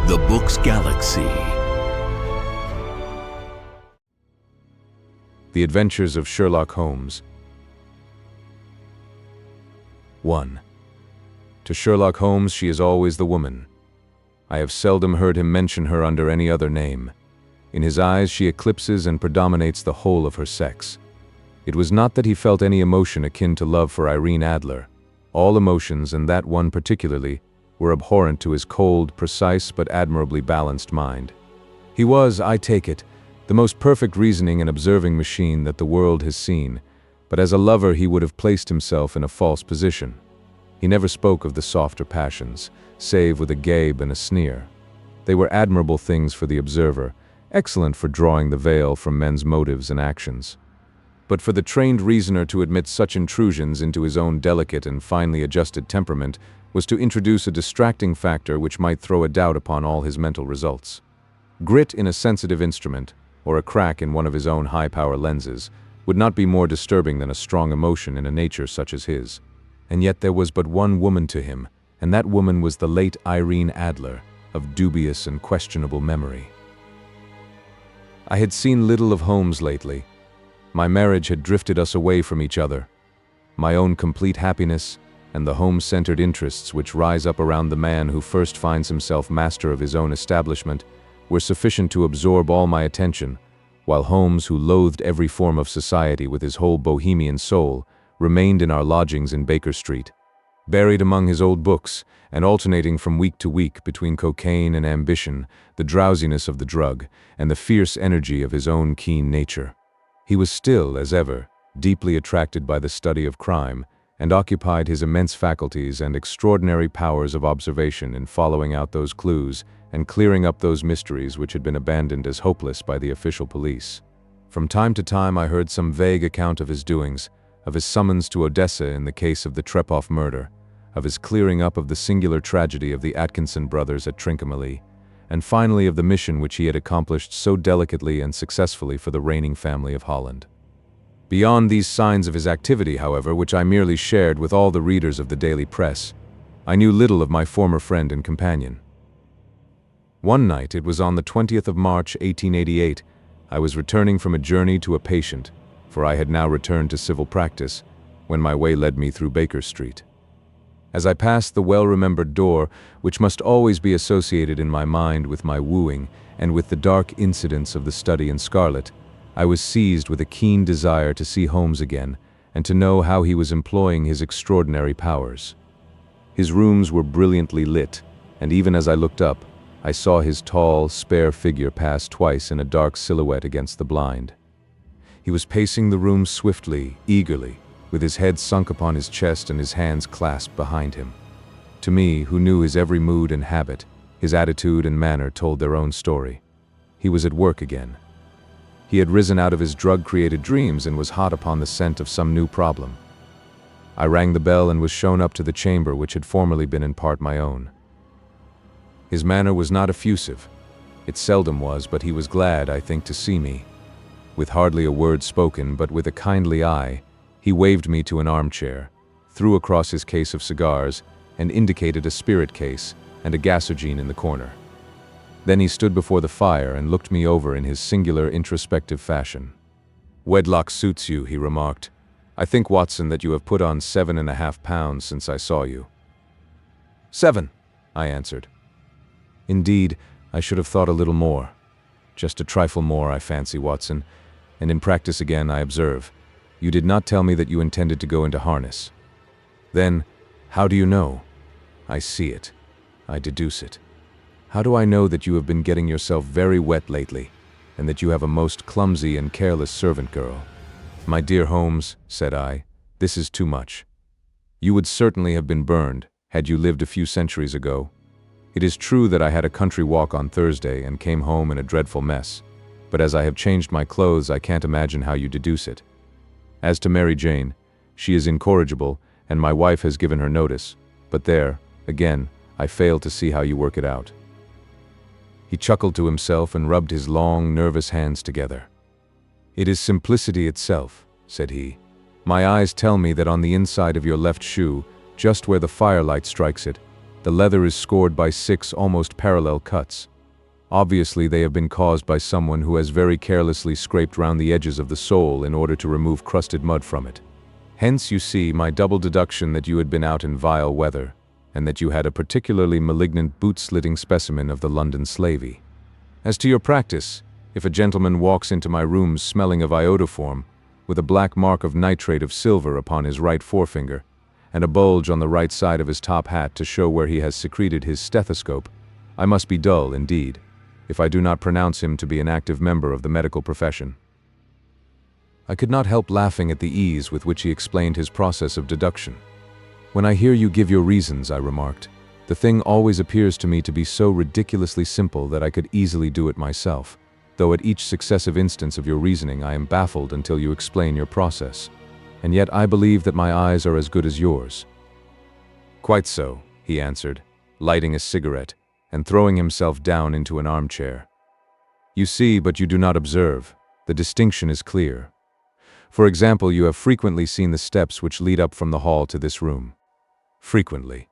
The Books Galaxy. The Adventures of Sherlock Holmes. 1. To Sherlock Holmes she is always the woman. I have seldom heard him mention her under any other name. In his eyes she eclipses and predominates the whole of her sex. It was not that he felt any emotion akin to love for Irene Adler. All emotions, and that one particularly, were abhorrent to his cold, precise, but admirably balanced mind. He was, I take it, the most perfect reasoning and observing machine that the world has seen, but as a lover he would have placed himself in a false position. He never spoke of the softer passions, save with a gape and a sneer. They were admirable things for the observer, excellent for drawing the veil from men's motives and actions. But for the trained reasoner to admit such intrusions into his own delicate and finely adjusted temperament was to introduce a distracting factor which might throw a doubt upon all his mental results. Grit in a sensitive instrument, or a crack in one of his own high-power lenses, would not be more disturbing than a strong emotion in a nature such as his. And yet there was but one woman to him, and that woman was the late Irene Adler, of dubious and questionable memory. I had seen little of Holmes lately. My marriage had drifted us away from each other. My own complete happiness, and the home-centered interests which rise up around the man who first finds himself master of his own establishment, were sufficient to absorb all my attention, while Holmes, who loathed every form of society with his whole Bohemian soul, remained in our lodgings in Baker Street. Buried among his old books, and alternating from week to week between cocaine and ambition, the drowsiness of the drug, and the fierce energy of his own keen nature. He was still, as ever, deeply attracted by the study of crime, and occupied his immense faculties and extraordinary powers of observation in following out those clues and clearing up those mysteries which had been abandoned as hopeless by the official police. From time to time I heard some vague account of his doings, of his summons to Odessa in the case of the Trepoff murder, of his clearing up of the singular tragedy of the Atkinson brothers at Trincomalee, and finally of the mission which he had accomplished so delicately and successfully for the reigning family of Holland. Beyond these signs of his activity, however, which I merely shared with all the readers of the daily press, I knew little of my former friend and companion. One night, it was on the 20th of March, 1888, I was returning from a journey to a patient, for I had now returned to civil practice, when my way led me through Baker Street. As I passed the well-remembered door, which must always be associated in my mind with my wooing and with the dark incidents of the study in scarlet, I was seized with a keen desire to see Holmes again and to know how he was employing his extraordinary powers. His rooms were brilliantly lit, and even as I looked up, I saw his tall, spare figure pass twice in a dark silhouette against the blind. He was pacing the room swiftly, eagerly, with his head sunk upon his chest and his hands clasped behind him. To me, who knew his every mood and habit, his attitude and manner told their own story. He was at work again. He had risen out of his drug-created dreams and was hot upon the scent of some new problem. I rang the bell and was shown up to the chamber which had formerly been in part my own. His manner was not effusive. It seldom was, but he was glad, I think, to see me. With hardly a word spoken, but with a kindly eye, he waved me to an armchair, threw across his case of cigars, and indicated a spirit case and a gasogene in the corner. Then he stood before the fire and looked me over in his singular introspective fashion. "Wedlock suits you," he remarked. "I think, Watson, that you have put on 7.5 pounds since I saw you." "7," I answered. "Indeed, I should have thought a little more. Just a trifle more, I fancy, Watson, and in practice again, I observe. You did not tell me that you intended to go into harness." "Then, how do you know?" "I see it. I deduce it. How do I know that you have been getting yourself very wet lately, and that you have a most clumsy and careless servant girl?" "My dear Holmes," said I, "this is too much. You would certainly have been burned, had you lived a few centuries ago. It is true that I had a country walk on Thursday and came home in a dreadful mess, but as I have changed my clothes, I can't imagine how you deduce it. As to Mary Jane, she is incorrigible, and my wife has given her notice, but there, again, I fail to see how you work it out." He chuckled to himself and rubbed his long, nervous hands together. "It is simplicity itself," said he. "My eyes tell me that on the inside of your left shoe, just where the firelight strikes it, The leather is scored by 6 almost parallel cuts. Obviously, they have been caused by someone who has very carelessly scraped round the edges of the sole in order to remove crusted mud from it. Hence, you see, my double deduction that you had been out in vile weather, and that you had a particularly malignant boot-slitting specimen of the London slavey. As to your practice, if a gentleman walks into my rooms smelling of iodoform, with a black mark of nitrate of silver upon his right forefinger, and a bulge on the right side of his top hat to show where he has secreted his stethoscope, I must be dull indeed, if I do not pronounce him to be an active member of the medical profession. I could not help laughing at the ease with which he explained his process of deduction. When I hear you give your reasons, I remarked, the thing always appears to me to be so ridiculously simple that I could easily do it myself, though at each successive instance of your reasoning I am baffled until you explain your process. And yet I believe that my eyes are as good as yours. Quite so, he answered, lighting a cigarette and throwing himself down into an armchair. You see, but you do not observe. The distinction is clear. For example, you have frequently seen the steps which lead up from the hall to this room. Frequently.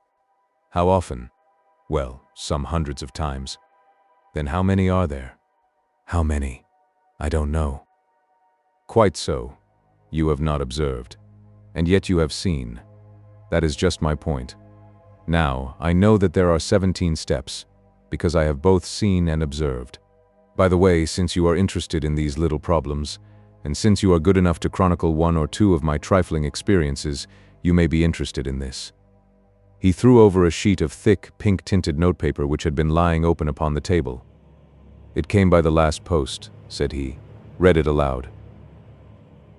How often? Well, some hundreds of times. Then how many are there? How many? I don't know. Quite so. You have not observed. And yet you have seen. That is just my point. Now, I know that there are 17 steps, because I have both seen and observed. By the way, since you are interested in these little problems, and since you are good enough to chronicle 1 or 2 of my trifling experiences, you may be interested in this. He threw over a sheet of thick, pink-tinted notepaper which had been lying open upon the table. It came by the last post, said he, read it aloud.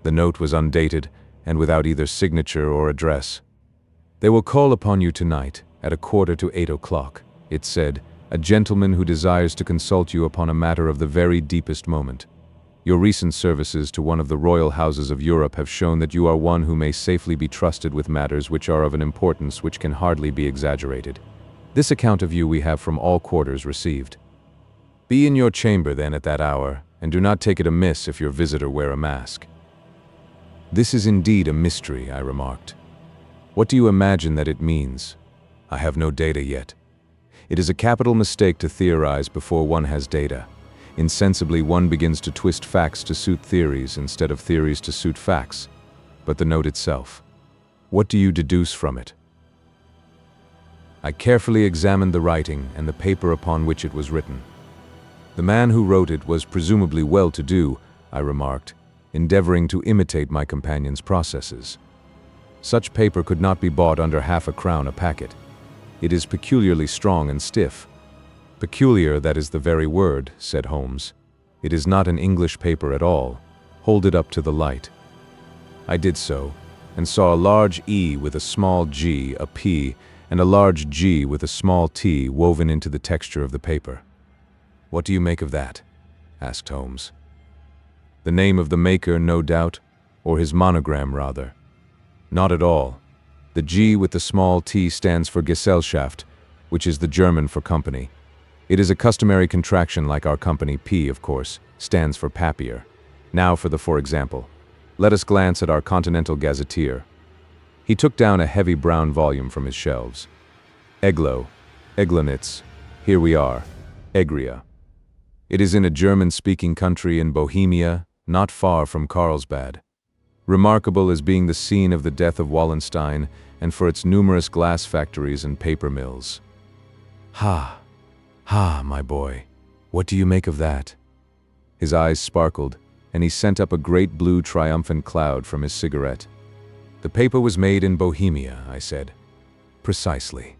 The note was undated, and without either signature or address. They will call upon you tonight, at 7:45, it said, a gentleman who desires to consult you upon a matter of the very deepest moment. Your recent services to one of the royal houses of Europe have shown that you are one who may safely be trusted with matters which are of an importance which can hardly be exaggerated. This account of you we have from all quarters received. Be in your chamber then at that hour, and do not take it amiss if your visitor wear a mask. This is indeed a mystery, I remarked. What do you imagine that it means? I have no data yet. It is a capital mistake to theorize before one has data. Insensibly, one begins to twist facts to suit theories instead of theories to suit facts. But the note itself, what do you deduce from it? I carefully examined the writing and the paper upon which it was written. The man who wrote it was presumably well-to-do, I remarked, endeavoring to imitate my companion's processes. Such paper could not be bought under half a crown a packet. It is peculiarly strong and stiff. Peculiar, that is the very word, said Holmes. It is not an English paper at all. Hold it up to the light. I did so, and saw a large E with a small g, a P, and a large G with a small t woven into the texture of the paper. What do you make of that? Asked Holmes. The name of the maker, no doubt, or his monogram, rather. Not at all. The G with the small t stands for Gesellschaft, which is the German for company. It is a customary contraction like our company. P, of course, stands for papier. Now for example. Let us glance at our Continental Gazetteer. He took down a heavy brown volume from his shelves. Eglo, Eglanitz, here we are, Egria. It is in a German-speaking country in Bohemia, not far from Carlsbad. Remarkable as being the scene of the death of Wallenstein and for its numerous glass factories and paper mills. Ha, my boy, what do you make of that? His eyes sparkled, and he sent up a great blue triumphant cloud from his cigarette. The paper was made in Bohemia, I said. Precisely.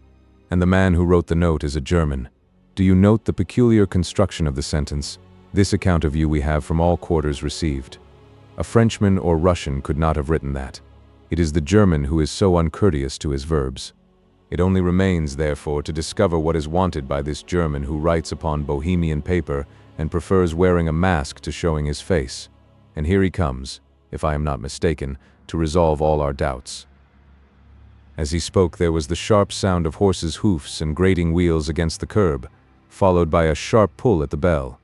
And the man who wrote the note is a German. Do you note the peculiar construction of the sentence? This account of you we have from all quarters received. A Frenchman or Russian could not have written that. It is the German who is so uncourteous to his verbs. It only remains, therefore, to discover what is wanted by this German who writes upon Bohemian paper and prefers wearing a mask to showing his face. And here he comes, if I am not mistaken, to resolve all our doubts. As he spoke, there was the sharp sound of horses' hoofs and grating wheels against the curb, followed by a sharp pull at the bell.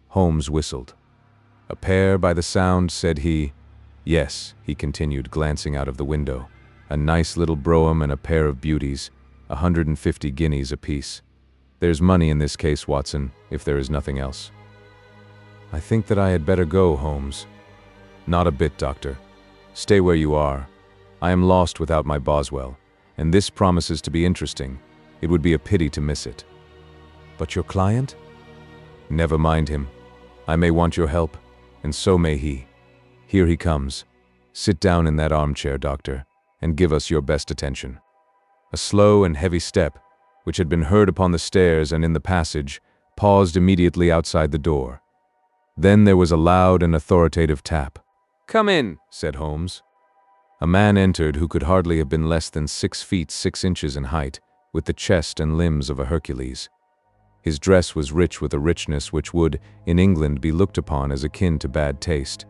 Holmes whistled. A pair by the sound, said he. Yes, he continued, glancing out of the window. A nice little brougham and a pair of beauties. 150 guineas apiece. There's money in this case, Watson, if there is nothing else. I think that I had better go, Holmes. Not a bit, Doctor. Stay where you are. I am lost without my Boswell, and this promises to be interesting. It would be a pity to miss it. But your client? Never mind him. I may want your help, and so may he. Here he comes. Sit down in that armchair, Doctor, and give us your best attention. A slow and heavy step, which had been heard upon the stairs and in the passage, paused immediately outside the door. Then there was a loud and authoritative tap. "Come in," said Holmes. A man entered who could hardly have been less than 6 feet 6 inches in height, with the chest and limbs of a Hercules. His dress was rich with a richness which would, in England, be looked upon as akin to bad taste.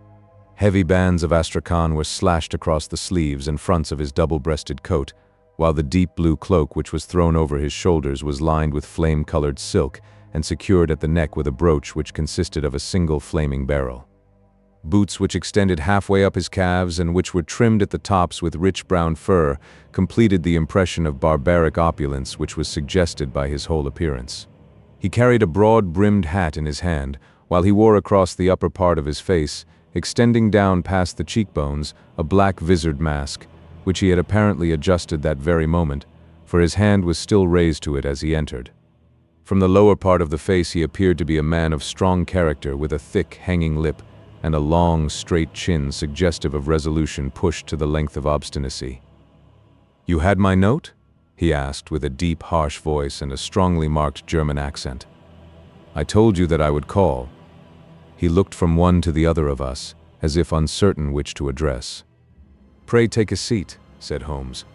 Heavy bands of astrakhan were slashed across the sleeves and fronts of his double-breasted coat, while the deep blue cloak which was thrown over his shoulders was lined with flame-colored silk and secured at the neck with a brooch which consisted of a single flaming beryl. Boots which extended halfway up his calves and which were trimmed at the tops with rich brown fur completed the impression of barbaric opulence which was suggested by his whole appearance. He carried a broad-brimmed hat in his hand, while he wore across the upper part of his face, extending down past the cheekbones, a black visored mask, which he had apparently adjusted that very moment, for his hand was still raised to it as he entered. From the lower part of the face he appeared to be a man of strong character with a thick, hanging lip and a long, straight chin suggestive of resolution pushed to the length of obstinacy. "You had my note?" he asked with a deep, harsh voice and a strongly marked German accent. "I told you that I would call." He looked from one to the other of us, as if uncertain which to address. "Pray take a seat," said Holmes.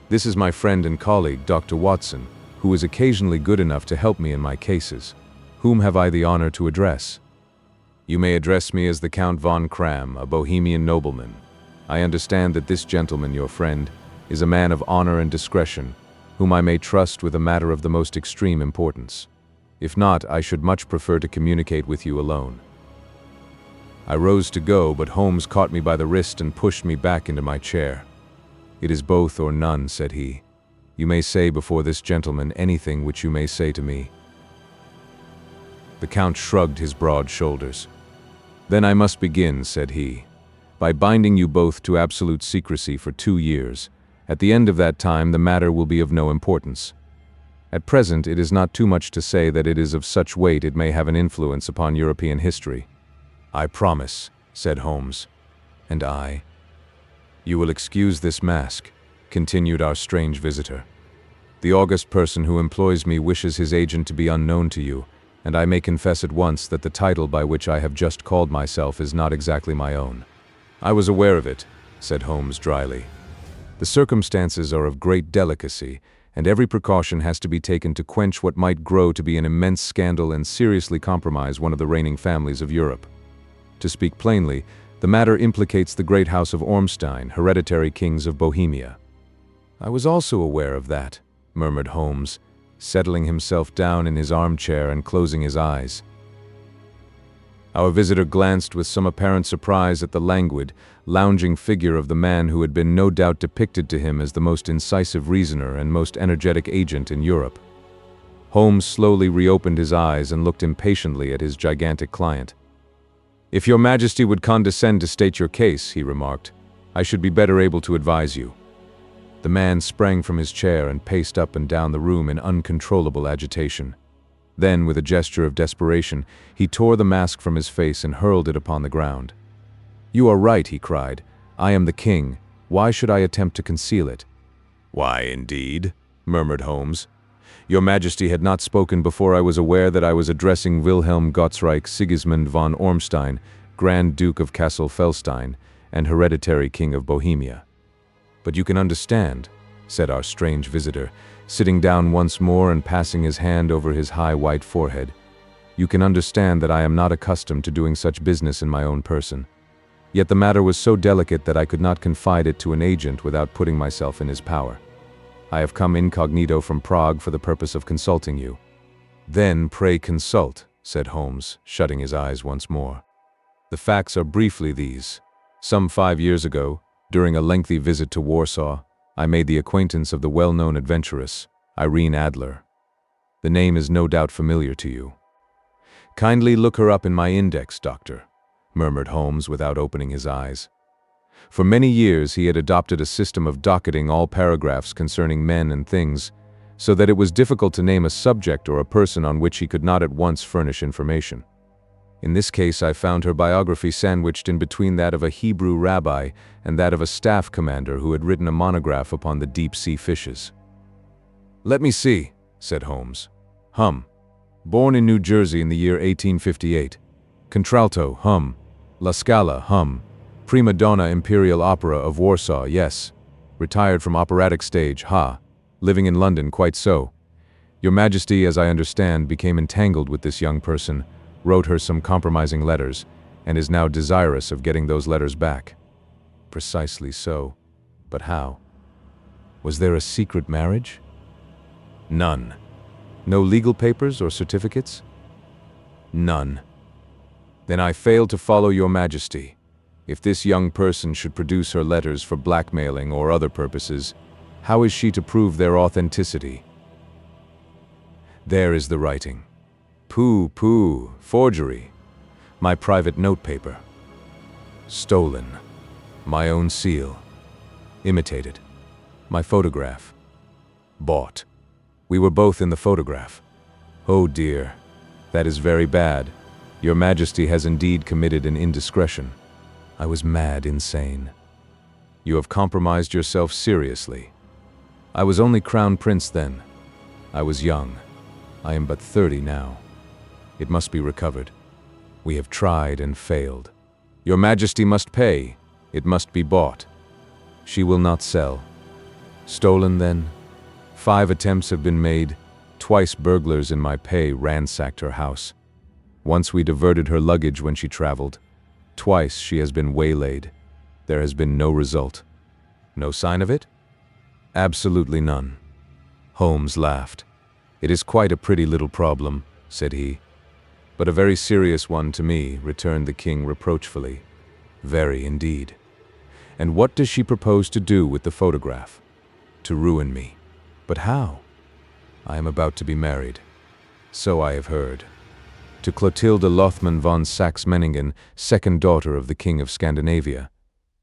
"This is my friend and colleague, Dr. Watson, who is occasionally good enough to help me in my cases. Whom have I the honor to address?" "You may address me as the Count von Kram, a Bohemian nobleman. I understand that this gentleman, your friend, is a man of honor and discretion, whom I may trust with a matter of the most extreme importance. If not, I should much prefer to communicate with you alone." I rose to go, but Holmes caught me by the wrist and pushed me back into my chair. "It is both or none," said he. "You may say before this gentleman anything which you may say to me." The Count shrugged his broad shoulders. "Then I must begin," said he, "by binding you both to absolute secrecy for 2 years. At the end of that time the matter will be of no importance. At present it is not too much to say that it is of such weight it may have an influence upon European history." "I promise," said Holmes. "And I?" "You will excuse this mask," continued our strange visitor. "The august person who employs me wishes his agent to be unknown to you, and I may confess at once that the title by which I have just called myself is not exactly my own." "I was aware of it," said Holmes dryly. "The circumstances are of great delicacy, and every precaution has to be taken to quench what might grow to be an immense scandal and seriously compromise one of the reigning families of Europe. To speak plainly, the matter implicates the great house of Ormstein, hereditary kings of Bohemia." "I was also aware of that," murmured Holmes, settling himself down in his armchair and closing his eyes. Our visitor glanced with some apparent surprise at the languid, lounging figure of the man who had been no doubt depicted to him as the most incisive reasoner and most energetic agent in Europe. Holmes slowly reopened his eyes and looked impatiently at his gigantic client. "If your Majesty would condescend to state your case," he remarked, "I should be better able to advise you." The man sprang from his chair and paced up and down the room in uncontrollable agitation. Then, with a gesture of desperation, he tore the mask from his face and hurled it upon the ground. "You are right," he cried. "I am the king. Why should I attempt to conceal it?" "Why, indeed?" murmured Holmes. "Your Majesty had not spoken before I was aware that I was addressing Wilhelm Gottsreich Sigismund von Ormstein, Grand Duke of Kassel-Felstein, and hereditary King of Bohemia." "But you can understand," said our strange visitor, sitting down once more and passing his hand over his high white forehead. "You can understand that I am not accustomed to doing such business in my own person. Yet the matter was so delicate that I could not confide it to an agent without putting myself in his power. I have come incognito from Prague for the purpose of consulting you." "Then pray consult," said Holmes, shutting his eyes once more. "The facts are briefly these. Some 5 years ago, during a lengthy visit to Warsaw, I made the acquaintance of the well-known adventuress, Irene Adler. The name is no doubt familiar to you. Kindly look her up in my index, Doctor, murmured Holmes without opening his eyes. For many years he had adopted a system of docketing all paragraphs concerning men and things, so that it was difficult to name a subject or a person on which he could not at once furnish information. In this case I found her biography sandwiched in between that of a Hebrew rabbi and that of a staff commander who had written a monograph upon the deep-sea fishes. "Let me see," said Holmes. Born in New Jersey in the year 1858. Contralto, La Scala, Prima donna Imperial Opera of Warsaw, yes. Retired from operatic stage, Living in London, quite so. Your Majesty, as I understand, became entangled with this young person, wrote her some compromising letters, and is now desirous of getting those letters back. Precisely so. But how? Was there a secret marriage? None. No legal papers or certificates? None. Then I fail to follow your Majesty. If this young person should produce her letters for blackmailing or other purposes, how is she to prove their authenticity? There is the writing. Pooh, forgery. My private notepaper. Stolen. My own seal. Imitated. My photograph. Bought. We were both in the photograph. Oh dear, that is very bad. Your Majesty has indeed committed an indiscretion. I was mad, insane. You have compromised yourself seriously. I was only Crown Prince then. I was young. I am but 30 now. It must be recovered. We have tried and failed. Your Majesty must pay. It must be bought. She will not sell. Stolen then? 5 attempts have been made. Twice burglars in my pay ransacked her house. Once we diverted her luggage when she traveled. Twice she has been waylaid. There has been no result. No sign of it? Absolutely none. Holmes laughed. It is quite a pretty little problem, said he. But a very serious one to me, returned the king reproachfully. Very indeed. And what does she propose to do with the photograph? To ruin me. But how? I am about to be married. So I have heard. To Clotilde Lothman von Saxe-Meiningen, second daughter of the King of Scandinavia.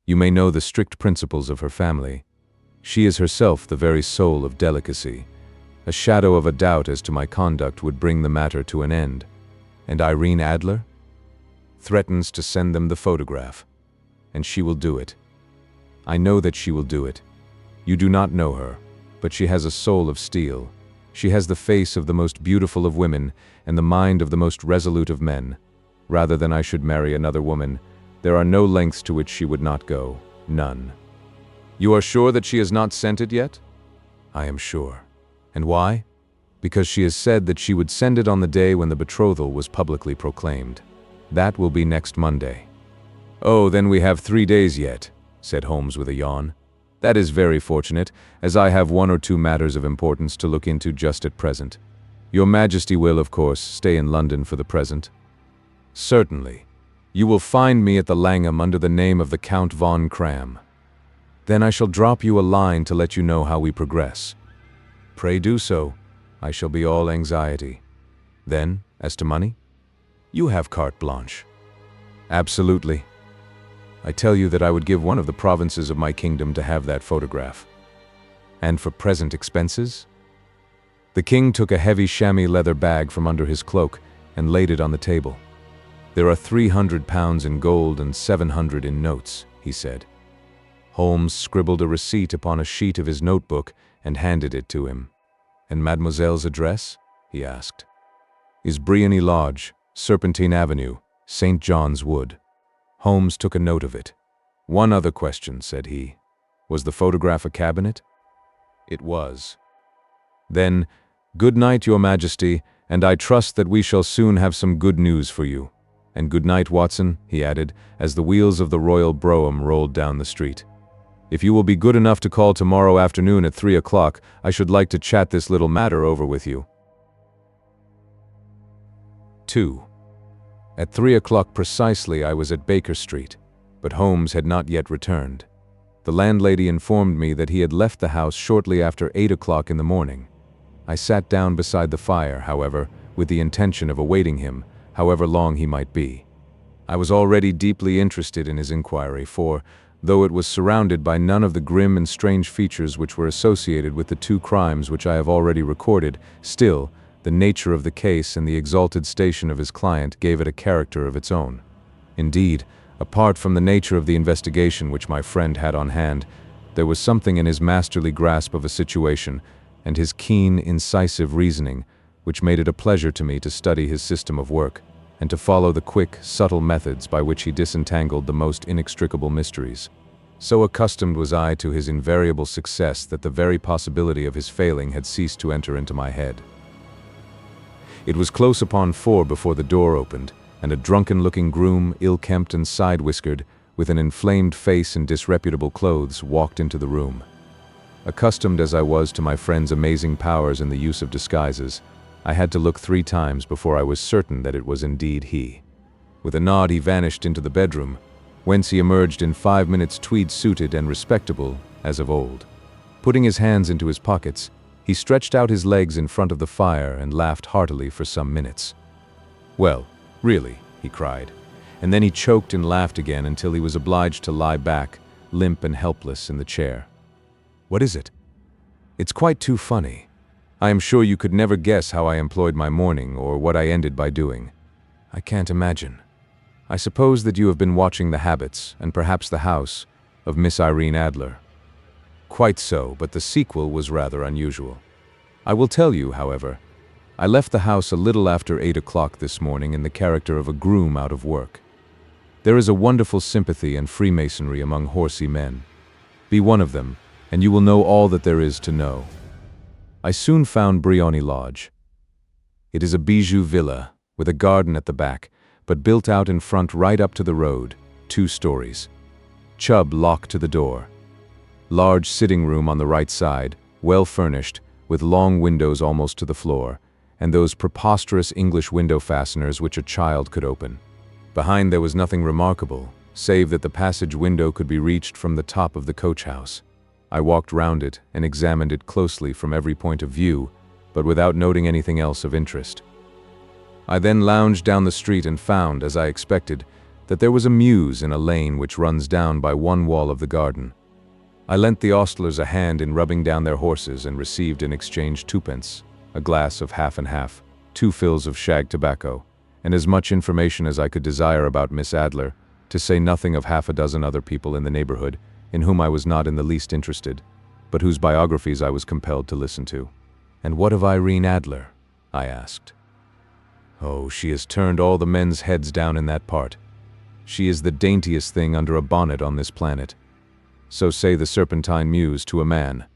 You may know the strict principles of her family. She is herself the very soul of delicacy. A shadow of a doubt as to my conduct would bring the matter to an end. And Irene Adler? Threatens to send them the photograph. And she will do it. I know that she will do it. You do not know her, but she has a soul of steel. She has the face of the most beautiful of women and the mind of the most resolute of men. Rather than I should marry another woman, there are no lengths to which she would not go. None. You are sure that she has not sent it yet? I am sure. And why? Because she has said that she would send it on the day when the betrothal was publicly proclaimed. That will be next Monday. Oh, then we have 3 days yet, said Holmes with a yawn. That is very fortunate, as I have 1 or 2 matters of importance to look into just at present. Your Majesty will, of course, stay in London for the present. Certainly. You will find me at the Langham under the name of the Count von Cram. Then I shall drop you a line to let you know how we progress. Pray do so. I shall be all anxiety. Then, as to money? You have carte blanche. Absolutely. I tell you that I would give one of the provinces of my kingdom to have that photograph. And for present expenses? The king took a heavy chamois leather bag from under his cloak and laid it on the table. There are £300 in gold and 700 in notes, he said. Holmes scribbled a receipt upon a sheet of his notebook and handed it to him. And Mademoiselle's address? He asked. Is Briony Lodge, Serpentine Avenue, St. John's Wood. Holmes took a note of it. One other question, said he. Was the photograph a cabinet? It was. Then, good night, Your Majesty, and I trust that we shall soon have some good news for you. And good night, Watson, he added, as the wheels of the royal brougham rolled down the street. If you will be good enough to call tomorrow afternoon at 3 o'clock, I should like to chat this little matter over with you. 2. At 3 o'clock precisely I was at Baker Street, but Holmes had not yet returned. The landlady informed me that he had left the house shortly after 8 o'clock in the morning. I sat down beside the fire, however, with the intention of awaiting him, however long he might be. I was already deeply interested in his inquiry, for, though it was surrounded by none of the grim and strange features which were associated with the two crimes which I have already recorded, still, the nature of the case and the exalted station of his client gave it a character of its own. Indeed, apart from the nature of the investigation which my friend had on hand, there was something in his masterly grasp of a situation and his keen, incisive reasoning which made it a pleasure to me to study his system of work and to follow the quick, subtle methods by which he disentangled the most inextricable mysteries. So accustomed was I to his invariable success that the very possibility of his failing had ceased to enter into my head. It was close upon 4 before the door opened, and a drunken-looking groom, ill-kempt and side-whiskered, with an inflamed face and disreputable clothes, walked into the room. Accustomed as I was to my friend's amazing powers in the use of disguises, I had to look 3 times before I was certain that it was indeed he. With a nod he vanished into the bedroom, whence he emerged in 5 minutes tweed-suited and respectable as of old. Putting his hands into his pockets, he stretched out his legs in front of the fire and laughed heartily for some minutes. "Well, really," he cried, and then he choked and laughed again until he was obliged to lie back, limp and helpless, in the chair. "What is it?" "It's quite too funny. I am sure you could never guess how I employed my morning or what I ended by doing. I can't imagine. I suppose that you have been watching the habits, and perhaps the house, of Miss Irene Adler." "Quite so, but the sequel was rather unusual. I will tell you, however. I left the house a little after 8 o'clock this morning in the character of a groom out of work. There is a wonderful sympathy and freemasonry among horsey men. Be one of them, and you will know all that there is to know. I soon found Briony Lodge. It is a bijou villa, with a garden at the back, but built out in front right up to the road, 2 stories. Chubb locked to the door. Large sitting room on the right side, well furnished, with long windows almost to the floor, and those preposterous English window fasteners which a child could open. Behind there was nothing remarkable, save that the passage window could be reached from the top of the coach house. I walked round it and examined it closely from every point of view, but without noting anything else of interest. I then lounged down the street and found, as I expected, that there was a mews in a lane which runs down by one wall of the garden. I lent the ostlers a hand in rubbing down their horses and received in exchange 2d, a glass of half and half, 2 fills of shag tobacco, and as much information as I could desire about Miss Adler, to say nothing of half a dozen other people in the neighborhood, in whom I was not in the least interested, but whose biographies I was compelled to listen to. "And what of Irene Adler?" I asked. "Oh, she has turned all the men's heads down in that part. She is the daintiest thing under a bonnet on this planet. So say the Serpentine Mews to a man.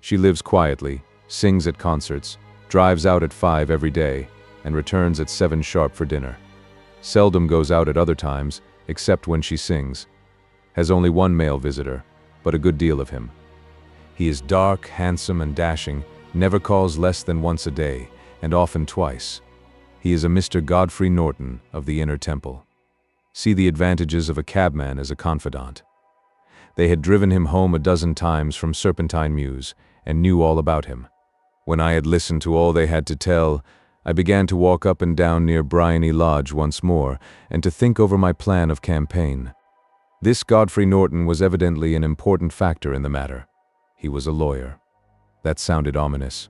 She lives quietly, sings at concerts, drives out at 5 every day, and returns at 7 sharp for dinner. Seldom goes out at other times, except when she sings. Has only 1 male visitor, but a good deal of him. He is dark, handsome, and dashing, never calls less than once a day, and often twice. He is a Mr. Godfrey Norton of the Inner Temple. See the advantages of a cabman as a confidant. They had driven him home a dozen times from Serpentine Mews, and knew all about him. When I had listened to all they had to tell, I began to walk up and down near Briony Lodge once more, and to think over my plan of campaign. This Godfrey Norton was evidently an important factor in the matter. He was a lawyer. That sounded ominous.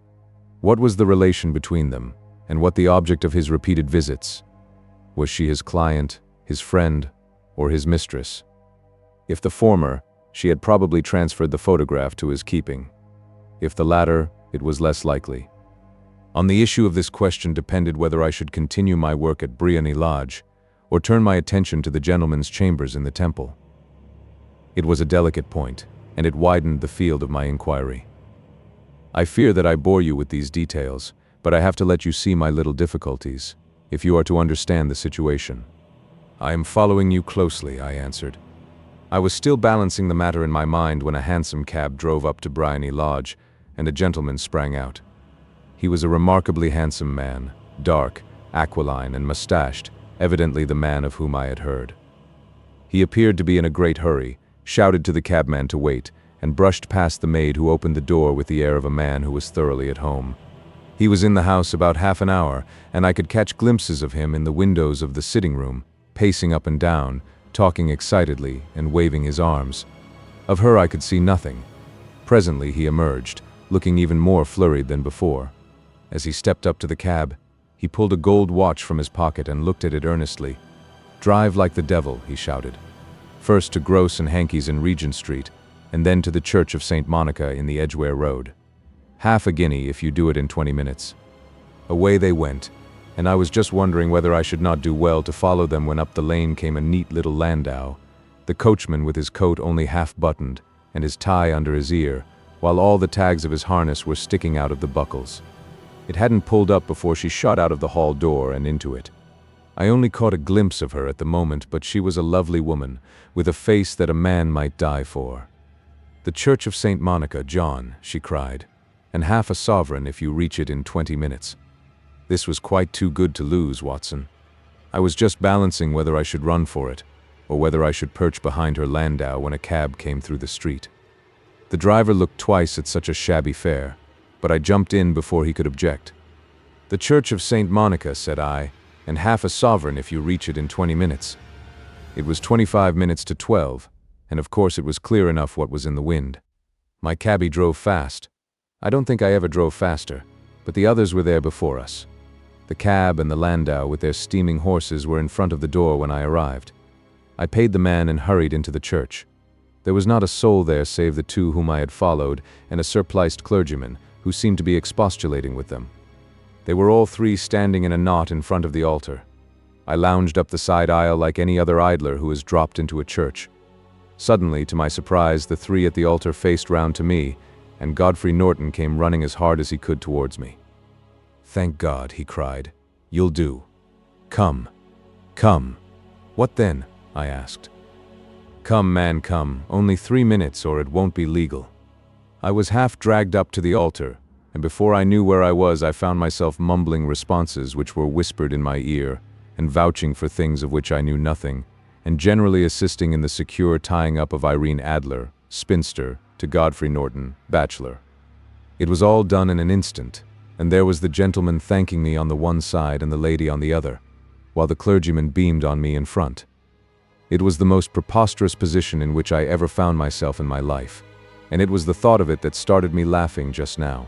What was the relation between them, and what the object of his repeated visits? Was she his client, his friend, or his mistress? If the former, she had probably transferred the photograph to his keeping. If the latter, it was less likely. On the issue of this question depended whether I should continue my work at Briony Lodge, or turn my attention to the gentleman's chambers in the temple. It was a delicate point, and it widened the field of my inquiry. I fear that I bore you with these details, but I have to let you see my little difficulties, if you are to understand the situation. "I am following you closely," I answered. I was still balancing the matter in my mind when a hansom cab drove up to Briony Lodge, and a gentleman sprang out. He was a remarkably handsome man, dark, aquiline, and mustached, evidently the man of whom I had heard. He appeared to be in a great hurry, shouted to the cabman to wait, and brushed past the maid who opened the door with the air of a man who was thoroughly at home. He was in the house about half an hour, and I could catch glimpses of him in the windows of the sitting room, pacing up and down, talking excitedly and waving his arms. Of her I could see nothing. Presently he emerged, looking even more flurried than before. As he stepped up to the cab, he pulled a gold watch from his pocket and looked at it earnestly. "Drive like the devil," he shouted. "First to Gross and Hankey's in Regent Street, and then to the Church of St. Monica in the Edgware Road. Half a guinea if you do it in 20 minutes. Away they went, and I was just wondering whether I should not do well to follow them when up the lane came a neat little landau, the coachman with his coat only half buttoned and his tie under his ear, while all the tags of his harness were sticking out of the buckles. It hadn't pulled up before she shot out of the hall door and into it. I only caught a glimpse of her at the moment, but she was a lovely woman, with a face that a man might die for. "The Church of St. Monica, John," she cried, "and half a sovereign if you reach it in 20 minutes. This was quite too good to lose, Watson. I was just balancing whether I should run for it, or whether I should perch behind her landau when a cab came through the street. The driver looked twice at such a shabby fare, but I jumped in before he could object. 'The Church of St. Monica,' said I, 'and half a sovereign if you reach it in 20 minutes. It was 25 minutes to 12, and of course it was clear enough what was in the wind. My cabby drove fast. I don't think I ever drove faster, but the others were there before us. The cab and the landau with their steaming horses were in front of the door when I arrived. I paid the man and hurried into the church. There was not a soul there save the two whom I had followed and a surpliced clergyman, who seemed to be expostulating with them. They were all three standing in a knot in front of the altar. I lounged up the side aisle like any other idler who has dropped into a church. Suddenly, to my surprise, the three at the altar faced round to me, and Godfrey Norton came running as hard as he could towards me. "Thank God," he cried. "You'll do. Come. Come." "What then?" I asked. "Come, man, come. Only 3 minutes, or it won't be legal." I was half dragged up to the altar, and before I knew where I was, I found myself mumbling responses which were whispered in my ear, and vouching for things of which I knew nothing, and generally assisting in the secure tying up of Irene Adler, spinster, to Godfrey Norton, bachelor. It was all done in an instant, and there was the gentleman thanking me on the one side and the lady on the other, while the clergyman beamed on me in front. It was the most preposterous position in which I ever found myself in my life, and it was the thought of it that started me laughing just now.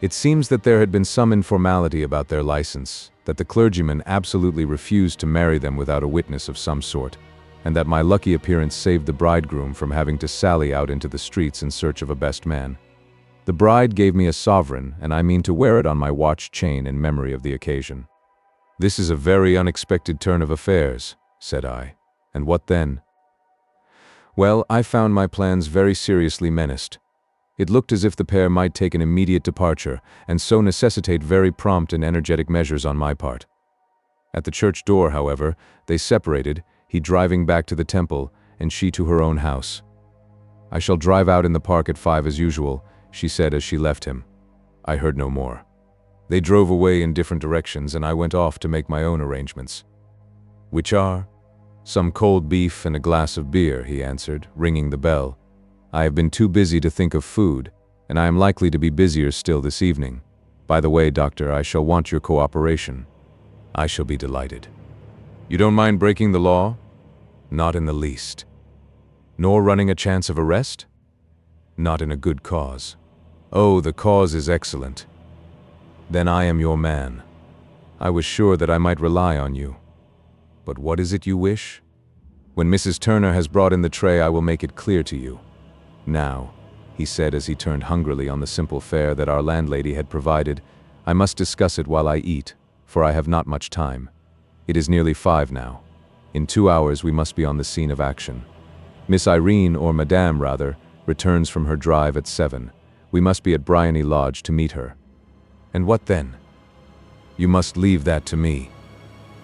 It seems that there had been some informality about their license, that the clergyman absolutely refused to marry them without a witness of some sort, and that my lucky appearance saved the bridegroom from having to sally out into the streets in search of a best man. The bride gave me a sovereign, and I mean to wear it on my watch chain in memory of the occasion. "This is a very unexpected turn of affairs," said I. "And what then?" "Well, I found my plans very seriously menaced. It looked as if the pair might take an immediate departure, and so necessitate very prompt and energetic measures on my part. At the church door, however, they separated, he driving back to the temple, and she to her own house. 'I shall drive out in the park at 5 as usual,' she said as she left him. I heard no more. They drove away in different directions, and I went off to make my own arrangements. "Which are?" "Some cold beef and a glass of beer," he answered, ringing the bell. "I have been too busy to think of food, and I am likely to be busier still this evening. By the way, Doctor, I shall want your cooperation." "I shall be delighted." "You don't mind breaking the law?" "Not in the least." "Nor running a chance of arrest?" "Not in a good cause." "Oh, the cause is excellent. Then I am your man. I was sure that I might rely on you. But what is it you wish?" "When Mrs. Turner has brought in the tray, I will make it clear to you. Now," he said as he turned hungrily on the simple fare that our landlady had provided, "I must discuss it while I eat, for I have not much time. It is nearly 5 now. In 2 hours we must be on the scene of action. Miss Irene, or Madame rather, returns from her drive at 7. We must be at Briony Lodge to meet her." "And what then?" "You must leave that to me.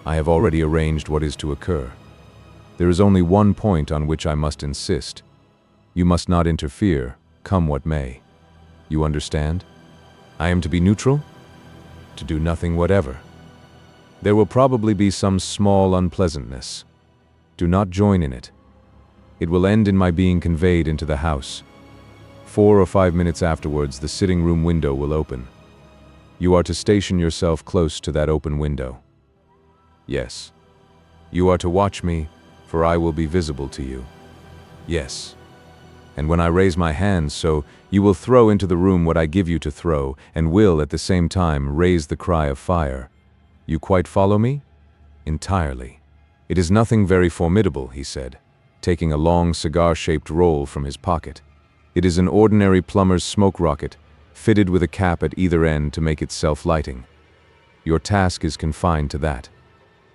I have already arranged what is to occur. There is only one point on which I must insist. You must not interfere, come what may. You understand? I am to be neutral? To do nothing whatever. There will probably be some small unpleasantness. Do not join in it. It will end in my being conveyed into the house. 4 or 5 minutes afterwards, the sitting room window will open. You are to station yourself close to that open window. Yes. You are to watch me, for I will be visible to you. Yes. And when I raise my hands so, you will throw into the room what I give you to throw, and will, at the same time, raise the cry of fire. You quite follow me? Entirely. It is nothing very formidable, he said, taking a long cigar-shaped roll from his pocket. It is an ordinary plumber's smoke rocket, fitted with a cap at either end to make it self-lighting. Your task is confined to that.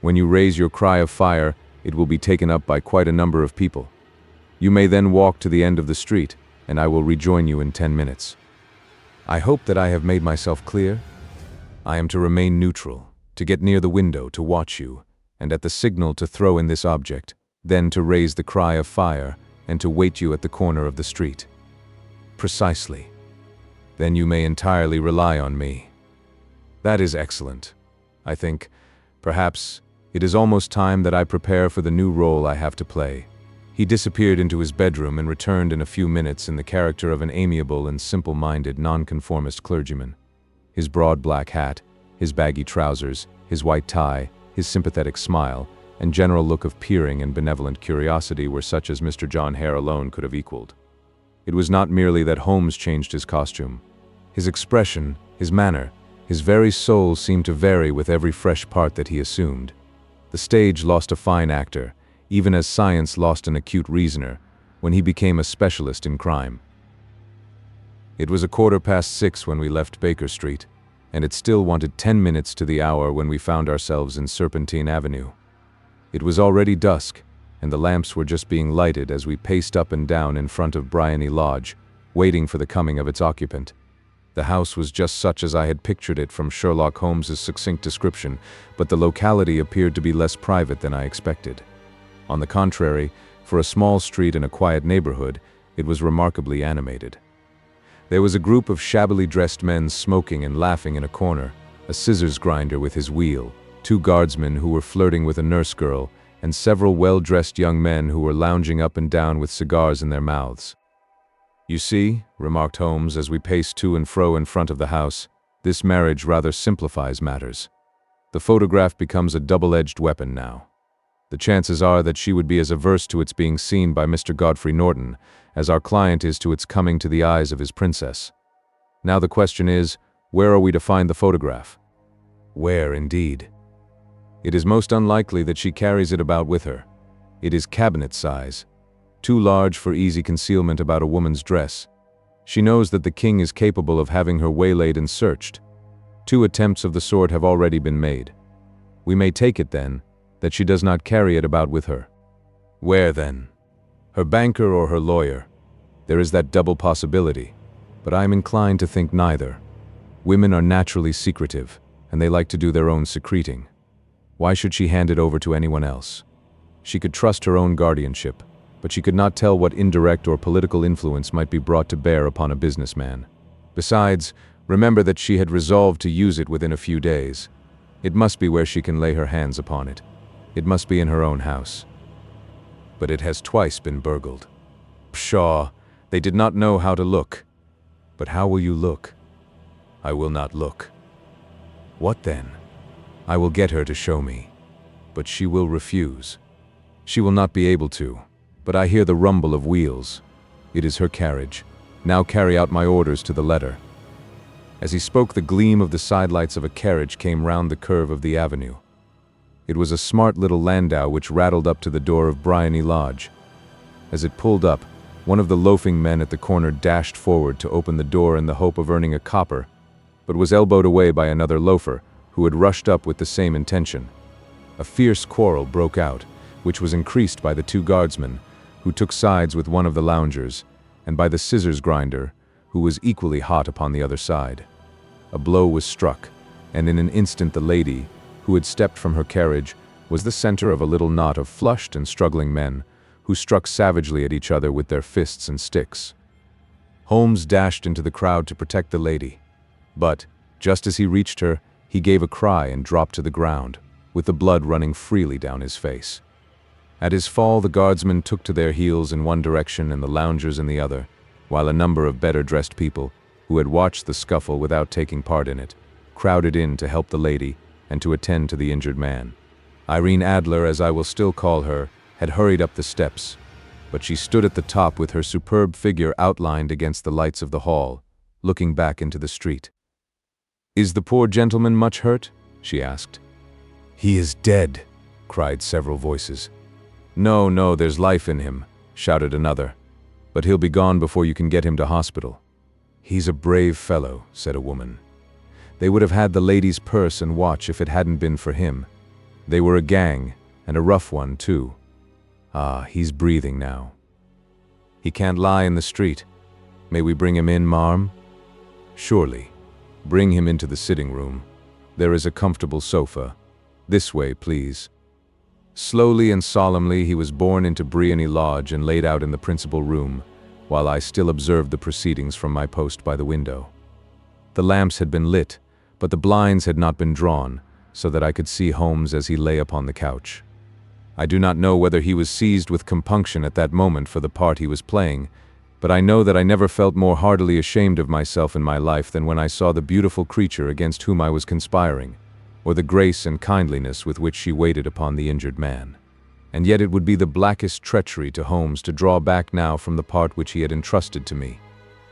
When you raise your cry of fire, it will be taken up by quite a number of people. You may then walk to the end of the street, and I will rejoin you in 10 minutes. I hope that I have made myself clear. I am to remain neutral, to get near the window to watch you, and at the signal to throw in this object, then to raise the cry of fire, and to wait you at the corner of the street. Precisely. Then you may entirely rely on me. That is excellent. I think, perhaps, it is almost time that I prepare for the new role I have to play. He disappeared into his bedroom and returned in a few minutes in the character of an amiable and simple-minded nonconformist clergyman. His broad black hat, his baggy trousers, his white tie, his sympathetic smile, and general look of peering and benevolent curiosity were such as Mr. John Hare alone could have equaled. It was not merely that Holmes changed his costume. His expression, his manner, his very soul seemed to vary with every fresh part that he assumed. The stage lost a fine actor, even as science lost an acute reasoner, when he became a specialist in crime. It was 6:15 when we left Baker Street, and it still wanted 10 minutes to the hour when we found ourselves in Serpentine Avenue. It was already dusk, and the lamps were just being lighted as we paced up and down in front of Briony Lodge, waiting for the coming of its occupant. The house was just such as I had pictured it from Sherlock Holmes's succinct description, but the locality appeared to be less private than I expected. On the contrary, for a small street in a quiet neighborhood, it was remarkably animated. There was a group of shabbily dressed men smoking and laughing in a corner, a scissors grinder with his wheel, 2 guardsmen who were flirting with a nurse girl, and several well-dressed young men who were lounging up and down with cigars in their mouths. "You see," remarked Holmes as we paced to and fro in front of the house, "this marriage rather simplifies matters. The photograph becomes a double-edged weapon now. The chances are that she would be as averse to its being seen by Mr. Godfrey Norton as our client is to its coming to the eyes of his princess. Now the question is, where are we to find the photograph? Where, indeed? It is most unlikely that she carries it about with her. It is cabinet size, too large for easy concealment about a woman's dress. She knows that the king is capable of having her waylaid and searched. 2 attempts of the sort have already been made. We may take it, then, that she does not carry it about with her. Where, then? Her banker or her lawyer? There is that double possibility, but I am inclined to think neither. Women are naturally secretive, and they like to do their own secreting. Why should she hand it over to anyone else? She could trust her own guardianship, but she could not tell what indirect or political influence might be brought to bear upon a businessman. Besides, remember that she had resolved to use it within a few days. It must be where she can lay her hands upon it. It must be in her own house. But it has twice been burgled. Pshaw, they did not know how to look. But how will you look? I will not look. What then? I will get her to show me. But she will refuse. She will not be able to. But I hear the rumble of wheels. It is her carriage. Now carry out my orders to the letter. As he spoke, the gleam of the sidelights of a carriage came round the curve of the avenue. It was a smart little landau which rattled up to the door of Briony Lodge. As it pulled up, one of the loafing men at the corner dashed forward to open the door in the hope of earning a copper, but was elbowed away by another loafer, who had rushed up with the same intention. A fierce quarrel broke out, which was increased by the 2 guardsmen, who took sides with one of the loungers, and by the scissors grinder, who was equally hot upon the other side. A blow was struck, and in an instant the lady, who had stepped from her carriage, was the center of a little knot of flushed and struggling men, who struck savagely at each other with their fists and sticks. Holmes dashed into the crowd to protect the lady, but, just as he reached her, he gave a cry and dropped to the ground, with the blood running freely down his face. At his fall, the guardsmen took to their heels in one direction and the loungers in the other, while a number of better-dressed people, who had watched the scuffle without taking part in it, crowded in to help the lady and to attend to the injured man. Irene Adler, as I will still call her, had hurried up the steps, but she stood at the top with her superb figure outlined against the lights of the hall, looking back into the street. "Is the poor gentleman much hurt?" she asked. "He is dead," cried several voices. "No, no, there's life in him," shouted another. "But he'll be gone before you can get him to hospital." "He's a brave fellow," said a woman. "They would have had the lady's purse and watch if it hadn't been for him. They were a gang, and a rough one, too. Ah, he's breathing now. He can't lie in the street. May we bring him in, marm?" "Surely. Bring him into the sitting room. There is a comfortable sofa. This way, please." Slowly and solemnly he was borne into Briony Lodge and laid out in the principal room, while I still observed the proceedings from my post by the window. The lamps had been lit, but the blinds had not been drawn, so that I could see Holmes as he lay upon the couch. I do not know whether he was seized with compunction at that moment for the part he was playing, but I know that I never felt more heartily ashamed of myself in my life than when I saw the beautiful creature against whom I was conspiring, or the grace and kindliness with which she waited upon the injured man. And yet it would be the blackest treachery to Holmes to draw back now from the part which he had entrusted to me.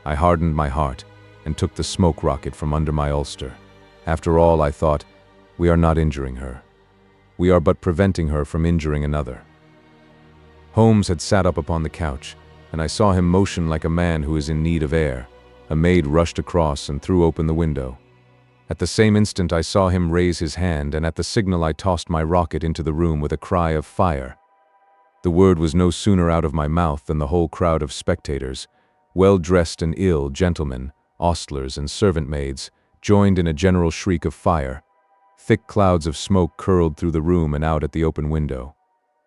I hardened my heart and took the smoke rocket from under my ulster. After all, I thought, we are not injuring her. We are but preventing her from injuring another. Holmes had sat up upon the couch, and I saw him motion like a man who is in need of air. A maid rushed across and threw open the window. At the same instant I saw him raise his hand, and at the signal I tossed my rocket into the room with a cry of fire. The word was no sooner out of my mouth than the whole crowd of spectators, well-dressed and ill gentlemen, ostlers and servant-maids, joined in a general shriek of fire. Thick clouds of smoke curled through the room and out at the open window.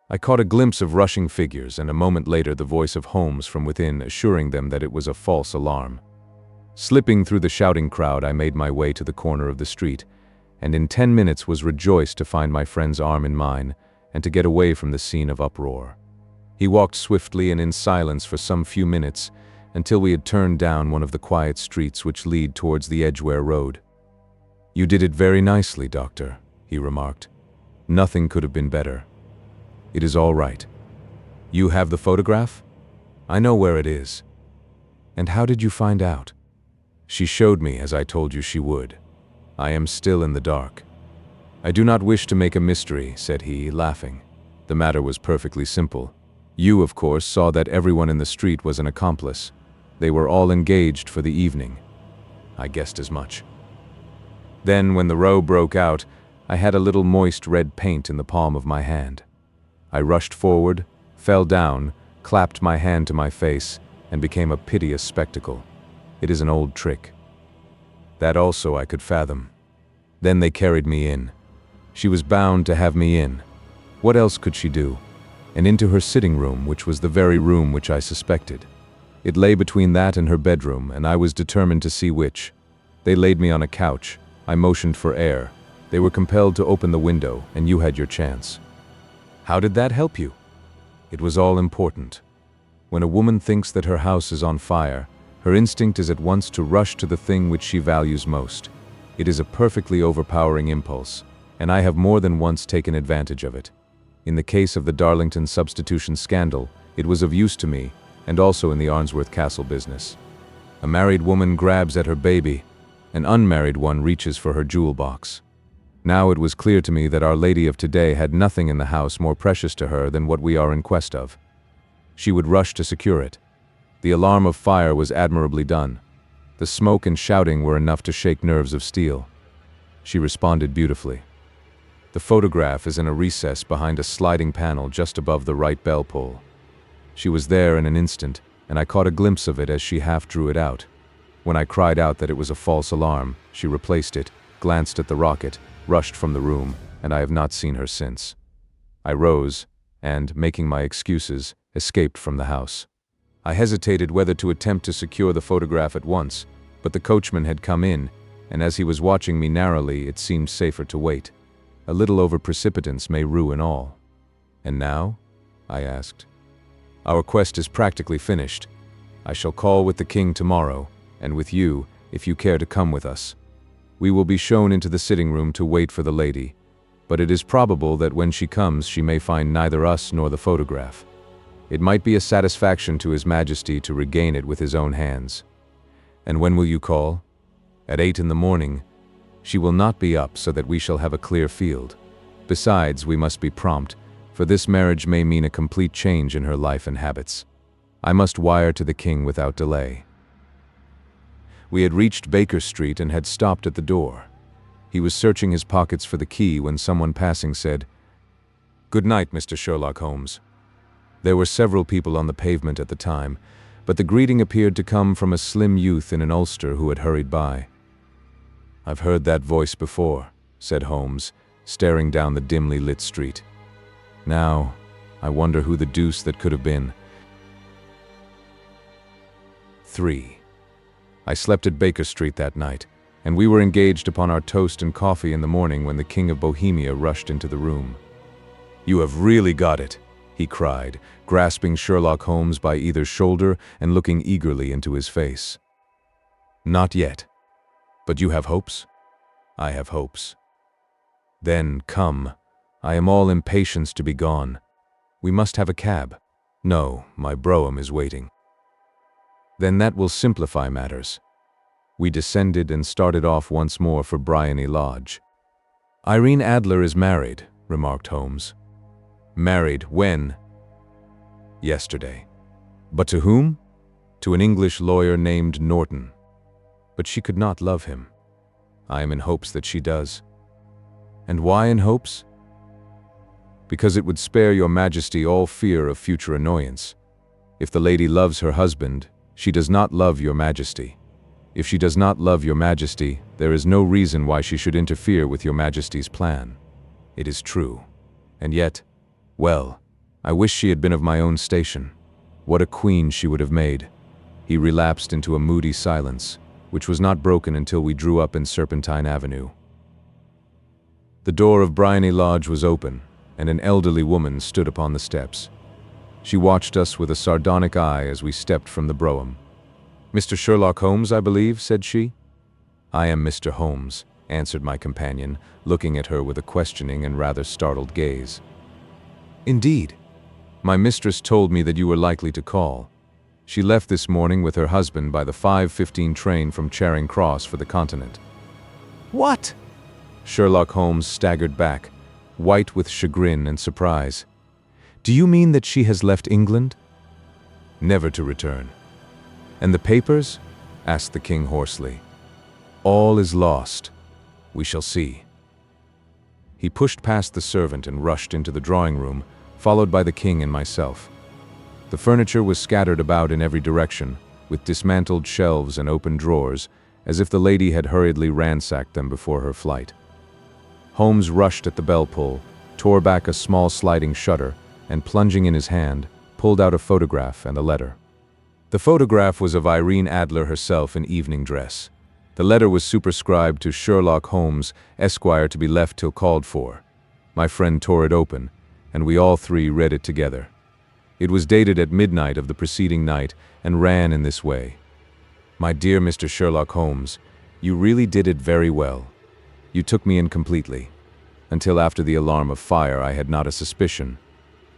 I caught a glimpse of rushing figures, and a moment later the voice of Holmes from within assuring them that it was a false alarm. Slipping through the shouting crowd, I made my way to the corner of the street, and in 10 minutes was rejoiced to find my friend's arm in mine, and to get away from the scene of uproar. He walked swiftly and in silence for some few minutes, until we had turned down one of the quiet streets which lead towards the Edgware Road. "You did it very nicely, Doctor," he remarked. "Nothing could have been better. It is all right. You have the photograph? I know where it is. And how did you find out?" "She showed me, as I told you she would. I am still in the dark." "I do not wish to make a mystery," said he, laughing. "The matter was perfectly simple. You, of course, saw that everyone in the street was an accomplice. They were all engaged for the evening. I guessed as much. Then, when the row broke out, I had a little moist red paint in the palm of my hand. I rushed forward, fell down, clapped my hand to my face, and became a piteous spectacle. It is an old trick. That also I could fathom. Then they carried me in. She was bound to have me in. What else could she do? And into her sitting room, which was the very room which I suspected. It lay between that and her bedroom, and I was determined to see which. They laid me on a couch. I motioned for air. They were compelled to open the window, and you had your chance. How did that help you? It was all important. When a woman thinks that her house is on fire, her instinct is at once to rush to the thing which she values most. It is a perfectly overpowering impulse, and I have more than once taken advantage of it. In the case of the Darlington substitution scandal, it was of use to me, and also in the Arnsworth Castle business. A married woman grabs at her baby, an unmarried one reaches for her jewel box. Now it was clear to me that Our Lady of today had nothing in the house more precious to her than what we are in quest of. She would rush to secure it. The alarm of fire was admirably done. The smoke and shouting were enough to shake nerves of steel. She responded beautifully. The photograph is in a recess behind a sliding panel just above the right bell pull. She was there in an instant, and I caught a glimpse of it as she half drew it out. When I cried out that it was a false alarm, she replaced it, glanced at the rocket, rushed from the room, and I have not seen her since. I rose, and, making my excuses, escaped from the house. I hesitated whether to attempt to secure the photograph at once, but the coachman had come in, and as he was watching me narrowly, it seemed safer to wait. A little over-precipitance may ruin all. "And now?" I asked. "Our quest is practically finished. I shall call with the king tomorrow, and with you, if you care to come with us. We will be shown into the sitting room to wait for the lady, but it is probable that when she comes she may find neither us nor the photograph. It might be a satisfaction to His Majesty to regain it with his own hands. And when will you call? At 8 in the morning. She will not be up so that we shall have a clear field. Besides, we must be prompt, for this marriage may mean a complete change in her life and habits. I must wire to the king without delay. We had reached Baker Street and had stopped at the door. He was searching his pockets for the key when someone passing said, "Good night, Mr. Sherlock Holmes." There were several people on the pavement at the time, but the greeting appeared to come from a slim youth in an ulster who had hurried by. "I've heard that voice before," said Holmes, staring down the dimly lit street. "Now, I wonder who the deuce that could have been." 3. I slept at Baker Street that night, and we were engaged upon our toast and coffee in the morning when the King of Bohemia rushed into the room. "You have really got it," he cried, grasping Sherlock Holmes by either shoulder and looking eagerly into his face. "Not yet. But you have hopes?" "I have hopes." "Then come. I am all impatience to be gone. We must have a cab." "No, my brougham is waiting." "Then that will simplify matters." We descended and started off once more for Briony Lodge. "Irene Adler is married," remarked Holmes. "Married when?" "Yesterday." "But to whom?" "To an English lawyer named Norton." "But she could not love him." "I am in hopes that she does." "And why in hopes?" "Because it would spare your Majesty all fear of future annoyance. If the lady loves her husband, she does not love your Majesty. If she does not love your Majesty, there is no reason why she should interfere with your Majesty's plan. It is true. And yet, well, I wish she had been of my own station. What a queen she would have made." He relapsed into a moody silence, which was not broken until we drew up in Serpentine Avenue. The door of Briony Lodge was open, and an elderly woman stood upon the steps. She watched us with a sardonic eye as we stepped from the brougham. "Mr. Sherlock Holmes, I believe," said she. "I am Mr. Holmes," answered my companion, looking at her with a questioning and rather startled gaze. "Indeed. My mistress told me that you were likely to call. She left this morning with her husband by the 5:15 train from Charing Cross for the Continent." "What?" Sherlock Holmes staggered back, white with chagrin and surprise. "Do you mean that she has left England?" "Never to return." "And the papers?" asked the king hoarsely. "All is lost. We shall see." He pushed past the servant and rushed into the drawing room, followed by the king and myself. The furniture was scattered about in every direction, with dismantled shelves and open drawers, as if the lady had hurriedly ransacked them before her flight. Holmes rushed at the bell pull, tore back a small sliding shutter, and plunging in his hand, pulled out a photograph and a letter. The photograph was of Irene Adler herself in evening dress. The letter was superscribed to Sherlock Holmes, Esquire, to be left till called for. My friend tore it open, and we all three read it together. It was dated at midnight of the preceding night and ran in this way. "My dear Mr. Sherlock Holmes, you really did it very well. You took me in completely. Until after the alarm of fire, I had not a suspicion.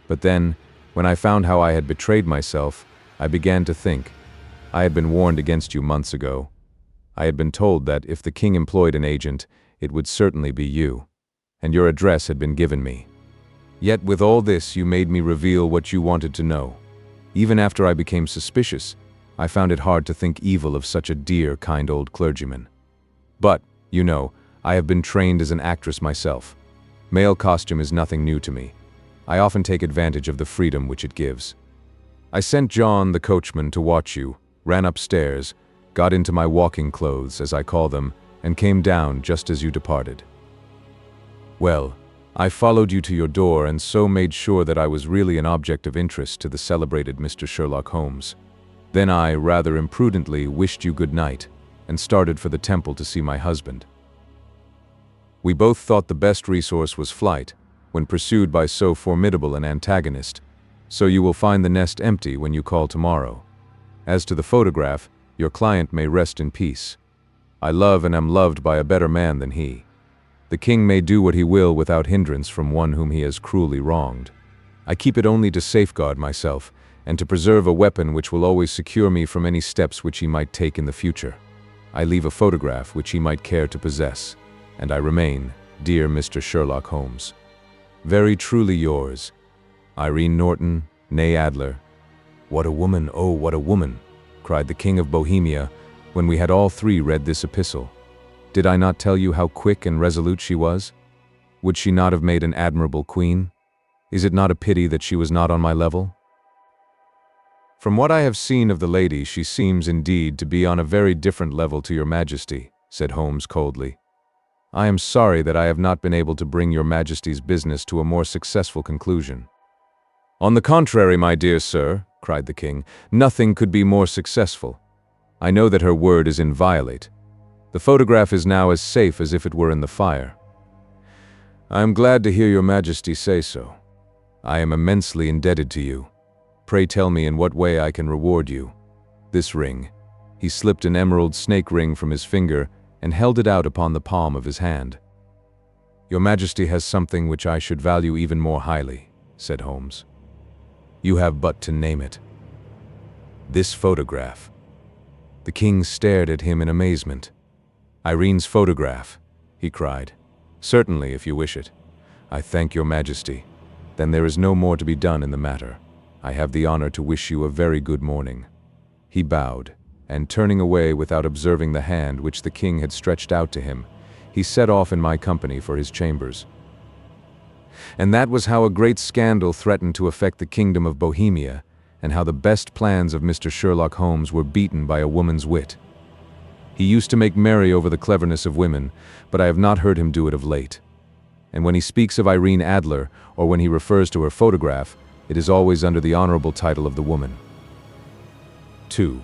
But then, when I found how I had betrayed myself, I began to think. I had been warned against you months ago. I had been told that if the king employed an agent, it would certainly be you. And your address had been given me. Yet with all this, you made me reveal what you wanted to know. Even after I became suspicious, I found it hard to think evil of such a dear, kind old clergyman. But, you know, I have been trained as an actress myself. Male costume is nothing new to me. I often take advantage of the freedom which it gives. I sent John, the coachman, to watch you, ran upstairs, got into my walking clothes, as I call them, and came down just as you departed. Well, I followed you to your door and so made sure that I was really an object of interest to the celebrated Mr. Sherlock Holmes. Then I, rather imprudently, wished you good night and started for the temple to see my husband. We both thought the best resource was flight, when pursued by so formidable an antagonist, so you will find the nest empty when you call tomorrow. As to the photograph, your client may rest in peace. I love and am loved by a better man than he. The king may do what he will without hindrance from one whom he has cruelly wronged. I keep it only to safeguard myself, and to preserve a weapon which will always secure me from any steps which he might take in the future. I leave a photograph which he might care to possess, and I remain, dear Mr. Sherlock Holmes, very truly yours, Irene Norton, née Adler. What a woman, oh, what a woman, cried the King of Bohemia, when we had all three read this epistle. Did I not tell you how quick and resolute she was? Would she not have made an admirable queen? Is it not a pity that she was not on my level? From what I have seen of the lady, she seems indeed to be on a very different level to your Majesty, said Holmes coldly. I am sorry that I have not been able to bring your Majesty's business to a more successful conclusion. On the contrary, my dear sir, cried the king, nothing could be more successful. I know that her word is inviolate. The photograph is now as safe as if it were in the fire. I am glad to hear your Majesty say so. I am immensely indebted to you. Pray tell me in what way I can reward you. This ring. He slipped an emerald snake ring from his finger and held it out upon the palm of his hand. Your Majesty has something which I should value even more highly, said Holmes. You have but to name it. This photograph. The king stared at him in amazement. Irene's photograph, he cried. Certainly, if you wish it. I thank your Majesty. Then there is no more to be done in the matter. I have the honor to wish you a very good morning. He bowed, and turning away without observing the hand which the king had stretched out to him, he set off in my company for his chambers. And that was how a great scandal threatened to affect the kingdom of Bohemia, and how the best plans of Mr. Sherlock Holmes were beaten by a woman's wit. He used to make merry over the cleverness of women, but I have not heard him do it of late. And when he speaks of Irene Adler, or when he refers to her photograph, it is always under the honorable title of the woman. 2.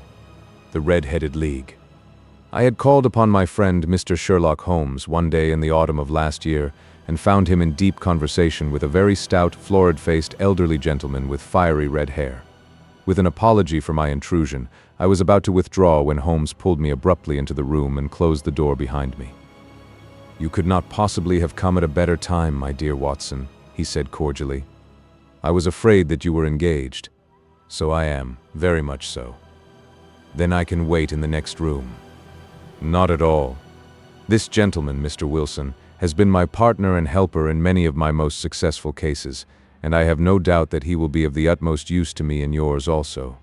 The Red-Headed League. I had called upon my friend Mr. Sherlock Holmes one day in the autumn of last year, and found him in deep conversation with a very stout, florid-faced, elderly gentleman with fiery red hair. With an apology for my intrusion, I was about to withdraw when Holmes pulled me abruptly into the room and closed the door behind me. You could not possibly have come at a better time, my dear Watson, he said cordially. I was afraid that you were engaged. So I am, very much so. Then I can wait in the next room. Not at all. This gentleman, Mr. Wilson, has been my partner and helper in many of my most successful cases, and I have no doubt that he will be of the utmost use to me in yours also.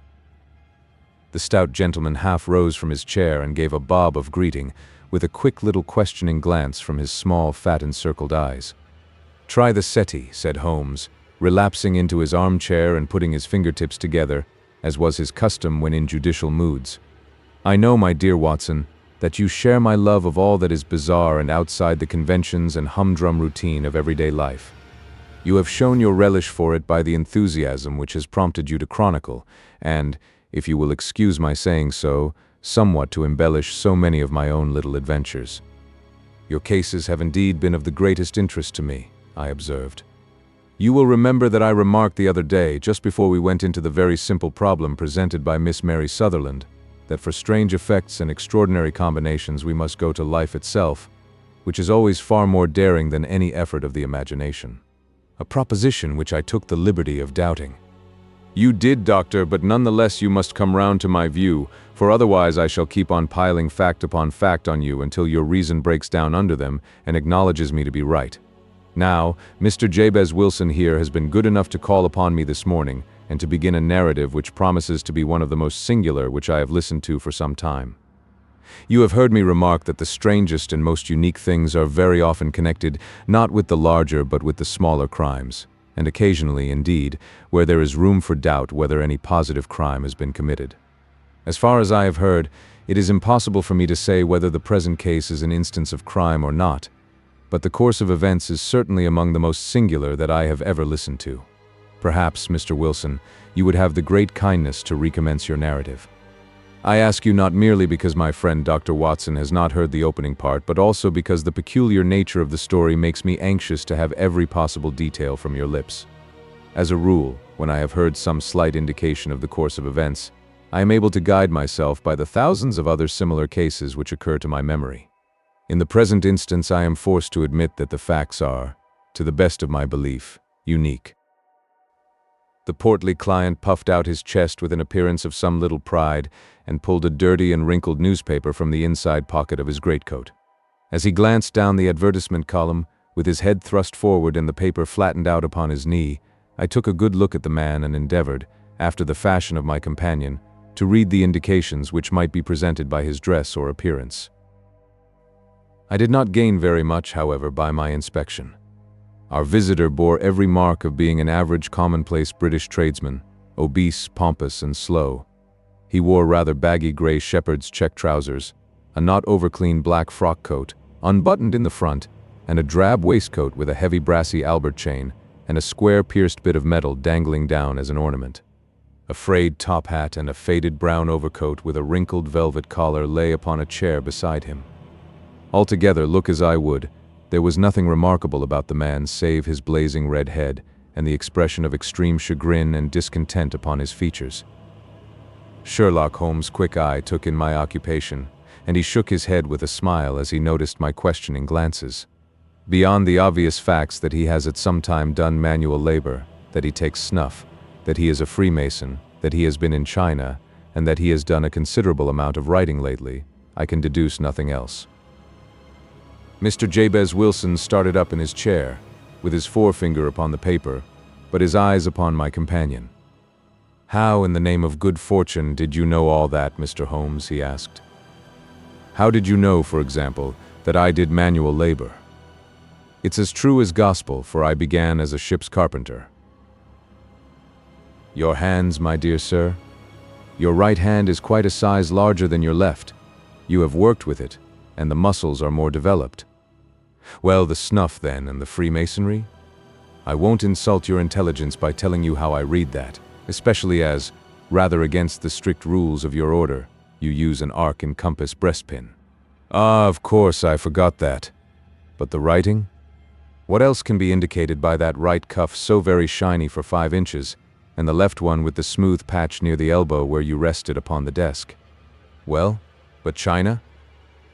The stout gentleman half rose from his chair and gave a bob of greeting, with a quick little questioning glance from his small, fat, encircled eyes. Try the settee, said Holmes, relapsing into his armchair and putting his fingertips together, as was his custom when in judicial moods. I know, my dear Watson, that you share my love of all that is bizarre and outside the conventions and humdrum routine of everyday life. You have shown your relish for it by the enthusiasm which has prompted you to chronicle, and, if you will excuse my saying so, somewhat to embellish so many of my own little adventures. Your cases have indeed been of the greatest interest to me, I observed. You will remember that I remarked the other day, just before we went into the very simple problem presented by Miss Mary Sutherland, that for strange effects and extraordinary combinations we must go to life itself, which is always far more daring than any effort of the imagination. A proposition which I took the liberty of doubting. You did, Doctor, but nonetheless you must come round to my view, for otherwise I shall keep on piling fact upon fact on you until your reason breaks down under them and acknowledges me to be right. Now, Mr. Jabez Wilson here has been good enough to call upon me this morning, and to begin a narrative which promises to be one of the most singular which I have listened to for some time. You have heard me remark that the strangest and most unique things are very often connected not with the larger but with the smaller crimes, and occasionally, indeed, where there is room for doubt whether any positive crime has been committed. As far as I have heard, it is impossible for me to say whether the present case is an instance of crime or not, but the course of events is certainly among the most singular that I have ever listened to. Perhaps, Mr. Wilson, you would have the great kindness to recommence your narrative. I ask you not merely because my friend Dr. Watson has not heard the opening part, but also because the peculiar nature of the story makes me anxious to have every possible detail from your lips. As a rule, when I have heard some slight indication of the course of events, I am able to guide myself by the thousands of other similar cases which occur to my memory. In the present instance, I am forced to admit that the facts are, to the best of my belief, unique. The portly client puffed out his chest with an appearance of some little pride and pulled a dirty and wrinkled newspaper from the inside pocket of his greatcoat. As he glanced down the advertisement column, with his head thrust forward and the paper flattened out upon his knee, I took a good look at the man and endeavored, after the fashion of my companion, to read the indications which might be presented by his dress or appearance. I did not gain very much, however, by my inspection. Our visitor bore every mark of being an average commonplace British tradesman, obese, pompous, and slow. He wore rather baggy gray shepherd's check trousers, a not overclean black frock coat, unbuttoned in the front, and a drab waistcoat with a heavy brassy Albert chain and a square pierced bit of metal dangling down as an ornament. A frayed top hat and a faded brown overcoat with a wrinkled velvet collar lay upon a chair beside him. Altogether, look as I would, there was nothing remarkable about the man save his blazing red head and the expression of extreme chagrin and discontent upon his features. Sherlock Holmes' quick eye took in my occupation, and he shook his head with a smile as he noticed my questioning glances. Beyond the obvious facts that he has at some time done manual labor, that he takes snuff, that he is a Freemason, that he has been in China, and that he has done a considerable amount of writing lately, I can deduce nothing else. Mr. Jabez Wilson started up in his chair, with his forefinger upon the paper, but his eyes upon my companion. "How, in the name of good fortune, did you know all that, Mr. Holmes?" he asked. "How did you know, for example, that I did manual labor?" "It's as true as gospel, for I began as a ship's carpenter." "Your hands, my dear sir? Your right hand is quite a size larger than your left. You have worked with it, and the muscles are more developed. Well, the snuff, then, and the Freemasonry? I won't insult your intelligence by telling you how I read that, especially as, rather against the strict rules of your order, you use an arc and compass breastpin." "Ah, of course, I forgot that. But the writing? What else can be indicated by that right cuff so very shiny for 5 inches, and the left one with the smooth patch near the elbow where you rested upon the desk? Well, but China?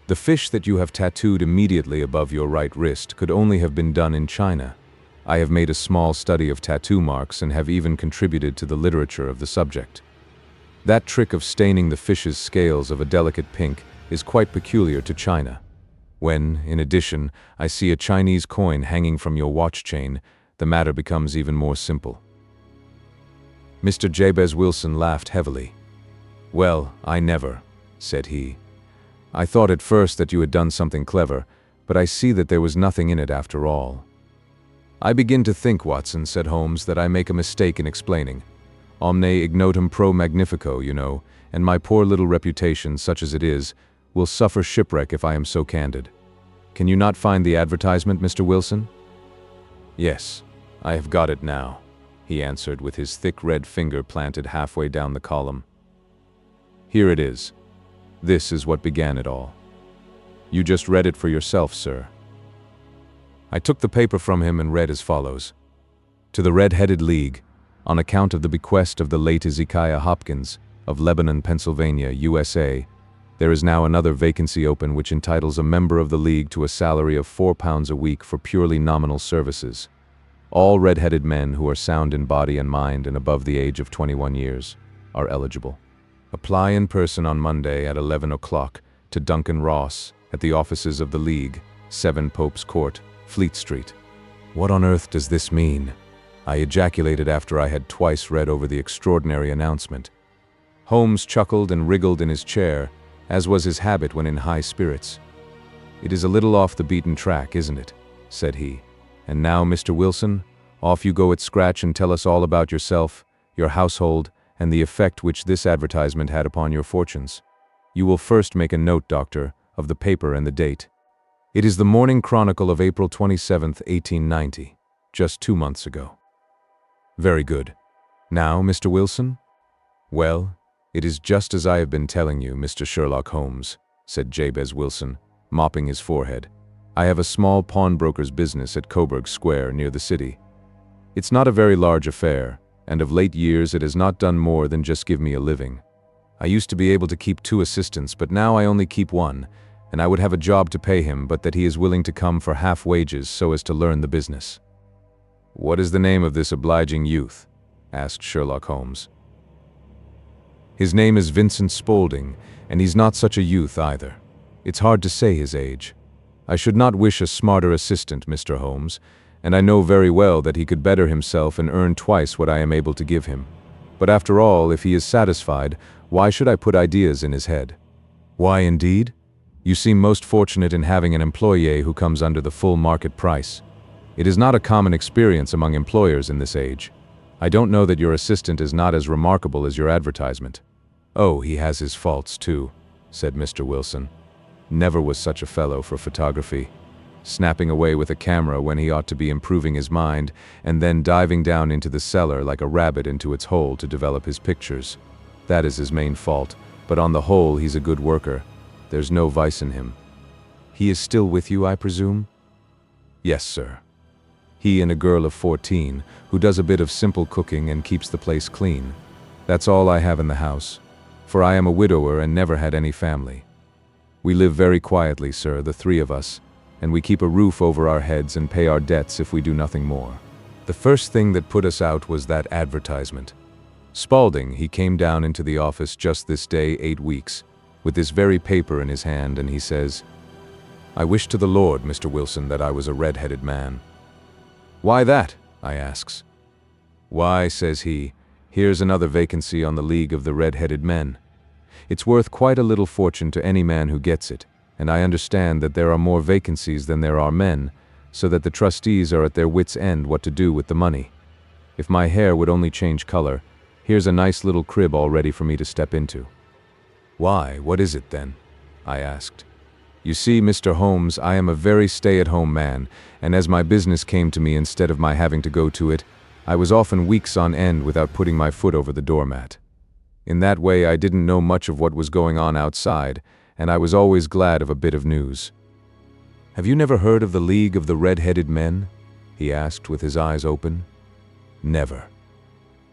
The fish that you have tattooed immediately above your right wrist could only have been done in China. I have made a small study of tattoo marks and have even contributed to the literature of the subject. That trick of staining the fish's scales of a delicate pink is quite peculiar to China. When, in addition, I see a Chinese coin hanging from your watch chain, the matter becomes even more simple." Mr. Jabez Wilson laughed heavily. "Well, I never," said he. "I thought at first that you had done something clever, but I see that there was nothing in it after all." "I begin to think, Watson," said Holmes, "that I make a mistake in explaining. Omne ignotum pro magnifico, you know, and my poor little reputation, such as it is, will suffer shipwreck if I am so candid. Can you not find the advertisement, Mr. Wilson?" "Yes, I have got it now," he answered with his thick red finger planted halfway down the column. "Here it is. This is what began it all. You just read it for yourself, sir." I took the paper from him and read as follows. "To the Red-Headed League, on account of the bequest of the late Ezekiah Hopkins, of Lebanon, Pennsylvania, USA, there is now another vacancy open which entitles a member of the League to a salary of £4 a week for purely nominal services. All red-headed men who are sound in body and mind and above the age of 21 years are eligible. Apply in person on Monday at 11 o'clock to Duncan Ross at the offices of the League, 7 Pope's Court, Fleet Street." "What on earth does this mean?" I ejaculated after I had twice read over the extraordinary announcement. Holmes chuckled and wriggled in his chair, as was his habit when in high spirits. "It is a little off the beaten track, isn't it?" said he. "And now, Mr. Wilson, off you go at scratch and tell us all about yourself, your household, and the effect which this advertisement had upon your fortunes. You will first make a note, Doctor, of the paper and the date." "It is the Morning Chronicle of April 27th, 1890, just 2 months ago." "Very good. Now, Mr. Wilson?" "Well, it is just as I have been telling you, Mr. Sherlock Holmes," said Jabez Wilson, mopping his forehead. "I have a small pawnbroker's business at Coburg Square, near the city. It's not a very large affair, and of late years it has not done more than just give me a living. I used to be able to keep 2 assistants, but now I only keep 1, and I would have a job to pay him, but that he is willing to come for half wages so as to learn the business." "What is the name of this obliging youth?" asked Sherlock Holmes. "His name is Vincent Spaulding, and he's not such a youth either. It's hard to say his age. I should not wish a smarter assistant, Mr. Holmes, and I know very well that he could better himself and earn twice what I am able to give him. But after all, if he is satisfied, why should I put ideas in his head?" "Why indeed? You seem most fortunate in having an employee who comes under the full market price. It is not a common experience among employers in this age. I don't know that your assistant is not as remarkable as your advertisement." "Oh, he has his faults too," said Mr. Wilson. "Never was such a fellow for photography. Snapping away with a camera when he ought to be improving his mind, and then diving down into the cellar like a rabbit into its hole to develop his pictures. That is his main fault, but on the whole he's a good worker. There's no vice in him." "He is still with you, I presume?" "Yes, sir. He and a girl of 14, who does a bit of simple cooking and keeps the place clean. That's all I have in the house, for I am a widower and never had any family. We live very quietly, sir, the 3 of us, and we keep a roof over our heads and pay our debts if we do nothing more. The first thing that put us out was that advertisement. Spaulding, he came down into the office just this day 8 weeks, with this very paper in his hand, and he says, 'I wish to the Lord, Mr. Wilson, that I was a red-headed man.' 'Why that?' I asks. 'Why,' says he, 'here's another vacancy on the League of the Red-Headed Men. It's worth quite a little fortune to any man who gets it, and I understand that there are more vacancies than there are men, so that the trustees are at their wits' end what to do with the money. If my hair would only change color, here's a nice little crib all ready for me to step into.' 'Why, what is it then?' I asked. 'You see, Mr. Holmes, I am a very stay-at-home man, and as my business came to me instead of my having to go to it, I was often weeks on end without putting my foot over the doormat. In that way I didn't know much of what was going on outside, and I was always glad of a bit of news.' 'Have you never heard of the League of the Red-Headed Men?' he asked with his eyes open. 'Never.'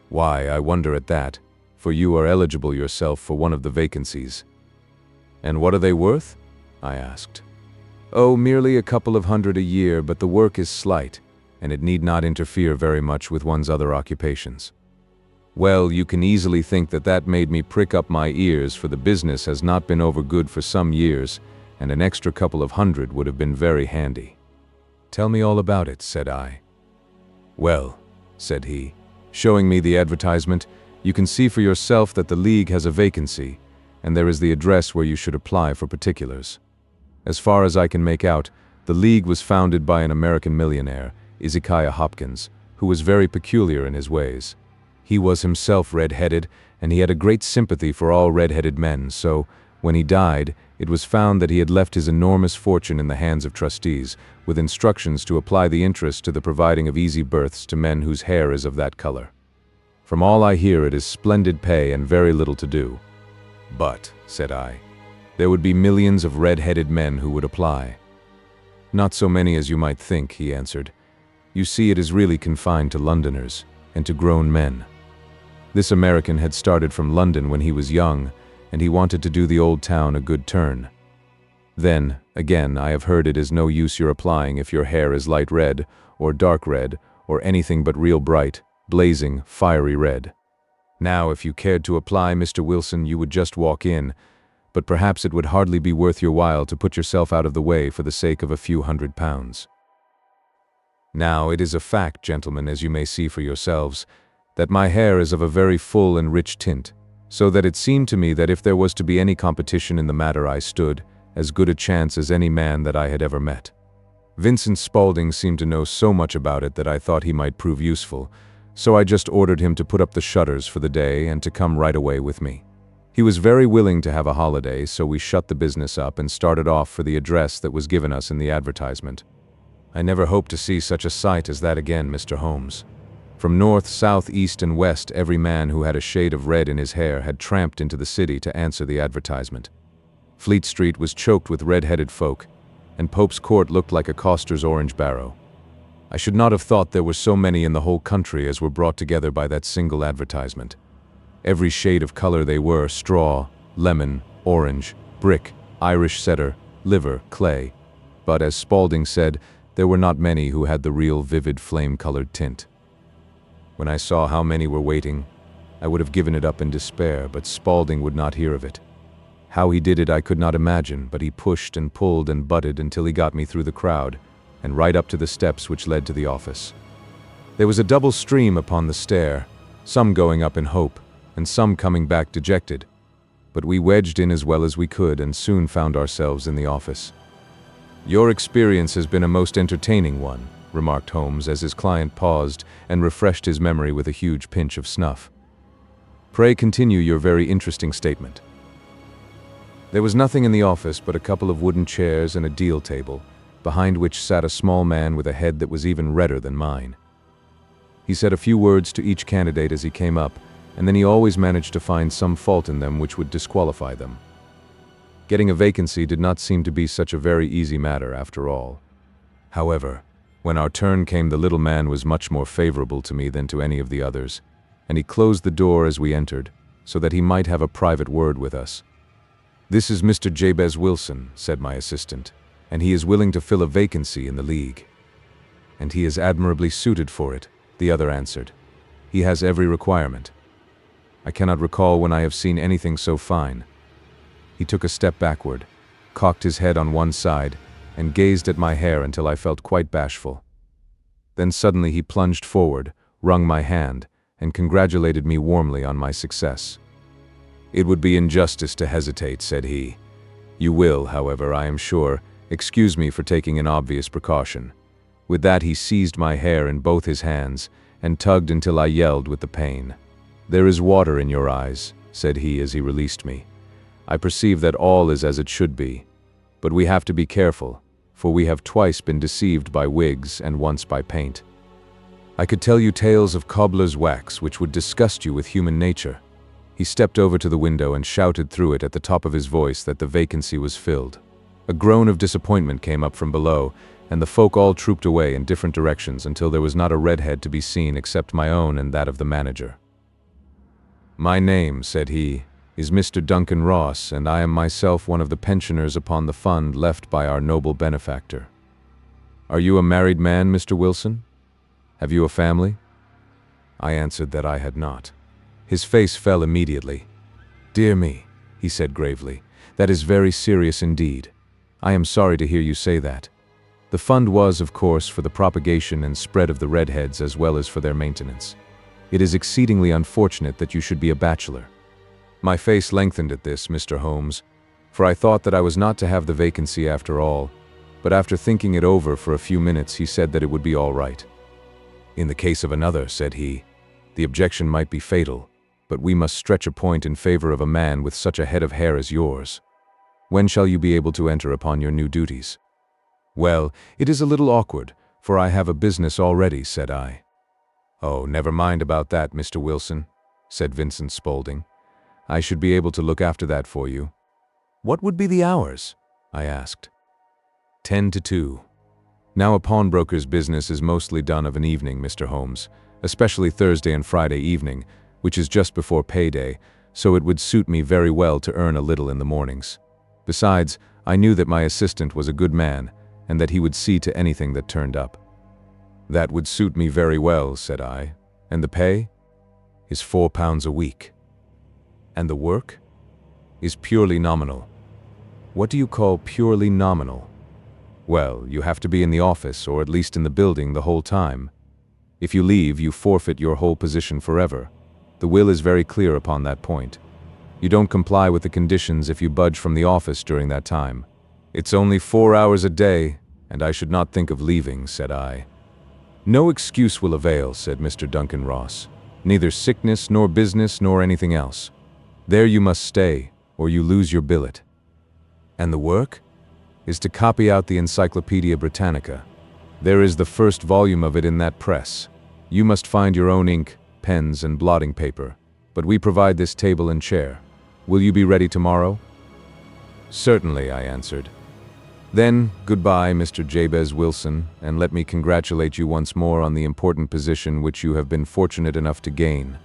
'Why, I wonder at that, for you are eligible yourself for one of the vacancies.' 'And what are they worth?' I asked. 'Oh, merely a couple of hundred a year, but the work is slight, and it need not interfere very much with one's other occupations.' Well, you can easily think that that made me prick up my ears, for the business has not been over good for some years, and an extra couple of hundred would have been very handy. 'Tell me all about it,' said I. 'Well,' said he, showing me the advertisement, 'you can see for yourself that the League has a vacancy, and there is the address where you should apply for particulars. As far as I can make out, the League was founded by an American millionaire, Ezekiah Hopkins, who was very peculiar in his ways. He was himself red-headed, and he had a great sympathy for all red-headed men, so, when he died, it was found that he had left his enormous fortune in the hands of trustees, with instructions to apply the interest to the providing of easy berths to men whose hair is of that color. From all I hear, it is splendid pay and very little to do.' 'But,' said I, 'there would be millions of red-headed men who would apply.' 'Not so many as you might think,' he answered. 'You see, it is really confined to Londoners, and to grown men. This American had started from London when he was young, and he wanted to do the old town a good turn. Then, again, I have heard it is no use your applying if your hair is light red, or dark red, or anything but real bright, blazing, fiery red. Now, if you cared to apply, Mr. Wilson, you would just walk in, but perhaps it would hardly be worth your while to put yourself out of the way for the sake of a few £100. Now, it is a fact, gentlemen, as you may see for yourselves, that my hair is of a very full and rich tint, so that it seemed to me that if there was to be any competition in the matter, I stood as good a chance as any man that I had ever met. Vincent Spaulding seemed to know so much about it that I thought he might prove useful, so I just ordered him to put up the shutters for the day and to come right away with me. He was very willing to have a holiday, so we shut the business up and started off for the address that was given us in the advertisement. I never hope to see such a sight as that again, Mr. Holmes. From north, south, east, and west, every man who had a shade of red in his hair had tramped into the city to answer the advertisement. Fleet Street was choked with red-headed folk, and Pope's Court looked like a coster's orange barrow. I should not have thought there were so many in the whole country as were brought together by that single advertisement. Every shade of color they were: straw, lemon, orange, brick, Irish setter, liver, clay. But as Spaulding said, there were not many who had the real vivid flame-colored tint. When I saw how many were waiting, I would have given it up in despair, but Spaulding would not hear of it. How he did it I could not imagine, but he pushed and pulled and butted until he got me through the crowd and right up to the steps which led to the office. There was a double stream upon the stair, some going up in hope, and some coming back dejected. But we wedged in as well as we could and soon found ourselves in the office. "Your experience has been a most entertaining one," remarked Holmes as his client paused and refreshed his memory with a huge pinch of snuff. "Pray continue your very interesting statement." There was nothing in the office but a couple of wooden chairs and a deal table, behind which sat a small man with a head that was even redder than mine. He said a few words to each candidate as he came up, and then he always managed to find some fault in them which would disqualify them. Getting a vacancy did not seem to be such a very easy matter after all. However, when our turn came, the little man was much more favorable to me than to any of the others, and he closed the door as we entered, so that he might have a private word with us. "This is Mr. Jabez Wilson," said my assistant, "and he is willing to fill a vacancy in the League." "And he is admirably suited for it," the other answered. "He has every requirement. I cannot recall when I have seen anything so fine." He took a step backward, cocked his head on one side, and gazed at my hair until I felt quite bashful. Then suddenly he plunged forward, wrung my hand, and congratulated me warmly on my success. "It would be injustice to hesitate," said he. "You will, however, I am sure, excuse me for taking an obvious precaution." With that he seized my hair in both his hands and tugged until I yelled with the pain. "There is water in your eyes," said he as he released me. "I perceive that all is as it should be. But we have to be careful, for we have twice been deceived by wigs and once by paint. I could tell you tales of cobbler's wax which would disgust you with human nature." He stepped over to the window and shouted through it at the top of his voice that the vacancy was filled. A groan of disappointment came up from below, and the folk all trooped away in different directions until there was not a redhead to be seen except my own and that of the manager. "My name," said he, "is Mr. Duncan Ross, and I am myself one of the pensioners upon the fund left by our noble benefactor. Are you a married man, Mr. Wilson? Have you a family?" I answered that I had not. His face fell immediately. "Dear me," he said gravely, "that is very serious indeed. I am sorry to hear you say that. The fund was, of course, for the propagation and spread of the redheads as well as for their maintenance. It is exceedingly unfortunate that you should be a bachelor." My face lengthened at this, Mr. Holmes, for I thought that I was not to have the vacancy after all, but after thinking it over for a few minutes he said that it would be all right. "In the case of another," said he, "the objection might be fatal, but we must stretch a point in favor of a man with such a head of hair as yours. When shall you be able to enter upon your new duties?" "Well, it is a little awkward, for I have a business already," said I. "Oh, never mind about that, Mr. Wilson," said Vincent Spaulding. "I should be able to look after that for you." "What would be the hours?" I asked. 10 to 2. Now a pawnbroker's business is mostly done of an evening, Mr. Holmes, especially Thursday and Friday evening, which is just before payday, so it would suit me very well to earn a little in the mornings. Besides, I knew that my assistant was a good man, and that he would see to anything that turned up. "That would suit me very well," said I. "And the pay?" "Is £4 a week." "And the work?" "Is purely nominal." "What do you call purely nominal?" "Well, you have to be in the office, or at least in the building, the whole time. If you leave, you forfeit your whole position forever. The will is very clear upon that point. You don't comply with the conditions if you budge from the office during that time. It's only 4 hours a day, and I should not think of leaving," said I. "No excuse will avail," said Mr. Duncan Ross. "Neither sickness, nor business, nor anything else. There you must stay, or you lose your billet." "And the work?" "Is to copy out the Encyclopedia Britannica. There is the first volume of it in that press. You must find your own ink, pens, and blotting paper, but we provide this table and chair. Will you be ready tomorrow?" "Certainly," I answered. "Then, goodbye, Mr. Jabez Wilson, and let me congratulate you once more on the important position which you have been fortunate enough to gain."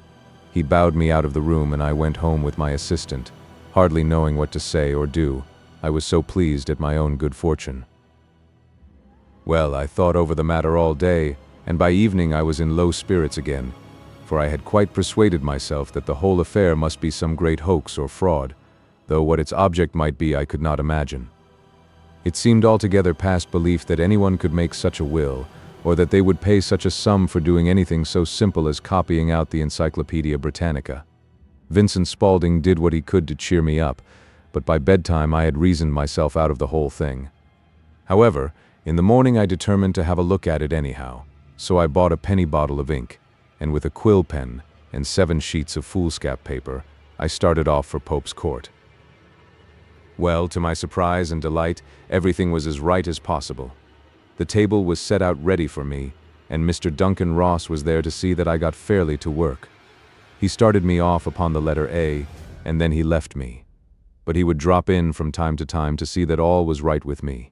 He bowed me out of the room and I went home with my assistant, hardly knowing what to say or do. I was so pleased at my own good fortune. Well, I thought over the matter all day, and by evening I was in low spirits again, for I had quite persuaded myself that the whole affair must be some great hoax or fraud, though what its object might be I could not imagine. It seemed altogether past belief that anyone could make such a will, or that they would pay such a sum for doing anything so simple as copying out the Encyclopedia Britannica. Vincent Spaulding did what he could to cheer me up, but by bedtime I had reasoned myself out of the whole thing. However, in the morning I determined to have a look at it anyhow, so I bought a penny bottle of ink, and with a quill pen and 7 sheets of foolscap paper, I started off for Pope's Court. Well, to my surprise and delight, everything was as right as possible. The table was set out ready for me, and Mr. Duncan Ross was there to see that I got fairly to work. He started me off upon the letter A, and then he left me. But he would drop in from time to time to see that all was right with me.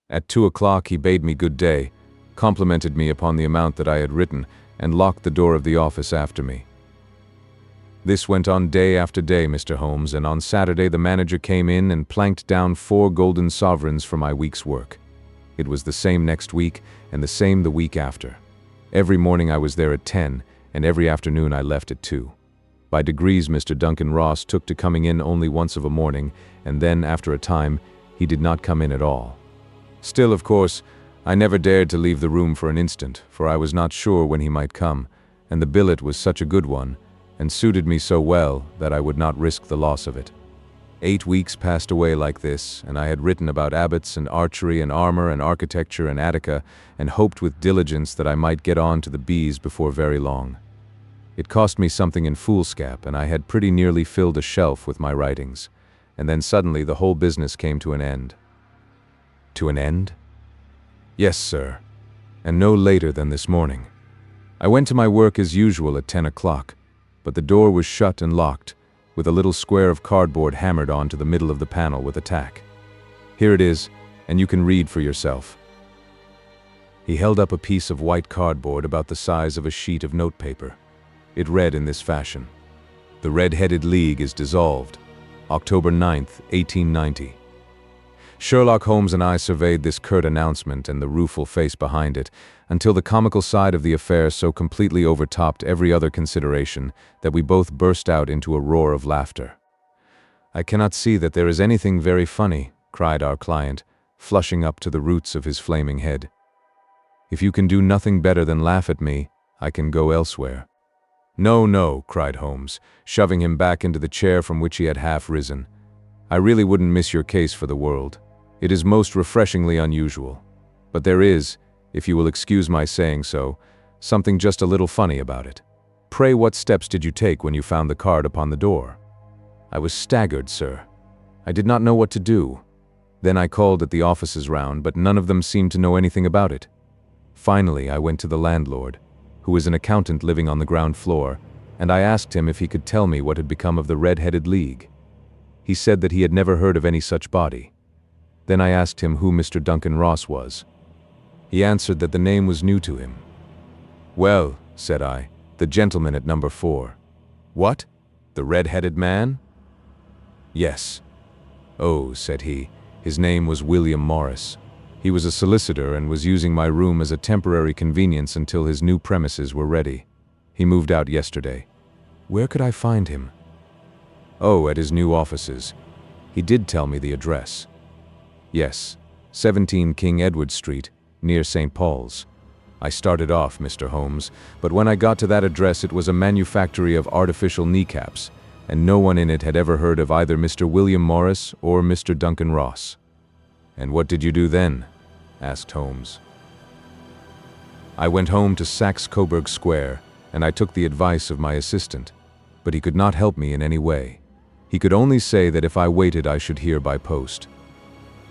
At 2 o'clock he bade me good day, complimented me upon the amount that I had written, and locked the door of the office after me. This went on day after day, Mr. Holmes, and on Saturday the manager came in and planked down 4 golden sovereigns for my week's work. It was the same next week, and the same the week after. Every morning I was there at 10, and every afternoon I left at 2. By degrees Mr. Duncan Ross took to coming in only once of a morning, and then, after a time, he did not come in at all. Still, of course, I never dared to leave the room for an instant, for I was not sure when he might come, and the billet was such a good one, and suited me so well that I would not risk the loss of it. 8 weeks passed away like this, and I had written about abbots and archery and armor and architecture and Attica, and hoped with diligence that I might get on to the B's before very long. It cost me something in foolscap, and I had pretty nearly filled a shelf with my writings, and then suddenly the whole business came to an end. To an end? Yes, sir, and no later than this morning. I went to my work as usual at 10 o'clock, but the door was shut and locked, with a little square of cardboard hammered onto the middle of the panel with a tack. Here it is, and you can read for yourself. He held up a piece of white cardboard about the size of a sheet of notepaper. It read in this fashion: "The Red-Headed League is dissolved. October 9th, 1890. Sherlock Holmes and I surveyed this curt announcement and the rueful face behind it, until the comical side of the affair so completely overtopped every other consideration that we both burst out into a roar of laughter. "I cannot see that there is anything very funny," cried our client, flushing up to the roots of his flaming head. "If you can do nothing better than laugh at me, I can go elsewhere." "No, no," cried Holmes, shoving him back into the chair from which he had half risen. "I really wouldn't miss your case for the world. It is most refreshingly unusual. But there is, if you will excuse my saying so, something just a little funny about it. Pray, what steps did you take when you found the card upon the door?" "I was staggered, sir. I did not know what to do. Then I called at the offices round, but none of them seemed to know anything about it. Finally, I went to the landlord, who is an accountant living on the ground floor, and I asked him if he could tell me what had become of the Red-Headed League. He said that he had never heard of any such body. Then I asked him who Mr. Duncan Ross was. He answered that the name was new to him. "Well," said I, "the gentleman at number 4. "What? The red-headed man?" "Yes." "Oh," said he, "his name was William Morris. He was a solicitor and was using my room as a temporary convenience until his new premises were ready. He moved out yesterday." "Where could I find him?" "Oh, at his new offices. He did tell me the address." "Yes, 17 King Edward Street, near St. Paul's. I started off, Mr. Holmes, but when I got to that address it was a manufactory of artificial kneecaps, and no one in it had ever heard of either Mr. William Morris or Mr. Duncan Ross." "And what did you do then?" asked Holmes. "I went home to Saxe-Coburg Square, and I took the advice of my assistant, but he could not help me in any way. He could only say that if I waited I should hear by post.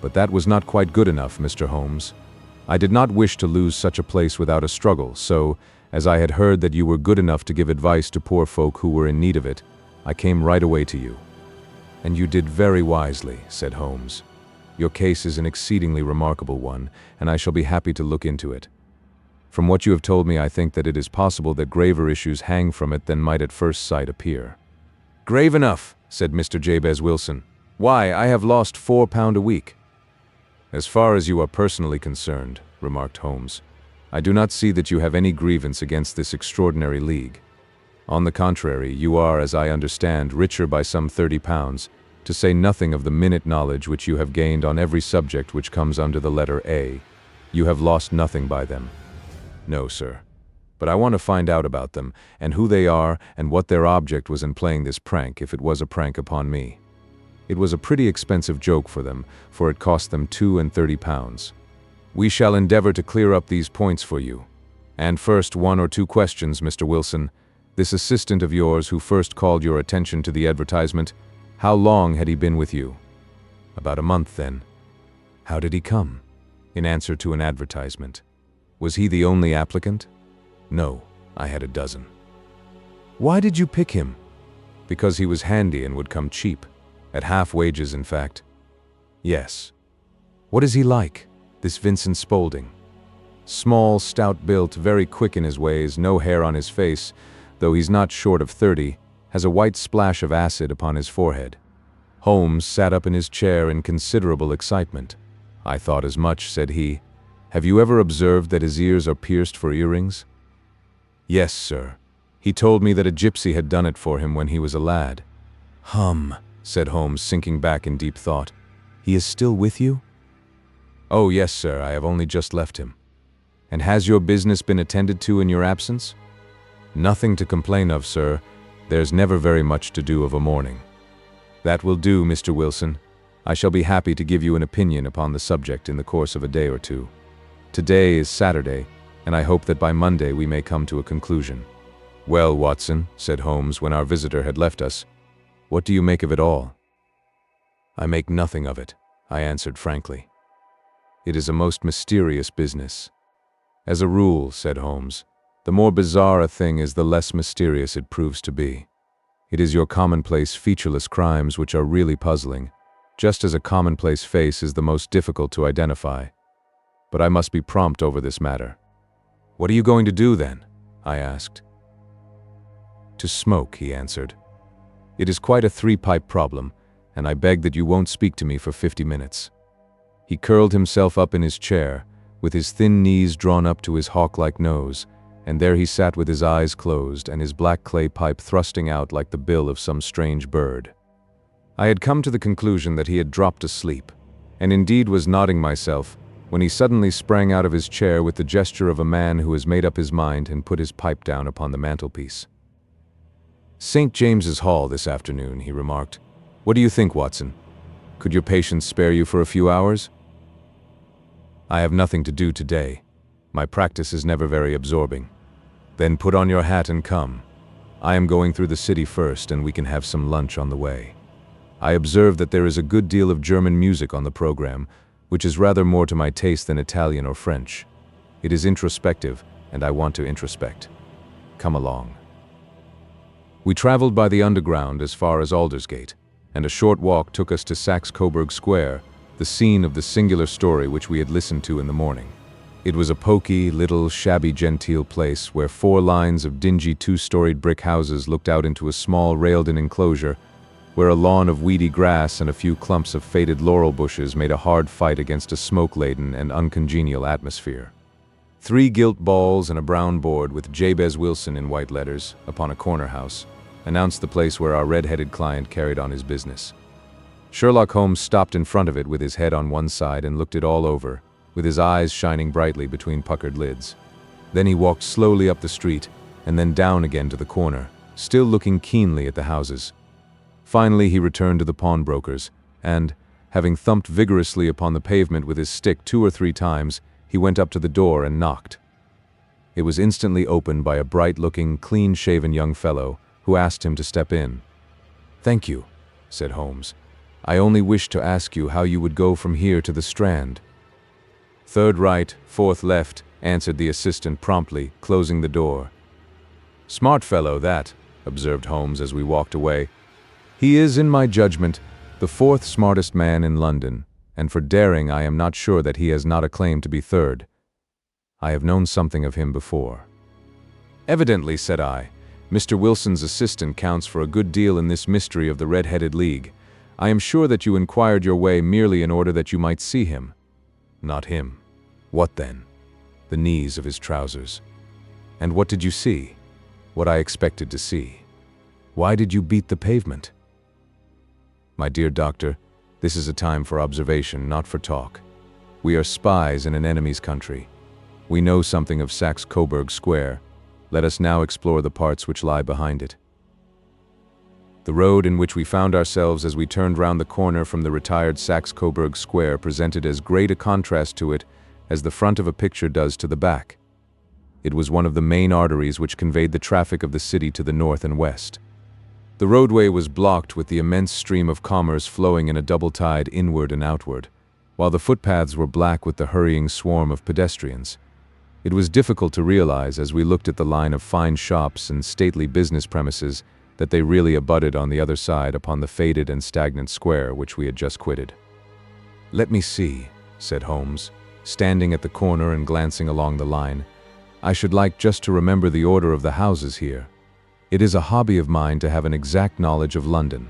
But that was not quite good enough, Mr. Holmes. I did not wish to lose such a place without a struggle, so, as I had heard that you were good enough to give advice to poor folk who were in need of it, I came right away to you." "And you did very wisely," said Holmes. "Your case is an exceedingly remarkable one, and I shall be happy to look into it." From what you have told me, I think that it is possible that graver issues hang from it than might at first sight appear." "Grave enough," said Mr. Jabez Wilson. "Why, I have lost £4 a week." "As far as you are personally concerned," remarked Holmes, "I do not see that you have any grievance against this extraordinary league. On the contrary, you are, as I understand, richer by some £30, to say nothing of the minute knowledge which you have gained on every subject which comes under the letter A. You have lost nothing by them." "No, sir. But I want to find out about them, and who they are, and what their object was in playing this prank, if it was a prank upon me. It was a pretty expensive joke for them, for it cost them £32. We shall endeavor to clear up these points for you. And first, 1 or 2 questions, Mr. Wilson. This assistant of yours who first called your attention to the advertisement, how long had he been with you?" "About a month, then." "How did he come?" "In answer to an advertisement." "Was he the only applicant?" "No, I had a dozen." "Why did you pick him?" "Because he was handy and would come cheap. At half wages, in fact." "Yes. What is he like, this Vincent Spaulding?" "Small, stout-built, very quick in his ways, no hair on his face, though he's not short of 30, has a white splash of acid upon his forehead." Holmes sat up in his chair in considerable excitement. "I thought as much," said he. "Have you ever observed that his ears are pierced for earrings?" "Yes, sir. He told me that a gypsy had done it for him when he was a lad." "Hum," said Holmes, sinking back in deep thought. "He is still with you?" "Oh, yes, sir. I have only just left him." "And has your business been attended to in your absence?" "Nothing to complain of, sir. There's never very much to do of a morning." "That will do, Mr. Wilson. I shall be happy to give you an opinion upon the subject in the course of a day or two. Today is Saturday, and I hope that by Monday we may come to a conclusion." "Well, Watson," said Holmes when our visitor had left us, "what do you make of it all?" "I make nothing of it," I answered frankly. "It is a most mysterious business." "As a rule," said Holmes, "the more bizarre a thing is, the less mysterious it proves to be. It is your commonplace, featureless crimes which are really puzzling, just as a commonplace face is the most difficult to identify. But I must be prompt over this matter." "What are you going to do, then?" I asked. "To smoke," he answered. "It is quite a 3-pipe problem, and I beg that you won't speak to me for 50 minutes." He curled himself up in his chair, with his thin knees drawn up to his hawk-like nose, and there he sat with his eyes closed and his black clay pipe thrusting out like the bill of some strange bird. I had come to the conclusion that he had dropped asleep, and indeed was nodding myself, when he suddenly sprang out of his chair with the gesture of a man who has made up his mind and put his pipe down upon the mantelpiece. "St. James's Hall this afternoon," he remarked. "What do you think, Watson? Could your patients spare you for a few hours?" "I have nothing to do today. My practice is never very absorbing." "Then put on your hat and come. I am going through the city first, and we can have some lunch on the way. I observe that there is a good deal of German music on the program, which is rather more to my taste than Italian or French. It is introspective, and I want to introspect. Come along." We traveled by the Underground as far as Aldersgate, and a short walk took us to Saxe-Coburg Square, the scene of the singular story which we had listened to in the morning. It was a poky, little, shabby-genteel place where 4 lines of dingy 2-storied brick houses looked out into a small railed-in enclosure, where a lawn of weedy grass and a few clumps of faded laurel bushes made a hard fight against a smoke-laden and uncongenial atmosphere. 3 gilt balls and a brown board with Jabez Wilson in white letters upon a corner house announced the place where our red-headed client carried on his business. Sherlock Holmes stopped in front of it with his head on one side and looked it all over, with his eyes shining brightly between puckered lids. Then he walked slowly up the street and then down again to the corner, still looking keenly at the houses. Finally he returned to the pawnbroker's, and, having thumped vigorously upon the pavement with his stick 2 or 3 times, he went up to the door and knocked. It was instantly opened by a bright-looking, clean-shaven young fellow, who asked him to step in. "Thank you," said Holmes. "I only wished to ask you how you would go from here to the Strand." "3rd right, 4th left," answered the assistant promptly, closing the door. "Smart fellow, that," observed Holmes as we walked away. "He is, in my judgment, the 4th smartest man in London, and for daring I am not sure that he has not a claim to be 3rd. I have known something of him before. Evidently, said I. Mr. Wilson's assistant counts for a good deal in this mystery of the Red-Headed League. I am sure that you inquired your way merely in order that you might see him. Not him. What then? The knees of his trousers. And what did you see? What I expected to see. Why did you beat the pavement? My dear doctor, this is a time for observation, not for talk. We are spies in an enemy's country. We know something of Saxe-Coburg Square. Let us now explore the parts which lie behind it. The road in which we found ourselves as we turned round the corner from the retired Saxe-Coburg Square presented as great a contrast to it as the front of a picture does to the back. It was one of the main arteries which conveyed the traffic of the city to the north and west. The roadway was blocked with the immense stream of commerce flowing in a double tide inward and outward, while the footpaths were black with the hurrying swarm of pedestrians. It was difficult to realize, as we looked at the line of fine shops and stately business premises, that they really abutted on the other side upon the faded and stagnant square which we had just quitted. "Let me see," said Holmes, standing at the corner and glancing along the line. "I should like just to remember the order of the houses here. It is a hobby of mine to have an exact knowledge of London.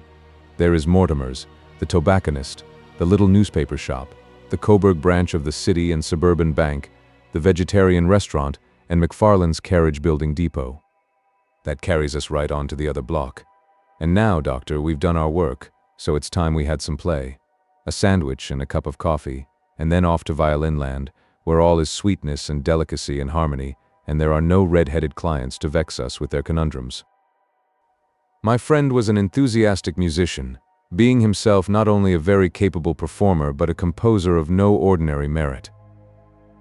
There is Mortimer's, the tobacconist, the little newspaper shop, the Coburg branch of the City and Suburban Bank, the vegetarian restaurant, and McFarlane's carriage-building depot. That carries us right on to the other block. And now, Doctor, we've done our work, so it's time we had some play. A sandwich and a cup of coffee, and then off to violin land, where all is sweetness and delicacy and harmony, and there are no red-headed clients to vex us with their conundrums." My friend was an enthusiastic musician, being himself not only a very capable performer but a composer of no ordinary merit.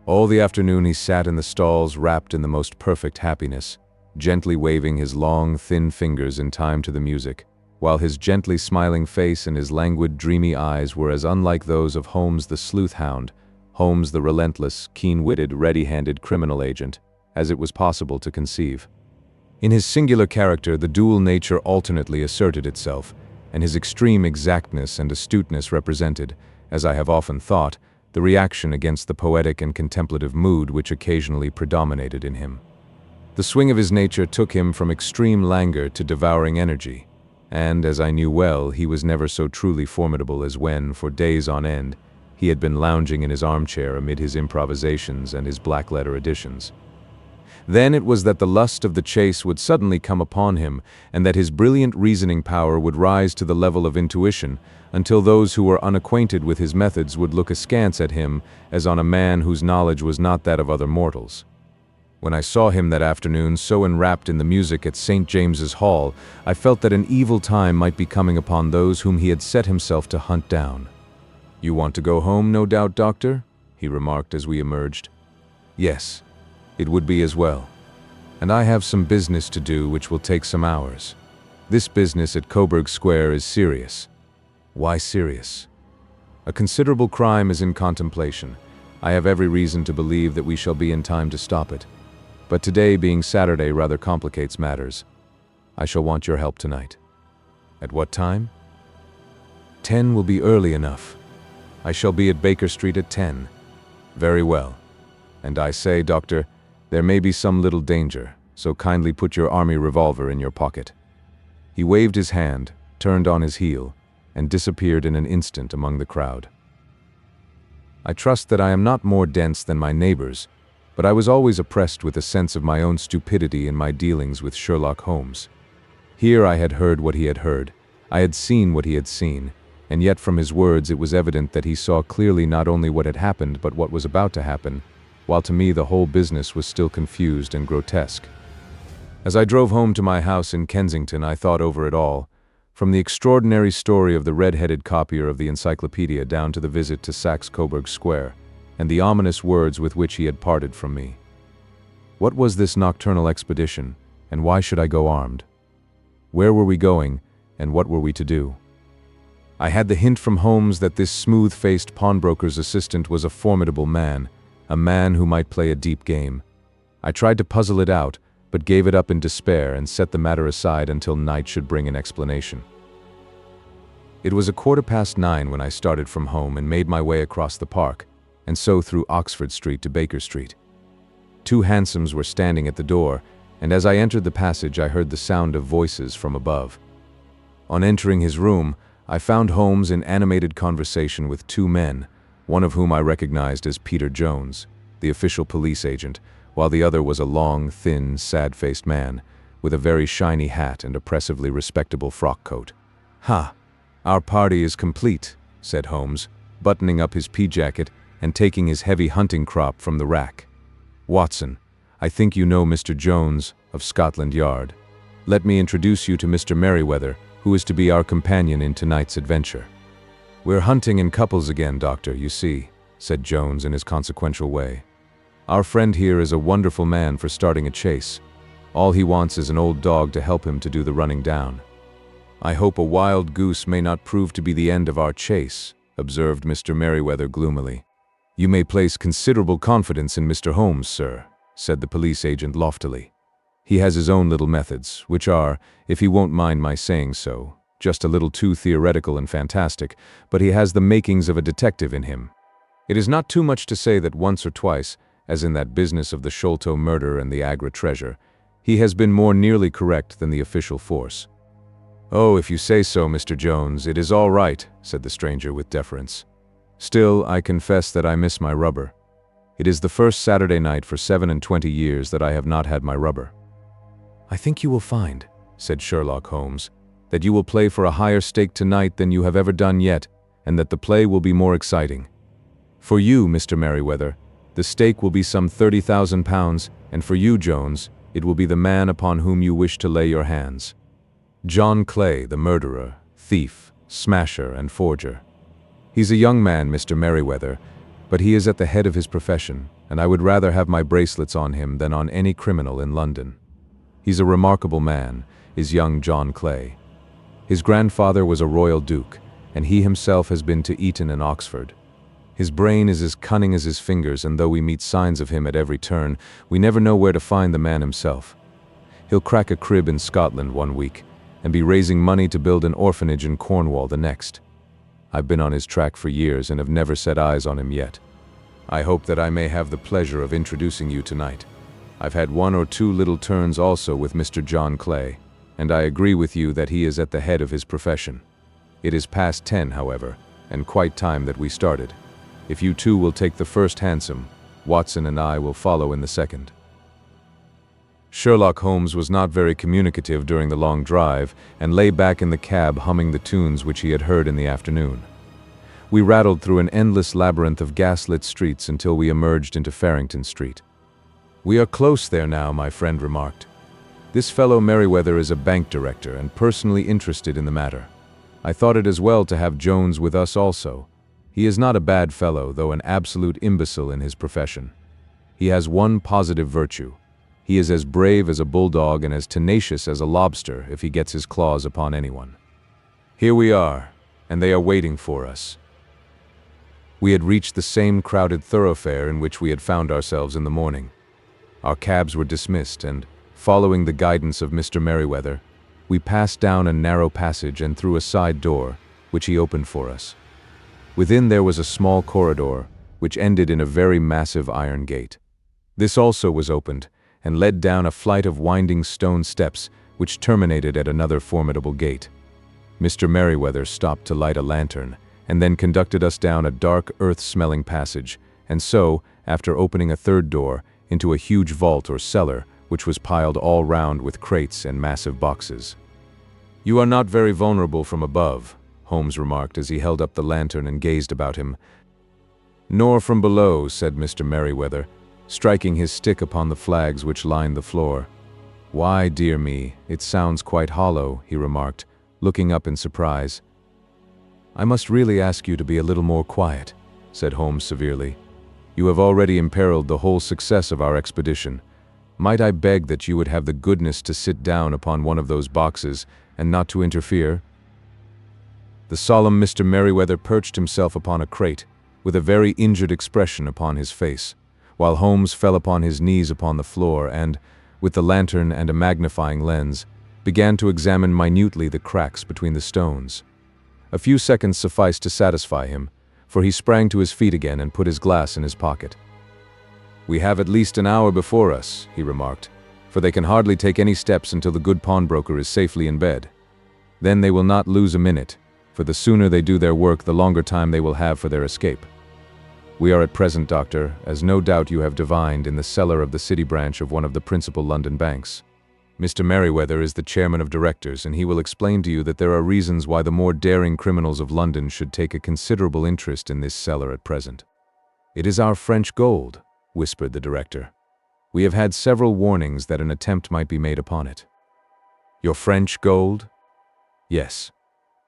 All the afternoon he sat in the stalls wrapped in the most perfect happiness, gently waving his long, thin fingers in time to the music, while his gently smiling face and his languid, dreamy eyes were as unlike those of Holmes the sleuth hound, Holmes the relentless, keen-witted, ready-handed criminal agent, as it was possible to conceive. In his singular character, the dual nature alternately asserted itself, and his extreme exactness and astuteness represented, as I have often thought, the reaction against the poetic and contemplative mood which occasionally predominated in him. The swing of his nature took him from extreme languor to devouring energy, and, as I knew well, he was never so truly formidable as when, for days on end, he had been lounging in his armchair amid his improvisations and his black-letter editions. Then it was that the lust of the chase would suddenly come upon him, and that his brilliant reasoning power would rise to the level of intuition, until those who were unacquainted with his methods would look askance at him as on a man whose knowledge was not that of other mortals. When I saw him that afternoon so enwrapped in the music at St. James's Hall, I felt that an evil time might be coming upon those whom he had set himself to hunt down. "You want to go home, no doubt, Doctor?" he remarked as we emerged. "Yes, it would be as well. And I have some business to do which will take some hours. This business at Coburg Square is serious." "Why serious?" "A considerable crime is in contemplation. I have every reason to believe that we shall be in time to stop it. But today, being Saturday, rather complicates matters. I shall want your help tonight." "At what time?" 10 will be early enough. I shall be at Baker Street at 10. "Very well. And I say, Doctor, there may be some little danger, so kindly put your army revolver in your pocket." He waved his hand, turned on his heel, and disappeared in an instant among the crowd. I trust that I am not more dense than my neighbors, but I was always oppressed with a sense of my own stupidity in my dealings with Sherlock Holmes. Here I had heard what he had heard, I had seen what he had seen, and yet from his words it was evident that he saw clearly not only what had happened but what was about to happen, while to me the whole business was still confused and grotesque. As I drove home to my house in Kensington, I thought over it all, from the extraordinary story of the red-headed copier of the encyclopedia down to the visit to Saxe-Coburg Square, and the ominous words with which he had parted from me. What was this nocturnal expedition, and why should I go armed? Where were we going, and what were we to do? I had the hint from Holmes that this smooth-faced pawnbroker's assistant was a formidable man, a man who might play a deep game. I tried to puzzle it out, but gave it up in despair and set the matter aside until night should bring an explanation. It was 9:15 when I started from home and made my way across the park, and so through Oxford Street to Baker Street. 2 hansoms were standing at the door, and as I entered the passage I heard the sound of voices from above. On entering his room, I found Holmes in animated conversation with 2 men, one of whom I recognized as Peter Jones, the official police agent, while the other was a long, thin, sad-faced man, with a very shiny hat and oppressively respectable frock coat. "Ha! Our party is complete," said Holmes, buttoning up his pea-jacket and taking his heavy hunting crop from the rack. "Watson, I think you know Mr. Jones of Scotland Yard. Let me introduce you to Mr. Merryweather, who is to be our companion in tonight's adventure." "We're hunting in couples again, Doctor, you see," said Jones in his consequential way. "Our friend here is a wonderful man for starting a chase. All he wants is an old dog to help him to do the running down." "I hope a wild goose may not prove to be the end of our chase," observed Mr. Merryweather gloomily. "You may place considerable confidence in Mr. Holmes, sir," said the police agent loftily. "He has his own little methods, which are, if he won't mind my saying so, just a little too theoretical and fantastic, but he has the makings of a detective in him. It is not too much to say that once or twice, as in that business of the Sholto murder and the Agra treasure, he has been more nearly correct than the official force." "Oh, if you say so, Mr. Jones, it is all right," said the stranger with deference. "Still, I confess that I miss my rubber. It is the first Saturday night for 27 years that I have not had my rubber." "I think you will find," said Sherlock Holmes, "that you will play for a higher stake tonight than you have ever done yet, and that the play will be more exciting. For you, Mr. Merryweather, the stake will be some £30,000, and for you, Jones, it will be the man upon whom you wish to lay your hands. John Clay, the murderer, thief, smasher, and forger. He's a young man, Mr. Merryweather, but he is at the head of his profession, and I would rather have my bracelets on him than on any criminal in London. He's a remarkable man, is young John Clay. His grandfather was a royal duke, and he himself has been to Eton and Oxford. His brain is as cunning as his fingers, and though we meet signs of him at every turn, we never know where to find the man himself. He'll crack a crib in Scotland one week, and be raising money to build an orphanage in Cornwall the next. I've been on his track for years and have never set eyes on him yet. I hope that I may have the pleasure of introducing you tonight. I've had 1 or 2 little turns also with Mr. John Clay, and I agree with you that he is at the head of his profession. It is past 10, however, and quite time that we started. If you two will take the first hansom, Watson and I will follow in the second." Sherlock Holmes was not very communicative during the long drive, and lay back in the cab humming the tunes which he had heard in the afternoon. We rattled through an endless labyrinth of gas-lit streets until we emerged into Farrington Street. "We are close there now," my friend remarked. "This fellow Merryweather is a bank director and personally interested in the matter. I thought it as well to have Jones with us also. He is not a bad fellow, though an absolute imbecile in his profession. He has one positive virtue. He is as brave as a bulldog and as tenacious as a lobster if he gets his claws upon anyone. Here we are, and they are waiting for us." We had reached the same crowded thoroughfare in which we had found ourselves in the morning. Our cabs were dismissed, and, following the guidance of Mr. Merryweather, we passed down a narrow passage and through a side door, which he opened for us. Within there was a small corridor, which ended in a very massive iron gate. This also was opened, and led down a flight of winding stone steps, which terminated at another formidable gate. Mr. Merryweather stopped to light a lantern, and then conducted us down a dark, earth-smelling passage, and so, after opening a third door, into a huge vault or cellar, which was piled all round with crates and massive boxes. "You are not very vulnerable from above," Holmes remarked as he held up the lantern and gazed about him. "Nor from below," said Mr. Merryweather, striking his stick upon the flags which lined the floor. "Why, dear me, it sounds quite hollow," he remarked, looking up in surprise. "I must really ask you to be a little more quiet," said Holmes severely. "You have already imperiled the whole success of our expedition. Might I beg that you would have the goodness to sit down upon one of those boxes and not to interfere?" The solemn Mr. Merryweather perched himself upon a crate, with a very injured expression upon his face, while Holmes fell upon his knees upon the floor and, with the lantern and a magnifying lens, began to examine minutely the cracks between the stones. A few seconds sufficed to satisfy him, for he sprang to his feet again and put his glass in his pocket. "We have at least an hour before us," he remarked, "for they can hardly take any steps until the good pawnbroker is safely in bed. Then they will not lose a minute, for the sooner they do their work, the longer time they will have for their escape. We are at present, Doctor, as no doubt you have divined, in the cellar of the city branch of one of the principal London banks. Mr. Merryweather is the chairman of directors, and he will explain to you that there are reasons why the more daring criminals of London should take a considerable interest in this cellar at present." "It is our French gold," whispered the director. "We have had several warnings that an attempt might be made upon it." "Your French gold?" "Yes.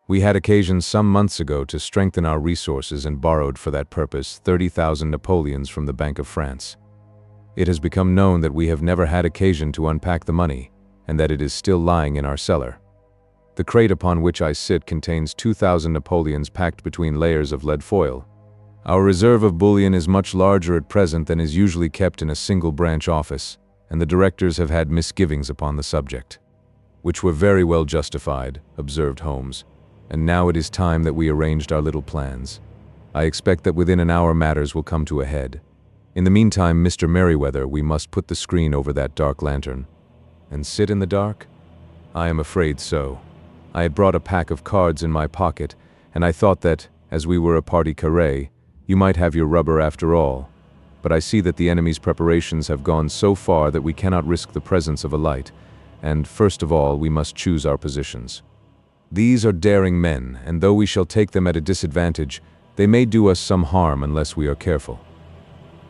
We had occasion some months ago to strengthen our resources and borrowed for that purpose 30,000 Napoleons from the Bank of France. It has become known that we have never had occasion to unpack the money, and that it is still lying in our cellar. The crate upon which I sit contains 2,000 Napoleons packed between layers of lead foil. Our reserve of bullion is much larger at present than is usually kept in a single branch office, and the directors have had misgivings upon the subject." "Which were very well justified," observed Holmes. "And now it is time that we arranged our little plans. I expect that within an hour matters will come to a head. In the meantime, Mr. Merryweather, we must put the screen over that dark lantern." "And sit in the dark?" "I am afraid so. I had brought a pack of cards in my pocket, and I thought that, as we were a partie carré, you might have your rubber after all. But I see that the enemy's preparations have gone so far that we cannot risk the presence of a light, and, first of all, we must choose our positions. These are daring men, and though we shall take them at a disadvantage, they may do us some harm unless we are careful.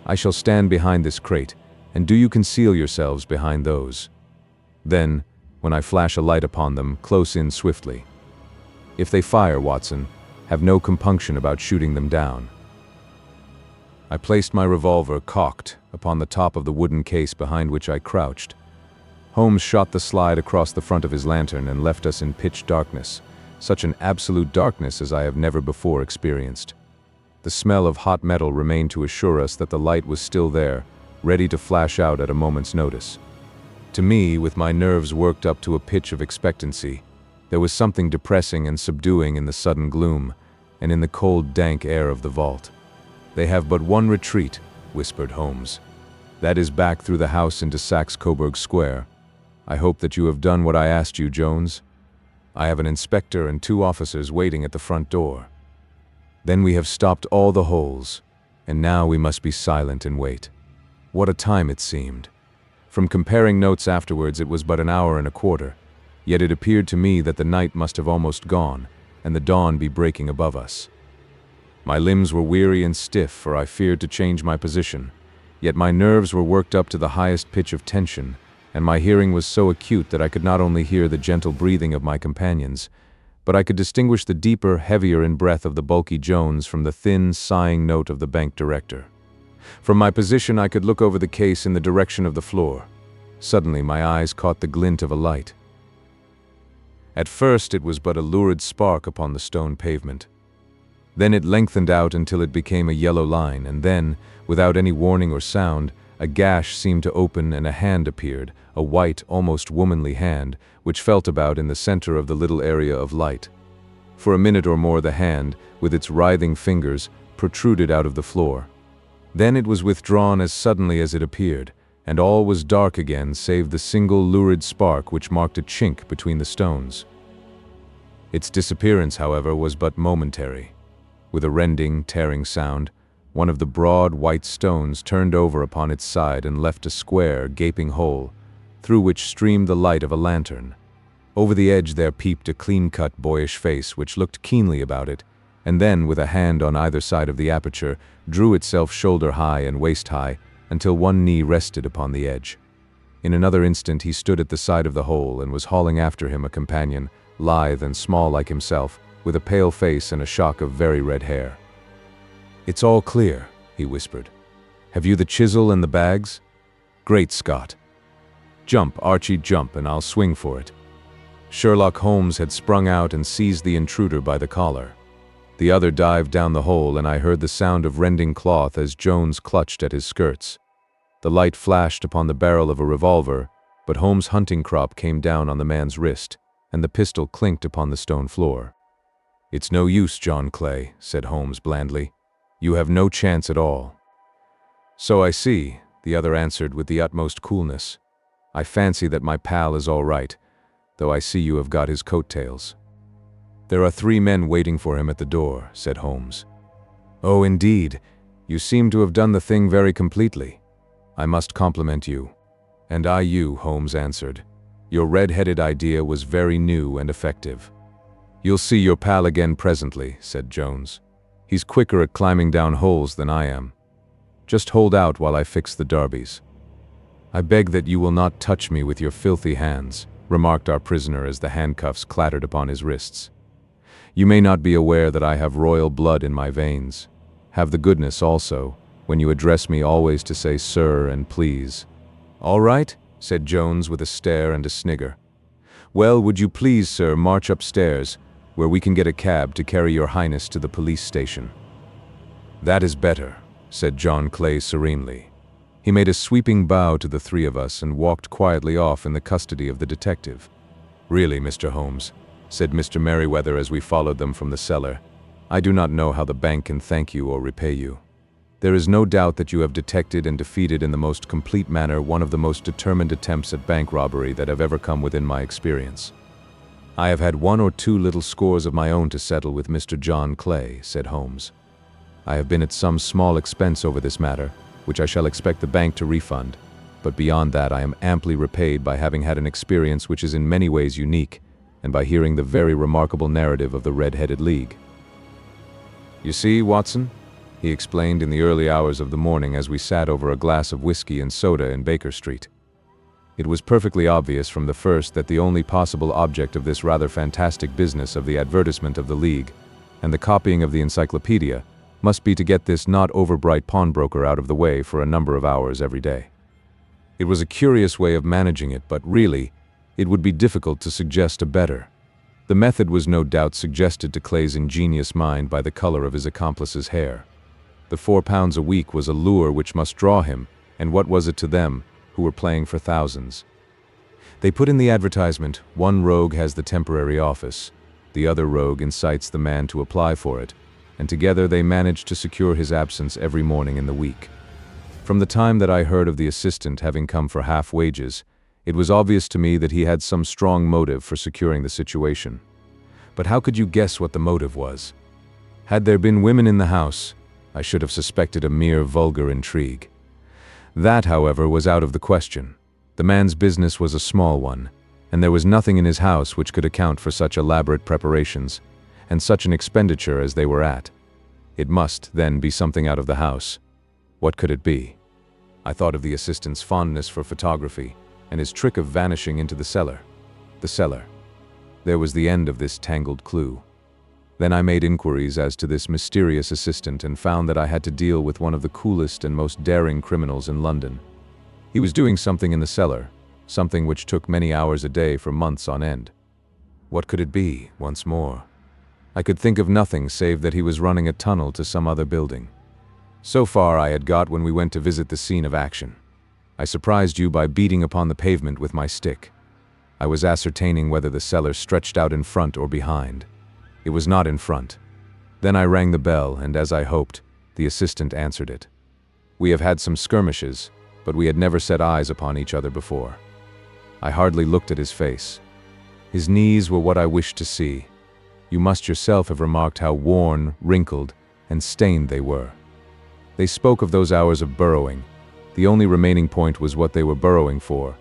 I shall stand behind this crate, and do you conceal yourselves behind those. Then, when I flash a light upon them, close in swiftly. If they fire, Watson, have no compunction about shooting them down." I placed my revolver, cocked, upon the top of the wooden case behind which I crouched. Holmes shot the slide across the front of his lantern and left us in pitch darkness, such an absolute darkness as I have never before experienced. The smell of hot metal remained to assure us that the light was still there, ready to flash out at a moment's notice. To me, with my nerves worked up to a pitch of expectancy, there was something depressing and subduing in the sudden gloom, and in the cold, dank air of the vault. "They have but one retreat," whispered Holmes. "That is back through the house into Saxe-Coburg Square. I hope that you have done what I asked you, Jones. I have an inspector and 2 officers waiting at the front door. Then we have stopped all the holes, and now we must be silent and wait." What a time it seemed! From comparing notes afterwards, it was but an hour and a quarter, yet it appeared to me that the night must have almost gone, and the dawn be breaking above us. My limbs were weary and stiff, for I feared to change my position, yet my nerves were worked up to the highest pitch of tension, and my hearing was so acute that I could not only hear the gentle breathing of my companions, but I could distinguish the deeper, heavier in breath of the bulky Jones from the thin, sighing note of the bank director. From my position I could look over the case in the direction of the floor. Suddenly my eyes caught the glint of a light. At first it was but a lurid spark upon the stone pavement. Then it lengthened out until it became a yellow line, and then, without any warning or sound, a gash seemed to open and a hand appeared, a white, almost womanly hand, which felt about in the center of the little area of light. For a minute or more the hand, with its writhing fingers, protruded out of the floor. Then it was withdrawn as suddenly as it appeared, and all was dark again save the single lurid spark which marked a chink between the stones. Its disappearance, however, was but momentary. With a rending, tearing sound, one of the broad, white stones turned over upon its side and left a square, gaping hole, through which streamed the light of a lantern. Over the edge there peeped a clean-cut, boyish face which looked keenly about it, and then, with a hand on either side of the aperture, drew itself shoulder-high and waist-high until one knee rested upon the edge. In another instant he stood at the side of the hole and was hauling after him a companion, lithe and small like himself, with a pale face and a shock of very red hair. "It's all clear," he whispered. "Have you the chisel and the bags? Great Scott! Jump, Archie, jump, and I'll swing for it." Sherlock Holmes had sprung out and seized the intruder by the collar. The other dived down the hole, and I heard the sound of rending cloth as Jones clutched at his skirts. The light flashed upon the barrel of a revolver, but Holmes' hunting crop came down on the man's wrist, and the pistol clinked upon the stone floor. "It's no use, John Clay," said Holmes blandly. "You have no chance at all." "So I see, the other answered with the utmost coolness. "I fancy that my pal is all right, though I see you have got his coattails." "There are 3 men waiting for him at the door," said Holmes. "Oh, indeed. You seem to have done the thing very completely. I must compliment you." "And I you," Holmes answered. "Your red-headed idea was very new and effective." "You'll see your pal again presently," said Jones. "He's quicker at climbing down holes than I am. Just hold out while I fix the derbies." "I beg that you will not touch me with your filthy hands," remarked our prisoner as the handcuffs clattered upon his wrists. "You may not be aware that I have royal blood in my veins. Have the goodness also, when you address me, always to say sir and please." "All right," said Jones with a stare and a snigger. "Well, would you please, sir, march upstairs, where we can get a cab to carry your highness to the police station?" "That is better," said John Clay serenely. He made a sweeping bow to the 3 of us and walked quietly off in the custody of the detective. "Really, Mr. Holmes," said Mr. Merriweather as we followed them from the cellar, "I do not know how the bank can thank you or repay you. There is no doubt that you have detected and defeated in the most complete manner one of the most determined attempts at bank robbery that have ever come within my experience." "I have had 1 or 2 little scores of my own to settle with Mr. John Clay," said Holmes. "I have been at some small expense over this matter, which I shall expect the bank to refund, but beyond that I am amply repaid by having had an experience which is in many ways unique, and by hearing the very remarkable narrative of the Red-Headed League. You see, Watson," he explained in the early hours of the morning as we sat over a glass of whiskey and soda in Baker Street. "It was perfectly obvious from the first that the only possible object of this rather fantastic business of the advertisement of the League and the copying of the encyclopedia must be to get this not overbright pawnbroker out of the way for a number of hours every day. It was a curious way of managing it, but really, it would be difficult to suggest a better. The method was no doubt suggested to Clay's ingenious mind by the color of his accomplice's hair. The £4 a week was a lure which must draw him, and what was it to them, who were playing for thousands? They put in the advertisement, "One rogue has the temporary office, the other rogue incites the man to apply for it," and together they managed to secure his absence every morning in the week. From the time that I heard of the assistant having come for half wages, it was obvious to me that he had some strong motive for securing the situation. But how could you guess what the motive was? Had there been women in the house, I should have suspected a mere vulgar intrigue. That, however, was out of the question. The man's business was a small one, and there was nothing in his house which could account for such elaborate preparations, and such an expenditure as they were at. It must, then, be something out of the house. What could it be? I thought of the assistant's fondness for photography, and his trick of vanishing into the cellar. The cellar. There was the end of this tangled clue. Then I made inquiries as to this mysterious assistant and found that I had to deal with one of the coolest and most daring criminals in London. He was doing something in the cellar, something which took many hours a day for months on end. What could it be, once more? I could think of nothing save that he was running a tunnel to some other building. So far I had got when we went to visit the scene of action. I surprised you by beating upon the pavement with my stick. I was ascertaining whether the cellar stretched out in front or behind. It was not in front. Then I rang the bell, and as I hoped, the assistant answered it. We have had some skirmishes, but we had never set eyes upon each other before. I hardly looked at his face. His knees were what I wished to see. You must yourself have remarked how worn, wrinkled, and stained they were. They spoke of those hours of burrowing. The only remaining point was what they were burrowing for.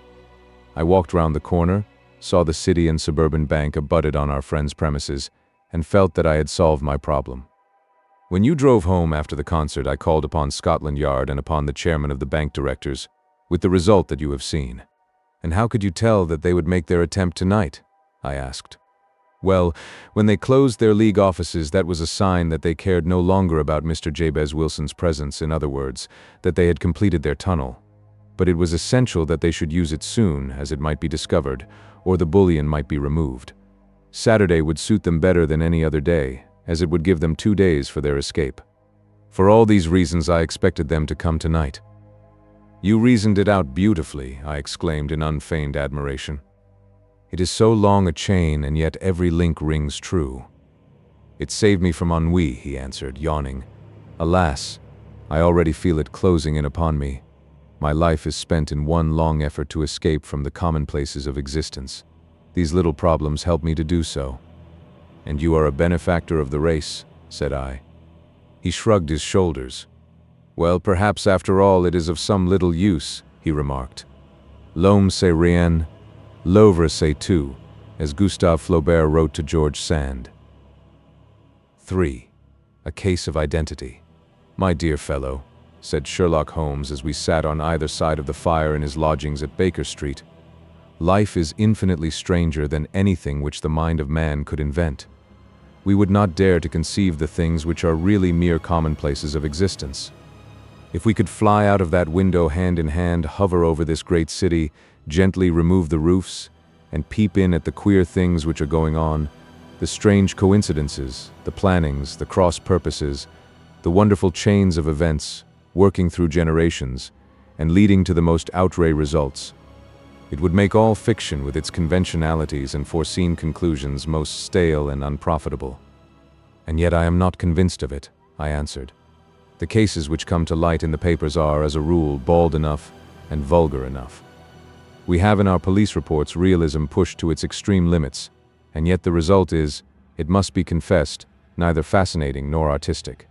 I walked round the corner, saw the City and Suburban Bank abutted on our friend's premises, and felt that I had solved my problem. When you drove home after the concert, I called upon Scotland Yard and upon the chairman of the bank directors, with the result that you have seen. And how could you tell that they would make their attempt tonight? I asked. Well, when they closed their league offices, that was a sign that they cared no longer about Mr. Jabez Wilson's presence, in other words, that they had completed their tunnel. But it was essential that they should use it soon, as it might be discovered, or the bullion might be removed. Saturday would suit them better than any other day, as it would give them 2 days for their escape. For all these reasons I expected them to come tonight. You reasoned it out beautifully, I exclaimed in unfeigned admiration. It is so long a chain, and yet every link rings true. It saved me from ennui, he answered, yawning. Alas, I already feel it closing in upon me. My life is spent in one long effort to escape from the commonplaces of existence. These little problems help me to do so. And you are a benefactor of the race, said I. He shrugged his shoulders. Well, perhaps after all it is of some little use, he remarked. L'homme c'est rien, l'œuvre c'est tout, as Gustave Flaubert wrote to George Sand. 3. A case of identity. My dear fellow, said Sherlock Holmes as we sat on either side of the fire in his lodgings at Baker Street, life is infinitely stranger than anything which the mind of man could invent. We would not dare to conceive the things which are really mere commonplaces of existence. If we could fly out of that window hand in hand, hover over this great city, gently remove the roofs, and peep in at the queer things which are going on, the strange coincidences, the plannings, the cross-purposes, the wonderful chains of events, working through generations, and leading to the most outre results. It would make all fiction with its conventionalities and foreseen conclusions most stale and unprofitable. And yet I am not convinced of it, I answered. The cases which come to light in the papers are, as a rule, bald enough and vulgar enough. We have in our police reports realism pushed to its extreme limits, and yet the result is, it must be confessed, neither fascinating nor artistic.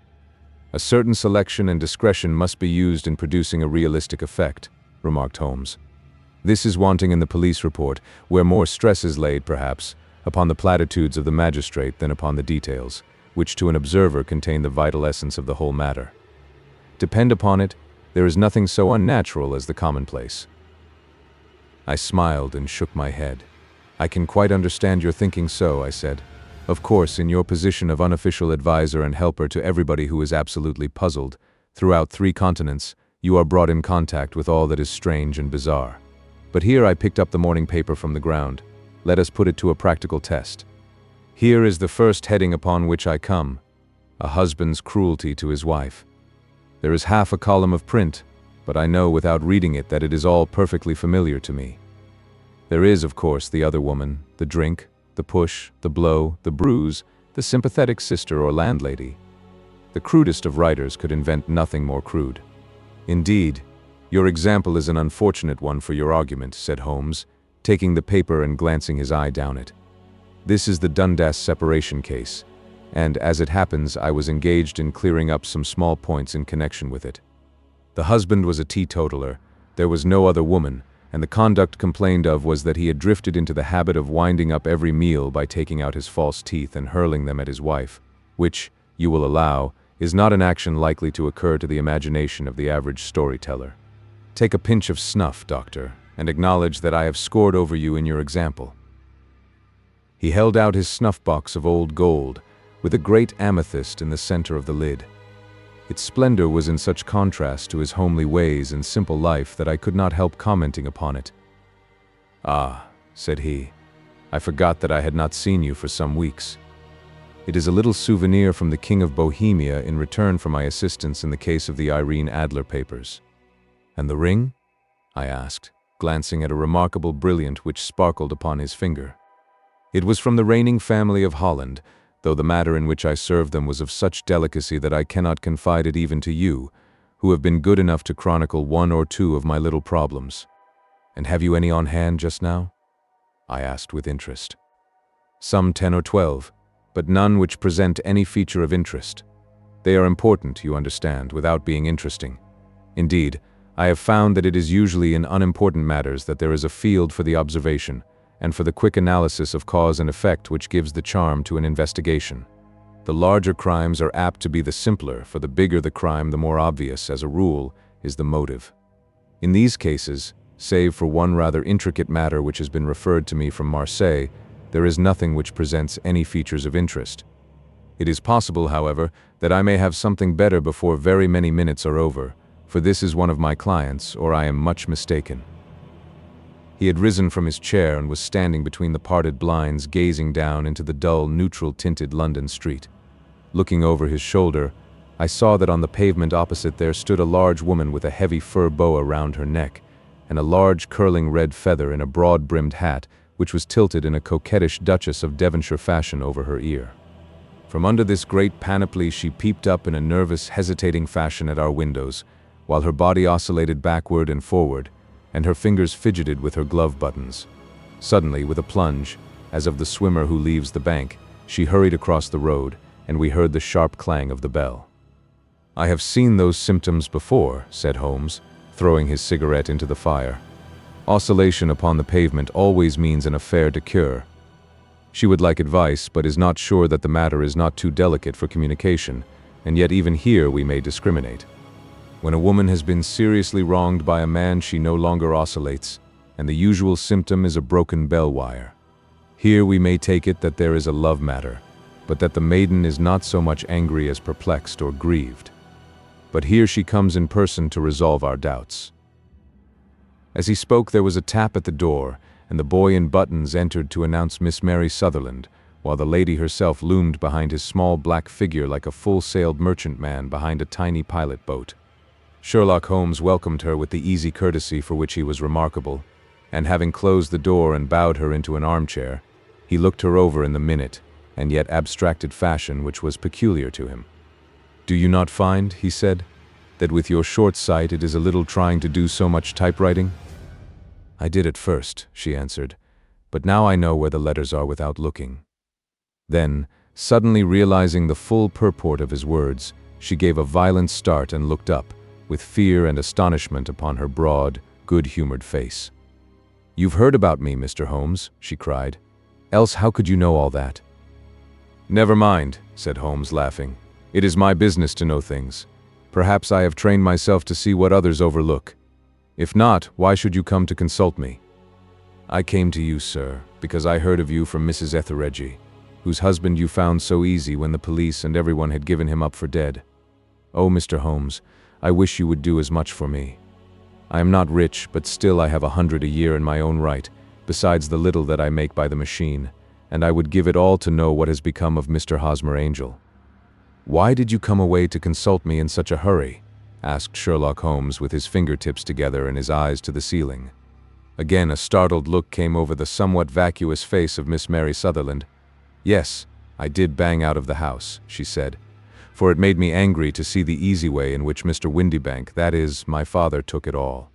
A certain selection and discretion must be used in producing a realistic effect, remarked Holmes. This is wanting in the police report, where more stress is laid, perhaps, upon the platitudes of the magistrate than upon the details, which to an observer contain the vital essence of the whole matter. Depend upon it, there is nothing so unnatural as the commonplace. I smiled and shook my head. I can quite understand your thinking so, I said. Of course, in your position of unofficial advisor and helper to everybody who is absolutely puzzled, throughout 3 continents, you are brought in contact with all that is strange and bizarre. But here I picked up the morning paper from the ground. Let us put it to a practical test. Here is the first heading upon which I come: a husband's cruelty to his wife. There is half a column of print, but I know without reading it that it is all perfectly familiar to me. There is, of course, the other woman, the drink, the push, the blow, the bruise, the sympathetic sister or landlady. The crudest of writers could invent nothing more crude. Indeed, your example is an unfortunate one for your argument, said Holmes, taking the paper and glancing his eye down it. This is the Dundas separation case, and as it happens, I was engaged in clearing up some small points in connection with it. The husband was a teetotaler, there was no other woman, and the conduct complained of was that he had drifted into the habit of winding up every meal by taking out his false teeth and hurling them at his wife, which, you will allow, is not an action likely to occur to the imagination of the average storyteller. Take a pinch of snuff, doctor, and acknowledge that I have scored over you in your example. He held out his snuff-box of old gold, with a great amethyst in the center of the lid. Its splendor was in such contrast to his homely ways and simple life that I could not help commenting upon it. Ah, said he, I forgot that I had not seen you for some weeks. It is a little souvenir from the King of Bohemia in return for my assistance in the case of the Irene Adler papers. And the ring? I asked, glancing at a remarkable brilliant which sparkled upon his finger. It was from the reigning family of Holland, though the matter in which I served them was of such delicacy that I cannot confide it even to you, who have been good enough to chronicle 1 or 2 of my little problems. And have you any on hand just now? I asked with interest. Some 10 or 12, but none which present any feature of interest. They are important, you understand, without being interesting. Indeed, I have found that it is usually in unimportant matters that there is a field for the observation, and for the quick analysis of cause and effect which gives the charm to an investigation. The larger crimes are apt to be the simpler, for the bigger the crime, the more obvious, as a rule, is the motive. In these cases, save for one rather intricate matter which has been referred to me from Marseille, there is nothing which presents any features of interest. It is possible, however, that I may have something better before very many minutes are over, for this is one of my clients, or I am much mistaken. He had risen from his chair and was standing between the parted blinds, gazing down into the dull, neutral-tinted London street. Looking over his shoulder, I saw that on the pavement opposite there stood a large woman with a heavy fur boa round her neck, and a large curling red feather in a broad-brimmed hat, which was tilted in a coquettish Duchess of Devonshire fashion over her ear. From under this great panoply she peeped up in a nervous, hesitating fashion at our windows, while her body oscillated backward and forward, and her fingers fidgeted with her glove buttons. Suddenly, with a plunge, as of the swimmer who leaves the bank, she hurried across the road, and we heard the sharp clang of the bell. "I have seen those symptoms before," said Holmes, throwing his cigarette into the fire. "Oscillation upon the pavement always means an affair to cure." She would like advice, but is not sure that the matter is not too delicate for communication, and yet even here we may discriminate. When a woman has been seriously wronged by a man, she no longer oscillates, and the usual symptom is a broken bell wire. Here we may take it that there is a love matter, but that the maiden is not so much angry as perplexed or grieved. But here she comes in person to resolve our doubts. As he spoke, there was a tap at the door, and the boy in buttons entered to announce Miss Mary Sutherland, while the lady herself loomed behind his small black figure like a full-sailed merchantman behind a tiny pilot boat. Sherlock Holmes welcomed her with the easy courtesy for which he was remarkable, and having closed the door and bowed her into an armchair, he looked her over in the minute and yet abstracted fashion which was peculiar to him. "Do you not find," he said, "that with your short sight it is a little trying to do so much typewriting?" "I did at first," she answered, "but now I know where the letters are without looking." Then, suddenly realizing the full purport of his words, she gave a violent start and looked up, with fear and astonishment upon her broad, good-humored face. "You've heard about me, Mr. Holmes," she cried. "Else how could you know all that?" "Never mind," said Holmes, laughing. "It is my business to know things. Perhaps I have trained myself to see what others overlook. If not, why should you come to consult me?" "I came to you, sir, because I heard of you from Mrs. Etheredge, whose husband you found so easy when the police and everyone had given him up for dead. Oh, Mr. Holmes, I wish you would do as much for me. I am not rich, but still I have 100 a year in my own right, besides the little that I make by the machine, and I would give it all to know what has become of Mr. Hosmer Angel." "Why did you come away to consult me in such a hurry?" asked Sherlock Holmes with his fingertips together and his eyes to the ceiling. Again a startled look came over the somewhat vacuous face of Miss Mary Sutherland. "Yes, I did bang out of the house," she said, "for it made me angry to see the easy way in which Mr. Windybank, that is, my father, took it all.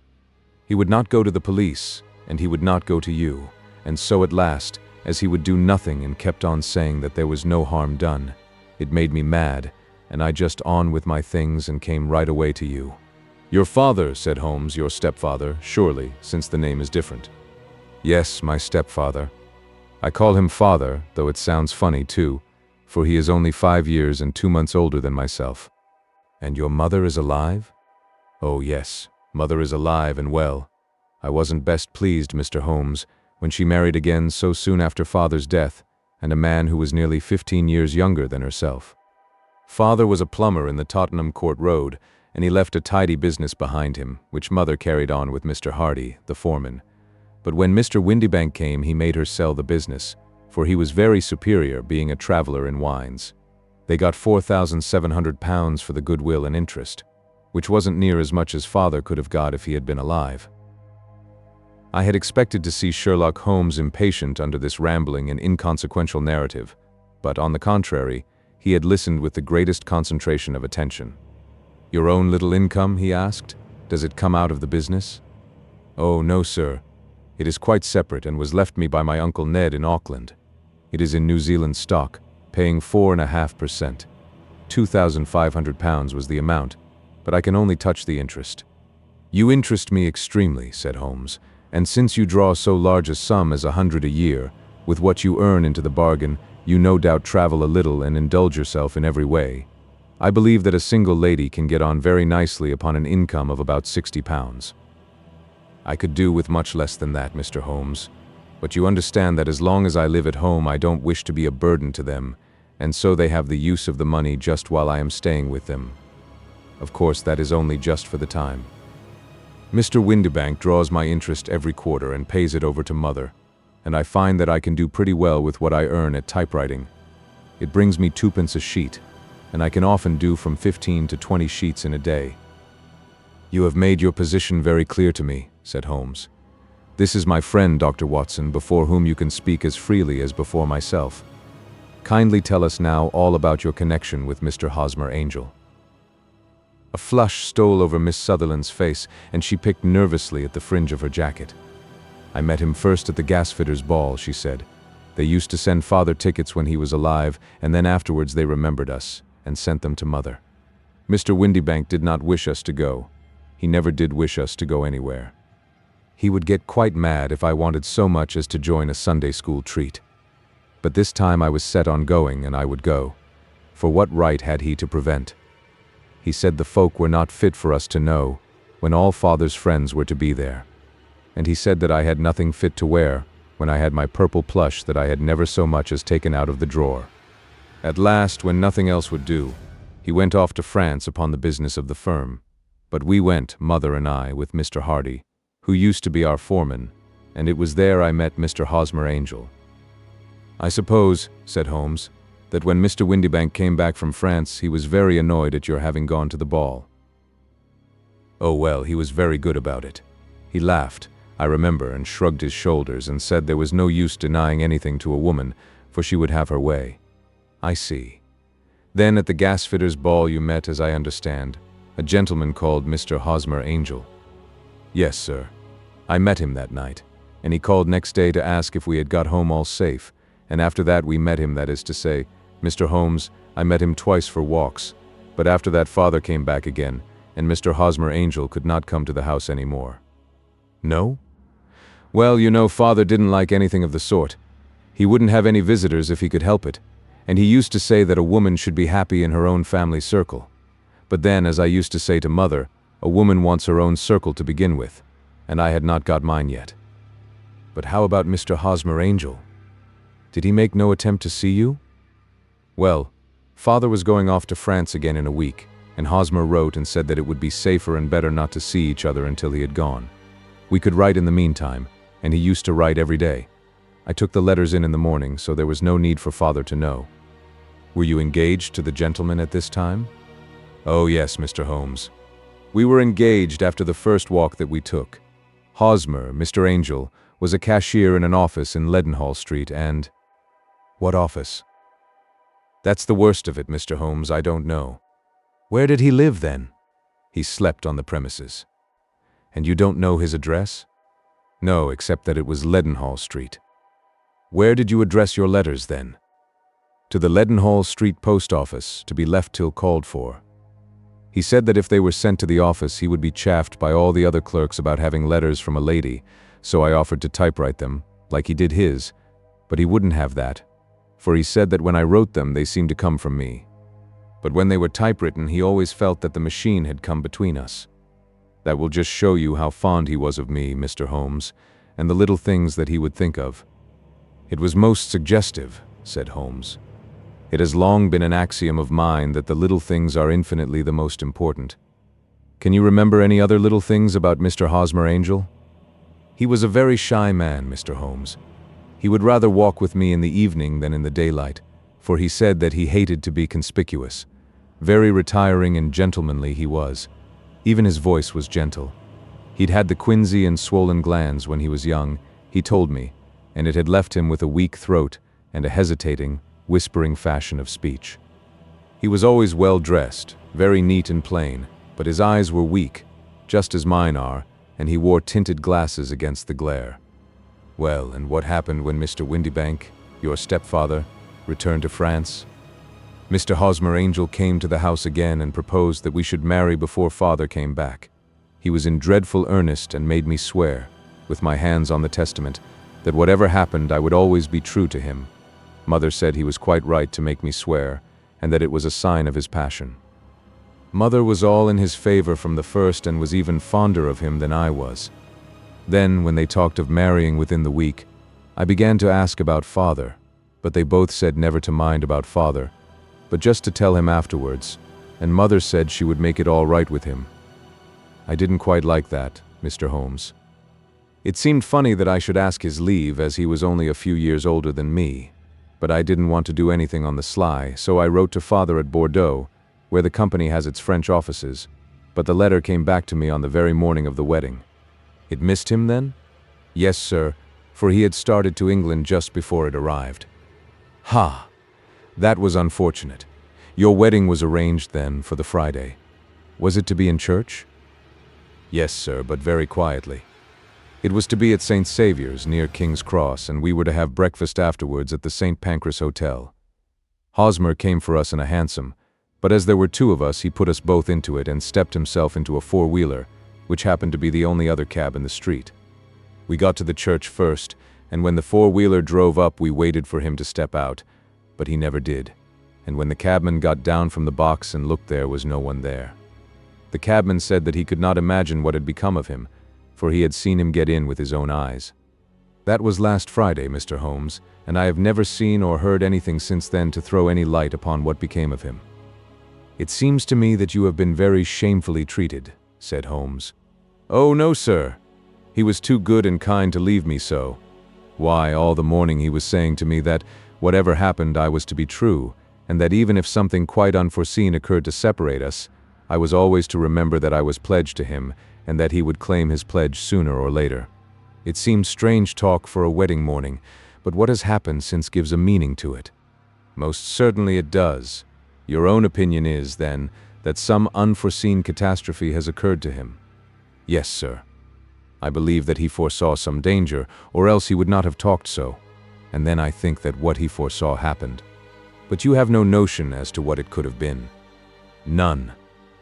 He would not go to the police, and he would not go to you, and so at last, as he would do nothing and kept on saying that there was no harm done, it made me mad, and I just on with my things and came right away to you." "Your father," said Holmes, "your stepfather, surely, since the name is different." "Yes, my stepfather. I call him father, though it sounds funny too, for he is only 5 years and 2 months older than myself." "And your mother is alive?" "Oh yes, mother is alive and well. I wasn't best pleased, Mr. Holmes, when she married again so soon after father's death, and a man who was nearly 15 years younger than herself. Father was a plumber in the Tottenham Court Road, and he left a tidy business behind him, which mother carried on with Mr. Hardy, the foreman. But when Mr. Windybank came, he made her sell the business, for he was very superior, being a traveler in wines. They got £4,700 for the goodwill and interest, which wasn't near as much as father could have got if he had been alive. I had expected to see Sherlock Holmes impatient under this rambling and inconsequential narrative, but on the contrary, he had listened with the greatest concentration of attention. "Your own little income?" he asked. "Does it come out of the business?" "Oh, no, sir. It is quite separate and was left me by my Uncle Ned in Auckland. It is in New Zealand stock, paying 4.5%. £2,500 was the amount, but I can only touch the interest." "You interest me extremely," said Holmes, "and since you draw so large a sum as 100 a year, with what you earn into the bargain, you no doubt travel a little and indulge yourself in every way. I believe that a single lady can get on very nicely upon an income of about £60. I could do with much less than that, Mr. Holmes, but you understand that as long as I live at home I don't wish to be a burden to them, and so they have the use of the money just while I am staying with them. Of course, that is only just for the time. Mr. Windybank draws my interest every quarter and pays it over to mother, and I find that I can do pretty well with what I earn at typewriting. It brings me 2 pence a sheet, and I can often do from 15 to 20 sheets in a day." "You have made your position very clear to me," said Holmes. "This is my friend, Dr. Watson, before whom you can speak as freely as before myself. Kindly tell us now all about your connection with Mr. Hosmer Angel." A flush stole over Miss Sutherland's face, and she picked nervously at the fringe of her jacket. "I met him first at the gasfitter's ball," she said. "They used to send Father tickets when he was alive, and then afterwards they remembered us, and sent them to Mother. Mr. Windybank did not wish us to go. He never did wish us to go anywhere. He would get quite mad if I wanted so much as to join a Sunday school treat. But this time I was set on going, and I would go. For what right had he to prevent? He said the folk were not fit for us to know, when all Father's friends were to be there. And he said that I had nothing fit to wear, when I had my purple plush that I had never so much as taken out of the drawer. At last, when nothing else would do, he went off to France upon the business of the firm. But we went, Mother and I, with Mr. Hardy, who used to be our foreman, and it was there I met Mr. Hosmer Angel." "I suppose," said Holmes, "that when Mr. Windybank came back from France, he was very annoyed at your having gone to the ball." "Oh well, he was very good about it. He laughed, I remember, and shrugged his shoulders and said there was no use denying anything to a woman, for she would have her way." "I see. Then at the gasfitter's ball you met, as I understand, a gentleman called Mr. Hosmer Angel." "Yes, sir. I met him that night, and he called next day to ask if we had got home all safe, and after that we met him, that is to say, Mr. Holmes, I met him twice for walks, but after that Father came back again, and Mr. Hosmer Angel could not come to the house any more." "No?" "Well, you know, Father didn't like anything of the sort. He wouldn't have any visitors if he could help it, and he used to say that a woman should be happy in her own family circle. But then, as I used to say to Mother, a woman wants her own circle to begin with, and I had not got mine yet." "But how about Mr. Hosmer Angel? Did he make no attempt to see you?" "Well, Father was going off to France again in a week, and Hosmer wrote and said that it would be safer and better not to see each other until he had gone. We could write in the meantime, and he used to write every day. I took the letters in the morning, so there was no need for Father to know." "Were you engaged to the gentleman at this time?" "Oh yes, Mr. Holmes. We were engaged after the first walk that we took. Hosmer, Mr. Angel, was a cashier in an office in Leadenhall Street, and—" "What office?" "That's the worst of it, Mr. Holmes, I don't know." "Where did he live, then?" "He slept on the premises." "And you don't know his address?" "No, except that it was Leadenhall Street." "Where did you address your letters, then?" "To the Leadenhall Street post office, to be left till called for." He said that if they were sent to the office, he would be chaffed by all the other clerks about having letters from a lady, so I offered to typewrite them, like he did his, but he wouldn't have that, for he said that when I wrote them, they seemed to come from me. But when they were typewritten, he always felt that the machine had come between us. That will just show you how fond he was of me, Mr. Holmes, and the little things that he would think of. "It was most suggestive," said Holmes. "It has long been an axiom of mine that the little things are infinitely the most important. Can you remember any other little things about Mr. Hosmer Angel?" "He was a very shy man, Mr. Holmes. He would rather walk with me in the evening than in the daylight, for he said that he hated to be conspicuous. Very retiring and gentlemanly he was. Even his voice was gentle. He'd had the quinsy and swollen glands when he was young, he told me, and it had left him with a weak throat and a hesitating, whispering fashion of speech. He was always well dressed, very neat and plain, but his eyes were weak, just as mine are, and he wore tinted glasses against the glare." "Well, and what happened when Mr. Windybank, your stepfather, returned to France?" "Mr. Hosmer Angel came to the house again and proposed that we should marry before Father came back. He was in dreadful earnest and made me swear, with my hands on the testament, that whatever happened I would always be true to him. Mother said he was quite right to make me swear, and that it was a sign of his passion. Mother was all in his favor from the first and was even fonder of him than I was. Then, when they talked of marrying within the week, I began to ask about Father, but they both said never to mind about Father, but just to tell him afterwards, and Mother said she would make it all right with him. I didn't quite like that, Mr. Holmes. It seemed funny that I should ask his leave, as he was only a few years older than me, but I didn't want to do anything on the sly, so I wrote to Father at Bordeaux, where the company has its French offices, but the letter came back to me on the very morning of the wedding. It missed him then? Yes, sir, for he had started to England just before it arrived. Ha! That was unfortunate. Your wedding was arranged then for the Friday. Was it to be in church? Yes, sir, but very quietly. It was to be at St. Saviour's, near King's Cross, and we were to have breakfast afterwards at the St. Pancras Hotel. Hosmer came for us in a hansom, but as there were two of us, he put us both into it and stepped himself into a four-wheeler, which happened to be the only other cab in the street. We got to the church first, and when the four-wheeler drove up, we waited for him to step out, but he never did. And when the cabman got down from the box and looked, there was no one there. The cabman said that he could not imagine what had become of him, for he had seen him get in with his own eyes. That was last Friday, Mr. Holmes, and I have never seen or heard anything since then to throw any light upon what became of him. It seems to me that you have been very shamefully treated, said Holmes. Oh, no, sir. He was too good and kind to leave me so. Why, all the morning he was saying to me that, whatever happened, I was to be true, and that even if something quite unforeseen occurred to separate us, I was always to remember that I was pledged to him, and that he would claim his pledge sooner or later. It seems strange talk for a wedding morning, but what has happened since gives a meaning to it. Most certainly it does. Your own opinion is, then, that some unforeseen catastrophe has occurred to him. Yes, sir. I believe that he foresaw some danger, or else he would not have talked so. And then I think that what he foresaw happened. But you have no notion as to what it could have been. None.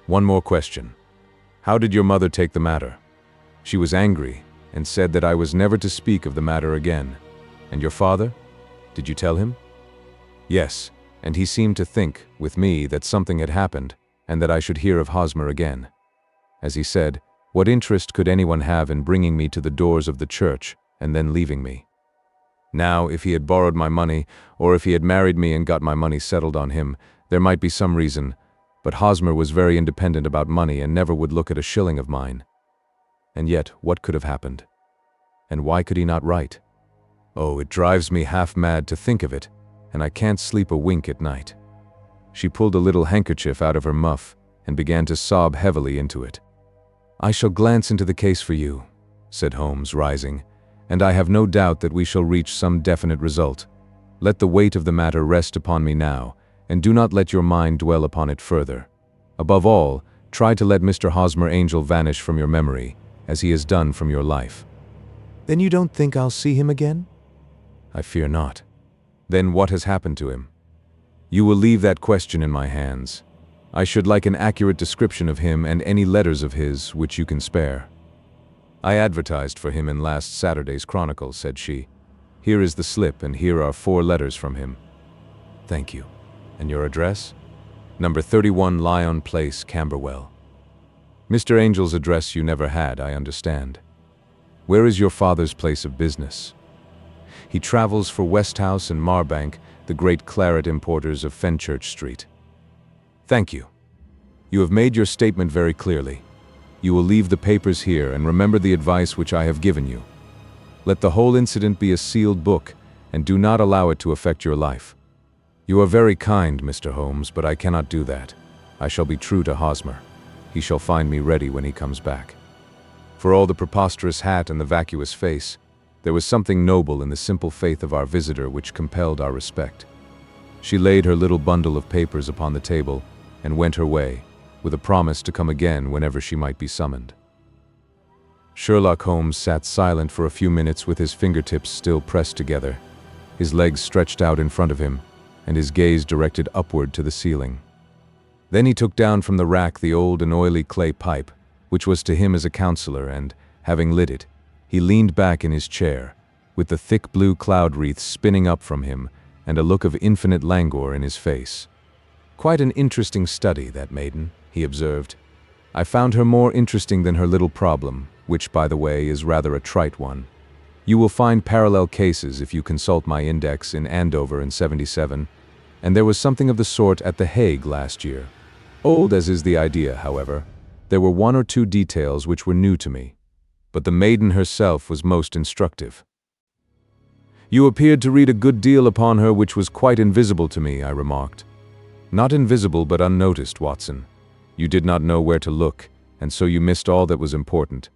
One more question. How did your mother take the matter? She was angry, and said that I was never to speak of the matter again. And your father? Did you tell him? Yes, and he seemed to think, with me, that something had happened, and that I should hear of Hosmer again. As he said, what interest could anyone have in bringing me to the doors of the church, and then leaving me? Now, if he had borrowed my money, or if he had married me and got my money settled on him, there might be some reason, but Hosmer was very independent about money and never would look at a shilling of mine. And yet, what could have happened? And why could he not write? Oh, it drives me half mad to think of it, and I can't sleep a wink at night. She pulled a little handkerchief out of her muff and began to sob heavily into it. I shall glance into the case for you, said Holmes, rising, and I have no doubt that we shall reach some definite result. Let the weight of the matter rest upon me now, and do not let your mind dwell upon it further. Above all, try to let Mr. Hosmer Angel vanish from your memory, as he has done from your life. Then you don't think I'll see him again? I fear not. Then what has happened to him? You will leave that question in my hands. I should like an accurate description of him and any letters of his which you can spare. I advertised for him in last Saturday's Chronicle, said she. Here is the slip, and here are 4 letters from him. Thank you. And your address? Number 31 Lyon Place, Camberwell. Mr. Angel's address you never had, I understand. Where is your father's place of business? He travels for Westhouse and Marbank, the great claret importers of Fenchurch Street. Thank you. You have made your statement very clearly. You will leave the papers here and remember the advice which I have given you. Let the whole incident be a sealed book, and do not allow it to affect your life. You are very kind, Mr. Holmes, but I cannot do that. I shall be true to Hosmer. He shall find me ready when he comes back. For all the preposterous hat and the vacuous face, there was something noble in the simple faith of our visitor which compelled our respect. She laid her little bundle of papers upon the table and went her way, with a promise to come again whenever she might be summoned. Sherlock Holmes sat silent for a few minutes with his fingertips still pressed together, his legs stretched out in front of him, and his gaze directed upward to the ceiling. Then he took down from the rack the old and oily clay pipe, which was to him as a counselor, and, having lit it, he leaned back in his chair, with the thick blue cloud wreaths spinning up from him, and a look of infinite languor in his face. Quite an interesting study, that maiden, he observed. I found her more interesting than her little problem, which, by the way, is rather a trite one. You will find parallel cases if you consult my index in Andover in '77, and there was something of the sort at The Hague last year. Old as is the idea, however, there were 1 or 2 details which were new to me, but the maiden herself was most instructive. You appeared to read a good deal upon her which was quite invisible to me, I remarked. Not invisible, but unnoticed, Watson. You did not know where to look, and so you missed all that was important.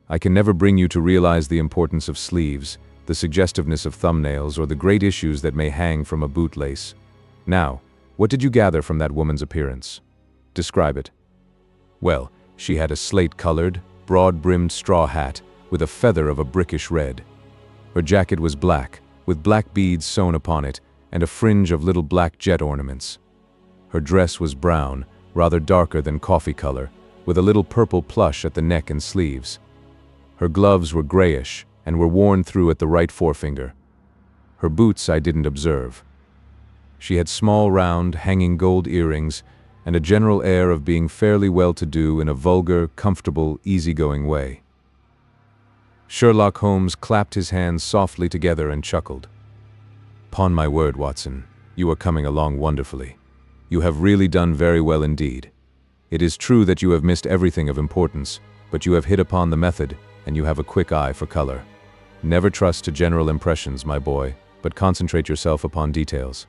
I can never bring you to realize the importance of sleeves, the suggestiveness of thumbnails, or the great issues that may hang from a bootlace. Now, what did you gather from that woman's appearance? Describe it. Well, she had a slate-colored, broad-brimmed straw hat with a feather of a brickish red. Her jacket was black, with black beads sewn upon it and a fringe of little black jet ornaments. Her dress was brown, rather darker than coffee color, with a little purple plush at the neck and sleeves. Her gloves were grayish and were worn through at the right forefinger. Her boots I didn't observe. She had small, round, hanging gold earrings and a general air of being fairly well-to-do in a vulgar, comfortable, easygoing way. Sherlock Holmes clapped his hands softly together and chuckled. "'Pon my word, Watson, you are coming along wonderfully. You have really done very well indeed. It is true that you have missed everything of importance, but you have hit upon the method, and you have a quick eye for color. Never trust to general impressions, my boy, but concentrate yourself upon details.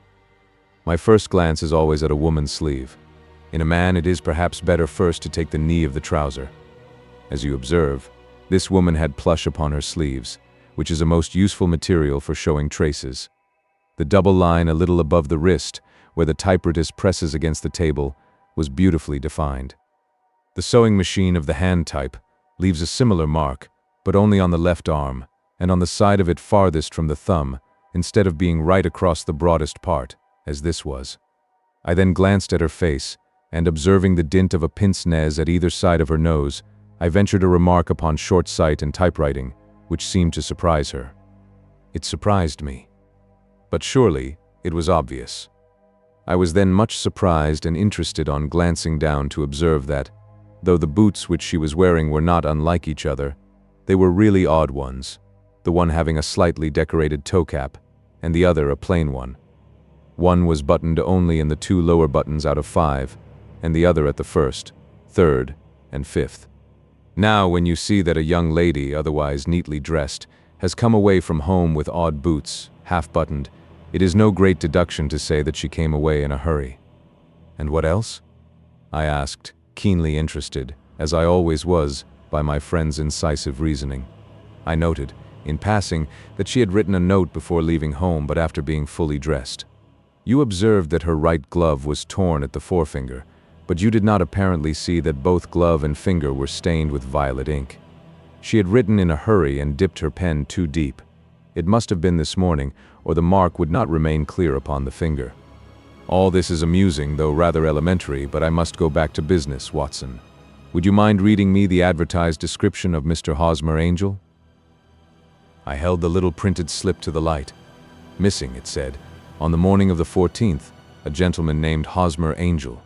My first glance is always at a woman's sleeve. In a man, it is perhaps better first to take the knee of the trouser. As you observe, this woman had plush upon her sleeves, which is a most useful material for showing traces. The double line a little above the wrist, where the typewriter presses against the table, was beautifully defined. The sewing machine of the hand type leaves a similar mark, but only on the left arm, and on the side of it farthest from the thumb, instead of being right across the broadest part, as this was. I then glanced at her face, and observing the dint of a pince-nez at either side of her nose, I ventured a remark upon short sight and typewriting, which seemed to surprise her. It surprised me. But surely, it was obvious. I was then much surprised and interested on glancing down to observe that, though the boots which she was wearing were not unlike each other, they were really odd ones, the one having a slightly decorated toe cap, and the other a plain one. One was buttoned only in the 2 lower buttons out of 5, and the other at the 1st, 3rd, and 5th. Now, when you see that a young lady, otherwise neatly dressed, has come away from home with odd boots, half-buttoned, it is no great deduction to say that she came away in a hurry. And what else? I asked, keenly interested, as I always was, by my friend's incisive reasoning. I noted, in passing, that she had written a note before leaving home, but after being fully dressed. You observed that her right glove was torn at the forefinger, but you did not apparently see that both glove and finger were stained with violet ink. She had written in a hurry and dipped her pen too deep. It must have been this morning, or the mark would not remain clear upon the finger. All this is amusing, though rather elementary, but I must go back to business, Watson. Would you mind reading me the advertised description of Mr. Hosmer Angel? I held the little printed slip to the light. Missing, it said, on the morning of the 14th, a gentleman named Hosmer Angel.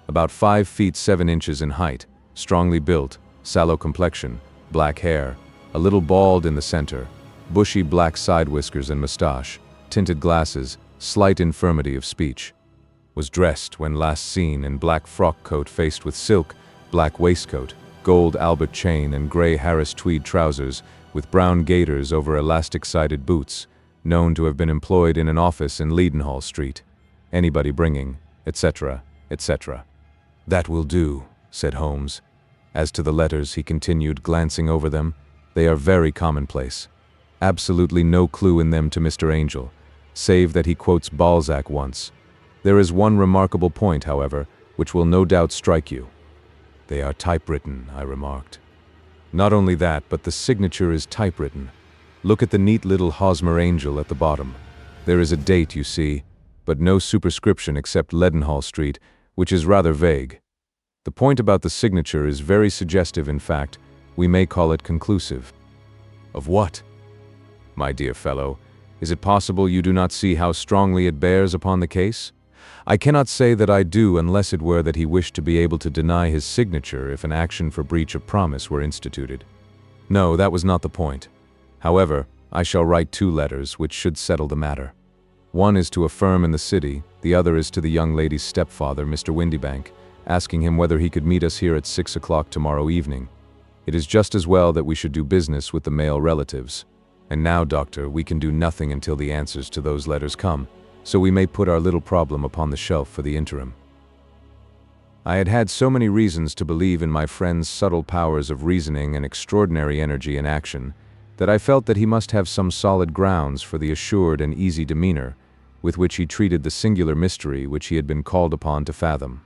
About 5 feet 7 inches in height, strongly built, sallow complexion, black hair, a little bald in the center, bushy black side whiskers and mustache, tinted glasses, slight infirmity of speech. Was dressed, when last seen, in black frock coat faced with silk, black waistcoat, gold Albert chain and gray Harris tweed trousers, with brown gaiters over elastic-sided boots, known to have been employed in an office in Leadenhall Street. Anybody bringing, etc., etc. That will do, said Holmes. As to the letters, he continued, glancing over them, they are very commonplace. Absolutely no clue in them to Mr. Angel, save that he quotes Balzac once. There is one remarkable point, however, which will no doubt strike you. They are typewritten, I remarked. Not only that, but the signature is typewritten. Look at the neat little Hosmer Angel at the bottom. There is a date, you see, but no superscription except Leadenhall Street, which is rather vague. The point about the signature is very suggestive, in fact, we may call it conclusive. Of what? My dear fellow, is it possible you do not see how strongly it bears upon the case? I cannot say that I do, unless it were that he wished to be able to deny his signature if an action for breach of promise were instituted. No, that was not the point. However, I shall write 2 letters, which should settle the matter. One is to a firm in the city, the other is to the young lady's stepfather, Mr. Windybank, asking him whether he could meet us here at 6 o'clock tomorrow evening. It is just as well that we should do business with the male relatives. And now, Doctor, we can do nothing until the answers to those letters come, so we may put our little problem upon the shelf for the interim. I had had so many reasons to believe in my friend's subtle powers of reasoning and extraordinary energy in action, that I felt that he must have some solid grounds for the assured and easy demeanor with which he treated the singular mystery which he had been called upon to fathom.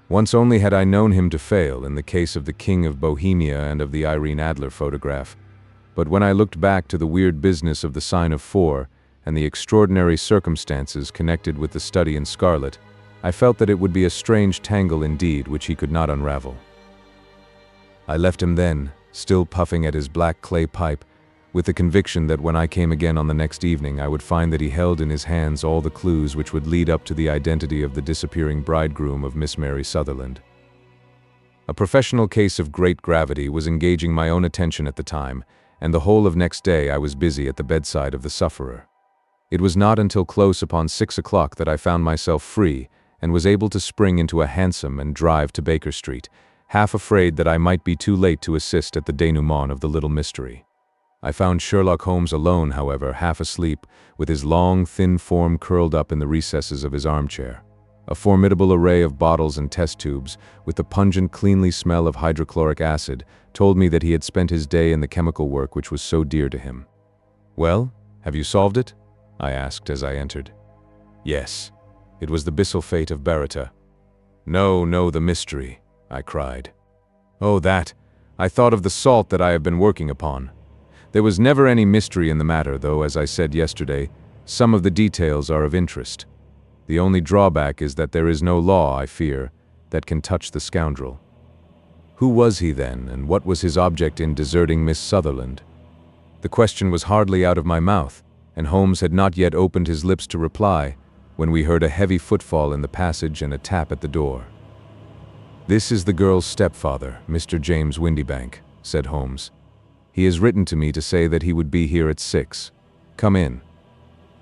Once only had I known him to fail in the case of the King of Bohemia and of the Irene Adler photograph. But when I looked back to the weird business of the Sign of Four and the extraordinary circumstances connected with the study in scarlet, I felt that it would be a strange tangle indeed which he could not unravel. I left him then, still puffing at his black clay pipe, with the conviction that when I came again on the next evening I would find that he held in his hands all the clues which would lead up to the identity of the disappearing bridegroom of Miss Mary Sutherland. A professional case of great gravity was engaging my own attention at the time, and the whole of next day I was busy at the bedside of the sufferer. It was not until close upon 6 o'clock that I found myself free and was able to spring into a hansom and drive to Baker Street, half afraid that I might be too late to assist at the denouement of the little mystery. I found Sherlock Holmes alone, however, half asleep, with his long, thin form curled up in the recesses of his armchair. A formidable array of bottles and test tubes, with the pungent, cleanly smell of hydrochloric acid, told me that he had spent his day in the chemical work which was so dear to him. "Well, have you solved it?" I asked as I entered. "Yes. It was the bisulfate of baryta." No, the mystery," I cried. "Oh, that! I thought of the salt that I have been working upon. There was never any mystery in the matter, though, as I said yesterday, some of the details are of interest. The only drawback is that there is no law, I fear, that can touch the scoundrel. Who was he then, and what was his object in deserting Miss Sutherland?" The question was hardly out of my mouth, and Holmes had not yet opened his lips to reply, when we heard a heavy footfall in the passage and a tap at the door. "This is the girl's stepfather, Mr. James Windybank," said Holmes. "He has written to me to say that he would be here at 6. Come in."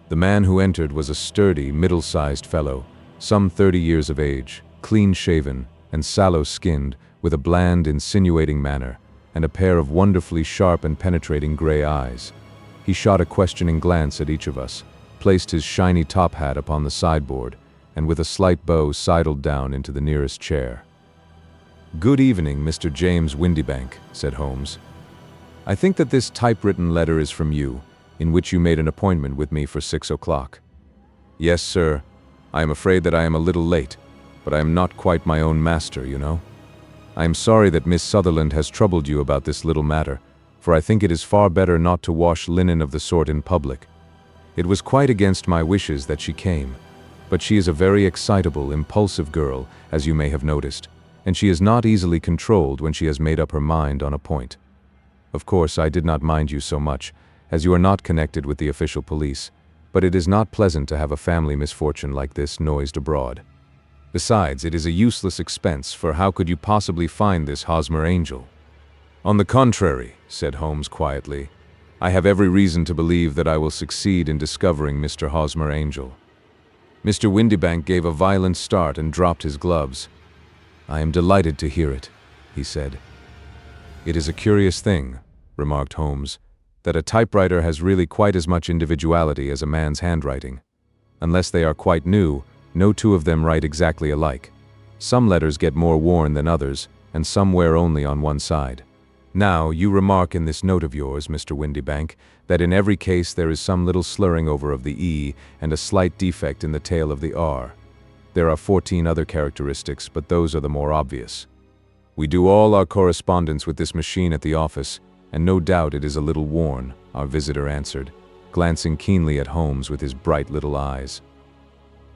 The man who entered was a sturdy, middle-sized fellow, some 30 years of age, clean-shaven and sallow-skinned, with a bland, insinuating manner, and a pair of wonderfully sharp and penetrating gray eyes. He shot a questioning glance at each of us, placed his shiny top hat upon the sideboard, and with a slight bow sidled down into the nearest chair. "Good evening, Mr. James Windybank," said Holmes. "I think that this typewritten letter is from you, in which you made an appointment with me for 6 o'clock. "Yes, sir. I am afraid that I am a little late, but I am not quite my own master, you know. I am sorry that Miss Sutherland has troubled you about this little matter, for I think it is far better not to wash linen of the sort in public. It was quite against my wishes that she came, but she is a very excitable, impulsive girl, as you may have noticed, and she is not easily controlled when she has made up her mind on a point. Of course, I did not mind you so much, as you are not connected with the official police, but it is not pleasant to have a family misfortune like this noised abroad. Besides, it is a useless expense, for how could you possibly find this Hosmer Angel?" "On the contrary," said Holmes quietly, "I have every reason to believe that I will succeed in discovering Mr. Hosmer Angel." Mr. Windybank gave a violent start and dropped his gloves. "I am delighted to hear it," he said. "It is a curious thing," remarked Holmes, "that a typewriter has really quite as much individuality as a man's handwriting. Unless they are quite new, no two of them write exactly alike. Some letters get more worn than others, and some wear only on one side. Now, you remark in this note of yours, Mr. Windybank, that in every case there is some little slurring over of the E and a slight defect in the tail of the R. There are 14 other characteristics, but those are the more obvious. We do all our correspondence with this machine at the office, and no doubt it is a little worn," our visitor answered, glancing keenly at Holmes with his bright little eyes.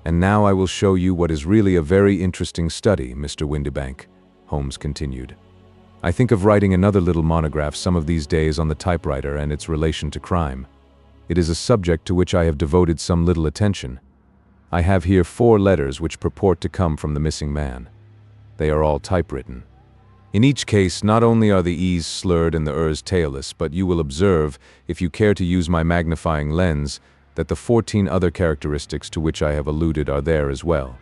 "And now I will show you what is really a very interesting study, Mr. Windybank," Holmes continued. "I think of writing another little monograph some of these days on the typewriter and its relation to crime. It is a subject to which I have devoted some little attention. I have here 4 letters which purport to come from the missing man. They are all typewritten. In each case, not only are the E's slurred and the R's tailless, but you will observe, if you care to use my magnifying lens, that the 14 other characteristics to which I have alluded are there as well."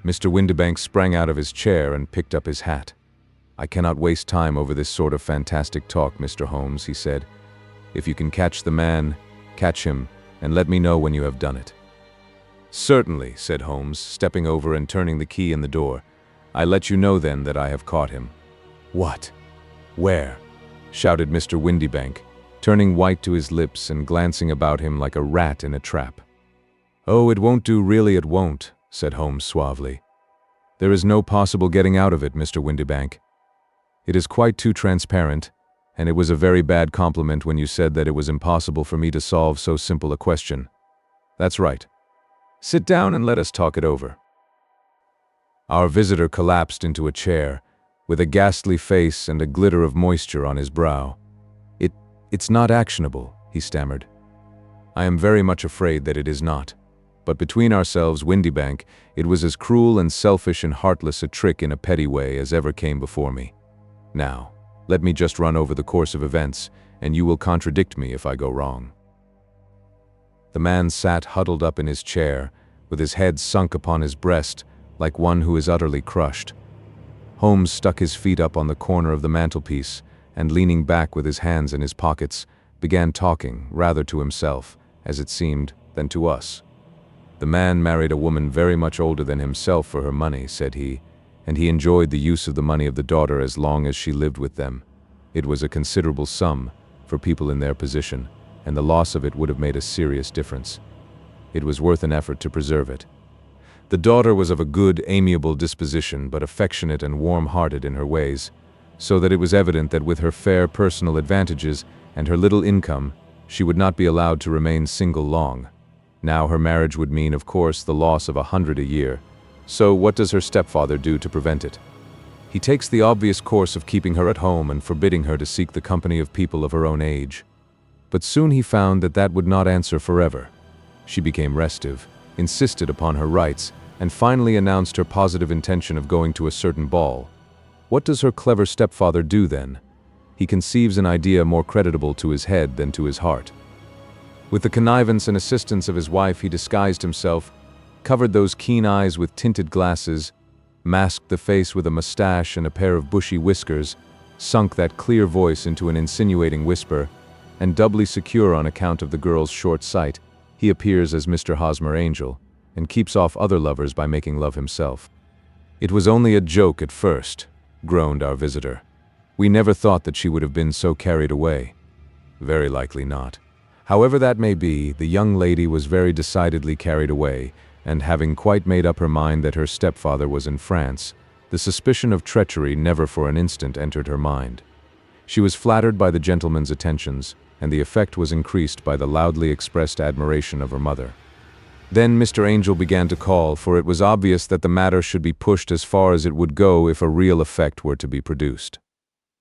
Mr. Windybank sprang out of his chair and picked up his hat. "I cannot waste time over this sort of fantastic talk, Mr. Holmes," he said. "If you can catch the man, catch him, and let me know when you have done it." "Certainly," said Holmes, stepping over and turning the key in the door. "I let you know then that I have caught him." "What? Where?" shouted Mr. Windybank, turning white to his lips and glancing about him like a rat in a trap. "Oh, it won't do, really it won't," said Holmes suavely. There is no possible getting out of it, Mr. Windibank. It is quite too transparent, and it was a very bad compliment when you said that it was impossible for me to solve so simple a question. That's right. Sit down and let us talk it over. Our visitor collapsed into a chair, with a ghastly face and a glitter of moisture on his brow. It's not actionable, he stammered. I am very much afraid that it is not. But between ourselves, Windibank, it was as cruel and selfish and heartless a trick in a petty way as ever came before me. Now, let me just run over the course of events, and you will contradict me if I go wrong. The man sat huddled up in his chair, with his head sunk upon his breast, like one who is utterly crushed. Holmes stuck his feet up on the corner of the mantelpiece, and leaning back with his hands in his pockets, began talking, rather to himself, as it seemed, than to us. The man married a woman very much older than himself for her money, said he, and he enjoyed the use of the money of the daughter as long as she lived with them. It was a considerable sum for people in their position, and the loss of it would have made a serious difference. It was worth an effort to preserve it. The daughter was of a good, amiable disposition, but affectionate and warm-hearted in her ways, so that it was evident that with her fair personal advantages and her little income, she would not be allowed to remain single long. Now her marriage would mean, of course, the loss of 100 a year. So what does her stepfather do to prevent it? He takes the obvious course of keeping her at home and forbidding her to seek the company of people of her own age. But soon he found that that would not answer forever. She became restive, insisted upon her rights, and finally announced her positive intention of going to a certain ball. What does her clever stepfather do then? He conceives an idea more creditable to his head than to his heart. With the connivance and assistance of his wife, he disguised himself, covered those keen eyes with tinted glasses, masked the face with a mustache and a pair of bushy whiskers, sunk that clear voice into an insinuating whisper, and doubly secure on account of the girl's short sight, he appears as Mr. Hosmer Angel, and keeps off other lovers by making love himself. It was only a joke at first, groaned our visitor. We never thought that she would have been so carried away. Very likely not. However that may be, the young lady was very decidedly carried away, and having quite made up her mind that her stepfather was in France, the suspicion of treachery never for an instant entered her mind. She was flattered by the gentleman's attentions, and the effect was increased by the loudly expressed admiration of her mother. Then Mr. Angel began to call, for it was obvious that the matter should be pushed as far as it would go if a real effect were to be produced.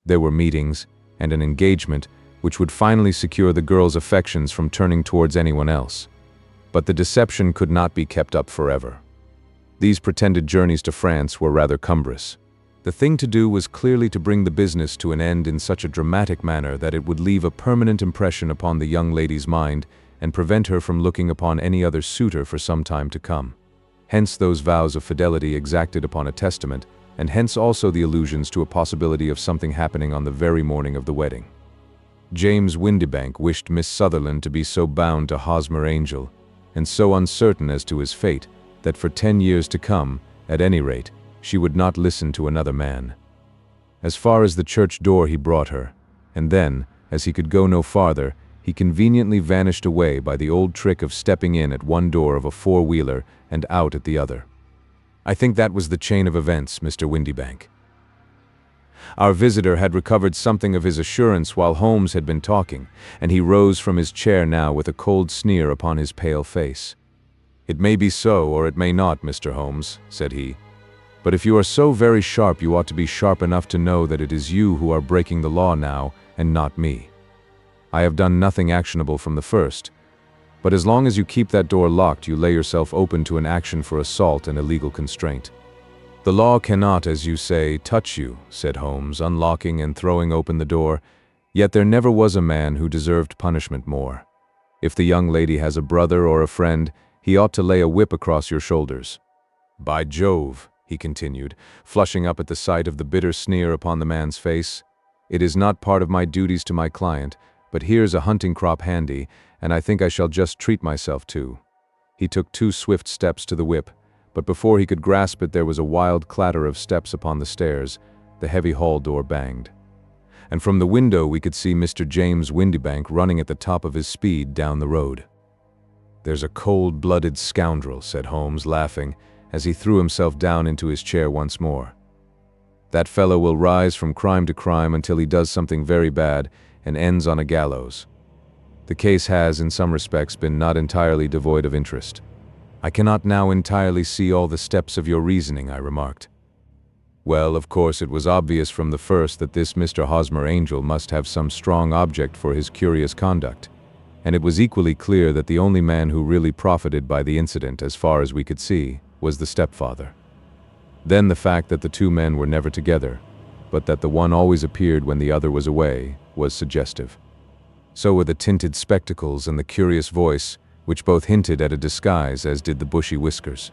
There were meetings, and an engagement, which would finally secure the girl's affections from turning towards anyone else. But the deception could not be kept up forever. These pretended journeys to France were rather cumbrous. The thing to do was clearly to bring the business to an end in such a dramatic manner that it would leave a permanent impression upon the young lady's mind and prevent her from looking upon any other suitor for some time to come. Hence those vows of fidelity exacted upon a testament, and hence also the allusions to a possibility of something happening on the very morning of the wedding. James Windibank wished Miss Sutherland to be so bound to Hosmer Angel, and so uncertain as to his fate, that for 10 years to come, at any rate, she would not listen to another man. As far as the church door he brought her, and then, as he could go no farther, he conveniently vanished away by the old trick of stepping in at one door of a four-wheeler and out at the other. I think that was the chain of events, Mr. Windibank. Our visitor had recovered something of his assurance while Holmes had been talking, and he rose from his chair now with a cold sneer upon his pale face. It may be so, or it may not, Mr. Holmes, said he. But if you are so very sharp, you ought to be sharp enough to know that it is you who are breaking the law now, and not me. I have done nothing actionable from the first, but as long as you keep that door locked, you lay yourself open to an action for assault and illegal constraint. The law cannot, as you say, touch you, said Holmes, unlocking and throwing open the door, yet there never was a man who deserved punishment more. If the young lady has a brother or a friend, he ought to lay a whip across your shoulders. By Jove, he continued, flushing up at the sight of the bitter sneer upon the man's face, it is not part of my duties to my client, but here's a hunting crop handy, and I think I shall just treat myself to. He took 2 swift steps to the whip, but before he could grasp it there was a wild clatter of steps upon the stairs, the heavy hall door banged. And from the window we could see Mr. James Windibank running at the top of his speed down the road. There's a cold-blooded scoundrel, said Holmes, laughing, as he threw himself down into his chair once more. "That fellow will rise from crime to crime until he does something very bad and ends on a gallows. The case has, in some respects, been not entirely devoid of interest." "I cannot now entirely see all the steps of your reasoning," I remarked. "Well, of course it was obvious from the first that this Mr. Hosmer Angel must have some strong object for his curious conduct, and it was equally clear that the only man who really profited by the incident, as far as we could see, was the stepfather. Then the fact that the two men were never together, but that the one always appeared when the other was away, was suggestive. So were the tinted spectacles and the curious voice, which both hinted at a disguise, as did the bushy whiskers.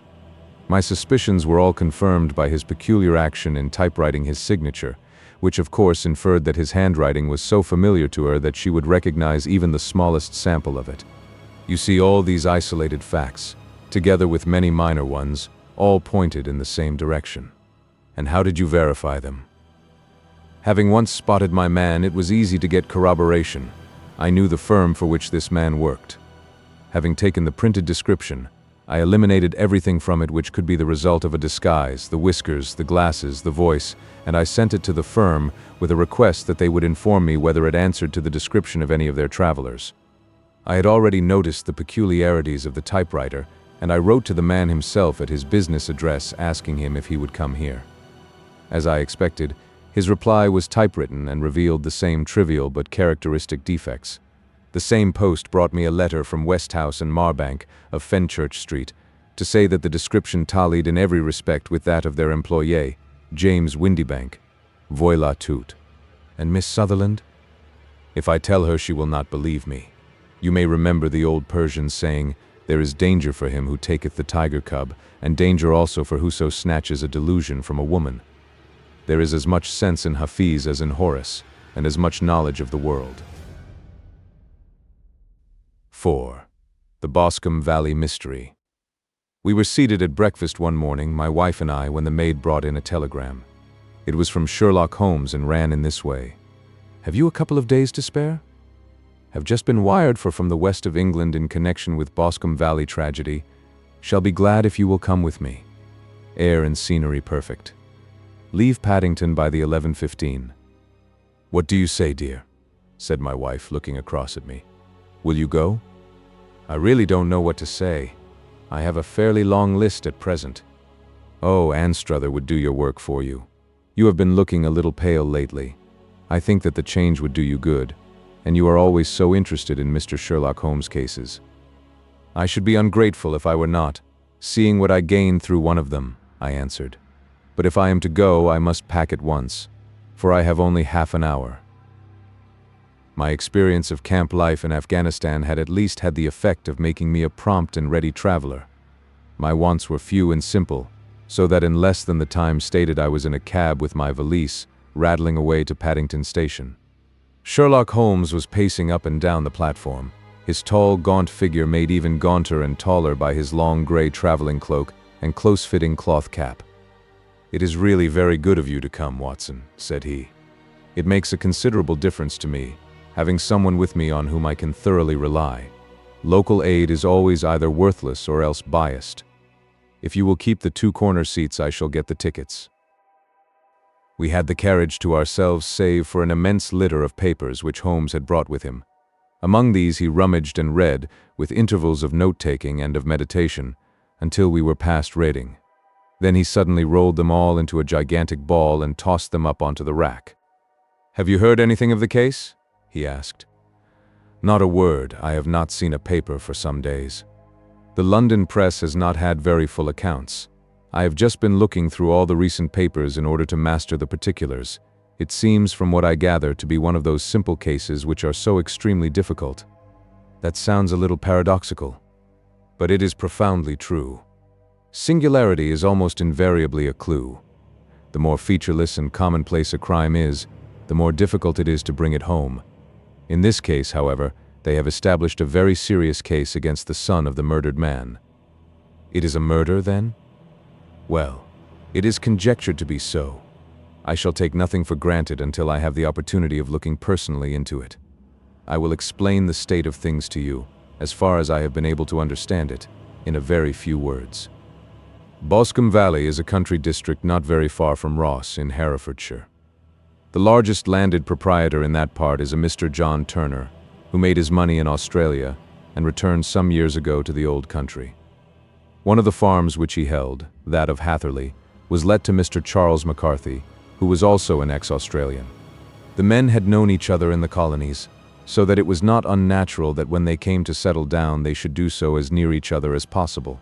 My suspicions were all confirmed by his peculiar action in typewriting his signature, which of course inferred that his handwriting was so familiar to her that she would recognize even the smallest sample of it. You see, all these isolated facts, together with many minor ones, all pointed in the same direction. And how did you verify them? Having once spotted my man, it was easy to get corroboration. I knew the firm for which this man worked. Having taken the printed description, I eliminated everything from it which could be the result of a disguise, the whiskers, the glasses, the voice, and I sent it to the firm with a request that they would inform me whether it answered to the description of any of their travelers. I had already noticed the peculiarities of the typewriter, and I wrote to the man himself at his business address asking him if he would come here. As I expected, his reply was typewritten and revealed the same trivial but characteristic defects. The same post brought me a letter from Westhouse and Marbank of Fenchurch Street to say that the description tallied in every respect with that of their employé, James Windybank. Voilà tout. And Miss Sutherland? If I tell her, she will not believe me. You may remember the old Persian saying, "There is danger for him who taketh the tiger cub, and danger also for whoso snatches a delusion from a woman." There is as much sense in Hafiz as in Horace, and as much knowledge of the world. 4. The Boscombe Valley Mystery. We were seated at breakfast one morning, my wife and I, when the maid brought in a telegram. It was from Sherlock Holmes and ran in this way. "Have you a couple of days to spare? Have just been wired for from the west of England in connection with Boscombe Valley tragedy. Shall be glad if you will come with me. Air and scenery perfect. Leave Paddington by the 11:15. "What do you say, dear?" said my wife, looking across at me. "Will you go?" "I really don't know what to say. I have a fairly long list at present." "Oh, Anstruther would do your work for you. You have been looking a little pale lately. I think that the change would do you good, and you are always so interested in Mr. Sherlock Holmes cases." "I should be ungrateful if I were not, seeing what I gained through one of them," I answered. "But if I am to go, I must pack at once, for I have only half an hour." My experience of camp life in Afghanistan had at least had the effect of making me a prompt and ready traveler. My wants were few and simple, so that in less than the time stated I was in a cab with my valise, rattling away to Paddington Station. Sherlock Holmes was pacing up and down the platform, his tall, gaunt figure made even gaunter and taller by his long gray traveling cloak and close-fitting cloth cap. "It is really very good of you to come, Watson," said he. "It makes a considerable difference to me, having someone with me on whom I can thoroughly rely. Local aid is always either worthless or else biased. If you will keep the 2 corner seats, I shall get the tickets." We had the carriage to ourselves save for an immense litter of papers which Holmes had brought with him. Among these he rummaged and read, with intervals of note-taking and of meditation, until we were past Reading. Then he suddenly rolled them all into a gigantic ball and tossed them up onto the rack. "Have you heard anything of the case?" he asked. "Not a word. I have not seen a paper for some days. The London press has not had very full accounts. I have just been looking through all the recent papers in order to master the particulars. It seems, from what I gather, to be one of those simple cases which are so extremely difficult." That sounds a little paradoxical, but it is profoundly true. Singularity is almost invariably a clue. The more featureless and commonplace a crime is, the more difficult it is to bring it home. In this case, however, they have established a very serious case against the son of the murdered man. It is a murder, then? Well, it is conjectured to be so. I shall take nothing for granted until I have the opportunity of looking personally into it. I will explain the state of things to you, as far as I have been able to understand it, in a very few words. Boscombe Valley is a country district not very far from Ross in Herefordshire. The largest landed proprietor in that part is a Mr. John Turner, who made his money in Australia and returned some years ago to the old country. One of the farms which he held, that of Hatherley, was let to Mr. Charles McCarthy, who was also an ex-Australian. The men had known each other in the colonies, so that it was not unnatural that when they came to settle down they should do so as near each other as possible.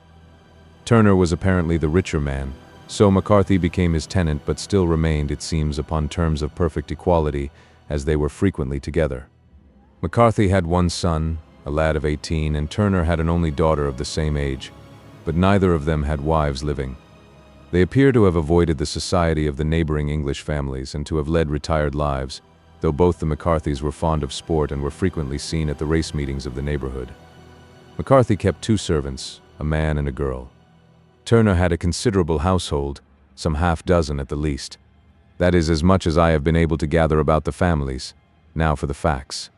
Turner was apparently the richer man, so McCarthy became his tenant but still remained, it seems, upon terms of perfect equality, as they were frequently together. McCarthy had one son, a lad of 18, and Turner had an only daughter of the same age, but neither of them had wives living. They appear to have avoided the society of the neighboring English families and to have led retired lives, though both the McCarthys were fond of sport and were frequently seen at the race meetings of the neighborhood. McCarthy kept 2 servants, a man and a girl. Turner had a considerable household, some half-dozen at the least. That is as much as I have been able to gather about the families. Now for the facts.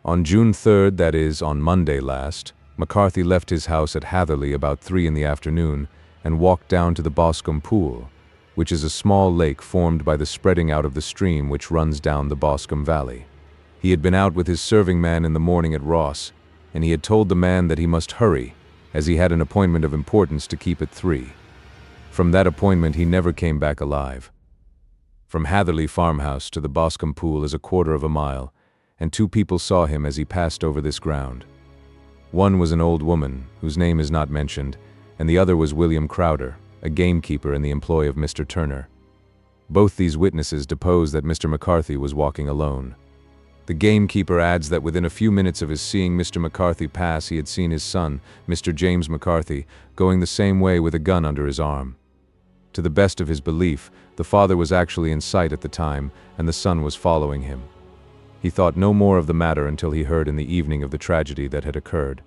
On June 3rd, that is, on Monday last, McCarthy left his house at Hatherley about 3 in the afternoon and walked down to the Boscombe Pool, which is a small lake formed by the spreading out of the stream which runs down the Boscombe Valley. He had been out with his serving man in the morning at Ross, and he had told the man that he must hurry, as he had an appointment of importance to keep at 3. From that appointment he never came back alive. From Hatherley farmhouse to the Boscombe Pool is a 1/4 of a mile, and 2 people saw him as he passed over this ground. One was an old woman, whose name is not mentioned, and the other was William Crowder, a gamekeeper in the employ of Mr. Turner. Both these witnesses depose that Mr. McCarthy was walking alone. The gamekeeper adds that within a few minutes of his seeing Mr. McCarthy pass he had seen his son, Mr. James McCarthy, going the same way with a gun under his arm. To the best of his belief, the father was actually in sight at the time, and the son was following him. He thought no more of the matter until he heard in the evening of the tragedy that had occurred.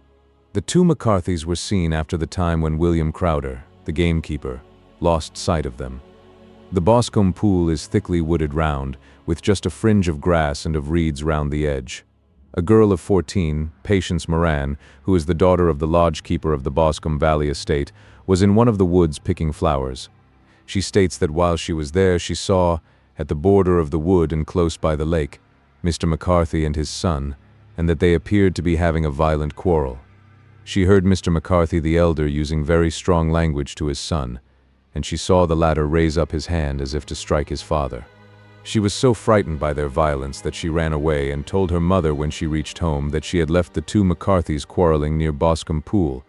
The 2 McCarthys were seen after the time when William Crowder, the gamekeeper, lost sight of them. The Boscombe Pool is thickly wooded round, with just a fringe of grass and of reeds round the edge. A girl of 14, Patience Moran, who is the daughter of the lodge-keeper of the Boscombe Valley estate, was in one of the woods picking flowers. She states that while she was there she saw, at the border of the wood and close by the lake, Mr. McCarthy and his son, and that they appeared to be having a violent quarrel. She heard Mr. McCarthy the elder using very strong language to his son, and she saw the latter raise up his hand as if to strike his father. She was so frightened by their violence that she ran away and told her mother when she reached home that she had left the 2 McCarthys quarreling near Boscombe Pool,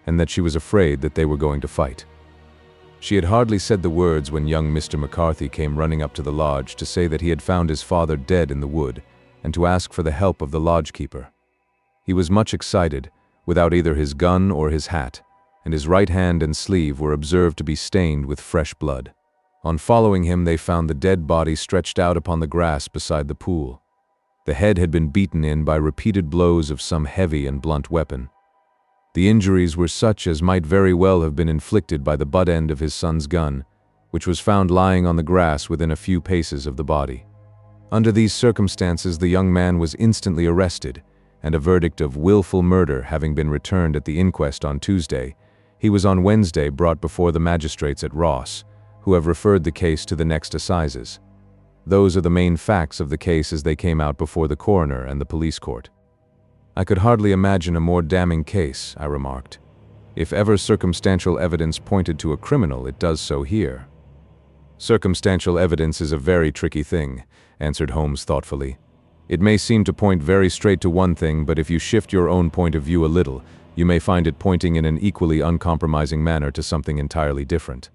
and that she was afraid that they were going to fight. She had hardly said the words when young Mr. McCarthy came running up to the lodge to say that he had found his father dead in the wood, and to ask for the help of the lodge-keeper. He was much excited, without either his gun or his hat, and his right hand and sleeve were observed to be stained with fresh blood. On following him they found the dead body stretched out upon the grass beside the pool. The head had been beaten in by repeated blows of some heavy and blunt weapon. The injuries were such as might very well have been inflicted by the butt end of his son's gun, which was found lying on the grass within a few paces of the body. Under these circumstances the young man was instantly arrested, and a verdict of willful murder having been returned at the inquest on Tuesday, he was on Wednesday brought before the magistrates at Ross, who have referred the case to the next assizes. Those are the main facts of the case as they came out before the coroner and the police court. I could hardly imagine a more damning case, I remarked. If ever circumstantial evidence pointed to a criminal, it does so here. Circumstantial evidence is a very tricky thing, answered Holmes thoughtfully. It may seem to point very straight to one thing, but if you shift your own point of view a little, you may find it pointing in an equally uncompromising manner to something entirely different.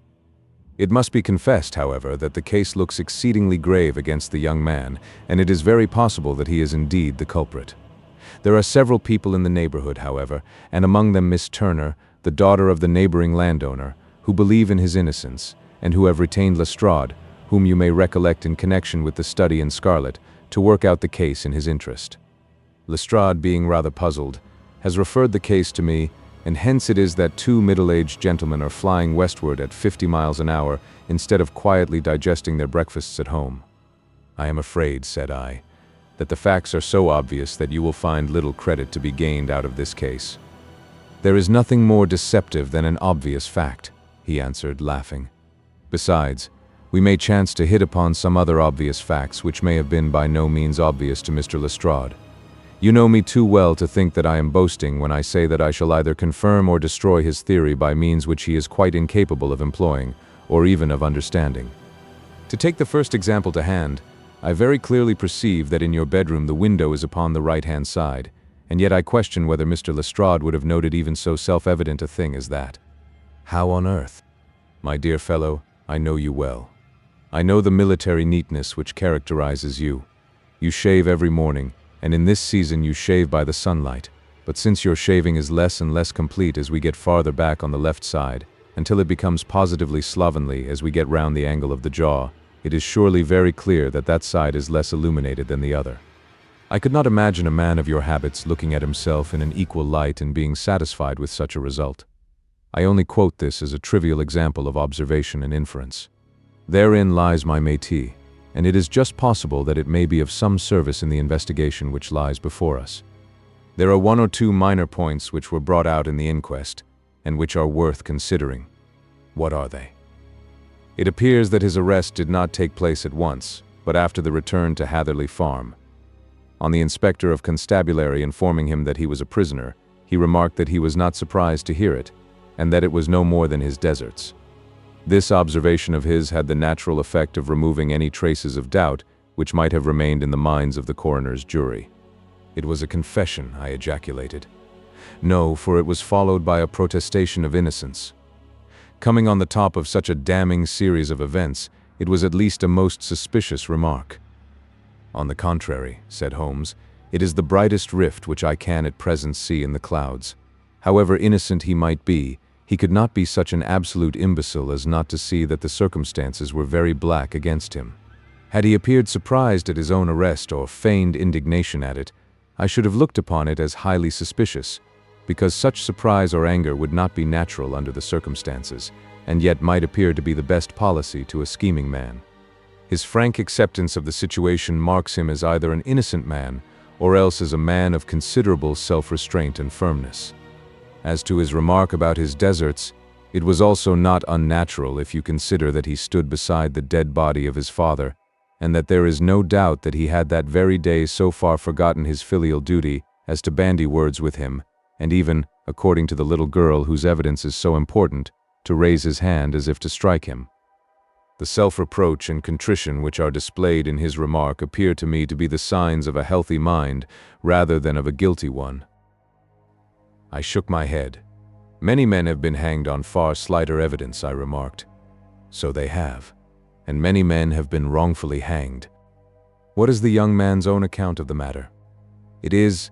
It must be confessed, however, that the case looks exceedingly grave against the young man, and it is very possible that he is indeed the culprit. There are several people in the neighborhood, however, and among them Miss Turner, the daughter of the neighboring landowner, who believe in his innocence, and who have retained Lestrade, whom you may recollect in connection with the study in scarlet, to work out the case in his interest. Lestrade, being rather puzzled, has referred the case to me, and hence it is that 2 middle-aged gentlemen are flying westward at 50 miles an hour instead of quietly digesting their breakfasts at home. I am afraid, said I, that the facts are so obvious that you will find little credit to be gained out of this case. There is nothing more deceptive than an obvious fact. he answered, laughing. Besides, we may chance to hit upon some other obvious facts which may have been by no means obvious to Mr. Lestrade. You know me too well to think that I am boasting when I say that I shall either confirm or destroy his theory by means which he is quite incapable of employing, or even of understanding. To take the first example to hand, I very clearly perceive that in your bedroom the window is upon the right-hand side, and yet I question whether Mr. Lestrade would have noted even so self-evident a thing as that. How on earth? My dear fellow, I know you well. I know the military neatness which characterizes you. You shave every morning, and in this season you shave by the sunlight, but since your shaving is less and less complete as we get farther back on the left side, until it becomes positively slovenly as we get round the angle of the jaw, it is surely very clear that that side is less illuminated than the other. I could not imagine a man of your habits looking at himself in an equal light and being satisfied with such a result. I only quote this as a trivial example of observation and inference. Therein lies my métier, and it is just possible that it may be of some service in the investigation which lies before us. There are one or two minor points which were brought out in the inquest, and which are worth considering. What are they? It appears that his arrest did not take place at once, but after the return to Hatherley Farm. On the inspector of constabulary informing him that he was a prisoner, he remarked that he was not surprised to hear it, and that it was no more than his deserts. This observation of his had the natural effect of removing any traces of doubt which might have remained in the minds of the coroner's jury. It was a confession, I ejaculated. No, for it was followed by a protestation of innocence. Coming on the top of such a damning series of events, it was at least a most suspicious remark. On the contrary, said Holmes, it is the brightest rift which I can at present see in the clouds. However innocent he might be, he could not be such an absolute imbecile as not to see that the circumstances were very black against him. Had he appeared surprised at his own arrest or feigned indignation at it, I should have looked upon it as highly suspicious, because such surprise or anger would not be natural under the circumstances, and yet might appear to be the best policy to a scheming man. His frank acceptance of the situation marks him as either an innocent man, or else as a man of considerable self-restraint and firmness. As to his remark about his deserts, it was also not unnatural if you consider that he stood beside the dead body of his father, and that there is no doubt that he had that very day so far forgotten his filial duty as to bandy words with him, and even, according to the little girl whose evidence is so important, to raise his hand as if to strike him. The self-reproach and contrition which are displayed in his remark appear to me to be the signs of a healthy mind rather than of a guilty one. I shook my head. Many men have been hanged on far slighter evidence, I remarked. So they have, and many men have been wrongfully hanged. What is the young man's own account of the matter? It is,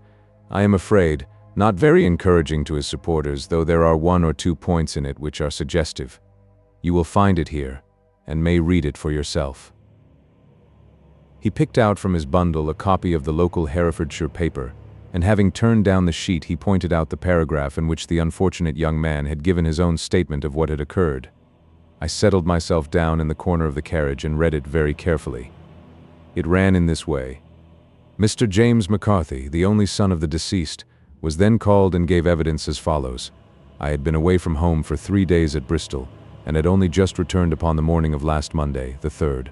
I am afraid, not very encouraging to his supporters, though there are one or two points in it which are suggestive. You will find it here, and may read it for yourself. He picked out from his bundle a copy of the local Herefordshire paper, and having turned down the sheet he pointed out the paragraph in which the unfortunate young man had given his own statement of what had occurred. I settled myself down in the corner of the carriage and read it very carefully. It ran in this way. Mr. James McCarthy, the only son of the deceased, was then called and gave evidence as follows. I had been away from home for 3 days at Bristol, and had only just returned upon the morning of last Monday, the 3rd.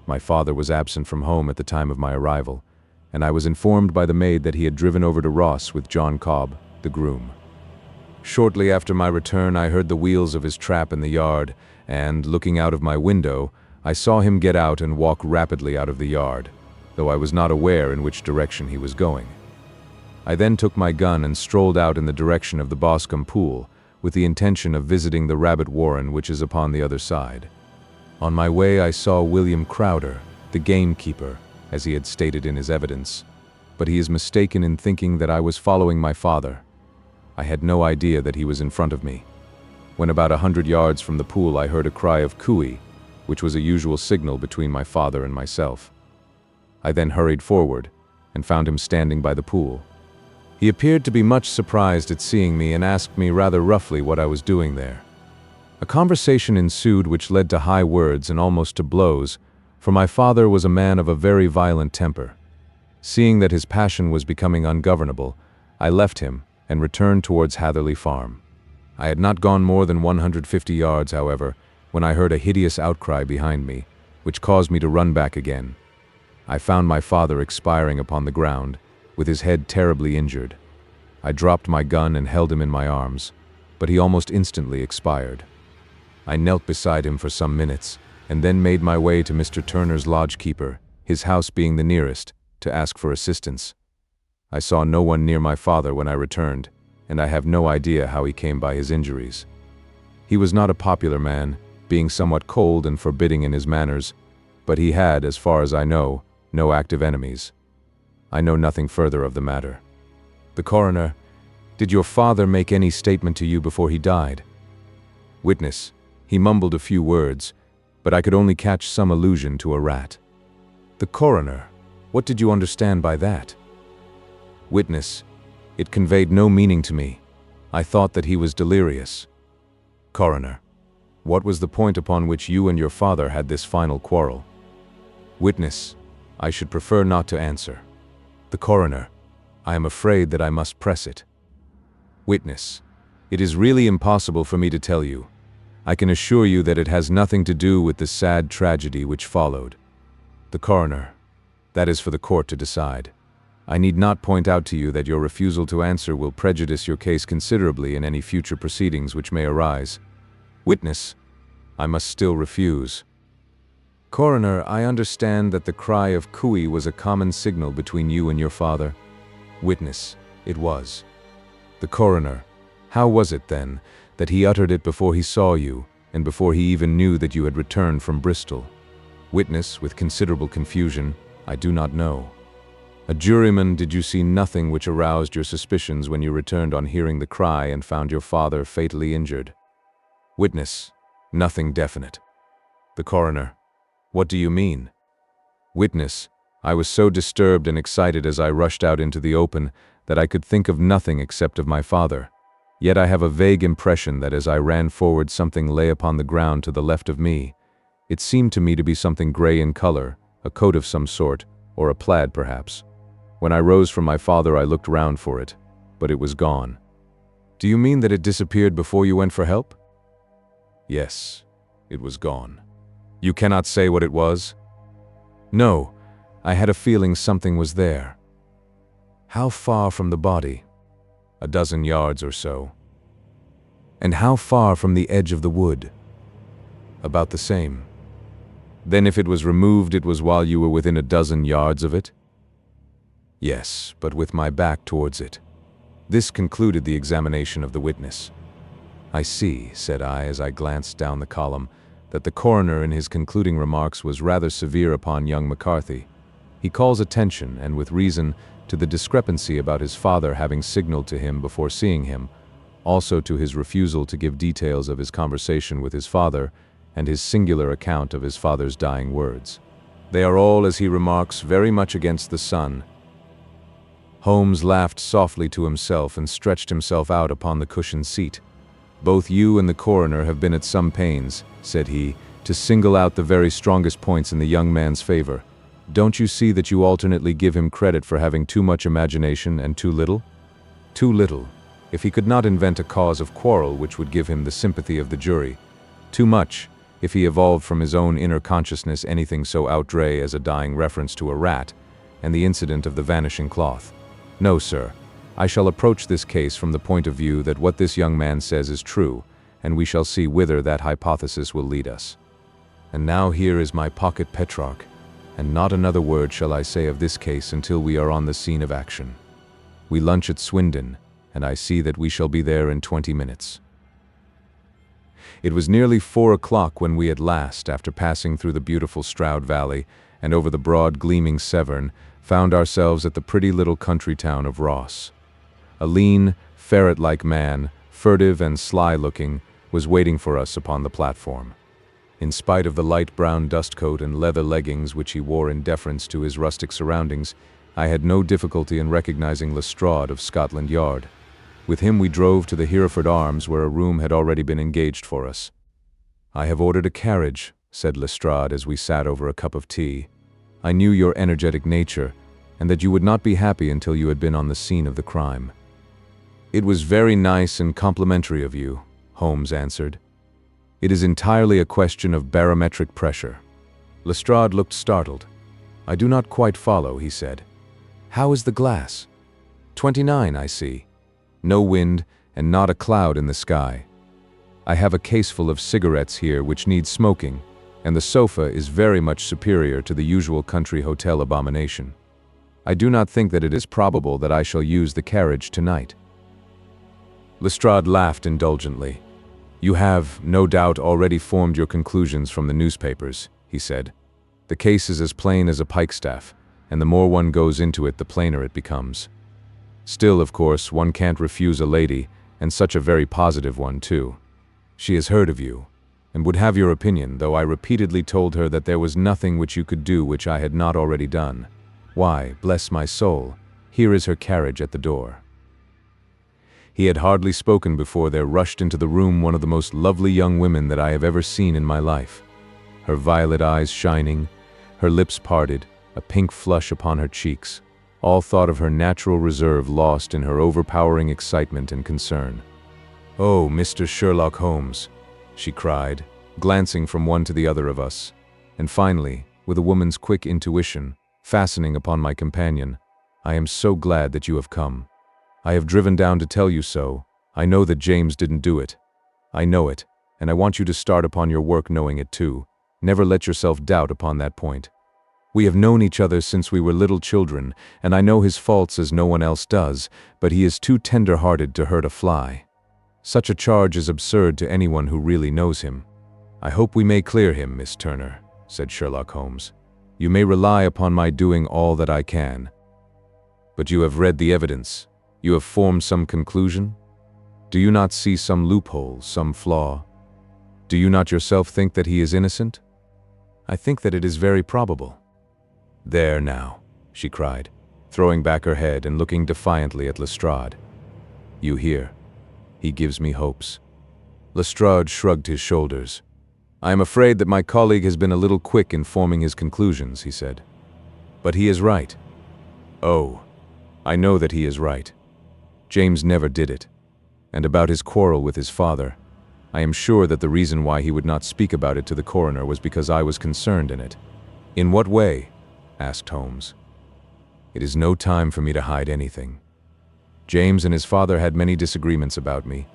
My father was absent from home at the time of my arrival, and I was informed by the maid that he had driven over to Ross with John Cobb, the groom. Shortly after my return I heard the wheels of his trap in the yard, and, looking out of my window, I saw him get out and walk rapidly out of the yard, though I was not aware in which direction he was going. I then took my gun and strolled out in the direction of the Boscombe pool, with the intention of visiting the rabbit warren which is upon the other side. On my way I saw William Crowder, the gamekeeper, as he had stated in his evidence, but he is mistaken in thinking that I was following my father. I had no idea that he was in front of me. When about 100 yards from the pool I heard a cry of cooey, which was a usual signal between my father and myself. I then hurried forward, and found him standing by the pool. He appeared to be much surprised at seeing me and asked me rather roughly what I was doing there. A conversation ensued which led to high words and almost to blows, for my father was a man of a very violent temper. Seeing that his passion was becoming ungovernable, I left him and returned towards Hatherley Farm. I had not gone more than 150 yards, however, when I heard a hideous outcry behind me, which caused me to run back again. I found my father expiring upon the ground, with his head terribly injured. I dropped my gun and held him in my arms, but he almost instantly expired. I knelt beside him for some minutes, and then made my way to Mr. Turner's lodgekeeper, his house being the nearest, to ask for assistance. I saw no one near my father when I returned, and I have no idea how he came by his injuries. He was not a popular man, being somewhat cold and forbidding in his manners, but he had, as far as I know, no active enemies. I know nothing further of the matter. The coroner: did your father make any statement to you before he died? Witness: he mumbled a few words, but I could only catch some allusion to a rat. The coroner: what did you understand by that? Witness: it conveyed no meaning to me. I thought that he was delirious. Coroner: what was the point upon which you and your father had this final quarrel? Witness: I should prefer not to answer. The coroner: I am afraid that I must press it. Witness: it is really impossible for me to tell you. I can assure you that it has nothing to do with the sad tragedy which followed. The coroner: that is for the court to decide. I need not point out to you that your refusal to answer will prejudice your case considerably in any future proceedings which may arise. Witness: I must still refuse. Coroner: I understand that the cry of cooey was a common signal between you and your father. Witness: it was. The coroner: how was it, then, that he uttered it before he saw you, and before he even knew that you had returned from Bristol? Witness, with considerable confusion: I do not know. A juryman: did you see nothing which aroused your suspicions when you returned on hearing the cry and found your father fatally injured? Witness: nothing definite. The coroner: what do you mean? Witness: I was so disturbed and excited as I rushed out into the open that I could think of nothing except of my father. Yet I have a vague impression that as I ran forward something lay upon the ground to the left of me. It seemed to me to be something gray in color, a coat of some sort, or a plaid perhaps. When I rose from my father I looked round for it, but it was gone. Do you mean that it disappeared before you went for help? Yes, it was gone. You cannot say what it was? No, I had a feeling something was there. How far from the body? 12 yards or so. And how far from the edge of the wood? About the same. Then if it was removed, it was while you were within 12 yards of it? Yes, but with my back towards it. This concluded the examination of the witness. I see, said I as I glanced down the column, that the coroner in his concluding remarks was rather severe upon young McCarthy. He calls attention, and with reason, to the discrepancy about his father having signaled to him before seeing him, also to his refusal to give details of his conversation with his father, and his singular account of his father's dying words. They are all, as he remarks, very much against the sun. Holmes laughed softly to himself and stretched himself out upon the cushioned seat. Both you and the coroner have been at some pains, said he, to single out the very strongest points in the young man's favor. Don't you see that you alternately give him credit for having too much imagination and too little? Too little, if he could not invent a cause of quarrel which would give him the sympathy of the jury. Too much, if he evolved from his own inner consciousness anything so outre as a dying reference to a rat, and the incident of the vanishing cloth. No, sir, I shall approach this case from the point of view that what this young man says is true, and we shall see whither that hypothesis will lead us. And now here is my pocket Petrarch, and not another word shall I say of this case until we are on the scene of action. We lunch at Swindon, and I see that we shall be there in 20 minutes. It was nearly 4 o'clock when we at last, after passing through the beautiful Stroud Valley and over the broad gleaming Severn, found ourselves at the pretty little country town of Ross. A lean, ferret-like man, furtive and sly-looking, was waiting for us upon the platform. In spite of the light brown dustcoat and leather leggings which he wore in deference to his rustic surroundings, I had no difficulty in recognizing Lestrade of Scotland Yard. With him we drove to the Hereford Arms, where a room had already been engaged for us. "I have ordered a carriage," said Lestrade as we sat over a cup of tea. "I knew your energetic nature, and that you would not be happy until you had been on the scene of the crime." "It was very nice and complimentary of you," Holmes answered. "It is entirely a question of barometric pressure." Lestrade looked startled. "I do not quite follow," he said. "How is the glass?" 29, I see. No wind and not a cloud in the sky. I have a caseful of cigarettes here which need smoking, and the sofa is very much superior to the usual country hotel abomination. I do not think that it is probable that I shall use the carriage tonight." Lestrade laughed indulgently. "You have, no doubt, already formed your conclusions from the newspapers," he said. "The case is as plain as a pikestaff, and the more one goes into it, the plainer it becomes. Still, of course, one can't refuse a lady, and such a very positive one, too. She has heard of you, and would have your opinion, though I repeatedly told her that there was nothing which you could do which I had not already done. Why, bless my soul, here is her carriage at the door." He had hardly spoken before there rushed into the room one of the most lovely young women that I have ever seen in my life. Her violet eyes shining, her lips parted, a pink flush upon her cheeks, all thought of her natural reserve lost in her overpowering excitement and concern. "Oh, Mr. Sherlock Holmes," she cried, glancing from one to the other of us, and finally, with a woman's quick intuition, fastening upon my companion, "I am so glad that you have come. I have driven down to tell you so. I know that James didn't do it. I know it, and I want you to start upon your work knowing it too. Never let yourself doubt upon that point. We have known each other since we were little children, and I know his faults as no one else does, but he is too tender-hearted to hurt a fly. Such a charge is absurd to anyone who really knows him." "I hope we may clear him, Miss Turner," said Sherlock Holmes. "You may rely upon my doing all that I can." "But you have read the evidence. You have formed some conclusion? Do you not see some loophole, some flaw? Do you not yourself think that he is innocent?" "I think that it is very probable." "There now," she cried, throwing back her head and looking defiantly at Lestrade. "You hear? He gives me hopes." Lestrade shrugged his shoulders. "I am afraid that my colleague has been a little quick in forming his conclusions," he said. "But he is right. Oh, I know that he is right. James never did it. And about his quarrel with his father, I am sure that the reason why he would not speak about it to the coroner was because I was concerned in it." "In what way?" asked Holmes. "It is no time for me to hide anything. James and his father had many disagreements about me.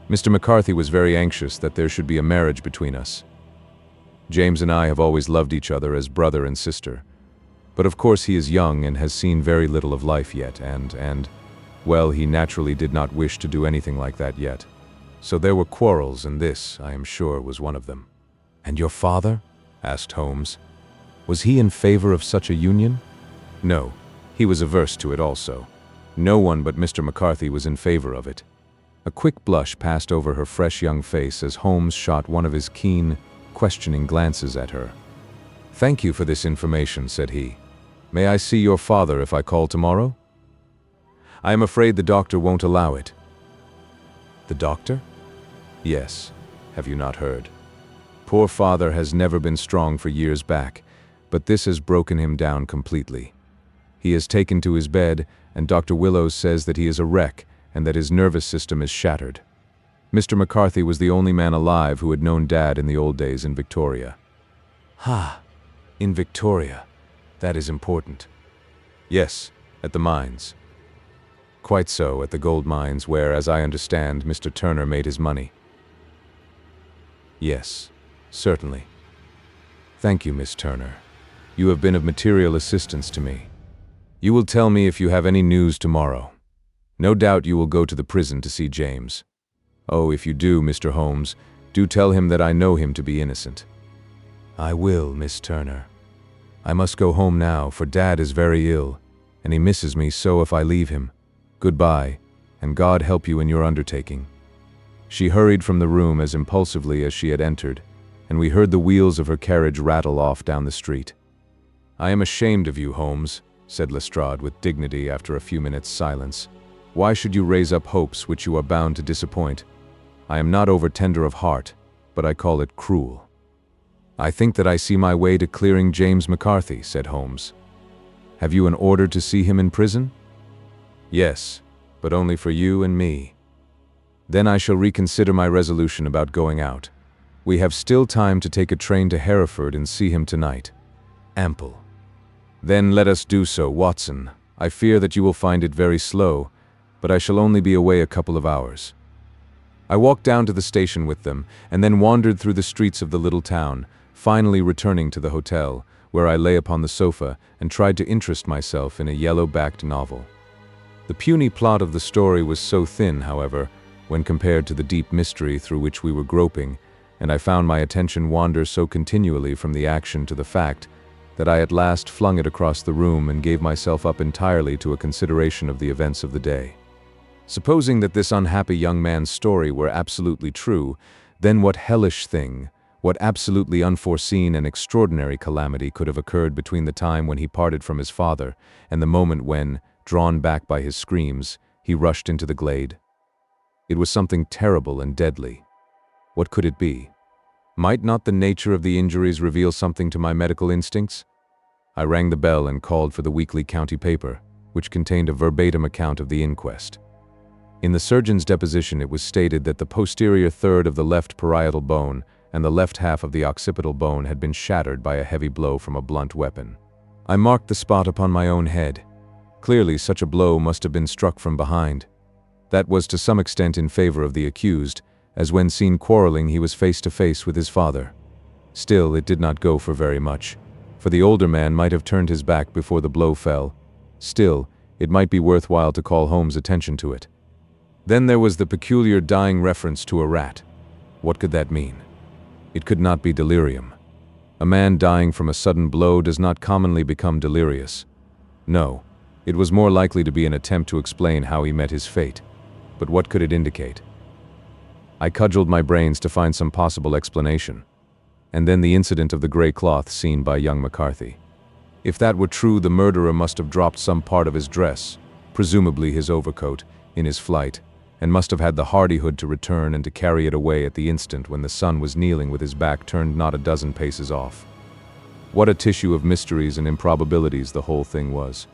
Mr. McCarthy was very anxious that there should be a marriage between us. James and I have always loved each other as brother and sister. But of course he is young and has seen very little of life yet, well, he naturally did not wish to do anything like that yet. So there were quarrels, and this, I am sure, was one of them." "And your father?" asked Holmes. "Was he in favor of such a union?" "No, he was averse to it also. No one but Mr. McCarthy was in favor of it." A quick blush passed over her fresh young face as Holmes shot one of his keen, questioning glances at her. "Thank you for this information," said he. "May I see your father if I call tomorrow?" "I am afraid the doctor won't allow it." "The doctor?" "Yes. Have you not heard? Poor father has never been strong for years back, but this has broken him down completely. He is taken to his bed, and Dr. Willows says that he is a wreck and that his nervous system is shattered. Mr. McCarthy was the only man alive who had known Dad in the old days in Victoria." In Victoria. That is important." "Yes, at the mines." "Quite so, at the gold mines where, as I understand, Mr. Turner made his money." "Yes, certainly. Thank you, Miss Turner. You have been of material assistance to me. You will tell me if you have any news tomorrow. No doubt you will go to the prison to see James. Oh, if you do, Mr. Holmes, do tell him that I know him to be innocent." "I will, Miss Turner. I must go home now, for Dad is very ill, and he misses me so if I leave him. Goodbye, and God help you in your undertaking." She hurried from the room as impulsively as she had entered, and we heard the wheels of her carriage rattle off down the street. "I am ashamed of you, Holmes," said Lestrade with dignity after a few minutes' silence. "Why should you raise up hopes which you are bound to disappoint? I am not over-tender of heart, but I call it cruel." "I think that I see my way to clearing James McCarthy," said Holmes. "Have you an order to see him in prison?" "Yes, but only for you and me. Then I shall reconsider my resolution about going out. We have still time to take a train to Hereford and see him tonight. Ample. Then let us do so, Watson. I fear that you will find it very slow, but I shall only be away a couple of hours. I walked down to the station with them, and then wandered through the streets of the little town, finally returning to the hotel, where I lay upon the sofa and tried to interest myself in a yellow-backed novel. The puny plot of the story was so thin, however, when compared to the deep mystery through which we were groping, and I found my attention wander so continually from the action to the fact that I at last flung it across the room and gave myself up entirely to a consideration of the events of the day. Supposing that this unhappy young man's story were absolutely true, then what hellish thing, what absolutely unforeseen and extraordinary calamity could have occurred between the time when he parted from his father and the moment when, drawn back by his screams, he rushed into the glade? It was something terrible and deadly. What could it be? Might not the nature of the injuries reveal something to my medical instincts? I rang the bell and called for the weekly county paper, which contained a verbatim account of the inquest. In the surgeon's deposition it was stated that the posterior third of the left parietal bone and the left half of the occipital bone had been shattered by a heavy blow from a blunt weapon. I marked the spot upon my own head. Clearly such a blow must have been struck from behind. That was to some extent in favor of the accused, as when seen quarreling he was face to face with his father. Still, it did not go for very much, for the older man might have turned his back before the blow fell. Still, it might be worthwhile to call Holmes' attention to it. Then there was the peculiar dying reference to a rat. What could that mean? It could not be delirium. A man dying from a sudden blow does not commonly become delirious. No, it was more likely to be an attempt to explain how he met his fate. But what could it indicate? I cudgeled my brains to find some possible explanation. And then the incident of the gray cloth seen by young McCarthy. If that were true, the murderer must have dropped some part of his dress, presumably his overcoat, in his flight, and must have had the hardihood to return and to carry it away at the instant when the son was kneeling with his back turned not a dozen paces off. What a tissue of mysteries and improbabilities the whole thing was.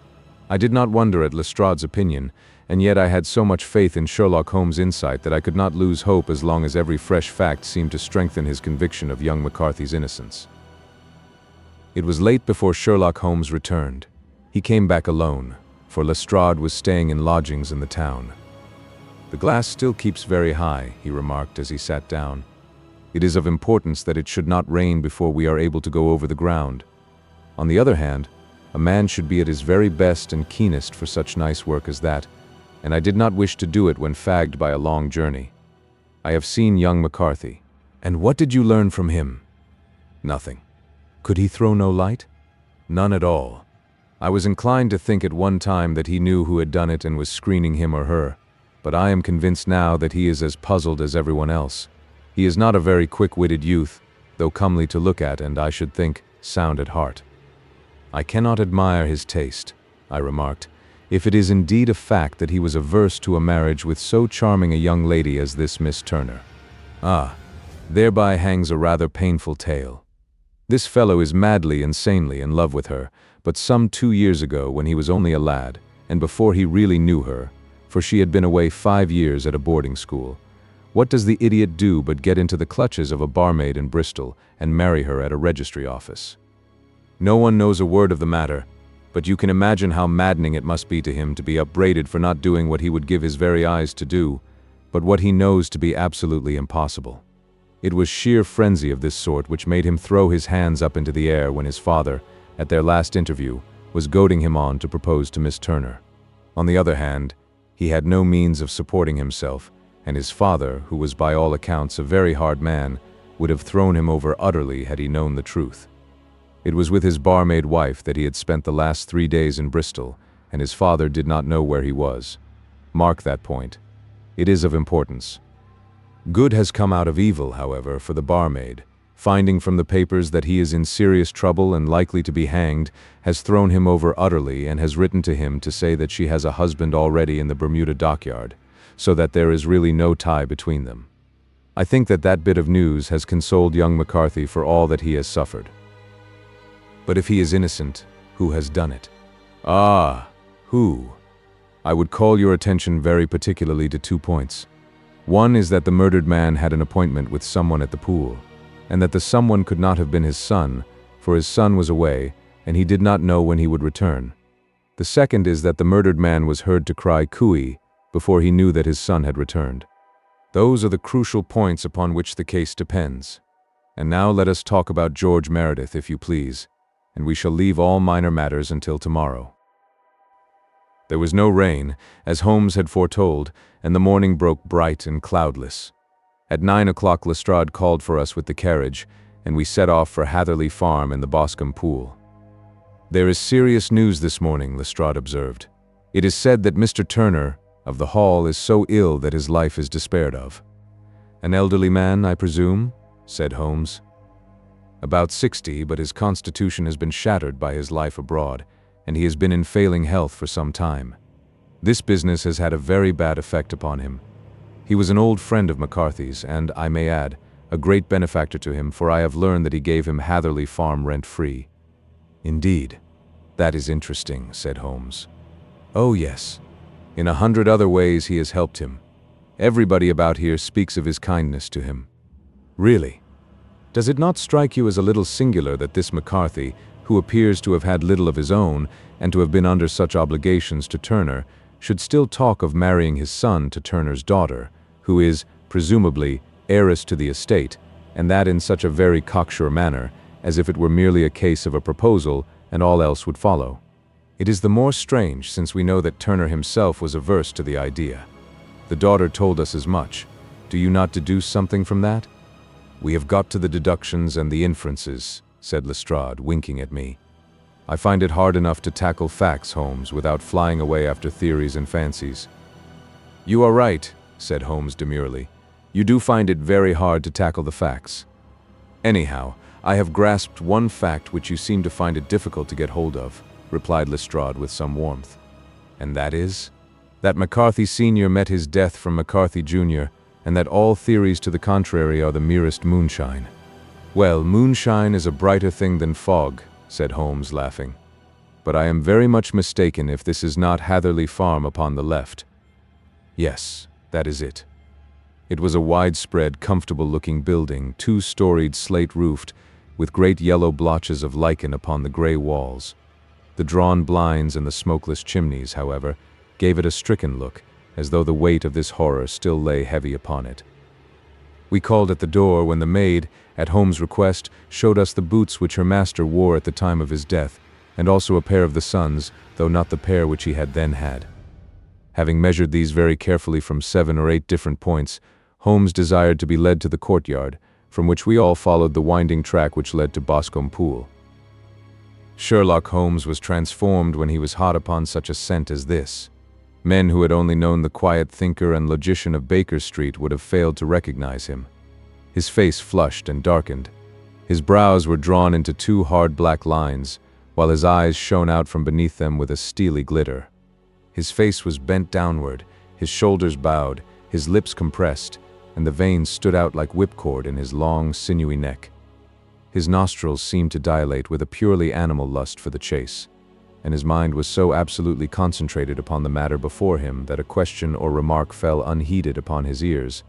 I did not wonder at Lestrade's opinion, and yet I had so much faith in Sherlock Holmes' insight that I could not lose hope as long as every fresh fact seemed to strengthen his conviction of young McCarthy's innocence. It was late before Sherlock Holmes returned. He came back alone, for Lestrade was staying in lodgings in the town. "The glass still keeps very high," he remarked as he sat down. "It is of importance that it should not rain before we are able to go over the ground. On the other hand, a man should be at his very best and keenest for such nice work as that, and I did not wish to do it when fagged by a long journey. I have seen young McCarthy." "And what did you learn from him?" "Nothing." "Could he throw no light?" "None at all. I was inclined to think at one time that he knew who had done it and was screening him or her, but I am convinced now that he is as puzzled as everyone else. He is not a very quick-witted youth, though comely to look at and, I should think, sound at heart." "I cannot admire his taste," I remarked, "if it is indeed a fact that he was averse to a marriage with so charming a young lady as this Miss Turner. Ah, thereby hangs a rather painful tale. This fellow is madly, insanely in love with her, but some 2 years ago, when he was only a lad, and before he really knew her, for she had been away 5 years at a boarding school, what does the idiot do but get into the clutches of a barmaid in Bristol and marry her at a registry office? No one knows a word of the matter, but you can imagine how maddening it must be to him to be upbraided for not doing what he would give his very eyes to do, but what he knows to be absolutely impossible. It was sheer frenzy of this sort which made him throw his hands up into the air when his father, at their last interview, was goading him on to propose to Miss Turner. On the other hand, he had no means of supporting himself, and his father, who was by all accounts a very hard man, would have thrown him over utterly had he known the truth. It was with his barmaid wife that he had spent the last 3 days in Bristol, and his father did not know where he was. Mark that point. It is of importance. Good has come out of evil, however, for the barmaid. Finding from the papers that he is in serious trouble and likely to be hanged, has thrown him over utterly and has written to him to say that she has a husband already in the Bermuda dockyard, so that there is really no tie between them. I think that that bit of news has consoled young McCarthy for all that he has suffered. But if he is innocent, who has done it? Ah, who? I would call your attention very particularly to 2 points. One is that the murdered man had an appointment with someone at the pool, and that the someone could not have been his son, for his son was away, and he did not know when he would return. The second is that the murdered man was heard to cry cooey before he knew that his son had returned. Those are the crucial points upon which the case depends. And now let us talk about George Meredith, if you please, and we shall leave all minor matters until tomorrow. There was no rain, as Holmes had foretold, and the morning broke bright and cloudless. At 9 o'clock Lestrade called for us with the carriage, and we set off for Hatherley Farm and the Boscombe pool. "There is serious news this morning," Lestrade observed. "It is said that Mr. Turner, of the Hall, is so ill that his life is despaired of." "An elderly man, I presume?" said Holmes. "About 60, but his constitution has been shattered by his life abroad, and he has been in failing health for some time. This business has had a very bad effect upon him. He was an old friend of McCarthy's, and, I may add, a great benefactor to him, for I have learned that he gave him Hatherley Farm rent-free." "Indeed. That is interesting," said Holmes. "Oh, yes. In 100 other ways he has helped him. Everybody about here speaks of his kindness to him." "Really? Does it not strike you as a little singular that this McCarthy, who appears to have had little of his own, and to have been under such obligations to Turner, should still talk of marrying his son to Turner's daughter, who is, presumably, heiress to the estate, and that in such a very cocksure manner, as if it were merely a case of a proposal, and all else would follow? It is the more strange since we know that Turner himself was averse to the idea. The daughter told us as much. Do you not deduce something from that?" "We have got to the deductions and the inferences," said Lestrade, winking at me. "I find it hard enough to tackle facts, Holmes, without flying away after theories and fancies." "You are right," said Holmes demurely. "You do find it very hard to tackle the facts. Anyhow, I have grasped one fact which you seem to find it difficult to get hold of," replied Lestrade with some warmth. "And that is?" "That McCarthy Sr. met his death from McCarthy Jr., and that all theories to the contrary are the merest moonshine." "Well, moonshine is a brighter thing than fog," said Holmes, laughing. "But I am very much mistaken if this is not Hatherley Farm upon the left." "Yes, that is it." It was a widespread, comfortable-looking building, 2-storied, slate-roofed, with great yellow blotches of lichen upon the gray walls. The drawn blinds and the smokeless chimneys, however, gave it a stricken look, as though the weight of this horror still lay heavy upon it. We called at the door when the maid, at Holmes' request, showed us the boots which her master wore at the time of his death, and also a pair of the son's, though not the pair which he had then had. Having measured these very carefully from 7 or 8 different points, Holmes desired to be led to the courtyard, from which we all followed the winding track which led to Boscombe Pool. Sherlock Holmes was transformed when he was hot upon such a scent as this. Men who had only known the quiet thinker and logician of Baker Street would have failed to recognize him. His face flushed and darkened. His brows were drawn into 2 hard black lines, while his eyes shone out from beneath them with a steely glitter. His face was bent downward, his shoulders bowed, his lips compressed, and the veins stood out like whipcord in his long, sinewy neck. His nostrils seemed to dilate with a purely animal lust for the chase, and his mind was so absolutely concentrated upon the matter before him that a question or remark fell unheeded upon his ears,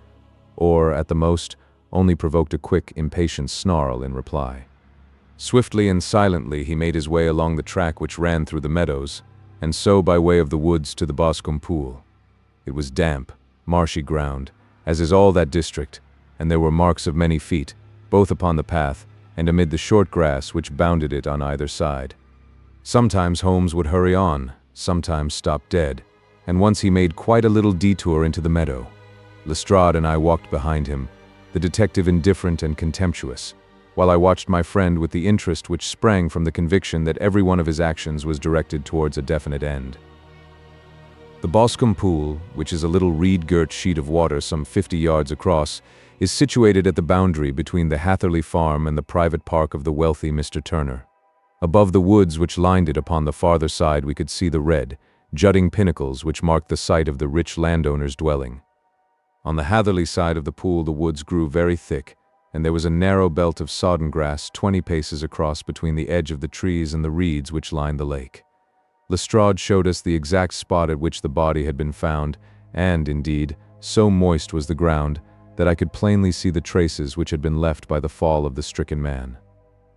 or, at the most, only provoked a quick, impatient snarl in reply. Swiftly and silently he made his way along the track which ran through the meadows, and so by way of the woods to the Boscombe Pool. It was damp, marshy ground, as is all that district, and there were marks of many feet, both upon the path and amid the short grass which bounded it on either side. Sometimes Holmes would hurry on, sometimes stop dead, and once he made quite a little detour into the meadow. Lestrade and I walked behind him, the detective indifferent and contemptuous, while I watched my friend with the interest which sprang from the conviction that every one of his actions was directed towards a definite end. The Boscombe Pool, which is a little reed-girt sheet of water some 50 yards across, is situated at the boundary between the Hatherley Farm and the private park of the wealthy Mr. Turner. Above the woods which lined it upon the farther side we could see the red, jutting pinnacles which marked the site of the rich landowner's dwelling. On the Hatherley side of the pool the woods grew very thick, and there was a narrow belt of sodden grass 20 paces across between the edge of the trees and the reeds which lined the lake. Lestrade showed us the exact spot at which the body had been found, and, indeed, so moist was the ground that I could plainly see the traces which had been left by the fall of the stricken man.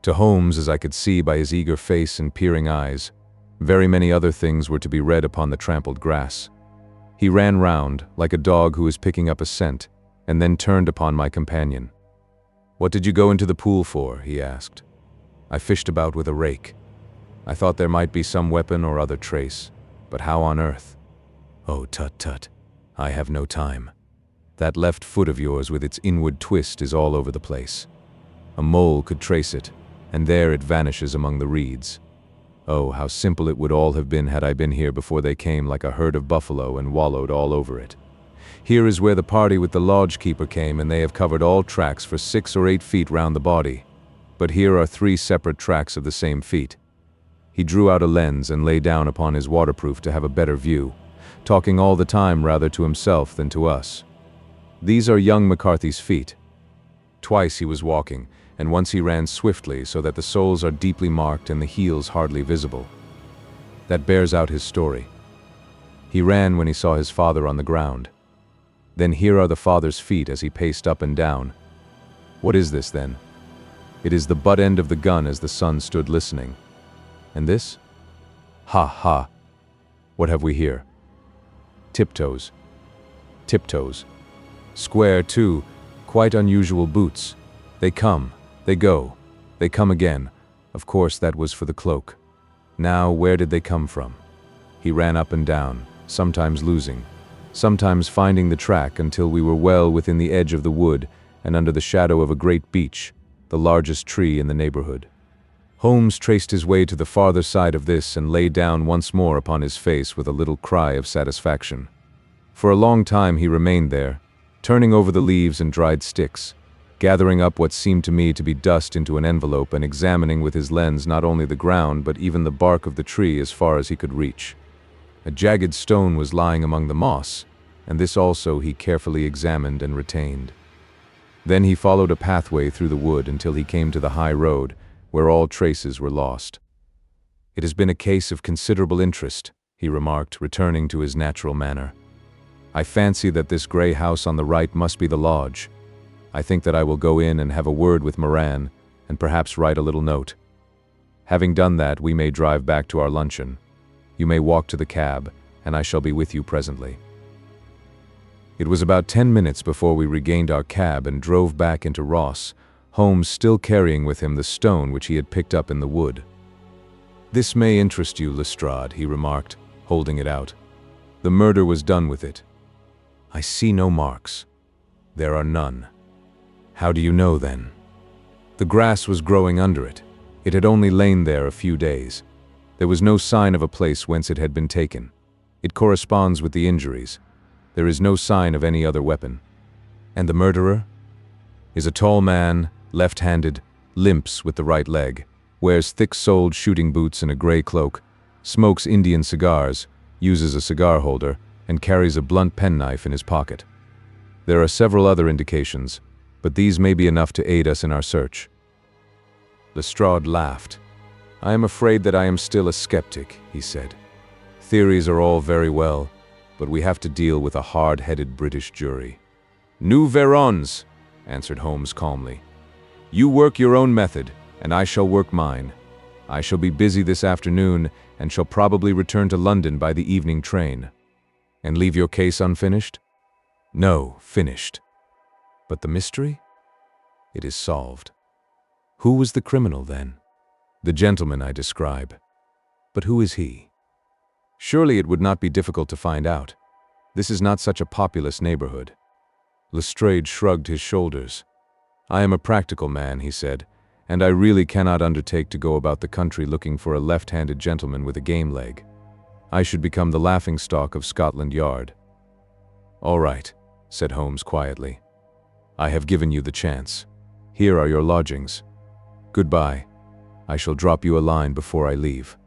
To Holmes, as I could see by his eager face and peering eyes, very many other things were to be read upon the trampled grass. He ran round, like a dog who is picking up a scent, and then turned upon my companion. "What did you go into the pool for?" he asked. "I fished about with a rake. I thought there might be some weapon or other trace, but how on earth?" "Oh, tut tut, I have no time. That left foot of yours with its inward twist is all over the place. A mole could trace it, and there it vanishes among the reeds. Oh, how simple it would all have been had I been here before they came like a herd of buffalo and wallowed all over it. Here is where the party with the lodge-keeper came, and they have covered all tracks for 6 or 8 feet round the body. But here are 3 separate tracks of the same feet." He drew out a lens and lay down upon his waterproof to have a better view, talking all the time rather to himself than to us. "These are young McCarthy's feet. Twice he was walking, and once he ran swiftly so that the soles are deeply marked and the heels hardly visible. That bears out his story. He ran when he saw his father on the ground. Then here are the father's feet as he paced up and down. What is this, then? It is the butt end of the gun as the son stood listening. And this? Ha ha! What have we here? Tiptoes. Tiptoes. Square, too, quite unusual boots. They come, they go, they come again. Of course that was for the cloak. Now, where did they come from? He ran up and down, sometimes losing, sometimes finding the track until we were well within the edge of the wood and under the shadow of a great beech, the largest tree in the neighborhood. Holmes traced his way to the farther side of this and lay down once more upon his face with a little cry of satisfaction. For a long time he remained there, turning over the leaves and dried sticks, gathering up what seemed to me to be dust into an envelope and examining with his lens not only the ground but even the bark of the tree as far as he could reach. A jagged stone was lying among the moss, and this also he carefully examined and retained. Then he followed a pathway through the wood until he came to the high road, where all traces were lost. "It has been a case of considerable interest," he remarked, returning to his natural manner. "I fancy that this gray house on the right must be the lodge. I think that I will go in and have a word with Moran, and perhaps write a little note. Having done that, we may drive back to our luncheon. You may walk to the cab, and I shall be with you presently." It was about 10 minutes before we regained our cab and drove back into Ross, Holmes still carrying with him the stone which he had picked up in the wood. "This may interest you, Lestrade," he remarked, holding it out. "The murder was done with it. I see no marks. There are none." "How do you know, then?" "The grass was growing under it. It had only lain there a few days. There was no sign of a place whence it had been taken. It corresponds with the injuries. There is no sign of any other weapon." "And the murderer?" "Is a tall man, left-handed, limps with the right leg, wears thick-soled shooting boots and a gray cloak, smokes Indian cigars, uses a cigar holder, and carries a blunt penknife in his pocket. There are several other indications, but these may be enough to aid us in our search." Lestrade laughed. "I am afraid that I am still a skeptic," he said. "Theories are all very well, but we have to deal with a hard-headed British jury." "Nous verrons," answered Holmes calmly. "You work your own method, and I shall work mine. I shall be busy this afternoon, and shall probably return to London by the evening train." "And leave your case unfinished?" "No, finished." "But the mystery?" "It is solved." "Who was the criminal, then?" "The gentleman I describe." "But who is he?" "Surely it would not be difficult to find out. This is not such a populous neighborhood." Lestrade shrugged his shoulders. "I am a practical man," he said, "and I really cannot undertake to go about the country looking for a left-handed gentleman with a game leg. I should become the laughingstock of Scotland Yard." "All right," said Holmes quietly. "I have given you the chance. Here are your lodgings. Goodbye. I shall drop you a line before I leave."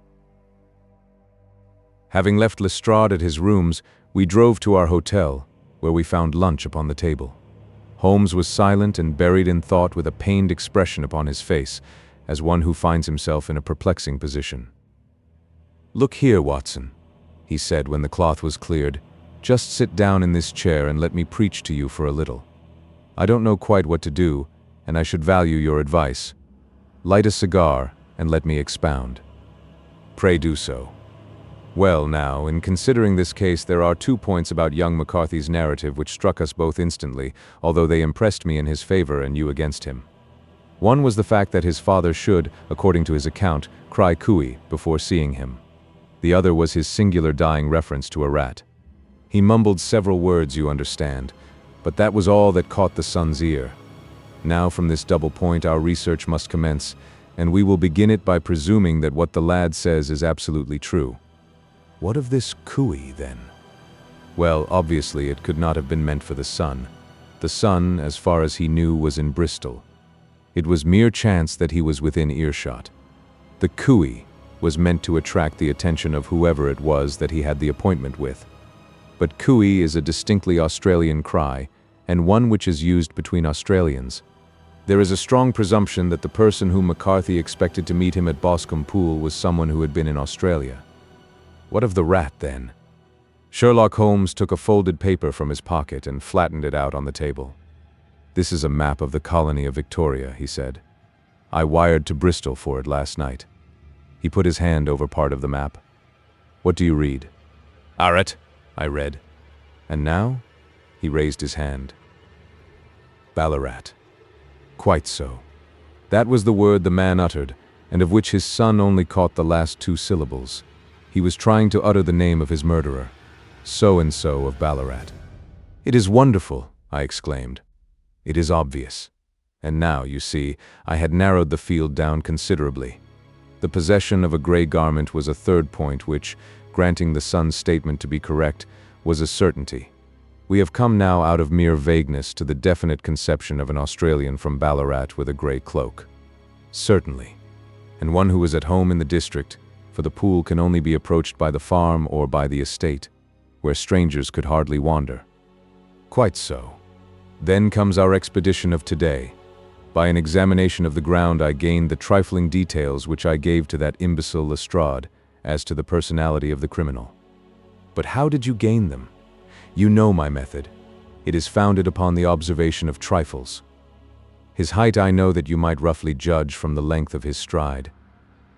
Having left Lestrade at his rooms, we drove to our hotel, where we found lunch upon the table. Holmes was silent and buried in thought with a pained expression upon his face, as one who finds himself in a perplexing position. "Look here, Watson," he said when the cloth was cleared. "Just sit down in this chair and let me preach to you for a little. I don't know quite what to do, and I should value your advice. Light a cigar and let me expound." "Pray do so." "Well, now, in considering this case, there are 2 points about young McCarthy's narrative which struck us both instantly, although they impressed me in his favor and you against him. One was the fact that his father should, according to his account, cry cooey before seeing him. The other was his singular dying reference to a rat. He mumbled several words, you understand, but that was all that caught the son's ear. Now from this double point our research must commence, and we will begin it by presuming that what the lad says is absolutely true. What of this cooey, then? Well, obviously it could not have been meant for the son. The son, as far as he knew, was in Bristol. It was mere chance that he was within earshot. The cooey was meant to attract the attention of whoever it was that he had the appointment with. But cooey is a distinctly Australian cry, and one which is used between Australians. There is a strong presumption that the person whom McCarthy expected to meet him at Boscombe Pool was someone who had been in Australia. What of the rat, then? Sherlock Holmes took a folded paper from his pocket and flattened it out on the table. "This is a map of the colony of Victoria," he said. "I wired to Bristol for it last night." He put his hand over part of the map. "What do you read?" "Arrett," I read. "And now?" He raised his hand. "Ballarat." Quite so. That was the word the man uttered, and of which his son only caught the last 2 syllables. He was trying to utter the name of his murderer. So-and-so of Ballarat. "It is wonderful," I exclaimed. "It is obvious." And now, you see, I had narrowed the field down considerably. The possession of a gray garment was a third point which, granting the son's statement to be correct, was a certainty. We have come now out of mere vagueness to the definite conception of an Australian from Ballarat with a gray cloak. Certainly. And one who was at home in the district, for the pool can only be approached by the farm or by the estate, where strangers could hardly wander. Quite so. Then comes our expedition of today. By an examination of the ground I gained the trifling details which I gave to that imbecile Lestrade as to the personality of the criminal. But how did you gain them? You know my method. It is founded upon the observation of trifles. His height I know that you might roughly judge from the length of his stride.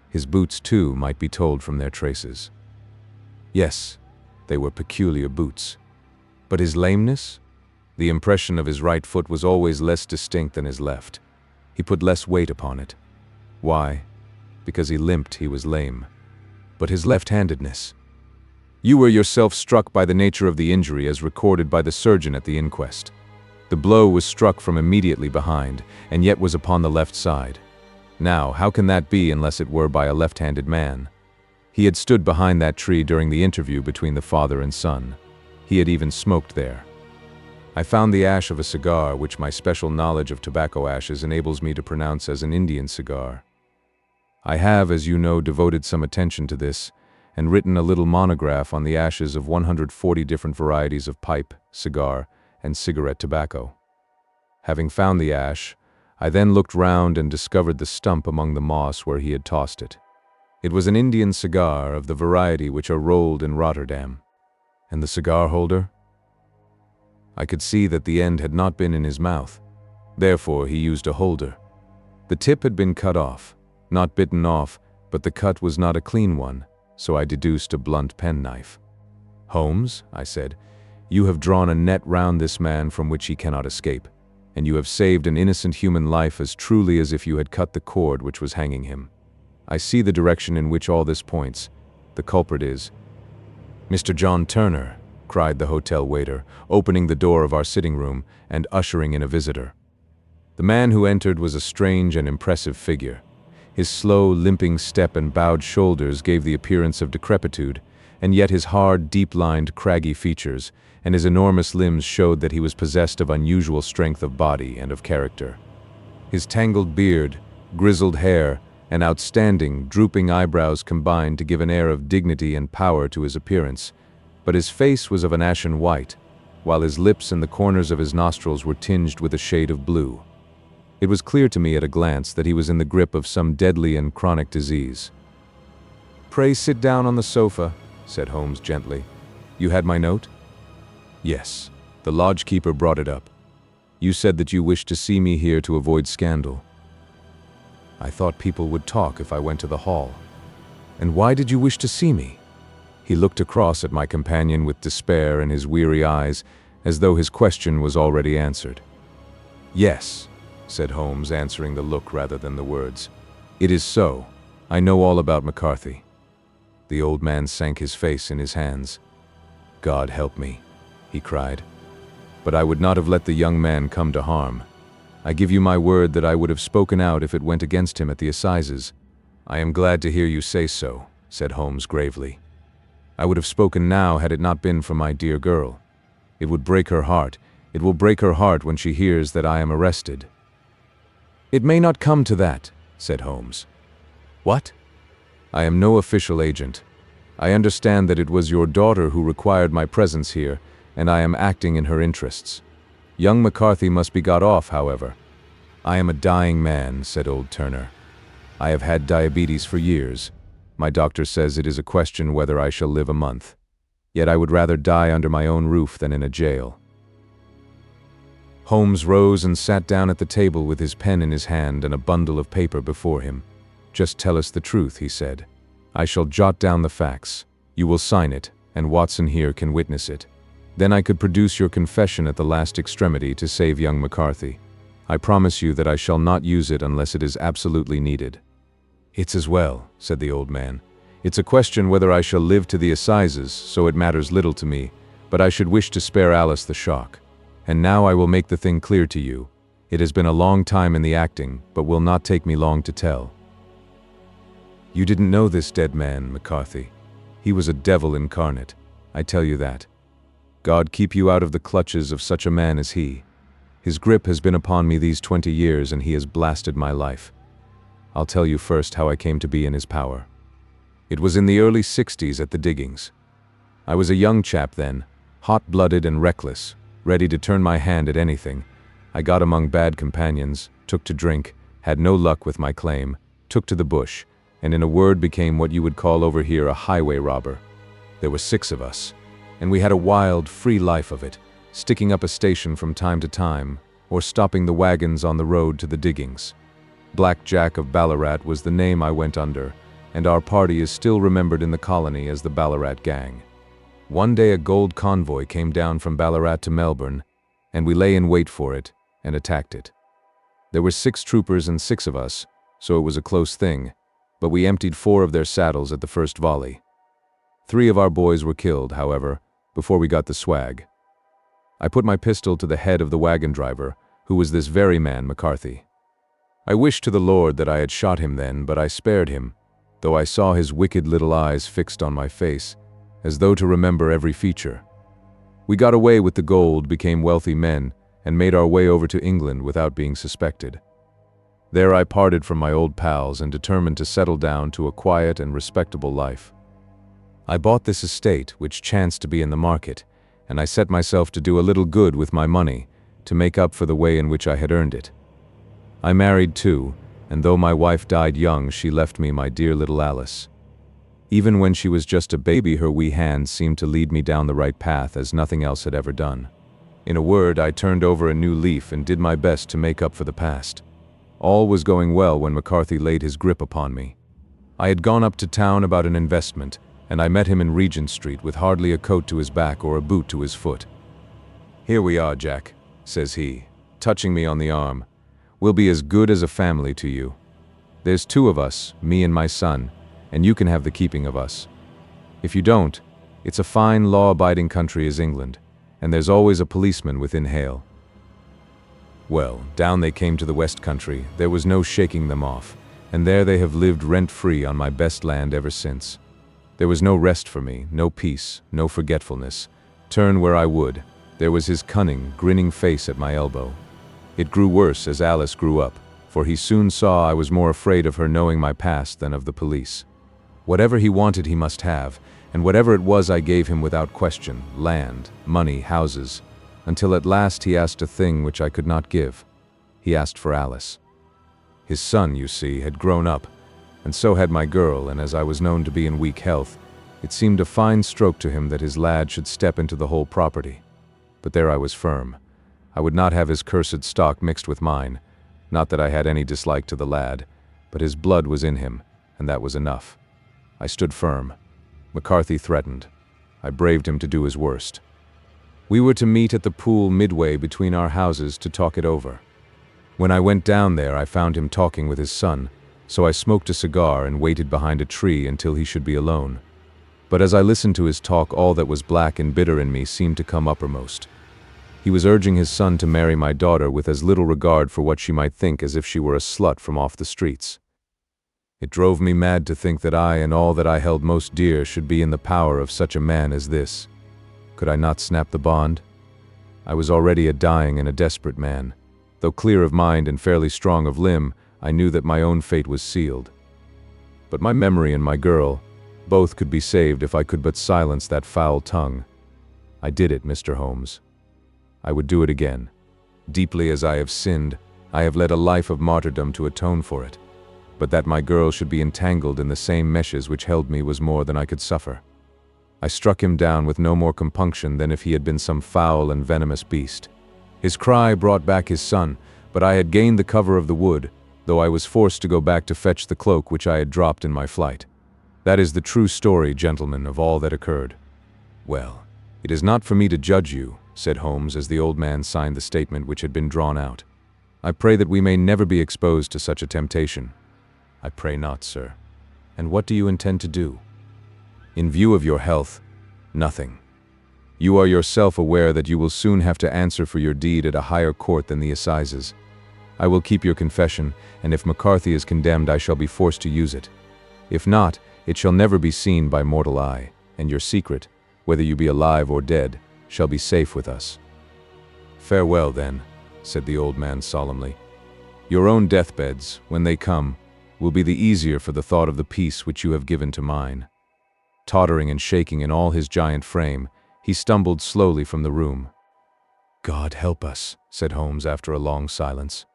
His boots, too, might be told from their traces. Yes, they were peculiar boots. But his lameness? The impression of his right foot was always less distinct than his left. He put less weight upon it. Why? Because he limped, he was lame. But his left-handedness? You were yourself struck by the nature of the injury as recorded by the surgeon at the inquest. The blow was struck from immediately behind, and yet was upon the left side. Now, how can that be unless it were by a left-handed man? He had stood behind that tree during the interview between the father and son. He had even smoked there. I found the ash of a cigar, which my special knowledge of tobacco ashes enables me to pronounce as an Indian cigar. I have, as you know, devoted some attention to this, and written a little monograph on the ashes of 140 different varieties of pipe, cigar, and cigarette tobacco. Having found the ash, I then looked round and discovered the stump among the moss where he had tossed it. It was an Indian cigar of the variety which are rolled in Rotterdam. And the cigar holder? I could see that the end had not been in his mouth. Therefore he used a holder. The tip had been cut off, not bitten off, but the cut was not a clean one, so I deduced a blunt penknife. "Holmes," I said, "you have drawn a net round this man from which he cannot escape, and you have saved an innocent human life as truly as if you had cut the cord which was hanging him. I see the direction in which all this points. The culprit is—" "Mr. John Turner," cried the hotel waiter, opening the door of our sitting room and ushering in a visitor. The man who entered was a strange and impressive figure. His slow, limping step and bowed shoulders gave the appearance of decrepitude, and yet his hard, deep-lined, craggy features and his enormous limbs showed that he was possessed of unusual strength of body and of character. His tangled beard, grizzled hair, and outstanding, drooping eyebrows combined to give an air of dignity and power to his appearance, but his face was of an ashen white, while his lips and the corners of his nostrils were tinged with a shade of blue. It was clear to me at a glance that he was in the grip of some deadly and chronic disease. "Pray sit down on the sofa," said Holmes gently. "You had my note?" "Yes. The lodge-keeper brought it up. You said that you wished to see me here to avoid scandal." "I thought people would talk if I went to the hall." "And why did you wish to see me?" He looked across at my companion with despair in his weary eyes, as though his question was already answered. "Yes," said Holmes, answering the look rather than the words. "It is so. I know all about McCarthy." The old man sank his face in his hands. "God help me," he cried. "But I would not have let the young man come to harm. I give you my word that I would have spoken out if it went against him at the assizes." "I am glad to hear you say so," said Holmes gravely. "I would have spoken now had it not been for my dear girl. It would break her heart. It will break her heart when she hears that I am arrested." "It may not come to that," said Holmes. "What?" "I am no official agent. I understand that it was your daughter who required my presence here, and I am acting in her interests. Young McCarthy must be got off, however." "I am a dying man," said old Turner. "I have had diabetes for years. My doctor says it is a question whether I shall live a month. Yet I would rather die under my own roof than in a jail." Holmes rose and sat down at the table with his pen in his hand and a bundle of paper before him. "Just tell us the truth," he said. "I shall jot down the facts. You will sign it, and Watson here can witness it. Then I could produce your confession at the last extremity to save young McCarthy. I promise you that I shall not use it unless it is absolutely needed." "It's as well," said the old man. "It's a question whether I shall live to the assizes, so it matters little to me, but I should wish to spare Alice the shock. And now I will make the thing clear to you. It has been a long time in the acting, but will not take me long to tell. You didn't know this dead man, McCarthy. He was a devil incarnate, I tell you that. God keep you out of the clutches of such a man as he. His grip has been upon me these 20 years, and he has blasted my life. I'll tell you first how I came to be in his power. It was in the early 60s at the diggings. I was a young chap then, hot-blooded and reckless, ready to turn my hand at anything. I got among bad companions, took to drink, had no luck with my claim, took to the bush, and in a word became what you would call over here a highway robber. There were 6 of us, and we had a wild, free life of it, sticking up a station from time to time, or stopping the wagons on the road to the diggings. Black Jack of Ballarat was the name I went under, and our party is still remembered in the colony as the Ballarat Gang. One day a gold convoy came down from Ballarat to Melbourne, and we lay in wait for it and attacked it. There were 6 troopers and 6 of us, so it was a close thing, but we emptied 4 of their saddles at the first volley. 3 of our boys were killed, however, before we got the swag. I put my pistol to the head of the wagon driver, who was this very man, McCarthy. I wished to the Lord that I had shot him then, but I spared him, though I saw his wicked little eyes fixed on my face, as though to remember every feature. We got away with the gold, became wealthy men, and made our way over to England without being suspected. There I parted from my old pals and determined to settle down to a quiet and respectable life. I bought this estate, which chanced to be in the market, and I set myself to do a little good with my money, to make up for the way in which I had earned it. I married too, and though my wife died young, she left me my dear little Alice. Even when she was just a baby, her wee hands seemed to lead me down the right path as nothing else had ever done. In a word, I turned over a new leaf and did my best to make up for the past. All was going well when McCarthy laid his grip upon me. I had gone up to town about an investment, and I met him in Regent Street with hardly a coat to his back or a boot to his foot. "Here we are, Jack," says he, touching me on the arm. "We'll be as good as a family to you. There's 2 of us, me and my son, and you can have the keeping of us. If you don't, it's a fine, law-abiding country as England, and there's always a policeman within hail." Well, down they came to the West Country. There was no shaking them off, and there they have lived rent-free on my best land ever since. There was no rest for me, no peace, no forgetfulness. Turn where I would, there was his cunning, grinning face at my elbow. It grew worse as Alice grew up, for he soon saw I was more afraid of her knowing my past than of the police. Whatever he wanted he must have, and whatever it was I gave him without question: land, money, houses, until at last he asked a thing which I could not give. He asked for Alice. His son, you see, had grown up, and so had my girl, and as I was known to be in weak health, it seemed a fine stroke to him that his lad should step into the whole property. But there I was firm. I would not have his cursed stock mixed with mine. Not that I had any dislike to the lad, but his blood was in him, and that was enough. I stood firm. McCarthy threatened. I braved him to do his worst. We were to meet at the pool midway between our houses to talk it over. When I went down there, I found him talking with his son, so I smoked a cigar and waited behind a tree until he should be alone. But as I listened to his talk, all that was black and bitter in me seemed to come uppermost. He was urging his son to marry my daughter with as little regard for what she might think as if she were a slut from off the streets. It drove me mad to think that I and all that I held most dear should be in the power of such a man as this. Could I not snap the bond? I was already a dying and a desperate man. Though clear of mind and fairly strong of limb, I knew that my own fate was sealed. But my memory and my girl, both could be saved if I could but silence that foul tongue. I did it, Mr. Holmes. I would do it again. Deeply as I have sinned, I have led a life of martyrdom to atone for it. But that my girl should be entangled in the same meshes which held me was more than I could suffer. I struck him down with no more compunction than if he had been some foul and venomous beast. His cry brought back his son, but I had gained the cover of the wood, though I was forced to go back to fetch the cloak which I had dropped in my flight. That is the true story, gentlemen, of all that occurred. Well, it is not for me to judge you, said Holmes as the old man signed the statement which had been drawn out. I pray that we may never be exposed to such a temptation. I pray not, sir. And what do you intend to do? In view of your health, nothing. You are yourself aware that you will soon have to answer for your deed at a higher court than the assizes. I will keep your confession, and if McCarthy is condemned, I shall be forced to use it. If not, it shall never be seen by mortal eye, and your secret, whether you be alive or dead, shall be safe with us. Farewell, then, said the old man solemnly. Your own deathbeds, when they come, will be the easier for the thought of the peace which you have given to mine. Tottering and shaking in all his giant frame, he stumbled slowly from the room. God help us, said Holmes after a long silence.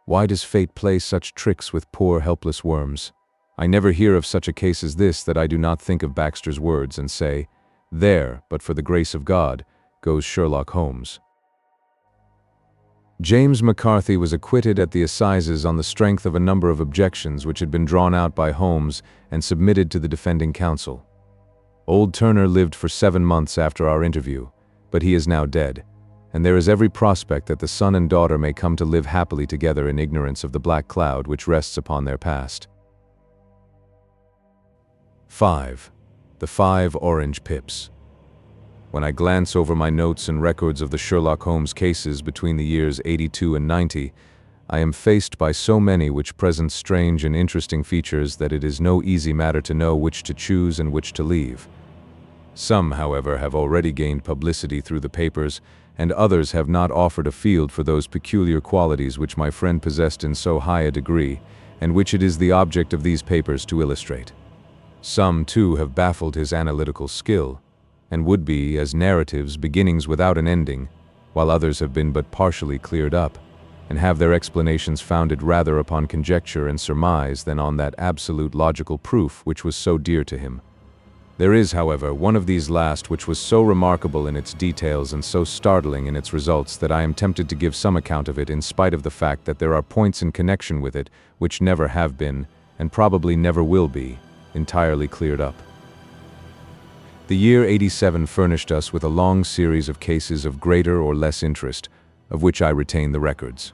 Why does fate play such tricks with poor helpless worms? I never hear of such a case as this that I do not think of Baxter's words and say, there, but for the grace of God, goes Sherlock Holmes. James McCarthy was acquitted at the assizes on the strength of a number of objections which had been drawn out by Holmes and submitted to the defending counsel. Old Turner lived for 7 months after our interview, but he is now dead, and there is every prospect that the son and daughter may come to live happily together in ignorance of the black cloud which rests upon their past. 5. The 5 Orange Pips. When I glance over my notes and records of the Sherlock Holmes cases between the years 82 and 90, I am faced by so many which present strange and interesting features that it is no easy matter to know which to choose and which to leave. Some, however, have already gained publicity through the papers, and others have not offered a field for those peculiar qualities which my friend possessed in so high a degree, and which it is the object of these papers to illustrate. Some, too, have baffled his analytical skill, and would be, as narratives, beginnings without an ending, while others have been but partially cleared up, and have their explanations founded rather upon conjecture and surmise than on that absolute logical proof which was so dear to him. There is, however, one of these last which was so remarkable in its details and so startling in its results that I am tempted to give some account of it in spite of the fact that there are points in connection with it which never have been, and probably never will be, entirely cleared up. The year 87 furnished us with a long series of cases of greater or less interest, of which I retain the records.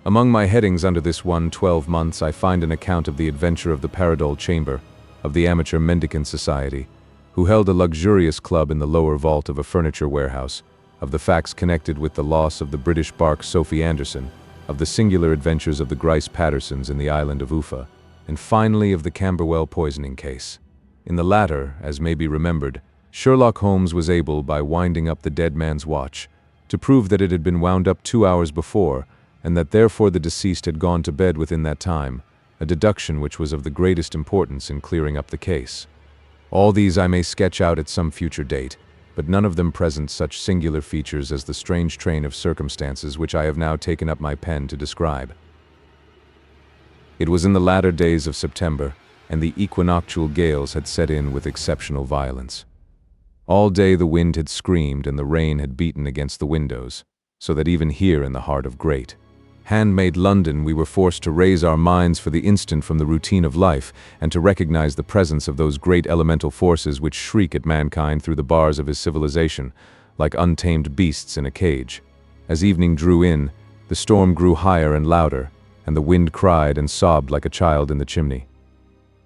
Among my headings under this one 12 months I find an account of the adventure of the Paradol Chamber, of the Amateur Mendicant Society, who held a luxurious club in the lower vault of a furniture warehouse, of the facts connected with the loss of the British bark Sophie Anderson, of the singular adventures of the Grice Pattersons in the island of Uffa, and finally of the Camberwell poisoning case. In the latter, as may be remembered, Sherlock Holmes was able, by winding up the dead man's watch, to prove that it had been wound up 2 hours before, and that therefore the deceased had gone to bed within that time, a deduction which was of the greatest importance in clearing up the case. All these I may sketch out at some future date, but none of them present such singular features as the strange train of circumstances which I have now taken up my pen to describe. It was in the latter days of September, and the equinoctial gales had set in with exceptional violence. All day the wind had screamed and the rain had beaten against the windows, so that even here in the heart of great, handmade London we were forced to raise our minds for the instant from the routine of life and to recognize the presence of those great elemental forces which shriek at mankind through the bars of his civilization, like untamed beasts in a cage. As evening drew in, the storm grew higher and louder, and the wind cried and sobbed like a child in the chimney.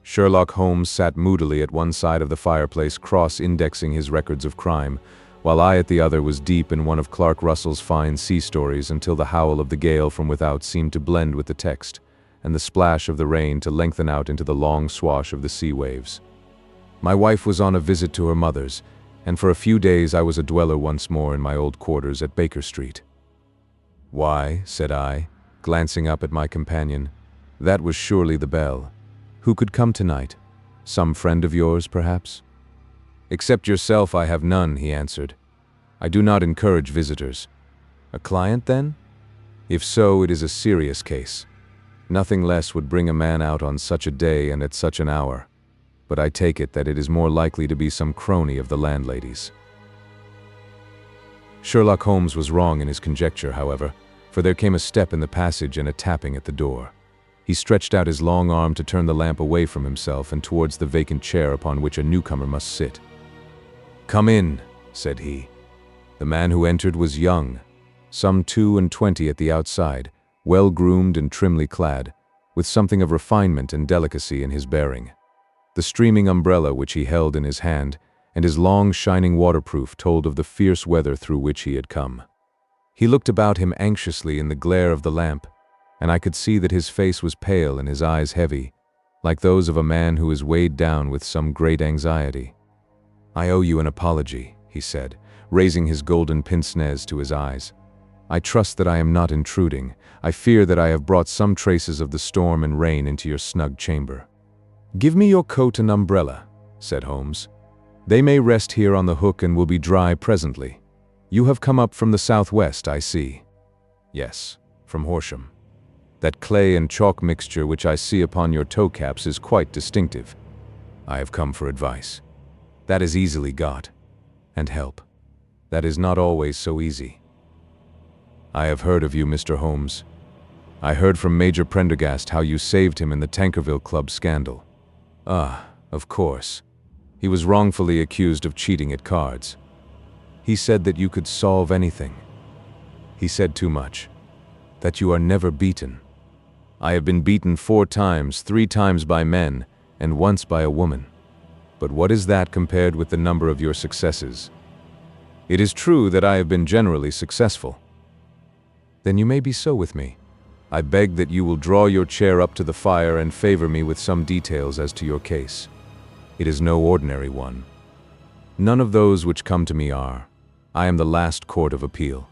Sherlock Holmes sat moodily at one side of the fireplace, cross-indexing his records of crime, while I at the other was deep in one of Clark Russell's fine sea stories until the howl of the gale from without seemed to blend with the text, and the splash of the rain to lengthen out into the long swash of the sea waves. My wife was on a visit to her mother's, and for a few days I was a dweller once more in my old quarters at Baker Street. "Why," said I, glancing up at my companion, "that was surely the bell. Who could come tonight? Some friend of yours, perhaps?" "Except yourself, I have none," he answered. "I do not encourage visitors." "A client, then?" "If so, it is a serious case. Nothing less would bring a man out on such a day and at such an hour. But I take it that it is more likely to be some crony of the landlady's." Sherlock Holmes was wrong in his conjecture, however, for there came a step in the passage and a tapping at the door. He stretched out his long arm to turn the lamp away from himself and towards the vacant chair upon which a newcomer must sit. "Come in," said he. The man who entered was young, some 22 at the outside, well-groomed and trimly clad, with something of refinement and delicacy in his bearing. The streaming umbrella which he held in his hand, and his long shining waterproof told of the fierce weather through which he had come. He looked about him anxiously in the glare of the lamp, and I could see that his face was pale and his eyes heavy, like those of a man who is weighed down with some great anxiety. "I owe you an apology," he said, raising his golden pince-nez to his eyes. "I trust that I am not intruding. I fear that I have brought some traces of the storm and rain into your snug chamber." "Give me your coat and umbrella," said Holmes. "They may rest here on the hook and will be dry presently. You have come up from the southwest, I see." "Yes, from Horsham. That clay and chalk mixture which I see upon your toe caps is quite distinctive. I have come for advice. That is easily got. And help. That is not always so easy. I have heard of you, Mr. Holmes. I heard from Major Prendergast how you saved him in the Tankerville Club scandal. Ah, of course. He was wrongfully accused of cheating at cards. He said that you could solve anything. He said too much. That you are never beaten. I have been beaten 4 times, 3 times by men, and once by a woman. But what is that compared with the number of your successes? It is true that I have been generally successful. Then you may be so with me. I beg that you will draw your chair up to the fire and favor me with some details as to your case. It is no ordinary one. None of those which come to me are. I am the last court of appeal.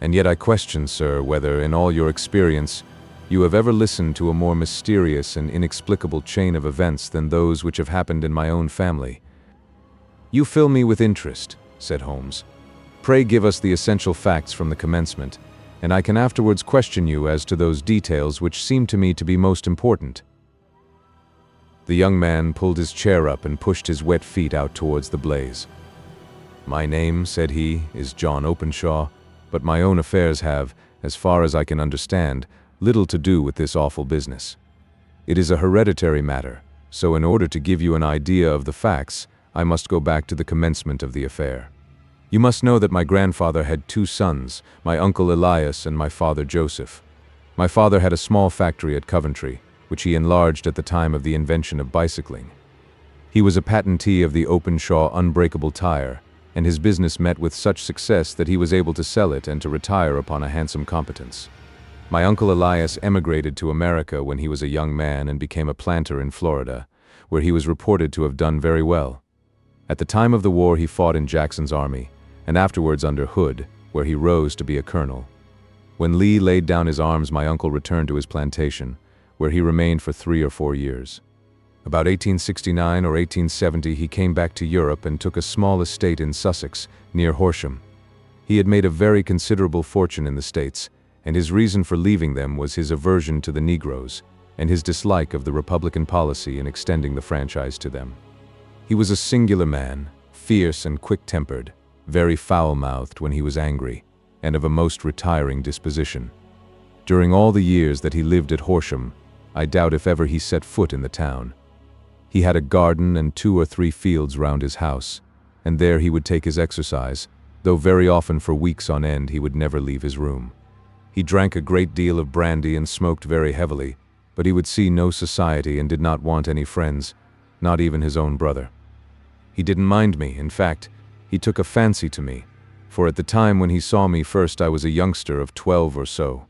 And yet I question, sir, whether, in all your experience, you have ever listened to a more mysterious and inexplicable chain of events than those which have happened in my own family. You fill me with interest, said Holmes. Pray give us the essential facts from the commencement, and I can afterwards question you as to those details which seem to me to be most important. The young man pulled his chair up and pushed his wet feet out towards the blaze. My name, said he, is John Openshaw, but my own affairs have, as far as I can understand, little to do with this awful business. It is a hereditary matter, so in order to give you an idea of the facts, I must go back to the commencement of the affair. You must know that my grandfather had 2 sons, my uncle Elias and my father Joseph. My father had a small factory at Coventry, which he enlarged at the time of the invention of bicycling. He was a patentee of the Openshaw unbreakable tire, and his business met with such success that he was able to sell it and to retire upon a handsome competence. My uncle Elias emigrated to America when he was a young man and became a planter in Florida, where he was reported to have done very well. At the time of the war he fought in Jackson's army, and afterwards under Hood, where he rose to be a colonel. When Lee laid down his arms, my uncle returned to his plantation, where he remained for 3 or 4 years. About 1869 or 1870 he came back to Europe and took a small estate in Sussex, near Horsham. He had made a very considerable fortune in the States, and his reason for leaving them was his aversion to the Negroes. and his dislike of the Republican policy in extending the franchise to them. He was a singular man, fierce and quick-tempered, very foul-mouthed when he was angry, and of a most retiring disposition. During all the years that he lived at Horsham, I doubt if ever he set foot in the town. He had a garden and 2 or 3 fields round his house, and there he would take his exercise, though very often for weeks on end he would never leave his room. He drank a great deal of brandy and smoked very heavily, but he would see no society and did not want any friends, not even his own brother. He didn't mind me. In fact, he took a fancy to me, for at the time when he saw me first I was a youngster of 12 or so.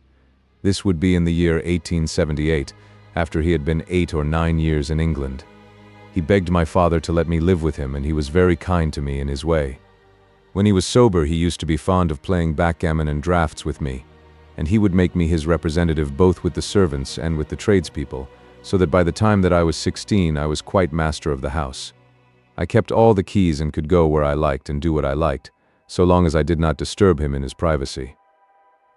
This would be in the year 1878, after he had been 8 or 9 years in England. He begged my father to let me live with him, and he was very kind to me in his way. When he was sober, he used to be fond of playing backgammon and draughts with me, and he would make me his representative both with the servants and with the tradespeople, so that by the time that I was 16 I was quite master of the house. I kept all the keys and could go where I liked and do what I liked, so long as I did not disturb him in his privacy.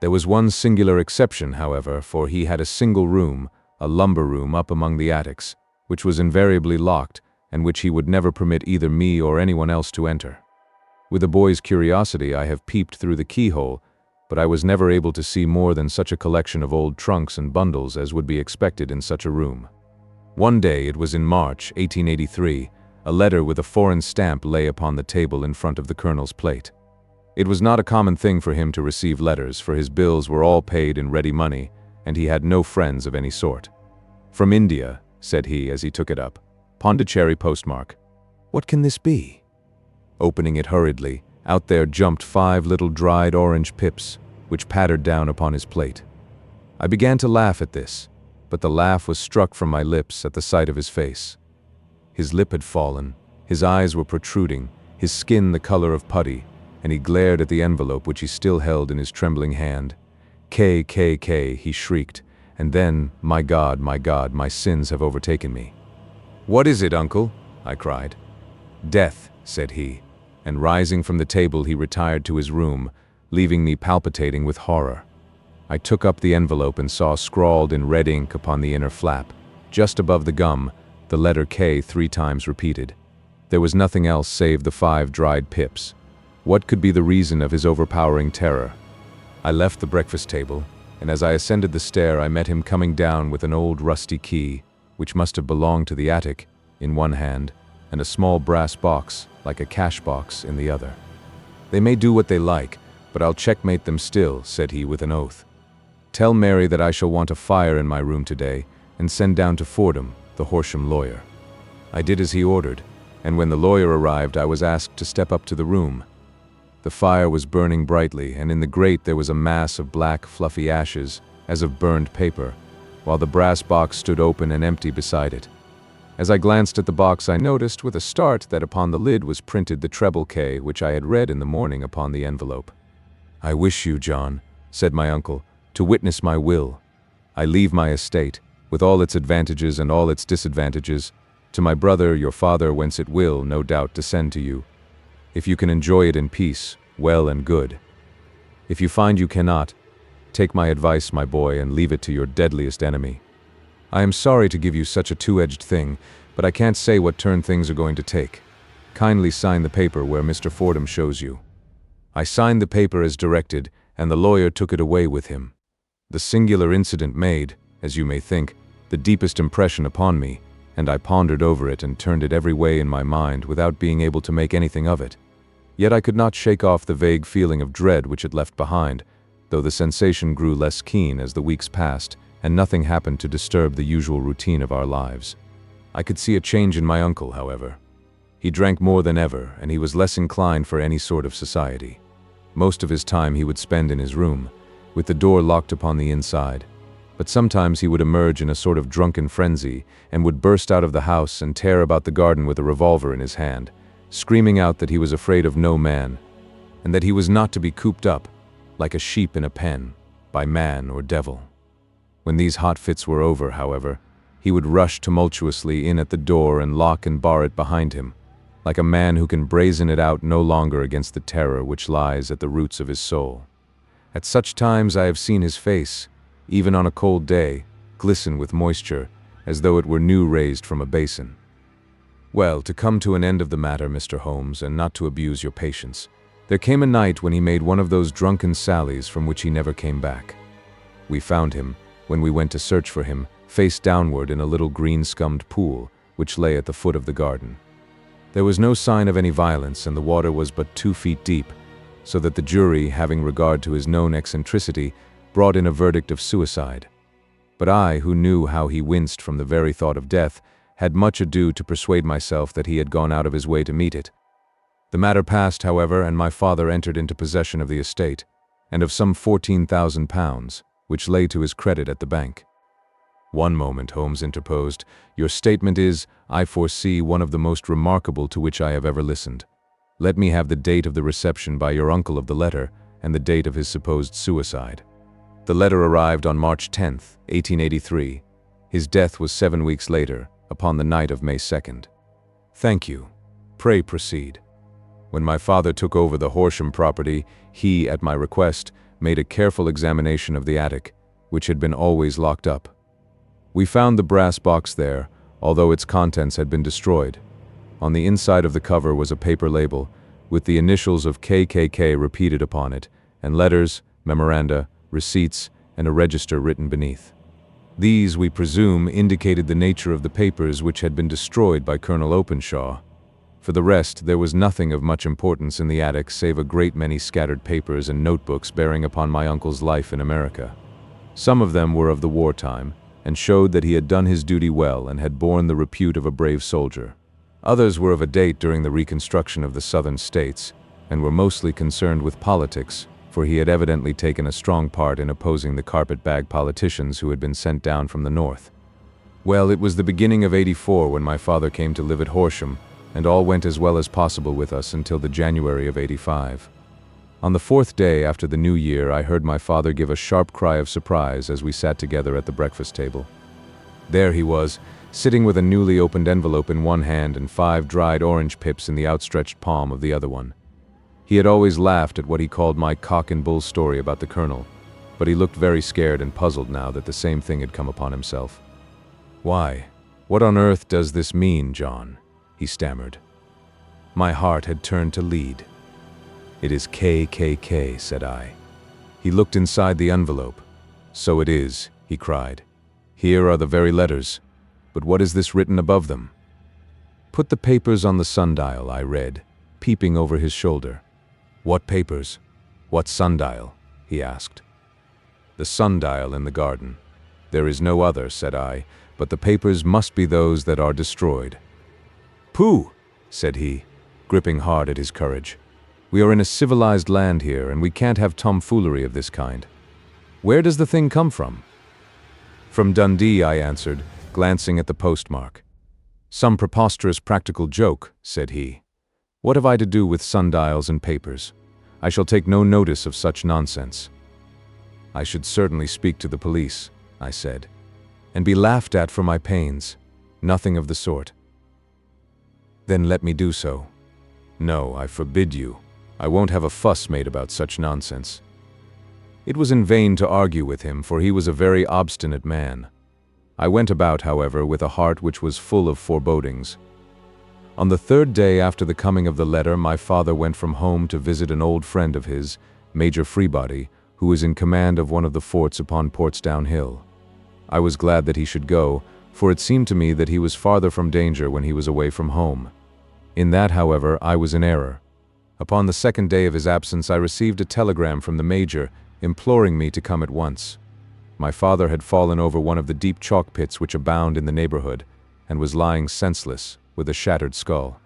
There was one singular exception, however, for he had a single room, a lumber room up among the attics, which was invariably locked, and which he would never permit either me or anyone else to enter. With a boy's curiosity I have peeped through the keyhole, but I was never able to see more than such a collection of old trunks and bundles as would be expected in such a room. One day, it was in March, 1883, a letter with a foreign stamp lay upon the table in front of the colonel's plate. It was not a common thing for him to receive letters, for his bills were all paid in ready money, and he had no friends of any sort. "From India," said he as he took it up. "Pondicherry postmark. What can this be?" Opening it hurriedly, out there jumped 5 little dried orange pips, which pattered down upon his plate. I began to laugh at this, but the laugh was struck from my lips at the sight of his face. His lip had fallen, his eyes were protruding, his skin the color of putty, and he glared at the envelope which he still held in his trembling hand. "K, K, K," he shrieked, and then, my God, my sins have overtaken me." "What is it, uncle?" I cried. "Death," said he, and rising from the table he retired to his room, leaving me palpitating with horror. I took up the envelope and saw scrawled in red ink upon the inner flap, just above the gum, the letter K 3 times repeated. There was nothing else save the 5 dried pips. What could be the reason of his overpowering terror? I left the breakfast table, and as I ascended the stair I met him coming down with an old rusty key, which must have belonged to the attic, in one hand, and a small brass box, like a cash box, in the other. "They may do what they like, but I'll checkmate them still," said he with an oath. "Tell Mary that I shall want a fire in my room today, and send down to Fordham, the Horsham lawyer." I did as he ordered, and when the lawyer arrived I was asked to step up to the room. The fire was burning brightly, and in the grate there was a mass of black, fluffy ashes, as of burned paper, while the brass box stood open and empty beside it. As I glanced at the box I noticed with a start that upon the lid was printed the treble K which I had read in the morning upon the envelope. "I wish you, John," said my uncle, "to witness my will. I leave my estate, with all its advantages and all its disadvantages, to my brother, your father, whence it will, no doubt, descend to you. If you can enjoy it in peace, well and good. If you find you cannot, take my advice, my boy, and leave it to your deadliest enemy. I am sorry to give you such a two-edged thing, but I can't say what turn things are going to take. Kindly sign the paper where Mr. Fordham shows you." I signed the paper as directed, and the lawyer took it away with him. The singular incident made, as you may think, the deepest impression upon me, and I pondered over it and turned it every way in my mind without being able to make anything of it. Yet I could not shake off the vague feeling of dread which it left behind, though the sensation grew less keen as the weeks passed, and nothing happened to disturb the usual routine of our lives. I could see a change in my uncle, however. He drank more than ever, and he was less inclined for any sort of society. Most of his time he would spend in his room, with the door locked upon the inside. But sometimes he would emerge in a sort of drunken frenzy, and would burst out of the house and tear about the garden with a revolver in his hand, screaming out that he was afraid of no man, and that he was not to be cooped up, like a sheep in a pen, by man or devil. When these hot fits were over, however, he would rush tumultuously in at the door and lock and bar it behind him, like a man who can brazen it out no longer against the terror which lies at the roots of his soul. At such times I have seen his face, even on a cold day, glisten with moisture, as though it were new raised from a basin. Well, to come to an end of the matter, Mr. Holmes, and not to abuse your patience, there came a night when he made one of those drunken sallies from which he never came back. We found him, when we went to search for him, face downward in a little green-scummed pool, which lay at the foot of the garden. There was no sign of any violence, and the water was but 2 feet deep, so that the jury, having regard to his known eccentricity, brought in a verdict of suicide. But I, who knew how he winced from the very thought of death, had much ado to persuade myself that he had gone out of his way to meet it. The matter passed, however, and my father entered into possession of the estate, and of some £14,000, which lay to his credit at the bank. One moment, Holmes interposed. Your statement is, I foresee, one of the most remarkable to which I have ever listened. Let me have the date of the reception by your uncle of the letter, and the date of his supposed suicide. The letter arrived on March 10th, 1883. His death was 7 weeks later, upon the night of May 2nd. Thank you. Pray proceed. When my father took over the Horsham property, he, at my request, made a careful examination of the attic, which had been always locked up. We found the brass box there, although its contents had been destroyed. On the inside of the cover was a paper label, with the initials of KKK repeated upon it, and letters, memoranda, receipts, and a register written beneath. These, we presume, indicated the nature of the papers which had been destroyed by Colonel Openshaw. For the rest, there was nothing of much importance in the attic save a great many scattered papers and notebooks bearing upon my uncle's life in America. Some of them were of the wartime, and showed that he had done his duty well and had borne the repute of a brave soldier. Others were of a date during the reconstruction of the southern states, and were mostly concerned with politics, for he had evidently taken a strong part in opposing the carpetbag politicians who had been sent down from the north. Well, it was the beginning of '84 when my father came to live at Horsham, and all went as well as possible with us until the January of '85. On the 4th day after the New Year, I heard my father give a sharp cry of surprise as we sat together at the breakfast table. There he was, sitting with a newly opened envelope in one hand and 5 dried orange pips in the outstretched palm of the other one. He had always laughed at what he called my cock and bull story about the colonel, but he looked very scared and puzzled now that the same thing had come upon himself. "Why, what on earth does this mean, John?" he stammered. My heart had turned to lead. "It is KKK," said I. He looked inside the envelope. "So it is," he cried. "Here are the very letters. But what is this written above them?" "Put the papers on the sundial," I read, peeping over his shoulder. "What papers? What sundial?" he asked. "The sundial in the garden. There is no other," said I, "but the papers must be those that are destroyed." "Pooh!" said he, gripping hard at his courage. "We are in a civilized land here, and we can't have tomfoolery of this kind. Where does the thing come from?" "From Dundee," I answered, glancing at the postmark. "Some preposterous practical joke," said he. "What have I to do with sundials and papers? I shall take no notice of such nonsense." "I should certainly speak to the police," I said, "and be laughed at for my pains. Nothing of the sort." "Then let me do so." "No, I forbid you. I won't have a fuss made about such nonsense." It was in vain to argue with him, for he was a very obstinate man. I went about, however, with a heart which was full of forebodings. On the 3rd day after the coming of the letter, my father went from home to visit an old friend of his, Major Freebody, who was in command of one of the forts upon Portsdown Hill. I was glad that he should go, for it seemed to me that he was farther from danger when he was away from home. In that, however, I was in error. Upon the 2nd day of his absence, I received a telegram from the Major, imploring me to come at once. My father had fallen over one of the deep chalk pits which abound in the neighborhood, and was lying senseless, with a shattered skull.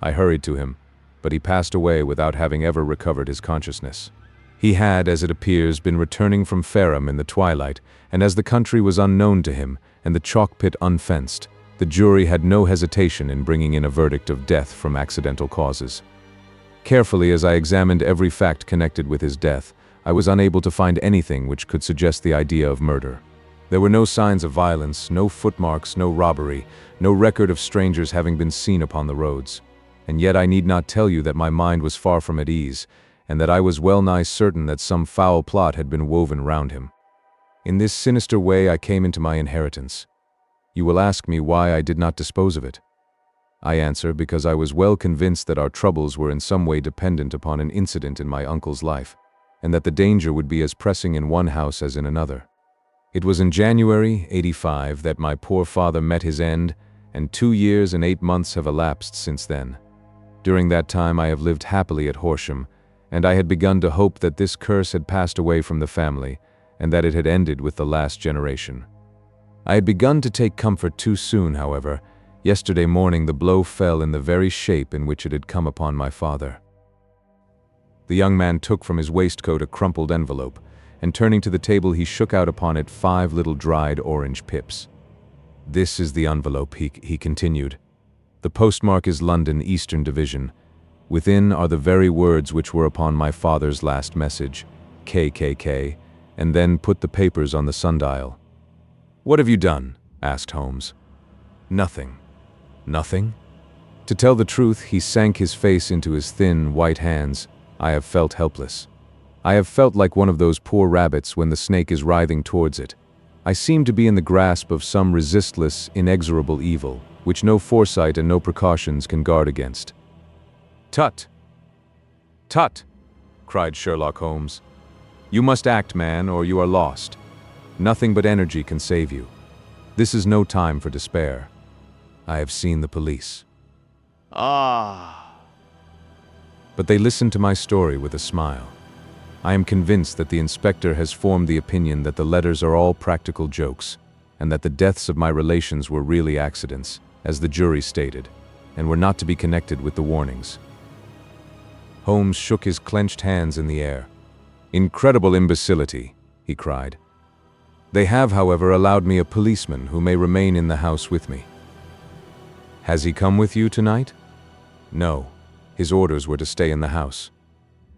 I hurried to him, but he passed away without having ever recovered his consciousness. He had, as it appears, been returning from Fareham in the twilight, and as the country was unknown to him, and the chalk pit unfenced, the jury had no hesitation in bringing in a verdict of death from accidental causes. Carefully as I examined every fact connected with his death, I was unable to find anything which could suggest the idea of murder. There were no signs of violence, no footmarks, no robbery, no record of strangers having been seen upon the roads. And yet I need not tell you that my mind was far from at ease, and that I was well nigh certain that some foul plot had been woven round him. In this sinister way I came into my inheritance. You will ask me why I did not dispose of it. I answer because I was well convinced that our troubles were in some way dependent upon an incident in my uncle's life, and that the danger would be as pressing in one house as in another. It was in January, '85, that my poor father met his end, and 2 years and 8 months have elapsed since then. During that time I have lived happily at Horsham, and I had begun to hope that this curse had passed away from the family, and that it had ended with the last generation. I had begun to take comfort too soon, however. Yesterday morning the blow fell in the very shape in which it had come upon my father. The young man took from his waistcoat a crumpled envelope, and turning to the table he shook out upon it 5 little dried orange pips. "This is the envelope," he continued. "The postmark is London, Eastern Division. Within are the very words which were upon my father's last message, KKK, and then put the papers on the sundial." "What have you done?" asked Holmes. "Nothing." "Nothing?" To tell the truth, he sank his face into his thin, white hands. I have felt helpless. I have felt like one of those poor rabbits when the snake is writhing towards it. I seem to be in the grasp of some resistless, inexorable evil, which no foresight and no precautions can guard against. "Tut! Tut!" cried Sherlock Holmes. "You must act, man, or you are lost. Nothing but energy can save you. This is no time for despair. I have seen the police." Ah! But they listened to my story with a smile. I am convinced that the inspector has formed the opinion that the letters are all practical jokes, and that the deaths of my relations were really accidents, as the jury stated, and were not to be connected with the warnings. Holmes shook his clenched hands in the air. "Incredible imbecility," he cried. "They have, however, allowed me a policeman who may remain in the house with me." "Has he come with you tonight?" "No. His orders were to stay in the house."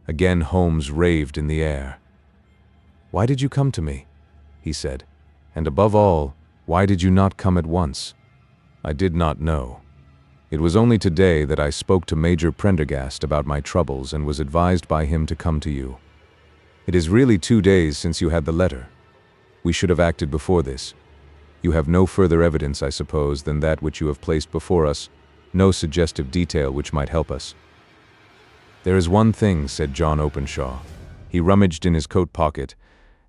Again Holmes raved in the air. "Why did you come to me?" he said. "And above all, why did you not come at once?" "I did not know. It was only today that I spoke to Major Prendergast about my troubles and was advised by him to come to you. It is really 2 days since you had the letter. We should have acted before this. You have no further evidence, I suppose, than that which you have placed before us, no suggestive detail which might help us." "There is one thing," said John Openshaw. He rummaged in his coat pocket,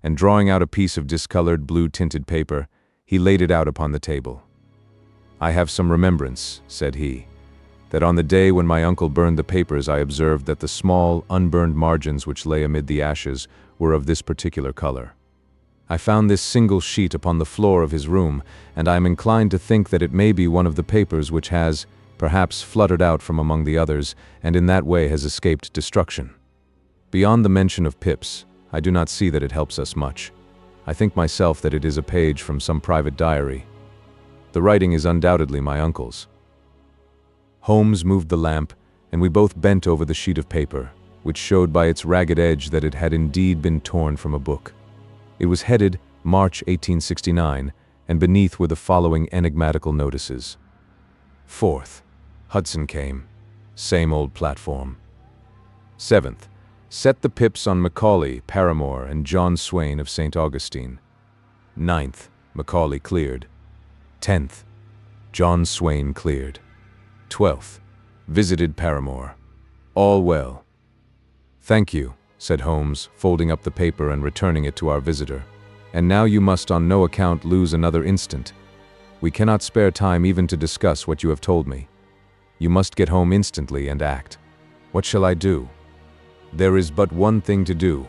and drawing out a piece of discolored blue-tinted paper, he laid it out upon the table. "I have some remembrance," said he, "that on the day when my uncle burned the papers I observed that the small, unburned margins which lay amid the ashes were of this particular color. I found this single sheet upon the floor of his room, and I am inclined to think that it may be one of the papers which has, perhaps, fluttered out from among the others, and in that way has escaped destruction. Beyond the mention of pips, I do not see that it helps us much. I think myself that it is a page from some private diary. The writing is undoubtedly my uncle's." Holmes moved the lamp, and we both bent over the sheet of paper, which showed by its ragged edge that it had indeed been torn from a book. It was headed March 1869, and beneath were the following enigmatical notices. 4th. Hudson came. Same old platform. 7th. Set the pips on Macaulay, Paramore, and John Swain of St. Augustine. 9th. Macaulay cleared. 10th. John Swain cleared. 12th. Visited Paramore. All well. "Thank you," said Holmes, folding up the paper and returning it to our visitor. "And now you must on no account lose another instant. We cannot spare time even to discuss what you have told me. You must get home instantly and act. What shall I do?" "There is but one thing to do.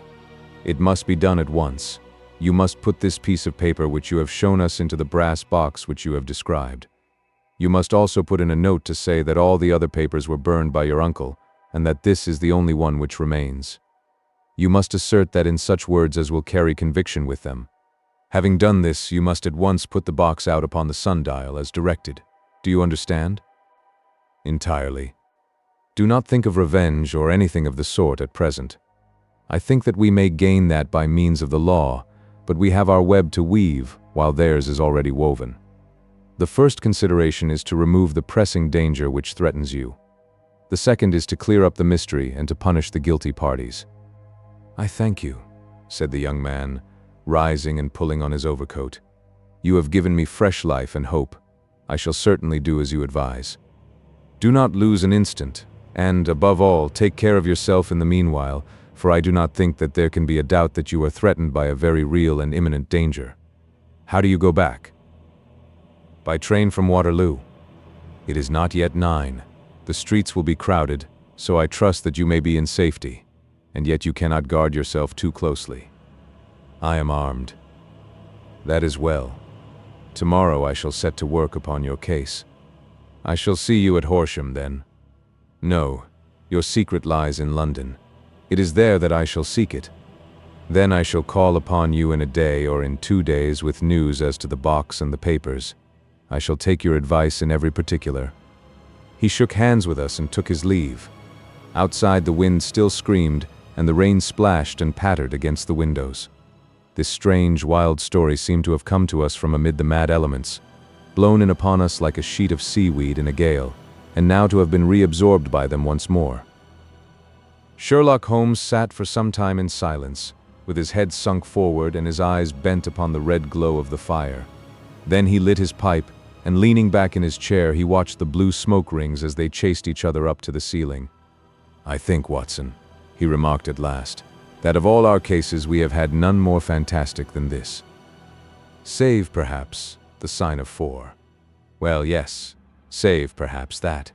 It must be done at once. You must put this piece of paper which you have shown us into the brass box which you have described. You must also put in a note to say that all the other papers were burned by your uncle, and that this is the only one which remains. You must assert that in such words as will carry conviction with them. Having done this, you must at once put the box out upon the sundial as directed. Do you understand?" "Entirely. Do not think of revenge or anything of the sort at present. I think that we may gain that by means of the law, but we have our web to weave, while theirs is already woven. The first consideration is to remove the pressing danger which threatens you. The second is to clear up the mystery and to punish the guilty parties." "I thank you," said the young man, rising and pulling on his overcoat. "You have given me fresh life and hope. I shall certainly do as you advise. Do not lose an instant, and, above all, take care of yourself in the meanwhile, for I do not think that there can be a doubt that you are threatened by a very real and imminent danger. How do you go back?" "By train from Waterloo. It is not yet 9. The streets will be crowded, so I trust that you may be in safety, and yet you cannot guard yourself too closely. I am armed." "That is well. Tomorrow I shall set to work upon your case. I shall see you at Horsham, then." "No, your secret lies in London. It is there that I shall seek it. Then I shall call upon you in a day or in 2 days with news as to the box and the papers. I shall take your advice in every particular." He shook hands with us and took his leave. Outside, the wind still screamed, and the rain splashed and pattered against the windows. This strange, wild story seemed to have come to us from amid the mad elements, blown in upon us like a sheet of seaweed in a gale, and now to have been reabsorbed by them once more. Sherlock Holmes sat for some time in silence, with his head sunk forward and his eyes bent upon the red glow of the fire. Then he lit his pipe, and leaning back in his chair, he watched the blue smoke rings as they chased each other up to the ceiling. "I think, Watson," he remarked at last, "that of all our cases we have had none more fantastic than this. Save, perhaps, the sign of 4. Well, yes, save, perhaps, that.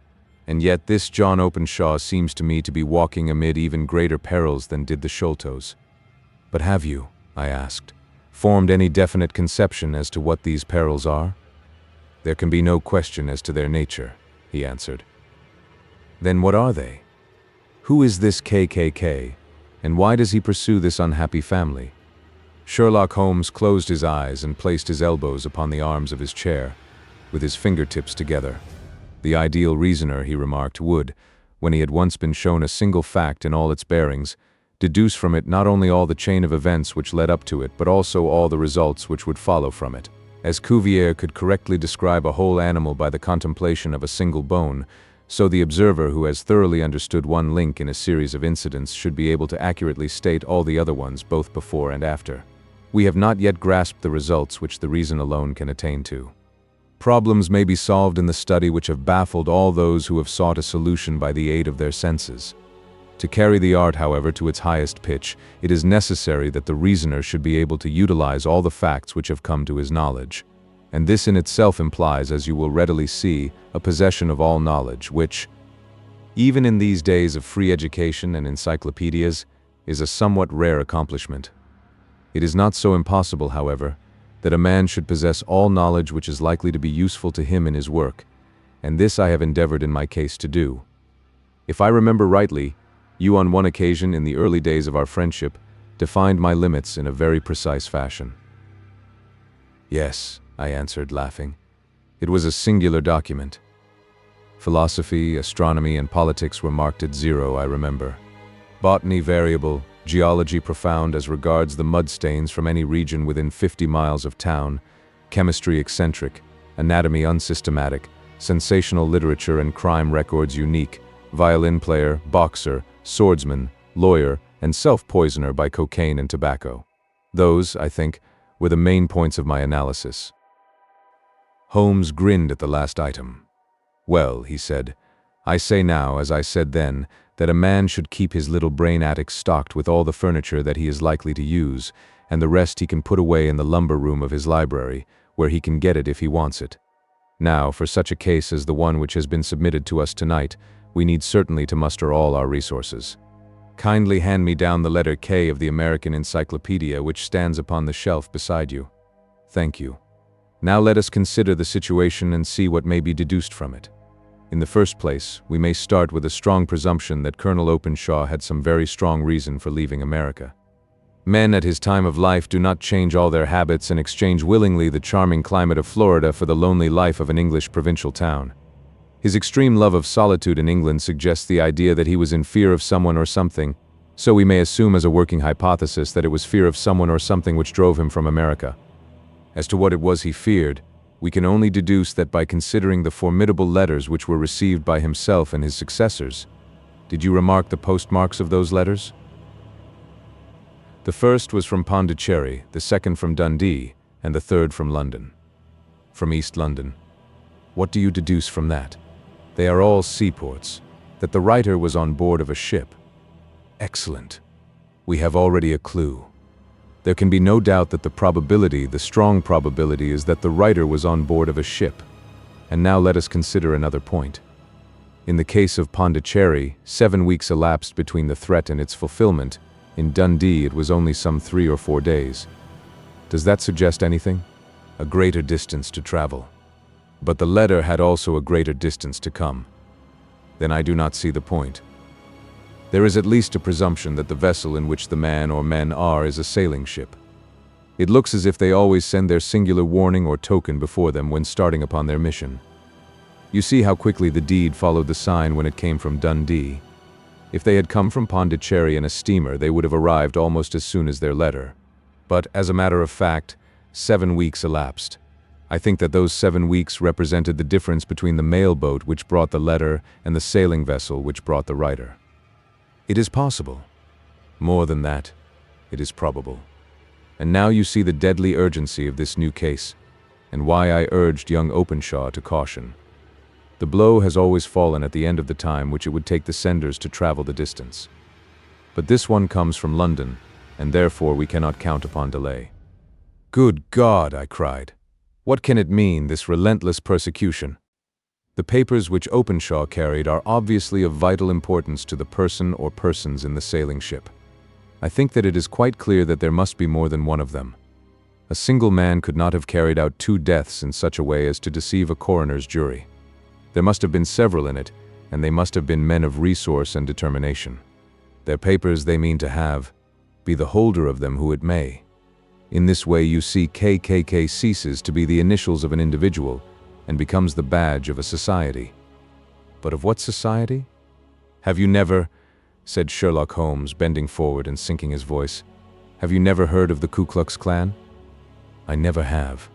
And yet this John Openshaw seems to me to be walking amid even greater perils than did the Sholtos." "But have you," I asked, "formed any definite conception as to what these perils are?" "There can be no question as to their nature," he answered. "Then what are they? Who is this KKK, and why does he pursue this unhappy family?" Sherlock Holmes closed his eyes and placed his elbows upon the arms of his chair, with his fingertips together. The ideal reasoner, he remarked, would, when he had once been shown a single fact in all its bearings, deduce from it not only all the chain of events which led up to it, but also all the results which would follow from it. As Cuvier could correctly describe a whole animal by the contemplation of a single bone, so the observer who has thoroughly understood one link in a series of incidents should be able to accurately state all the other ones both before and after. We have not yet grasped the results which the reason alone can attain to. Problems may be solved in the study which have baffled all those who have sought a solution by the aid of their senses. To carry the art, however, to its highest pitch, it is necessary that the reasoner should be able to utilize all the facts which have come to his knowledge. And this in itself implies, as you will readily see, a possession of all knowledge, which, even in these days of free education and encyclopedias, is a somewhat rare accomplishment. It is not so impossible, however, that a man should possess all knowledge which is likely to be useful to him in his work, and this I have endeavored in my case to do. If I remember rightly, you on one occasion in the early days of our friendship defined my limits in a very precise fashion. "Yes," I answered, laughing. "It was a singular document. Philosophy, astronomy, and politics were marked at 0, I remember. Botany variable, geology profound as regards the mud stains from any region within 50 miles of town, chemistry eccentric, anatomy unsystematic, sensational literature and crime records unique, violin player, boxer, swordsman, lawyer, and self-poisoner by cocaine and tobacco. Those, I think, were the main points of my analysis." Holmes grinned at the last item. "Well," he said, "I say now, as I said then, that a man should keep his little brain attic stocked with all the furniture that he is likely to use, and the rest he can put away in the lumber room of his library, where he can get it if he wants it. Now, for such a case as the one which has been submitted to us tonight, we need certainly to muster all our resources. Kindly hand me down the letter K of the American Encyclopedia which stands upon the shelf beside you. Thank you. Now let us consider the situation and see what may be deduced from it. In the first place, we may start with a strong presumption that Colonel Openshaw had some very strong reason for leaving America. Men at his time of life do not change all their habits and exchange willingly the charming climate of Florida for the lonely life of an English provincial town. His extreme love of solitude in England suggests the idea that he was in fear of someone or something, so we may assume as a working hypothesis that it was fear of someone or something which drove him from America. As to what it was he feared, we can only deduce that by considering the formidable letters which were received by himself and his successors. Did you remark the postmarks of those letters? The first was from Pondicherry, the second from Dundee, and the third from London. From East London. What do you deduce from that? They are all seaports. That the writer was on board of a ship. Excellent. We have already a clue. There can be no doubt that the strong probability is that the writer was on board of a ship. And now let us consider another point. In the case of Pondicherry, 7 weeks elapsed between the threat and its fulfillment. In Dundee, it was only some 3 or 4 days. Does that suggest anything? A greater distance to travel. But the letter had also a greater distance to come. Then I do not see the point. There is at least a presumption that the vessel in which the man or men are is a sailing ship. It looks as if they always send their singular warning or token before them when starting upon their mission. You see how quickly the deed followed the sign when it came from Dundee. If they had come from Pondicherry in a steamer, they would have arrived almost as soon as their letter. But, as a matter of fact, 7 weeks elapsed. I think that those 7 weeks represented the difference between the mail boat which brought the letter and the sailing vessel which brought the writer. It is possible. More than that, it is probable. And now you see the deadly urgency of this new case, and why I urged young Openshaw to caution. The blow has always fallen at the end of the time which it would take the senders to travel the distance. But this one comes from London, and therefore we cannot count upon delay. Good God, I cried. What can it mean, this relentless persecution? The papers which Openshaw carried are obviously of vital importance to the person or persons in the sailing ship. I think that it is quite clear that there must be more than one of them. A single man could not have carried out 2 deaths in such a way as to deceive a coroner's jury. There must have been several in it, and they must have been men of resource and determination. Their papers they mean to have, be the holder of them who it may. In this way you see KKK ceases to be the initials of an individual and becomes the badge of a society. But of what society? Have you never, said Sherlock Holmes, bending forward and sinking his voice, have you never heard of the Ku Klux Klan? I never have.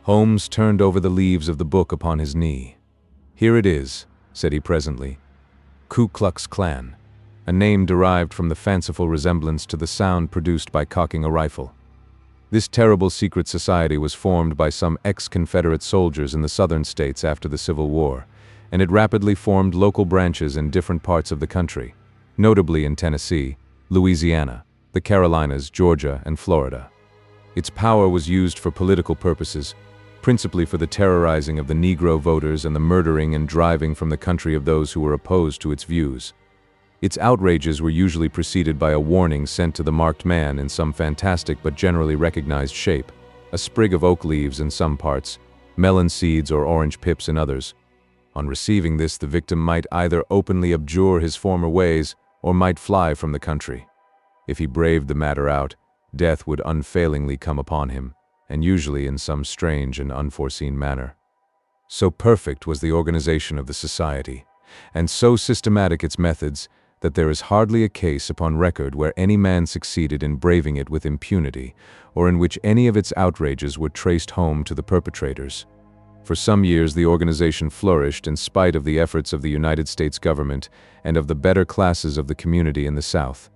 Holmes turned over the leaves of the book upon his knee. Here it is, said he presently. Ku Klux Klan, a name derived from the fanciful resemblance to the sound produced by cocking a rifle. This terrible secret society was formed by some ex-Confederate soldiers in the southern states after the Civil War, and it rapidly formed local branches in different parts of the country, notably in Tennessee, Louisiana, the Carolinas, Georgia, and Florida. Its power was used for political purposes, principally for the terrorizing of the Negro voters and the murdering and driving from the country of those who were opposed to its views. Its outrages were usually preceded by a warning sent to the marked man in some fantastic but generally recognized shape, a sprig of oak leaves in some parts, melon seeds or orange pips in others. On receiving this, the victim might either openly abjure his former ways or might fly from the country. If he braved the matter out, death would unfailingly come upon him, and usually in some strange and unforeseen manner. So perfect was the organization of the society, and so systematic its methods, that there is hardly a case upon record where any man succeeded in braving it with impunity, or in which any of its outrages were traced home to the perpetrators. For some years the organization flourished in spite of the efforts of the United States government and of the better classes of the community in the South.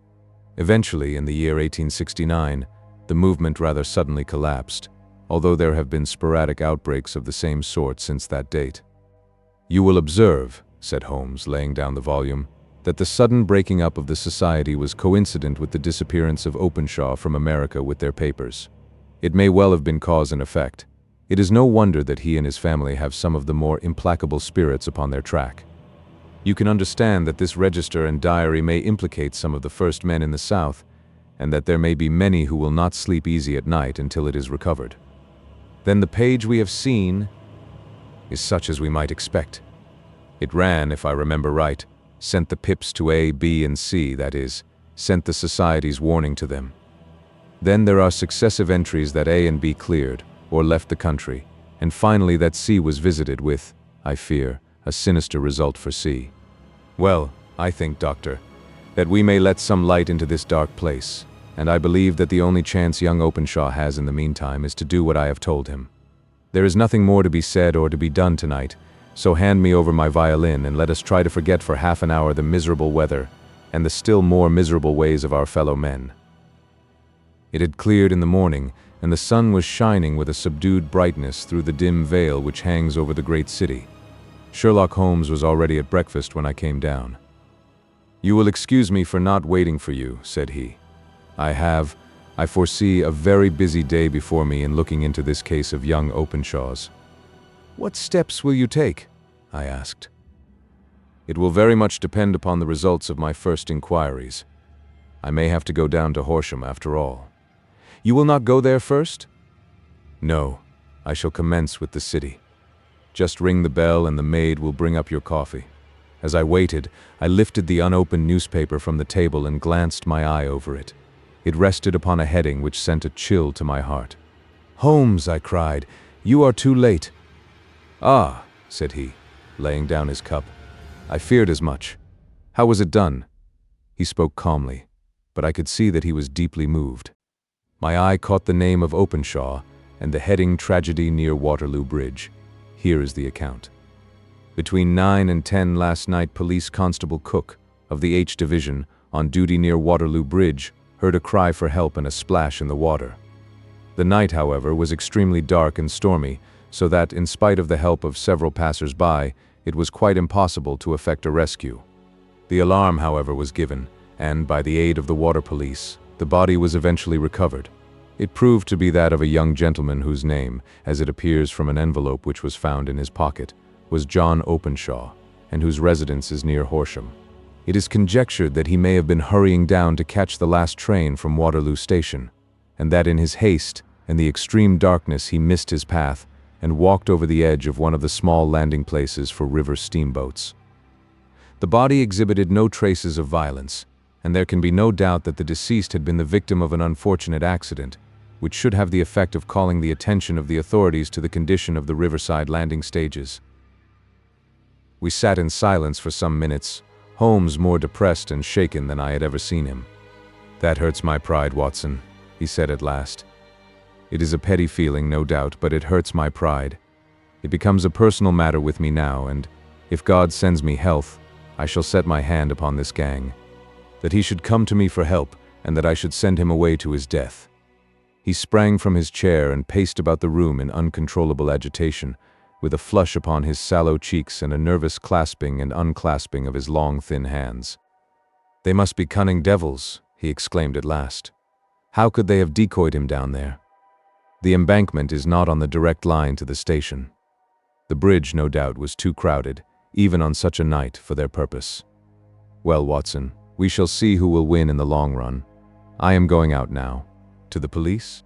Eventually, in the year 1869, the movement rather suddenly collapsed, although there have been sporadic outbreaks of the same sort since that date. You will observe, said Holmes, laying down the volume, that the sudden breaking up of the society was coincident with the disappearance of Openshaw from America with their papers. It may well have been cause and effect. It is no wonder that he and his family have some of the more implacable spirits upon their track. You can understand that this register and diary may implicate some of the first men in the South, and that there may be many who will not sleep easy at night until it is recovered. Then the page we have seen is such as we might expect. It ran, if I remember right, sent the pips to A, B, and C, that is, sent the society's warning to them. Then there are successive entries that A and B cleared, or left the country, and finally that C was visited with, I fear, a sinister result for C. Well, I think, Doctor, that we may let some light into this dark place, and I believe that the only chance young Openshaw has in the meantime is to do what I have told him. There is nothing more to be said or to be done tonight, so hand me over my violin and let us try to forget for half an hour the miserable weather and the still more miserable ways of our fellow men. It had cleared in the morning, and the sun was shining with a subdued brightness through the dim veil which hangs over the great city. Sherlock Holmes was already at breakfast when I came down. "You will excuse me for not waiting for you," said he. I foresee a very busy day before me in looking into this case of young Openshaw's." "What steps will you take?" I asked. "It will very much depend upon the results of my first inquiries. I may have to go down to Horsham after all." "You will not go there first?" "No, I shall commence with the city. Just ring the bell and the maid will bring up your coffee." As I waited, I lifted the unopened newspaper from the table and glanced my eye over it. It rested upon a heading which sent a chill to my heart. "Holmes," I cried, "you are too late." "Ah," said he, laying down his cup. "I feared as much. How was it done?" He spoke calmly, but I could see that he was deeply moved. My eye caught the name of Openshaw and the heading "Tragedy near Waterloo Bridge." Here is the account. "Between 9 and 10 last night, Police Constable Cook, of the H Division, on duty near Waterloo Bridge, heard a cry for help and a splash in the water. The night, however, was extremely dark and stormy, so that, in spite of the help of several passers-by, it was quite impossible to effect a rescue. The alarm, however, was given, and, by the aid of the water police, the body was eventually recovered. It proved to be that of a young gentleman whose name, as it appears from an envelope which was found in his pocket, was John Openshaw, and whose residence is near Horsham. It is conjectured that he may have been hurrying down to catch the last train from Waterloo Station, and that in his haste and the extreme darkness he missed his path and walked over the edge of one of the small landing places for river steamboats. The body exhibited no traces of violence, and there can be no doubt that the deceased had been the victim of an unfortunate accident, which should have the effect of calling the attention of the authorities to the condition of the riverside landing stages. We sat in silence for some minutes, Holmes more depressed and shaken than I had ever seen him. "That hurts my pride, Watson," he said at last. "It is a petty feeling, no doubt, but it hurts my pride. It becomes a personal matter with me now, and, if God sends me health, I shall set my hand upon this gang. That he should come to me for help, and that I should send him away to his death." He sprang from his chair and paced about the room in uncontrollable agitation, with a flush upon his sallow cheeks and a nervous clasping and unclasping of his long, thin hands. "They must be cunning devils," he exclaimed at last. "How could they have decoyed him down there? The embankment is not on the direct line to the station. The bridge, no doubt, was too crowded, even on such a night, for their purpose. Well, Watson, we shall see who will win in the long run. I am going out now." "To the police?"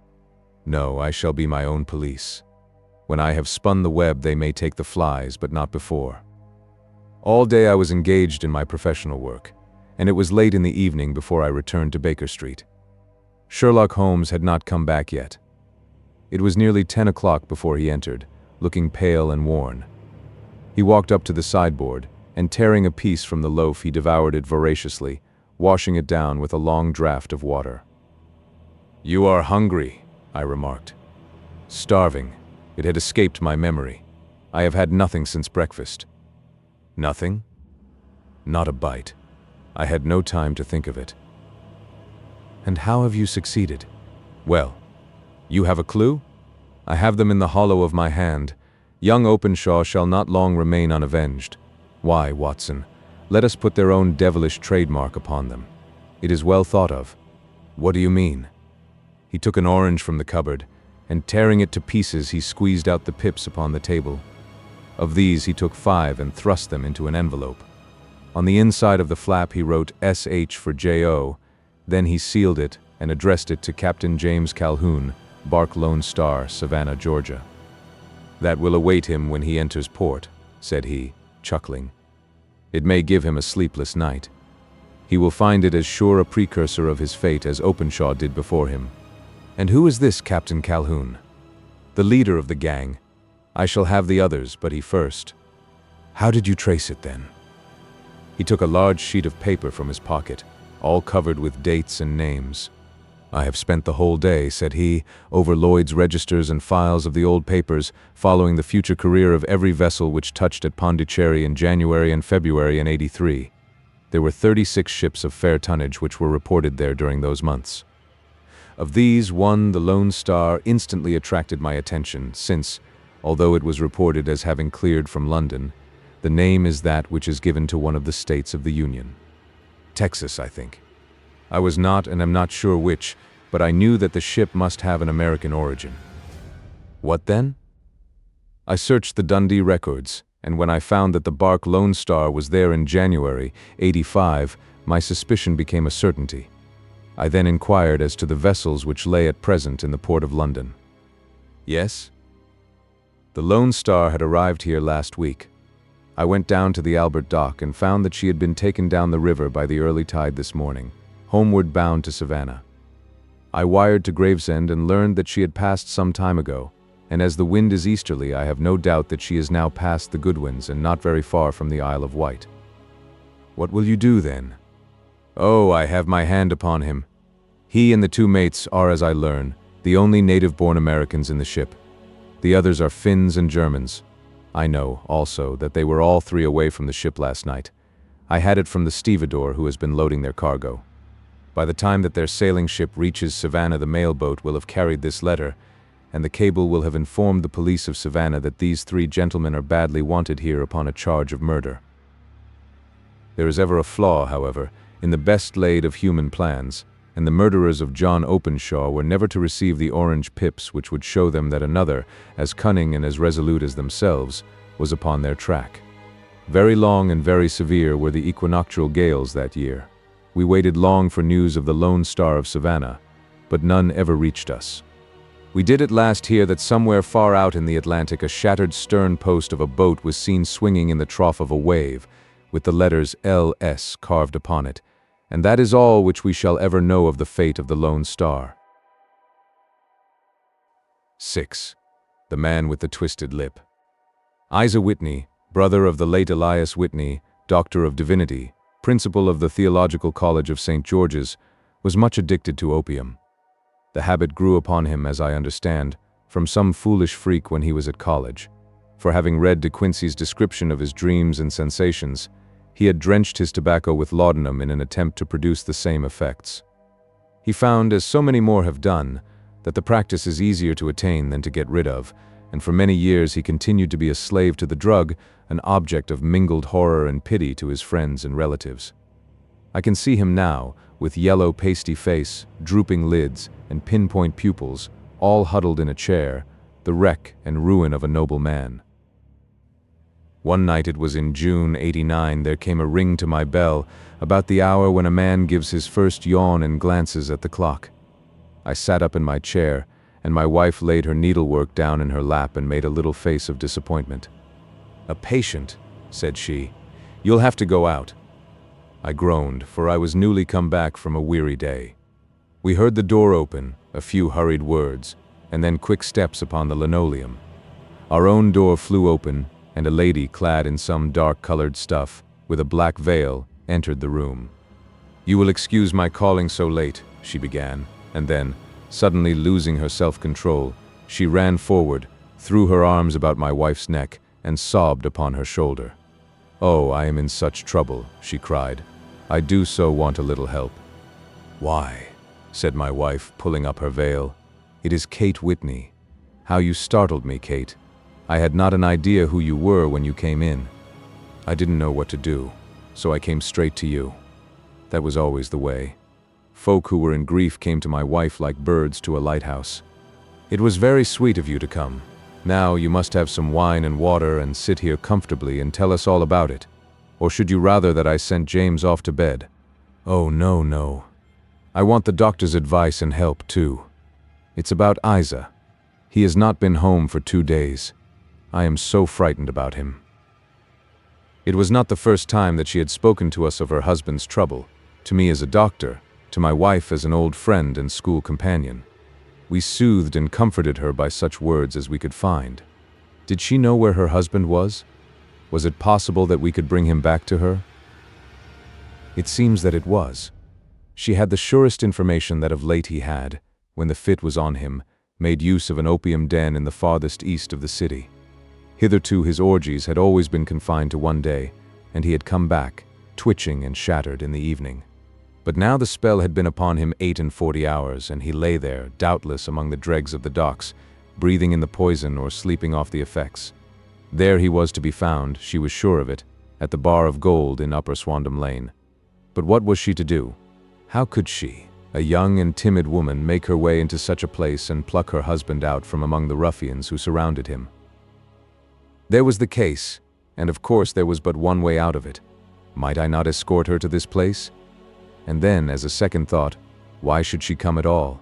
"No, I shall be my own police. When I have spun the web, they may take the flies, but not before." All day I was engaged in my professional work, and it was late in the evening before I returned to Baker Street. Sherlock Holmes had not come back yet. It was nearly 10 o'clock before he entered, looking pale and worn. He walked up to the sideboard, and tearing a piece from the loaf, he devoured it voraciously, washing it down with a long draught of water. "You are hungry," I remarked. "Starving. It had escaped my memory. I have had nothing since breakfast." "Nothing?" "Not a bite. I had no time to think of it." "And how have you succeeded?" "Well, you have a clue?" "I have them in the hollow of my hand. Young Openshaw shall not long remain unavenged. Why, Watson, let us put their own devilish trademark upon them. It is well thought of." "What do you mean?" He took an orange from the cupboard, and tearing it to pieces, he squeezed out the pips upon the table. Of these he took 5 and thrust them into an envelope. On the inside of the flap he wrote S.H. for J.O., then he sealed it and addressed it to Captain James Calhoun, Bark Lone Star, Savannah, Georgia. "That will await him when he enters port," said he, chuckling. "It may give him a sleepless night. He will find it as sure a precursor of his fate as Openshaw did before him." "And who is this Captain Calhoun?" "The leader of the gang. I shall have the others, but he first." "How did you trace it, then?" He took a large sheet of paper from his pocket, all covered with dates and names. "I have spent the whole day," said he, "over Lloyd's registers and files of the old papers, following the future career of every vessel which touched at Pondicherry in January and February in '83. There were 36 ships of fair tonnage which were reported there during those months." Of these, one, the Lone Star, instantly attracted my attention, since, although it was reported as having cleared from London, the name is that which is given to one of the states of the Union. Texas, I think. I was not and am not sure which, but I knew that the ship must have an American origin. What then? I searched the Dundee records, and when I found that the bark Lone Star was there in January, '85, my suspicion became a certainty. I then inquired as to the vessels which lay at present in the port of London. Yes? The Lone Star had arrived here last week. I went down to the Albert Dock and found that she had been taken down the river by the early tide this morning, homeward bound to Savannah. I wired to Gravesend and learned that she had passed some time ago, and as the wind is easterly, I have no doubt that she is now past the Goodwins and not very far from the Isle of Wight. What will you do then? Oh, I have my hand upon him. He and the two mates are, as I learn, the only native-born Americans in the ship. The others are Finns and Germans. I know, also, that they were all three away from the ship last night. I had it from the stevedore who has been loading their cargo. By the time that their sailing ship reaches Savannah, the mail boat will have carried this letter, and the cable will have informed the police of Savannah that these three gentlemen are badly wanted here upon a charge of murder. There is ever a flaw, however, in the best laid of human plans, and the murderers of John Openshaw were never to receive the orange pips which would show them that another, as cunning and as resolute as themselves, was upon their track. Very long and very severe were the equinoctial gales that year. We waited long for news of the Lone Star of Savannah, but none ever reached us. We did at last hear that somewhere far out in the Atlantic a shattered stern post of a boat was seen swinging in the trough of a wave, with the letters L.S. carved upon it, and that is all which we shall ever know of the fate of the Lone Star. 6. The Man with the Twisted Lip. Isa Whitney, brother of the late Elias Whitney, Doctor of Divinity, principal of the Theological College of St. George's, was much addicted to opium. The habit grew upon him, as I understand, from some foolish freak when he was at college, for having read De Quincey's description of his dreams and sensations, he had drenched his tobacco with laudanum in an attempt to produce the same effects. He found, as so many more have done, that the practice is easier to attain than to get rid of, and for many years he continued to be a slave to the drug, an object of mingled horror and pity to his friends and relatives. I can see him now, with yellow pasty face, drooping lids, and pinpoint pupils, all huddled in a chair, the wreck and ruin of a noble man. One night, it was in June '89, there came a ring to my bell, about the hour when a man gives his first yawn and glances at the clock. I sat up in my chair, and my wife laid her needlework down in her lap and made a little face of disappointment. "A patient," said she. "You'll have to go out." I groaned, for I was newly come back from a weary day. We heard the door open, a few hurried words, and then quick steps upon the linoleum. Our own door flew open, and a lady clad in some dark-colored stuff, with a black veil, entered the room. "You will excuse my calling so late," she began, and then, suddenly losing her self-control, she ran forward, threw her arms about my wife's neck, and sobbed upon her shoulder. "Oh, I am in such trouble," she cried. "I do so want a little help." "Why?" said my wife, pulling up her veil. "It is Kate Whitney. How you startled me, Kate. I had not an idea who you were when you came in. I didn't know what to do, so I came straight to you. That was always the way. Folk who were in grief came to my wife like birds to a lighthouse. It was very sweet of you to come. Now you must have some wine and water and sit here comfortably and tell us all about it. Or should you rather that I sent James off to bed?" "Oh, no, no. I want the doctor's advice and help, too. It's about Isa. He has not been home for 2 days. I am so frightened about him." It was not the first time that she had spoken to us of her husband's trouble, to me as a doctor, to my wife as an old friend and school companion. We soothed and comforted her by such words as we could find. Did she know where her husband was? Was it possible that we could bring him back to her? It seems that it was. She had the surest information that of late he had, when the fit was on him, made use of an opium den in the farthest east of the city. Hitherto his orgies had always been confined to one day, and he had come back, twitching and shattered in the evening. But now the spell had been upon him 48 hours, and he lay there, doubtless among the dregs of the docks, breathing in the poison or sleeping off the effects. There he was to be found, she was sure of it, at the Bar of Gold in Upper Swandam Lane. But what was she to do? How could she, a young and timid woman, make her way into such a place and pluck her husband out from among the ruffians who surrounded him? There was the case, and of course there was but one way out of it. Might I not escort her to this place? And then, as a second thought, why should she come at all?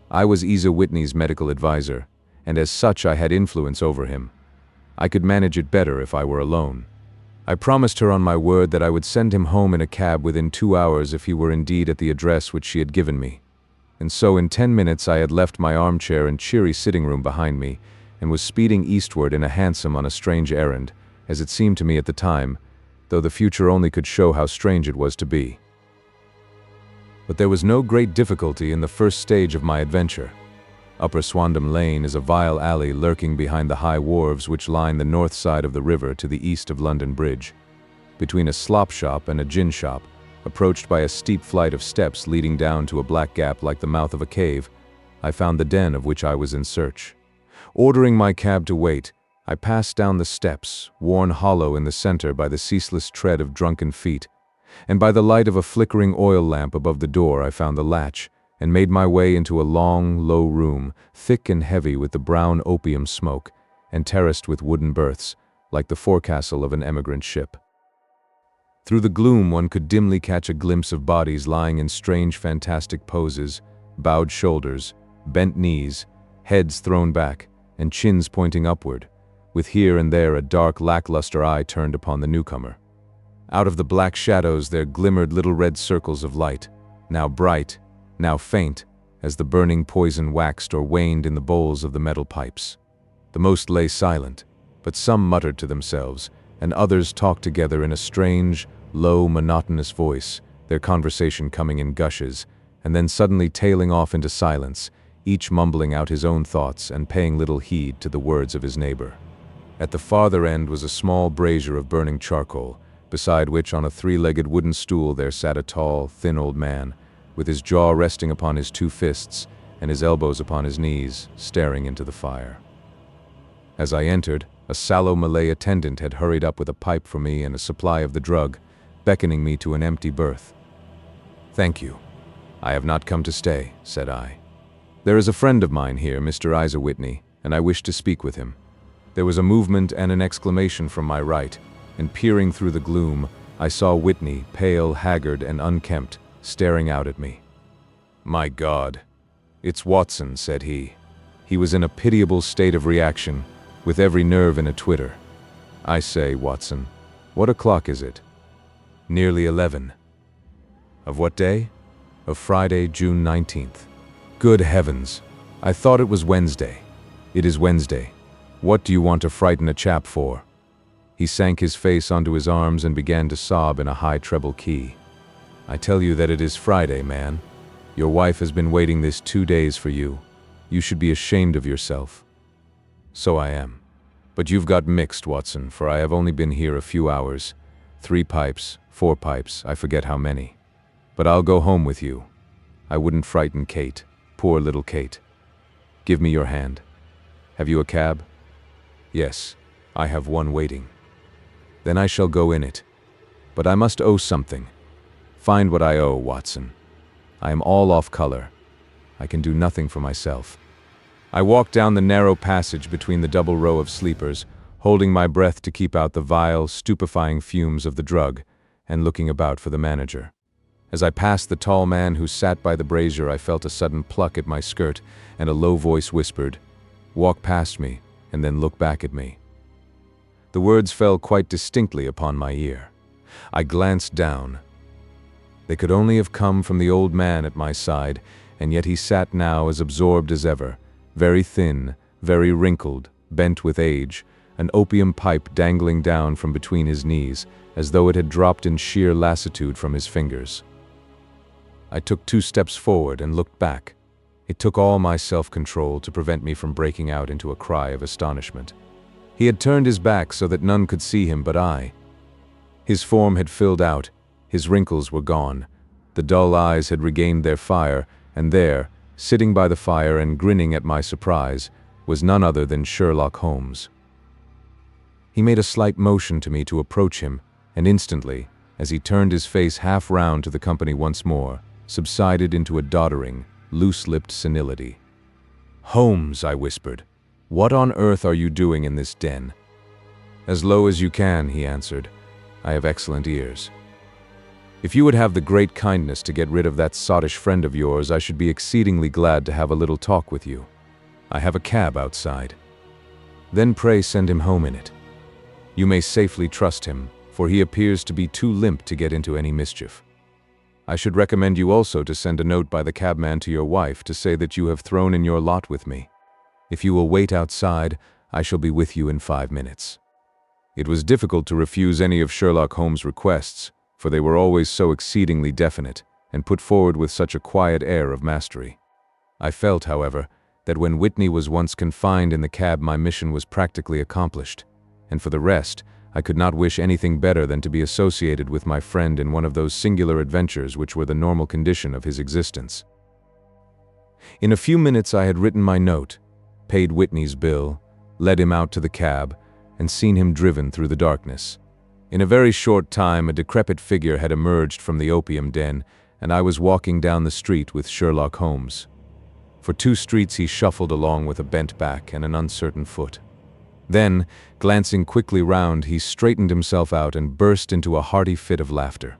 I was Isa Whitney's medical advisor, and as such I had influence over him. I could manage it better if I were alone. I promised her on my word that I would send him home in a cab within 2 hours if he were indeed at the address which she had given me. And so in 10 minutes I had left my armchair and cheery sitting room behind me, and was speeding eastward in a hansom on a strange errand, as it seemed to me at the time, though the future only could show how strange it was to be. But there was no great difficulty in the first stage of my adventure. Upper Swandam Lane is a vile alley lurking behind the high wharves which line the north side of the river to the east of London Bridge. Between a slop shop and a gin shop, approached by a steep flight of steps leading down to a black gap like the mouth of a cave, I found the den of which I was in search. Ordering my cab to wait, I passed down the steps, worn hollow in the center by the ceaseless tread of drunken feet, and by the light of a flickering oil lamp above the door I found the latch, and made my way into a long, low room, thick and heavy with the brown opium smoke, and terraced with wooden berths, like the forecastle of an emigrant ship. Through the gloom one could dimly catch a glimpse of bodies lying in strange fantastic poses, bowed shoulders, bent knees, heads thrown back, and chins pointing upward, with here and there a dark, lackluster eye turned upon the newcomer. Out of the black shadows there glimmered little red circles of light, now bright, now faint, as the burning poison waxed or waned in the bowls of the metal pipes. The most lay silent, but some muttered to themselves, and others talked together in a strange, low, monotonous voice, their conversation coming in gushes, and then suddenly tailing off into silence, each mumbling out his own thoughts and paying little heed to the words of his neighbor. At the farther end was a small brazier of burning charcoal, beside which on a three-legged wooden stool there sat a tall, thin old man, with his jaw resting upon his two fists and his elbows upon his knees, staring into the fire. As I entered, a sallow Malay attendant had hurried up with a pipe for me and a supply of the drug, beckoning me to an empty berth. "Thank you. I have not come to stay," said I. "There is a friend of mine here, Mr. Isa Whitney, and I wish to speak with him." There was a movement and an exclamation from my right, and peering through the gloom, I saw Whitney, pale, haggard, and unkempt, staring out at me. "My God, it's Watson," said he. He was in a pitiable state of reaction, with every nerve in a twitter. "I say, Watson, what o'clock is it?" "Nearly 11. "Of what day?" "Of Friday, June 19th. "Good heavens! I thought it was Wednesday." "It is Wednesday. What do you want to frighten a chap for?" He sank his face onto his arms and began to sob in a high treble key. "I tell you that it is Friday, man. Your wife has been waiting this 2 days for you. You should be ashamed of yourself." "So I am. But you've got mixed, Watson, for I have only been here a few hours. 3 pipes, 4 pipes, I forget how many. But I'll go home with you. I wouldn't frighten Kate, poor little Kate. Give me your hand. Have you a cab?" "Yes, I have one waiting." "Then I shall go in it. But I must owe something. Find what I owe, Watson. I am all off color. I can do nothing for myself." I walked down the narrow passage between the double row of sleepers, holding my breath to keep out the vile, stupefying fumes of the drug, and looking about for the manager. As I passed the tall man who sat by the brazier, I felt a sudden pluck at my skirt, and a low voice whispered, "Walk past me, and then look back at me." The words fell quite distinctly upon my ear. I glanced down. They could only have come from the old man at my side, and yet he sat now as absorbed as ever, very thin, very wrinkled, bent with age, an opium pipe dangling down from between his knees, as though it had dropped in sheer lassitude from his fingers. I took 2 steps forward and looked back. It took all my self-control to prevent me from breaking out into a cry of astonishment. He had turned his back so that none could see him but I. His form had filled out, his wrinkles were gone, The dull eyes had regained their fire, and there, sitting by the fire and grinning at my surprise, was none other than Sherlock Holmes. He made a slight motion to me to approach him, and instantly, as he turned his face half round to the company once more, subsided into a doddering, loose-lipped senility. "Holmes," I whispered, "what on earth are you doing in this den?" "As low as you can," he answered. "I have excellent ears. If you would have the great kindness to get rid of that sottish friend of yours, I should be exceedingly glad to have a little talk with you. I have a cab outside. Then pray send him home in it. You may safely trust him, for he appears to be too limp to get into any mischief. I should recommend you also to send a note by the cabman to your wife to say that you have thrown in your lot with me. If you will wait outside, I shall be with you in 5 minutes." It was difficult to refuse any of Sherlock Holmes' requests, for they were always so exceedingly definite, and put forward with such a quiet air of mastery. I felt, however, that when Whitney was once confined in the cab my mission was practically accomplished, and for the rest, I could not wish anything better than to be associated with my friend in one of those singular adventures which were the normal condition of his existence. In a few minutes I had written my note, paid Whitney's bill, led him out to the cab, and seen him driven through the darkness. In a very short time a decrepit figure had emerged from the opium den, and I was walking down the street with Sherlock Holmes. For 2 streets he shuffled along with a bent back and an uncertain foot. Then, glancing quickly round, he straightened himself out and burst into a hearty fit of laughter.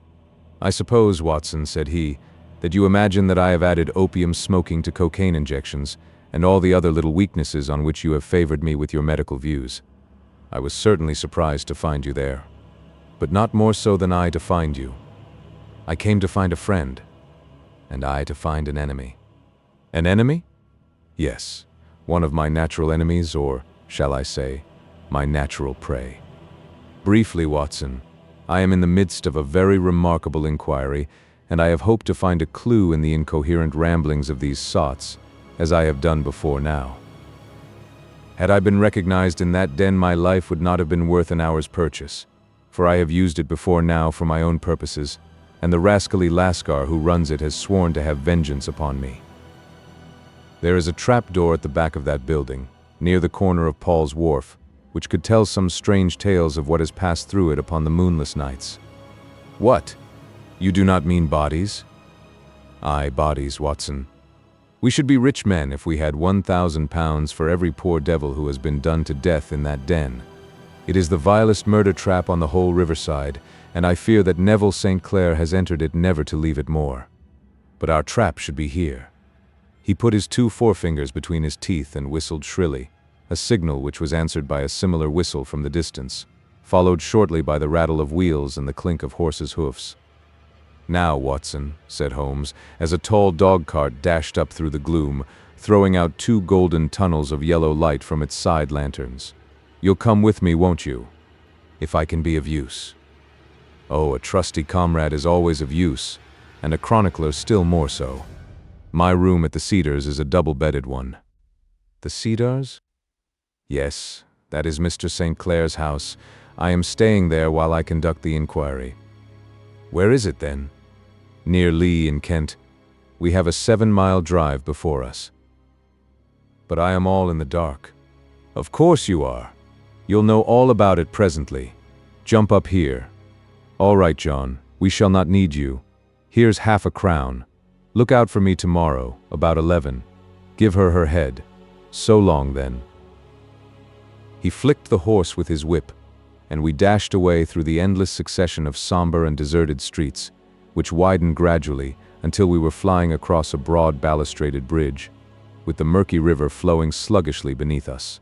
"I suppose, Watson," said he, "that you imagine that I have added opium smoking to cocaine injections, and all the other little weaknesses on which you have favored me with your medical views. I was certainly surprised to find you there. But not more so than I to find you. I came to find a friend, and I to find an enemy." "An enemy?" "Yes, one of my natural enemies, or, shall I say, my natural prey. Briefly, Watson, I am in the midst of a very remarkable inquiry, and I have hoped to find a clue in the incoherent ramblings of these sots, as I have done before now. Had I been recognized in that den, my life would not have been worth an hour's purchase, for I have used it before now for my own purposes, and the rascally Lascar who runs it has sworn to have vengeance upon me. There is a trap-door at the back of that building, near the corner of Paul's Wharf, which could tell some strange tales of what has passed through it upon the moonless nights." "What? You do not mean bodies?" "Aye, bodies, Watson. We should be rich men if we had £1,000 for every poor devil who has been done to death in that den. It is the vilest murder trap on the whole riverside, and I fear that Neville St. Clair has entered it never to leave it more. But our trap should be here." He put his 2 forefingers between his teeth and whistled shrilly, a signal which was answered by a similar whistle from the distance, followed shortly by the rattle of wheels and the clink of horses' hoofs. "Now, Watson," said Holmes, as a tall dog-cart dashed up through the gloom, throwing out 2 golden tunnels of yellow light from its side lanterns. "You'll come with me, won't you? If I can be of use." "Oh, a trusty comrade is always of use, and a chronicler still more so. My room at the Cedars is a double-bedded one." "The Cedars?" "Yes, that is Mr. St. Clair's house. I am staying there while I conduct the inquiry." "Where is it, then?" "Near Lee in Kent. We have a 7-mile drive before us." "But I am all in the dark." "Of course you are. You'll know all about it presently. Jump up here." "All right, John, we shall not need you. Here's half a crown. Look out for me tomorrow, about 11. Give her her head. So long, then." He flicked the horse with his whip, and we dashed away through the endless succession of somber and deserted streets, which widened gradually until we were flying across a broad balustraded bridge, with the murky river flowing sluggishly beneath us.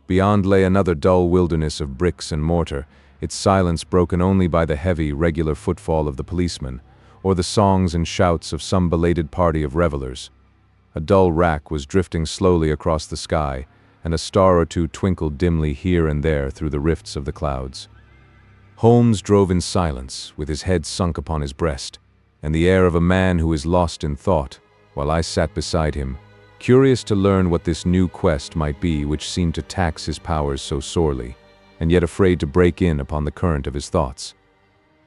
Beyond lay another dull wilderness of bricks and mortar, its silence broken only by the heavy, regular footfall of the policeman, or the songs and shouts of some belated party of revelers. A dull rack was drifting slowly across the sky, and a star or 2 twinkled dimly here and there through the rifts of the clouds. Holmes drove in silence, with his head sunk upon his breast, and the air of a man who is lost in thought, while I sat beside him, curious to learn what this new quest might be which seemed to tax his powers so sorely, and yet afraid to break in upon the current of his thoughts.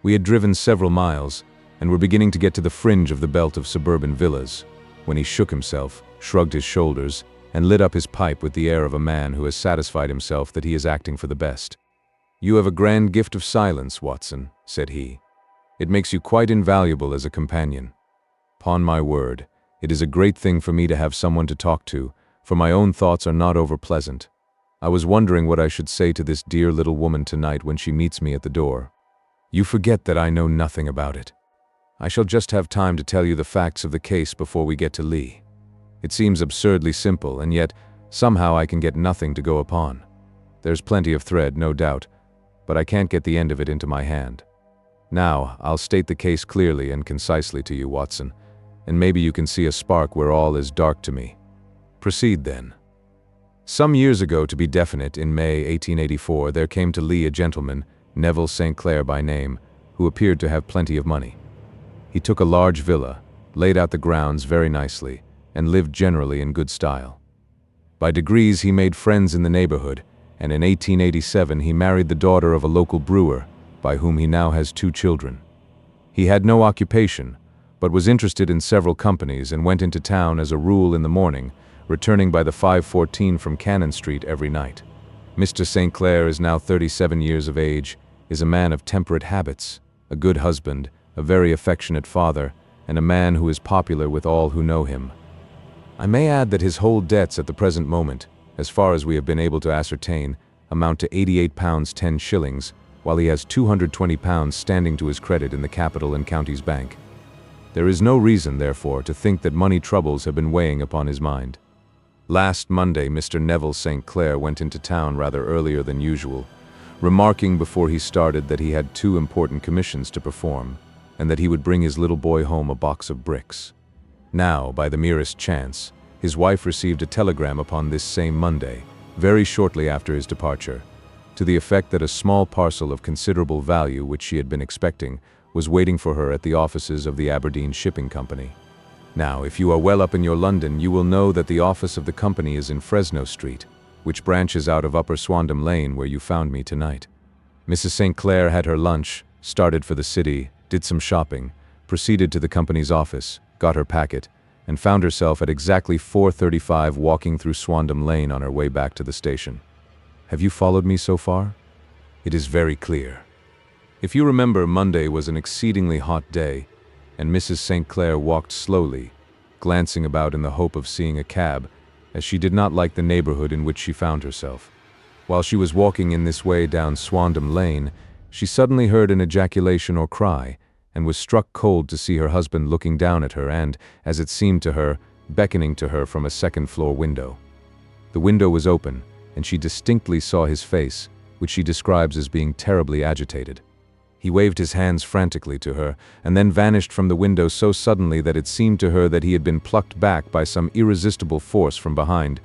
We had driven several miles, and were beginning to get to the fringe of the belt of suburban villas, when he shook himself, shrugged his shoulders, and lit up his pipe with the air of a man who has satisfied himself that he is acting for the best. "You have a grand gift of silence, Watson," said he. "It makes you quite invaluable as a companion. 'Pon my word, it is a great thing for me to have someone to talk to, for my own thoughts are not over-pleasant. I was wondering what I should say to this dear little woman tonight when she meets me at the door. You forget that I know nothing about it. I shall just have time to tell you the facts of the case before we get to Lee. It seems absurdly simple, and yet somehow I can get nothing to go upon. There's plenty of thread, no doubt, but I can't get the end of it into my hand. Now, I'll state the case clearly and concisely to you, Watson, and maybe you can see a spark where all is dark to me. Proceed, then. Some years ago, to be definite, in May 1884, there came to Lee a gentleman, Neville St. Clair by name, who appeared to have plenty of money. He took a large villa, laid out the grounds very nicely, and lived generally in good style. By degrees he made friends in the neighborhood, and in 1887 he married the daughter of a local brewer, by whom he now has 2 children. He had no occupation, but was interested in several companies and went into town as a rule in the morning, returning by the 5:14 from Cannon Street every night. Mr. St. Clair is now 37 years of age, is a man of temperate habits, a good husband, a very affectionate father, and a man who is popular with all who know him. I may add that his whole debts at the present moment, as far as we have been able to ascertain, amount to £88 10 while he has £220 standing to his credit in the Capital and Counties Bank. There is no reason, therefore, to think that money troubles have been weighing upon his mind. Last Monday, Mr. Neville St. Clair went into town rather earlier than usual, remarking before he started that he had 2 important commissions to perform, and that he would bring his little boy home a box of bricks. Now, by the merest chance, his wife received a telegram upon this same Monday, very shortly after his departure, to the effect that a small parcel of considerable value which she had been expecting was waiting for her at the offices of the Aberdeen Shipping Company. Now, if you are well up in your London, you will know that the office of the company is in Fresno Street, which branches out of Upper Swandam Lane where you found me tonight. Mrs. St. Clair had her lunch, started for the city, did some shopping, proceeded to the company's office, got her packet, and found herself at exactly 4:35 walking through Swandam Lane on her way back to the station. Have you followed me so far? It is very clear. If you remember, Monday was an exceedingly hot day, and Mrs. St. Clair walked slowly, glancing about in the hope of seeing a cab, as she did not like the neighborhood in which she found herself. While she was walking in this way down Swandam Lane, she suddenly heard an ejaculation or cry, and was struck cold to see her husband looking down at her and, as it seemed to her, beckoning to her from a second-floor window. The window was open, and she distinctly saw his face, which she describes as being terribly agitated. He waved his hands frantically to her, and then vanished from the window so suddenly that it seemed to her that he had been plucked back by some irresistible force from behind.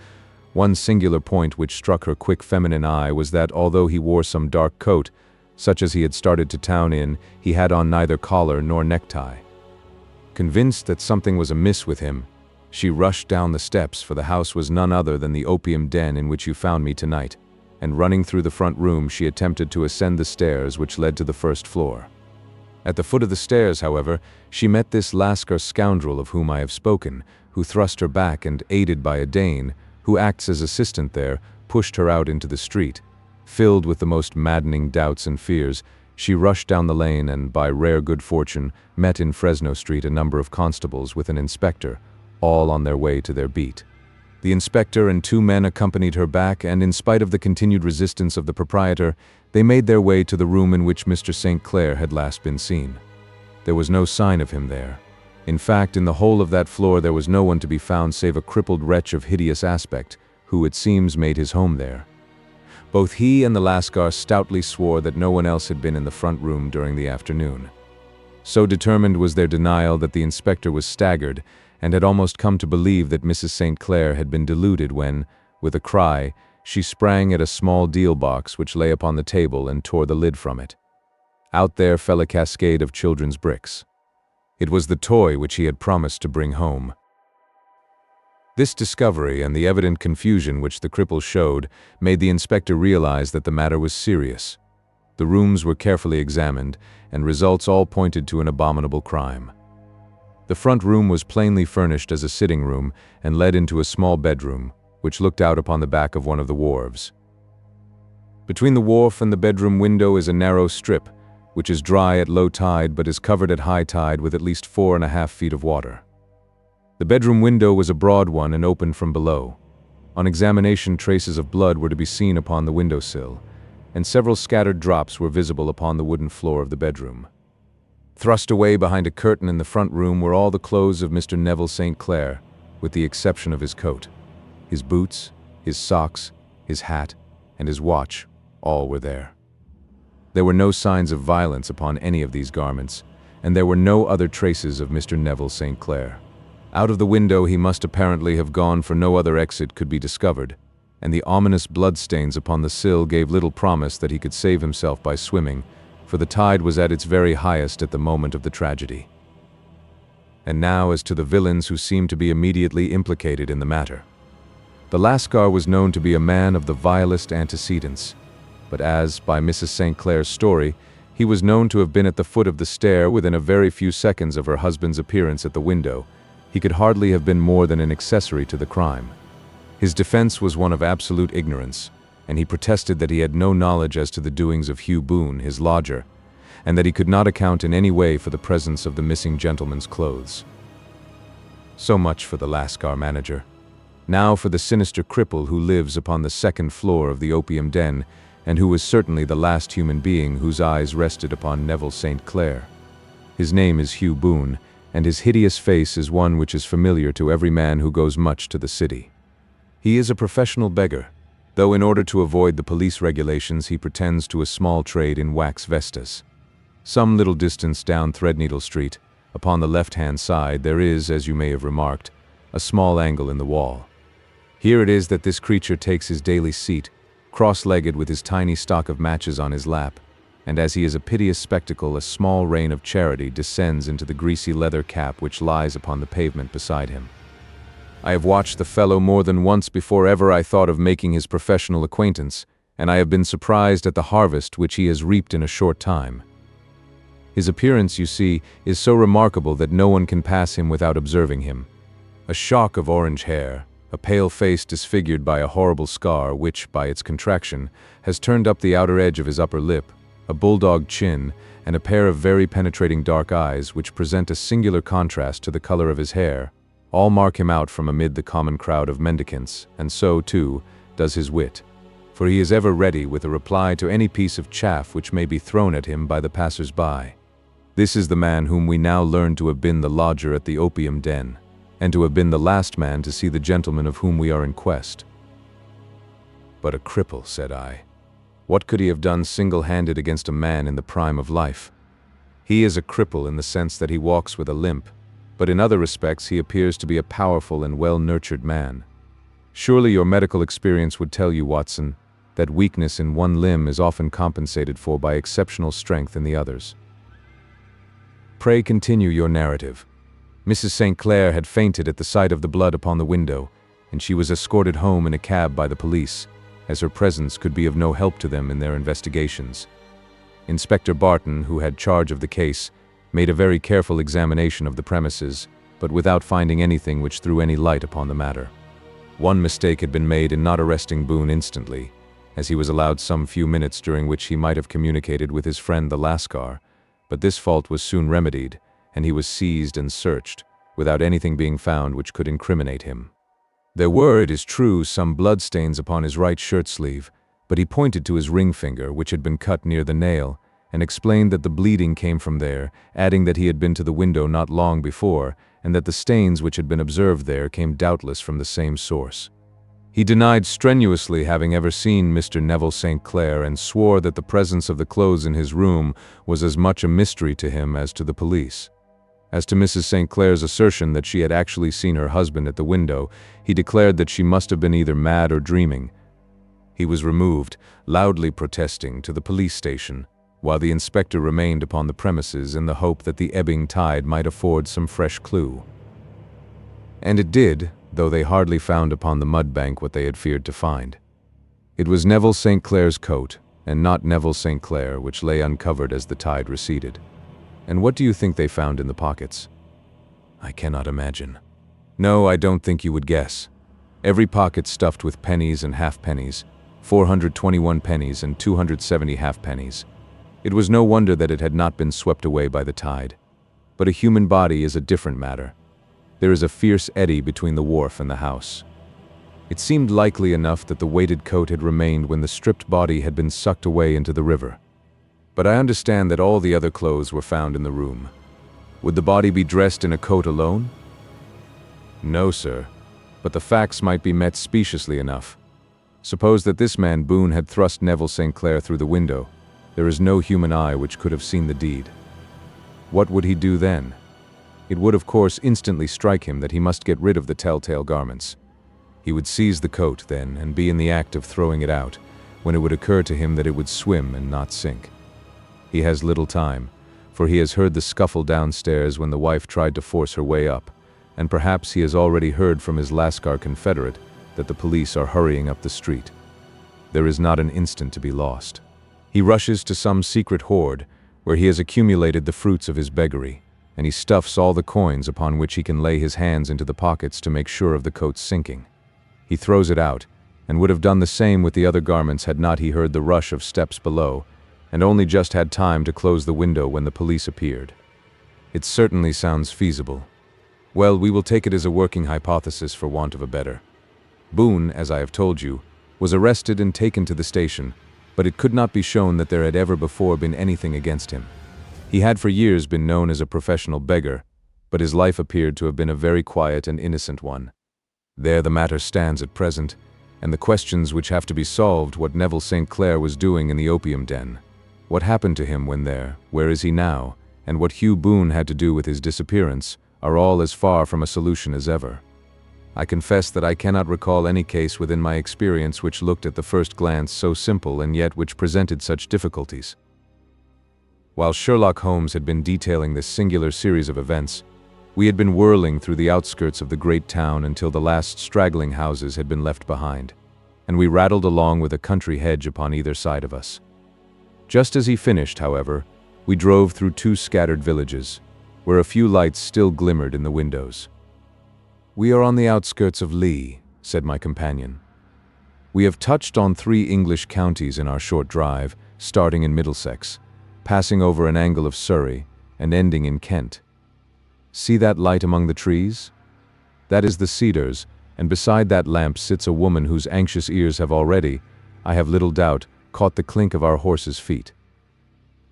One singular point which struck her quick feminine eye was that, although he wore some dark coat, such as he had started to town in, he had on neither collar nor necktie. Convinced that something was amiss with him, she rushed down the steps, for the house was none other than the opium den in which you found me tonight, and running through the front room she attempted to ascend the stairs which led to the first floor. At the foot of the stairs, however, she met this Lascar scoundrel of whom I have spoken, who thrust her back and, aided by a Dane, who acts as assistant there, pushed her out into the street. Filled with the most maddening doubts and fears, she rushed down the lane and, by rare good fortune, met in Fresno Street a number of constables with an inspector, all on their way to their beat. The inspector and 2 men accompanied her back, and in spite of the continued resistance of the proprietor, they made their way to the room in which Mr. St. Clair had last been seen. There was no sign of him there. In fact, in the whole of that floor there was no one to be found save a crippled wretch of hideous aspect, who, it seems, made his home there. Both he and the Lascar stoutly swore that no one else had been in the front room during the afternoon. So determined was their denial that the inspector was staggered, and had almost come to believe that Mrs. St. Clair had been deluded when, with a cry, she sprang at a small deal box which lay upon the table and tore the lid from it. Out there fell a cascade of children's bricks. It was the toy which he had promised to bring home. This discovery and the evident confusion which the cripple showed made the inspector realize that the matter was serious. The rooms were carefully examined, and results all pointed to an abominable crime. The front room was plainly furnished as a sitting room and led into a small bedroom, which looked out upon the back of one of the wharves. Between the wharf and the bedroom window is a narrow strip, which is dry at low tide but is covered at high tide with at least 4.5 feet of water. The bedroom window was a broad one and opened from below. On examination, traces of blood were to be seen upon the windowsill, and several scattered drops were visible upon the wooden floor of the bedroom. Thrust away behind a curtain in the front room were all the clothes of Mr. Neville St. Clair, with the exception of his coat. His boots, his socks, his hat, and his watch, all were there. There were no signs of violence upon any of these garments, and there were no other traces of Mr. Neville St. Clair. Out of the window he must apparently have gone, for no other exit could be discovered, and the ominous bloodstains upon the sill gave little promise that he could save himself by swimming, for the tide was at its very highest at the moment of the tragedy. And now as to the villains who seemed to be immediately implicated in the matter. The Lascar was known to be a man of the vilest antecedents, but as, by Mrs. St. Clair's story, he was known to have been at the foot of the stair within a very few seconds of her husband's appearance at the window, he could hardly have been more than an accessory to the crime. His defense was one of absolute ignorance, and he protested that he had no knowledge as to the doings of Hugh Boone, his lodger, and that he could not account in any way for the presence of the missing gentleman's clothes. So much for the Lascar manager. Now for the sinister cripple who lives upon the second floor of the opium den, and who was certainly the last human being whose eyes rested upon Neville St. Clair. His name is Hugh Boone, and his hideous face is one which is familiar to every man who goes much to the city. He is a professional beggar, though in order to avoid the police regulations he pretends to a small trade in wax vestas. Some little distance down Threadneedle Street, upon the left-hand side, there is, as you may have remarked, a small angle in the wall. Here it is that this creature takes his daily seat, cross-legged with his tiny stock of matches on his lap, and as he is a piteous spectacle, a small rain of charity descends into the greasy leather cap which lies upon the pavement beside him. I have watched the fellow more than once before ever I thought of making his professional acquaintance, and I have been surprised at the harvest which he has reaped in a short time. His appearance, you see, is so remarkable that no one can pass him without observing him. A shock of orange hair, a pale face disfigured by a horrible scar which, by its contraction, has turned up the outer edge of his upper lip, a bulldog chin, and a pair of very penetrating dark eyes which present a singular contrast to the color of his hair, all mark him out from amid the common crowd of mendicants, and so, too, does his wit, for he is ever ready with a reply to any piece of chaff which may be thrown at him by the passers-by. This is the man whom we now learn to have been the lodger at the opium den, and to have been the last man to see the gentleman of whom we are in quest. But a cripple, said I. What could he have done single-handed against a man in the prime of life? He is a cripple in the sense that he walks with a limp, but in other respects he appears to be a powerful and well-nurtured man. Surely your medical experience would tell you, Watson, that weakness in one limb is often compensated for by exceptional strength in the others. Pray continue your narrative. Mrs. St. Clair had fainted at the sight of the blood upon the window, and she was escorted home in a cab by the police, as her presence could be of no help to them in their investigations. Inspector Barton, who had charge of the case, made a very careful examination of the premises, but without finding anything which threw any light upon the matter. One mistake had been made in not arresting Boone instantly, as he was allowed some few minutes during which he might have communicated with his friend the Lascar, but this fault was soon remedied, and he was seized and searched, without anything being found which could incriminate him. There were, it is true, some bloodstains upon his right shirt sleeve, but he pointed to his ring finger, which had been cut near the nail, and explained that the bleeding came from there, adding that he had been to the window not long before, and that the stains which had been observed there came doubtless from the same source. He denied strenuously having ever seen Mr. Neville St. Clair, and swore that the presence of the clothes in his room was as much a mystery to him as to the police. As to Mrs. St. Clair's assertion that she had actually seen her husband at the window, he declared that she must have been either mad or dreaming. He was removed, loudly protesting, to the police station, while the inspector remained upon the premises in the hope that the ebbing tide might afford some fresh clue. And it did, though they hardly found upon the mud bank what they had feared to find. It was Neville St. Clair's coat, and not Neville St. Clair, which lay uncovered as the tide receded. And what do you think they found in the pockets? I cannot imagine. No, I don't think you would guess. Every pocket stuffed with pennies and halfpennies, 421 pennies and 270 halfpennies. It was no wonder that it had not been swept away by the tide. But a human body is a different matter. There is a fierce eddy between the wharf and the house. It seemed likely enough that the weighted coat had remained when the stripped body had been sucked away into the river. But I understand that all the other clothes were found in the room. Would the body be dressed in a coat alone? No, sir, but the facts might be met speciously enough. Suppose that this man Boone had thrust Neville St. Clair through the window. There is no human eye which could have seen the deed. What would he do then? It would of course instantly strike him that he must get rid of the telltale garments. He would seize the coat then and be in the act of throwing it out, when it would occur to him that it would swim and not sink. He has little time, for he has heard the scuffle downstairs when the wife tried to force her way up, and perhaps he has already heard from his Lascar confederate that the police are hurrying up the street. There is not an instant to be lost. He rushes to some secret hoard where he has accumulated the fruits of his beggary, and he stuffs all the coins upon which he can lay his hands into the pockets to make sure of the coat's sinking. He throws it out, and would have done the same with the other garments had not he heard the rush of steps below, and only just had time to close the window when the police appeared. It certainly sounds feasible. Well, we will take it as a working hypothesis for want of a better. Boone, as I have told you, was arrested and taken to the station, but it could not be shown that there had ever before been anything against him. He had for years been known as a professional beggar, but his life appeared to have been a very quiet and innocent one. There the matter stands at present, and the questions which have to be solved: what Neville St. Clair was doing in the opium den, what happened to him when there, where is he now, and what Hugh Boone had to do with his disappearance, are all as far from a solution as ever. I confess that I cannot recall any case within my experience which looked at the first glance so simple and yet which presented such difficulties. While Sherlock Holmes had been detailing this singular series of events, we had been whirling through the outskirts of the great town until the last straggling houses had been left behind, and we rattled along with a country hedge upon either side of us. Just as he finished, however, we drove through two scattered villages, where a few lights still glimmered in the windows. "We are on the outskirts of Lee," said my companion. "We have touched on 3 English counties in our short drive, starting in Middlesex, passing over an angle of Surrey, and ending in Kent. See that light among the trees? That is the Cedars, and beside that lamp sits a woman whose anxious ears have already, I have little doubt, caught the clink of our horses' feet."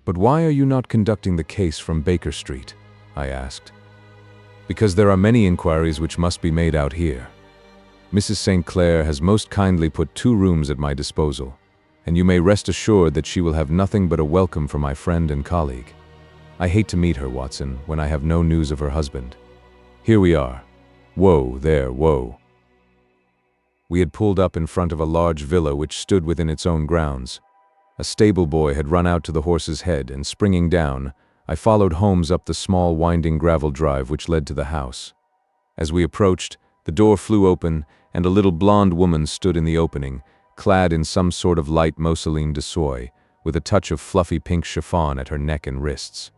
"But why are you not conducting the case from Baker Street?" I asked. "Because there are many inquiries which must be made out here. Mrs. St. Clair has most kindly put 2 rooms at my disposal, and you may rest assured that she will have nothing but a welcome for my friend and colleague. I hate to meet her, Watson, when I have no news of her husband. Here we are. Whoa, there, whoa." We had pulled up in front of a large villa which stood within its own grounds. A stable boy had run out to the horse's head, and springing down, I followed Holmes up the small winding gravel drive which led to the house. As we approached, the door flew open, and a little blonde woman stood in the opening, clad in some sort of light mousseline de soie, with a touch of fluffy pink chiffon at her neck and wrists.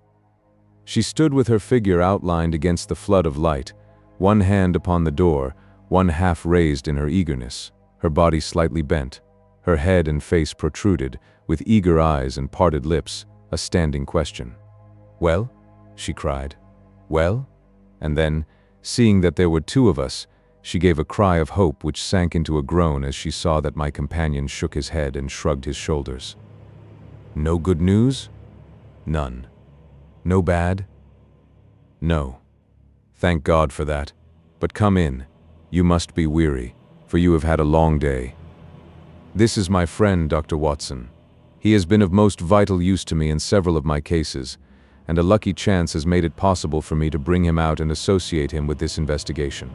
She stood with her figure outlined against the flood of light, one hand upon the door, one half raised in her eagerness, her body slightly bent, her head and face protruded, with eager eyes and parted lips, a standing question. "Well?" she cried. "Well?" And then, seeing that there were 2 of us, she gave a cry of hope which sank into a groan as she saw that my companion shook his head and shrugged his shoulders. "No good news?" "None." "No bad?" "No." "Thank God for that. But come in. You must be weary, for you have had a long day. This is my friend, Dr. Watson. He has been of most vital use to me in several of my cases, and a lucky chance has made it possible for me to bring him out and associate him with this investigation."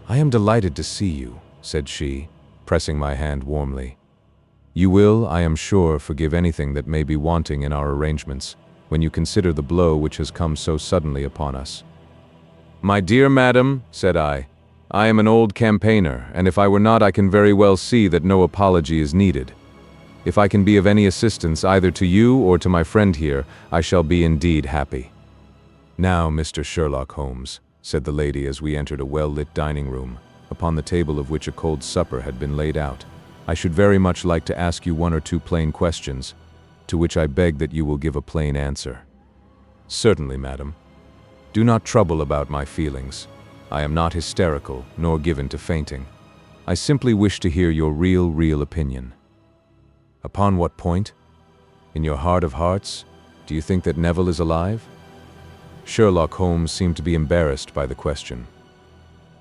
"I am delighted to see you," said she, pressing my hand warmly. "You will, I am sure, forgive anything that may be wanting in our arrangements, when you consider the blow which has come so suddenly upon us." "My dear madam," said I am an old campaigner, and if I were not, I can very well see that no apology is needed. If I can be of any assistance either to you or to my friend here, I shall be indeed happy." "Now, Mr. Sherlock Holmes," said the lady as we entered a well-lit dining room, upon the table of which a cold supper had been laid out, "I should very much like to ask you one or two plain questions, to which I beg that you will give a plain answer." "Certainly, madam. Do not trouble about my feelings. I am not hysterical, nor given to fainting. I simply wish to hear your real opinion." "Upon what point? In your heart of hearts, do you think that Neville is alive?" Sherlock Holmes seemed to be embarrassed by the question.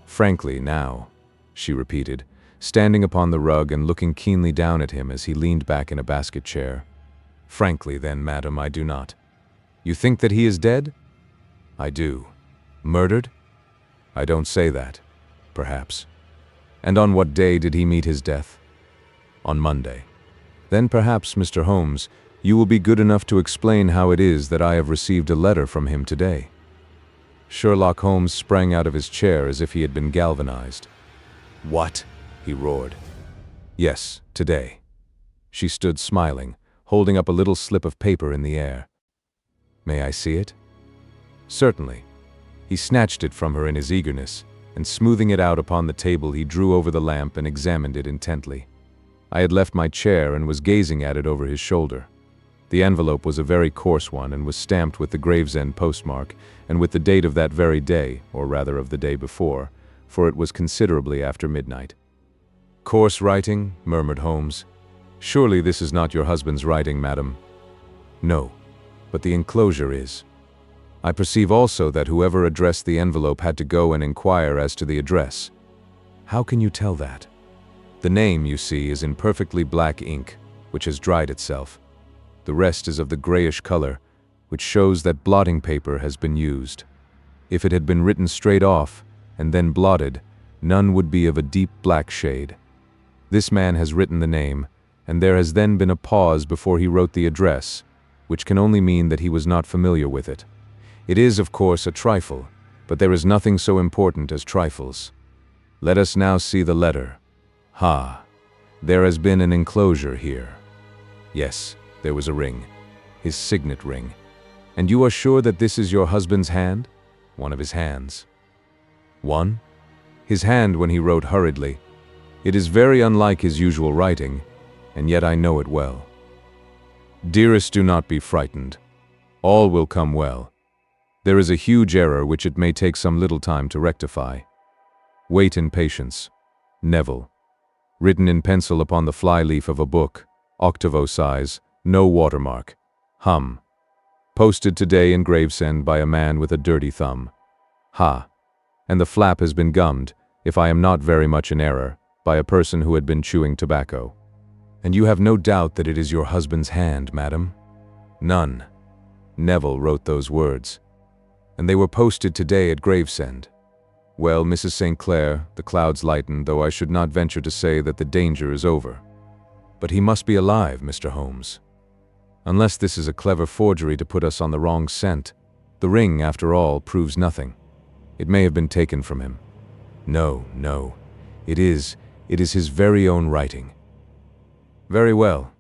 "Frankly, now," she repeated, standing upon the rug and looking keenly down at him as he leaned back in a basket chair. "Frankly, then, madam, I do not." "You think that he is dead?" "I do." "Murdered?" "I don't say that. Perhaps." "And on what day did he meet his death?" "On Monday." "Then perhaps, Mr. Holmes, you will be good enough to explain how it is that I have received a letter from him today." Sherlock Holmes sprang out of his chair as if he had been galvanized. "What?" he roared. "Yes, today." She stood smiling, holding up a little slip of paper in the air. "May I see it?" "Certainly." He snatched it from her in his eagerness, and smoothing it out upon the table he drew over the lamp and examined it intently. I had left my chair and was gazing at it over his shoulder. The envelope was a very coarse one and was stamped with the Gravesend postmark and with the date of that very day, or rather of the day before, for it was considerably after midnight. "Coarse writing?" murmured Holmes. "Surely this is not your husband's writing, madam?" "No, but the enclosure is. I perceive also that whoever addressed the envelope had to go and inquire as to the address." "How can you tell that?" "The name, you see, is in perfectly black ink, which has dried itself. The rest is of the grayish color, which shows that blotting paper has been used. If it had been written straight off, and then blotted, none would be of a deep black shade. This man has written the name, and there has then been a pause before he wrote the address, which can only mean that he was not familiar with it. It is, of course, a trifle, but there is nothing so important as trifles. Let us now see the letter. Ha! There has been an enclosure here. Yes, there was a ring, his signet ring. And you are sure that this is your husband's hand?" "One of his hands." "One?" "His hand when he wrote hurriedly. It is very unlike his usual writing, and yet I know it well. Dearest, do not be frightened. All will come well. There is a huge error which it may take some little time to rectify. Wait in patience. Neville. Written in pencil upon the fly-leaf of a book, octavo size, no watermark. Hum. Posted today in Gravesend by a man with a dirty thumb. Ha. And the flap has been gummed, if I am not very much in error, by a person who had been chewing tobacco. And you have no doubt that it is your husband's hand, madam?" "None. Neville wrote those words. And they were posted today at Gravesend. Well, Mrs. St. Clair, the clouds lighten, though I should not venture to say that the danger is over. But he must be alive, Mr. Holmes. Unless this is a clever forgery to put us on the wrong scent, the ring, after all, proves nothing. It may have been taken from him. No. It is his very own writing. Very well.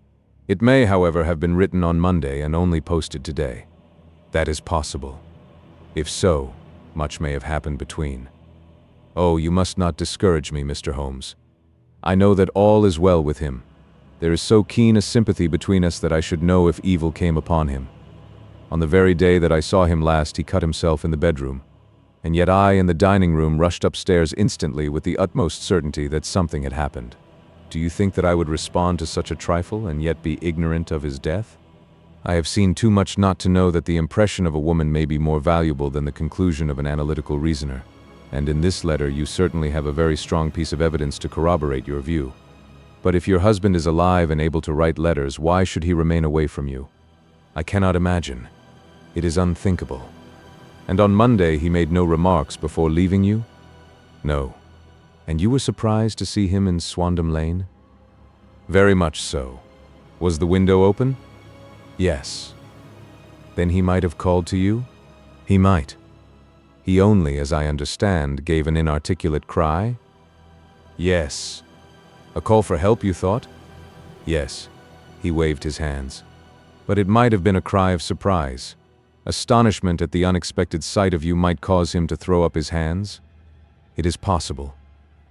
It may, however, have been written on Monday and only posted today. That is possible. If so, much may have happened between. Oh, you must not discourage me, Mr. Holmes. I know that all is well with him. There is so keen a sympathy between us that I should know if evil came upon him. On the very day that I saw him last, he cut himself in the bedroom, and yet I, in the dining room, rushed upstairs instantly with the utmost certainty that something had happened. Do you think that I would respond to such a trifle and yet be ignorant of his death? I have seen too much not to know that the impression of a woman may be more valuable than the conclusion of an analytical reasoner, and in this letter you certainly have a very strong piece of evidence to corroborate your view. But if your husband is alive and able to write letters, why should he remain away from you? I cannot imagine. It is unthinkable. And on Monday he made no remarks before leaving you? No. And you were surprised to see him in Swandam Lane? Very much so. Was the window open? Yes. Then he might have called to you? He might. He only, as I understand, gave an inarticulate cry? Yes. A call for help, you thought? Yes. He waved his hands. But it might have been a cry of surprise. Astonishment at the unexpected sight of you might cause him to throw up his hands. It is possible.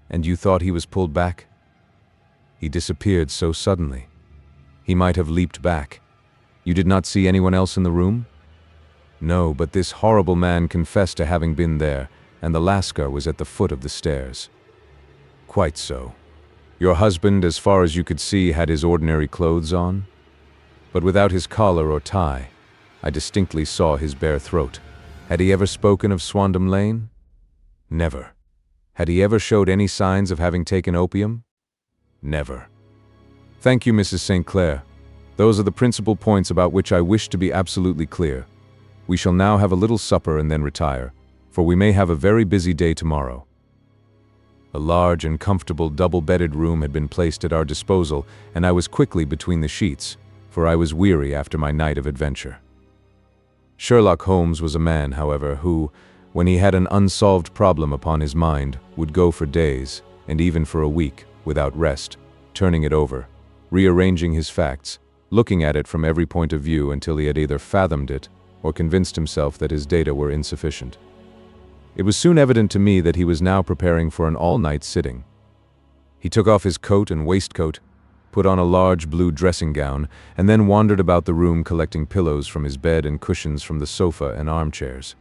And you thought he was pulled back? He disappeared so suddenly. He might have leaped back. You did not see anyone else in the room? No, but this horrible man confessed to having been there, and the Lascar was at the foot of the stairs. Quite so. Your husband, as far as you could see, had his ordinary clothes on, but without his collar or tie. I distinctly saw his bare throat. Had he ever spoken of Swandam Lane? Never. Had he ever showed any signs of having taken opium? Never. Thank you, Mrs. St. Clair. Those are the principal points about which I wish to be absolutely clear. We shall now have a little supper and then retire, for we may have a very busy day tomorrow. A large and comfortable double-bedded room had been placed at our disposal, and I was quickly between the sheets, for I was weary after my night of adventure. Sherlock Holmes was a man, however, who, when he had an unsolved problem upon his mind, would go for days, and even for a week, without rest, turning it over, rearranging his facts, looking at it from every point of view until he had either fathomed it or convinced himself that his data were insufficient. It was soon evident to me that he was now preparing for an all-night sitting. He took off his coat and waistcoat, put on a large blue dressing gown, and then wandered about the room collecting pillows from his bed and cushions from the sofa and armchairs.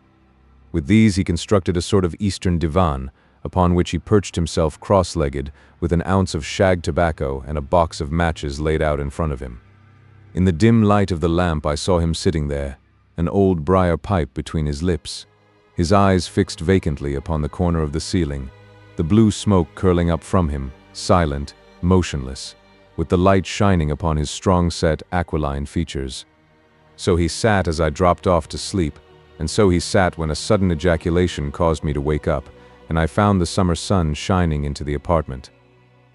With these he constructed a sort of Eastern divan, upon which he perched himself cross-legged with an ounce of shag tobacco and a box of matches laid out in front of him. In the dim light of the lamp I saw him sitting there, an old briar pipe between his lips, his eyes fixed vacantly upon the corner of the ceiling, the blue smoke curling up from him, silent, motionless, with the light shining upon his strong-set, aquiline features. So he sat as I dropped off to sleep, and so he sat when a sudden ejaculation caused me to wake up, and I found the summer sun shining into the apartment.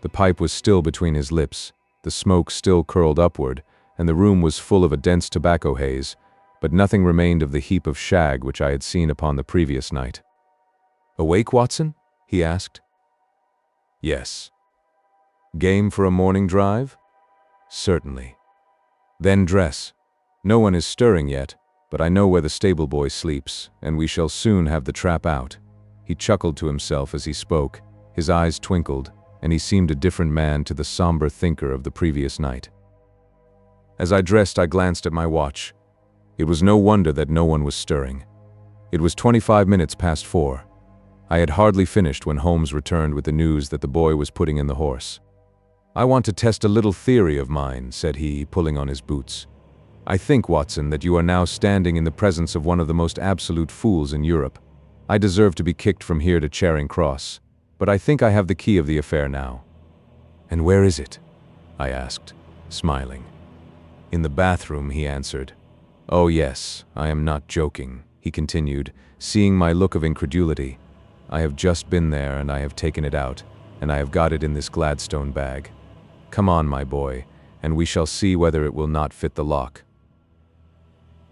The pipe was still between his lips, the smoke still curled upward, and the room was full of a dense tobacco haze, but nothing remained of the heap of shag which I had seen upon the previous night. "Awake, Watson?" he asked. "Yes." "Game for a morning drive?" "Certainly." "Then dress. No one is stirring yet, but I know where the stable boy sleeps, and we shall soon have the trap out." He chuckled to himself as he spoke, his eyes twinkled, and he seemed a different man to the somber thinker of the previous night. As I dressed, I glanced at my watch. It was no wonder that no one was stirring. It was 25 minutes past 4. I had hardly finished when Holmes returned with the news that the boy was putting in the horse. "I want to test a little theory of mine," said he, pulling on his boots. "I think, Watson, that you are now standing in the presence of one of the most absolute fools in Europe. I deserve to be kicked from here to Charing Cross, but I think I have the key of the affair now." "And where is it?" I asked, smiling. "In the bathroom," he answered. "Oh yes, I am not joking," he continued, seeing my look of incredulity. "I have just been there, and I have taken it out, and I have got it in this Gladstone bag. Come on, my boy, and we shall see whether it will not fit the lock."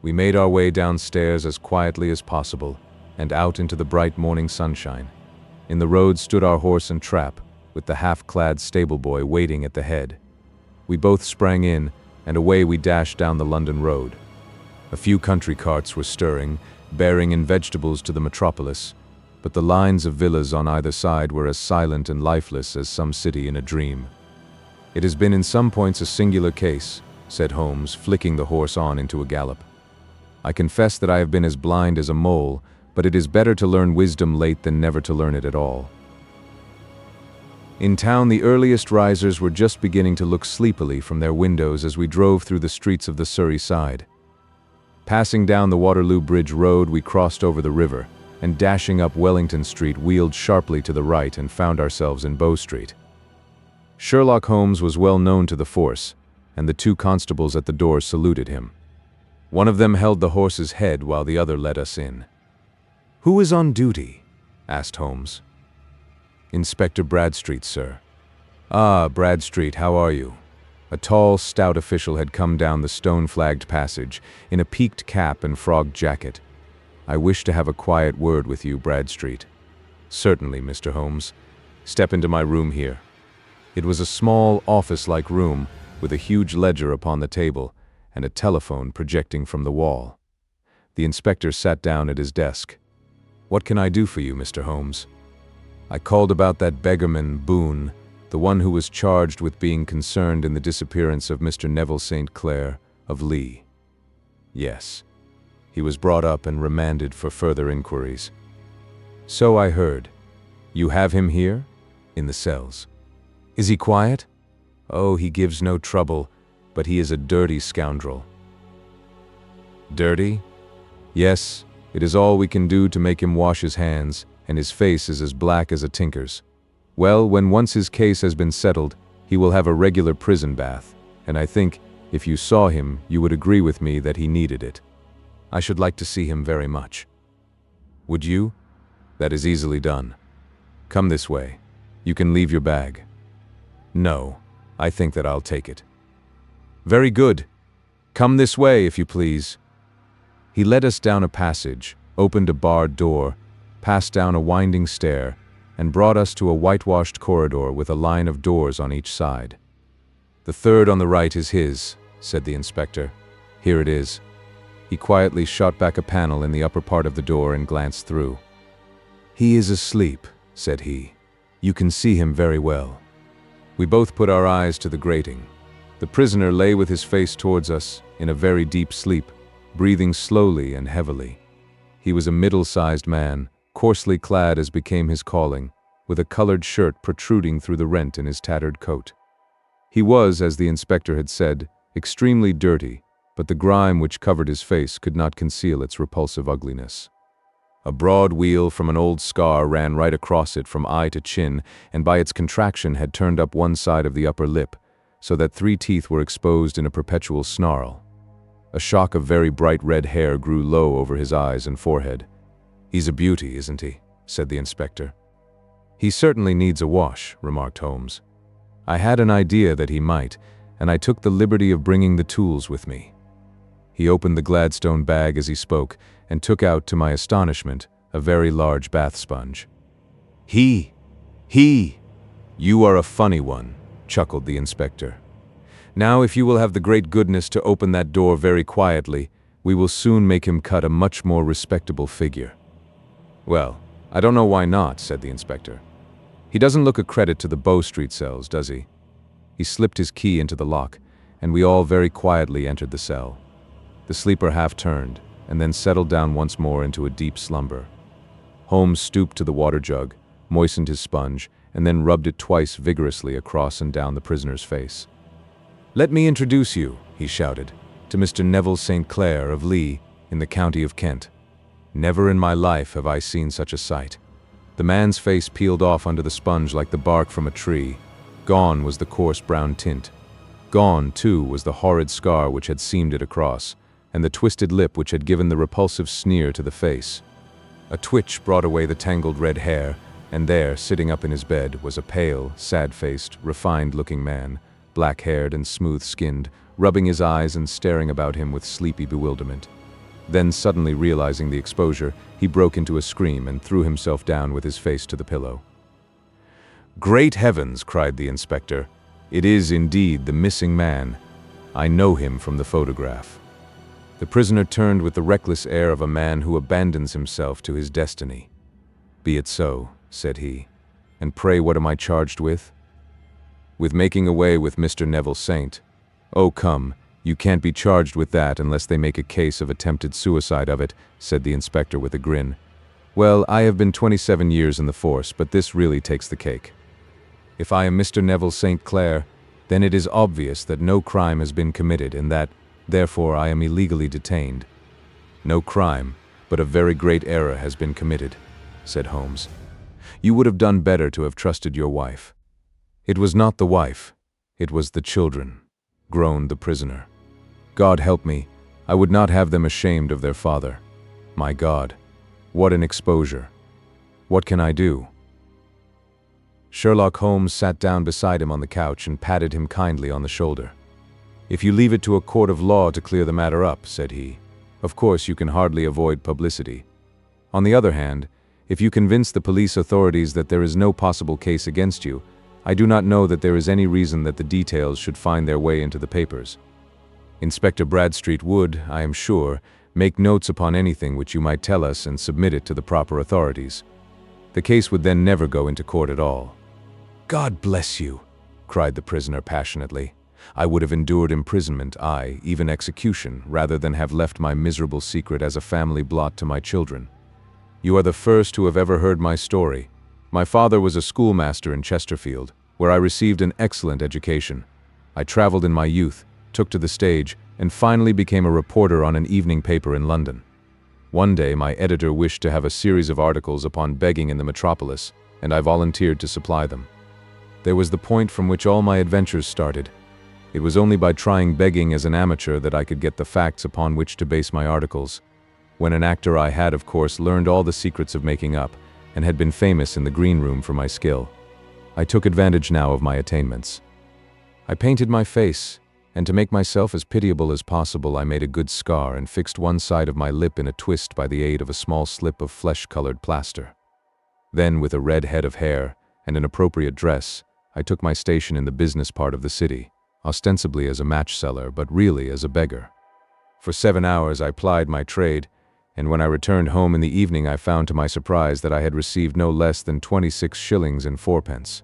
We made our way downstairs as quietly as possible, and out into the bright morning sunshine. In the road stood our horse and trap, with the half-clad stable boy waiting at the head. We both sprang in, and away we dashed down the London road. A few country carts were stirring, bearing in vegetables to the metropolis, but the lines of villas on either side were as silent and lifeless as some city in a dream. "It has been in some points a singular case," said Holmes, flicking the horse on into a gallop. "I confess that I have been as blind as a mole, but it is better to learn wisdom late than never to learn it at all." In town, the earliest risers were just beginning to look sleepily from their windows as we drove through the streets of the Surrey side. Passing down the Waterloo Bridge Road, we crossed over the river, and dashing up Wellington Street, wheeled sharply to the right and found ourselves in Bow Street. Sherlock Holmes was well known to the force, and the two constables at the door saluted him. One of them held the horse's head while the other led us in. "Who is on duty?" asked Holmes. "Inspector Bradstreet, sir." "Ah, Bradstreet, how are you?" A tall, stout official had come down the stone-flagged passage, in a peaked cap and frogged jacket. "I wish to have a quiet word with you, Bradstreet." "Certainly, Mr. Holmes. Step into my room here." It was a small, office-like room, with a huge ledger upon the table and a telephone projecting from the wall. The inspector sat down at his desk. "What can I do for you, Mr. Holmes?" "I called about that beggarman, Boone, the one who was charged with being concerned in the disappearance of Mr. Neville St. Clair of Lee." "Yes. He was brought up and remanded for further inquiries." "So I heard. You have him here?" "In the cells." "Is he quiet?" "Oh, he gives no trouble, but he is a dirty scoundrel." "Dirty?" "Yes, it is all we can do to make him wash his hands, and his face is as black as a tinker's. Well, when once his case has been settled, he will have a regular prison bath, and I think, if you saw him, you would agree with me that he needed it. I should like to see him very much." "Would you? That is easily done. Come this way. You can leave your bag." "No, I think that I'll take it." "Very good. Come this way, if you please." He led us down a passage, opened a barred door, passed down a winding stair, and brought us to a whitewashed corridor with a line of doors on each side. "The third on the right is his," said the inspector. "Here it is." He quietly shot back a panel in the upper part of the door and glanced through. "He is asleep," said he. "You can see him very well." We both put our eyes to the grating. The prisoner lay with his face towards us, in a very deep sleep, breathing slowly and heavily. He was a middle-sized man, coarsely clad as became his calling, with a colored shirt protruding through the rent in his tattered coat. He was, as the inspector had said, extremely dirty, but the grime which covered his face could not conceal its repulsive ugliness. A broad weal from an old scar ran right across it from eye to chin, and by its contraction had turned up one side of the upper lip, so that 3 teeth were exposed in a perpetual snarl. A shock of very bright red hair grew low over his eyes and forehead. "He's a beauty, isn't he?" said the inspector. "He certainly needs a wash," remarked Holmes. "I had an idea that he might, and I took the liberty of bringing the tools with me." He opened the Gladstone bag as he spoke, and took out, to my astonishment, a very large bath sponge. He! You are a funny one," chuckled the inspector. "Now, if you will have the great goodness to open that door very quietly, we will soon make him cut a much more respectable figure." "Well, I don't know why not," said the inspector. "He doesn't look a credit to the Bow Street cells, does he?" He slipped his key into the lock, and we all very quietly entered the cell. The sleeper half turned, and then settled down once more into a deep slumber. Holmes stooped to the water jug, moistened his sponge, and then rubbed it twice vigorously across and down the prisoner's face. "Let me introduce you," he shouted, "to Mr. Neville St. Clair of Lee, in the county of Kent. Never in my life have I seen such a sight." The man's face peeled off under the sponge like the bark from a tree. Gone was the coarse brown tint. Gone, too, was the horrid scar which had seamed it across, and the twisted lip which had given the repulsive sneer to the face. A twitch brought away the tangled red hair, and there, sitting up in his bed, was a pale, sad-faced, refined-looking man, black-haired and smooth-skinned, rubbing his eyes and staring about him with sleepy bewilderment. Then, suddenly realizing the exposure, he broke into a scream and threw himself down with his face to the pillow. "Great heavens!" cried the inspector. "It is indeed the missing man. I know him from the photograph." The prisoner turned with the reckless air of a man who abandons himself to his destiny. "Be it so," said he. "And pray what am I charged with?" "With making away with Mr. Neville St. "Oh, come, you can't be charged with that unless they make a case of attempted suicide of it," said the inspector with a grin. "Well, I have been 27 years in the force, but this really takes the cake. If I am Mr. Neville St. Clair, then it is obvious that no crime has been committed and that, therefore, I am illegally detained." "No crime, but a very great error has been committed," said Holmes. "You would have done better to have trusted your wife." "It was not the wife, it was the children," groaned the prisoner. "God help me, I would not have them ashamed of their father. My God, what an exposure. What can I do?" Sherlock Holmes sat down beside him on the couch and patted him kindly on the shoulder. "If you leave it to a court of law to clear the matter up," said he, "of course you can hardly avoid publicity. On the other hand, if you convince the police authorities that there is no possible case against you, I do not know that there is any reason that the details should find their way into the papers. Inspector Bradstreet would, I am sure, make notes upon anything which you might tell us and submit it to the proper authorities. The case would then never go into court at all." "God bless you," cried the prisoner passionately. "I would have endured imprisonment, aye, even execution, rather than have left my miserable secret as a family blot to my children. You are the first who have ever heard my story. My father was a schoolmaster in Chesterfield, where I received an excellent education. I traveled in my youth, took to the stage, and finally became a reporter on an evening paper in London. One day my editor wished to have a series of articles upon begging in the metropolis, and I volunteered to supply them. There was the point from which all my adventures started. It was only by trying begging as an amateur that I could get the facts upon which to base my articles. When an actor, I had, of course, learned all the secrets of making up, and had been famous in the green room for my skill. I took advantage now of my attainments. I painted my face, and to make myself as pitiable as possible, I made a good scar and fixed one side of my lip in a twist by the aid of a small slip of flesh-colored plaster. Then, with a red head of hair and an appropriate dress, I took my station in the business part of the city, ostensibly as a match seller, but really as a beggar. For 7 hours I plied my trade, and when I returned home in the evening I found to my surprise that I had received no less than 26 shillings and 4 pence.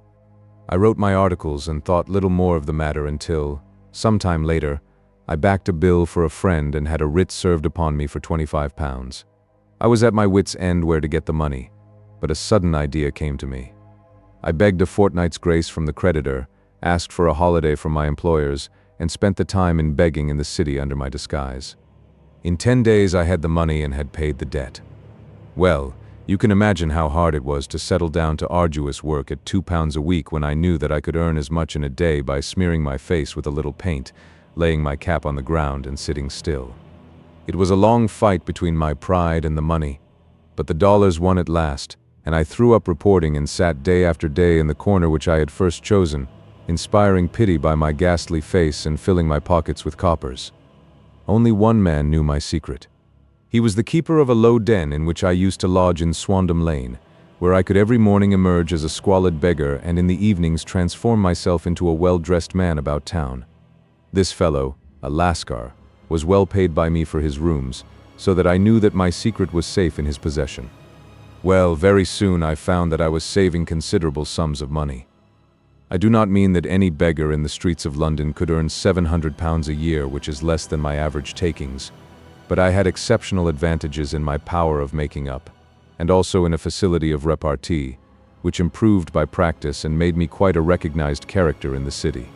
I wrote my articles and thought little more of the matter until, some time later, I backed a bill for a friend and had a writ served upon me for £25. I was at my wit's end where to get the money, but a sudden idea came to me. I begged a fortnight's grace from the creditor, asked for a holiday from my employers, and spent the time in begging in the city under my disguise. In 10 days I had the money and had paid the debt. Well, you can imagine how hard it was to settle down to arduous work at £2 a week when I knew that I could earn as much in a day by smearing my face with a little paint, laying my cap on the ground and sitting still. It was a long fight between my pride and the money, but the dollars won at last, and I threw up reporting and sat day after day in the corner which I had first chosen, inspiring pity by my ghastly face and filling my pockets with coppers. Only one man knew my secret. He was the keeper of a low den in which I used to lodge in Swandam Lane, where I could every morning emerge as a squalid beggar and in the evenings transform myself into a well-dressed man about town. This fellow, a Lascar, was well paid by me for his rooms, so that I knew that my secret was safe in his possession. Well, very soon I found that I was saving considerable sums of money. I do not mean that any beggar in the streets of London could earn £700 a year, which is less than my average takings, but I had exceptional advantages in my power of making up, and also in a facility of repartee, which improved by practice and made me quite a recognized character in the city.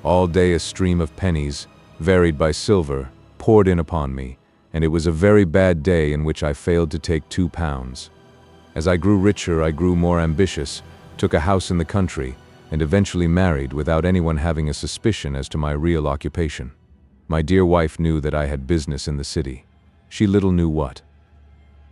All day a stream of pennies, varied by silver, poured in upon me, and it was a very bad day in which I failed to take £2. As I grew richer, I grew more ambitious, took a house in the country, and eventually married without anyone having a suspicion as to my real occupation. My dear wife knew that I had business in the city. She little knew what.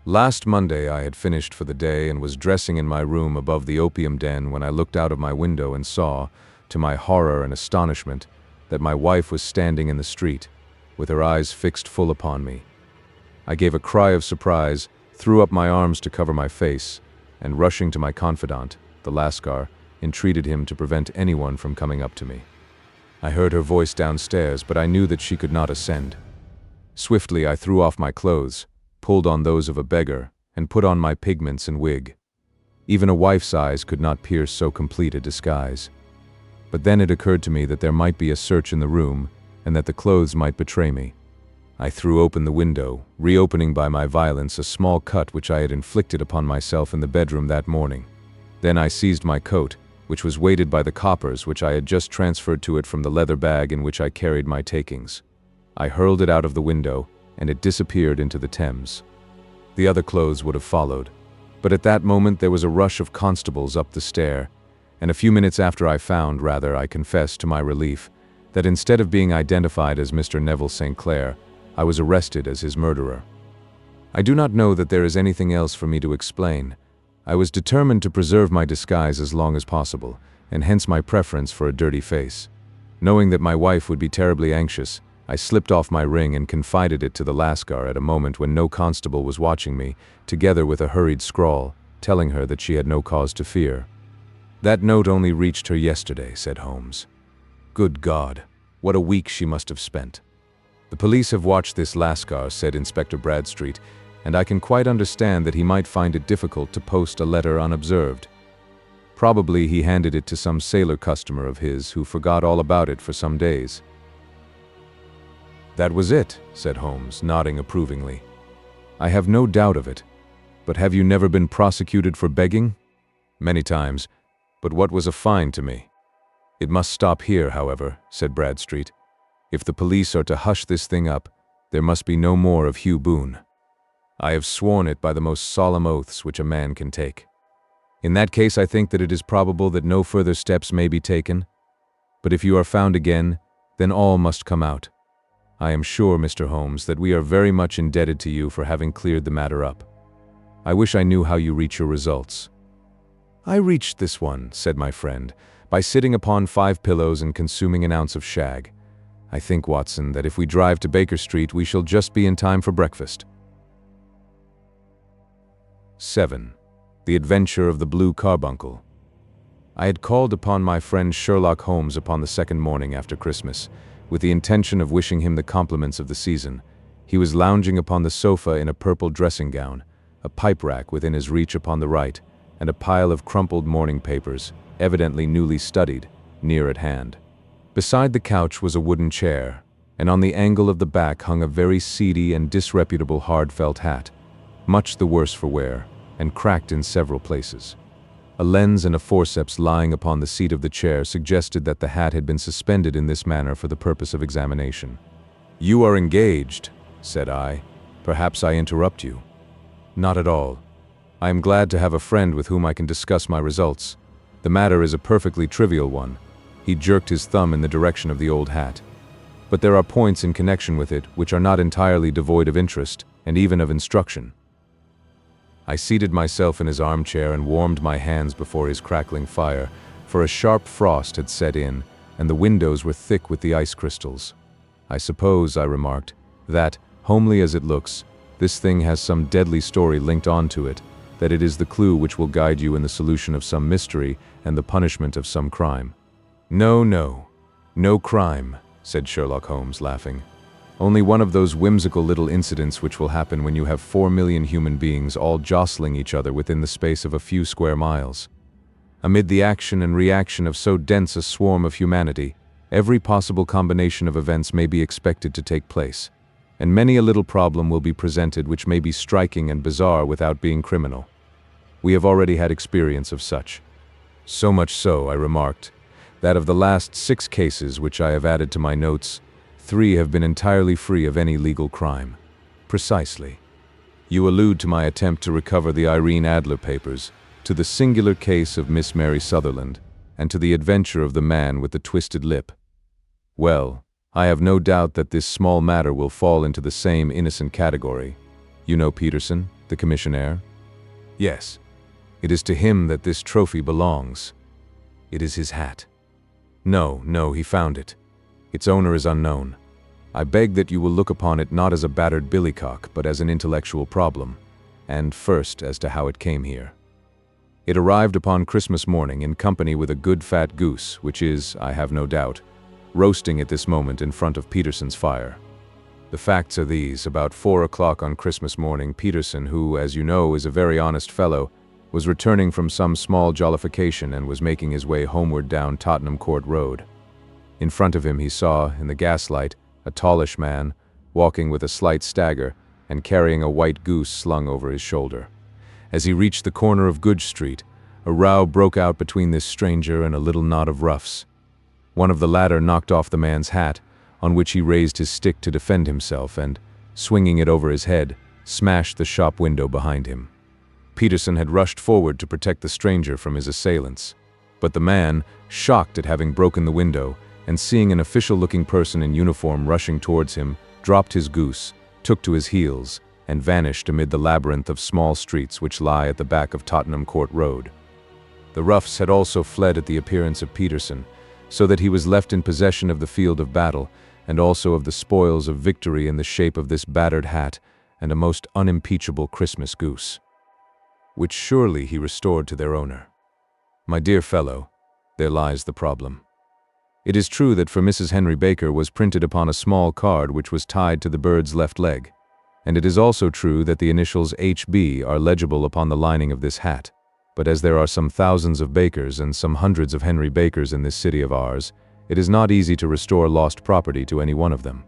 Last Monday I had finished for the day and was dressing in my room above the opium den when I looked out of my window and saw, to my horror and astonishment, that my wife was standing in the street, with her eyes fixed full upon me. I gave a cry of surprise, threw up my arms to cover my face, and rushing to my confidant, the Lascar, entreated him to prevent anyone from coming up to me. I heard her voice downstairs, but I knew that she could not ascend. Swiftly I threw off my clothes, pulled on those of a beggar, and put on my pigments and wig. Even a wife's eyes could not pierce so complete a disguise. But then it occurred to me that there might be a search in the room, and that the clothes might betray me. I threw open the window, reopening by my violence a small cut which I had inflicted upon myself in the bedroom that morning. Then I seized my coat, which was weighted by the coppers which I had just transferred to it from the leather bag in which I carried my takings. I hurled it out of the window, and it disappeared into the Thames. The other clothes would have followed, but at that moment there was a rush of constables up the stair, and a few minutes after I found, rather, I confess to my relief, that instead of being identified as Mr. Neville St. Clair, I was arrested as his murderer. I do not know that there is anything else for me to explain. I was determined to preserve my disguise as long as possible, and hence my preference for a dirty face. Knowing that my wife would be terribly anxious, I slipped off my ring and confided it to the Lascar at a moment when no constable was watching me, together with a hurried scrawl, telling her that she had no cause to fear. "That note only reached her yesterday," said Holmes. "Good God, what a week she must have spent." "The police have watched this Lascar," said Inspector Bradstreet, "and I can quite understand that he might find it difficult to post a letter unobserved. Probably he handed it to some sailor customer of his who forgot all about it for some days." "That was it," said Holmes, nodding approvingly. "I have no doubt of it. But have you never been prosecuted for begging?" "Many times, but what was a fine to me?" "It must stop here, however," said Bradstreet. "If the police are to hush this thing up, there must be no more of Hugh Boone. I have sworn it by the most solemn oaths which a man can take. In that case, I think that it is probable that no further steps may be taken. But if you are found again, then all must come out. I am sure, Mr. Holmes, that we are very much indebted to you for having cleared the matter up. I wish I knew how you reach your results." "I reached this one," said my friend, "by sitting upon 5 pillows and consuming an ounce of shag. I think, Watson, that if we drive to Baker Street, we shall just be in time for breakfast." 7. The Adventure of the Blue Carbuncle. I had called upon my friend Sherlock Holmes upon the second morning after Christmas, with the intention of wishing him the compliments of the season. He was lounging upon the sofa in a purple dressing gown, a pipe rack within his reach upon the right, and a pile of crumpled morning papers, evidently newly studied, near at hand. Beside the couch was a wooden chair, and on the angle of the back hung a very seedy and disreputable hard felt hat, much the worse for wear, and cracked in several places. A lens and a forceps lying upon the seat of the chair suggested that the hat had been suspended in this manner for the purpose of examination. "You are engaged," said I. "Perhaps I interrupt you." "Not at all. I am glad to have a friend with whom I can discuss my results. The matter is a perfectly trivial one." He jerked his thumb in the direction of the old hat. "But there are points in connection with it which are not entirely devoid of interest, and even of instruction." I seated myself in his armchair and warmed my hands before his crackling fire, for a sharp frost had set in, and the windows were thick with the ice crystals. "I suppose," I remarked, "that, homely as it looks, this thing has some deadly story linked on to it, that it is the clue which will guide you in the solution of some mystery and the punishment of some crime." No crime," said Sherlock Holmes, laughing. "Only one of those whimsical little incidents which will happen when you have 4 million human beings all jostling each other within the space of a few square miles. Amid the action and reaction of so dense a swarm of humanity, every possible combination of events may be expected to take place, and many a little problem will be presented which may be striking and bizarre without being criminal. We have already had experience of such. So much so," I remarked, "that of the last 6 cases which I have added to my notes, 3 have been entirely free of any legal crime." "Precisely. You allude to my attempt to recover the Irene Adler papers, to the singular case of Miss Mary Sutherland, and to the adventure of the man with the twisted lip. Well, I have no doubt that this small matter will fall into the same innocent category. You know Peterson, the commissionaire?" "Yes. It is to him that this trophy belongs." "It is his hat." No, he found it. Its owner is unknown. I beg that you will look upon it not as a battered billycock, but as an intellectual problem, and first as to how it came here. It arrived upon Christmas morning in company with a good fat goose, which is, I have no doubt, roasting at this moment in front of Peterson's fire. The facts are these: about 4 o'clock on Christmas morning, Peterson, who, as you know, is a very honest fellow, was returning from some small jollification and was making his way homeward down Tottenham Court Road. In front of him he saw, in the gaslight, a tallish man, walking with a slight stagger and carrying a white goose slung over his shoulder. As he reached the corner of Goodge Street, a row broke out between this stranger and a little knot of roughs. One of the latter knocked off the man's hat, on which he raised his stick to defend himself and, swinging it over his head, smashed the shop window behind him. Peterson had rushed forward to protect the stranger from his assailants. But the man, shocked at having broken the window, and seeing an official-looking person in uniform rushing towards him, dropped his goose, took to his heels, and vanished amid the labyrinth of small streets which lie at the back of Tottenham Court Road. The roughs had also fled at the appearance of Peterson, so that he was left in possession of the field of battle, and also of the spoils of victory in the shape of this battered hat and a most unimpeachable Christmas goose, which surely he restored to their owner. My dear fellow, there lies the problem. It is true that for Mrs. Henry Baker was printed upon a small card which was tied to the bird's left leg, and it is also true that the initials HB are legible upon the lining of this hat. But as there are some thousands of Bakers and some hundreds of Henry Bakers in this city of ours, it is not easy to restore lost property to any one of them.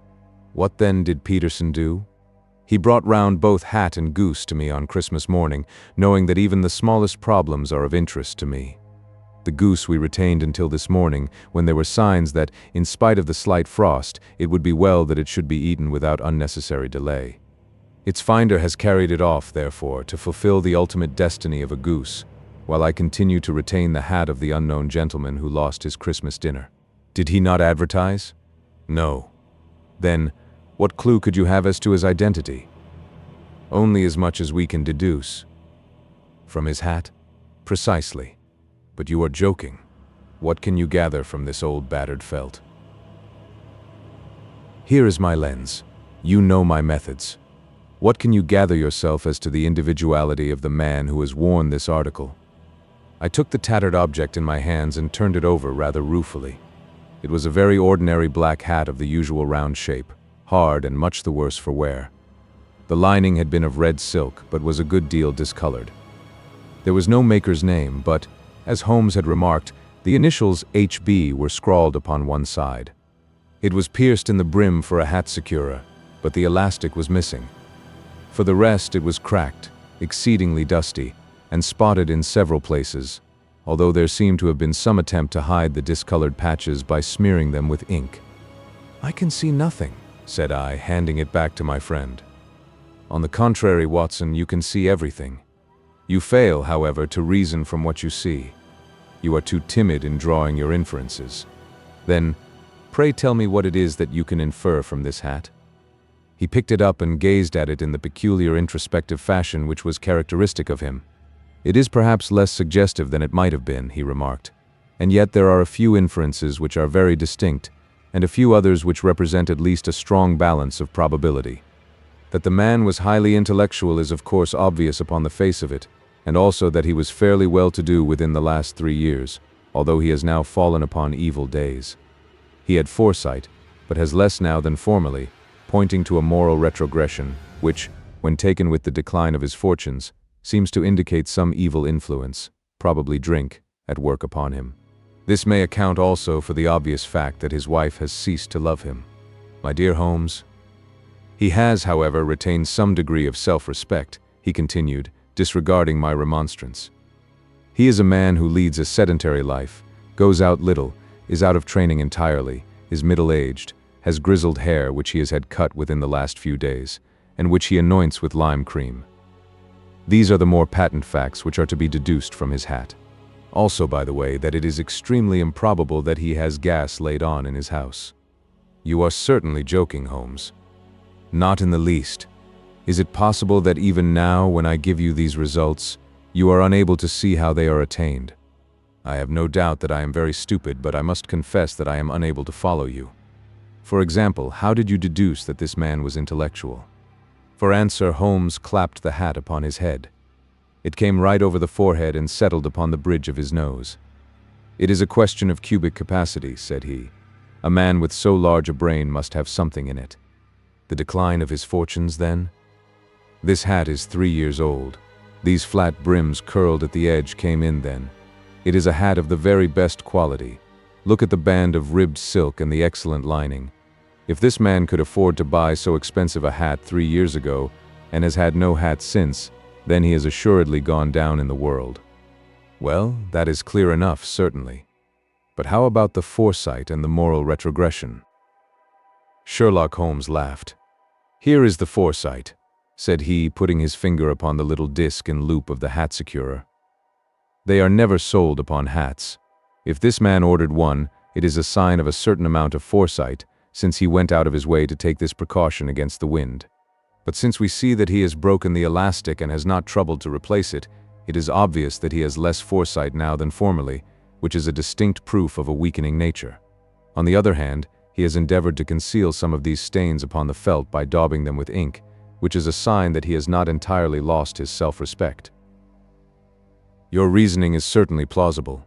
What then did Peterson do? He brought round both hat and goose to me on Christmas morning, knowing that even the smallest problems are of interest to me. The goose we retained until this morning, when there were signs that, in spite of the slight frost, it would be well that it should be eaten without unnecessary delay. Its finder has carried it off, therefore, to fulfill the ultimate destiny of a goose, while I continue to retain the hat of the unknown gentleman who lost his Christmas dinner. Did he not advertise? No. Then, what clue could you have as to his identity? Only as much as we can deduce. From his hat? Precisely. But you are joking. What can you gather from this old battered felt? Here is my lens. You know my methods. What can you gather yourself as to the individuality of the man who has worn this article? I took the tattered object in my hands and turned it over rather ruefully. It was a very ordinary black hat of the usual round shape, hard and much the worse for wear. The lining had been of red silk, but was a good deal discolored. There was no maker's name, but, as Holmes had remarked, the initials HB were scrawled upon one side. It was pierced in the brim for a hat securer, but the elastic was missing. For the rest, it was cracked, exceedingly dusty, and spotted in several places, although there seemed to have been some attempt to hide the discolored patches by smearing them with ink. "I can see nothing," said I, handing it back to my friend. "On the contrary, Watson, you can see everything. You fail, however, to reason from what you see. You are too timid in drawing your inferences. Then, pray tell me what it is that you can infer from this hat." He picked it up and gazed at it in the peculiar introspective fashion which was characteristic of him. "It is perhaps less suggestive than it might have been," he remarked, "and yet there are a few inferences which are very distinct, and a few others which represent at least a strong balance of probability. That the man was highly intellectual is of course obvious upon the face of it, and also that he was fairly well-to-do within the last 3 years, although he has now fallen upon evil days. He had foresight, but has less now than formerly, pointing to a moral retrogression, which, when taken with the decline of his fortunes, seems to indicate some evil influence, probably drink, at work upon him. This may account also for the obvious fact that his wife has ceased to love him. My dear Holmes, he has, however, retained some degree of self-respect," he continued, disregarding my remonstrance. "He is a man who leads a sedentary life, goes out little, is out of training entirely, is middle-aged, has grizzled hair which he has had cut within the last few days, and which he anoints with lime cream. These are the more patent facts which are to be deduced from his hat. Also, by the way, that it is extremely improbable that he has gas laid on in his house." "You are certainly joking, Holmes." "Not in the least. Is it possible that even now, when I give you these results, you are unable to see how they are attained? I have no doubt that I am very stupid, but I must confess that I am unable to follow you. For example, how did you deduce that this man was intellectual?" For answer, Holmes clapped the hat upon his head. It came right over the forehead and settled upon the bridge of his nose. "It is a question of cubic capacity," said he. "A man with so large a brain must have something in it." "The decline of his fortunes, then?" "This hat is 3 years old. These flat brims curled at the edge came in then. It is a hat of the very best quality. Look at the band of ribbed silk and the excellent lining. If this man could afford to buy so expensive a hat 3 years ago, and has had no hat since, then he has assuredly gone down in the world." "Well, that is clear enough, certainly. But how about the foresight and the moral retrogression?" Sherlock Holmes laughed. "Here is the foresight," said he, putting his finger upon the little disc and loop of the hat securer. "They are never sold upon hats. If this man ordered one, it is a sign of a certain amount of foresight, since he went out of his way to take this precaution against the wind. But since we see that he has broken the elastic and has not troubled to replace it, it is obvious that he has less foresight now than formerly, which is a distinct proof of a weakening nature. On the other hand, he has endeavored to conceal some of these stains upon the felt by daubing them with ink, which is a sign that he has not entirely lost his self-respect." "Your reasoning is certainly plausible,"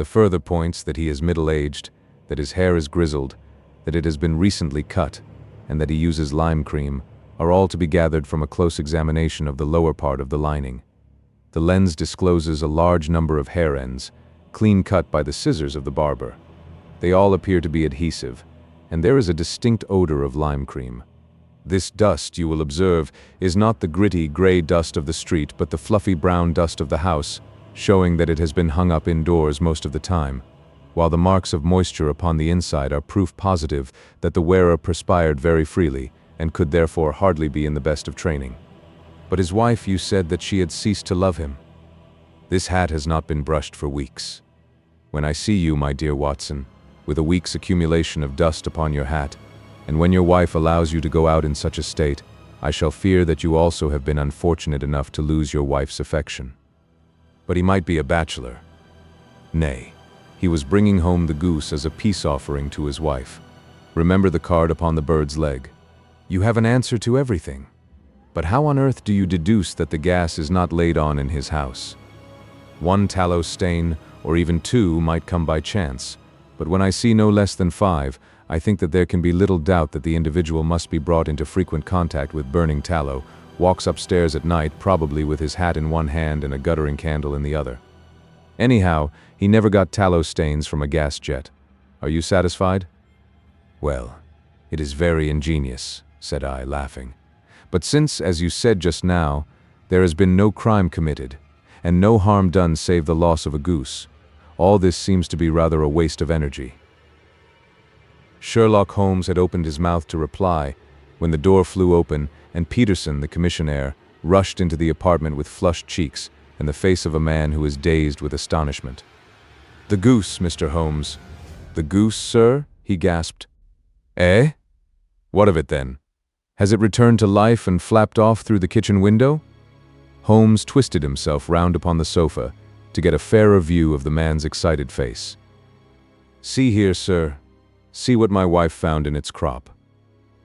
The further points that he is middle-aged, that his hair is grizzled, that it has been recently cut, and that he uses lime cream, are all to be gathered from a close examination of the lower part of the lining. The lens discloses a large number of hair ends, clean cut by the scissors of the barber. They all appear to be adhesive, and there is a distinct odor of lime cream. This dust, you will observe, is not the gritty gray dust of the street, but the fluffy brown dust of the house, showing that it has been hung up indoors most of the time, while the marks of moisture upon the inside are proof positive that the wearer perspired very freely and could therefore hardly be in the best of training. But his wife, you said that she had ceased to love him. This hat has not been brushed for weeks. When I see you, my dear Watson, with a week's accumulation of dust upon your hat, and when your wife allows you to go out in such a state, I shall fear that you also have been unfortunate enough to lose your wife's affection. But he might be a bachelor. Nay, he was bringing home the goose as a peace offering to his wife. Remember the card upon the bird's leg. You have an answer to everything. But how on earth do you deduce that the gas is not laid on in his house? One tallow stain, or even two, might come by chance, but when I see no less than 5, I think that there can be little doubt that the individual must be brought into frequent contact with burning tallow, walks upstairs at night, probably with his hat in one hand and a guttering candle in the other. Anyhow, he never got tallow stains from a gas jet. Are you satisfied? Well, it is very ingenious, said I, laughing. But since, as you said just now, there has been no crime committed, and no harm done save the loss of a goose, all this seems to be rather a waste of energy. Sherlock Holmes had opened his mouth to reply, when the door flew open, and Peterson, the commissionaire, rushed into the apartment with flushed cheeks and the face of a man who is dazed with astonishment. "The goose, Mr. Holmes." "The goose, sir?" he gasped. "Eh? What of it, then? Has it returned to life and flapped off through the kitchen window?" Holmes twisted himself round upon the sofa to get a fairer view of the man's excited face. "See here, sir. See what my wife found in its crop."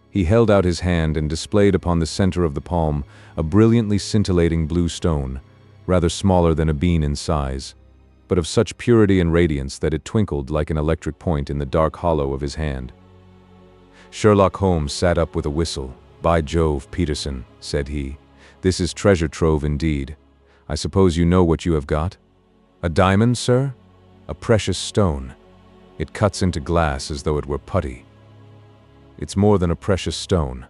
He held out his hand and displayed upon the center of the palm a brilliantly scintillating blue stone, rather smaller than a bean in size, but of such purity and radiance that it twinkled like an electric point in the dark hollow of his hand. Sherlock Holmes sat up with a whistle. "By Jove, Peterson," said he, "this is treasure trove indeed. I suppose you know what you have got? A diamond, sir? A precious stone. It cuts into glass as though it were putty." "It's more than a precious stone.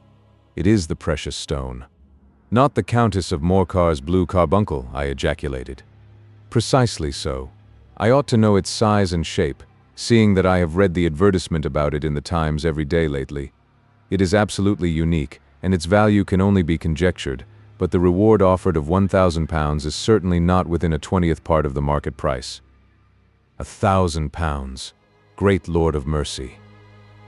It is the precious stone." "Not the Countess of Morcar's blue carbuncle," I ejaculated. "Precisely so. I ought to know its size and shape, seeing that I have read the advertisement about it in the Times every day lately. It is absolutely unique, and its value can only be conjectured, but the reward offered of £1,000 is certainly not within a 20th part of the market price." £1,000! Great Lord of mercy!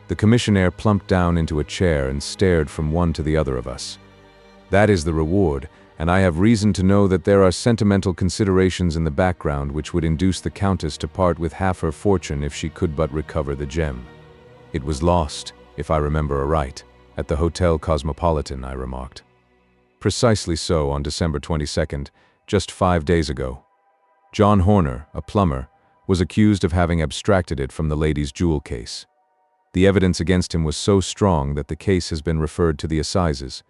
The commissionaire plumped down into a chair and stared from one to the other of us. "That is the reward, and I have reason to know that there are sentimental considerations in the background which would induce the Countess to part with half her fortune if she could but recover the gem." "It was lost, if I remember aright, at the Hotel Cosmopolitan," I remarked. "Precisely so, on December 22nd, just 5 days ago. John Horner, a plumber, was accused of having abstracted it from the lady's jewel case. The evidence against him was so strong that the case has been referred to the assizes.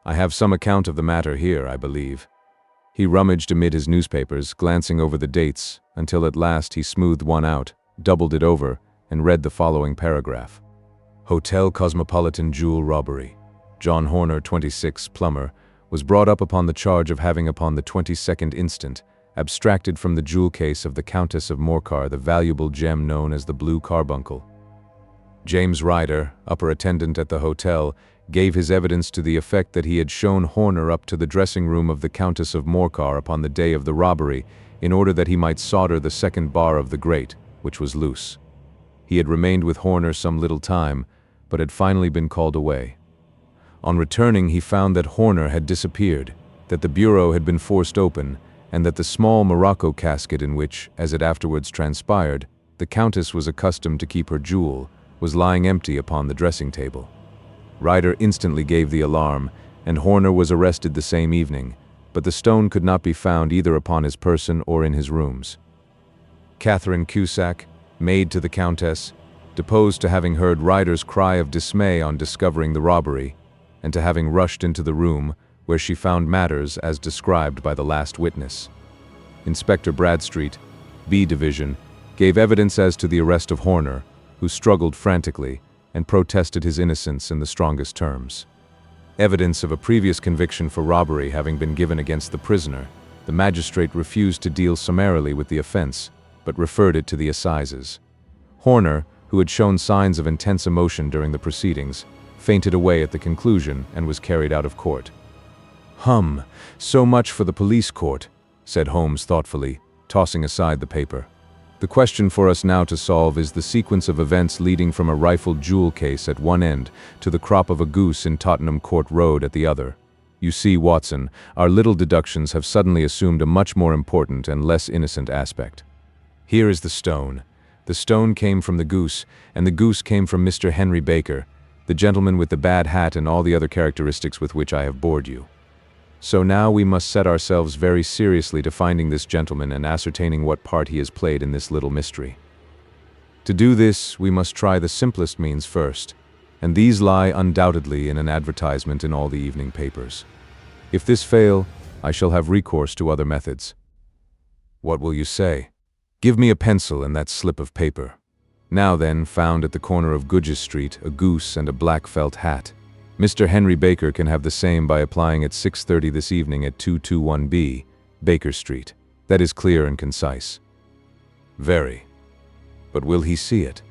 I have some account of the matter here, I believe." He rummaged amid his newspapers, glancing over the dates, until at last he smoothed one out, doubled it over, and read the following paragraph. "Hotel Cosmopolitan jewel robbery. John Horner, 26, plumber, was brought up upon the charge of having upon the 22nd instant abstracted from the jewel case of the Countess of Morcar the valuable gem known as the blue carbuncle. James Ryder, upper attendant at the hotel, gave his evidence to the effect that he had shown Horner up to the dressing room of the Countess of Morcar upon the day of the robbery in order that he might solder the second bar of the grate, which was loose. He had remained with Horner some little time, but had finally been called away. On returning, he found that Horner had disappeared, that the bureau had been forced open, and that the small morocco casket in which, as it afterwards transpired, the Countess was accustomed to keep her jewel, was lying empty upon the dressing table. Ryder instantly gave the alarm, and Horner was arrested the same evening, but the stone could not be found either upon his person or in his rooms. Catherine Cusack, maid to the Countess, deposed to having heard Ryder's cry of dismay on discovering the robbery, and to having rushed into the room where she found matters as described by the last witness. Inspector Bradstreet, B Division, gave evidence as to the arrest of Horner, who struggled frantically and protested his innocence in the strongest terms. Evidence of a previous conviction for robbery having been given against the prisoner, the magistrate refused to deal summarily with the offense, but referred it to the assizes. Horner, who had shown signs of intense emotion during the proceedings, fainted away at the conclusion and was carried out of court. So much for the police court, said Holmes thoughtfully, tossing aside the paper. The question for us now to solve is the sequence of events leading from a rifled jewel case at one end to the crop of a goose in Tottenham Court Road at the other. You see, Watson, our little deductions have suddenly assumed a much more important and less innocent aspect. Here is the stone. The stone came from the goose, and the goose came from Mr. Henry Baker, the gentleman with the bad hat and all the other characteristics with which I have bored you. So now we must set ourselves very seriously to finding this gentleman and ascertaining what part he has played in this little mystery. To do this, we must try the simplest means first, and these lie undoubtedly in an advertisement in all the evening papers. If this fail, I shall have recourse to other methods. What will you say? Give me a pencil and that slip of paper. Now then, found at the corner of Goodges Street, a goose and a black felt hat. Mr. Henry Baker can have the same by applying at 6:30 this evening at 221B, Baker Street. That is clear and concise. Very. But will he see it?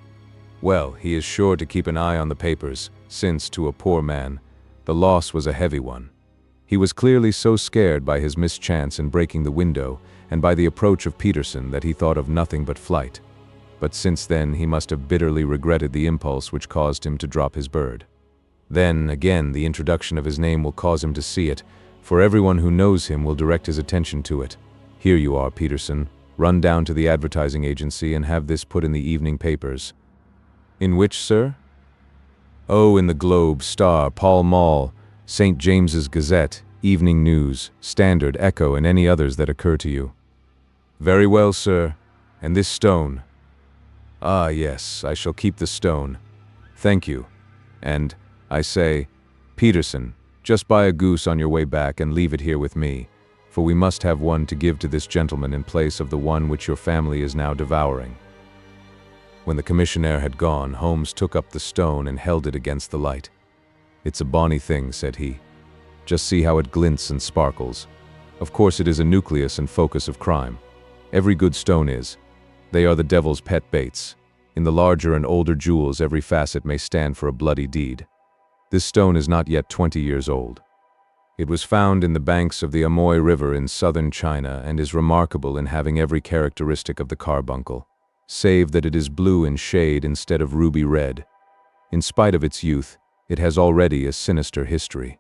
Well, he is sure to keep an eye on the papers, since, to a poor man, the loss was a heavy one. He was clearly so scared by his mischance in breaking the window and by the approach of Peterson that he thought of nothing but flight. But since then he must have bitterly regretted the impulse which caused him to drop his bird. Then, again, the introduction of his name will cause him to see it, for everyone who knows him will direct his attention to it. Here you are, Peterson. Run down to the advertising agency and have this put in the evening papers. In which, sir? Oh, in the Globe, Star, Pall Mall, St. James's Gazette, Evening News, Standard, Echo, and any others that occur to you. Very well, sir. And this stone? Ah, yes, I shall keep the stone. Thank you. And, I say, Peterson, just buy a goose on your way back and leave it here with me, for we must have one to give to this gentleman in place of the one which your family is now devouring. When the commissionaire had gone, Holmes took up the stone and held it against the light. It's a bonny thing, said he. Just see how it glints and sparkles. Of course it is a nucleus and focus of crime. Every good stone is. They are the devil's pet baits. In the larger and older jewels every facet may stand for a bloody deed. This stone is not yet 20 years old. It was found in the banks of the Amoy River in southern China and is remarkable in having every characteristic of the carbuncle, save that it is blue in shade instead of ruby red. In spite of its youth, it has already a sinister history.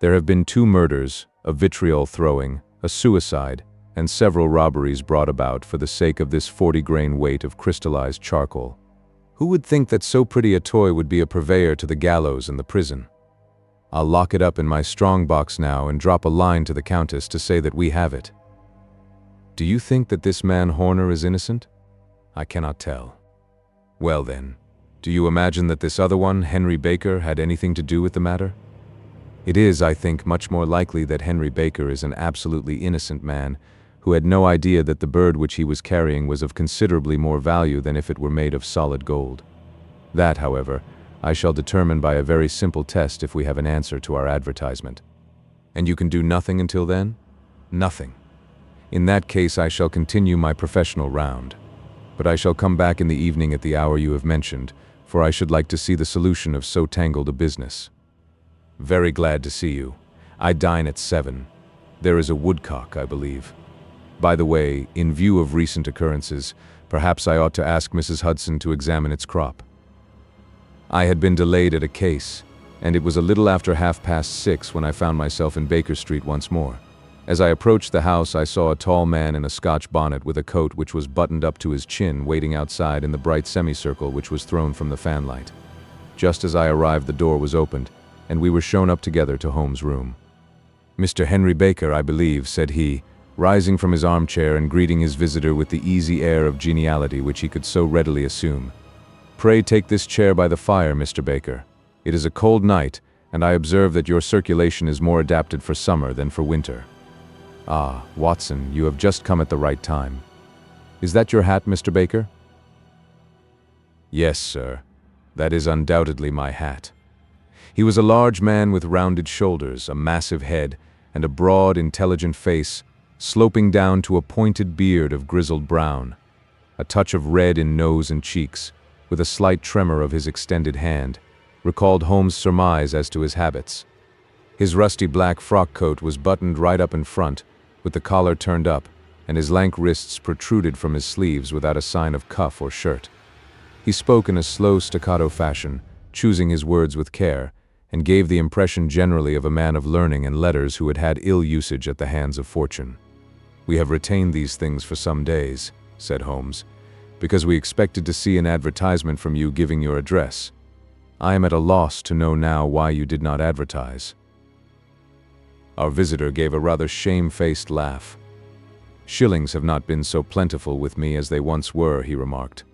There have been 2 murders, a vitriol throwing, a suicide, and several robberies brought about for the sake of this 40-grain weight of crystallized charcoal. Who would think that so pretty a toy would be a purveyor to the gallows and the prison? I'll lock it up in my strong box now and drop a line to the Countess to say that we have it. Do you think that this man Horner is innocent? I cannot tell. Well then, do you imagine that this other one, Henry Baker, had anything to do with the matter? It is, I think, much more likely that Henry Baker is an absolutely innocent man who had no idea that the bird which he was carrying was of considerably more value than if it were made of solid gold. That, however, I shall determine by a very simple test if we have an answer to our advertisement. And you can do nothing until then? Nothing. In that case I shall continue my professional round. But I shall come back in the evening at the hour you have mentioned, for I should like to see the solution of so tangled a business. Very glad to see you. I dine at 7. There is a woodcock, I believe. By the way, in view of recent occurrences, perhaps I ought to ask Mrs. Hudson to examine its crop. I had been delayed at a case, and it was a little after 6:30 when I found myself in Baker Street once more. As I approached the house, I saw a tall man in a Scotch bonnet with a coat which was buttoned up to his chin waiting outside in the bright semicircle which was thrown from the fanlight. Just as I arrived, the door was opened, and we were shown up together to Holmes' room. Mr. Henry Baker, I believe, said he, rising from his armchair and greeting his visitor with the easy air of geniality which he could so readily assume. "Pray take this chair by the fire, Mr. Baker. It is a cold night, and I observe that your circulation is more adapted for summer than for winter. Ah, Watson, you have just come at the right time. Is that your hat, Mr. Baker?" "Yes, sir. That is undoubtedly my hat." He was a large man with rounded shoulders, a massive head, and a broad, intelligent face, sloping down to a pointed beard of grizzled brown, a touch of red in nose and cheeks, with a slight tremor of his extended hand, recalled Holmes' surmise as to his habits. His rusty black frock coat was buttoned right up in front, with the collar turned up, and his lank wrists protruded from his sleeves without a sign of cuff or shirt. He spoke in a slow staccato fashion, choosing his words with care, and gave the impression generally of a man of learning and letters who had had ill usage at the hands of fortune. "We have retained these things for some days," said Holmes, "because we expected to see an advertisement from you giving your address. I am at a loss to know now why you did not advertise." Our visitor gave a rather shamefaced laugh. "Shillings have not been so plentiful with me as they once were," he remarked.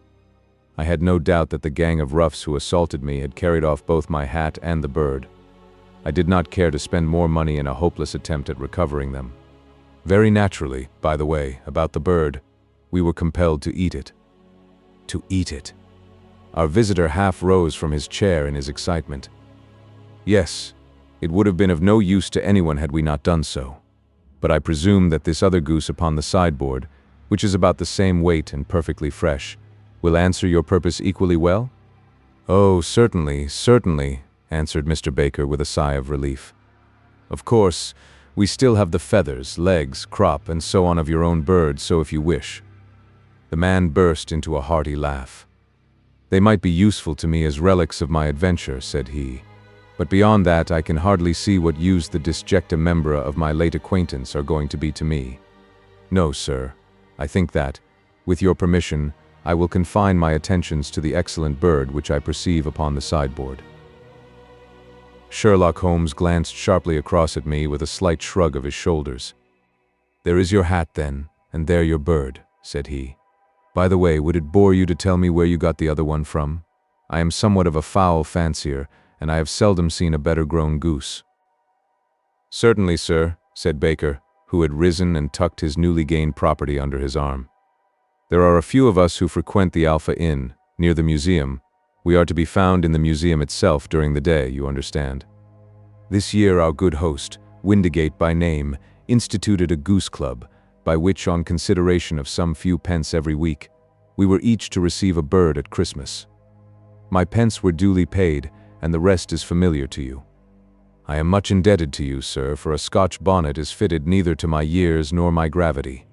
"I had no doubt that the gang of roughs who assaulted me had carried off both my hat and the bird. I did not care to spend more money in a hopeless attempt at recovering them. Very naturally, by the way, about the bird, we were compelled to eat it." To eat it. Our visitor half rose from his chair in his excitement. "Yes, it would have been of no use to anyone had we not done so. But I presume that this other goose upon the sideboard, which is about the same weight and perfectly fresh, will answer your purpose equally well?" "Oh, certainly, certainly," answered Mr. Baker with a sigh of relief. "Of course, we still have the feathers, legs, crop, and so on of your own bird, so if you wish." The man burst into a hearty laugh. "They might be useful to me as relics of my adventure," said he, "but beyond that I can hardly see what use the disjecta membra of my late acquaintance are going to be to me. No, sir, I think that, with your permission, I will confine my attentions to the excellent bird which I perceive upon the sideboard." Sherlock Holmes glanced sharply across at me with a slight shrug of his shoulders. "There is your hat, then, and there your bird," said he. "By the way, would it bore you to tell me where you got the other one from? I am somewhat of a fowl fancier, and I have seldom seen a better-grown goose." "Certainly, sir," said Baker, who had risen and tucked his newly gained property under his arm. "There are a few of us who frequent the Alpha Inn, near the museum. We are to be found in the museum itself during the day, you understand. This year our good host, Windigate by name, instituted a goose club, by which, on consideration of some few pence every week, we were each to receive a bird at Christmas. My pence were duly paid, and the rest is familiar to you. I am much indebted to you, sir, for a Scotch bonnet is fitted neither to my years nor my gravity."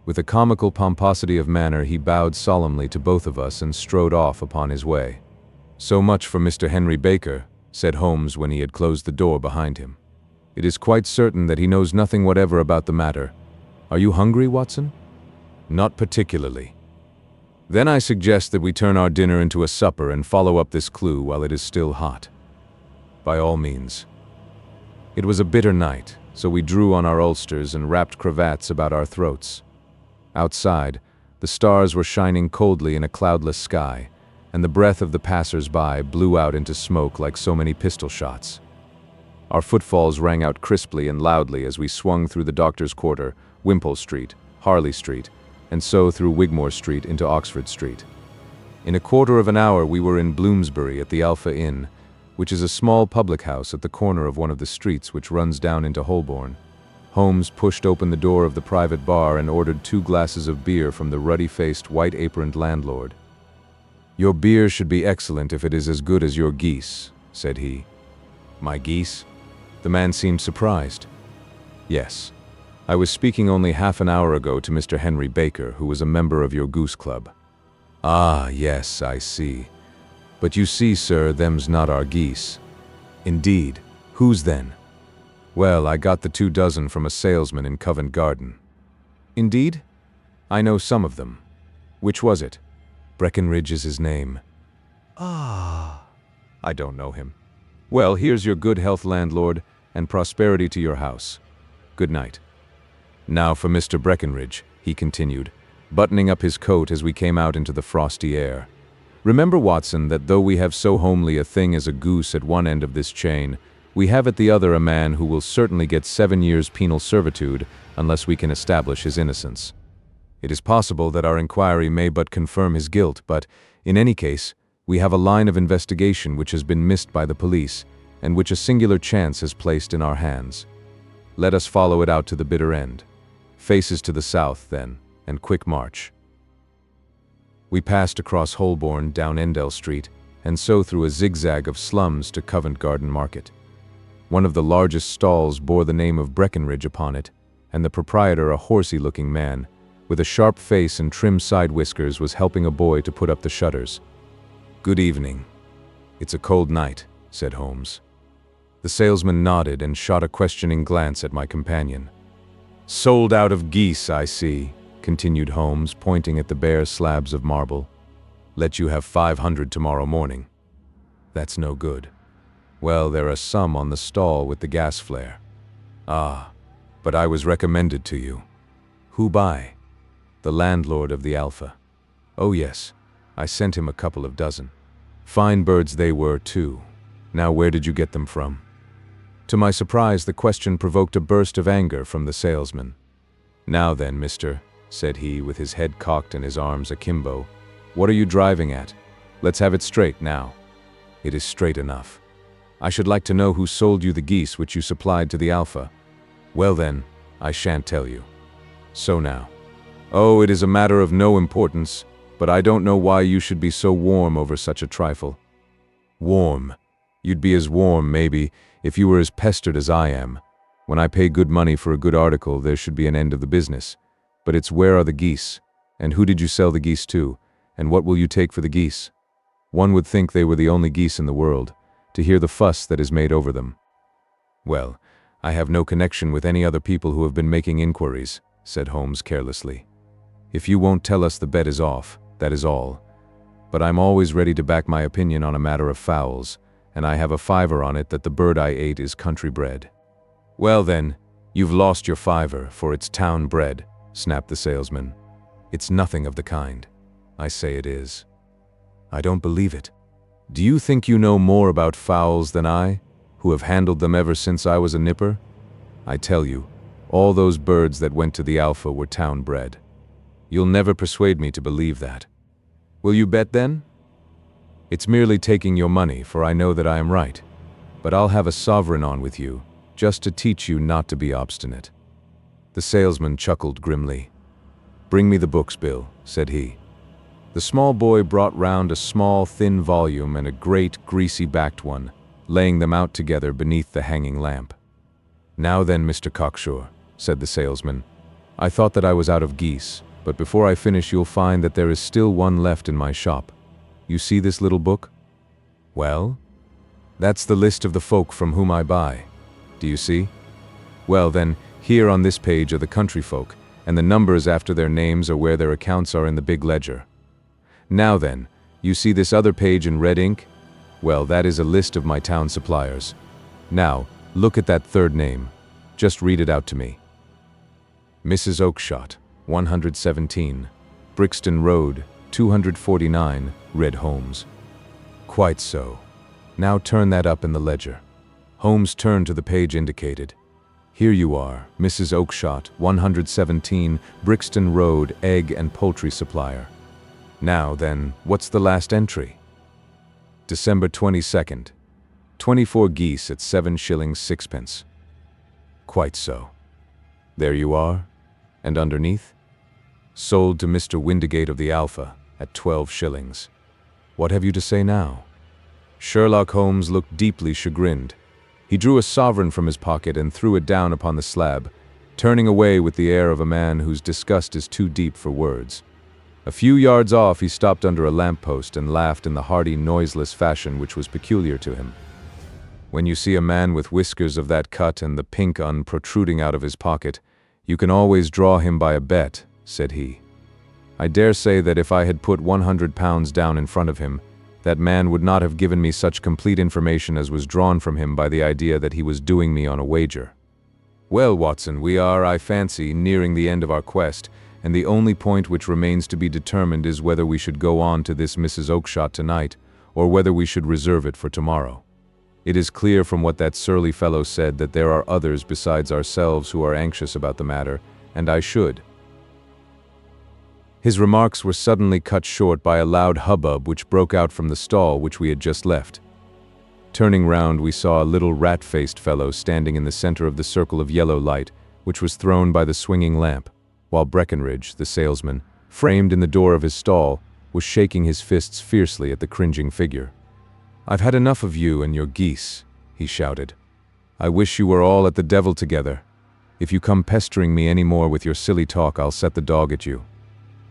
With a comical pomposity of manner he bowed solemnly to both of us and strode off upon his way. "So much for Mr. Henry Baker," said Holmes when he had closed the door behind him. "It is quite certain that he knows nothing whatever about the matter. Are you hungry, Watson?" "Not particularly." "Then I suggest that we turn our dinner into a supper and follow up this clue while it is still hot." "By all means." It was a bitter night, so we drew on our ulsters and wrapped cravats about our throats. Outside, the stars were shining coldly in a cloudless sky, and the breath of the passers-by blew out into smoke like so many pistol shots. Our footfalls rang out crisply and loudly as we swung through the Doctor's Quarter, Wimpole Street, Harley Street, and so through Wigmore Street into Oxford Street. In a quarter of an hour we were in Bloomsbury at the Alpha Inn, which is a small public house at the corner of one of the streets which runs down into Holborn. Holmes pushed open the door of the private bar and ordered 2 glasses of beer from the ruddy-faced, white-aproned landlord. "Your beer should be excellent if it is as good as your geese," said he. "My geese?" The man seemed surprised. "Yes. I was speaking only half an hour ago to Mr. Henry Baker, who was a member of your goose club." "Ah, yes, I see. But you see, sir, them's not our geese." "Indeed. Whose then?" "Well, I got the 2 dozen from a salesman in Covent Garden." "Indeed? I know some of them. Which was it?" "Breckenridge is his name." "Ah, I don't know him. Well, here's your good health, landlord, and prosperity to your house. Good night." Now for Mr. Breckenridge, he continued, buttoning up his coat as we came out into the frosty air. Remember, Watson, that though we have so homely a thing as a goose at one end of this chain, we have at the other a man who will certainly get 7 years penal servitude unless we can establish his innocence. It is possible that our inquiry may but confirm his guilt, but, in any case, we have a line of investigation which has been missed by the police, and which a singular chance has placed in our hands. Let us follow it out to the bitter end. Faces to the south, then, and quick march. We passed across Holborn, down Endell Street, and so through a zigzag of slums to Covent Garden Market. One of the largest stalls bore the name of Breckenridge upon it, and the proprietor, a horsey-looking man, with a sharp face and trim side whiskers, was helping a boy to put up the shutters. "Good evening. It's a cold night," said Holmes. The salesman nodded and shot a questioning glance at my companion. "Sold out of geese, I see," continued Holmes, pointing at the bare slabs of marble. "Let you have 500 tomorrow morning." "That's no good." "Well, there are some on the stall with the gas flare." "Ah, but I was recommended to you." "Who by?" "The landlord of the Alpha." "Oh yes, I sent him a couple of dozen. Fine birds they were, too. Now where did you get them from?" To my surprise, the question provoked a burst of anger from the salesman. "Now then, mister," said he, with his head cocked and his arms akimbo, "what are you driving at? Let's have it straight now." "It is straight enough. I should like to know who sold you the geese which you supplied to the Alpha." "Well then, I shan't tell you." "So now." "Oh, it is a matter of no importance, but I don't know why you should be so warm over such a trifle." "Warm? You'd be as warm, maybe, if you were as pestered as I am. When I pay good money for a good article, there should be an end of the business. But it's where are the geese? And who did you sell the geese to? And what will you take for the geese? One would think they were the only geese in the world, to hear the fuss that is made over them." "Well, I have no connection with any other people who have been making inquiries," said Holmes carelessly. "If you won't tell us, the bet is off, that is all. But I'm always ready to back my opinion on a matter of fowls, and I have a fiver on it that the bird I ate is country bred." "Well then, you've lost your fiver, for it's town bred," snapped the salesman. "It's nothing of the kind." "I say it is." "I don't believe it. Do you think you know more about fowls than I, who have handled them ever since I was a nipper? I tell you, all those birds that went to the Alpha were town bred. You'll never persuade me to believe that. Will you bet then?" "It's merely taking your money, for I know that I am right. But I'll have a sovereign on with you, just to teach you not to be obstinate." The salesman chuckled grimly. "Bring me the books, Bill," said he. The small boy brought round a small, thin volume and a great, greasy-backed one, laying them out together beneath the hanging lamp. "Now then, Mr. Cocksure," said the salesman, "I thought that I was out of geese, but before I finish you'll find that there is still one left in my shop. You see this little book? Well, that's the list of the folk from whom I buy. Do you see? Well then, here on this page are the country folk, and the numbers after their names are where their accounts are in the big ledger. Now then, you see this other page in red ink? Well, that is a list of my town suppliers. Now, look at that third name. Just read it out to me." "Mrs. Oakshott, 117, Brixton Road, 249, read Holmes. "Quite so. Now turn that up in the ledger." Holmes turned to the page indicated. "Here you are, Mrs. Oakshott, 117, Brixton Road, egg and poultry supplier. Now then, what's the last entry?" "December 22nd. 24 geese at 7 shillings 6 pence. "Quite so. There you are. And underneath? Sold to Mr. Windigate of the Alpha at 12 shillings. What have you to say now?" Sherlock Holmes looked deeply chagrined. He drew a sovereign from his pocket and threw it down upon the slab, turning away with the air of a man whose disgust is too deep for words. A few yards off, he stopped under a lamp-post and laughed in the hearty, noiseless fashion which was peculiar to him. "When you see a man with whiskers of that cut and the pink un protruding out of his pocket, you can always draw him by a bet," said he. "I dare say that if I had put £100 down in front of him, that man would not have given me such complete information as was drawn from him by the idea that he was doing me on a wager." Well, Watson, we are, I fancy, nearing the end of our quest, and the only point which remains to be determined is whether we should go on to this Mrs. Oakshott tonight, or whether we should reserve it for tomorrow. It is clear from what that surly fellow said that there are others besides ourselves who are anxious about the matter, and I should. His remarks were suddenly cut short by a loud hubbub which broke out from the stall which we had just left. Turning round, we saw a little rat-faced fellow standing in the center of the circle of yellow light which was thrown by the swinging lamp, while Breckenridge, the salesman, framed in the door of his stall, was shaking his fists fiercely at the cringing figure. "I've had enough of you and your geese," he shouted. "I wish you were all at the devil together. If you come pestering me any more with your silly talk, I'll set the dog at you.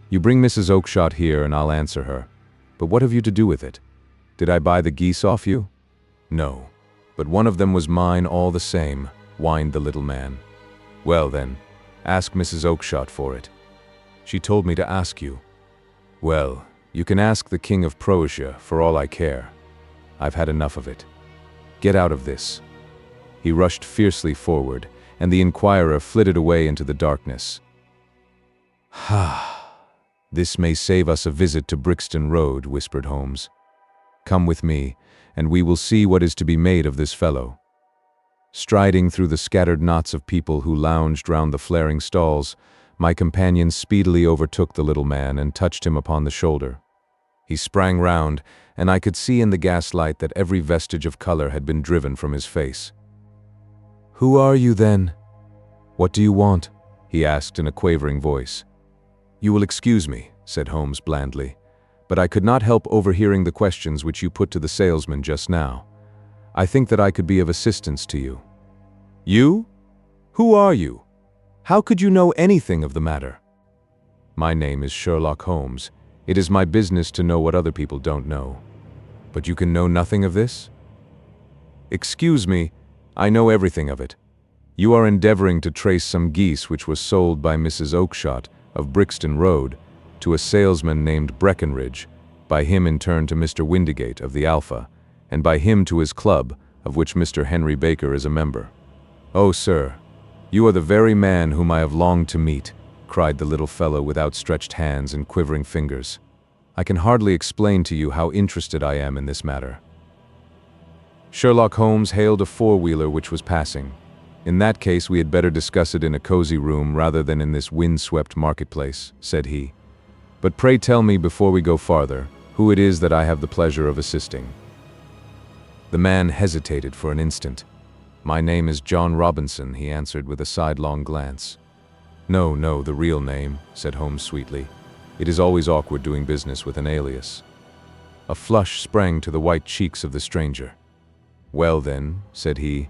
You bring Mrs. Oakshott here and I'll answer her. But what have you to do with it? Did I buy the geese off you?" "No, but one of them was mine all the same," whined the little man. "Well then, ask Mrs. Oakshott for it. She told me to ask you." "Well, you can ask the King of Prussia for all I care. I've had enough of it. Get out of this." He rushed fiercely forward, and the inquirer flitted away into the darkness. "This may save us a visit to Brixton Road," whispered Holmes. "Come with me, and we will see what is to be made of this fellow." Striding through the scattered knots of people who lounged round the flaring stalls, my companion speedily overtook the little man and touched him upon the shoulder. He sprang round, and I could see in the gaslight that every vestige of color had been driven from his face. "Who are you, then? What do you want?" he asked in a quavering voice. "You will excuse me," said Holmes blandly, "but I could not help overhearing the questions which you put to the salesman just now. I think that I could be of assistance to you." "You? Who are you? How could you know anything of the matter?" "My name is Sherlock Holmes. It is my business to know what other people don't know." "But you can know nothing of this?" "Excuse me, I know everything of it. You are endeavoring to trace some geese which was sold by Mrs. Oakshott of Brixton Road to a salesman named Breckenridge, by him in turn to Mr. Windigate of the Alpha, and by him to his club, of which Mr. Henry Baker is a member." "Oh, sir, you are the very man whom I have longed to meet," cried the little fellow with outstretched hands and quivering fingers. "I can hardly explain to you how interested I am in this matter." Sherlock Holmes hailed a four-wheeler which was passing. "In that case, we had better discuss it in a cozy room rather than in this wind-swept marketplace," said he. "But pray tell me before we go farther, who it is that I have the pleasure of assisting." The man hesitated for an instant. "My name is John Robinson," he answered with a sidelong glance. No, the real name," said Holmes sweetly. "It is always awkward doing business with an alias." A flush sprang to the white cheeks of the stranger. "Well then," said he,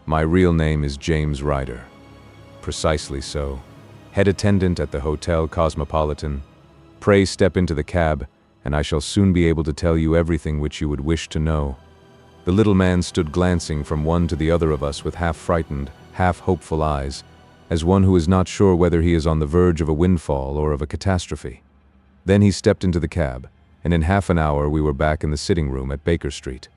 "my real name is James Ryder." "Precisely so. Head attendant at the Hotel Cosmopolitan. Pray step into the cab, and I shall soon be able to tell you everything which you would wish to know." The little man stood glancing from one to the other of us with half-frightened, half-hopeful eyes, as one who is not sure whether he is on the verge of a windfall or of a catastrophe. Then he stepped into the cab, and in half an hour we were back in the sitting room at Baker Street.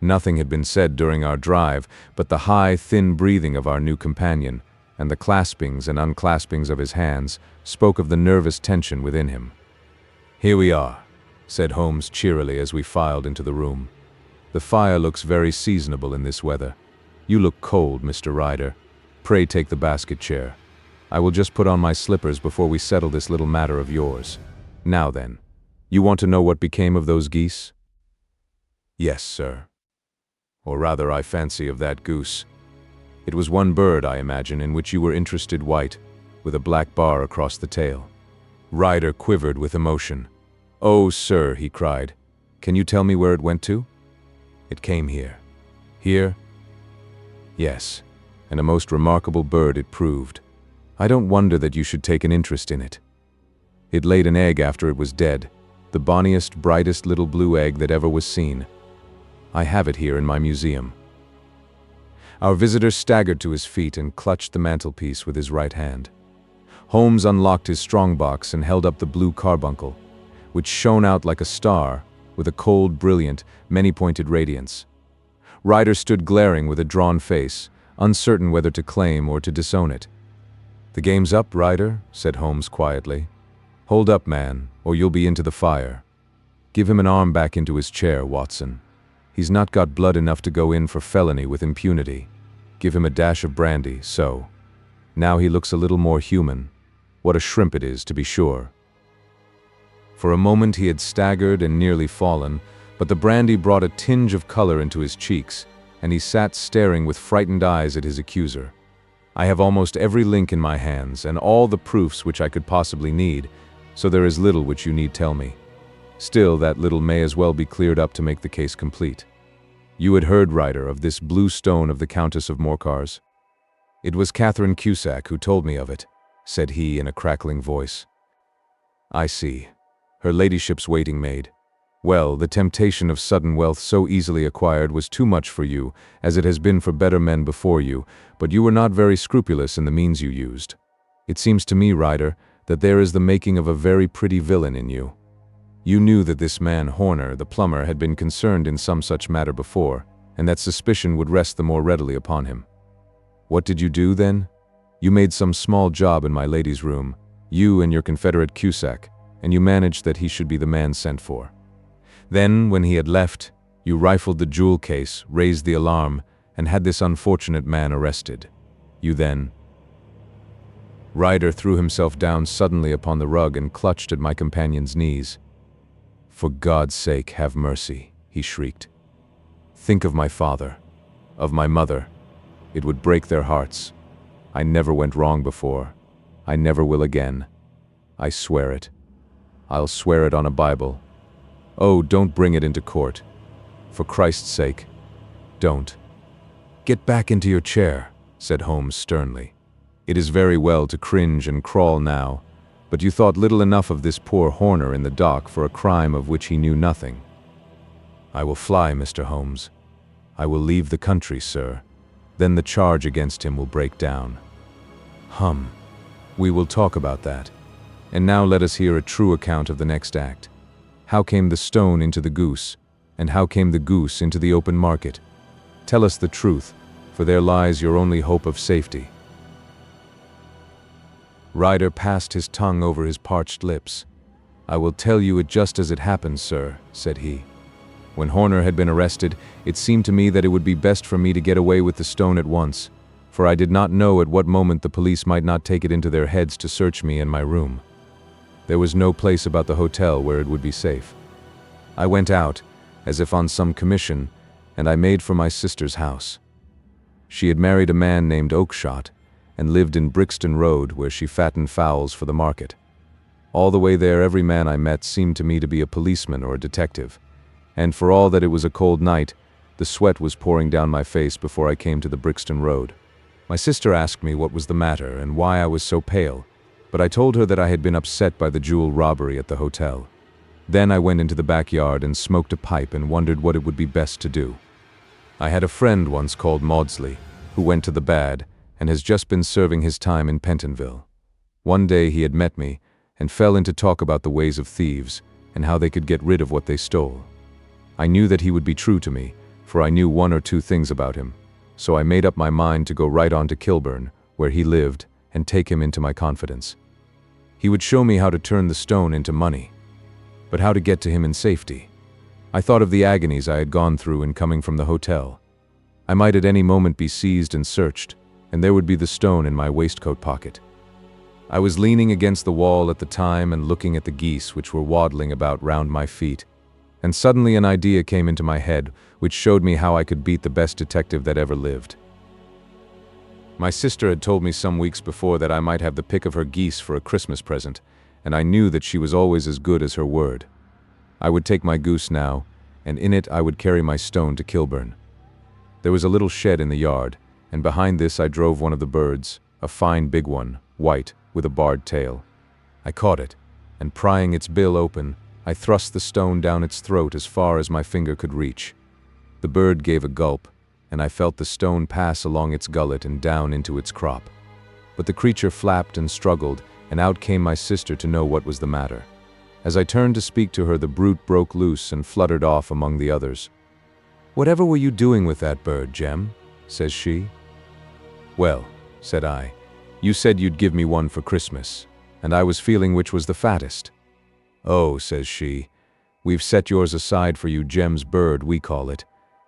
Nothing had been said during our drive, but the high, thin breathing of our new companion, and the claspings and unclaspings of his hands, spoke of the nervous tension within him. "Here we are," said Holmes cheerily as we filed into the room. "The fire looks very seasonable in this weather. You look cold, Mr. Ryder. Pray take the basket chair. I will just put on my slippers before we settle this little matter of yours. Now then, you want to know what became of those geese?" "Yes, sir. Or rather, I fancy of that goose. It was one bird, I imagine, in which you were interested, white, with a black bar across the tail." Ryder quivered with emotion. "Oh, sir," he cried, "can you tell me where it went to?" "It came here." "Here?" "Yes, and a most remarkable bird it proved. I don't wonder that you should take an interest in it. It laid an egg after it was dead, the bonniest, brightest little blue egg that ever was seen. I have it here in my museum." Our visitor staggered to his feet and clutched the mantelpiece with his right hand. Holmes unlocked his strongbox and held up the blue carbuncle, which shone out like a star, with a cold, brilliant, many-pointed radiance. Ryder stood glaring with a drawn face, uncertain whether to claim or to disown it. "The game's up, Ryder," said Holmes quietly. "Hold up, man, or you'll be into the fire. Give him an arm back into his chair, Watson. He's not got blood enough to go in for felony with impunity. Give him a dash of brandy, so. Now he looks a little more human. What a shrimp it is, to be sure." For a moment he had staggered and nearly fallen, but the brandy brought a tinge of color into his cheeks, and he sat staring with frightened eyes at his accuser. "I have almost every link in my hands, and all the proofs which I could possibly need, so there is little which you need tell me. Still, that little may as well be cleared up to make the case complete. You had heard, Ryder, of this blue stone of the Countess of Morcar's?" "It was Catherine Cusack who told me of it," said he in a crackling voice. "I see. Her ladyship's waiting maid. Well, the temptation of sudden wealth so easily acquired was too much for you, as it has been for better men before you, but you were not very scrupulous in the means you used. It seems to me, Ryder, that there is the making of a very pretty villain in you. You knew that this man Horner, the plumber, had been concerned in some such matter before, and that suspicion would rest the more readily upon him. What did you do, then? You made some small job in my lady's room, you and your confederate Cusack, and you managed that he should be the man sent for. Then, when he had left, you rifled the jewel case, raised the alarm, and had this unfortunate man arrested. You then—" Ryder threw himself down suddenly upon the rug and clutched at my companion's knees. "For God's sake, have mercy," he shrieked. "Think of my father, of my mother. It would break their hearts. I never went wrong before. I never will again. I swear it. I'll swear it on a Bible. Oh, don't bring it into court. For Christ's sake, don't." "Get back into your chair," said Holmes sternly. "It is very well to cringe and crawl now, but you thought little enough of this poor Horner in the dock for a crime of which he knew nothing." "I will fly, Mr. Holmes. I will leave the country, sir. Then the charge against him will break down." "Hum. We will talk about that. And now let us hear a true account of the next act. How came the stone into the goose, and how came the goose into the open market? Tell us the truth, for there lies your only hope of safety." Ryder passed his tongue over his parched lips. "I will tell you it just as it happened, sir," said he. "When Horner had been arrested, it seemed to me that it would be best for me to get away with the stone at once, for I did not know at what moment the police might not take it into their heads to search me in my room. There was no place about the hotel where it would be safe. I went out, as if on some commission, and I made for my sister's house. She had married a man named Oakshott, and lived in Brixton Road, where she fattened fowls for the market. All the way there every man I met seemed to me to be a policeman or a detective, and for all that it was a cold night, the sweat was pouring down my face before I came to the Brixton Road. My sister asked me what was the matter and why I was so pale, but I told her that I had been upset by the jewel robbery at the hotel. Then I went into the backyard and smoked a pipe and wondered what it would be best to do. I had a friend once called Maudsley, who went to the bad, and has just been serving his time in Pentonville. One day he had met me, and fell into talk about the ways of thieves, and how they could get rid of what they stole. I knew that he would be true to me, for I knew one or two things about him, so I made up my mind to go right on to Kilburn, where he lived, and take him into my confidence. He would show me how to turn the stone into money, but how to get to him in safety. I thought of the agonies I had gone through in coming from the hotel. I might at any moment be seized and searched, and there would be the stone in my waistcoat pocket. I was leaning against the wall at the time and looking at the geese which were waddling about round my feet, and suddenly an idea came into my head which showed me how I could beat the best detective that ever lived. My sister had told me some weeks before that I might have the pick of her geese for a Christmas present, and I knew that she was always as good as her word. I would take my goose now, and in it I would carry my stone to Kilburn. There was a little shed in the yard, and behind this I drove one of the birds, a fine big one, white, with a barred tail. I caught it, and prying its bill open, I thrust the stone down its throat as far as my finger could reach. The bird gave a gulp, and I felt the stone pass along its gullet and down into its crop. But the creature flapped and struggled, and out came my sister to know what was the matter. As I turned to speak to her, the brute broke loose and fluttered off among the others. "Whatever were you doing with that bird, Jem?" says she. "Well," said I, "you said you'd give me one for Christmas, and I was feeling which was the fattest." "Oh," says she, "we've set yours aside for you, Jem's bird, we call it.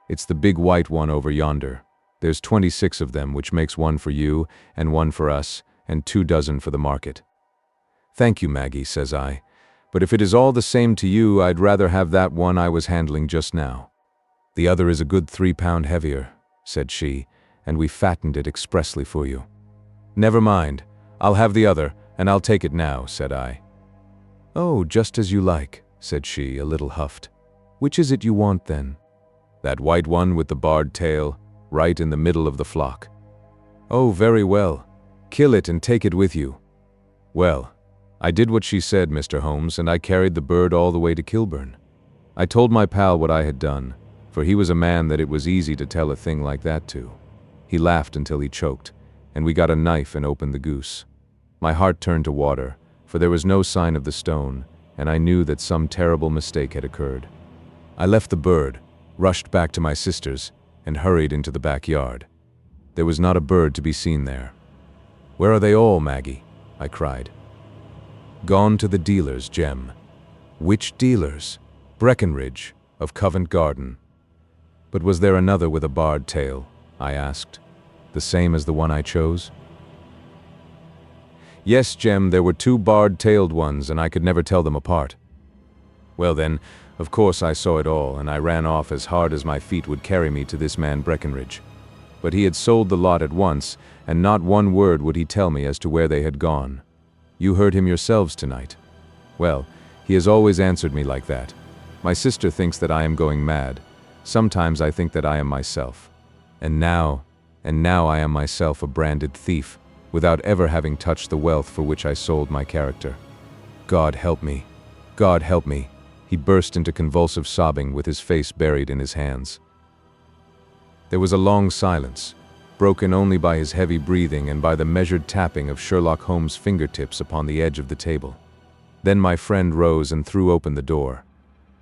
It's the big white one over yonder. There's 26 of them, which makes one for you, and one for us, and 2 dozen for the market." "Thank you, Maggie," says I, "but if it is all the same to you, I'd rather have that one I was handling just now." "The other is a good 3 pound heavier," said she, "and we fattened it expressly for you." "Never mind, I'll have the other, and I'll take it now," said I. "Oh, just as you like," said she, a little huffed. "Which is it you want, then?" "That white one with the barred tail, right in the middle of the flock." "Oh, very well. Kill it and take it with you." Well, I did what she said, Mr. Holmes, and I carried the bird all the way to Kilburn. I told my pal what I had done, for he was a man that it was easy to tell a thing like that to. He laughed until he choked, and we got a knife and opened the goose. My heart turned to water, for there was no sign of the stone, and I knew that some terrible mistake had occurred. I left the bird, rushed back to my sister's, and hurried into the backyard. There was not a bird to be seen there. "Where are they all, Maggie?" I cried. "Gone to the dealers, Jem." "Which dealers?" "Breckenridge, of Covent Garden." "But was there another with a barred tail?" I asked. "The same as the one I chose?" "Yes, Jem, there were 2 barred-tailed ones, and I could never tell them apart." "Well then, of course I saw it all, and I ran off as hard as my feet would carry me to this man Breckenridge. But he had sold the lot at once, and not one word would he tell me as to where they had gone. You heard him yourselves tonight. Well, he has always answered me like that. My sister thinks that I am going mad. Sometimes I think that I am myself. And now I am myself a branded thief, without ever having touched the wealth for which I sold my character. God help me! God help me!" He burst into convulsive sobbing with his face buried in his hands. There was a long silence, broken only by his heavy breathing and by the measured tapping of Sherlock Holmes' fingertips upon the edge of the table. Then my friend rose and threw open the door.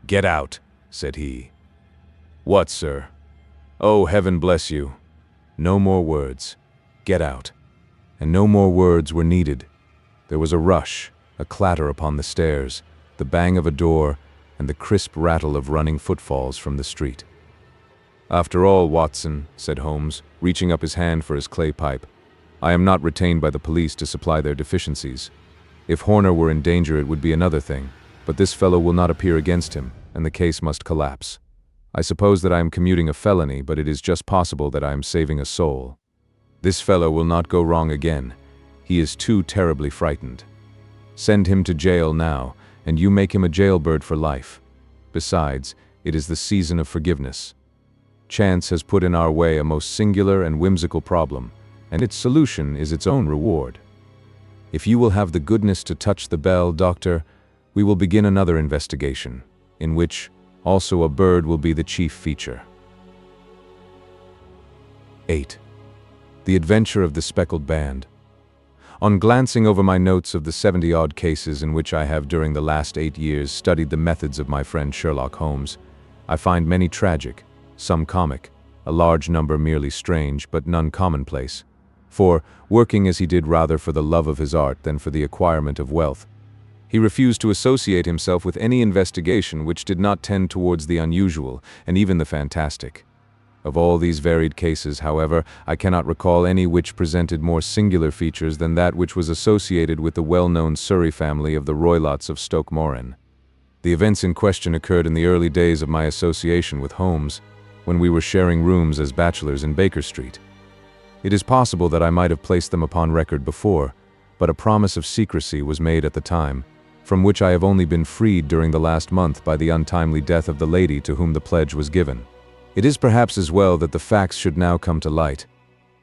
"Get out," said he. "What, sir?" "Oh, heaven bless you." "No more words. Get out." And no more words were needed. There was a rush, a clatter upon the stairs, the bang of a door, and the crisp rattle of running footfalls from the street. "After all, Watson," said Holmes, reaching up his hand for his clay pipe, "I am not retained by the police to supply their deficiencies. If Horner were in danger, it would be another thing, but this fellow will not appear against him, and the case must collapse. I suppose that I am commuting a felony, but it is just possible that I am saving a soul. This fellow will not go wrong again. He is too terribly frightened. Send him to jail now, and you make him a jailbird for life. Besides, it is the season of forgiveness. Chance has put in our way a most singular and whimsical problem, and its solution is its own reward. If you will have the goodness to touch the bell, Doctor, we will begin another investigation, in which also a bird will be the chief feature." 8. The Adventure of the Speckled Band. On glancing over my notes of the 70-odd cases in which I have during the last 8 years studied the methods of my friend Sherlock Holmes, I find many tragic, some comic, a large number merely strange, but none commonplace. For, working as he did rather for the love of his art than for the acquirement of wealth, he refused to associate himself with any investigation which did not tend towards the unusual and even the fantastic. Of all these varied cases, however, I cannot recall any which presented more singular features than that which was associated with the well-known Surrey family of the Roylotts of Stoke Moran. The events in question occurred in the early days of my association with Holmes, when we were sharing rooms as bachelors in Baker Street. It is possible that I might have placed them upon record before, but a promise of secrecy was made at the time, from which I have only been freed during the last month by the untimely death of the lady to whom the pledge was given. It is perhaps as well that the facts should now come to light,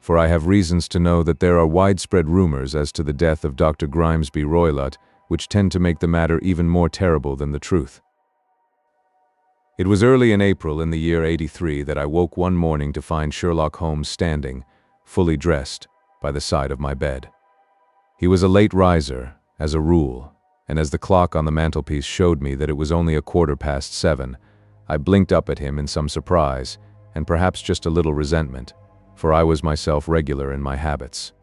for I have reasons to know that there are widespread rumors as to the death of Dr. Grimesby Roylott, which tend to make the matter even more terrible than the truth. It was early in April in the year '83 that I woke one morning to find Sherlock Holmes standing, fully dressed, by the side of my bed. He was a late riser, as a rule, and as the clock on the mantelpiece showed me that it was only 7:15, I blinked up at him in some surprise, and perhaps just a little resentment, for I was myself regular in my habits.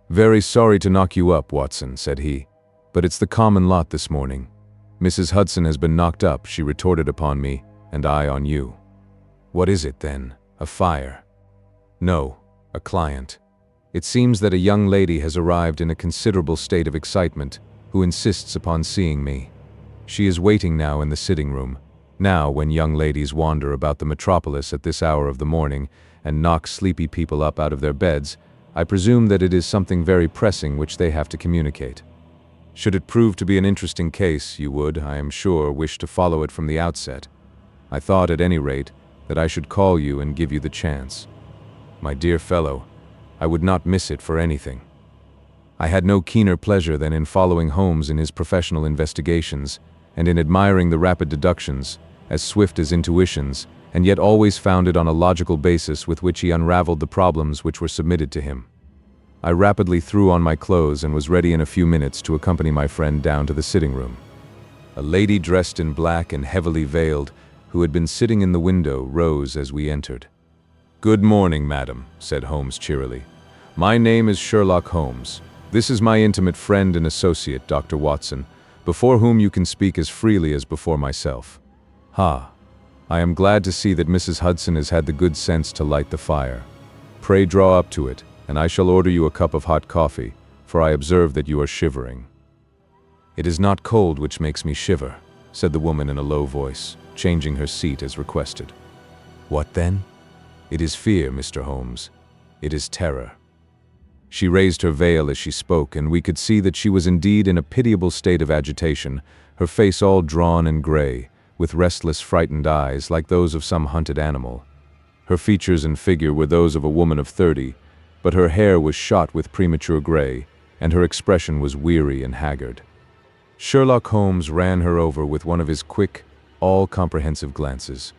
"Very sorry to knock you up, Watson," said he, "but it's the common lot this morning. Mrs. Hudson has been knocked up," she retorted upon me, "and I on you." "What is it, then? A fire?" "No, a client. It seems that a young lady has arrived in a considerable state of excitement, who insists upon seeing me. She is waiting now in the sitting room. Now, when young ladies wander about the metropolis at this hour of the morning and knock sleepy people up out of their beds, I presume that it is something very pressing which they have to communicate. Should it prove to be an interesting case, you would, I am sure, wish to follow it from the outset. I thought, at any rate, that I should call you and give you the chance. My dear fellow, I would not miss it for anything." I had no keener pleasure than in following Holmes in his professional investigations, and in admiring the rapid deductions, as swift as intuitions, and yet always founded on a logical basis with which he unraveled the problems which were submitted to him. I rapidly threw on my clothes and was ready in a few minutes to accompany my friend down to the sitting room. A lady dressed in black and heavily veiled, who had been sitting in the window, rose as we entered. "Good morning, madam," said Holmes cheerily. "My name is Sherlock Holmes. This is my intimate friend and associate, Dr. Watson, before whom you can speak as freely as before myself. Ha! I am glad to see that Mrs. Hudson has had the good sense to light the fire. Pray draw up to it, and I shall order you a cup of hot coffee, for I observe that you are shivering." "It is not cold which makes me shiver," said the woman in a low voice, changing her seat as requested. "What then?" "It is fear, Mr. Holmes. It is terror." She raised her veil as she spoke, and we could see that she was indeed in a pitiable state of agitation, her face all drawn and gray, with restless, frightened eyes like those of some hunted animal. Her features and figure were those of a woman of 30, but her hair was shot with premature gray, and her expression was weary and haggard. Sherlock Holmes ran her over with one of his quick, all-comprehensive glances.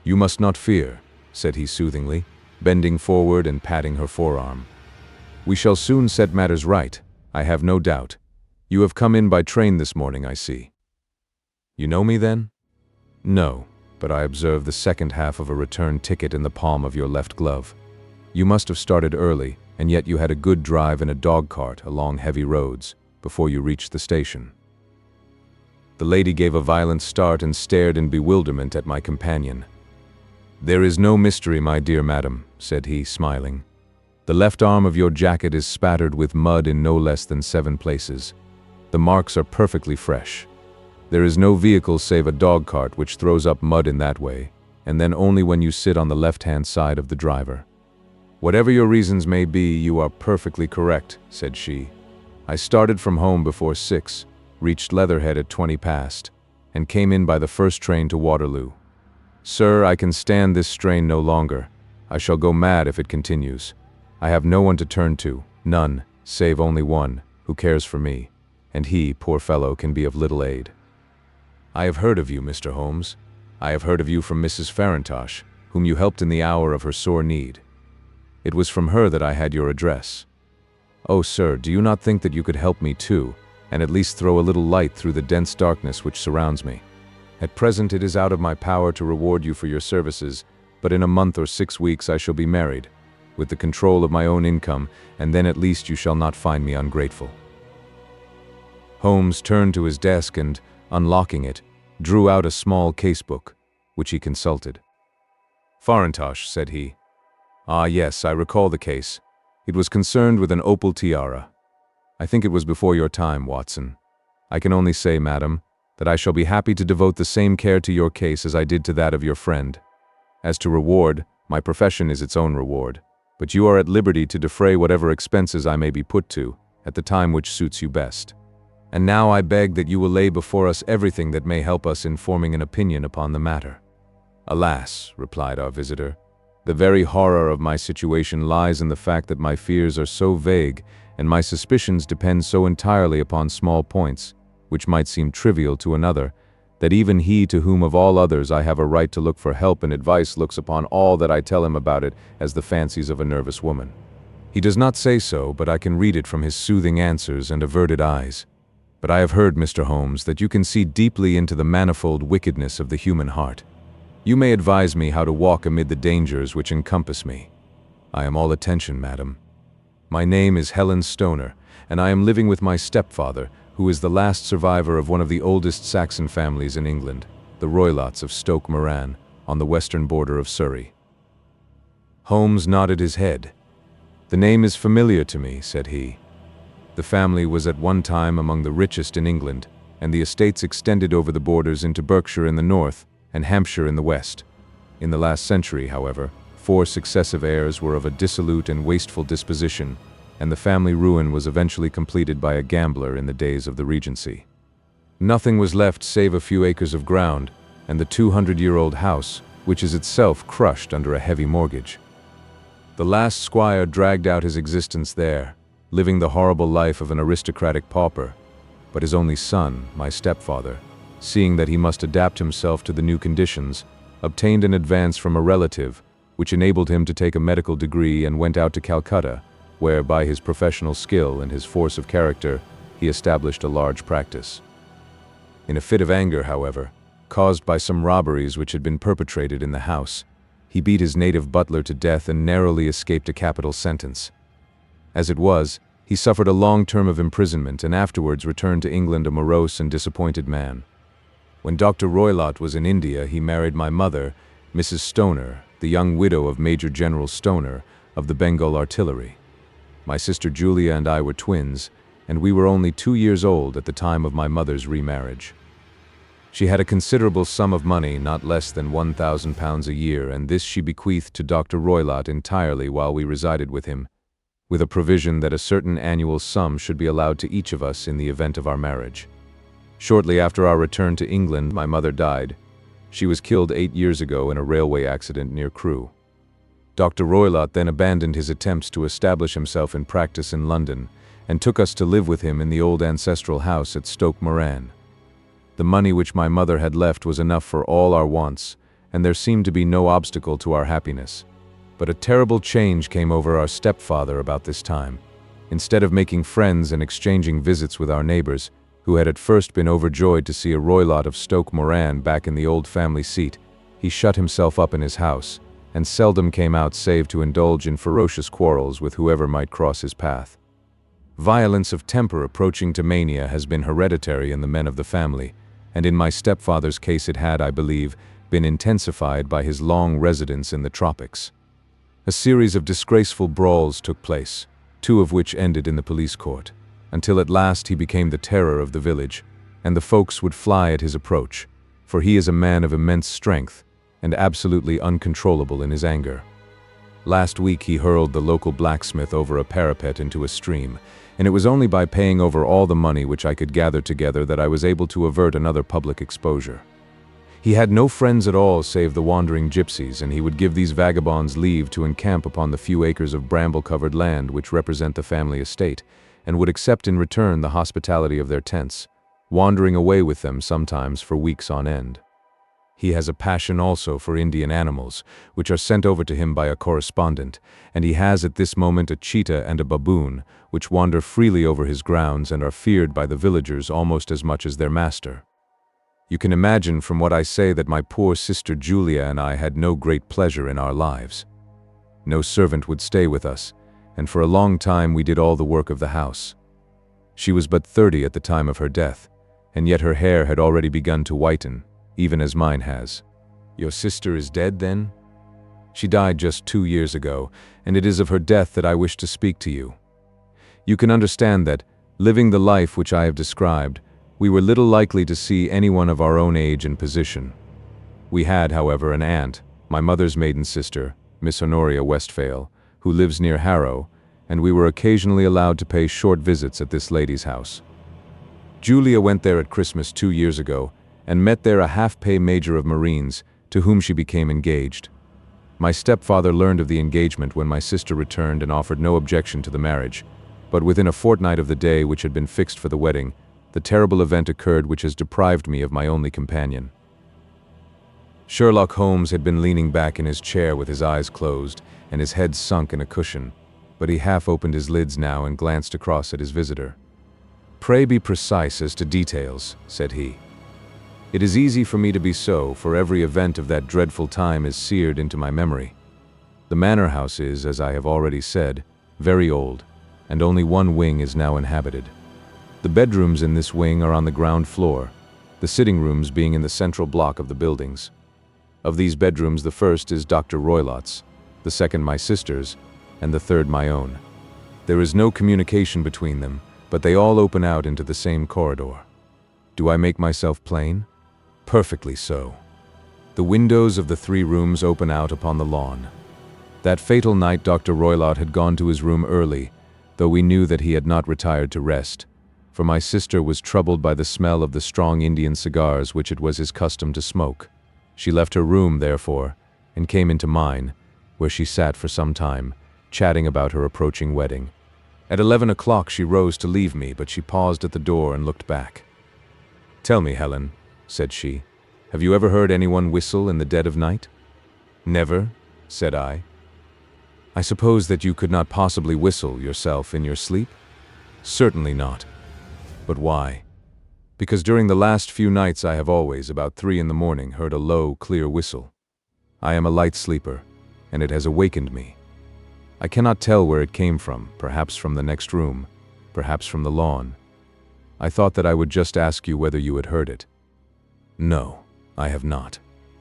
"You must not fear," said he soothingly, bending forward and patting her forearm. "We shall soon set matters right, I have no doubt. You have come in by train this morning, I see." "You know me, then?" "No, but I observe the second half of a return ticket in the palm of your left glove. You must have started early, and yet you had a good drive in a dog-cart along heavy roads before you reached the station." The lady gave a violent start and stared in bewilderment at my companion. "There is no mystery, my dear madam," said he, smiling. "The left arm of your jacket is spattered with mud in no less than 7 places. The marks are perfectly fresh. There is no vehicle save a dog-cart which throws up mud in that way, and then only when you sit on the left-hand side of the driver. Whatever your reasons may be, you are perfectly correct," said she. "I started from home before 6, reached Leatherhead at 20 past, and came in by the first train to Waterloo. Sir, I can stand this strain no longer. I shall go mad if it continues. I have no one to turn to, none, save only one, who cares for me, and he, poor fellow, can be of little aid. I have heard of you, Mr. Holmes. I have heard of you from Mrs. Farintosh, whom you helped in the hour of her sore need. It was from her that I had your address. Oh, sir, do you not think that you could help me too, and at least throw a little light through the dense darkness which surrounds me? At present it is out of my power to reward you for your services, but in a month or 6 weeks I shall be married, with the control of my own income, and then at least you shall not find me ungrateful." Holmes turned to his desk and, unlocking it, drew out a small case-book, which he consulted. "Farintosh," said he. "Ah, yes, I recall the case. It was concerned with an opal tiara. I think it was before your time, Watson. I can only say, madam, that I shall be happy to devote the same care to your case as I did to that of your friend. As to reward, my profession is its own reward, but you are at liberty to defray whatever expenses I may be put to, at the time which suits you best. And now I beg that you will lay before us everything that may help us in forming an opinion upon the matter." "Alas," replied our visitor, "the very horror of my situation lies in the fact that my fears are so vague, and my suspicions depend so entirely upon small points, which might seem trivial to another, that even he to whom of all others I have a right to look for help and advice looks upon all that I tell him about it as the fancies of a nervous woman. He does not say so, but I can read it from his soothing answers and averted eyes. But I have heard, Mr. Holmes, that you can see deeply into the manifold wickedness of the human heart. You may advise me how to walk amid the dangers which encompass me." I am all attention, madam. My name is Helen Stoner, and I am living with my stepfather, who is the last survivor of one of the oldest Saxon families in England, the Roylotts of Stoke Moran, on the western border of Surrey. Holmes nodded his head. "The name is familiar to me," said he. "The family was at one time among the richest in England, and the estates extended over the borders into Berkshire in the north and Hampshire in the west. In the last century, however, 4 successive heirs were of a dissolute and wasteful disposition, and the family ruin was eventually completed by a gambler in the days of the Regency. Nothing was left save a few acres of ground and the 200-year-old house, which is itself crushed under a heavy mortgage. The last squire dragged out his existence there, living the horrible life of an aristocratic pauper, but his only son, my stepfather, seeing that he must adapt himself to the new conditions, obtained an advance from a relative, which enabled him to take a medical degree and went out to Calcutta, where, by his professional skill and his force of character, he established a large practice. In a fit of anger, however, caused by some robberies which had been perpetrated in the house, he beat his native butler to death and narrowly escaped a capital sentence. As it was, he suffered a long term of imprisonment and afterwards returned to England a morose and disappointed man. When Dr. Roylott was in India, he married my mother, Mrs. Stoner, the young widow of Major General Stoner of the Bengal Artillery. My sister Julia and I were twins, and we were only 2 years old at the time of my mother's remarriage. She had a considerable sum of money, not less than £1,000 a year, and this she bequeathed to Dr. Roylott entirely while we resided with him, with a provision that a certain annual sum should be allowed to each of us in the event of our marriage. Shortly after our return to England, my mother died. She was killed 8 years ago in a railway accident near Crewe. Dr. Roylott then abandoned his attempts to establish himself in practice in London and took us to live with him in the old ancestral house at Stoke Moran. The money which my mother had left was enough for all our wants, and there seemed to be no obstacle to our happiness. But a terrible change came over our stepfather about this time. Instead of making friends and exchanging visits with our neighbors, who had at first been overjoyed to see a Roylott of Stoke Moran back in the old family seat, he shut himself up in his house, and seldom came out save to indulge in ferocious quarrels with whoever might cross his path. Violence of temper approaching to mania has been hereditary in the men of the family, and in my stepfather's case it had, I believe, been intensified by his long residence in the tropics. A series of disgraceful brawls took place, 2 of which ended in the police court, until at last he became the terror of the village, and the folks would fly at his approach, for he is a man of immense strength and absolutely uncontrollable in his anger. Last week he hurled the local blacksmith over a parapet into a stream, and it was only by paying over all the money which I could gather together that I was able to avert another public exposure. He had no friends at all save the wandering gypsies, and he would give these vagabonds leave to encamp upon the few acres of bramble-covered land which represent the family estate, and would accept in return the hospitality of their tents, wandering away with them sometimes for weeks on end. He has a passion also for Indian animals, which are sent over to him by a correspondent, and he has at this moment a cheetah and a baboon, which wander freely over his grounds and are feared by the villagers almost as much as their master. You can imagine from what I say that my poor sister Julia and I had no great pleasure in our lives. No servant would stay with us, and for a long time we did all the work of the house. She was but 30 at the time of her death, and yet her hair had already begun to whiten, even as mine has. Your sister is dead, then? She died just 2 years ago, and it is of her death that I wish to speak to you. You can understand that, living the life which I have described, we were little likely to see anyone of our own age and position. We had, however, an aunt, my mother's maiden sister, Miss Honoria Westphale, who lives near Harrow, and we were occasionally allowed to pay short visits at this lady's house. Julia went there at Christmas 2 years ago, and met there a half-pay major of Marines, to whom she became engaged. My stepfather learned of the engagement when my sister returned and offered no objection to the marriage, but within a fortnight of the day which had been fixed for the wedding, the terrible event occurred which has deprived me of my only companion. Sherlock Holmes had been leaning back in his chair with his eyes closed and his head sunk in a cushion, but he half opened his lids now and glanced across at his visitor. "Pray be precise as to details," said he. "It is easy for me to be so, for every event of that dreadful time is seared into my memory." The manor house is, as I have already said, very old, and only one wing is now inhabited. The bedrooms in this wing are on the ground floor, the sitting rooms being in the central block of the buildings. Of these bedrooms, the first is Dr. Roylott's, the second my sister's, and the third my own. There is no communication between them, but they all open out into the same corridor. Do I make myself plain? Perfectly so. The windows of the 3 rooms open out upon the lawn. That fatal night Dr. Roylott had gone to his room early, though we knew that he had not retired to rest, for my sister was troubled by the smell of the strong Indian cigars which it was his custom to smoke. She left her room, therefore, and came into mine, where she sat for some time, chatting about her approaching wedding. At 11 o'clock she rose to leave me, but she paused at the door and looked back. "Tell me, Helen," said she, "have you ever heard anyone whistle in the dead of night?" "Never," said I. "I suppose that you could not possibly whistle yourself in your sleep?" "Certainly not." "But why?" "Because during the last few nights I have always, about 3 in the morning, heard a low, clear whistle. I am a light sleeper, and it has awakened me. I cannot tell where it came from, perhaps from the next room, perhaps from the lawn. I thought that I would just ask you whether you had heard it." "No, I have not.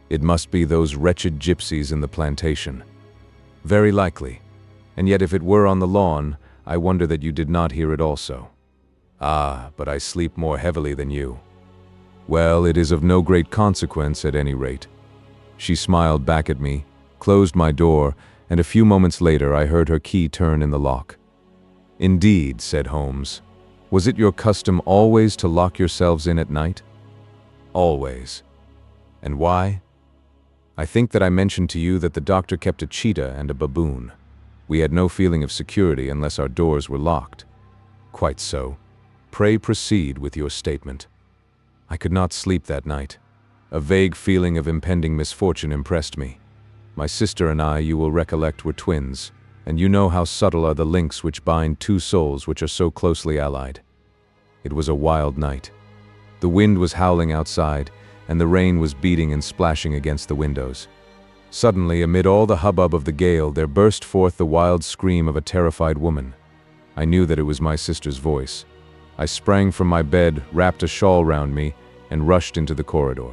It must be those wretched gypsies in the plantation." "Very likely. And yet if it were on the lawn, I wonder that you did not hear it also." "Ah, but I sleep more heavily than you." "Well, it is of no great consequence at any rate." She smiled back at me, closed my door, and a few moments later I heard her key turn in the lock. "Indeed," said Holmes. "Was it your custom always to lock yourselves in at night?" "Always." "And why?" "I think that I mentioned to you that the doctor kept a cheetah and a baboon. We had no feeling of security unless our doors were locked." "Quite so. Pray proceed with your statement." "I could not sleep that night. A vague feeling of impending misfortune impressed me. My sister and I, you will recollect, were twins, and you know how subtle are the links which bind 2 souls which are so closely allied. It was a wild night. The wind was howling outside, and the rain was beating and splashing against the windows. Suddenly, amid all the hubbub of the gale, there burst forth the wild scream of a terrified woman. I knew that it was my sister's voice. I sprang from my bed, wrapped a shawl round me, and rushed into the corridor.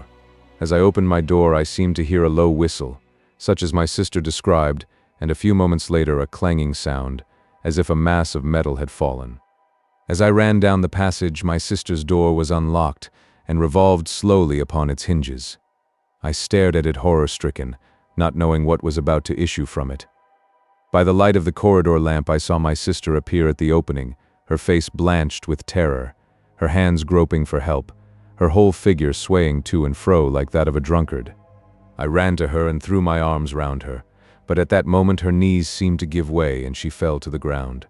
As I opened my door, I seemed to hear a low whistle, such as my sister described, and a few moments later a clanging sound, as if a mass of metal had fallen. As I ran down the passage, my sister's door was unlocked and revolved slowly upon its hinges. I stared at it horror-stricken, not knowing what was about to issue from it. By the light of the corridor lamp I saw my sister appear at the opening, her face blanched with terror, her hands groping for help, her whole figure swaying to and fro like that of a drunkard. I ran to her and threw my arms round her, but at that moment her knees seemed to give way and she fell to the ground.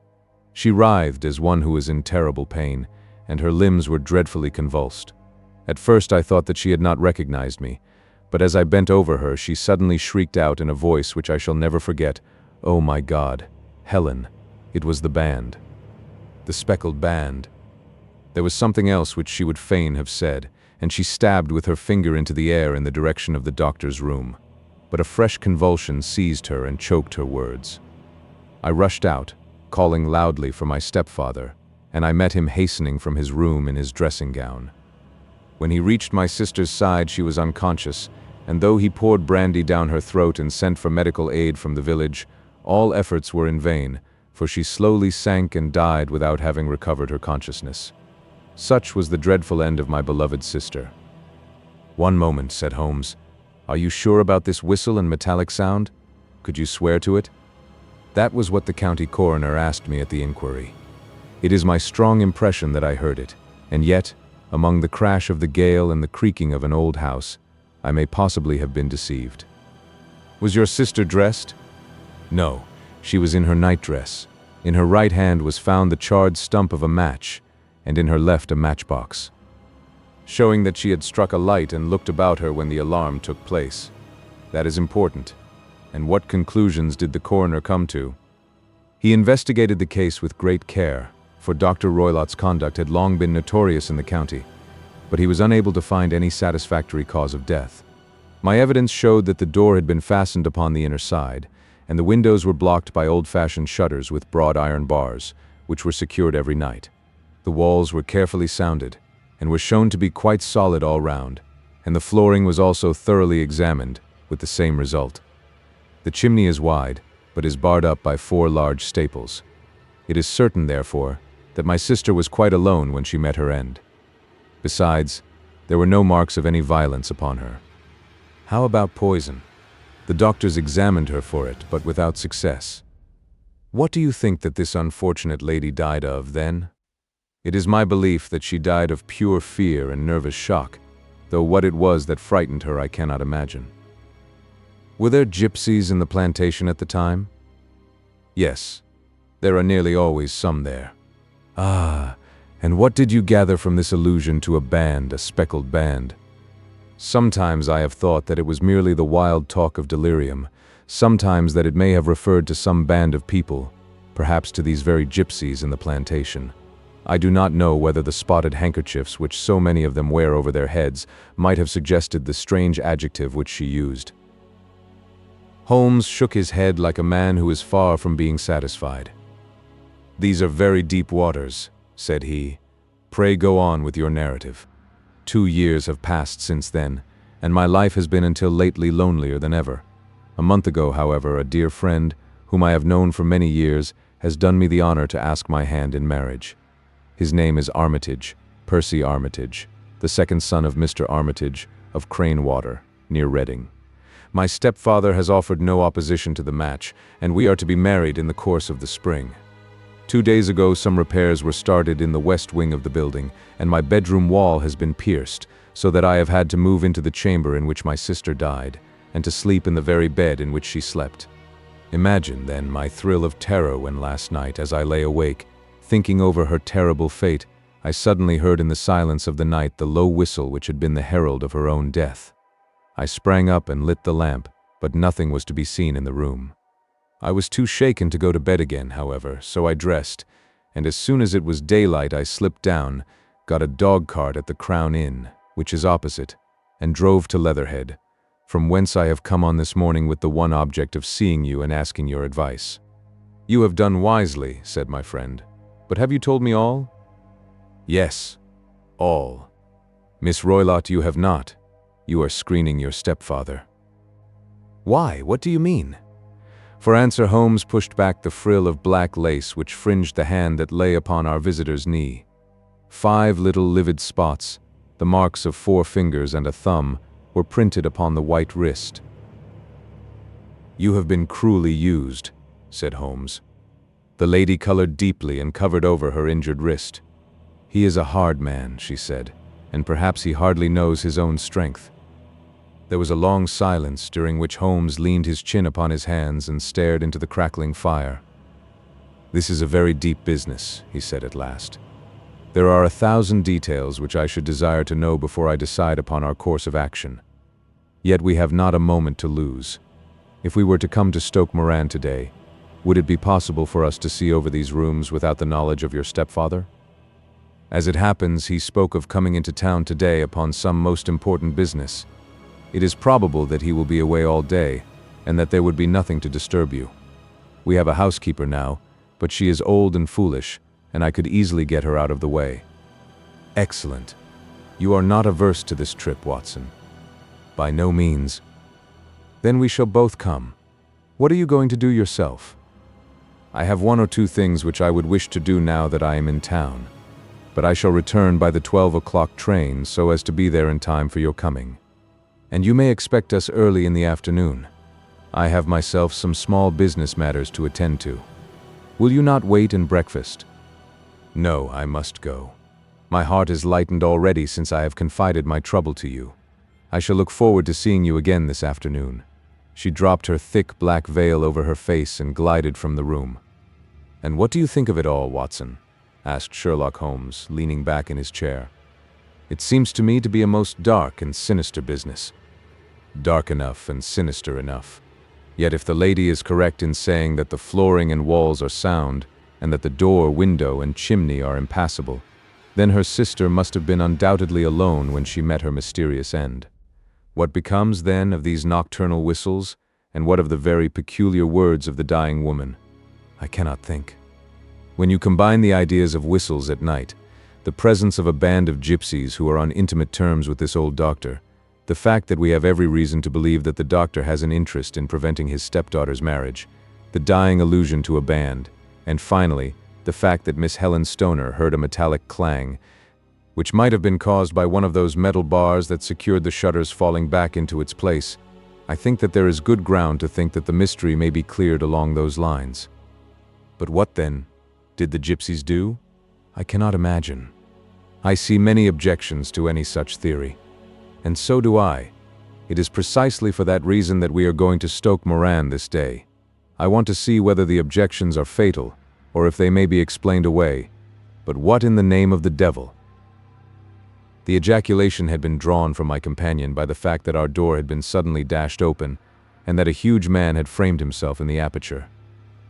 She writhed as one who was in terrible pain, and her limbs were dreadfully convulsed. At first I thought that she had not recognized me, but as I bent over her, she suddenly shrieked out in a voice which I shall never forget, "Oh my God, Helen!" It was the band. The Speckled band. There was something else which she would fain have said, and she stabbed with her finger into the air in the direction of the doctor's room. But a fresh convulsion seized her and choked her words. I rushed out, calling loudly for my stepfather, and I met him hastening from his room in his dressing gown. When he reached my sister's side, she was unconscious, and though he poured brandy down her throat and sent for medical aid from the village, all efforts were in vain, for she slowly sank and died without having recovered her consciousness. Such was the dreadful end of my beloved sister. "One moment," said Holmes. "Are you sure about this whistle and metallic sound? Could you swear to it?" That was what the county coroner asked me at the inquiry. It is my strong impression that I heard it, and yet, among the crash of the gale and the creaking of an old house, I may possibly have been deceived. "Was your sister dressed?" "No, she was in her nightdress. In her right hand was found the charred stump of a match, and in her left a matchbox, showing that she had struck a light and looked about her when the alarm took place. That is important. And what conclusions did the coroner come to?" "He investigated the case with great care, for Dr. Roylott's conduct had long been notorious in the county, but he was unable to find any satisfactory cause of death. My evidence showed that the door had been fastened upon the inner side, and the windows were blocked by old-fashioned shutters with broad iron bars, which were secured every night. The walls were carefully sounded, and were shown to be quite solid all round, and the flooring was also thoroughly examined, with the same result. The chimney is wide, but is barred up by 4 large staples. It is certain, therefore, that my sister was quite alone when she met her end. Besides, there were no marks of any violence upon her. How about poison? The doctors examined her for it, but without success. What do you think that this unfortunate lady died of, then? It is my belief that she died of pure fear and nervous shock, though what it was that frightened her I cannot imagine. Were there gypsies in the plantation at the time? Yes, there are nearly always some there. Ah, and what did you gather from this allusion to a band, a speckled band? Sometimes I have thought that it was merely the wild talk of delirium, sometimes that it may have referred to some band of people, perhaps to these very gypsies in the plantation. I do not know whether the spotted handkerchiefs which so many of them wear over their heads might have suggested the strange adjective which she used. Holmes shook his head like a man who is far from being satisfied. "These are very deep waters," said he. "Pray go on with your narrative. 2 years have passed since then, and my life has been until lately lonelier than ever. A month ago, however, a dear friend, whom I have known for many years, has done me the honor to ask my hand in marriage. His name is Armitage, Percy Armitage, the second son of Mr. Armitage of Cranewater, near Reading. My stepfather has offered no opposition to the match, and we are to be married in the course of the spring. 2 days ago some repairs were started in the west wing of the building, and my bedroom wall has been pierced, so that I have had to move into the chamber in which my sister died, and to sleep in the very bed in which she slept. Imagine, then, my thrill of terror when last night, as I lay awake, thinking over her terrible fate, I suddenly heard in the silence of the night the low whistle which had been the herald of her own death. I sprang up and lit the lamp, but nothing was to be seen in the room. I was too shaken to go to bed again, however, so I dressed, and as soon as it was daylight I slipped down, got a dog-cart at the Crown Inn, which is opposite, and drove to Leatherhead, from whence I have come on this morning with the one object of seeing you and asking your advice." "You have done wisely," said my friend. "But have you told me all?" "Yes, all. Miss Roylott, you have not. You are screening your stepfather." "Why? What do you mean?" For answer Holmes pushed back the frill of black lace which fringed the hand that lay upon our visitor's knee. 5 little livid spots, the marks of 4 fingers and a thumb, were printed upon the white wrist. "You have been cruelly used," said Holmes. The lady colored deeply and covered over her injured wrist. "He is a hard man," she said, "and perhaps he hardly knows his own strength." There was a long silence, during which Holmes leaned his chin upon his hands and stared into the crackling fire. "This is a very deep business," he said at last. "There are 1,000 details which I should desire to know before I decide upon our course of action. Yet we have not a moment to lose. If we were to come to Stoke Moran today, would it be possible for us to see over these rooms without the knowledge of your stepfather? As it happens, he spoke of coming into town today upon some most important business. It is probable that he will be away all day, and that there would be nothing to disturb you. We have a housekeeper now, but she is old and foolish, and I could easily get her out of the way." "Excellent. You are not averse to this trip, Watson?" "By no means." "Then we shall both come. What are you going to do yourself?" "I have 1 or 2 things which I would wish to do now that I am in town, but I shall return by the 12 o'clock train so as to be there in time for your coming. And you may expect us early in the afternoon. I have myself some small business matters to attend to. Will you not wait and breakfast?" "No, I must go. My heart is lightened already since I have confided my trouble to you. I shall look forward to seeing you again this afternoon." She dropped her thick black veil over her face and glided from the room. "And what do you think of it all, Watson?" asked Sherlock Holmes, leaning back in his chair. "It seems to me to be a most dark and sinister business." "Dark enough and sinister enough. Yet if the lady is correct in saying that the flooring and walls are sound, and that the door, window, and chimney are impassable, then her sister must have been undoubtedly alone when she met her mysterious end. What becomes, then, of these nocturnal whistles, And what of the very peculiar words of the dying woman? I cannot think. When you combine the ideas of whistles at night, the presence of a band of gypsies who are on intimate terms with this old doctor, the fact that we have every reason to believe that the doctor has an interest in preventing his stepdaughter's marriage, the dying allusion to a band, and finally, the fact that Miss Helen Stoner heard a metallic clang, which might have been caused by one of those metal bars that secured the shutters falling back into its place, I think that there is good ground to think that the mystery may be cleared along those lines. But what then did the gypsies do? I cannot imagine. I see many objections to any such theory. And so do I. It is precisely for that reason that we are going to Stoke Moran this day. I want to see whether the objections are fatal, or if they may be explained away. But what in the name of the devil? The ejaculation had been drawn from my companion by the fact that our door had been suddenly dashed open, and that a huge man had framed himself in the aperture.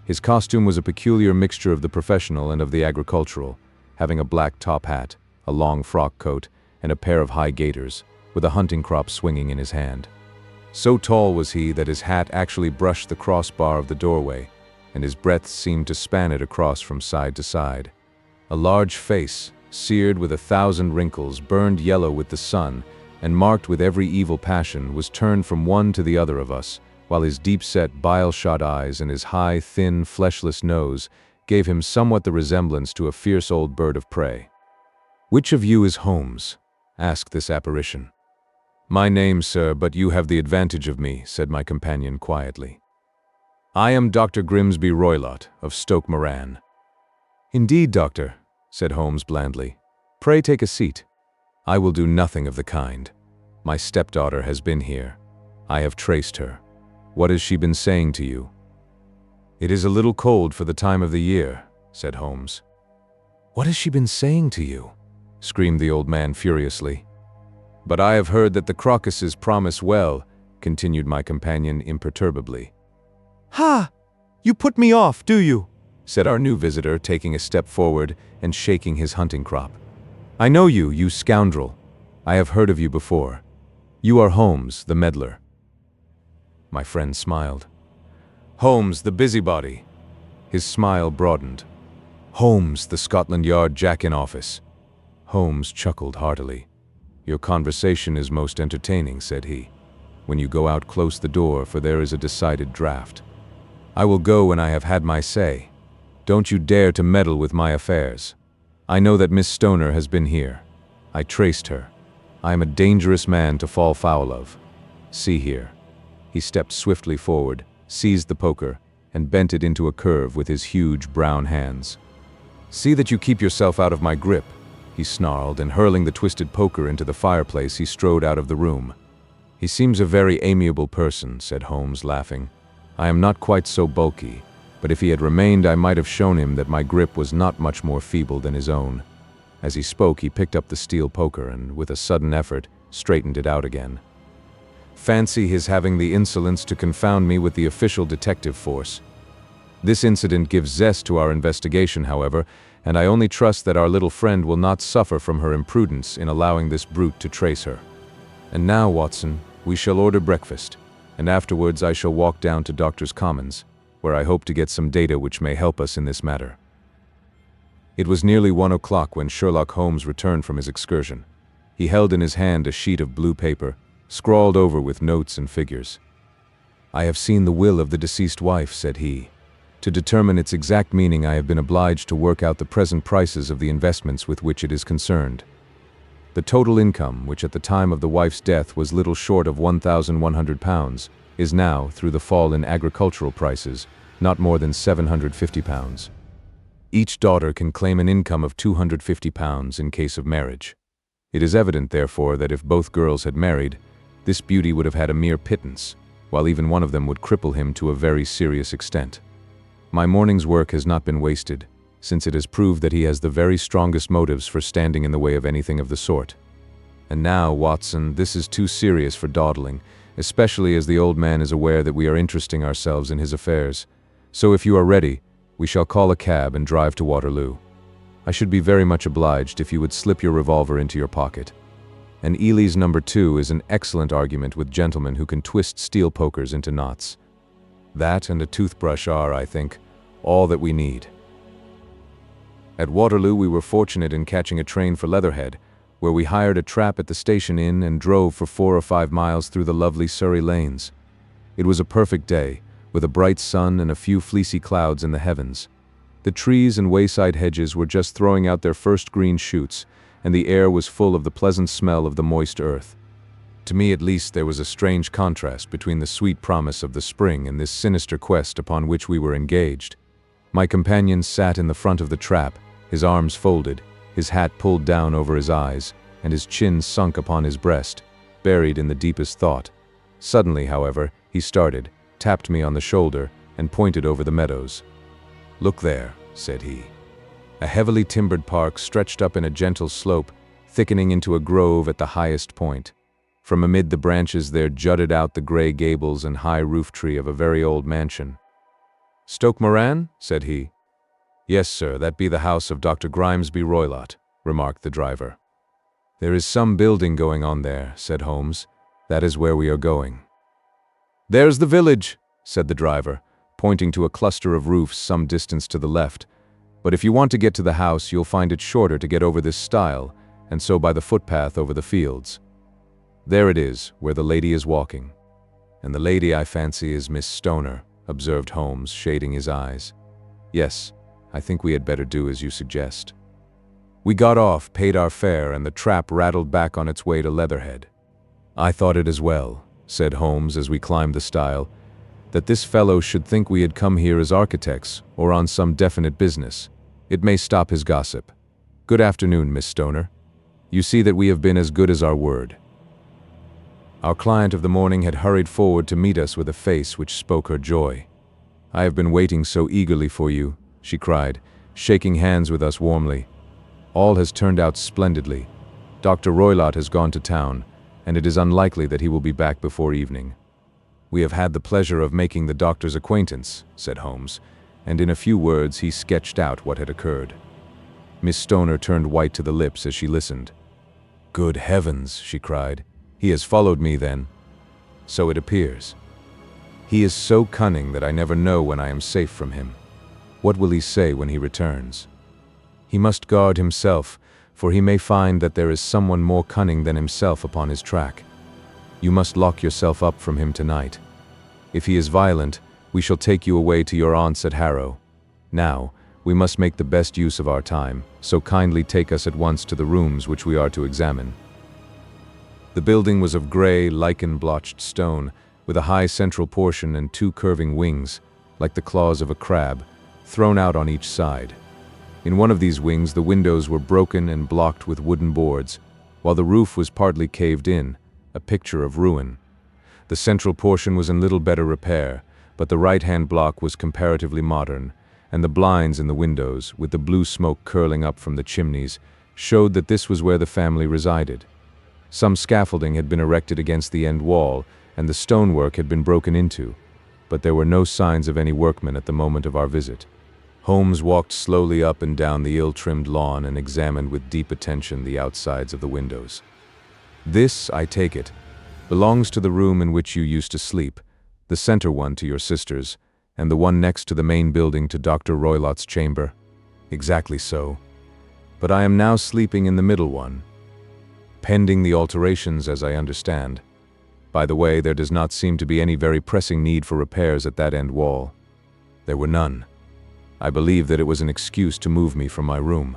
His costume was a peculiar mixture of the professional and of the agricultural, having a black top hat, a long frock coat, and a pair of high gaiters, with a hunting crop swinging in his hand. So tall was he that his hat actually brushed the crossbar of the doorway, and his breadth seemed to span it across from side to side. A large face, seared with 1,000 wrinkles, burned yellow with the sun, and marked with every evil passion, was turned from one to the other of us, while his deep-set, bile-shot eyes and his high, thin, fleshless nose gave him somewhat the resemblance to a fierce old bird of prey. "Which of you is Holmes?" asked this apparition. "My name, sir, but you have the advantage of me," said my companion quietly. "I am Dr. Grimsby Roylott, of Stoke Moran." "Indeed, doctor," said Holmes blandly. "Pray take a seat." "I will do nothing of the kind. My stepdaughter has been here. I have traced her. What has she been saying to you?" "It is a little cold for the time of the year," said Holmes. "What has she been saying to you?" screamed the old man furiously. "But I have heard that the crocuses promise well," continued my companion imperturbably. "Ha! You put me off, do you?" said our new visitor, taking a step forward and shaking his hunting crop. "I know you, you scoundrel. I have heard of you before. You are Holmes, the meddler." My friend smiled. "Holmes, the busybody." His smile broadened. "Holmes, the Scotland Yard jack-in-office." Holmes chuckled heartily. "Your conversation is most entertaining," said he. "When you go out, close the door, for there is a decided draught. I will go when I have had my say. Don't you dare to meddle with my affairs. I know that Miss Stoner has been here. I traced her. I am a dangerous man to fall foul of. See here." He stepped swiftly forward, seized the poker, and bent it into a curve with his huge brown hands. "See that you keep yourself out of my grip," he snarled, and hurling the twisted poker into the fireplace, he strode out of the room. "He seems a very amiable person," said Holmes, laughing. "I am not quite so bulky, but if he had remained, I might have shown him that my grip was not much more feeble than his own." As he spoke, he picked up the steel poker and, with a sudden effort, straightened it out again. "Fancy his having the insolence to confound me with the official detective force. This incident gives zest to our investigation, however, and I only trust that our little friend will not suffer from her imprudence in allowing this brute to trace her. And now, Watson, we shall order breakfast, and afterwards I shall walk down to Doctor's Commons, where I hope to get some data which may help us in this matter." It was nearly 1 o'clock when Sherlock Holmes returned from his excursion. He held in his hand a sheet of blue paper, scrawled over with notes and figures. "I have seen the will of the deceased wife," said he. "To determine its exact meaning, I have been obliged to work out the present prices of the investments with which it is concerned. The total income, which at the time of the wife's death was little short of £1,100, is now, through the fall in agricultural prices, not more than £750. Each daughter can claim an income of £250 in case of marriage. It is evident, therefore, that if both girls had married, this beauty would have had a mere pittance, while even one of them would cripple him to a very serious extent. My morning's work has not been wasted, since it has proved that he has the very strongest motives for standing in the way of anything of the sort. And now, Watson, this is too serious for dawdling, especially as the old man is aware that we are interesting ourselves in his affairs. So if you are ready, we shall call a cab and drive to Waterloo. I should be very much obliged if you would slip your revolver into your pocket. And Ely's No. 2 is an excellent argument with gentlemen who can twist steel pokers into knots. That and a toothbrush are, I think, all that we need. At Waterloo, we were fortunate in catching a train for Leatherhead, where we hired a trap at the station inn and drove for 4 or 5 miles through the lovely Surrey lanes. It was a perfect day, with a bright sun and a few fleecy clouds in the heavens. The trees and wayside hedges were just throwing out their first green shoots, and the air was full of the pleasant smell of the moist earth. To me at least there was a strange contrast between the sweet promise of the spring and this sinister quest upon which we were engaged. My companion sat in the front of the trap, his arms folded, his hat pulled down over his eyes, and his chin sunk upon his breast, buried in the deepest thought. Suddenly, however, he started, tapped me on the shoulder, and pointed over the meadows. "Look there," said he. A heavily timbered park stretched up in a gentle slope, thickening into a grove at the highest point. From amid the branches there jutted out the gray gables and high roof tree of a very old mansion. "Stoke Moran?" said he. "Yes, sir, that be the house of Dr. Grimesby Roylott," remarked the driver. "There is some building going on there," said Holmes. "That is where we are going." "There's the village," said the driver, pointing to a cluster of roofs some distance to the left. "But if you want to get to the house, you'll find it shorter to get over this stile, and so by the footpath over the fields. There it is, where the lady is walking." "And the lady, I fancy, is Miss Stoner," observed Holmes, shading his eyes. "Yes, I think we had better do as you suggest." We got off, paid our fare, and the trap rattled back on its way to Leatherhead. "I thought it as well," said Holmes as we climbed the stile, "that this fellow should think we had come here as architects or on some definite business. It may stop his gossip. Good afternoon, Miss Stoner. You see that we have been as good as our word." Our client of the morning had hurried forward to meet us with a face which spoke her joy. "I have been waiting so eagerly for you," she cried, shaking hands with us warmly. "All has turned out splendidly. Dr. Roylott has gone to town, and it is unlikely that he will be back before evening." "We have had the pleasure of making the doctor's acquaintance," said Holmes, and in a few words he sketched out what had occurred. Miss Stoner turned white to the lips as she listened. "Good heavens," she cried. "He has followed me, then?" "So it appears. He is so cunning that I never know when I am safe from him. What will he say when he returns? He must guard himself, for he may find that there is someone more cunning than himself upon his track. You must lock yourself up from him tonight. If he is violent, we shall take you away to your aunt's at Harrow. Now, we must make the best use of our time, so kindly take us at once to the rooms which we are to examine." The building was of gray, lichen-blotched stone, with a high central portion and 2 curving wings, like the claws of a crab, thrown out on each side. In one of these wings the windows were broken and blocked with wooden boards, while the roof was partly caved in, a picture of ruin. The central portion was in little better repair, but the right-hand block was comparatively modern, and the blinds in the windows, with the blue smoke curling up from the chimneys, showed that this was where the family resided. Some scaffolding had been erected against the end wall, and the stonework had been broken into, but there were no signs of any workmen at the moment of our visit. Holmes walked slowly up and down the ill-trimmed lawn and examined with deep attention the outsides of the windows. "This, I take it, belongs to the room in which you used to sleep, the center one to your sister's, and the one next to the main building to Dr. Roylott's chamber?" "Exactly so. But I am now sleeping in the middle one, pending the alterations, as I understand. By the way, there does not seem to be any very pressing need for repairs at that end wall." "There were none. I believe that it was an excuse to move me from my room."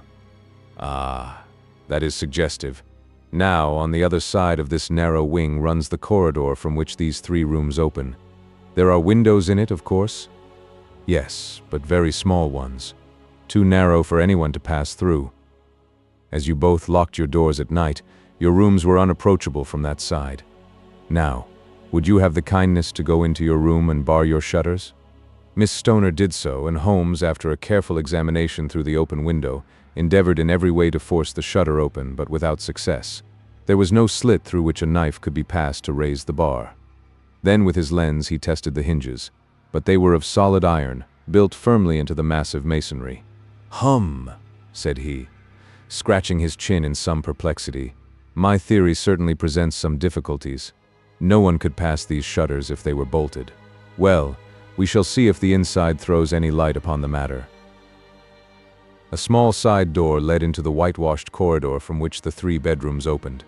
"Ah, that is suggestive. Now, on the other side of this narrow wing runs the corridor from which these 3 rooms open. There are windows in it, of course?" "Yes, but very small ones, too narrow for anyone to pass through. As you both locked your doors at night, your rooms were unapproachable from that side. Now, would you have the kindness to go into your room and bar your shutters?" Miss Stoner did so, and Holmes, after a careful examination through the open window, endeavored in every way to force the shutter open, but without success. There was no slit through which a knife could be passed to raise the bar. Then with his lens he tested the hinges, but they were of solid iron, built firmly into the massive masonry. "Hum," said he, scratching his chin in some perplexity. "My theory certainly presents some difficulties. No one could pass these shutters if they were bolted. Well, We shall see if the inside throws any light upon the matter. A small side door led into the whitewashed corridor from which the 3 bedrooms opened.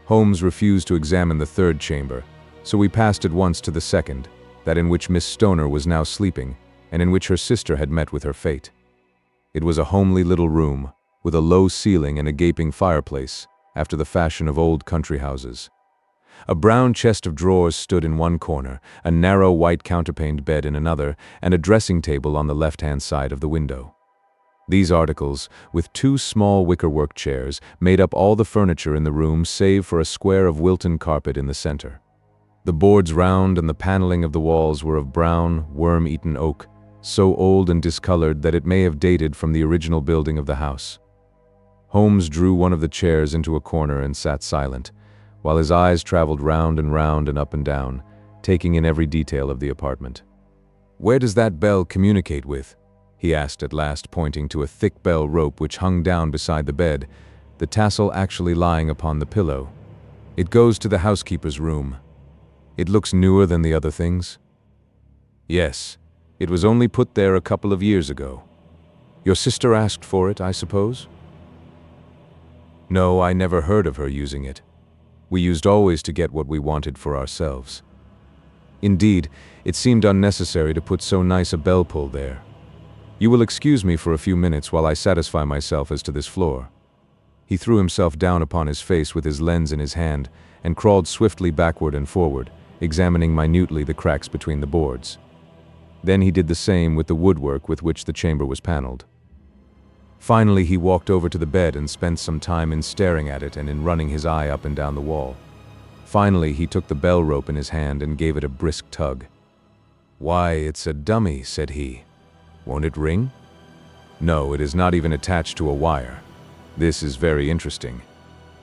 Holmes refused to examine the 3rd chamber, so we passed at once to the 2nd, that in which Miss Stoner was now sleeping, and in which her sister had met with her fate. It was a homely little room, with a low ceiling and a gaping fireplace, after the fashion of old country houses. A brown chest of drawers stood in one corner, a narrow white counterpaned bed in another, and a dressing table on the left-hand side of the window. These articles, with 2 small wickerwork chairs, made up all the furniture in the room save for a square of Wilton carpet in the center. The boards round and the paneling of the walls were of brown, worm-eaten oak, so old and discolored that it may have dated from the original building of the house. Holmes drew one of the chairs into a corner and sat silent, while his eyes traveled round and up and down, taking in every detail of the apartment. "Where does that bell communicate with?" he asked at last, pointing to a thick bell rope which hung down beside the bed, the tassel actually lying upon the pillow. "It goes to the housekeeper's room." "It looks newer than the other things?" "Yes. It was only put there a couple of years ago." "Your sister asked for it, I suppose?" "No, I never heard of her using it. We used always to get what we wanted for ourselves. Indeed, it seemed unnecessary to put so nice a bell pull there. You will excuse me for a few minutes while I satisfy myself as to this floor." He threw himself down upon his face with his lens in his hand and crawled swiftly backward and forward, examining minutely the cracks between the boards. Then he did the same with the woodwork with which the chamber was paneled. Finally, he walked over to the bed and spent some time in staring at it and in running his eye up and down the wall. Finally, he took the bell rope in his hand and gave it a brisk tug. "Why, it's a dummy," said he. "Won't it ring?" "No, it is not even attached to a wire. This is very interesting.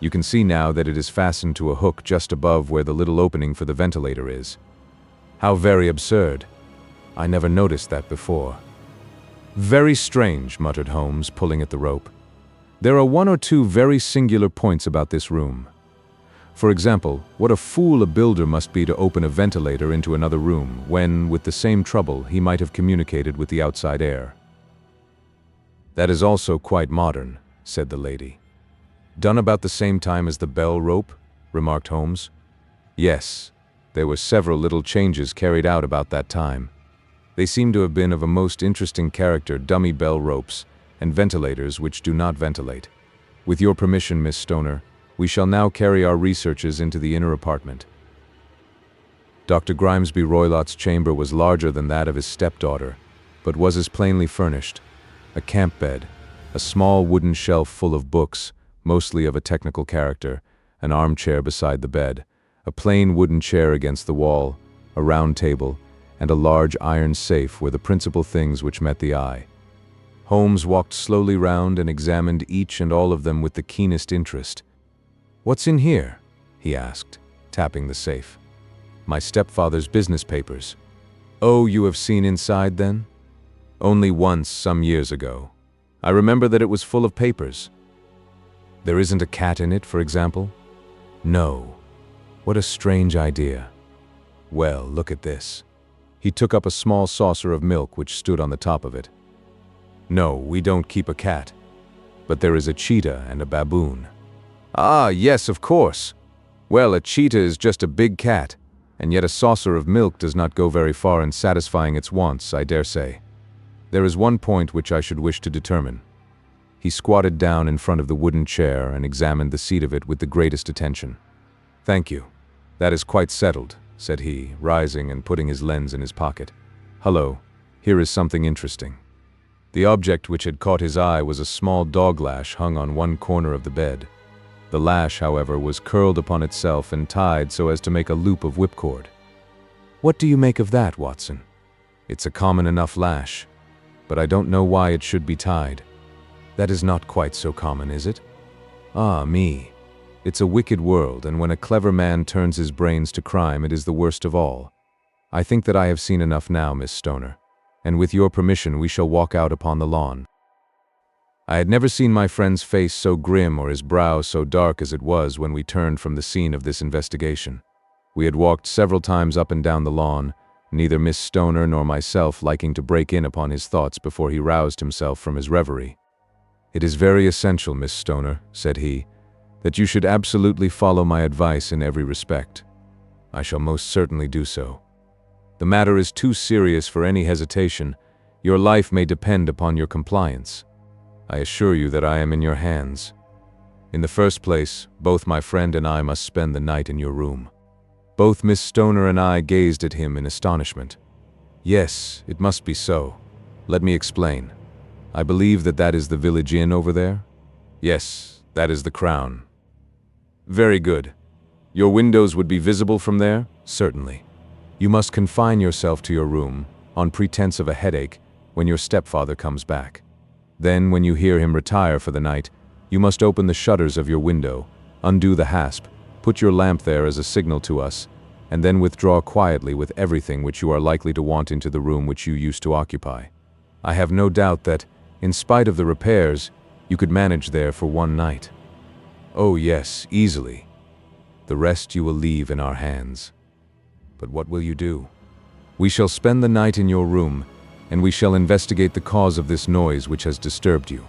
You can see now that it is fastened to a hook just above where the little opening for the ventilator is. How very absurd. I never noticed that before." "Very strange," muttered Holmes, pulling at the rope. "There are 1 or 2 very singular points about this room. For example, what a fool a builder must be to open a ventilator into another room, when, with the same trouble, he might have communicated with the outside air." "That is also quite modern," said the lady. "Done about the same time as the bell rope?" remarked Holmes. "Yes, there were several little changes carried out about that time. They seem to have been of a most interesting character, dummy bell ropes, and ventilators which do not ventilate. With your permission, Miss Stoner, we shall now carry our researches into the inner apartment." Dr. Grimesby Roylott's chamber was larger than that of his stepdaughter, but was as plainly furnished. A camp bed, a small wooden shelf full of books, mostly of a technical character, an armchair beside the bed, a plain wooden chair against the wall, a round table, and a large iron safe were the principal things which met the eye. Holmes walked slowly round and examined each and all of them with the keenest interest. "What's in here?" he asked, tapping the safe. "My stepfather's business papers." "Oh, you have seen inside, then?" "Only once, some years ago. I remember that it was full of papers." "There isn't a cat in it, for example?" "No." "What a strange idea." "Well, look at this." He took up a small saucer of milk which stood on the top of it. "No, we don't keep a cat. But there is a cheetah and a baboon." "Ah, yes, of course. Well, a cheetah is just a big cat, and yet a saucer of milk does not go very far in satisfying its wants, I dare say. There is one point which I should wish to determine." He squatted down in front of the wooden chair and examined the seat of it with the greatest attention. "Thank you. That is quite settled," said he, rising and putting his lens in his pocket. "Hullo, here is something interesting." The object which had caught his eye was a small dog lash hung on one corner of the bed. The lash, however, was curled upon itself and tied so as to make a loop of whipcord. "What do you make of that, Watson?" "It's a common enough lash, but I don't know why it should be tied." "That is not quite so common, is it?" "Ah, me. It's a wicked world, and when a clever man turns his brains to crime, it is the worst of all. I think that I have seen enough now, Miss Stoner, and with your permission we shall walk out upon the lawn." I had never seen my friend's face so grim or his brow so dark as it was when we turned from the scene of this investigation. We had walked several times up and down the lawn, neither Miss Stoner nor myself liking to break in upon his thoughts before he roused himself from his reverie. "It is very essential, Miss Stoner," said he, "that you should absolutely follow my advice in every respect." "I shall most certainly do so. The matter is too serious for any hesitation. Your life may depend upon your compliance. I assure you that I am in your hands. In the first place, both my friend and I must spend the night in your room." Both Miss Stoner and I gazed at him in astonishment. "Yes, it must be so. Let me explain. I believe that is the village inn over there?" "Yes, that is the Crown." "Very good. Your windows would be visible from there?" "Certainly. You must confine yourself to your room, on pretense of a headache, when your stepfather comes back. Then, when you hear him retire for the night, you must open the shutters of your window, undo the hasp, put your lamp there as a signal to us, and then withdraw quietly with everything which you are likely to want into the room which you used to occupy. I have no doubt that, in spite of the repairs, you could manage there for one night." "Oh yes, easily. The rest you will leave in our hands." "But what will you do?" "We shall spend the night in your room, and we shall investigate the cause of this noise which has disturbed you."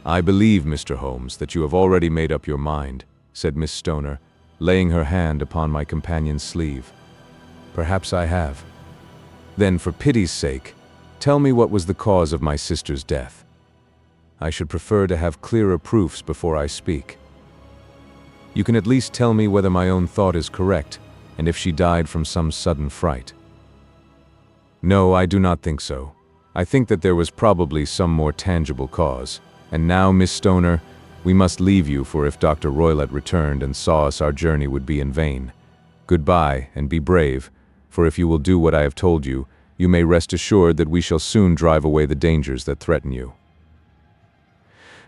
"I believe, Mr. Holmes, that you have already made up your mind," said Miss Stoner, laying her hand upon my companion's sleeve. "Perhaps I have." "Then, for pity's sake, tell me what was the cause of my sister's death." "I should prefer to have clearer proofs before I speak." "You can at least tell me whether my own thought is correct, and if she died from some sudden fright." "No, I do not think so. I think that there was probably some more tangible cause. And now, Miss Stoner, we must leave you, for if Dr. Roylott returned and saw us, our journey would be in vain. Goodbye, and be brave, for if you will do what I have told you, you may rest assured that we shall soon drive away the dangers that threaten you."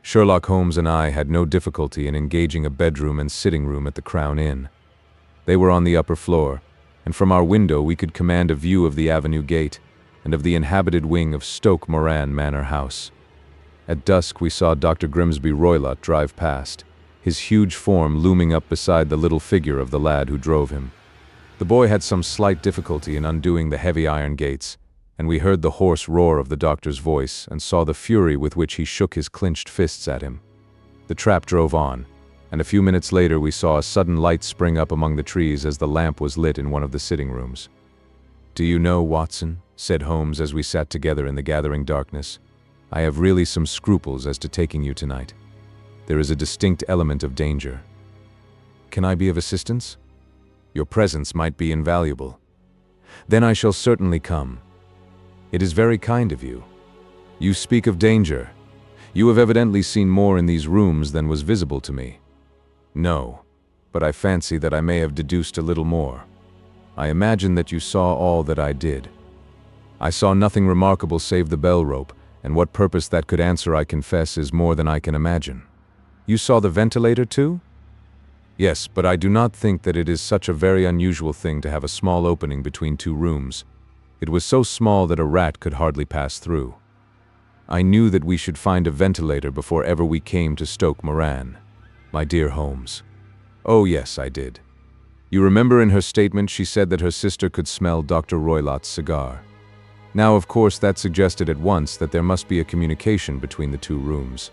Sherlock Holmes and I had no difficulty in engaging a bedroom and sitting room at the Crown Inn. They were on the upper floor, and from our window we could command a view of the avenue gate and of the inhabited wing of Stoke Moran Manor House. At dusk we saw Dr. Grimsby Roylott drive past, his huge form looming up beside the little figure of the lad who drove him. The boy had some slight difficulty in undoing the heavy iron gates, and we heard the hoarse roar of the doctor's voice and saw the fury with which he shook his clenched fists at him. The trap drove on, and a few minutes later we saw a sudden light spring up among the trees as the lamp was lit in one of the sitting rooms. "Do you know, Watson," said Holmes as we sat together in the gathering darkness, "I have really some scruples as to taking you tonight. There is a distinct element of danger." "Can I be of assistance?" "Your presence might be invaluable." "Then I shall certainly come." "It is very kind of you. You speak of danger. You have evidently seen more in these rooms than was visible to me." "No, but I fancy that I may have deduced a little more. I imagine that you saw all that I did." "I saw nothing remarkable save the bell rope, and what purpose that could answer, I confess, is more than I can imagine." "You saw the ventilator too?" "Yes, but I do not think that it is such a very unusual thing to have a small opening between two rooms. It was so small that a rat could hardly pass through. I knew that we should find a ventilator before ever we came to Stoke Moran." "My dear Holmes." "Oh yes, I did. You remember in her statement she said that her sister could smell Dr. Roylott's cigar. Now, of course, that suggested at once that there must be a communication between the two rooms.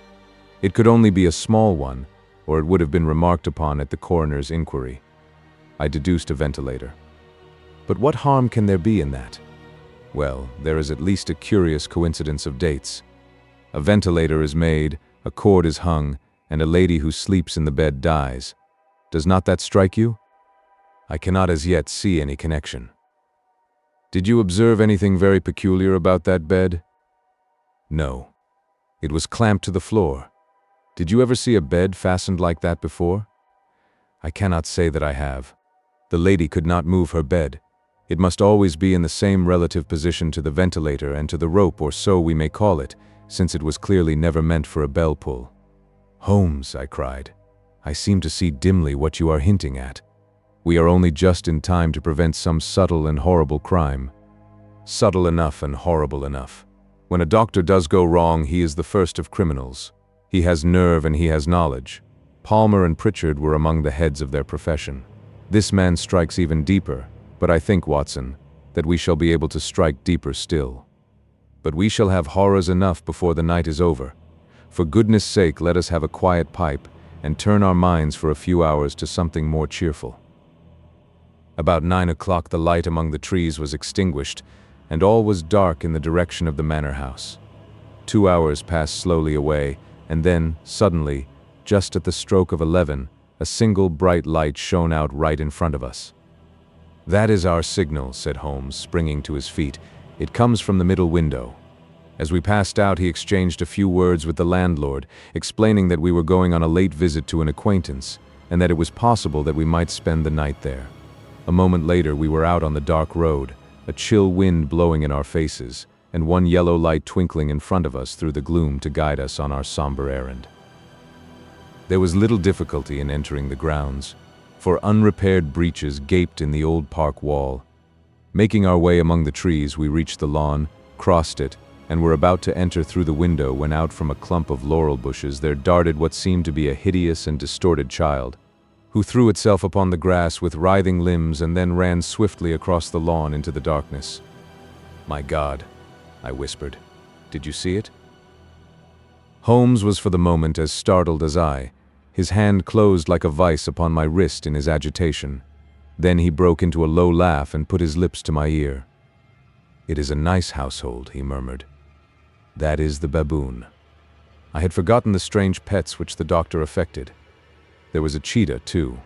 It could only be a small one, or it would have been remarked upon at the coroner's inquiry. I deduced a ventilator. But what harm can there be in that? Well, there is at least a curious coincidence of dates. A ventilator is made, a cord is hung, and a lady who sleeps in the bed dies. Does not that strike you?" "I cannot as yet see any connection." "Did you observe anything very peculiar about that bed?" "No. It was clamped to the floor. Did you ever see a bed fastened like that before?" "I cannot say that I have. The lady could not move her bed. It must always be in the same relative position to the ventilator and to the rope, or so we may call it, since it was clearly never meant for a bell pull." "Holmes," I cried, "I seem to see dimly what you are hinting at. We are only just in time to prevent some subtle and horrible crime." "Subtle enough and horrible enough. When a doctor does go wrong, he is the first of criminals. He has nerve and he has knowledge. Palmer and Pritchard were among the heads of their profession. This man strikes even deeper, but I think, Watson, that we shall be able to strike deeper still. But we shall have horrors enough before the night is over. For goodness sake, let us have a quiet pipe and turn our minds for a few hours to something more cheerful." About 9 o'clock the light among the trees was extinguished, and all was dark in the direction of the manor house. 2 hours passed slowly away, and then, suddenly, just at the stroke of 11, a single bright light shone out right in front of us. "That is our signal," said Holmes, springing to his feet. "It comes from the middle window." As we passed out, he exchanged a few words with the landlord, explaining that we were going on a late visit to an acquaintance, and that it was possible that we might spend the night there. A moment later, we were out on the dark road, a chill wind blowing in our faces, and one yellow light twinkling in front of us through the gloom to guide us on our somber errand. There was little difficulty in entering the grounds, for unrepaired breaches gaped in the old park wall. Making our way among the trees, we reached the lawn, crossed it, and were about to enter through the window when out from a clump of laurel bushes there darted what seemed to be a hideous and distorted child, who threw itself upon the grass with writhing limbs and then ran swiftly across the lawn into the darkness. "My God," I whispered. "Did you see it?" Holmes was for the moment as startled as I. His hand closed like a vice upon my wrist in his agitation. Then he broke into a low laugh and put his lips to my ear. "It is a nice household," he murmured. "That is the baboon." I had forgotten the strange pets which the doctor affected. There was a cheetah, too.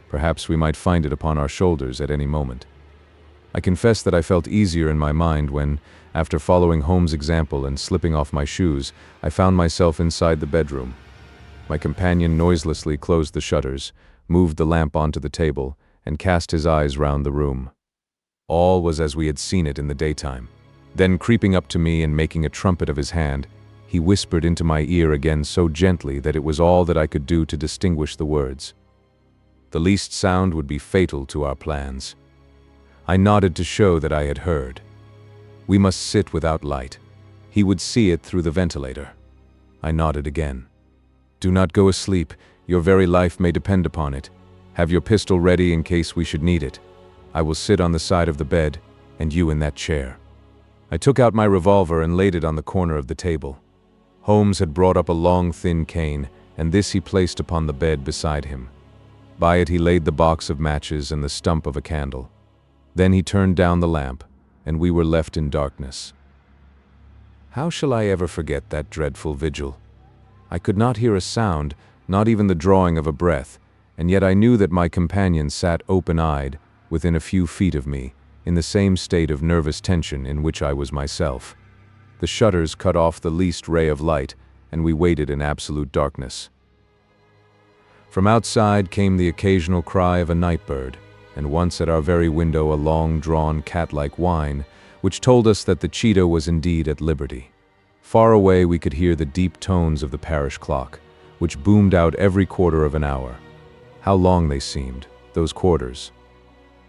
Perhaps we might find it upon our shoulders at any moment. I confess that I felt easier in my mind when, after following Holmes' example and slipping off my shoes, I found myself inside the bedroom. My companion noiselessly closed the shutters, moved the lamp onto the table, and cast his eyes round the room. All was as we had seen it in the daytime. Then, creeping up to me and making a trumpet of his hand, he whispered into my ear again so gently that it was all that I could do to distinguish the words. The least sound would be fatal to our plans. I nodded to show that I had heard. We must sit without light. He would see it through the ventilator. I nodded again. "Do not go asleep. Your very life may depend upon it. Have your pistol ready in case we should need it. I will sit on the side of the bed, and you in that chair." I took out my revolver and laid it on the corner of the table. Holmes had brought up a long, thin cane, and this he placed upon the bed beside him. By it he laid the box of matches and the stump of a candle. Then he turned down the lamp, and we were left in darkness. How shall I ever forget that dreadful vigil? I could not hear a sound, not even the drawing of a breath, and yet I knew that my companion sat open-eyed, within a few feet of me, in the same state of nervous tension in which I was myself. The shutters cut off the least ray of light, and we waited in absolute darkness. From outside came the occasional cry of a night bird, and once at our very window a long-drawn cat-like whine, which told us that the cheetah was indeed at liberty. Far away we could hear the deep tones of the parish clock, which boomed out every quarter of an hour. How long they seemed, those quarters!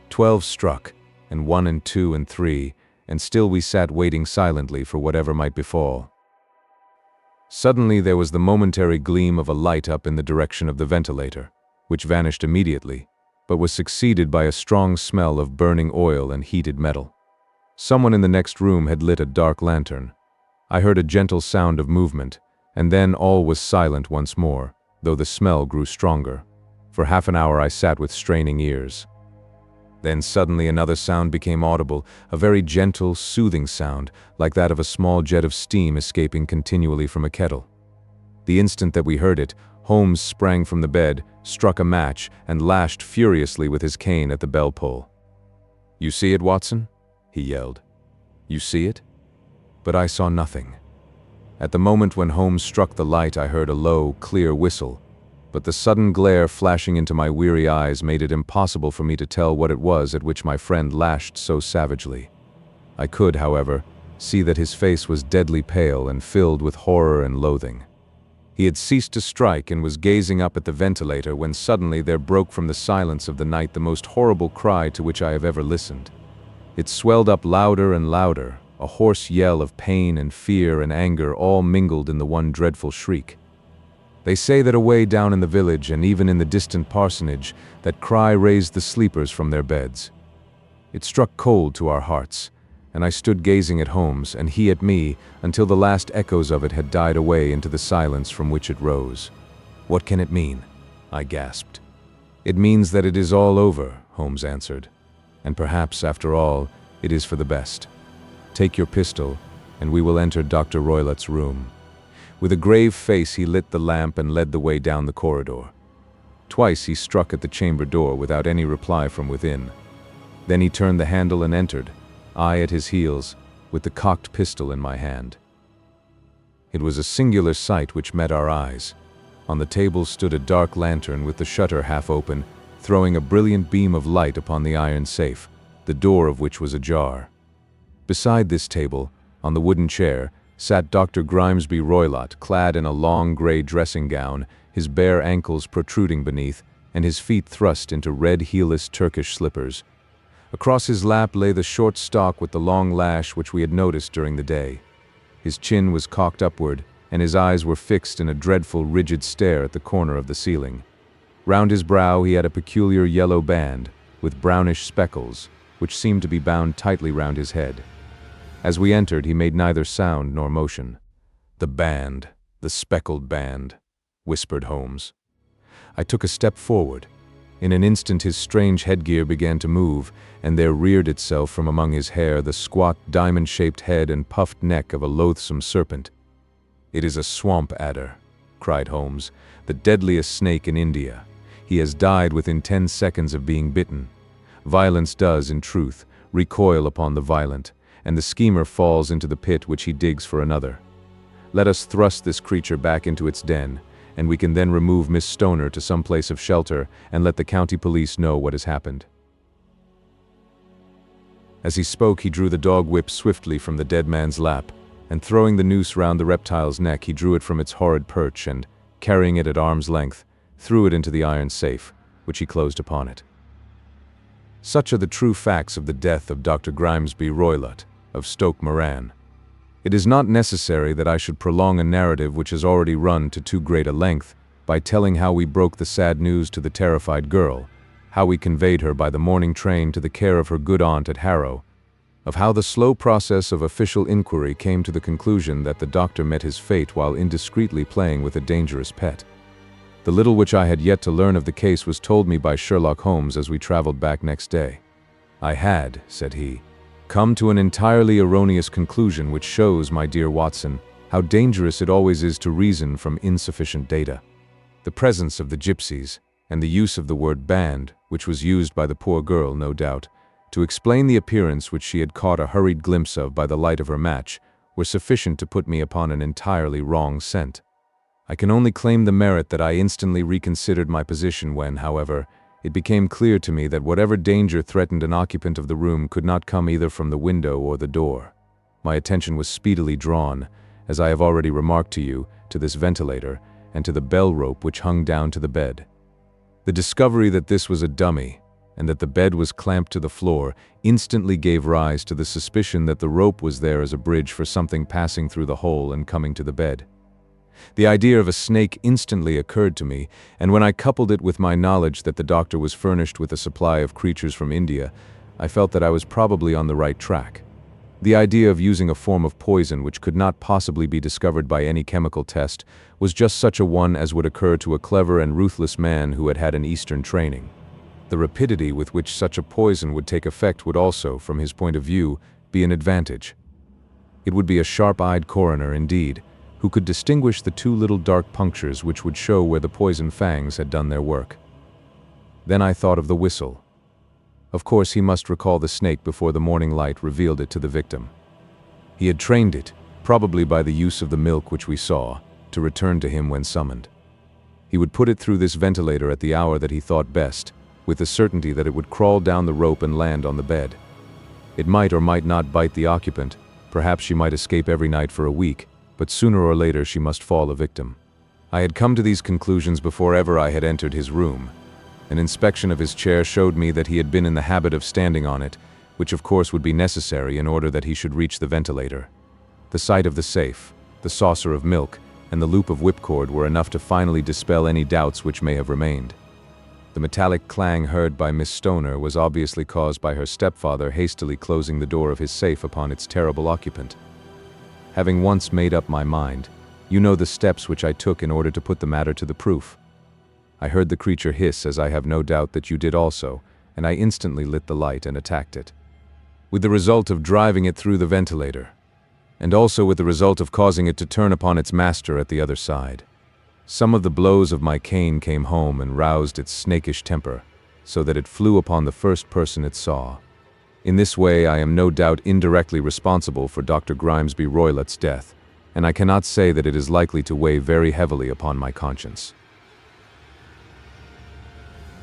12 struck, and 1 and 2 and 3, and still we sat waiting silently for whatever might befall. Suddenly there was the momentary gleam of a light up in the direction of the ventilator, which vanished immediately, but was succeeded by a strong smell of burning oil and heated metal. Someone in the next room had lit a dark lantern. I heard a gentle sound of movement, and then all was silent once more, though the smell grew stronger. For half an hour I sat with straining ears. Then suddenly another sound became audible, a very gentle, soothing sound, like that of a small jet of steam escaping continually from a kettle. The instant that we heard it, Holmes sprang from the bed, struck a match, and lashed furiously with his cane at the bell pull. "You see it, Watson?" he yelled. "You see it?" But I saw nothing. At the moment when Holmes struck the light, I heard a low, clear whistle, but the sudden glare flashing into my weary eyes made it impossible for me to tell what it was at which my friend lashed so savagely. I could, however, see that his face was deadly pale and filled with horror and loathing. He had ceased to strike and was gazing up at the ventilator when suddenly there broke from the silence of the night the most horrible cry to which I have ever listened. It swelled up louder and louder, a hoarse yell of pain and fear and anger all mingled in the one dreadful shriek. They say that away down in the village and even in the distant parsonage, that cry raised the sleepers from their beds. It struck cold to our hearts, and I stood gazing at Holmes and he at me until the last echoes of it had died away into the silence from which it rose. "What can it mean?" I gasped. "It means that it is all over," Holmes answered. "And perhaps, after all, it is for the best. Take your pistol, and we will enter Dr. Roylott's room." With a grave face he lit the lamp and led the way down the corridor. Twice he struck at the chamber door without any reply from within. Then he turned the handle and entered, I at his heels, with the cocked pistol in my hand. It was a singular sight which met our eyes. On the table stood a dark lantern with the shutter half open, throwing a brilliant beam of light upon the iron safe, the door of which was ajar. Beside this table, on the wooden chair, sat Dr. Grimesby Roylott, clad in a long grey dressing gown, his bare ankles protruding beneath, and his feet thrust into red heelless Turkish slippers. Across his lap lay the short stock with the long lash which we had noticed during the day. His chin was cocked upward, and his eyes were fixed in a dreadful, rigid stare at the corner of the ceiling. Round his brow he had a peculiar yellow band, with brownish speckles, which seemed to be bound tightly round his head. As we entered, he made neither sound nor motion. "The band, the speckled band," whispered Holmes. I took a step forward. In an instant his strange headgear began to move, and there reared itself from among his hair the squat, diamond-shaped head and puffed neck of a loathsome serpent. "It is a swamp adder," cried Holmes, "the deadliest snake in India. He has died within 10 seconds of being bitten. Violence does, in truth, recoil upon the violent, and the schemer falls into the pit which he digs for another. Let us thrust this creature back into its den, and we can then remove Miss Stoner to some place of shelter and let the county police know what has happened." As he spoke, he drew the dog whip swiftly from the dead man's lap, and throwing the noose round the reptile's neck, he drew it from its horrid perch and, carrying it at arm's length, threw it into the iron safe, which he closed upon it. Such are the true facts of the death of Dr. Grimesby Roylott, of Stoke Moran. It is not necessary that I should prolong a narrative which has already run to too great a length by telling how we broke the sad news to the terrified girl, how we conveyed her by the morning train to the care of her good aunt at Harrow, of how the slow process of official inquiry came to the conclusion that the doctor met his fate while indiscreetly playing with a dangerous pet. The little which I had yet to learn of the case was told me by Sherlock Holmes as we traveled back next day. "I had," said he, "come to an entirely erroneous conclusion which shows, my dear Watson, how dangerous it always is to reason from insufficient data. The presence of the gypsies, and the use of the word band, which was used by the poor girl, no doubt, to explain the appearance which she had caught a hurried glimpse of by the light of her match, were sufficient to put me upon an entirely wrong scent. I can only claim the merit that I instantly reconsidered my position when, however, it became clear to me that whatever danger threatened an occupant of the room could not come either from the window or the door. My attention was speedily drawn, as I have already remarked to you, to this ventilator, and to the bell rope which hung down to the bed. The discovery that this was a dummy, and that the bed was clamped to the floor, instantly gave rise to the suspicion that the rope was there as a bridge for something passing through the hole and coming to the bed. The idea of a snake instantly occurred to me, and when I coupled it with my knowledge that the doctor was furnished with a supply of creatures from India, I felt that I was probably on the right track. The idea of using a form of poison which could not possibly be discovered by any chemical test was just such a one as would occur to a clever and ruthless man who had had an Eastern training. The rapidity with which such a poison would take effect would also, from his point of view, be an advantage. It would be a sharp-eyed coroner, indeed, who could distinguish the two little dark punctures which would show where the poison fangs had done their work. Then I thought of the whistle. Of course, he must recall the snake before the morning light revealed it to the victim. He had trained it, probably by the use of the milk which we saw, to return to him when summoned. He would put it through this ventilator at the hour that he thought best, with the certainty that it would crawl down the rope and land on the bed. It might or might not bite the occupant, perhaps she might escape every night for a week, but sooner or later she must fall a victim. I had come to these conclusions before ever I had entered his room. An inspection of his chair showed me that he had been in the habit of standing on it, which of course would be necessary in order that he should reach the ventilator. The sight of the safe, the saucer of milk, and the loop of whipcord were enough to finally dispel any doubts which may have remained. The metallic clang heard by Miss Stoner was obviously caused by her stepfather hastily closing the door of his safe upon its terrible occupant. Having once made up my mind, you know the steps which I took in order to put the matter to the proof. I heard the creature hiss, as I have no doubt that you did also, and I instantly lit the light and attacked it, with the result of driving it through the ventilator, and also with the result of causing it to turn upon its master at the other side. Some of the blows of my cane came home and roused its snakish temper, so that it flew upon the first person it saw. In this way I am no doubt indirectly responsible for Dr. Grimesby Roylott's death, and I cannot say that it is likely to weigh very heavily upon my conscience.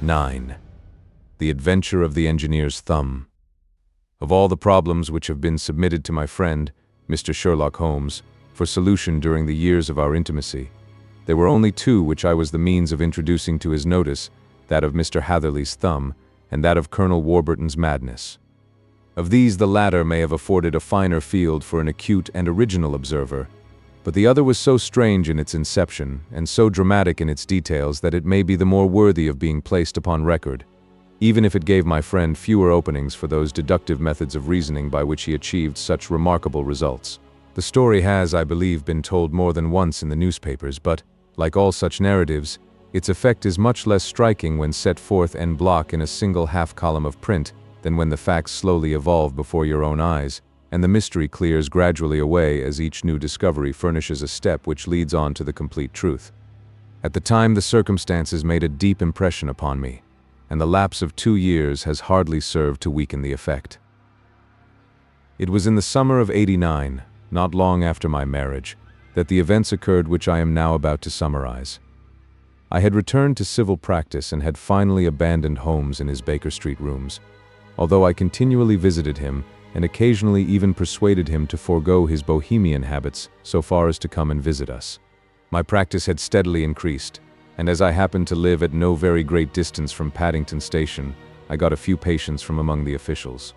9. The Adventure of the Engineer's Thumb. Of all the problems which have been submitted to my friend, Mr. Sherlock Holmes, for solution during the years of our intimacy, there were only two which I was the means of introducing to his notice, that of Mr. Hatherley's thumb, and that of Colonel Warburton's madness. Of these the latter may have afforded a finer field for an acute and original observer, but the other was so strange in its inception, and so dramatic in its details, that it may be the more worthy of being placed upon record, even if it gave my friend fewer openings for those deductive methods of reasoning by which he achieved such remarkable results. The story has, I believe, been told more than once in the newspapers, but, like all such narratives, its effect is much less striking when set forth en bloc in a single half-column of print than when the facts slowly evolve before your own eyes, and the mystery clears gradually away as each new discovery furnishes a step which leads on to the complete truth. At the time, the circumstances made a deep impression upon me, and the lapse of 2 years has hardly served to weaken the effect. It was in the summer of '89, not long after my marriage, that the events occurred which I am now about to summarize. I had returned to civil practice and had finally abandoned Holmes in his Baker Street rooms, although I continually visited him and occasionally even persuaded him to forego his Bohemian habits so far as to come and visit us. My practice had steadily increased, and as I happened to live at no very great distance from Paddington Station, I got a few patients from among the officials.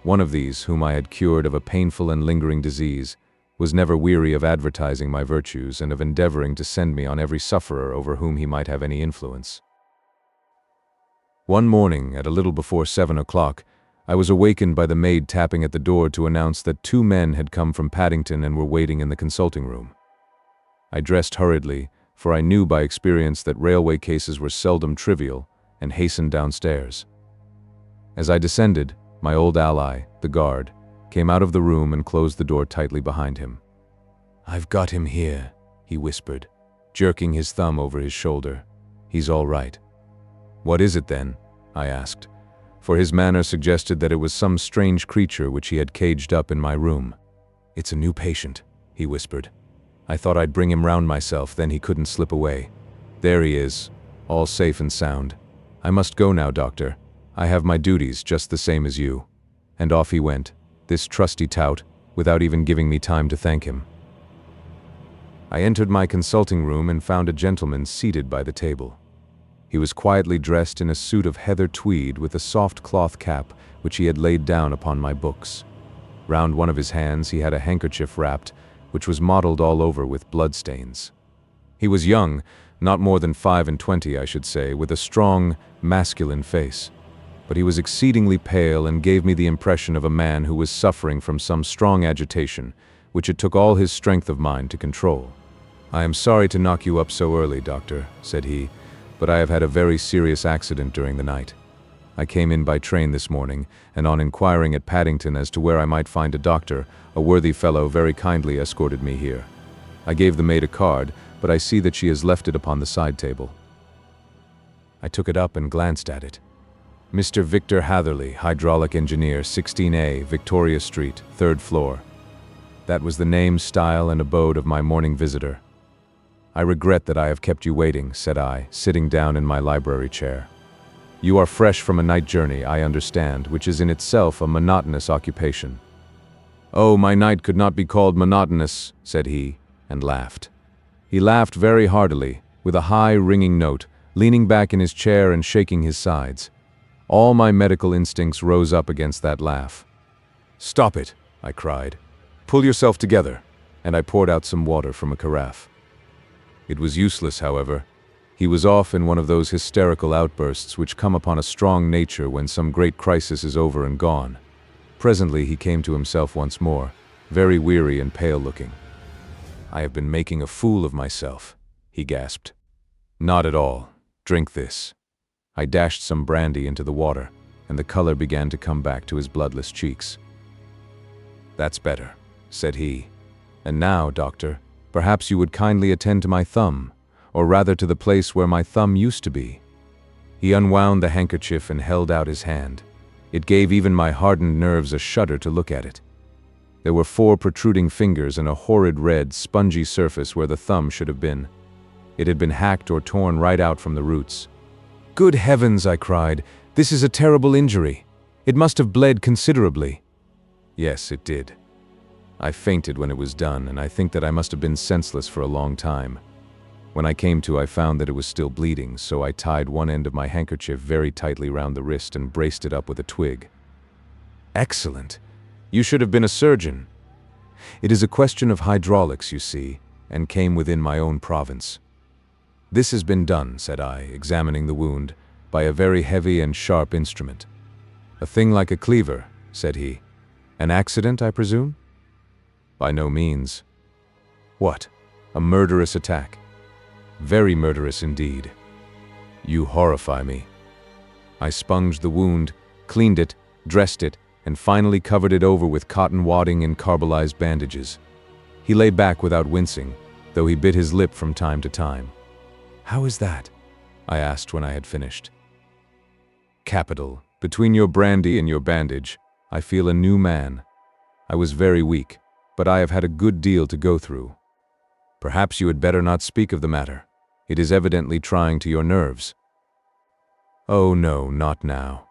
One of these, whom I had cured of a painful and lingering disease, was never weary of advertising my virtues and of endeavoring to send me on every sufferer over whom he might have any influence. One morning, at a little before 7 o'clock, I was awakened by the maid tapping at the door to announce that 2 men had come from Paddington and were waiting in the consulting room. I dressed hurriedly, for I knew by experience that railway cases were seldom trivial, and hastened downstairs. As I descended, my old ally, the guard, came out of the room and closed the door tightly behind him. "I've got him here," he whispered, jerking his thumb over his shoulder. "He's all right." "What is it then?" I asked, for his manner suggested that it was some strange creature which he had caged up in my room. "It's a new patient," he whispered. "I thought I'd bring him round myself, then he couldn't slip away. There he is, all safe and sound. I must go now, doctor. I have my duties just the same as you." And off he went, this trusty tout, without even giving me time to thank him. I entered my consulting room and found a gentleman seated by the table. He was quietly dressed in a suit of heather tweed with a soft cloth cap which he had laid down upon my books. Round one of his hands he had a handkerchief wrapped, which was mottled all over with bloodstains. He was young, not more than 25, I should say, with a strong, masculine face. But he was exceedingly pale and gave me the impression of a man who was suffering from some strong agitation, which it took all his strength of mind to control. "I am sorry to knock you up so early, doctor," said he, "but I have had a very serious accident during the night. I came in by train this morning, and on inquiring at Paddington as to where I might find a doctor, a worthy fellow very kindly escorted me here. I gave the maid a card, but I see that she has left it upon the side table." I took it up and glanced at it. "Mr. Victor Hatherley, hydraulic engineer, 16A, Victoria Street, 3rd floor." That was the name, style, and abode of my morning visitor. "I regret that I have kept you waiting," said I, sitting down in my library chair. "You are fresh from a night journey, I understand, which is in itself a monotonous occupation." "Oh, my night could not be called monotonous," said he, and laughed. He laughed very heartily, with a high, ringing note, leaning back in his chair and shaking his sides. All my medical instincts rose up against that laugh. "Stop it," I cried. "Pull yourself together," and I poured out some water from a carafe. It was useless, however. He was off in one of those hysterical outbursts which come upon a strong nature when some great crisis is over and gone. Presently he came to himself once more, very weary and pale-looking. "I have been making a fool of myself," he gasped. "Not at all. Drink this." I dashed some brandy into the water, and the color began to come back to his bloodless cheeks. "That's better," said he. "And now, doctor, perhaps you would kindly attend to my thumb, or rather to the place where my thumb used to be." He unwound the handkerchief and held out his hand. It gave even my hardened nerves a shudder to look at it. There were 4 protruding fingers and a horrid red, spongy surface where the thumb should have been. It had been hacked or torn right out from the roots. "Good heavens," I cried, "this is a terrible injury. It must have bled considerably." Yes, it did. I fainted when it was done, and I think that I must have been senseless for a long time. When I came to, I found that it was still bleeding, so I tied one end of my handkerchief very tightly round the wrist and braced it up with a twig. "Excellent! You should have been a surgeon." "It is a question of hydraulics, you see, and came within my own province." "This has been done," said I, examining the wound, "by a very heavy and sharp instrument." "A thing like a cleaver," said he. "An accident, I presume?" "By no means." "What? A murderous attack?" "Very murderous indeed." "You horrify me." I sponged the wound, cleaned it, dressed it, and finally covered it over with cotton wadding and carbolized bandages. He lay back without wincing, though he bit his lip from time to time. "How is that?" I asked when I had finished. "Capital. Between your brandy and your bandage, I feel a new man. I was very weak, but I have had a good deal to go through. Perhaps you had better not speak of the matter. It is evidently trying to your nerves." "Oh no, not now.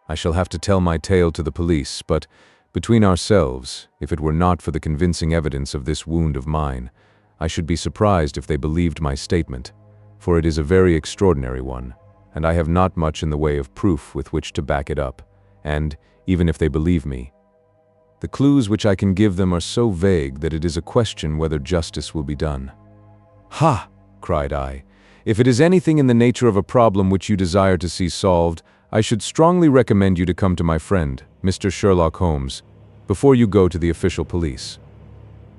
I shall have to tell my tale to the police, but between ourselves, if it were not for the convincing evidence of this wound of mine, I should be surprised if they believed my statement, for it is a very extraordinary one, and I have not much in the way of proof with which to back it up, and, even if they believe me, the clues which I can give them are so vague that it is a question whether justice will be done." "Ha!" cried I. "If it is anything in the nature of a problem which you desire to see solved, I should strongly recommend you to come to my friend, Mr. Sherlock Holmes, before you go to the official police."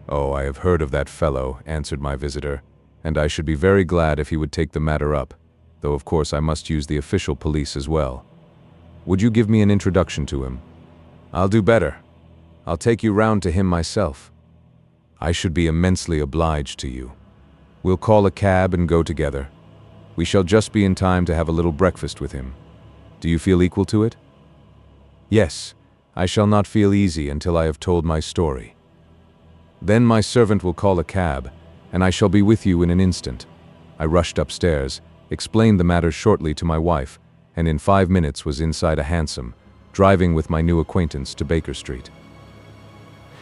"Oh, I have heard of that fellow," answered my visitor, "and I should be very glad if he would take the matter up, though of course I must use the official police as well. Would you give me an introduction to him?" "I'll do better. I'll take you round to him myself." "I should be immensely obliged to you. We'll call a cab and go together. We shall just be in time to have a little breakfast with him. Do you feel equal to it?" "Yes, I shall not feel easy until I have told my story." "Then my servant will call a cab, and I shall be with you in an instant." I rushed upstairs, explained the matter shortly to my wife, and in 5 minutes was inside a hansom, driving with my new acquaintance to Baker Street.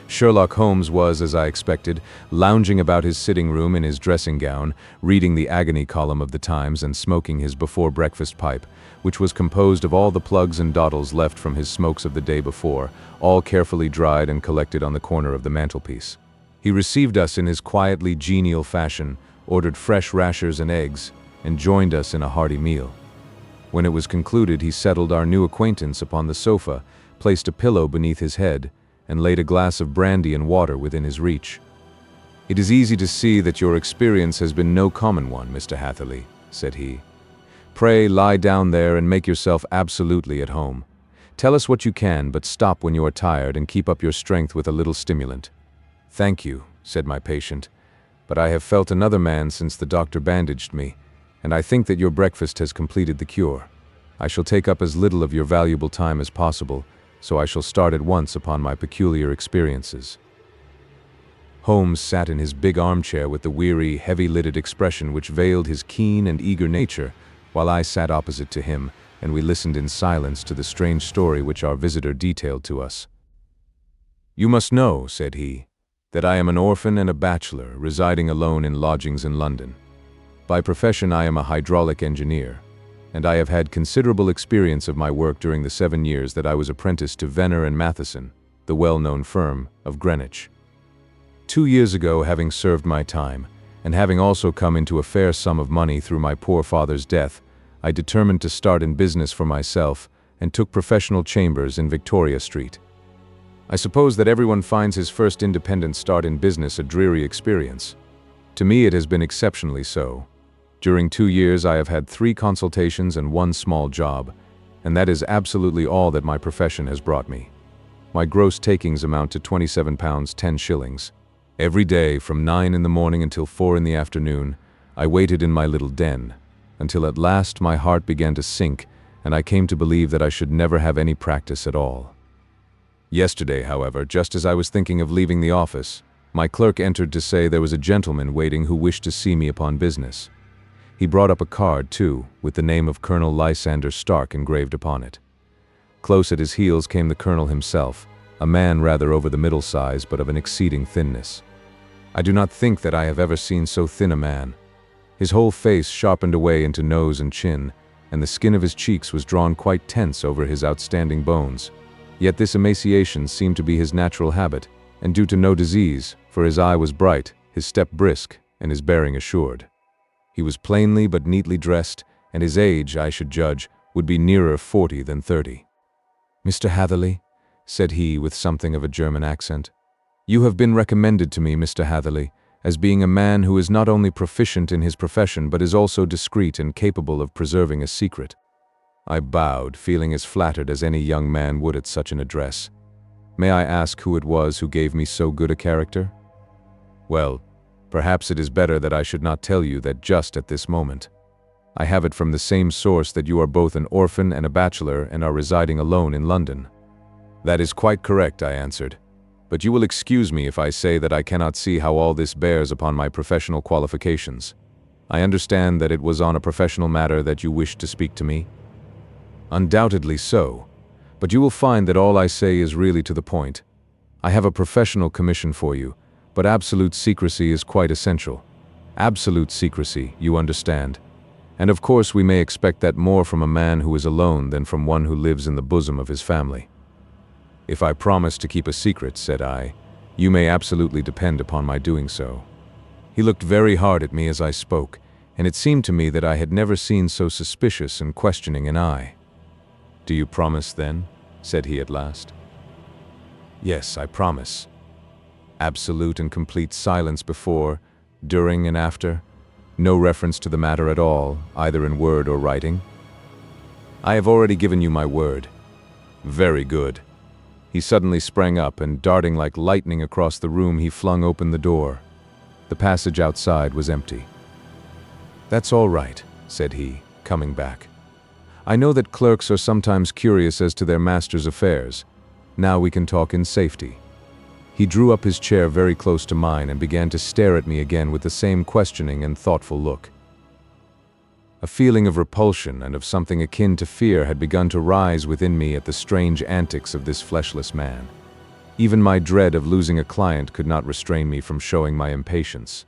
Sherlock Holmes was, as I expected, lounging about his sitting room in his dressing gown, reading the agony column of the Times and smoking his before-breakfast pipe, which was composed of all the plugs and dawdles left from his smokes of the day before, all carefully dried and collected on the corner of the mantelpiece. He received us in his quietly genial fashion, ordered fresh rashers and eggs, and joined us in a hearty meal. When it was concluded, he settled our new acquaintance upon the sofa, placed a pillow beneath his head, and laid a glass of brandy and water within his reach. "It is easy to see that your experience has been no common one, Mr. Hatherley," said he. "Pray lie down there and make yourself absolutely at home. Tell us what you can, but stop when you are tired and keep up your strength with a little stimulant." "Thank you," said my patient, "but I have felt another man since the doctor bandaged me, and I think that your breakfast has completed the cure. I shall take up as little of your valuable time as possible, so I shall start at once upon my peculiar experiences." Holmes sat in his big armchair with the weary, heavy-lidded expression which veiled his keen and eager nature, while I sat opposite to him, and we listened in silence to the strange story which our visitor detailed to us. "You must know," said he, "that I am an orphan and a bachelor, residing alone in lodgings in London. By profession I am a hydraulic engineer, and I have had considerable experience of my work during the 7 years that I was apprenticed to Venner and Matheson, the well-known firm of Greenwich. 2 years ago, having served my time, and having also come into a fair sum of money through my poor father's death, I determined to start in business for myself and took professional chambers in Victoria Street. I suppose that everyone finds his first independent start in business a dreary experience. To me it has been exceptionally so. During 2 years I have had 3 consultations and 1 small job, and that is absolutely all that my profession has brought me. My gross takings amount to £27 10 shillings. Every day from 9 in the morning until 4 in the afternoon, I waited in my little den, until at last my heart began to sink and I came to believe that I should never have any practice at all. Yesterday, however, just as I was thinking of leaving the office, my clerk entered to say there was a gentleman waiting who wished to see me upon business. He brought up a card, too, with the name of Colonel Lysander Stark engraved upon it. Close at his heels came the colonel himself, a man rather over the middle size but of an exceeding thinness. I do not think that I have ever seen so thin a man. His whole face sharpened away into nose and chin, and the skin of his cheeks was drawn quite tense over his outstanding bones. Yet this emaciation seemed to be his natural habit, and due to no disease, for his eye was bright, his step brisk, and his bearing assured. He was plainly but neatly dressed, and his age, I should judge, would be nearer 40 than 30. "Mr. Hatherley," said he with something of a German accent, "you have been recommended to me, Mr. Hatherley, as being a man who is not only proficient in his profession but is also discreet and capable of preserving a secret." I bowed, feeling as flattered as any young man would at such an address. "May I ask who it was who gave me so good a character?" "Well, perhaps it is better that I should not tell you that just at this moment. I have it from the same source that you are both an orphan and a bachelor and are residing alone in London." "That is quite correct," I answered. "But you will excuse me if I say that I cannot see how all this bears upon my professional qualifications. I understand that it was on a professional matter that you wished to speak to me?" "Undoubtedly so, but you will find that all I say is really to the point. I have a professional commission for you, but absolute secrecy is quite essential. Absolute secrecy, you understand. And of course we may expect that more from a man who is alone than from one who lives in the bosom of his family." "If I promise to keep a secret," said I, "you may absolutely depend upon my doing so." He looked very hard at me as I spoke, and it seemed to me that I had never seen so suspicious and questioning an eye. "Do you promise, then?" said he at last. "Yes, I promise." "Absolute and complete silence before, during, and after? No reference to the matter at all, either in word or writing?" "I have already given you my word." "Very good." He suddenly sprang up, and darting like lightning across the room, he flung open the door. The passage outside was empty. "That's all right," said he, coming back. "I know that clerks are sometimes curious as to their master's affairs. Now we can talk in safety." He drew up his chair very close to mine and began to stare at me again with the same questioning and thoughtful look. A feeling of repulsion and of something akin to fear had begun to rise within me at the strange antics of this fleshless man. Even my dread of losing a client could not restrain me from showing my impatience.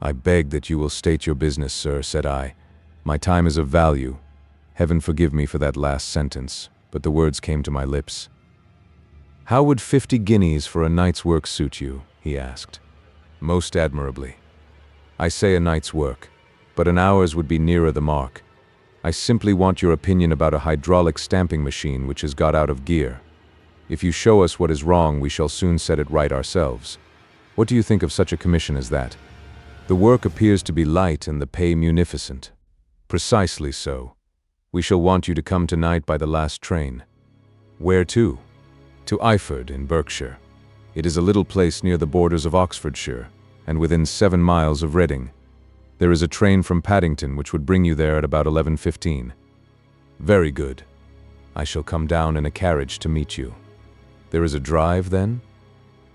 "I beg that you will state your business, sir," said I. "My time is of value." Heaven forgive me for that last sentence, but the words came to my lips. "How would 50 guineas for a night's work suit you?" he asked. "Most admirably." "I say a night's work, but an hour's would be nearer the mark. I simply want your opinion about a hydraulic stamping machine which has got out of gear. If you show us what is wrong, we shall soon set it right ourselves. What do you think of such a commission as that? The work appears to be light and the pay munificent." "Precisely so. We shall want you to come tonight by the last train." "Where to?" "To Iford in Berkshire. It is a little place near the borders of Oxfordshire, and within 7 miles of Reading. There is a train from Paddington which would bring you there at about 11:15. "Very good. I shall come down in a carriage to meet you." "There is a drive, then?"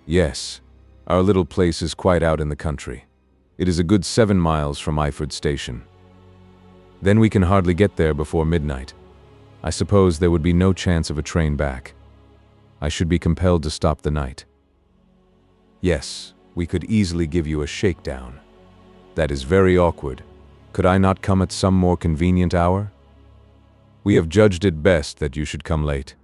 "Yes. Our little place is quite out in the country. It is a good 7 miles from Iford station." "Then we can hardly get there before midnight. I suppose there would be no chance of a train back. I should be compelled to stop the night." "Yes, we could easily give you a shakedown." "That is very awkward. Could I not come at some more convenient hour?" "We have judged it best that you should come late.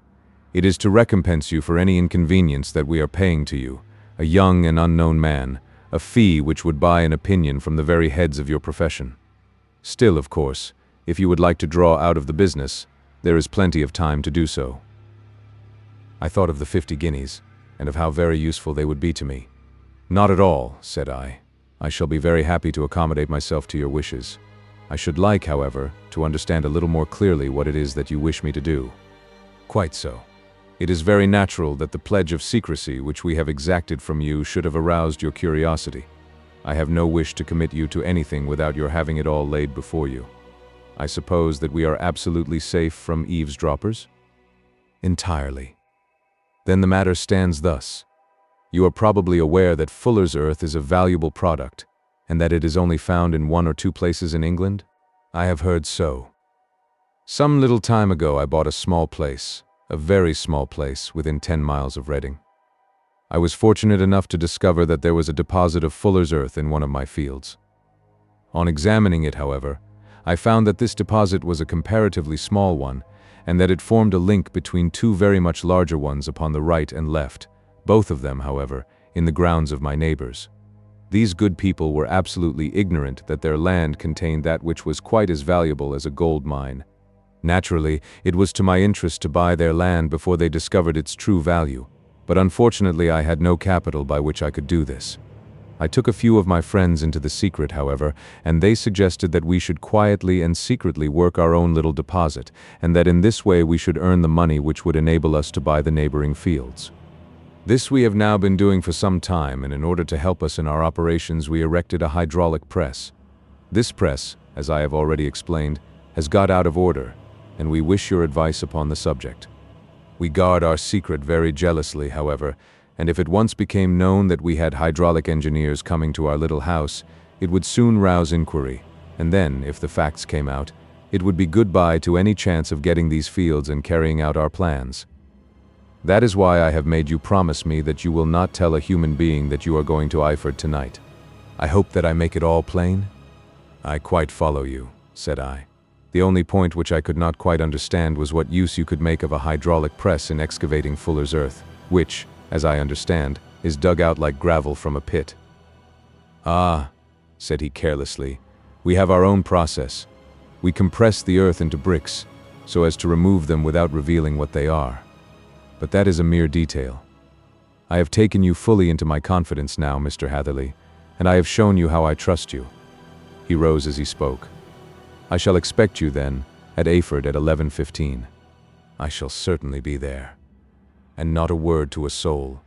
It is to recompense you for any inconvenience that we are paying to you, a young and unknown man, a fee which would buy an opinion from the very heads of your profession. Still, of course, if you would like to draw out of the business, there is plenty of time to do so." I thought of the 50 guineas, and of how very useful they would be to me. "Not at all," said I. "I shall be very happy to accommodate myself to your wishes. I should like, however, to understand a little more clearly what it is that you wish me to do." "Quite so. It is very natural that the pledge of secrecy which we have exacted from you should have aroused your curiosity. I have no wish to commit you to anything without your having it all laid before you. I suppose that we are absolutely safe from eavesdroppers?" "Entirely." "Then the matter stands thus. You are probably aware that fuller's earth is a valuable product, and that it is only found in 1 or 2 places in England?" "I have heard so. Some little time ago I bought a small place, a very small place, within 10 miles of Reading. I was fortunate enough to discover that there was a deposit of fuller's earth in one of my fields. On examining it, however, I found that this deposit was a comparatively small one, and that it formed a link between 2 very much larger ones upon the right and left, both of them, however, in the grounds of my neighbors. These good people were absolutely ignorant that their land contained that which was quite as valuable as a gold mine. Naturally, it was to my interest to buy their land before they discovered its true value, but unfortunately I had no capital by which I could do this. I took a few of my friends into the secret, however, and they suggested that we should quietly and secretly work our own little deposit, and that in this way we should earn the money which would enable us to buy the neighboring fields. This we have now been doing for some time, and in order to help us in our operations we erected a hydraulic press. This press, as I have already explained, has got out of order, and we wish your advice upon the subject. We guard our secret very jealously, however, and if it once became known that we had hydraulic engineers coming to our little house, it would soon rouse inquiry, and then, if the facts came out, it would be goodbye to any chance of getting these fields and carrying out our plans. That is why I have made you promise me that you will not tell a human being that you are going to Eyford tonight. I hope that I make it all plain?" "I quite follow you," said I. "The only point which I could not quite understand was what use you could make of a hydraulic press in excavating fuller's earth, which, as I understand, is dug out like gravel from a pit." "Ah," said he carelessly, "we have our own process. We compress the earth into bricks, so as to remove them without revealing what they are. But that is a mere detail. I have taken you fully into my confidence now, Mr. Hatherley, and I have shown you how I trust you." He rose as he spoke. "I shall expect you, then, at Eyford at 11:15. "I shall certainly be there." And not a word to a soul.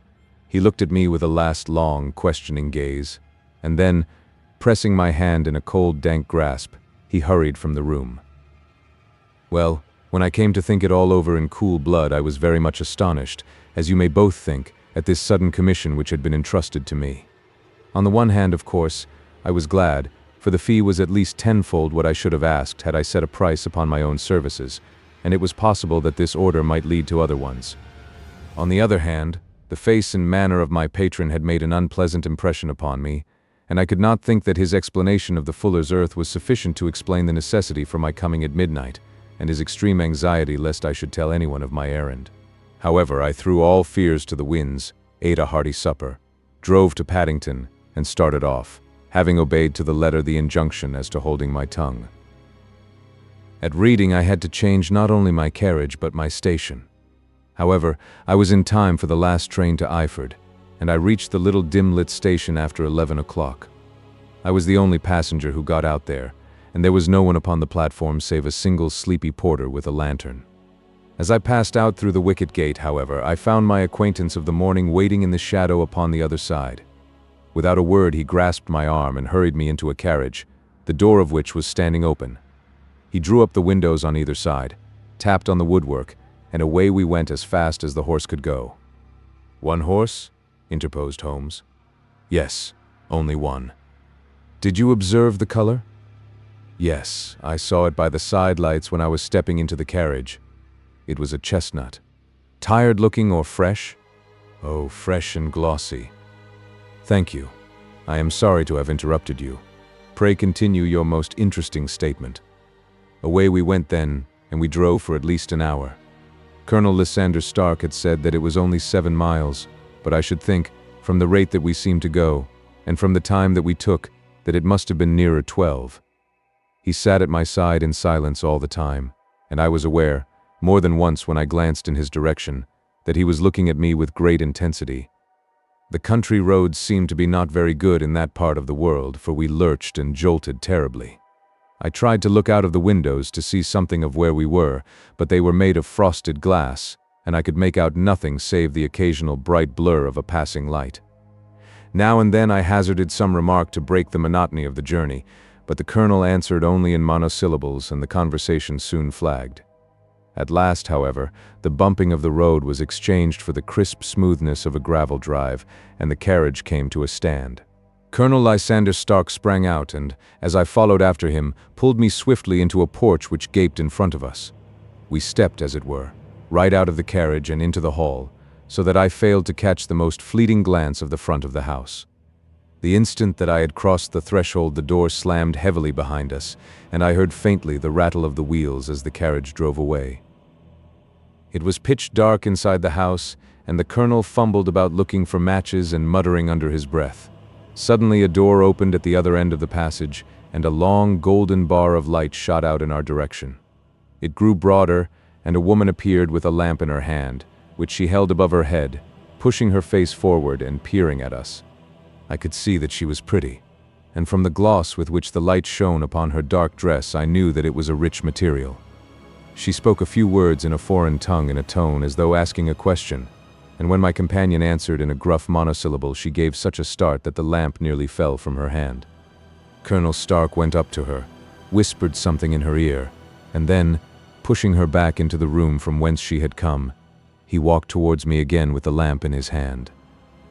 He looked at me with a last long, questioning gaze, and then, pressing my hand in a cold, dank grasp, he hurried from the room. Well, when I came to think it all over in cool blood, I was very much astonished, as you may both think, at this sudden commission which had been entrusted to me. On the one hand, of course, I was glad, for the fee was at least tenfold what I should have asked had I set a price upon my own services, and it was possible that this order might lead to other ones. On the other hand, the face and manner of my patron had made an unpleasant impression upon me, and I could not think that his explanation of the fuller's earth was sufficient to explain the necessity for my coming at midnight, and his extreme anxiety lest I should tell anyone of my errand. However, I threw all fears to the winds, ate a hearty supper, drove to Paddington, and started off, having obeyed to the letter the injunction as to holding my tongue. At Reading I had to change not only my carriage but my station. However, I was in time for the last train to Eyford, and I reached the little dim-lit station after 11 o'clock. I was the only passenger who got out there, and there was no one upon the platform save a single sleepy porter with a lantern. As I passed out through the wicket gate, however, I found my acquaintance of the morning waiting in the shadow upon the other side. Without a word he grasped my arm and hurried me into a carriage, the door of which was standing open. He drew up the windows on either side, tapped on the woodwork, and away we went as fast as the horse could go. "One horse?" interposed Holmes. "Yes, only one." "Did you observe the color?" "Yes, I saw it by the side lights when I was stepping into the carriage. It was a chestnut. Tired looking or fresh?" "Oh, fresh and glossy." "Thank you. I am sorry to have interrupted you. Pray continue your most interesting statement." Away we went then, and we drove for at least an hour. Colonel Lysander Stark had said that it was only 7 miles, but I should think, from the rate that we seemed to go, and from the time that we took, that it must have been nearer 12. He sat at my side in silence all the time, and I was aware, more than once when I glanced in his direction, that he was looking at me with great intensity. The country roads seemed to be not very good in that part of the world, for we lurched and jolted terribly. I tried to look out of the windows to see something of where we were, but they were made of frosted glass, and I could make out nothing save the occasional bright blur of a passing light. Now and then I hazarded some remark to break the monotony of the journey, but the colonel answered only in monosyllables, and the conversation soon flagged. At last, however, the bumping of the road was exchanged for the crisp smoothness of a gravel drive, and the carriage came to a stand. Colonel Lysander Stark sprang out and, as I followed after him, pulled me swiftly into a porch which gaped in front of us. We stepped, as it were, right out of the carriage and into the hall, so that I failed to catch the most fleeting glance of the front of the house. The instant that I had crossed the threshold, the door slammed heavily behind us, and I heard faintly the rattle of the wheels as the carriage drove away. It was pitch dark inside the house, and the colonel fumbled about looking for matches and muttering under his breath. Suddenly a door opened at the other end of the passage, and a long golden bar of light shot out in our direction. It grew broader, and a woman appeared with a lamp in her hand, which she held above her head, pushing her face forward and peering at us. I could see that she was pretty, and from the gloss with which the light shone upon her dark dress I knew that it was a rich material. She spoke a few words in a foreign tongue in a tone as though asking a question, and when my companion answered in a gruff monosyllable, she gave such a start that the lamp nearly fell from her hand. Colonel Stark went up to her, whispered something in her ear, and then, pushing her back into the room from whence she had come, he walked towards me again with the lamp in his hand.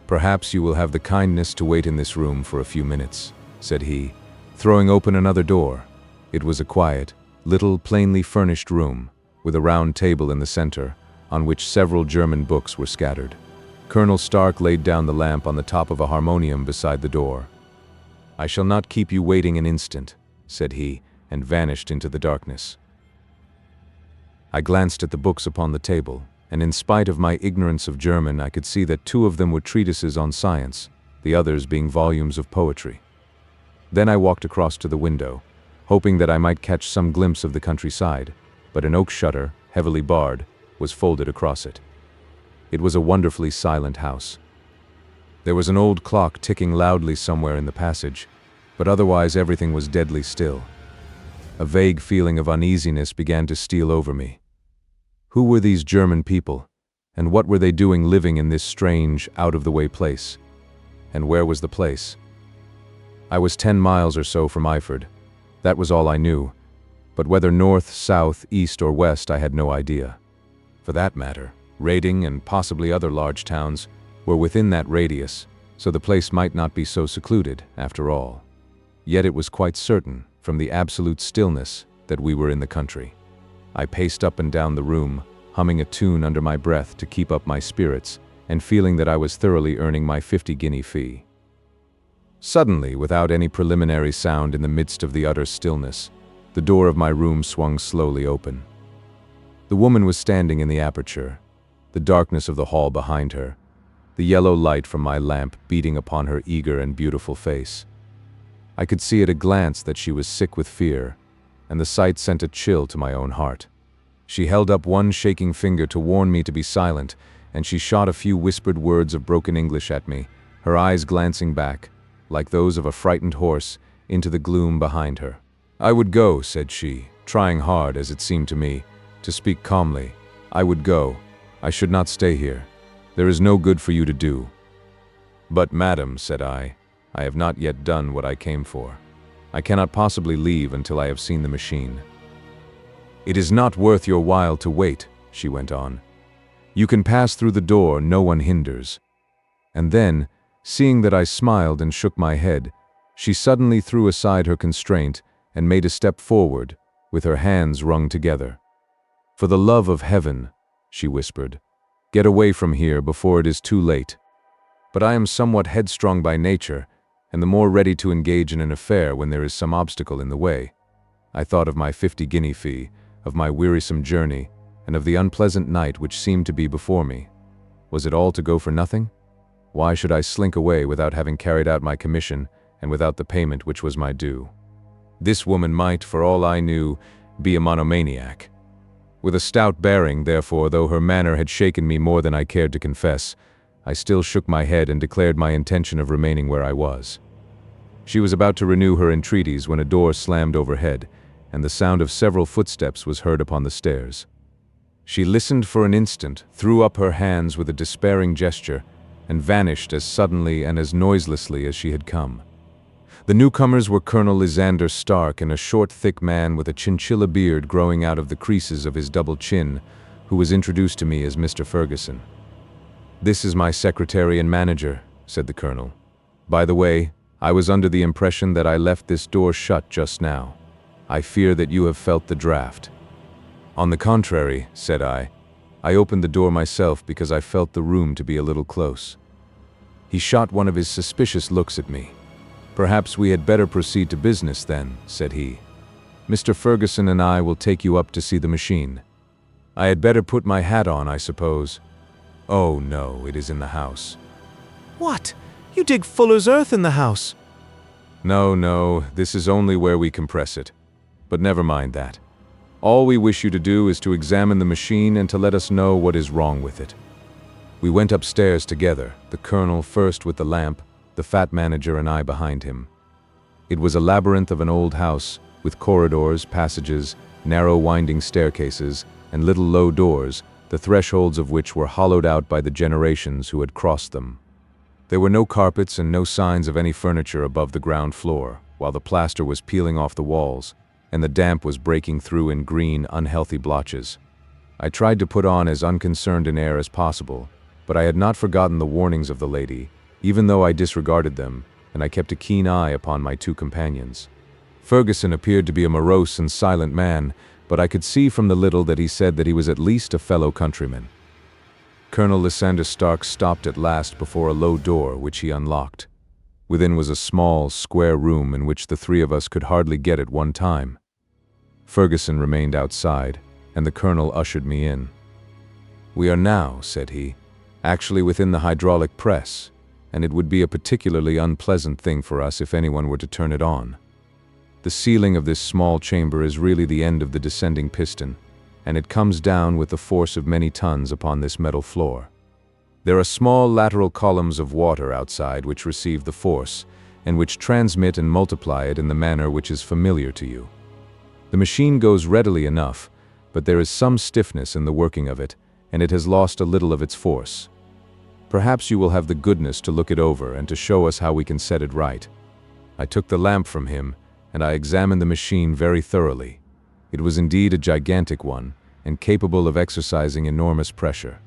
"Perhaps you will have the kindness to wait in this room for a few minutes," said he, throwing open another door. It was a quiet, little, plainly furnished room, with a round table in the center, on which several German books were scattered. Colonel Stark laid down the lamp on the top of a harmonium beside the door. "I shall not keep you waiting an instant," said he, and vanished into the darkness. I glanced at the books upon the table, and in spite of my ignorance of German, I could see that 2 of them were treatises on science, the others being volumes of poetry. Then I walked across to the window, hoping that I might catch some glimpse of the countryside, but an oak shutter, heavily barred, was folded across it. It was a wonderfully silent house. There was an old clock ticking loudly somewhere in the passage, but otherwise everything was deadly still. A vague feeling of uneasiness began to steal over me. Who were these German people, and what were they doing living in this strange, out-of-the-way place? And where was the place? I was 10 miles or so from Eyford. That was all I knew, but whether north, south, east, or west I had no idea. For that matter, Reading and possibly other large towns were within that radius, so the place might not be so secluded, after all. Yet it was quite certain, from the absolute stillness, that we were in the country. I paced up and down the room, humming a tune under my breath to keep up my spirits, and feeling that I was thoroughly earning my 50-guinea fee. Suddenly, without any preliminary sound in the midst of the utter stillness, the door of my room swung slowly open. The woman was standing in the aperture, the darkness of the hall behind her, the yellow light from my lamp beating upon her eager and beautiful face. I could see at a glance that she was sick with fear, and the sight sent a chill to my own heart. She held up one shaking finger to warn me to be silent, and she shot a few whispered words of broken English at me, her eyes glancing back, like those of a frightened horse, into the gloom behind her. "I would go," said she, trying hard, as it seemed to me, to speak calmly. "I would go. I should not stay here. There is no good for you to do." "But, madam," said I have not yet done what I came for. I cannot possibly leave until I have seen the machine." "It is not worth your while to wait," she went on. "You can pass through the door, no one hinders." And then, seeing that I smiled and shook my head, she suddenly threw aside her constraint and made a step forward, with her hands wrung together. "For the love of heaven," she whispered, "get away from here before it is too late." But I am somewhat headstrong by nature, and the more ready to engage in an affair when there is some obstacle in the way. I thought of my 50-guinea fee, of my wearisome journey, and of the unpleasant night which seemed to be before me. Was it all to go for nothing? Why should I slink away without having carried out my commission and without the payment which was my due? This woman might, for all I knew, be a monomaniac. With a stout bearing, therefore, though her manner had shaken me more than I cared to confess, I still shook my head and declared my intention of remaining where I was. She was about to renew her entreaties when a door slammed overhead, and the sound of several footsteps was heard upon the stairs. She listened for an instant, threw up her hands with a despairing gesture, and vanished as suddenly and as noiselessly as she had come. The newcomers were Colonel Lysander Stark and a short, thick man with a chinchilla beard growing out of the creases of his double chin, who was introduced to me as Mr. Ferguson. "This is my secretary and manager," said the colonel. "By the way, I was under the impression that I left this door shut just now. I fear that you have felt the draft." "On the contrary," said I opened the door myself because I felt the room to be a little close. He shot one of his suspicious looks at me. "Perhaps we had better proceed to business then," said he. "Mr. Ferguson and I will take you up to see the machine. I had better put my hat on, I suppose." "Oh no, it is in the house." What? You dig fuller's earth in the house? No, this is only where we compress it. But never mind that. All we wish you to do is to examine the machine and to let us know what is wrong with it." We went upstairs together, the colonel first with the lamp, the fat manager and I behind him. It was a labyrinth of an old house, with corridors, passages, narrow winding staircases, and little low doors, the thresholds of which were hollowed out by the generations who had crossed them. There were no carpets and no signs of any furniture above the ground floor, while the plaster was peeling off the walls, and the damp was breaking through in green, unhealthy blotches. I tried to put on as unconcerned an air as possible, but I had not forgotten the warnings of the lady, even though I disregarded them, and I kept a keen eye upon my two companions. Ferguson appeared to be a morose and silent man, but I could see from the little that he said that he was at least a fellow countryman. Colonel Lysander Stark stopped at last before a low door, which he unlocked. Within was a small, square room in which the three of us could hardly get at one time. Ferguson remained outside, and the colonel ushered me in. "We are now," said he, "actually within the hydraulic press, and it would be a particularly unpleasant thing for us if anyone were to turn it on. The ceiling of this small chamber is really the end of the descending piston, and it comes down with the force of many tons upon this metal floor. There are small lateral columns of water outside which receive the force, and which transmit and multiply it in the manner which is familiar to you. The machine goes readily enough, but there is some stiffness in the working of it, and it has lost a little of its force. Perhaps you will have the goodness to look it over and to show us how we can set it right." I took the lamp from him, and I examined the machine very thoroughly. It was indeed a gigantic one, and capable of exercising enormous pressure.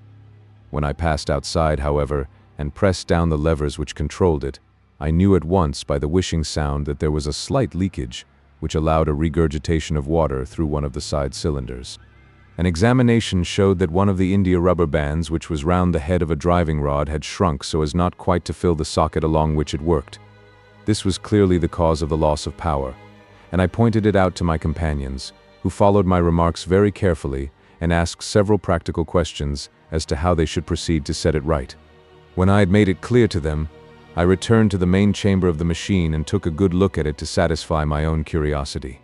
When I passed outside, however, and pressed down the levers which controlled it, I knew at once by the whishing sound that there was a slight leakage, which allowed a regurgitation of water through one of the side cylinders. An examination showed that one of the India rubber bands which was round the head of a driving rod had shrunk so as not quite to fill the socket along which it worked. This was clearly the cause of the loss of power, and I pointed it out to my companions, who followed my remarks very carefully and asked several practical questions as to how they should proceed to set it right. When I had made it clear to them, I returned to the main chamber of the machine and took a good look at it to satisfy my own curiosity.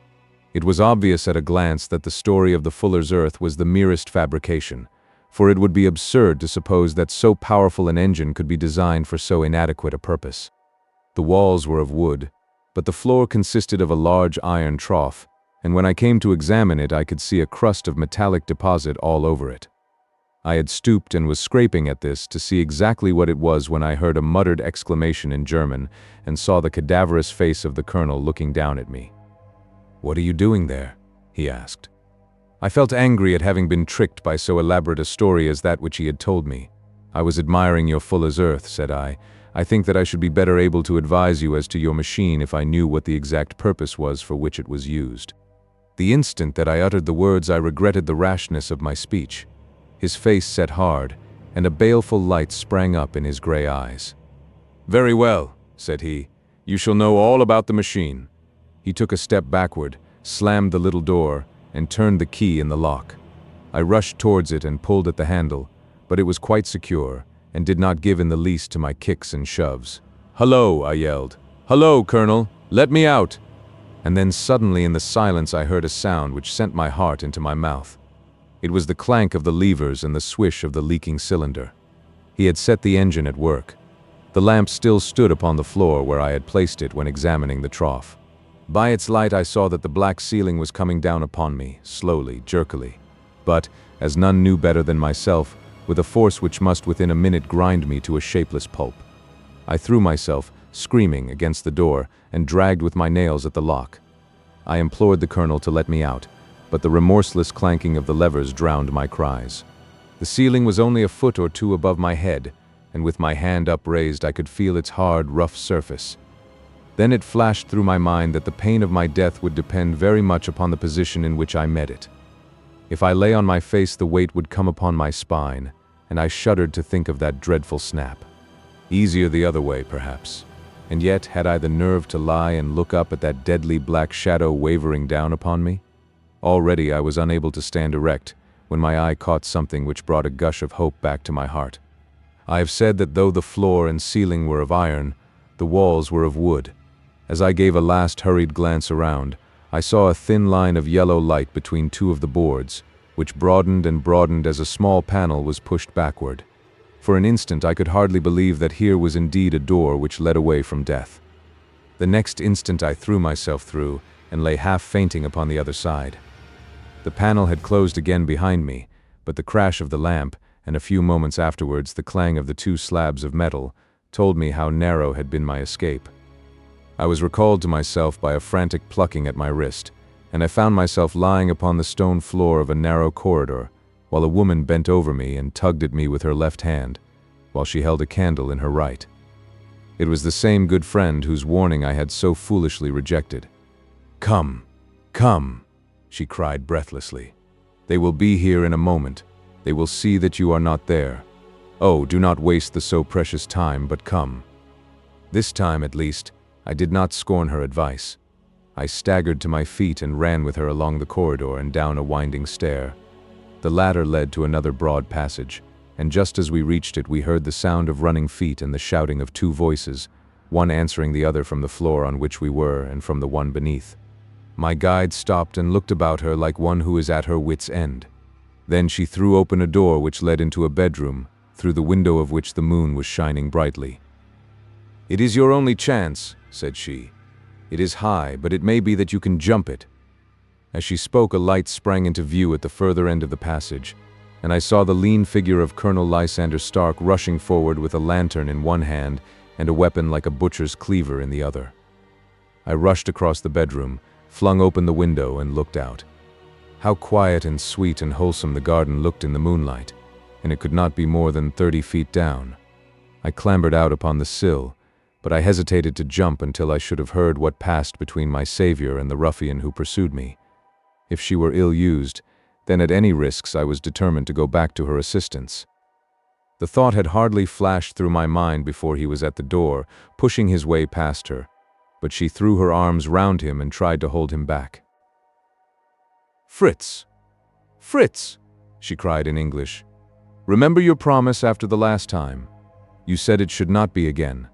It was obvious at a glance that the story of the fuller's earth was the merest fabrication, for it would be absurd to suppose that so powerful an engine could be designed for so inadequate a purpose. The walls were of wood, but the floor consisted of a large iron trough, and when I came to examine it I could see a crust of metallic deposit all over it. I had stooped and was scraping at this to see exactly what it was when I heard a muttered exclamation in German and saw the cadaverous face of the colonel looking down at me. "What are you doing there?" he asked. I felt angry at having been tricked by so elaborate a story as that which he had told me. "I was admiring your fuller's earth," said I. "I think that I should be better able to advise you as to your machine if I knew what the exact purpose was for which it was used." The instant that I uttered the words I regretted the rashness of my speech. His face set hard, and a baleful light sprang up in his gray eyes. "Very well," said he. "You shall know all about the machine." He took a step backward, slammed the little door, and turned the key in the lock. I rushed towards it and pulled at the handle, but it was quite secure, and did not give in the least to my kicks and shoves. "Hello," I yelled. "Hello, Colonel! Let me out!" And then suddenly in the silence I heard a sound which sent my heart into my mouth. It was the clank of the levers and the swish of the leaking cylinder. He had set the engine at work. The lamp still stood upon the floor where I had placed it when examining the trough. By its light I saw that the black ceiling was coming down upon me, slowly, jerkily. But, as none knew better than myself, with a force which must within a minute grind me to a shapeless pulp. I threw myself, screaming, against the door, and dragged with my nails at the lock. I implored the colonel to let me out, but the remorseless clanking of the levers drowned my cries. The ceiling was only a foot or two above my head, and with my hand upraised I could feel its hard, rough surface. Then it flashed through my mind that the pain of my death would depend very much upon the position in which I met it. If I lay on my face, the weight would come upon my spine, and I shuddered to think of that dreadful snap. Easier the other way, perhaps. And yet, had I the nerve to lie and look up at that deadly black shadow wavering down upon me? Already I was unable to stand erect, when my eye caught something which brought a gush of hope back to my heart. I have said that though the floor and ceiling were of iron, the walls were of wood. As I gave a last hurried glance around, I saw a thin line of yellow light between two of the boards, which broadened and broadened as a small panel was pushed backward. For an instant I could hardly believe that here was indeed a door which led away from death. The next instant I threw myself through, and lay half fainting upon the other side. The panel had closed again behind me, but the crash of the lamp, and a few moments afterwards the clang of the two slabs of metal, told me how narrow had been my escape. I was recalled to myself by a frantic plucking at my wrist, and I found myself lying upon the stone floor of a narrow corridor, while a woman bent over me and tugged at me with her left hand, while she held a candle in her right. It was the same good friend whose warning I had so foolishly rejected. "Come, come," she cried breathlessly. "They will be here in a moment. They will see that you are not there. Oh, do not waste the so precious time, but come." This time, at least, I did not scorn her advice. I staggered to my feet and ran with her along the corridor and down a winding stair. The latter led to another broad passage, and just as we reached it we heard the sound of running feet and the shouting of two voices, one answering the other from the floor on which we were and from the one beneath. My guide stopped and looked about her like one who is at her wit's end. Then she threw open a door which led into a bedroom, through the window of which the moon was shining brightly. "It is your only chance," said she. "It is high, but it may be that you can jump it." As she spoke, a light sprang into view at the further end of the passage, and I saw the lean figure of Colonel Lysander Stark rushing forward with a lantern in one hand and a weapon like a butcher's cleaver in the other. I rushed across the bedroom, flung open the window, and looked out. How quiet and sweet and wholesome the garden looked in the moonlight, and it could not be more than 30 feet down. I clambered out upon the sill, but I hesitated to jump until I should have heard what passed between my savior and the ruffian who pursued me. If she were ill-used, then at any risks I was determined to go back to her assistance. The thought had hardly flashed through my mind before he was at the door, pushing his way past her, but she threw her arms round him and tried to hold him back. "Fritz! Fritz!" she cried in English. "Remember your promise after the last time. You said it should not be again.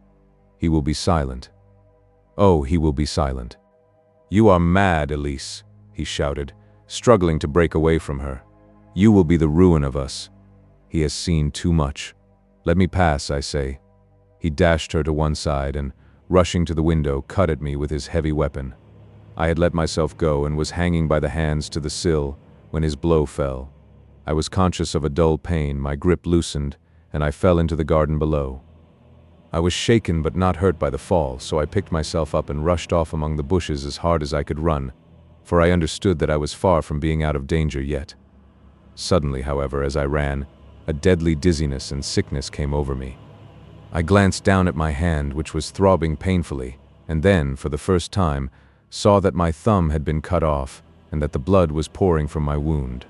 He will be silent. Oh, he will be silent." "You are mad, Elise," he shouted, struggling to break away from her. "You will be the ruin of us. He has seen too much. Let me pass, I say." He dashed her to one side and, rushing to the window, cut at me with his heavy weapon. I had let myself go and was hanging by the hands to the sill when his blow fell. I was conscious of a dull pain, my grip loosened, and I fell into the garden below. I was shaken but not hurt by the fall, so I picked myself up and rushed off among the bushes as hard as I could run, for I understood that I was far from being out of danger yet. Suddenly, however, as I ran, a deadly dizziness and sickness came over me. I glanced down at my hand, which was throbbing painfully, and then, for the first time, saw that my thumb had been cut off and that the blood was pouring from my wound.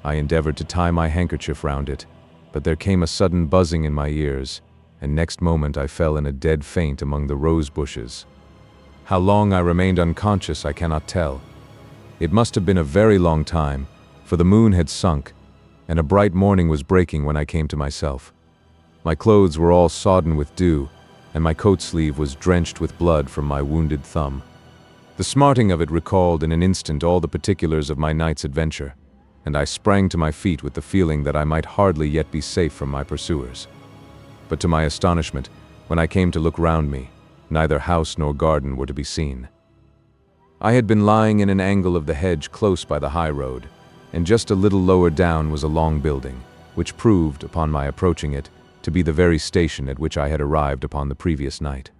I endeavored to tie my handkerchief round it, but there came a sudden buzzing in my ears, and next moment I fell in a dead faint among the rose bushes. How long I remained unconscious I cannot tell. It must have been a very long time, for the moon had sunk, and a bright morning was breaking when I came to myself. My clothes were all sodden with dew, and my coat sleeve was drenched with blood from my wounded thumb. The smarting of it recalled in an instant all the particulars of my night's adventure, and I sprang to my feet with the feeling that I might hardly yet be safe from my pursuers. But to my astonishment, when I came to look round me, neither house nor garden were to be seen. I had been lying in an angle of the hedge close by the high road, and just a little lower down was a long building, which proved, upon my approaching it, to be the very station at which I had arrived upon the previous night.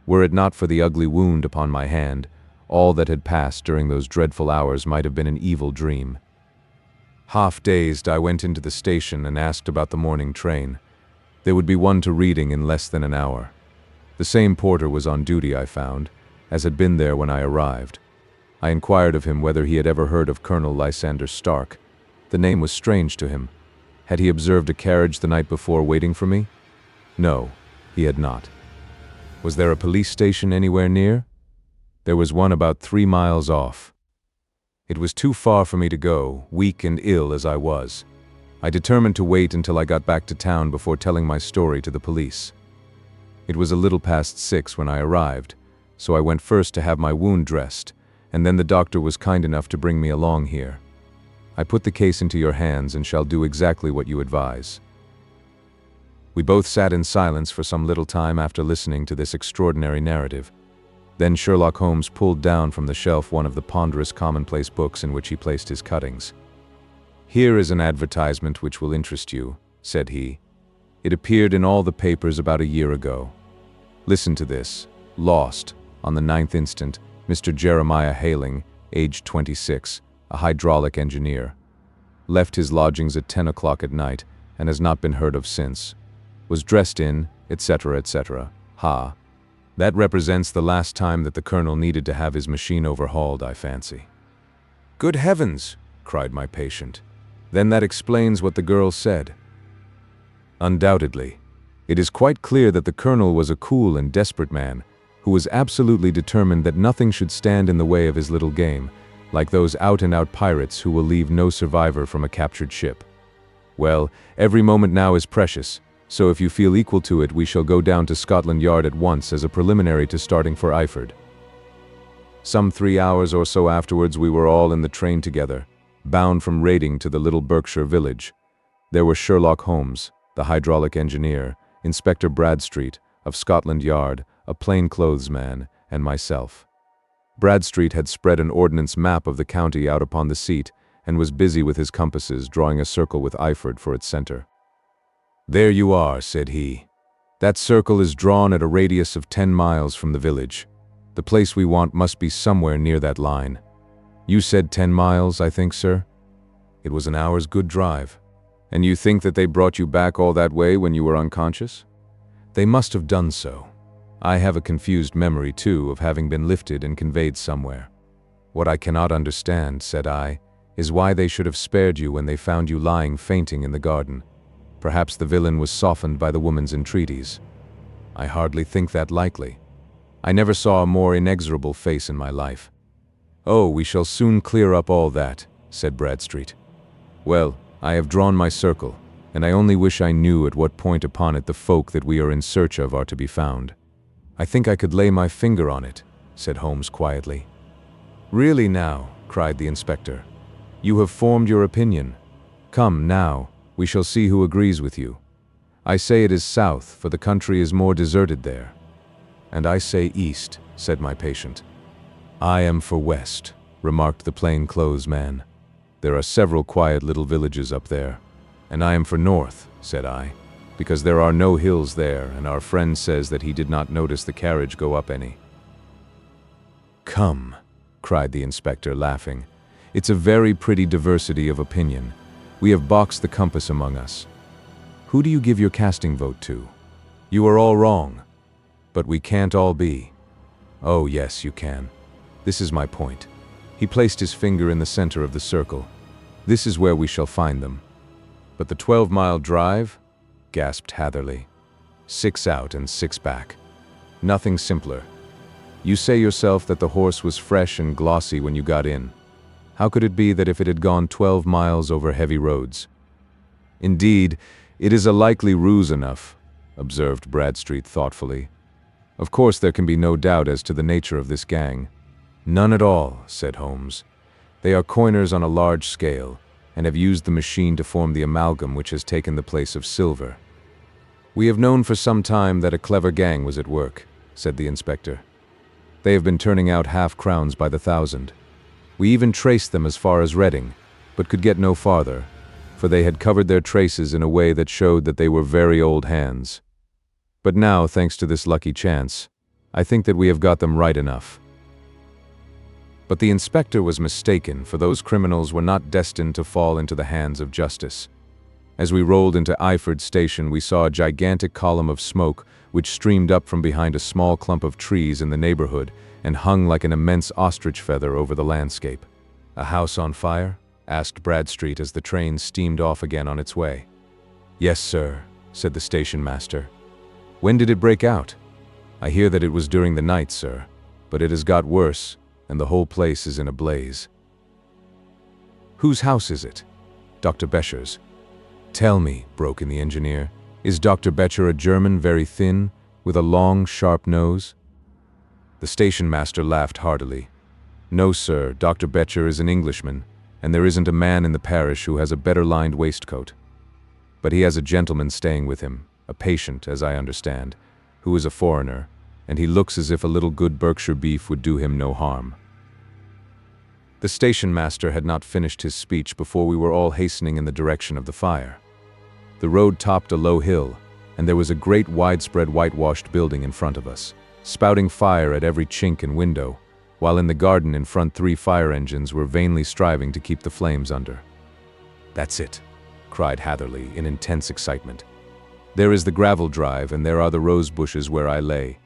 Were it not for the ugly wound upon my hand, all that had passed during those dreadful hours might have been an evil dream. Half-dazed, I went into the station and asked about the morning train. There would be one to Reading in less than an hour. The same porter was on duty, I found, as had been there when I arrived. I inquired of him whether he had ever heard of Colonel Lysander Stark. The name was strange to him. Had he observed a carriage the night before waiting for me? No, he had not. Was there a police station anywhere near? There was one about 3 miles off. It was too far for me to go, weak and ill as I was. I determined to wait until I got back to town before telling my story to the police. It was a little past 6 when I arrived, so I went first to have my wound dressed, and then the doctor was kind enough to bring me along here. I put the case into your hands and shall do exactly what you advise. We both sat in silence for some little time after listening to this extraordinary narrative. Then Sherlock Holmes pulled down from the shelf one of the ponderous commonplace books in which he placed his cuttings. "Here is an advertisement which will interest you," said he. "It appeared in all the papers about a year ago. Listen to this. Lost, on the 9th instant, Mr. Jeremiah Hayling, aged 26, a hydraulic engineer. Left his lodgings at 10 o'clock at night, and has not been heard of since. Was dressed in, etc., etc. Ha! That represents the last time that the colonel needed to have his machine overhauled, I fancy." "Good heavens!" cried my patient. "Then that explains what the girl said." "Undoubtedly. It is quite clear that the colonel was a cool and desperate man, who was absolutely determined that nothing should stand in the way of his little game, like those out-and-out pirates who will leave no survivor from a captured ship. Well, every moment now is precious, so if you feel equal to it, we shall go down to Scotland Yard at once as a preliminary to starting for Iford." Some 3 hours or so afterwards we were all in the train together, bound from Reading to the little Berkshire village. There were Sherlock Holmes, the hydraulic engineer, Inspector Bradstreet, of Scotland Yard, a plainclothes man, and myself. Bradstreet had spread an ordnance map of the county out upon the seat, and was busy with his compasses, drawing a circle with Iford for its center. "There you are," said he. "That circle is drawn at a radius of 10 miles from the village. The place we want must be somewhere near that line. You said 10 miles, I think, sir? It was an hour's good drive. And you think that they brought you back all that way when you were unconscious?" "They must have done so. I have a confused memory, too, of having been lifted and conveyed somewhere. What I cannot understand," said I, "is why they should have spared you when they found you lying fainting in the garden. Perhaps the villain was softened by the woman's entreaties." "I hardly think that likely. I never saw a more inexorable face in my life." "Oh, we shall soon clear up all that," said Bradstreet. "Well, I have drawn my circle, and I only wish I knew at what point upon it the folk that we are in search of are to be found." "I think I could lay my finger on it," said Holmes quietly. "Really now," cried the inspector. "You have formed your opinion. Come, now, we shall see who agrees with you. I say it is south, for the country is more deserted there." "And I say east," said my patient. "I am for west," remarked the plain-clothes man. "There are several quiet little villages up there." "And I am for north," said I, "because there are no hills there, and our friend says that he did not notice the carriage go up any." "Come," cried the inspector, laughing. "It's a very pretty diversity of opinion. We have boxed the compass among us. Who do you give your casting vote to? You are all wrong. But we can't all be." "Oh, yes, you can. This is my point." He placed his finger in the center of the circle. "This is where we shall find them." "But the 12-mile drive?" gasped Hatherley. 6 out and 6 back. Nothing simpler. You say yourself that the horse was fresh and glossy when you got in. How could it be that if it had gone 12 miles over heavy roads? Indeed, "It is a likely ruse enough," observed Bradstreet thoughtfully. "Of course there can be no doubt as to the nature of this gang." "None at all," said Holmes. "They are coiners on a large scale, and have used the machine to form the amalgam which has taken the place of silver." "We have known for some time that a clever gang was at work," said the inspector. "They have been turning out half-crowns by the thousand. We even traced them as far as Reading, but could get no farther, for they had covered their traces in a way that showed that they were very old hands. But now, thanks to this lucky chance, I think that we have got them right enough." But the inspector was mistaken, for those criminals were not destined to fall into the hands of justice. As we rolled into Eyford Station, we saw a gigantic column of smoke which streamed up from behind a small clump of trees in the neighborhood and hung like an immense ostrich feather over the landscape. "A house on fire?" asked Bradstreet as the train steamed off again on its way. "Yes, sir," said the station master. "When did it break out?" "I hear that it was during the night, sir, but it has got worse, and the whole place is in a blaze." "Whose house is it?" "Dr. Becher's." "Tell me," broke in the engineer, "is Dr. Becher a German, very thin, with a long, sharp nose?" The station master laughed heartily. "No, sir, Dr. Becher is an Englishman, and there isn't a man in the parish who has a better lined waistcoat. But he has a gentleman staying with him, a patient, as I understand, who is a foreigner, and he looks as if a little good Berkshire beef would do him no harm." The station master had not finished his speech before we were all hastening in the direction of the fire. The road topped a low hill, and there was a great widespread whitewashed building in front of us, spouting fire at every chink and window, while in the garden in front 3 fire engines were vainly striving to keep the flames under. "That's it," cried Hatherley in intense excitement. "There is the gravel drive, and there are the rose bushes where I lay.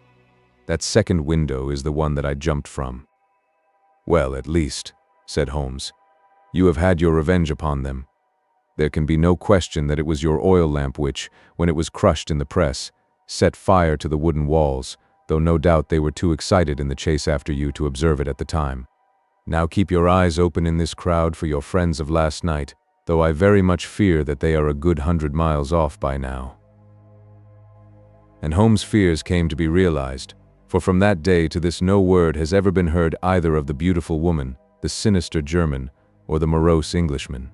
That second window is the one that I jumped from." "Well, at least," said Holmes, "you have had your revenge upon them. There can be no question that it was your oil lamp which, when it was crushed in the press, set fire to the wooden walls, though no doubt they were too excited in the chase after you to observe it at the time. Now keep your eyes open in this crowd for your friends of last night, though I very much fear that they are a good 100 miles off by now." And Holmes' fears came to be realized, for from that day to this no word has ever been heard either of the beautiful woman, the sinister German, or the morose Englishman.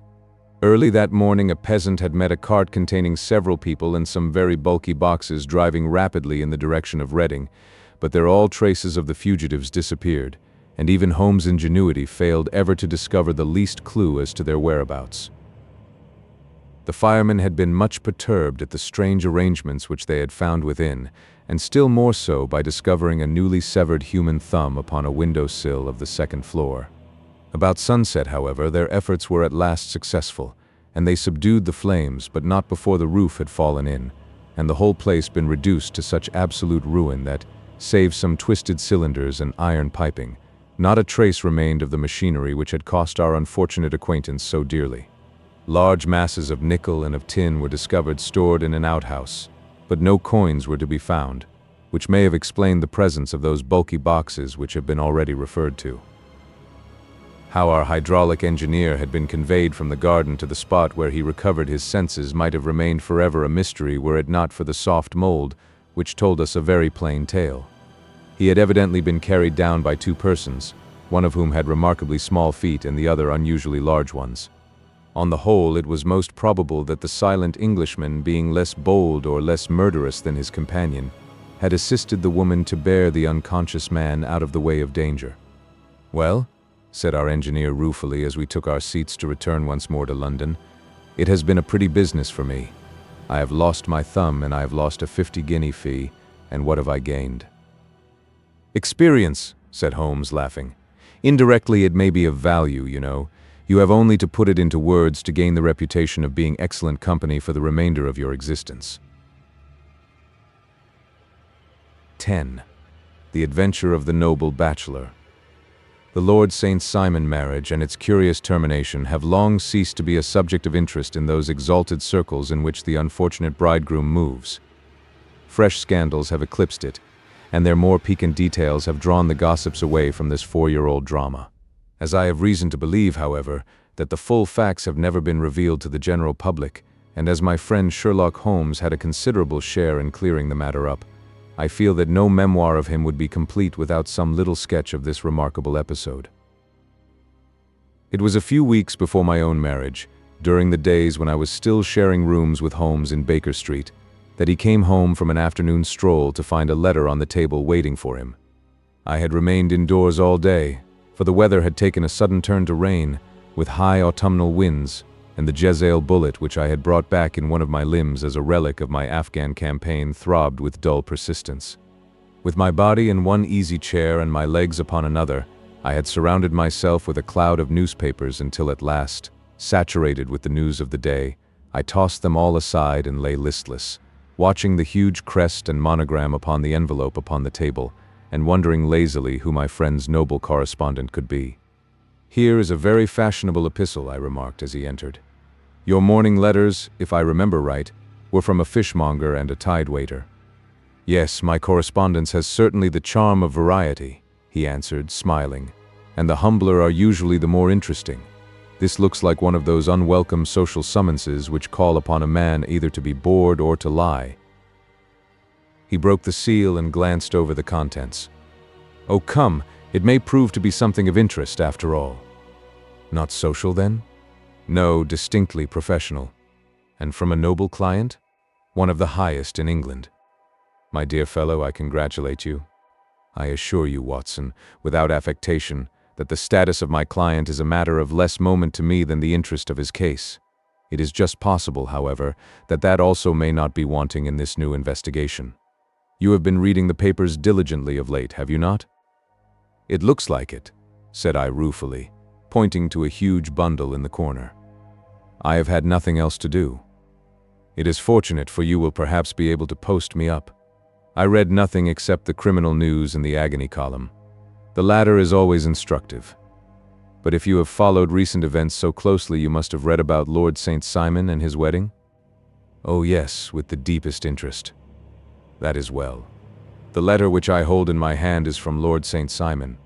Early that morning a peasant had met a cart containing several people and some very bulky boxes driving rapidly in the direction of Reading, but there all traces of the fugitives disappeared, and even Holmes' ingenuity failed ever to discover the least clue as to their whereabouts. The firemen had been much perturbed at the strange arrangements which they had found within, and still more so by discovering a newly severed human thumb upon a window-sill of the second floor. About sunset, however, their efforts were at last successful, and they subdued the flames, but not before the roof had fallen in, and the whole place been reduced to such absolute ruin that, save some twisted cylinders and iron piping, not a trace remained of the machinery which had cost our unfortunate acquaintance so dearly. Large masses of nickel and of tin were discovered stored in an outhouse, but no coins were to be found, which may have explained the presence of those bulky boxes which have been already referred to. How our hydraulic engineer had been conveyed from the garden to the spot where he recovered his senses might have remained forever a mystery were it not for the soft mold, which told us a very plain tale. He had evidently been carried down by 2 persons, one of whom had remarkably small feet and the other unusually large ones. On the whole, it was most probable that the silent Englishman, being less bold or less murderous than his companion, had assisted the woman to bear the unconscious man out of the way of danger. "Well," said our engineer ruefully as we took our seats to return once more to London, "it has been a pretty business for me. I have lost my thumb, and I have lost a 50-guinea fee, and what have I gained?" "Experience," said Holmes, laughing. "Indirectly it may be of value, you know. You have only to put it into words to gain the reputation of being excellent company for the remainder of your existence." 10. The Adventure of the Noble Bachelor. The Lord St. Simon marriage and its curious termination have long ceased to be a subject of interest in those exalted circles in which the unfortunate bridegroom moves. Fresh scandals have eclipsed it, and their more piquant details have drawn the gossips away from this 4-year-old drama. As I have reason to believe, however, that the full facts have never been revealed to the general public, and as my friend Sherlock Holmes had a considerable share in clearing the matter up, I feel that no memoir of him would be complete without some little sketch of this remarkable episode. It was a few weeks before my own marriage, during the days when I was still sharing rooms with Holmes in Baker Street, that he came home from an afternoon stroll to find a letter on the table waiting for him. I had remained indoors all day, for the weather had taken a sudden turn to rain, with high autumnal winds, and the Jezzail bullet which I had brought back in one of my limbs as a relic of my Afghan campaign throbbed with dull persistence. With my body in one easy chair and my legs upon another, I had surrounded myself with a cloud of newspapers until at last, saturated with the news of the day, I tossed them all aside and lay listless, watching the huge crest and monogram upon the envelope upon the table, and wondering lazily who my friend's noble correspondent could be. "Here is a very fashionable epistle," I remarked as he entered. "Your morning letters, if I remember right, were from a fishmonger and a tide waiter." "Yes, my correspondence has certainly the charm of variety," he answered, smiling, "and the humbler are usually the more interesting. This looks like one of those unwelcome social summonses which call upon a man either to be bored or to lie." He broke the seal and glanced over the contents. "Oh, come, it may prove to be something of interest after all." "Not social, then?" "No, distinctly professional." "And from a noble client?" "One of the highest in England." "My dear fellow, I congratulate you. I assure you, Watson, without affectation, that the status of my client is a matter of less moment to me than the interest of his case. It is just possible, however, that that also may not be wanting in this new investigation. You have been reading the papers diligently of late, have you not?" "It looks like it," said I ruefully, pointing to a huge bundle in the corner. "I have had nothing else to do." "It is fortunate, for you will perhaps be able to post me up. I read nothing except the criminal news in the agony column. The latter is always instructive. But if you have followed recent events so closely, you must have read about Lord St. Simon and his wedding?" "Oh yes, with the deepest interest." "That is well. The letter which I hold in my hand is from Lord St. Simon.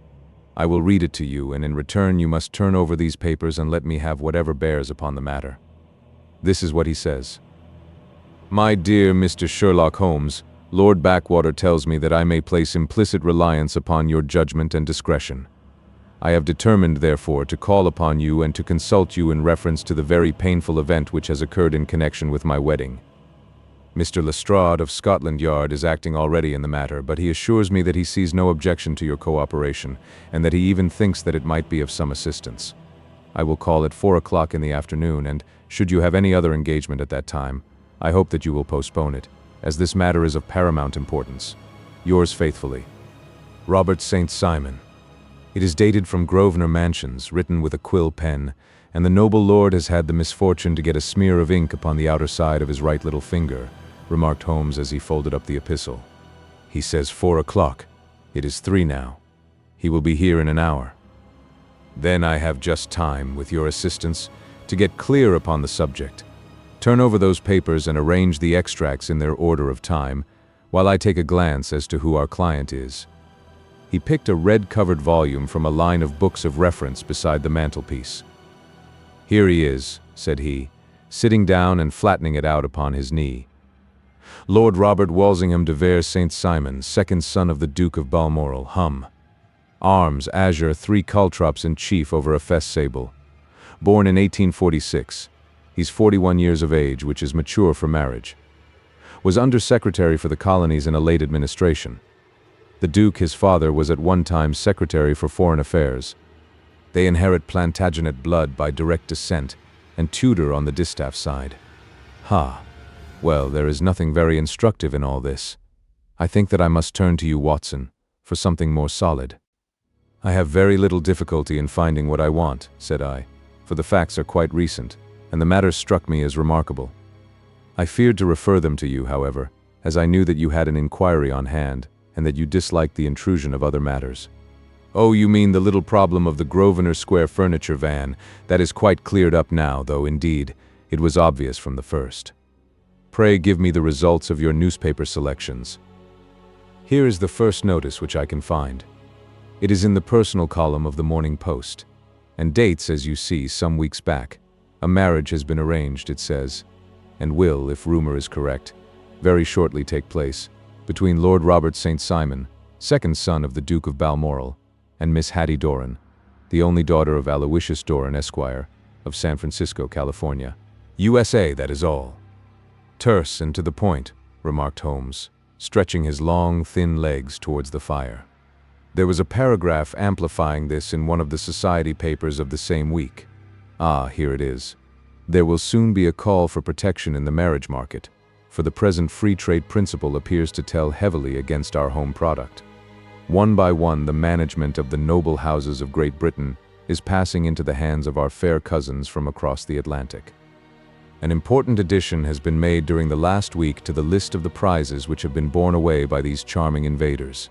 I will read it to you, and in return you must turn over these papers and let me have whatever bears upon the matter. This is what he says. "My dear Mr. Sherlock Holmes, Lord Backwater tells me that I may place implicit reliance upon your judgment and discretion. I have determined, therefore, to call upon you and to consult you in reference to the very painful event which has occurred in connection with my wedding. Mr. Lestrade of Scotland Yard is acting already in the matter, but he assures me that he sees no objection to your cooperation, and that he even thinks that it might be of some assistance. I will call at 4 o'clock in the afternoon, and, should you have any other engagement at that time, I hope that you will postpone it, as this matter is of paramount importance. Yours faithfully, Robert St. Simon." It is dated from Grosvenor Mansions, written with a quill pen, and the noble lord has had the misfortune to get a smear of ink upon the outer side of his right little finger, remarked Holmes as he folded up the epistle. "He says 4 o'clock. It is 3 now. He will be here in an hour. Then I have just time, with your assistance, to get clear upon the subject. Turn over those papers and arrange the extracts in their order of time, while I take a glance as to who our client is." He picked a red-covered volume from a line of books of reference beside the mantelpiece. "Here he is," said he, sitting down and flattening it out upon his knee. "Lord Robert Walsingham de Vere St. Simon, second son of the Duke of Balmoral, hum. Arms, azure, 3 caltrops in chief over a fess sable. Born in 1846. He's 41 years of age, which is mature for marriage. Was Under-Secretary for the Colonies in a late administration. The Duke, his father, was at one time Secretary for Foreign Affairs. They inherit Plantagenet blood by direct descent, and Tudor on the distaff side. Ha! Well, there is nothing very instructive in all this. I think that I must turn to you, Watson, for something more solid." "I have very little difficulty in finding what I want," said I, "for the facts are quite recent, and the matter struck me as remarkable. I feared to refer them to you, however, as I knew that you had an inquiry on hand, and that you disliked the intrusion of other matters." "Oh, you mean the little problem of the Grosvenor Square furniture van. That is quite cleared up now, though, indeed, it was obvious from the first. Pray give me the results of your newspaper selections." Here is the first notice which I can find. It is in the personal column of the Morning Post, and dates, as you see, some weeks back. A marriage has been arranged, it says, and will, if rumor is correct, very shortly take place, between Lord Robert St. Simon, second son of the Duke of Balmoral, and Miss Hattie Doran, the only daughter of Aloysius Doran, Esquire, of San Francisco, California. USA, that is all. Terse and to the point, remarked Holmes, stretching his long, thin legs towards the fire. There was a paragraph amplifying this in one of the society papers of the same week. Ah, here it is. There will soon be a call for protection in the marriage market, for the present free trade principle appears to tell heavily against our home product. One by one, the management of the noble houses of Great Britain is passing into the hands of our fair cousins from across the Atlantic. An important addition has been made during the last week to the list of the prizes which have been borne away by these charming invaders.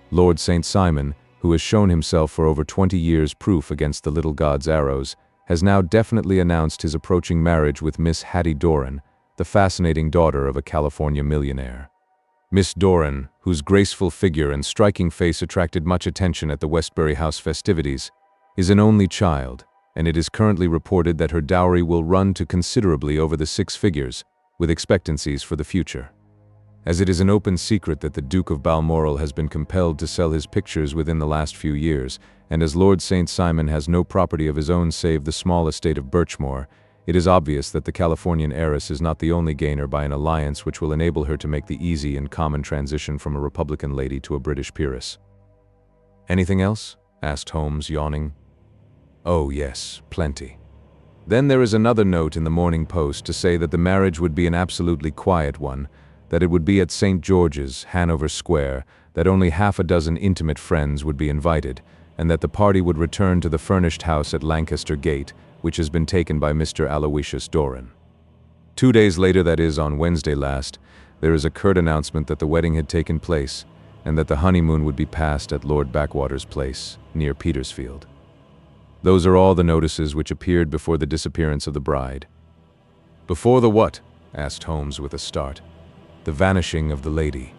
Lord St. Simon, who has shown himself for over 20 years proof against the little god's arrows, has now definitely announced his approaching marriage with Miss Hattie Doran, the fascinating daughter of a California millionaire. Miss Doran, whose graceful figure and striking face attracted much attention at the Westbury House festivities, is an only child, and it is currently reported that her dowry will run to considerably over the 6 figures, with expectancies for the future. As it is an open secret that the Duke of Balmoral has been compelled to sell his pictures within the last few years, and as Lord St. Simon has no property of his own save the small estate of Birchmoor, it is obvious that the Californian heiress is not the only gainer by an alliance which will enable her to make the easy and common transition from a Republican lady to a British peeress. "Anything else?" asked Holmes, yawning. "Oh yes, plenty. Then there is another note in the Morning Post to say that the marriage would be an absolutely quiet one, that it would be at St. George's, Hanover Square, that only half a dozen intimate friends would be invited, and that the party would return to the furnished house at Lancaster Gate, which has been taken by Mr. Aloysius Doran. 2 days later, that is, on Wednesday last, there is a curt announcement that the wedding had taken place, and that the honeymoon would be passed at Lord Backwater's place, near Petersfield. Those are all the notices which appeared before the disappearance of the bride." "Before the what?" asked Holmes with a start. "The vanishing of the lady."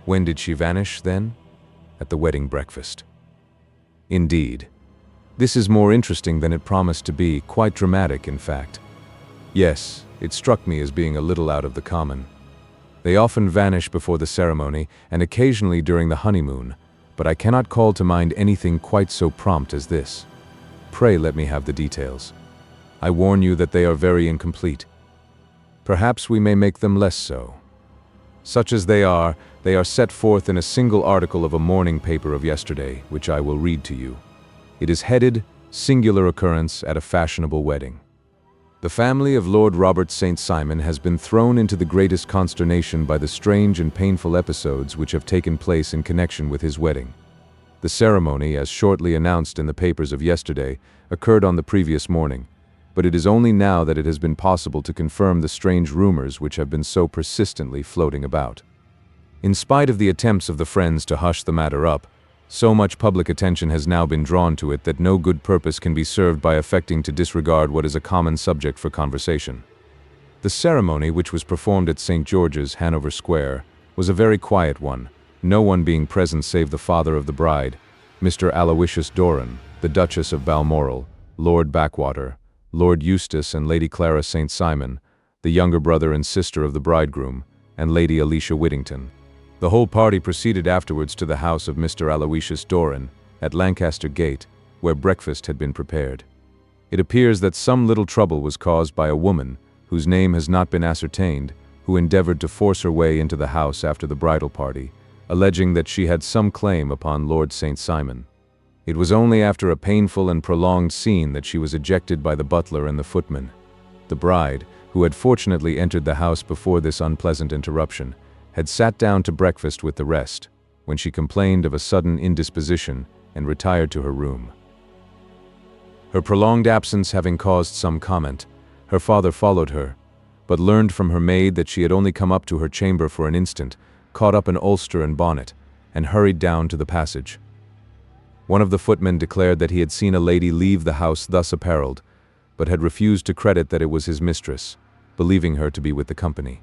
"When did she vanish, then?" "At the wedding breakfast." "Indeed. This is more interesting than it promised to be, quite dramatic, in fact." "Yes, it struck me as being a little out of the common. They often vanish before the ceremony, and occasionally during the honeymoon, but I cannot call to mind anything quite so prompt as this. Pray let me have the details. I warn you that they are very incomplete. Perhaps we may make them less so. Such as they are set forth in a single article of a morning paper of yesterday, which I will read to you. It is headed, "Singular Occurrence at a Fashionable Wedding." "The family of Lord Robert St. Simon has been thrown into the greatest consternation by the strange and painful episodes which have taken place in connection with his wedding. The ceremony, as shortly announced in the papers of yesterday, occurred on the previous morning, but it is only now that it has been possible to confirm the strange rumors which have been so persistently floating about. In spite of the attempts of the friends to hush the matter up, so much public attention has now been drawn to it that no good purpose can be served by affecting to disregard what is a common subject for conversation. The ceremony, which was performed at St. George's, Hanover Square, was a very quiet one, no one being present save the father of the bride, Mr. Aloysius Doran, the Duchess of Balmoral, Lord Backwater, Lord Eustace and Lady Clara St. Simon, the younger brother and sister of the bridegroom, and Lady Alicia Whittington. The whole party proceeded afterwards to the house of Mr. Aloysius Doran, at Lancaster Gate, where breakfast had been prepared. It appears that some little trouble was caused by a woman, whose name has not been ascertained, who endeavored to force her way into the house after the bridal party, alleging that she had some claim upon Lord St. Simon. It was only after a painful and prolonged scene that she was ejected by the butler and the footman. The bride, who had fortunately entered the house before this unpleasant interruption, had sat down to breakfast with the rest, when she complained of a sudden indisposition and retired to her room. Her prolonged absence having caused some comment, her father followed her, but learned from her maid that she had only come up to her chamber for an instant, caught up an ulster and bonnet, and hurried down to the passage. One of the footmen declared that he had seen a lady leave the house thus apparelled, but had refused to credit that it was his mistress, believing her to be with the company.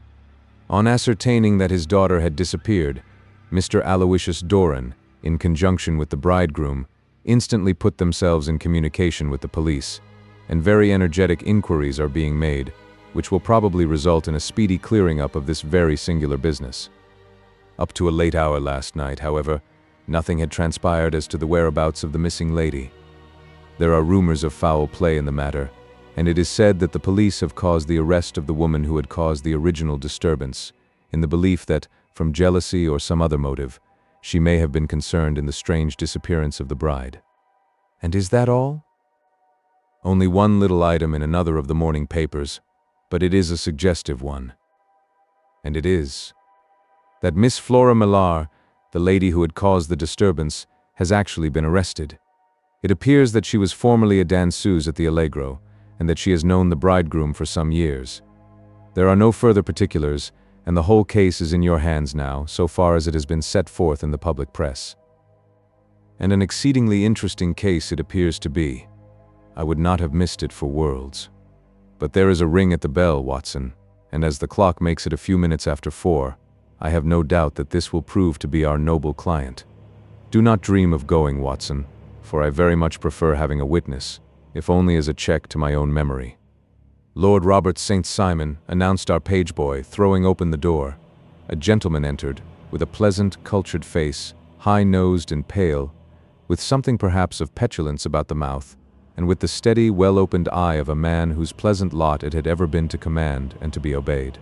On ascertaining that his daughter had disappeared, Mr. Aloysius Doran, in conjunction with the bridegroom, instantly put themselves in communication with the police, and very energetic inquiries are being made, which will probably result in a speedy clearing up of this very singular business. Up to a late hour last night, however, nothing had transpired as to the whereabouts of the missing lady. There are rumors of foul play in the matter, and it is said that the police have caused the arrest of the woman who had caused the original disturbance, in the belief that, from jealousy or some other motive, she may have been concerned in the strange disappearance of the bride. And is that all? Only one little item in another of the morning papers, but it is a suggestive one. And it is that Miss Flora Millar, the lady who had caused the disturbance, has actually been arrested. It appears that she was formerly a danseuse at the Allegro, and that she has known the bridegroom for some years. There are no further particulars, and the whole case is in your hands now, so far as it has been set forth in the public press. And an exceedingly interesting case it appears to be. I would not have missed it for worlds. But there is a ring at the bell, Watson, and as the clock makes it a few minutes after 4, I have no doubt that this will prove to be our noble client. Do not dream of going, Watson, for I very much prefer having a witness, if only as a check to my own memory. Lord Robert St. Simon announced our page boy, throwing open the door. A gentleman entered, with a pleasant, cultured face, high-nosed and pale, with something perhaps of petulance about the mouth, and with the steady, well-opened eye of a man whose pleasant lot it had ever been to command and to be obeyed.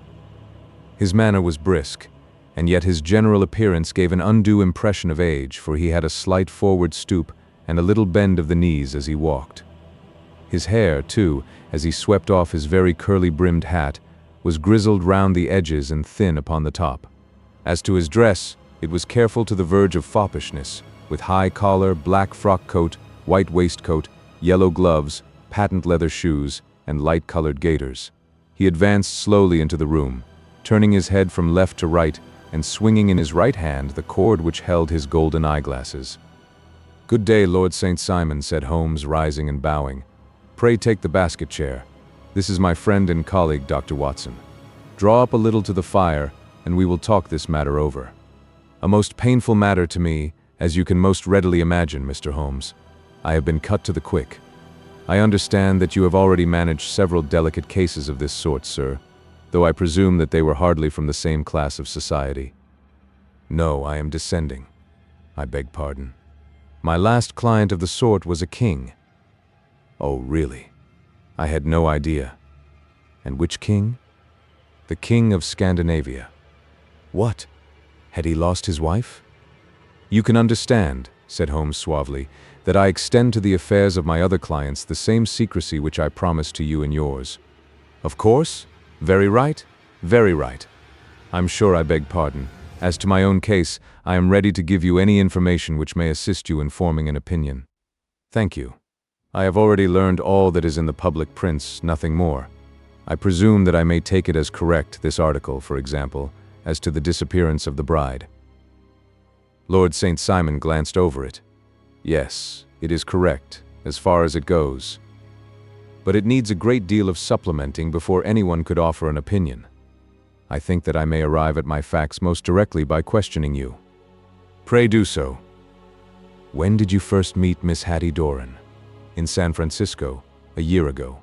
His manner was brisk, and yet his general appearance gave an undue impression of age, for he had a slight forward stoop and a little bend of the knees as he walked. His hair, too, as he swept off his very curly-brimmed hat, was grizzled round the edges and thin upon the top. As to his dress, it was careful to the verge of foppishness, with high collar, black frock coat, white waistcoat, yellow gloves, patent leather shoes, and light-colored gaiters. He advanced slowly into the room, turning his head from left to right and swinging in his right hand the cord which held his golden eyeglasses. "Good day, Lord St. Simon," said Holmes, rising and bowing. "Pray take the basket chair. This is my friend and colleague, Dr. Watson. Draw up a little to the fire, and we will talk this matter over. A most painful matter to me, as you can most readily imagine, Mr. Holmes. I have been cut to the quick. I understand that you have already managed several delicate cases of this sort, sir, though I presume that they were hardly from the same class of society." "No, I am descending. I beg pardon. My last client of the sort was a king." "Oh, really? I had no idea. And which king?" "The King of Scandinavia." "What? Had he lost his wife?" "You can understand," said Holmes suavely, "that I extend to the affairs of my other clients the same secrecy which I promised to you and yours." "Of course. Very right. Very right. I'm sure I beg pardon. As to my own case, I am ready to give you any information which may assist you in forming an opinion." "Thank you. I have already learned all that is in the public prints, nothing more. I presume that I may take it as correct, this article, for example, as to the disappearance of the bride." Lord St. Simon glanced over it. "Yes, it is correct, as far as it goes. But it needs a great deal of supplementing before anyone could offer an opinion. I think that I may arrive at my facts most directly by questioning you." "Pray do so." "When did you first meet Miss Hattie Doran?" "In San Francisco, a year ago."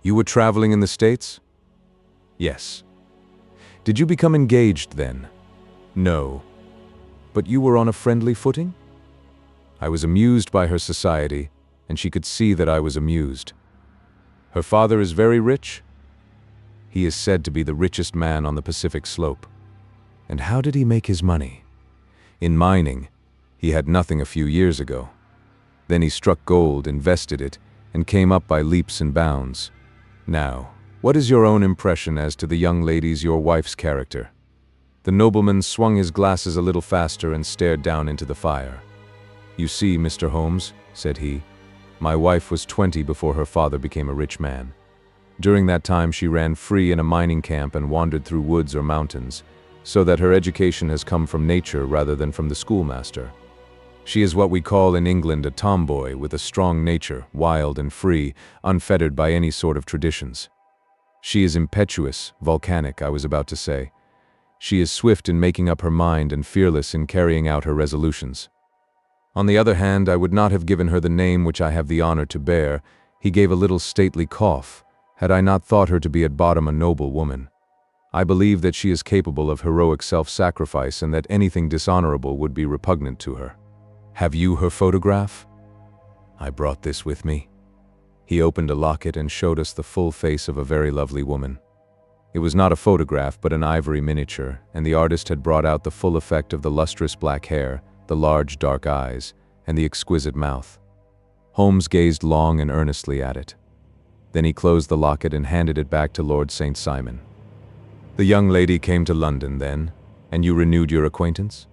"You were traveling in the States?" "Yes." "Did you become engaged then?" "No." "But you were on a friendly footing?" "I was amused by her society, and she could see that I was amused." "Her father is very rich?" "He is said to be the richest man on the Pacific slope." "And how did he make his money?" "In mining. He had nothing a few years ago. Then he struck gold, invested it, and came up by leaps and bounds. Now, what is your own impression as to the young lady's, your wife's, character?" The nobleman swung his glasses a little faster and stared down into the fire. "You see, Mr. Holmes," said he, "my wife was 20 before her father became a rich man. During that time she ran free in a mining camp and wandered through woods or mountains, so that her education has come from nature rather than from the schoolmaster. She is what we call in England a tomboy, with a strong nature, wild and free, unfettered by any sort of traditions. She is impetuous, volcanic, I was about to say. She is swift in making up her mind and fearless in carrying out her resolutions. On the other hand, I would not have given her the name which I have the honor to bear." He gave a little stately cough, had I not thought her to be at bottom a noble woman. I believe that she is capable of heroic self-sacrifice and that anything dishonorable would be repugnant to her. Have you her photograph? I brought this with me. He opened a locket and showed us the full face of a very lovely woman. It was not a photograph but an ivory miniature, and the artist had brought out the full effect of the lustrous black hair, the large dark eyes, and the exquisite mouth. Holmes gazed long and earnestly at it. Then he closed the locket and handed it back to Lord St. Simon. The young lady came to London then, and you renewed your acquaintance?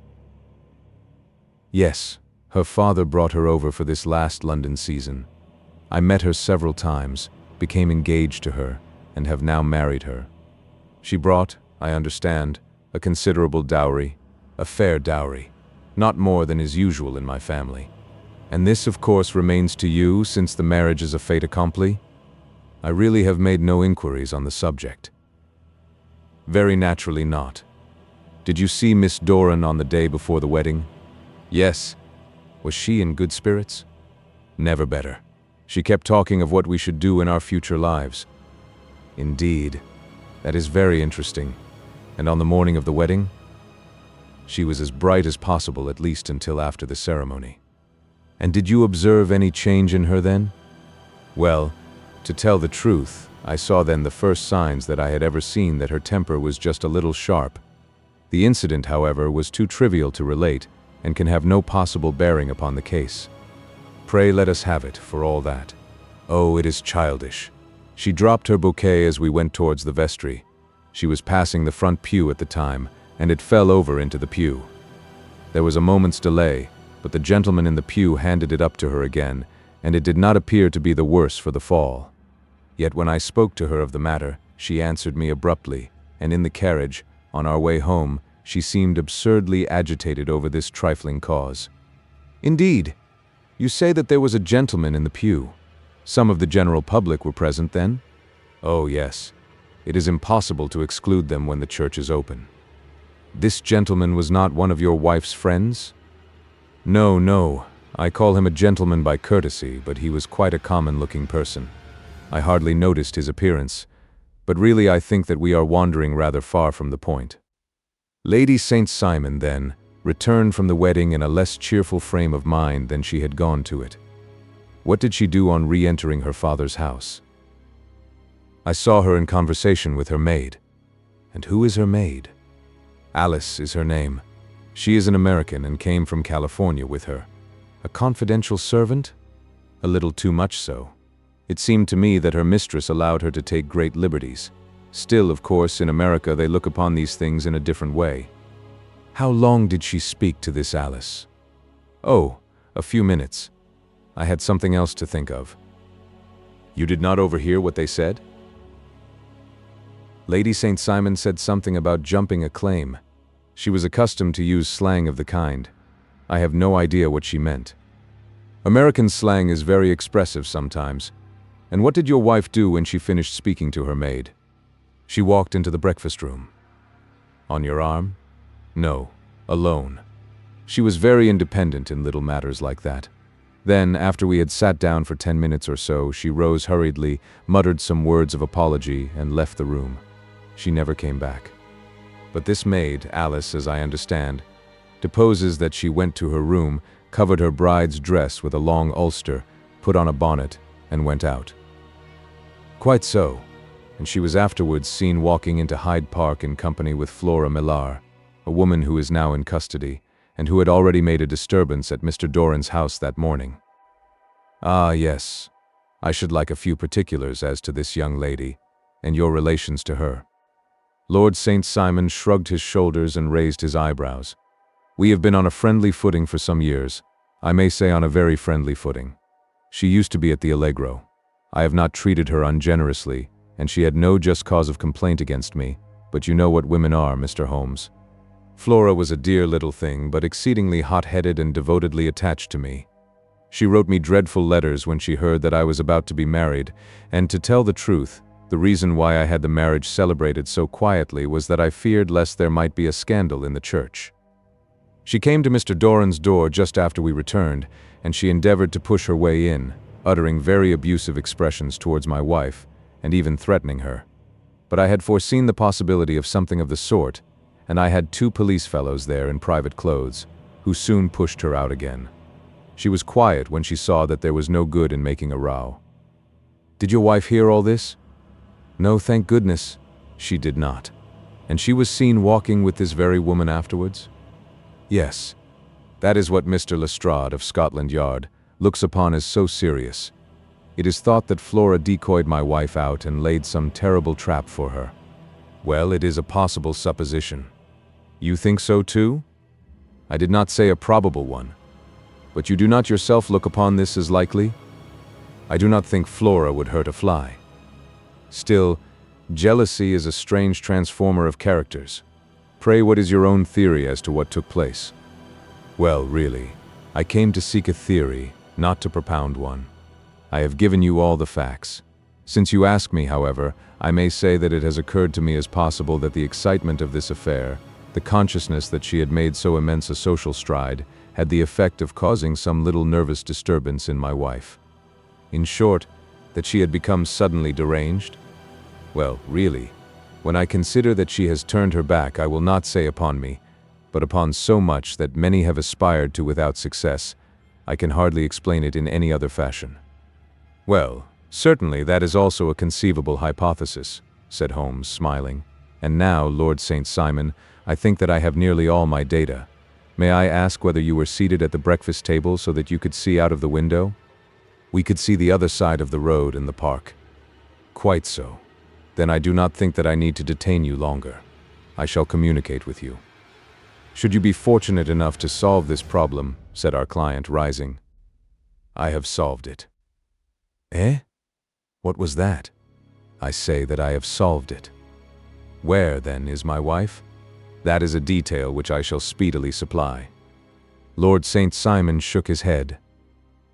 Yes, her father brought her over for this last London season. I met her several times, became engaged to her, and have now married her. She brought, I understand, a considerable dowry, a fair dowry, not more than is usual in my family. And this, of course, remains to you, since the marriage is a fait accompli? I really have made no inquiries on the subject. Very naturally not. Did you see Miss Doran on the day before the wedding? Yes. Was she in good spirits? Never better. She kept talking of what we should do in our future lives. Indeed. That is very interesting. And on the morning of the wedding? She was as bright as possible, at least until after the ceremony. And did you observe any change in her then? Well, to tell the truth, I saw then the first signs that I had ever seen that her temper was just a little sharp. The incident, however, was too trivial to relate, and can have no possible bearing upon the case. Pray let us have it, for all that. Oh, it is childish. She dropped her bouquet as we went towards the vestry. She was passing the front pew at the time, and it fell over into the pew. There was a moment's delay, but the gentleman in the pew handed it up to her again, and it did not appear to be the worse for the fall. Yet when I spoke to her of the matter, she answered me abruptly, and in the carriage, on our way home, she seemed absurdly agitated over this trifling cause. Indeed, you say that there was a gentleman in the pew. Some of the general public were present then? Oh, yes. It is impossible to exclude them when the church is open. This gentleman was not one of your wife's friends? No, no. I call him a gentleman by courtesy, but he was quite a common-looking person. I hardly noticed his appearance, but really I think that we are wandering rather far from the point. Lady St. Simon, then, returned from the wedding in a less cheerful frame of mind than she had gone to it. What did she do on re-entering her father's house? I saw her in conversation with her maid. And who is her maid? Alice is her name. She is an American and came from California with her. A confidential servant? A little too much so. It seemed to me that her mistress allowed her to take great liberties. Still, of course, in America they look upon these things in a different way. How long did she speak to this Alice? Oh, a few minutes. I had something else to think of. You did not overhear what they said? Lady St. Simon said something about jumping a claim. She was accustomed to use slang of the kind. I have no idea what she meant. American slang is very expressive sometimes. And what did your wife do when she finished speaking to her maid? She walked into the breakfast room. On your arm? No, alone. She was very independent in little matters like that. Then, after we had sat down for 10 minutes or so, she rose hurriedly, muttered some words of apology, and left the room. She never came back. But this maid, Alice, as I understand, deposes that she went to her room, covered her bride's dress with a long ulster, put on a bonnet, and went out. Quite so, and she was afterwards seen walking into Hyde Park in company with Flora Millar, a woman who is now in custody, and who had already made a disturbance at Mr. Doran's house that morning. Ah, yes. I should like a few particulars as to this young lady, and your relations to her. Lord St. Simon shrugged his shoulders and raised his eyebrows. We have been on a friendly footing for some years. I may say on a very friendly footing. She used to be at the Allegro. I have not treated her ungenerously, and she had no just cause of complaint against me, but you know what women are, Mr. Holmes. Flora was a dear little thing, but exceedingly hot-headed and devotedly attached to me. She wrote me dreadful letters when she heard that I was about to be married, and to tell the truth, the reason why I had the marriage celebrated so quietly was that I feared lest there might be a scandal in the church. She came to Mr. Doran's door just after we returned, and she endeavored to push her way in, uttering very abusive expressions towards my wife, and even threatening her. But I had foreseen the possibility of something of the sort, and I had 2 police fellows there in private clothes, who soon pushed her out again. She was quiet when she saw that there was no good in making a row. "Did your wife hear all this?" "No, thank goodness, she did not." "And she was seen walking with this very woman afterwards?" "Yes. That is what Mr. Lestrade of Scotland Yard looks upon as so serious. It is thought that Flora decoyed my wife out and laid some terrible trap for her." "Well, it is a possible supposition." "You think so too?" "I did not say a probable one. But you do not yourself look upon this as likely?" "I do not think Flora would hurt a fly." "Still, jealousy is a strange transformer of characters. Pray, what is your own theory as to what took place?" "Well, really, I came to seek a theory, not to propound one. I have given you all the facts. Since you ask me, however, I may say that it has occurred to me as possible that the excitement of this affair, the consciousness that she had made so immense a social stride, had the effect of causing some little nervous disturbance in my wife. In short, that she had become suddenly deranged. Well, really, when I consider that she has turned her back, I will not say upon me, but upon so much that many have aspired to without success, I can hardly explain it in any other fashion." "Well, certainly that is also a conceivable hypothesis," said Holmes, smiling. "And now, Lord St. Simon, I think that I have nearly all my data. May I ask whether you were seated at the breakfast table so that you could see out of the window?" "We could see the other side of the road and the park." "Quite so. Then I do not think that I need to detain you longer. I shall communicate with you." "Should you be fortunate enough to solve this problem," said our client, rising. "I have solved it." "Eh? What was that?" "I say that I have solved it." "Where, then, is my wife?" "That is a detail which I shall speedily supply." Lord St. Simon shook his head.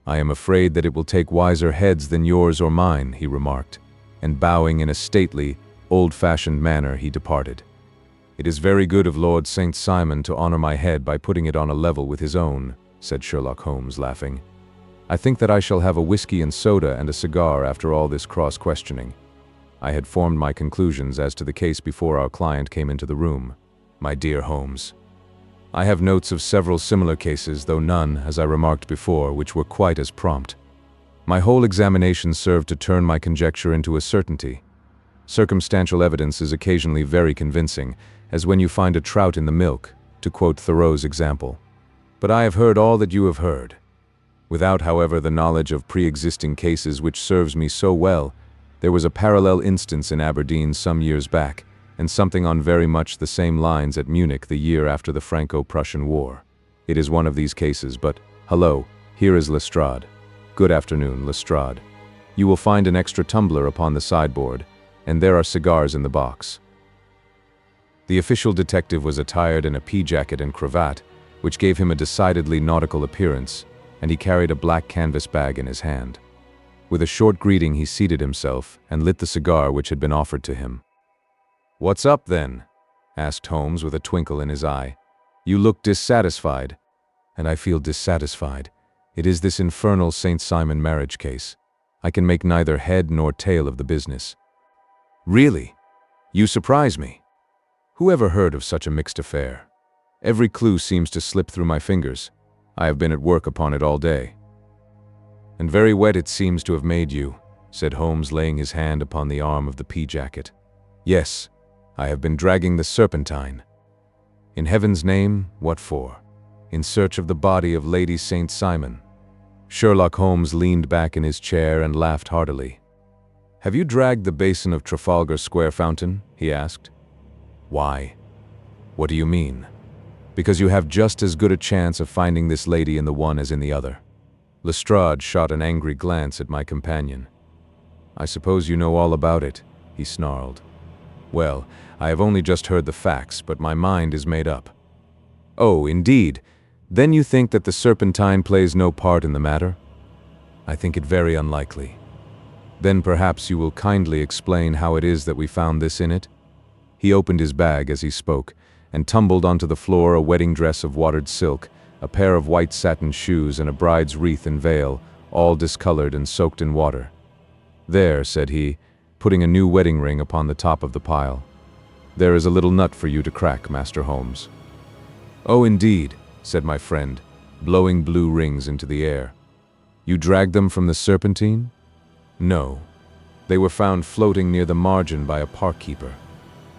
"I am afraid that it will take wiser heads than yours or mine," he remarked, and bowing in a stately, old-fashioned manner, he departed. "It is very good of Lord St. Simon to honor my head by putting it on a level with his own," said Sherlock Holmes, laughing. "I think that I shall have a whiskey and soda and a cigar after all this cross-questioning." I had formed my conclusions as to the case before our client came into the room. "My dear Holmes, I have notes of several similar cases, though none, as I remarked before, which were quite as prompt. My whole examination served to turn my conjecture into a certainty. Circumstantial evidence is occasionally very convincing, as when you find a trout in the milk, to quote Thoreau's example. But I have heard all that you have heard. Without, however, the knowledge of pre-existing cases which serves me so well, there was a parallel instance in Aberdeen some years back, and something on very much the same lines at Munich the year after the Franco-Prussian War. It is one of these cases, but, hello, here is Lestrade. Good afternoon, Lestrade. You will find an extra tumbler upon the sideboard, and there are cigars in the box." The official detective was attired in a pea-jacket and cravat, which gave him a decidedly nautical appearance, and he carried a black canvas bag in his hand. With a short greeting, he seated himself and lit the cigar which had been offered to him. "What's up, then?" asked Holmes with a twinkle in his eye. "You look dissatisfied." "And I feel dissatisfied. It is this infernal St. Simon marriage case. I can make neither head nor tail of the business." "Really? You surprise me. Who ever heard of such a mixed affair? Every clue seems to slip through my fingers. I have been at work upon it all day." "And very wet it seems to have made you," said Holmes, laying his hand upon the arm of the pea-jacket. "Yes, I have been dragging the Serpentine." "In heaven's name, what for?" "In search of the body of Lady St. Simon." Sherlock Holmes leaned back in his chair and laughed heartily. "Have you dragged the basin of Trafalgar Square fountain?" he asked. "Why? What do you mean?" "Because you have just as good a chance of finding this lady in the one as in the other." Lestrade shot an angry glance at my companion. "I suppose you know all about it," he snarled. "Well, I have only just heard the facts, but my mind is made up." "Oh, indeed. Then you think that the Serpentine plays no part in the matter?" "I think it very unlikely." "Then perhaps you will kindly explain how it is that we found this in it?" He opened his bag as he spoke, and tumbled onto the floor a wedding dress of watered silk, a pair of white satin shoes, and a bride's wreath and veil, all discolored and soaked in water. "There," said he, putting a new wedding ring upon the top of the pile. "There is a little nut for you to crack, Master Holmes." "Oh, indeed," said my friend, blowing blue rings into the air. "You dragged them from the Serpentine?" "No. They were found floating near the margin by a park keeper.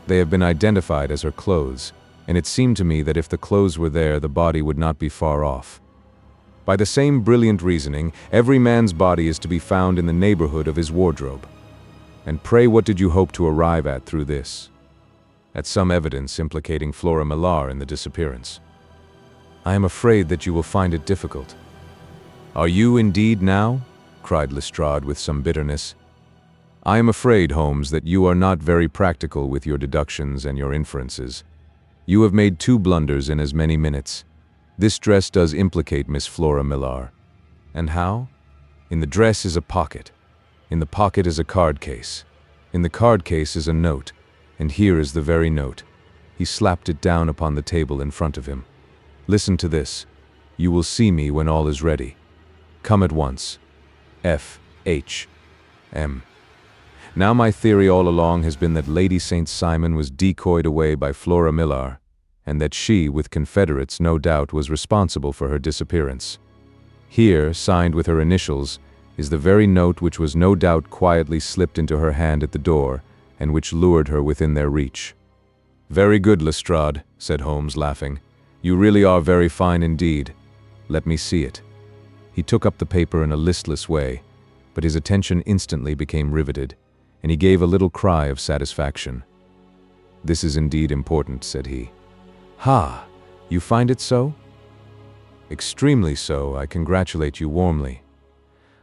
They have been identified as her clothes, and it seemed to me that if the clothes were there, the body would not be far off. By the same brilliant reasoning, every man's body is to be found in the neighborhood of his wardrobe. And pray, what did you hope to arrive at through this?" "At some evidence implicating Flora Millar in the disappearance." "I am afraid that you will find it difficult." "Are you indeed now?" cried Lestrade with some bitterness. "I am afraid, Holmes, that you are not very practical with your deductions and your inferences. You have made 2 blunders in as many minutes. This dress does implicate Miss Flora Millar. And how? In the dress is a pocket. In the pocket is a card case. In the card case is a note, and here is the very note." He slapped it down upon the table in front of him. "Listen to this. You will see me when all is ready. Come at once. F. H. M." Now my theory all along has been that Lady St. Simon was decoyed away by Flora Millar, and that she, with confederates, no doubt, was responsible for her disappearance. Here, signed with her initials, is the very note which was no doubt quietly slipped into her hand at the door, and which lured her within their reach. "Very good, Lestrade," said Holmes, laughing. "You really are very fine indeed. Let me see it." He took up the paper in a listless way, but his attention instantly became riveted, and he gave a little cry of satisfaction. "This is indeed important," said he. "Ha! You find it so?" "Extremely so. I congratulate you warmly."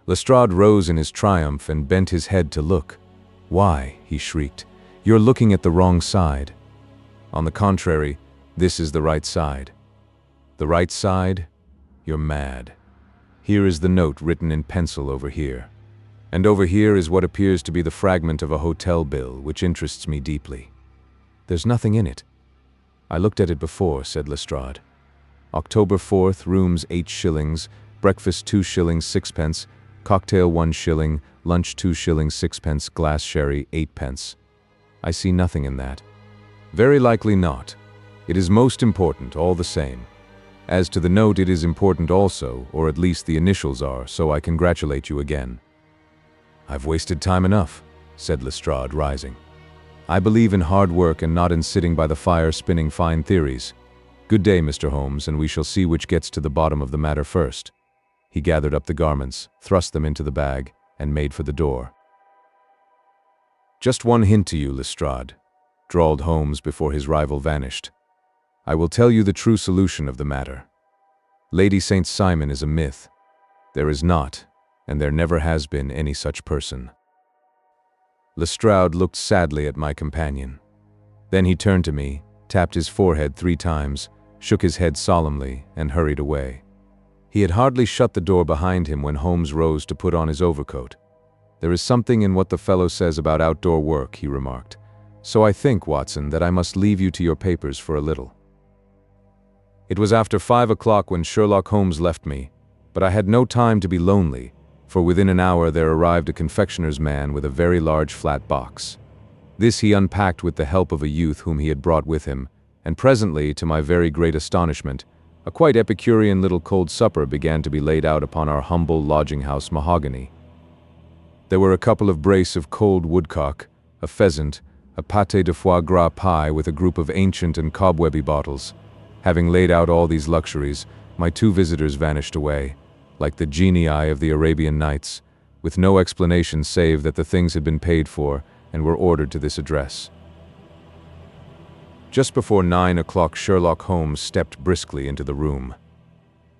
Lestrade rose in his triumph and bent his head to look. "Why," he shrieked, "you're looking at the wrong side. On the contrary, this is the right side." "The right side? You're mad. Here is the note written in pencil over here. And over here is what appears to be the fragment of a hotel bill, which interests me deeply." "There's nothing in it." "I looked at it before," said Lestrade. "October 4th, rooms 8 shillings, breakfast 2 shillings 6 pence, cocktail 1 shilling, lunch 2 shillings 6 pence, glass sherry 8 pence. I see nothing in that." "Very likely not. It is most important, all the same. As to the note, it is important also, or at least the initials are, so I congratulate you again." "I've wasted time enough," said Lestrade, rising. "I believe in hard work and not in sitting by the fire spinning fine theories. Good day, Mr. Holmes, and we shall see which gets to the bottom of the matter first." He gathered up the garments, thrust them into the bag, and made for the door. "Just one hint to you, Lestrade," drawled Holmes before his rival vanished. "I will tell you the true solution of the matter. Lady St. Simon is a myth. There is not, and there never has been, any such person." Lestrade looked sadly at my companion. Then he turned to me, tapped his forehead 3 times, shook his head solemnly, and hurried away. He had hardly shut the door behind him when Holmes rose to put on his overcoat. "There is something in what the fellow says about outdoor work," he remarked. "So I think, Watson, that I must leave you to your papers for a little." It was after 5 o'clock when Sherlock Holmes left me, but I had no time to be lonely, for within an hour there arrived a confectioner's man with a very large flat box. This he unpacked with the help of a youth whom he had brought with him, and presently, to my very great astonishment, a quite Epicurean little cold supper began to be laid out upon our humble lodging-house mahogany. There were a couple of brace of cold woodcock, a pheasant, a pâté de foie gras pie with a group of ancient and cobwebby bottles. Having laid out all these luxuries, my 2 visitors vanished away, like the genii of the Arabian Nights, with no explanation save that the things had been paid for and were ordered to this address. Just before 9 o'clock, Sherlock Holmes stepped briskly into the room.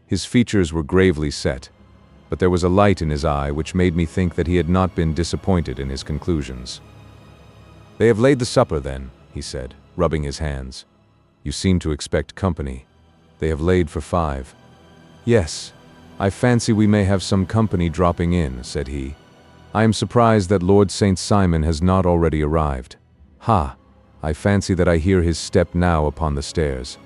His features were gravely set, but there was a light in his eye which made me think that he had not been disappointed in his conclusions. "They have laid the supper, then," he said, rubbing his hands. "You seem to expect company. They have laid for 5. "Yes, I fancy we may have some company dropping in," said he. "I am surprised that Lord St. Simon has not already arrived. Ha! I fancy that I hear his step now upon the stairs."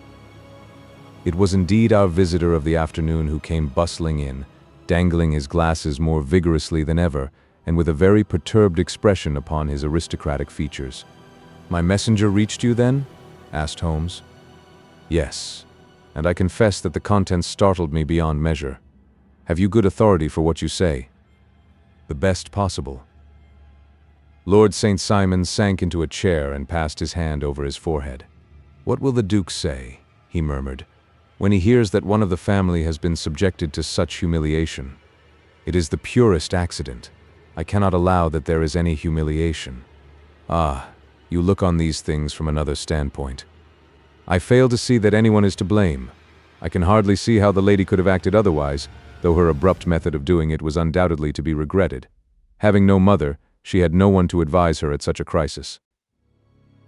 It was indeed our visitor of the afternoon who came bustling in, dangling his glasses more vigorously than ever, and with a very perturbed expression upon his aristocratic features. "My messenger reached you, then?" asked Holmes. "Yes, and I confess that the contents startled me beyond measure. Have you good authority for what you say?" "The best possible." Lord St. Simon sank into a chair and passed his hand over his forehead. "What will the Duke say," he murmured, "when he hears that one of the family has been subjected to such humiliation? It is the purest accident. I cannot allow that there is any humiliation." "Ah, you look on these things from another standpoint. I fail to see that anyone is to blame. I can hardly see how the lady could have acted otherwise, though her abrupt method of doing it was undoubtedly to be regretted. Having no mother, she had no one to advise her at such a crisis."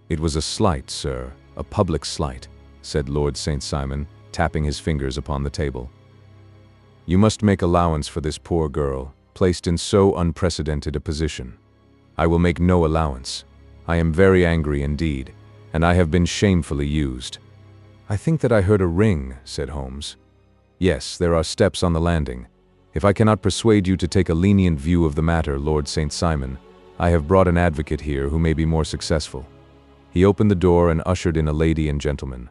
"It was a slight, sir, a public slight," said Lord St. Simon, tapping his fingers upon the table. "You must make allowance for this poor girl, placed in so unprecedented a position." "I will make no allowance. I am very angry indeed, and I have been shamefully used." "I think that I heard a ring," said Holmes. "Yes, there are steps on the landing. If I cannot persuade you to take a lenient view of the matter, Lord St. Simon, I have brought an advocate here who may be more successful." He opened the door and ushered in a lady and gentleman.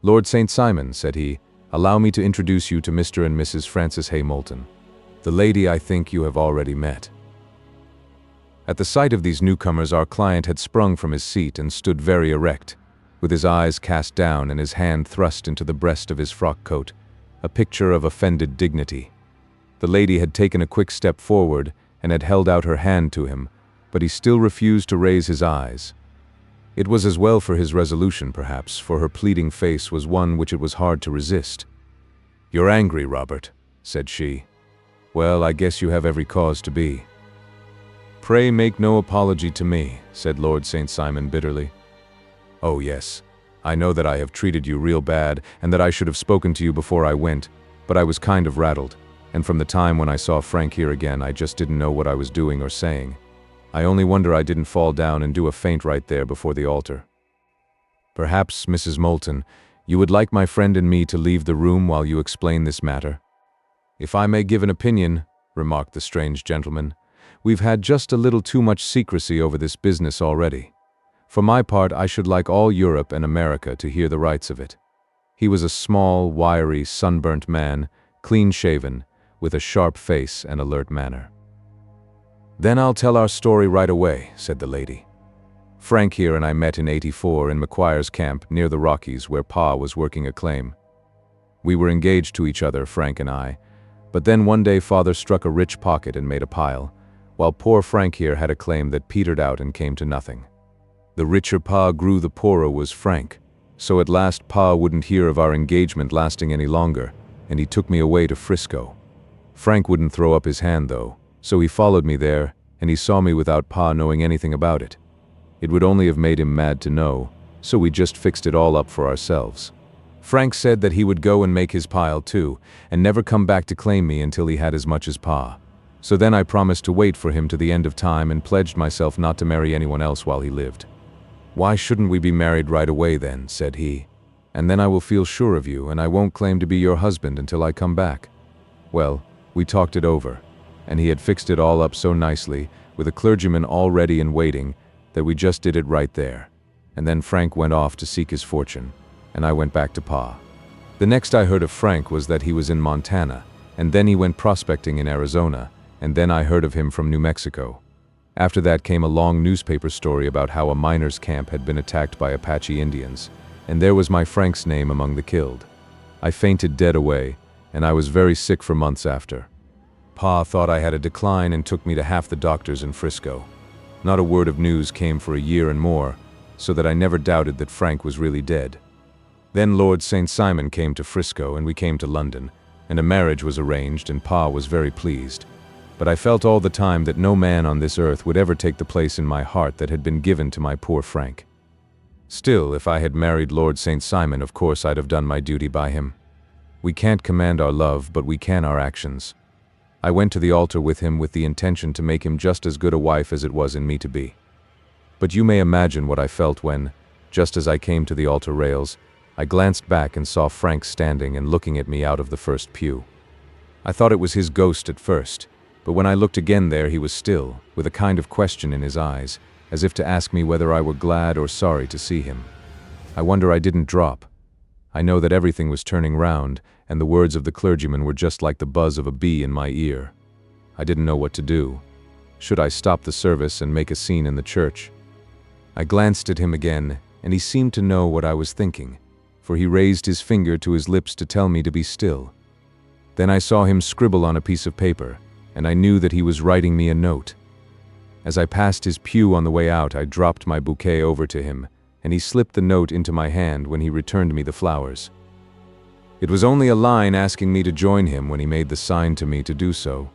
"Lord St. Simon," said he, "allow me to introduce you to Mr. and Mrs. Francis Hay Moulton. The lady I think you have already met." At the sight of these newcomers, our client had sprung from his seat and stood very erect, with his eyes cast down and his hand thrust into the breast of his frock coat, a picture of offended dignity. The lady had taken a quick step forward and had held out her hand to him, but he still refused to raise his eyes. It was as well for his resolution, perhaps, for her pleading face was one which it was hard to resist. "You're angry, Robert," said she. "Well, I guess you have every cause to be." "Pray make no apology to me," said Lord St. Simon bitterly. "Oh yes, I know that I have treated you real bad and that I should have spoken to you before I went, but I was kind of rattled, and from the time when I saw Frank here again I just didn't know what I was doing or saying. I only wonder I didn't fall down and do a faint right there before the altar." "Perhaps, Mrs. Moulton, you would like my friend and me to leave the room while you explain this matter?" "If I may give an opinion," remarked the strange gentleman, "we've had just a little too much secrecy over this business already. For my part, I should like all Europe and America to hear the rights of it." He was a small, wiry, sunburnt man, clean-shaven, with a sharp face and alert manner. "Then I'll tell our story right away," said the lady. "Frank here and I met in '84 in McQuire's camp near the Rockies where Pa was working a claim. We were engaged to each other, Frank and I, but then one day Father struck a rich pocket and made a pile, while poor Frank here had a claim that petered out and came to nothing. The richer Pa grew, the poorer was Frank, so at last Pa wouldn't hear of our engagement lasting any longer, and he took me away to Frisco. Frank wouldn't throw up his hand though, so he followed me there, and he saw me without Pa knowing anything about it. It would only have made him mad to know, so we just fixed it all up for ourselves. Frank said that he would go and make his pile too, and never come back to claim me until he had as much as Pa. So then I promised to wait for him to the end of time and pledged myself not to marry anyone else while he lived. "Why shouldn't we be married right away then?" said he. "And then I will feel sure of you, and I won't claim to be your husband until I come back." Well, we talked it over, and he had fixed it all up so nicely, with a clergyman all ready and waiting, that we just did it right there. And then Frank went off to seek his fortune, and I went back to Pa. The next I heard of Frank was that he was in Montana, and then he went prospecting in Arizona, and then I heard of him from New Mexico. After that came a long newspaper story about how a miners' camp had been attacked by Apache Indians, and there was my Frank's name among the killed. I fainted dead away, and I was very sick for months after. Pa thought I had a decline and took me to half the doctors in Frisco. Not a word of news came for a year and more, so that I never doubted that Frank was really dead. Then Lord St. Simon came to Frisco and we came to London, and a marriage was arranged and Pa was very pleased. But I felt all the time that no man on this earth would ever take the place in my heart that had been given to my poor Frank. Still, if I had married Lord St. Simon, of course I'd have done my duty by him. We can't command our love, but we can our actions. I went to the altar with him with the intention to make him just as good a wife as it was in me to be. But you may imagine what I felt when, just as I came to the altar rails, I glanced back and saw Frank standing and looking at me out of the first pew. I thought it was his ghost at first. but when I looked again there he was still, with a kind of question in his eyes, as if to ask me whether I were glad or sorry to see him. I wonder I didn't drop. I know that everything was turning round, and the words of the clergyman were just like the buzz of a bee in my ear. I didn't know what to do. Should I stop the service and make a scene in the church? I glanced at him again, and he seemed to know what I was thinking, for he raised his finger to his lips to tell me to be still. Then I saw him scribble on a piece of paper, and I knew that he was writing me a note. As I passed his pew on the way out, I dropped my bouquet over to him, and he slipped the note into my hand when he returned me the flowers. It was only a line asking me to join him when he made the sign to me to do so.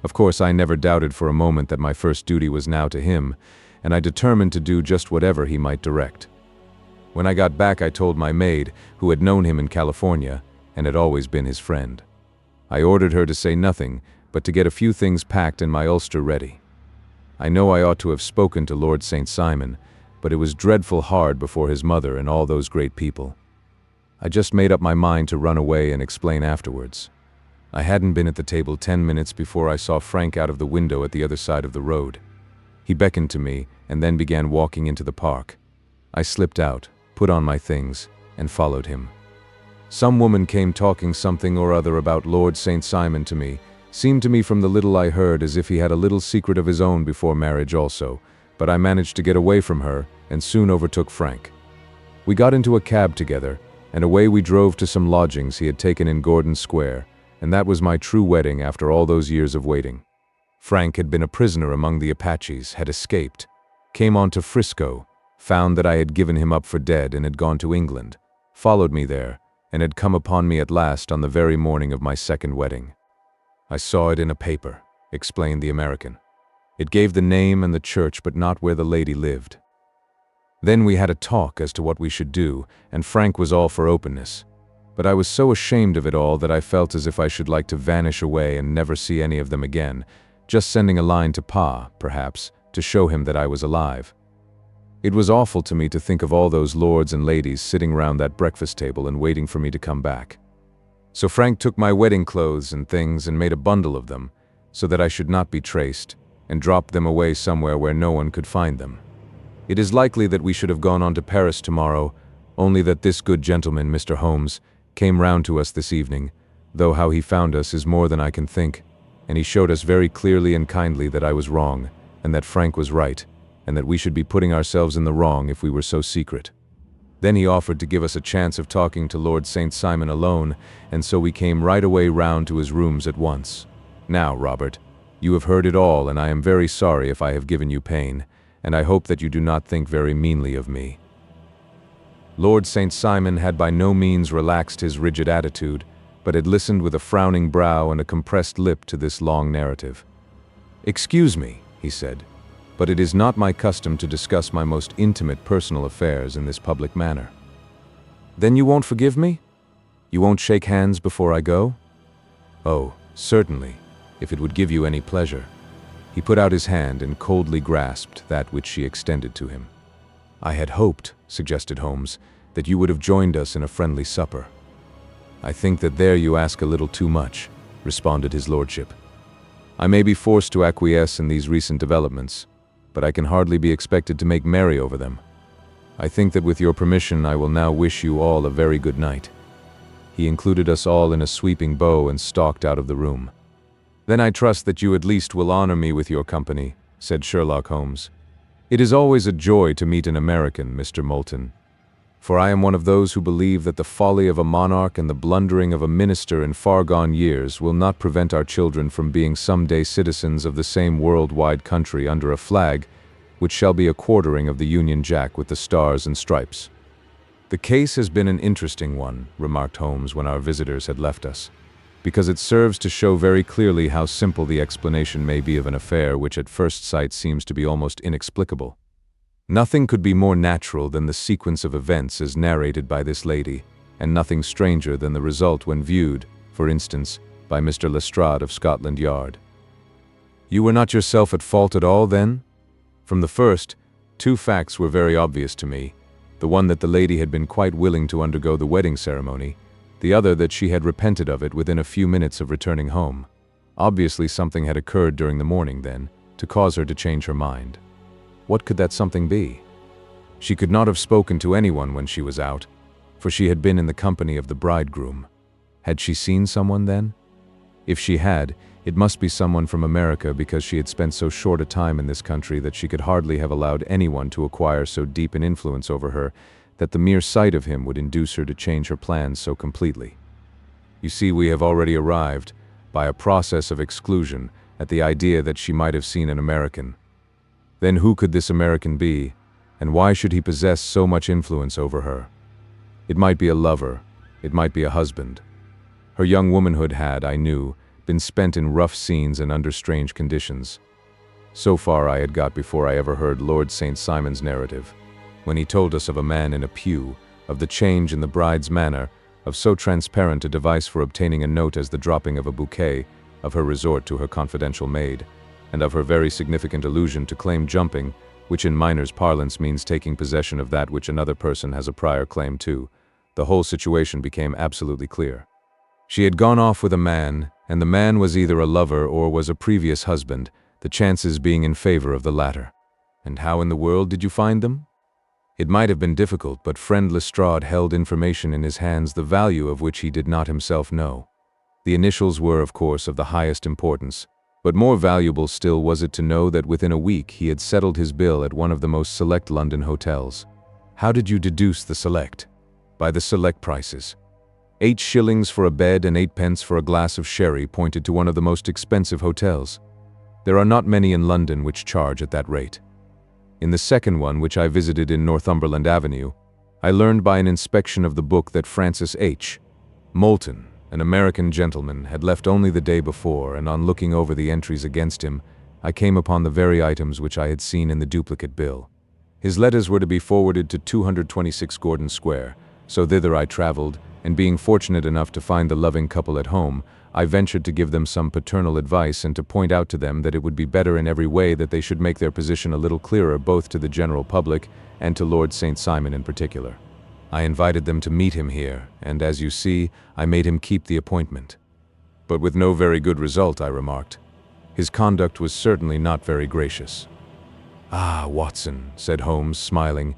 Of course, I never doubted for a moment that my first duty was now to him, and I determined to do just whatever he might direct. When I got back, I told my maid, who had known him in California and had always been his friend. I ordered her to say nothing, but to get a few things packed and my ulster ready. I know I ought to have spoken to Lord St. Simon, but it was dreadful hard before his mother and all those great people. I just made up my mind to run away and explain afterwards. I hadn't been at the table 10 minutes before I saw Frank out of the window at the other side of the road. He beckoned to me and then began walking into the park. I slipped out, put on my things, and followed him. Some woman came talking something or other about Lord St. Simon to me. Seemed to me from the little I heard as if he had a little secret of his own before marriage also, but I managed to get away from her and soon overtook Frank. We got into a cab together, and away we drove to some lodgings he had taken in Gordon Square, and that was my true wedding after all those years of waiting. Frank had been a prisoner among the Apaches, had escaped, came on to Frisco, found that I had given him up for dead and had gone to England, followed me there, and had come upon me at last on the very morning of my second wedding. I saw it in a paper, explained the American. It gave the name and the church, but not where the lady lived. Then we had a talk as to what we should do, and Frank was all for openness. But I was so ashamed of it all that I felt as if I should like to vanish away and never see any of them again, just sending a line to Pa, perhaps, to show him that I was alive. It was awful to me to think of all those lords and ladies sitting round that breakfast table and waiting for me to come back. So Frank took my wedding clothes and things and made a bundle of them, so that I should not be traced, and dropped them away somewhere where no one could find them. It is likely that we should have gone on to Paris tomorrow, only that this good gentleman, Mr. Holmes, came round to us this evening, though how he found us is more than I can think, and he showed us very clearly and kindly that I was wrong, and that Frank was right, and that we should be putting ourselves in the wrong if we were so secret. Then he offered to give us a chance of talking to Lord St. Simon alone, and so we came right away round to his rooms at once. Now, Robert, you have heard it all, and I am very sorry if I have given you pain, and I hope that you do not think very meanly of me. Lord St. Simon had by no means relaxed his rigid attitude, but had listened with a frowning brow and a compressed lip to this long narrative. "Excuse me," he said, "but it is not my custom to discuss my most intimate personal affairs in this public manner." "Then you won't forgive me? You won't shake hands before I go?" "Oh, certainly, if it would give you any pleasure." He put out his hand and coldly grasped that which she extended to him. "I had hoped," suggested Holmes, "that you would have joined us in a friendly supper." "I think that there you ask a little too much," responded his lordship. "I may be forced to acquiesce in these recent developments, but I can hardly be expected to make merry over them. I think that with your permission I will now wish you all a very good night." He included us all in a sweeping bow and stalked out of the room. "Then I trust that you at least will honor me with your company," said Sherlock Holmes. "It is always a joy to meet an American, Mr. Moulton, for I am one of those who believe that the folly of a monarch and the blundering of a minister in far-gone years will not prevent our children from being someday citizens of the same world-wide country under a flag which shall be a quartering of the Union Jack with the stars and stripes." "The case has been an interesting one," remarked Holmes when our visitors had left us, "because it serves to show very clearly how simple the explanation may be of an affair which at first sight seems to be almost inexplicable. Nothing could be more natural than the sequence of events as narrated by this lady, and nothing stranger than the result when viewed, for instance, by Mr. Lestrade of Scotland Yard." "You were not yourself at fault at all, then?" "From the first, two facts were very obvious to me. The one that the lady had been quite willing to undergo the wedding ceremony, the other that she had repented of it within a few minutes of returning home. Obviously something had occurred during the morning then, to cause her to change her mind. What could that something be? She could not have spoken to anyone when she was out, for she had been in the company of the bridegroom. Had she seen someone then? If she had, it must be someone from America, because she had spent so short a time in this country that she could hardly have allowed anyone to acquire so deep an influence over her that the mere sight of him would induce her to change her plans so completely. You see, we have already arrived, by a process of exclusion, at the idea that she might have seen an American. Then who could this American be, and why should he possess so much influence over her? It might be a lover, it might be a husband. Her young womanhood had, I knew, been spent in rough scenes and under strange conditions. So far I had got before I ever heard Lord St. Simon's narrative, when he told us of a man in a pew, of the change in the bride's manner, of so transparent a device for obtaining a note as the dropping of a bouquet, of her resort to her confidential maid, and of her very significant allusion to claim jumping, which in miners' parlance means taking possession of that which another person has a prior claim to. The whole situation became absolutely clear. She had gone off with a man, and the man was either a lover or was a previous husband, the chances being in favor of the latter. And how in the world did you find them? It might have been difficult, but friend Lestrade held information in his hands the value of which he did not himself know. The initials were, of course, of the highest importance, but more valuable still was it to know that within a week he had settled his bill at one of the most select London hotels. How did you deduce the select? By the select prices. 8 shillings for a bed and 8 pence for a glass of sherry pointed to one of the most expensive hotels. There are not many in London which charge at that rate. In the second one, which I visited in Northumberland Avenue, I learned by an inspection of the book that Francis H. Moulton, an American gentleman, had left only the day before, and on looking over the entries against him, I came upon the very items which I had seen in the duplicate bill. His letters were to be forwarded to 226 Gordon Square, so thither I traveled, and being fortunate enough to find the loving couple at home, I ventured to give them some paternal advice and to point out to them that it would be better in every way that they should make their position a little clearer both to the general public and to Lord St. Simon in particular. I invited them to meet him here, and as you see, I made him keep the appointment. But with no very good result, I remarked. His conduct was certainly not very gracious. "Ah, Watson," said Holmes, smiling,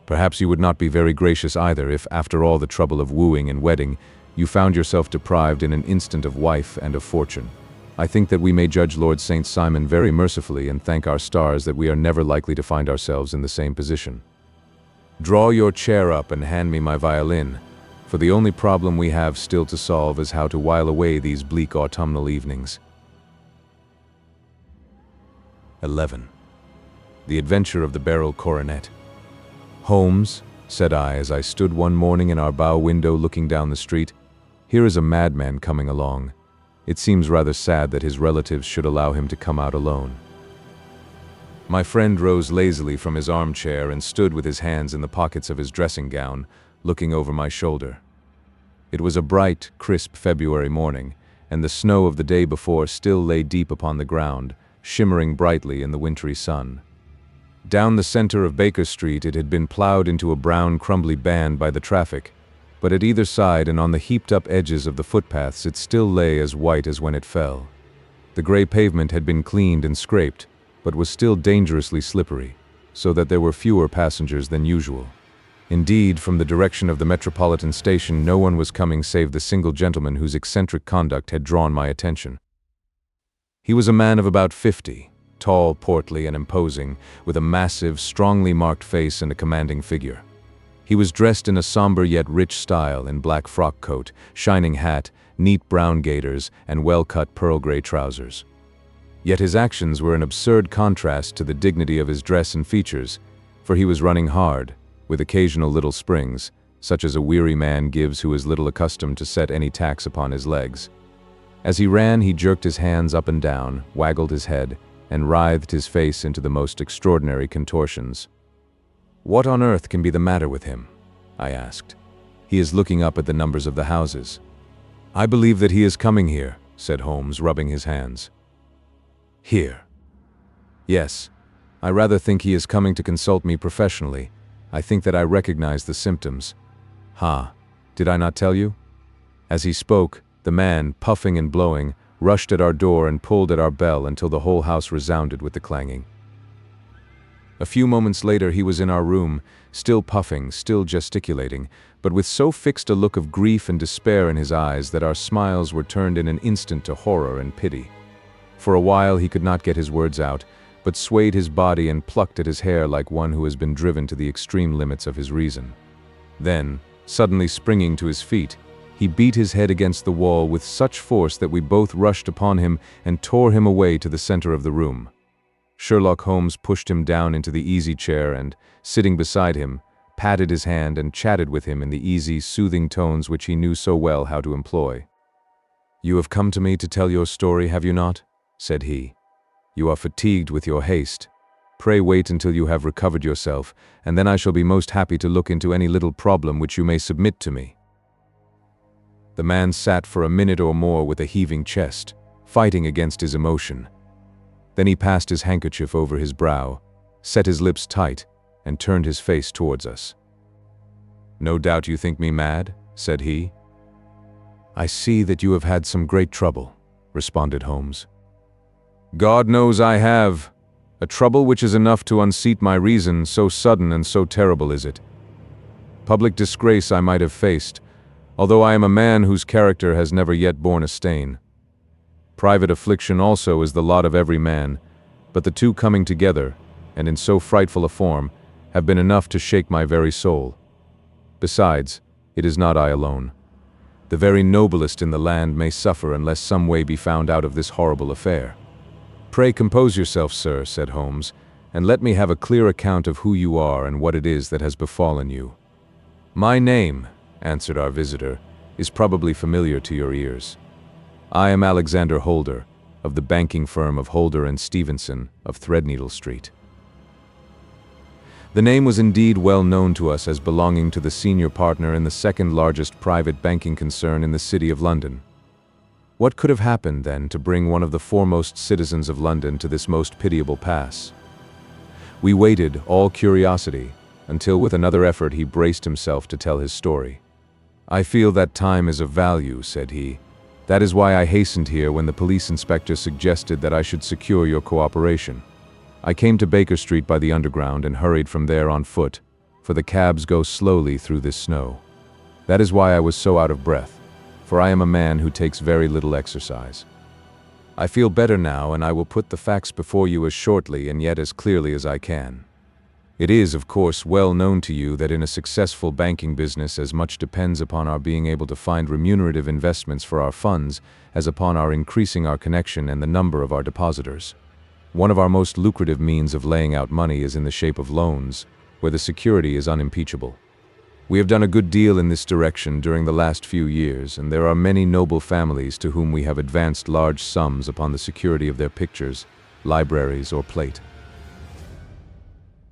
"perhaps you would not be very gracious either if, after all the trouble of wooing and wedding, you found yourself deprived in an instant of wife and of fortune. I think that we may judge Lord St. Simon very mercifully and thank our stars that we are never likely to find ourselves in the same position. Draw your chair up and hand me my violin, for the only problem we have still to solve is how to while away these bleak autumnal evenings." 11. The Adventure of the Beryl Coronet. "Holmes," said I as I stood one morning in our bow window looking down the street, "here is a madman coming along. It seems rather sad that his relatives should allow him to come out alone." My friend rose lazily from his armchair and stood with his hands in the pockets of his dressing gown, looking over my shoulder. It was a bright, crisp February morning, and the snow of the day before still lay deep upon the ground, shimmering brightly in the wintry sun. Down the center of Baker Street it had been plowed into a brown, crumbly band by the traffic, but at either side and on the heaped-up edges of the footpaths it still lay as white as when it fell. The gray pavement had been cleaned and scraped, but was still dangerously slippery, so that there were fewer passengers than usual. Indeed, from the direction of the Metropolitan Station no one was coming save the single gentleman whose eccentric conduct had drawn my attention. He was a man of about 50, tall, portly, and imposing, with a massive, strongly marked face and a commanding figure. He was dressed in a somber yet rich style in black frock coat, shining hat, neat brown gaiters, and well-cut pearl-gray trousers. Yet his actions were an absurd contrast to the dignity of his dress and features, for he was running hard, with occasional little springs, such as a weary man gives who is little accustomed to set any tax upon his legs. As he ran, he jerked his hands up and down, waggled his head, and writhed his face into the most extraordinary contortions. "What on earth can be the matter with him?" I asked. "He is looking up at the numbers of the houses." "I believe that he is coming here," said Holmes, rubbing his hands. "Here?" "Yes. I rather think he is coming to consult me professionally. I think that I recognize the symptoms." "Ha, did I not tell you?" As he spoke, the man, puffing and blowing, rushed at our door and pulled at our bell until the whole house resounded with the clanging. A few moments later he was in our room, still puffing, still gesticulating, but with so fixed a look of grief and despair in his eyes that our smiles were turned in an instant to horror and pity. For a while he could not get his words out, but swayed his body and plucked at his hair like one who has been driven to the extreme limits of his reason. Then, suddenly springing to his feet, he beat his head against the wall with such force that we both rushed upon him and tore him away to the center of the room. Sherlock Holmes pushed him down into the easy chair and, sitting beside him, patted his hand and chatted with him in the easy, soothing tones which he knew so well how to employ. "You have come to me to tell your story, have you not?" said he. "You are fatigued with your haste. Pray wait until you have recovered yourself, and then I shall be most happy to look into any little problem which you may submit to me." The man sat for a minute or more with a heaving chest, fighting against his emotion. Then he passed his handkerchief over his brow, set his lips tight, and turned his face towards us. "No doubt you think me mad," said he. "I see that you have had some great trouble," responded Holmes. "God knows I have. A trouble which is enough to unseat my reason, so sudden and so terrible is it. Public disgrace I might have faced, although I am a man whose character has never yet borne a stain. Private affliction also is the lot of every man, but the two coming together, and in so frightful a form, have been enough to shake my very soul. Besides, it is not I alone. The very noblest in the land may suffer unless some way be found out of this horrible affair." "Pray compose yourself, sir," said Holmes, "and let me have a clear account of who you are and what it is that has befallen you." "My name," answered our visitor, "is probably familiar to your ears. I am Alexander Holder, of the banking firm of Holder and Stevenson of Threadneedle Street." The name was indeed well known to us as belonging to the senior partner in the second largest private banking concern in the City of London. What could have happened, then, to bring one of the foremost citizens of London to this most pitiable pass? We waited, all curiosity, until with another effort he braced himself to tell his story. "I feel that time is of value," said he. "That is why I hastened here when the police inspector suggested that I should secure your cooperation. I came to Baker Street by the Underground and hurried from there on foot, for the cabs go slowly through this snow. That is why I was so out of breath, for I am a man who takes very little exercise. I feel better now, and I will put the facts before you as shortly and yet as clearly as I can. It is, of course, well known to you that in a successful banking business as much depends upon our being able to find remunerative investments for our funds as upon our increasing our connection and the number of our depositors. One of our most lucrative means of laying out money is in the shape of loans, where the security is unimpeachable. We have done a good deal in this direction during the last few years, and there are many noble families to whom we have advanced large sums upon the security of their pictures, libraries, or plate.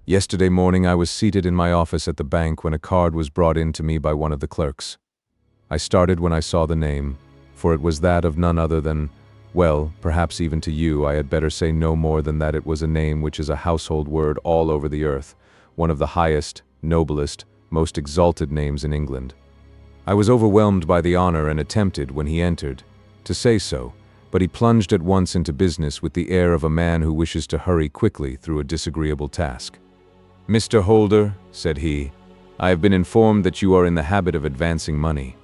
Yesterday morning I was seated in my office at the bank when a card was brought in to me by one of the clerks. I started when I saw the name, for it was that of none other than, well, perhaps even to you I had better say no more than that it was a name which is a household word all over the earth, one of the highest, noblest, most exalted names in England. I was overwhelmed by the honor and attempted, when he entered, to say so, but he plunged at once into business with the air of a man who wishes to hurry quickly through a disagreeable task. "Mr. Holder," said he, "I have been informed that you are in the habit of advancing money."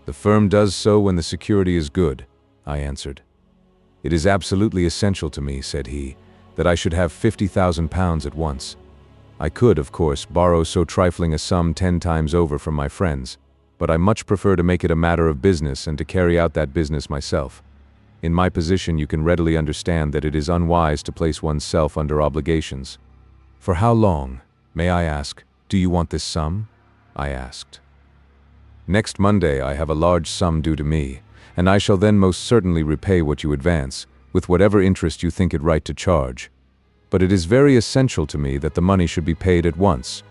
"The firm does so when the security is good," I answered. "It is absolutely essential to me," said he, "that I should have £50,000 at once. I could, of course, borrow so trifling a sum 10 times over from my friends, but I much prefer to make it a matter of business and to carry out that business myself. In my position you can readily understand that it is unwise to place oneself under obligations." "For how long, may I ask, do you want this sum?" I asked. "Next Monday I have a large sum due to me, and I shall then most certainly repay what you advance, with whatever interest you think it right to charge. But it is very essential to me that the money should be paid at once.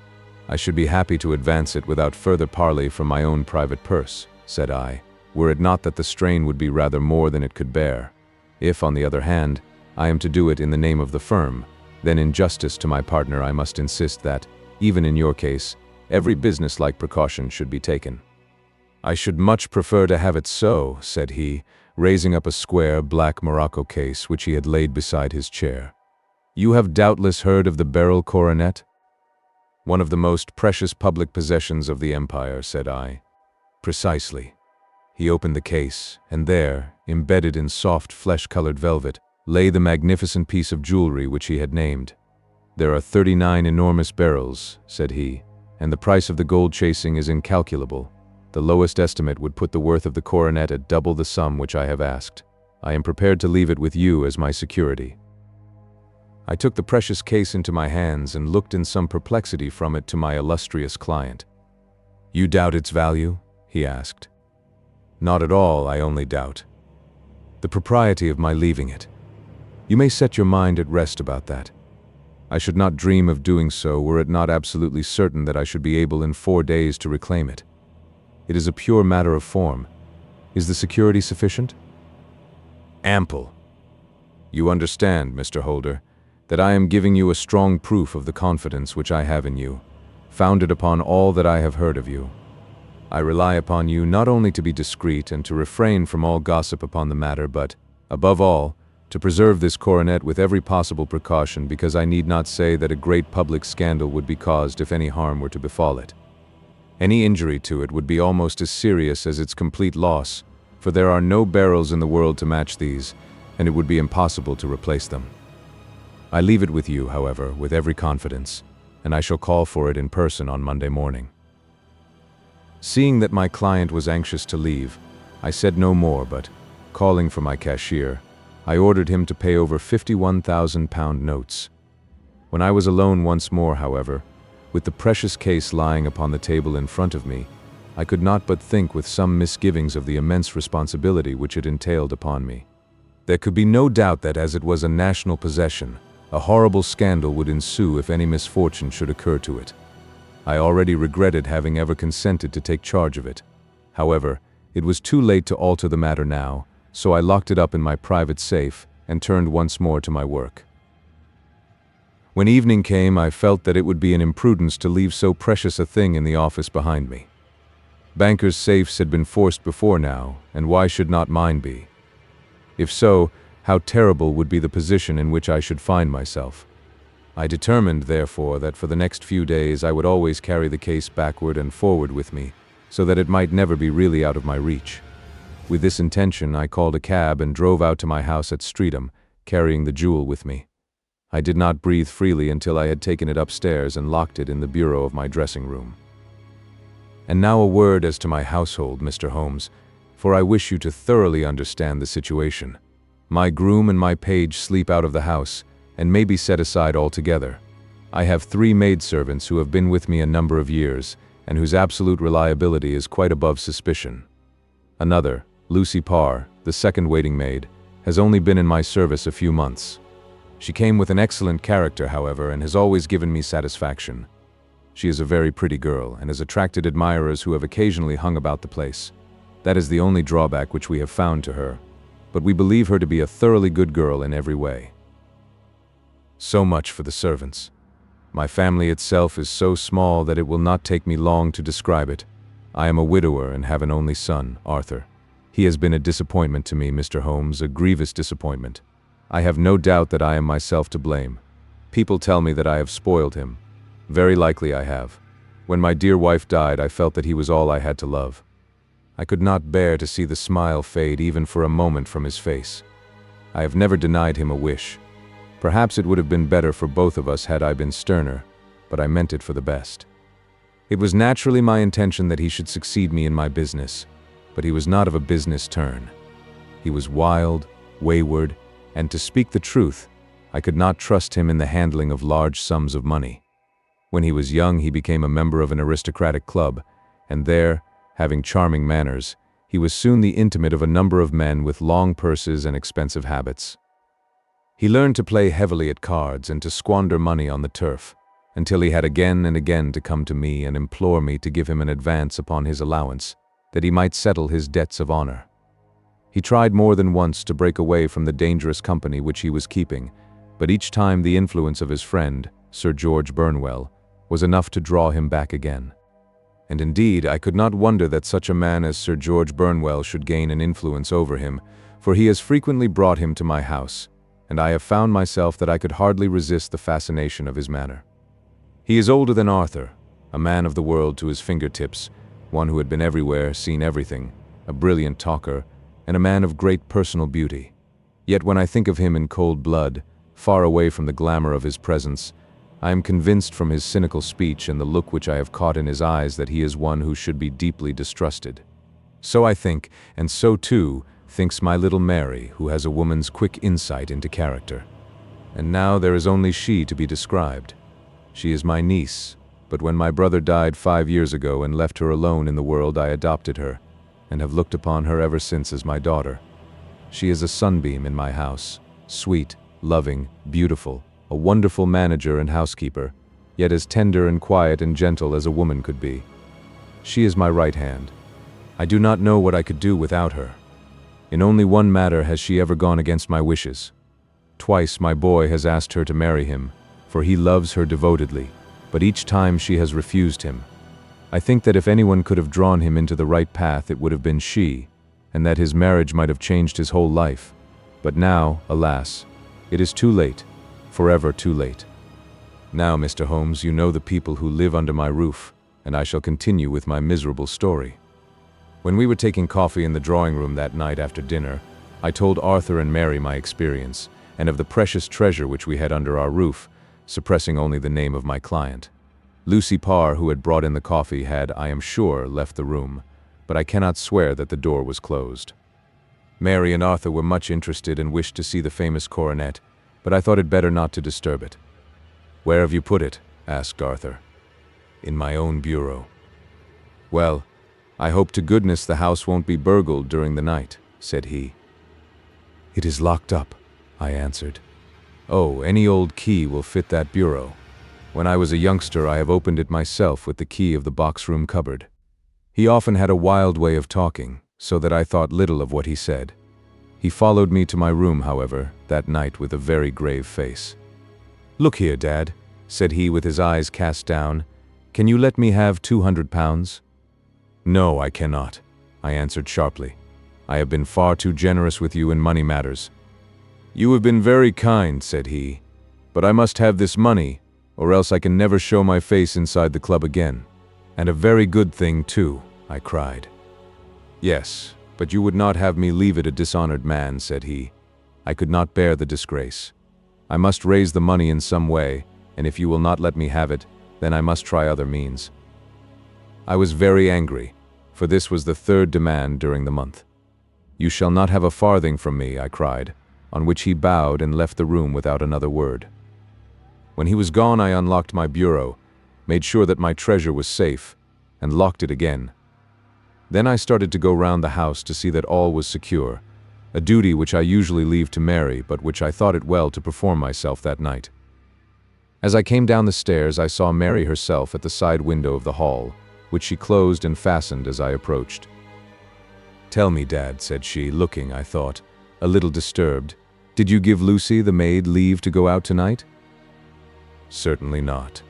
I should be happy to advance it without further parley from my own private purse," said I, "were it not that the strain would be rather more than it could bear. If, on the other hand, I am to do it in the name of the firm, then in justice to my partner I must insist that, even in your case, every business-like precaution should be taken." "I should much prefer to have it so," said he, raising up a square, black morocco case which he had laid beside his chair. "You have doubtless heard of the Beryl coronet? One of the most precious public possessions of the empire," said I. "Precisely." He opened the case, and there, embedded in soft, flesh-colored velvet, lay the magnificent piece of jewelry which he had named. "There are 39 enormous beryls," said he, "and the price of the gold chasing is incalculable. The lowest estimate would put the worth of the coronet at double the sum which I have asked. I am prepared to leave it with you as my security." I took the precious case into my hands and looked in some perplexity from it to my illustrious client. "You doubt its value?" he asked. "Not at all, I only doubt the propriety of my leaving it. You may set your mind at rest about that. I should not dream of doing so were it not absolutely certain that I should be able in 4 days to reclaim it. It is a pure matter of form. Is the security sufficient?" "Ample. You understand, Mr. Holder, that I am giving you a strong proof of the confidence which I have in you, founded upon all that I have heard of you. I rely upon you not only to be discreet and to refrain from all gossip upon the matter, but, above all, to preserve this coronet with every possible precaution, because I need not say that a great public scandal would be caused if any harm were to befall it. Any injury to it would be almost as serious as its complete loss, for there are no beryls in the world to match these, and it would be impossible to replace them. I leave it with you, however, with every confidence, and I shall call for it in person on Monday morning." Seeing that my client was anxious to leave, I said no more, but, calling for my cashier, I ordered him to pay over £51,000 notes. When I was alone once more, however, with the precious case lying upon the table in front of me, I could not but think with some misgivings of the immense responsibility which it entailed upon me. There could be no doubt that, as it was a national possession, a horrible scandal would ensue if any misfortune should occur to it. I already regretted having ever consented to take charge of it. However, it was too late to alter the matter now, so I locked it up in my private safe and turned once more to my work. When evening came, I felt that it would be an imprudence to leave so precious a thing in the office behind me. Bankers' safes had been forced before now, and why should not mine be? If so, how terrible would be the position in which I should find myself. I determined, therefore, that for the next few days I would always carry the case backward and forward with me, so that it might never be really out of my reach. With this intention, I called a cab and drove out to my house at Streatham, carrying the jewel with me. I did not breathe freely until I had taken it upstairs and locked it in the bureau of my dressing room. And now a word as to my household, Mr. Holmes, for I wish you to thoroughly understand the situation. My groom and my page sleep out of the house, and may be set aside altogether. I have 3 maidservants who have been with me a number of years, and whose absolute reliability is quite above suspicion. Another, Lucy Parr, the second waiting maid, has only been in my service a few months. She came with an excellent character, however, and has always given me satisfaction. She is a very pretty girl, and has attracted admirers who have occasionally hung about the place. That is the only drawback which we have found to her, but we believe her to be a thoroughly good girl in every way. So much for the servants. My family itself is so small that it will not take me long to describe it. I am a widower and have an only son, Arthur. He has been a disappointment to me, Mr. Holmes, a grievous disappointment. I have no doubt that I am myself to blame. People tell me that I have spoiled him. Very likely I have. When my dear wife died, I felt that he was all I had to love. I could not bear to see the smile fade even for a moment from his face. I have never denied him a wish. Perhaps it would have been better for both of us had I been sterner, but I meant it for the best. It was naturally my intention that he should succeed me in my business, but he was not of a business turn. He was wild, wayward, and to speak the truth, I could not trust him in the handling of large sums of money. When he was young, he became a member of an aristocratic club, and there, having charming manners, he was soon the intimate of a number of men with long purses and expensive habits. He learned to play heavily at cards and to squander money on the turf, until he had again and again to come to me and implore me to give him an advance upon his allowance, that he might settle his debts of honor. He tried more than once to break away from the dangerous company which he was keeping, but each time the influence of his friend, Sir George Burnwell, was enough to draw him back again. And indeed, I could not wonder that such a man as Sir George Burnwell should gain an influence over him, for he has frequently brought him to my house, and I have found myself that I could hardly resist the fascination of his manner. He is older than Arthur, a man of the world to his fingertips, one who had been everywhere, seen everything, a brilliant talker, and a man of great personal beauty. Yet when I think of him in cold blood, far away from the glamour of his presence, I am convinced from his cynical speech and the look which I have caught in his eyes that he is one who should be deeply distrusted. So I think, and so too thinks my little Mary, who has a woman's quick insight into character. And now there is only she to be described. She is my niece, but when my brother died 5 years ago and left her alone in the world, I adopted her, and have looked upon her ever since as my daughter. She is a sunbeam in my house, sweet, loving, beautiful, a wonderful manager and housekeeper, yet as tender and quiet and gentle as a woman could be. She is my right hand. I do not know what I could do without her. In only one matter has she ever gone against my wishes. Twice my boy has asked her to marry him, for he loves her devotedly, but each time she has refused him. I think that if anyone could have drawn him into the right path, it would have been she, and that his marriage might have changed his whole life. But now, alas, it is too late, forever too late. Now, Mr. Holmes, you know the people who live under my roof, and I shall continue with my miserable story. When we were taking coffee in the drawing room that night after dinner, I told Arthur and Mary my experience, and of the precious treasure which we had under our roof, suppressing only the name of my client. Lucy Parr, who had brought in the coffee, had, I am sure, left the room, but I cannot swear that the door was closed. Mary and Arthur were much interested and wished to see the famous coronet, but I thought it better not to disturb it. "Where have you put it?" asked Arthur. "In my own bureau." "Well, I hope to goodness the house won't be burgled during the night," said he. "It is locked up," I answered. "Oh, any old key will fit that bureau. When I was a youngster, I have opened it myself with the key of the box-room cupboard." He often had a wild way of talking, so that I thought little of what he said. He followed me to my room, however, that night with a very grave face. "Look here, Dad," said he with his eyes cast down. "Can you let me have £200? "No, I cannot," I answered sharply. "I have been far too generous with you in money matters." "You have been very kind," said he, "but I must have this money, or else I can never show my face inside the club again." "And a very good thing, too," I cried. "Yes, but you would not have me leave it a dishonored man," said he. "I could not bear the disgrace. I must raise the money in some way, and if you will not let me have it, then I must try other means." I was very angry, for this was the third demand during the month. "You shall not have a farthing from me," I cried, on which he bowed and left the room without another word. When he was gone, I unlocked my bureau, made sure that my treasure was safe, and locked it again. Then I started to go round the house to see that all was secure, a duty which I usually leave to Mary, but which I thought it well to perform myself that night. As I came down the stairs, I saw Mary herself at the side window of the hall, which she closed and fastened as I approached. "Tell me, Dad," said she, looking, I thought, a little disturbed, "did you give Lucy, the maid, leave to go out tonight?" "Certainly not.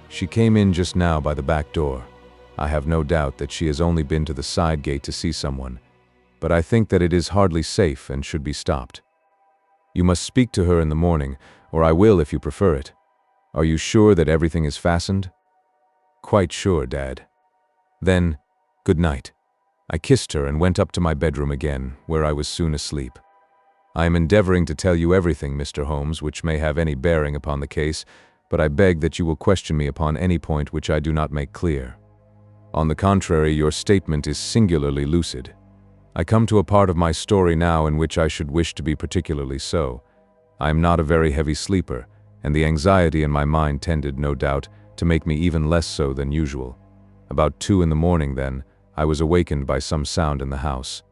She came in just now by the back door. I have no doubt that she has only been to the side gate to see someone, but I think that it is hardly safe and should be stopped. You must speak to her in the morning, or I will if you prefer it. Are you sure that everything is fastened?" "Quite sure, Dad." "Then, good night." I kissed her and went up to my bedroom again, where I was soon asleep. I am endeavoring to tell you everything, Mr. Holmes, which may have any bearing upon the case, but I beg that you will question me upon any point which I do not make clear. On the contrary, your statement is singularly lucid. I come to a part of my story now in which I should wish to be particularly so. I am not a very heavy sleeper, and the anxiety in my mind tended, no doubt, to make me even less so than usual. About 2 in the morning, then, I was awakened by some sound in the house.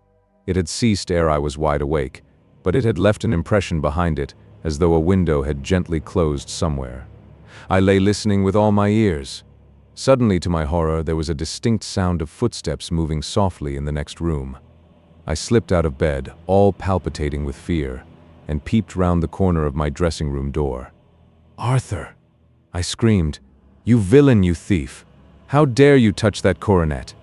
It had ceased ere I was wide awake, but it had left an impression behind it, as though a window had gently closed somewhere. I lay listening with all my ears. Suddenly, to my horror, there was a distinct sound of footsteps moving softly in the next room. I slipped out of bed, all palpitating with fear, and peeped round the corner of my dressing-room door. "Arthur!" I screamed. "You villain, you thief! How dare you touch that coronet?"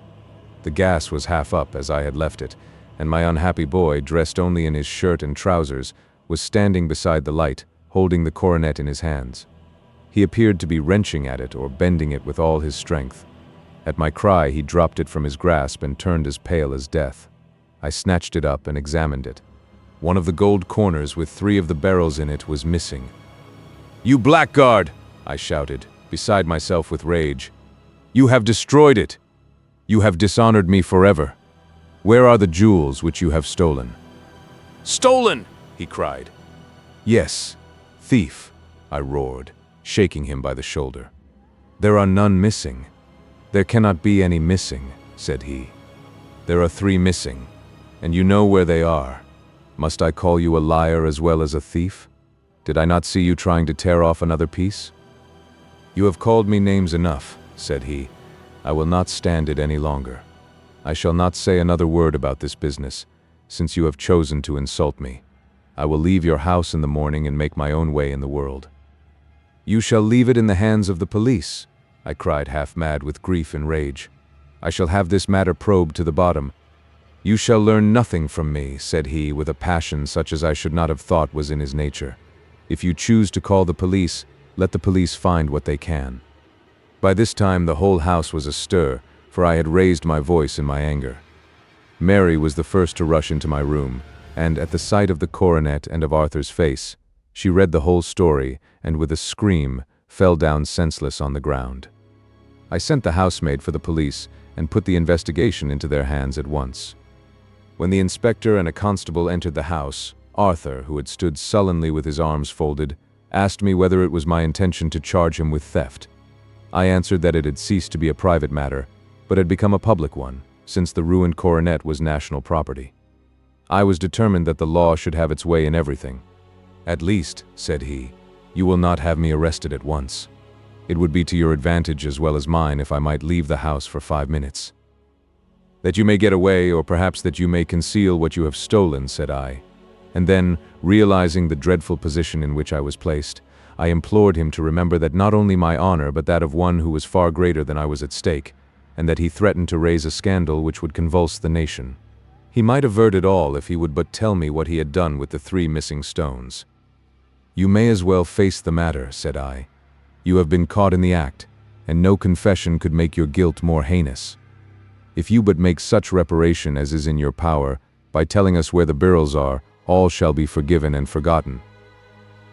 The gas was half up, as I had left it, and my unhappy boy, dressed only in his shirt and trousers, was standing beside the light, holding the coronet in his hands. He appeared to be wrenching at it or bending it with all his strength. At my cry, he dropped it from his grasp and turned as pale as death. I snatched it up and examined it. One of the gold corners with 3 of the barrels in it was missing. "You blackguard!" I shouted, beside myself with rage. "You have destroyed it! You have dishonored me forever! Where are the jewels which you have stolen?" "Stolen!" he cried. "Yes, thief!" I roared, shaking him by the shoulder. "There are none missing." "There cannot be any missing," said he. "There are 3 missing, and you know where they are. Must I call you a liar as well as a thief? Did I not see you trying to tear off another piece?" "You have called me names enough," said he. "I will not stand it any longer. I shall not say another word about this business, since you have chosen to insult me. I will leave your house in the morning and make my own way in the world." "You shall leave it in the hands of the police," I cried, half mad with grief and rage. "I shall have this matter probed to the bottom." "You shall learn nothing from me," said he, with a passion such as I should not have thought was in his nature. "If you choose to call the police, let the police find what they can." By this time the whole house was astir, for I had raised my voice in my anger. Mary was the first to rush into my room, and at the sight of the coronet and of Arthur's face, she read the whole story, and with a scream, fell down senseless on the ground. I sent the housemaid for the police and put the investigation into their hands at once. When the inspector and a constable entered the house, Arthur, who had stood sullenly with his arms folded, asked me whether it was my intention to charge him with theft. I answered that it had ceased to be a private matter, but had become a public one, since the ruined coronet was national property. I was determined that the law should have its way in everything. "At least," said he, "you will not have me arrested at once. It would be to your advantage as well as mine if I might leave the house for 5 minutes." "That you may get away, or perhaps that you may conceal what you have stolen," said I. And then, realizing the dreadful position in which I was placed, I implored him to remember that not only my honor but that of one who was far greater than I was at stake, and that he threatened to raise a scandal which would convulse the nation. He might avert it all if he would but tell me what he had done with the 3 missing stones. "You may as well face the matter," said I. "You have been caught in the act, and no confession could make your guilt more heinous. If you but make such reparation as is in your power, by telling us where the Beryls are, all shall be forgiven and forgotten."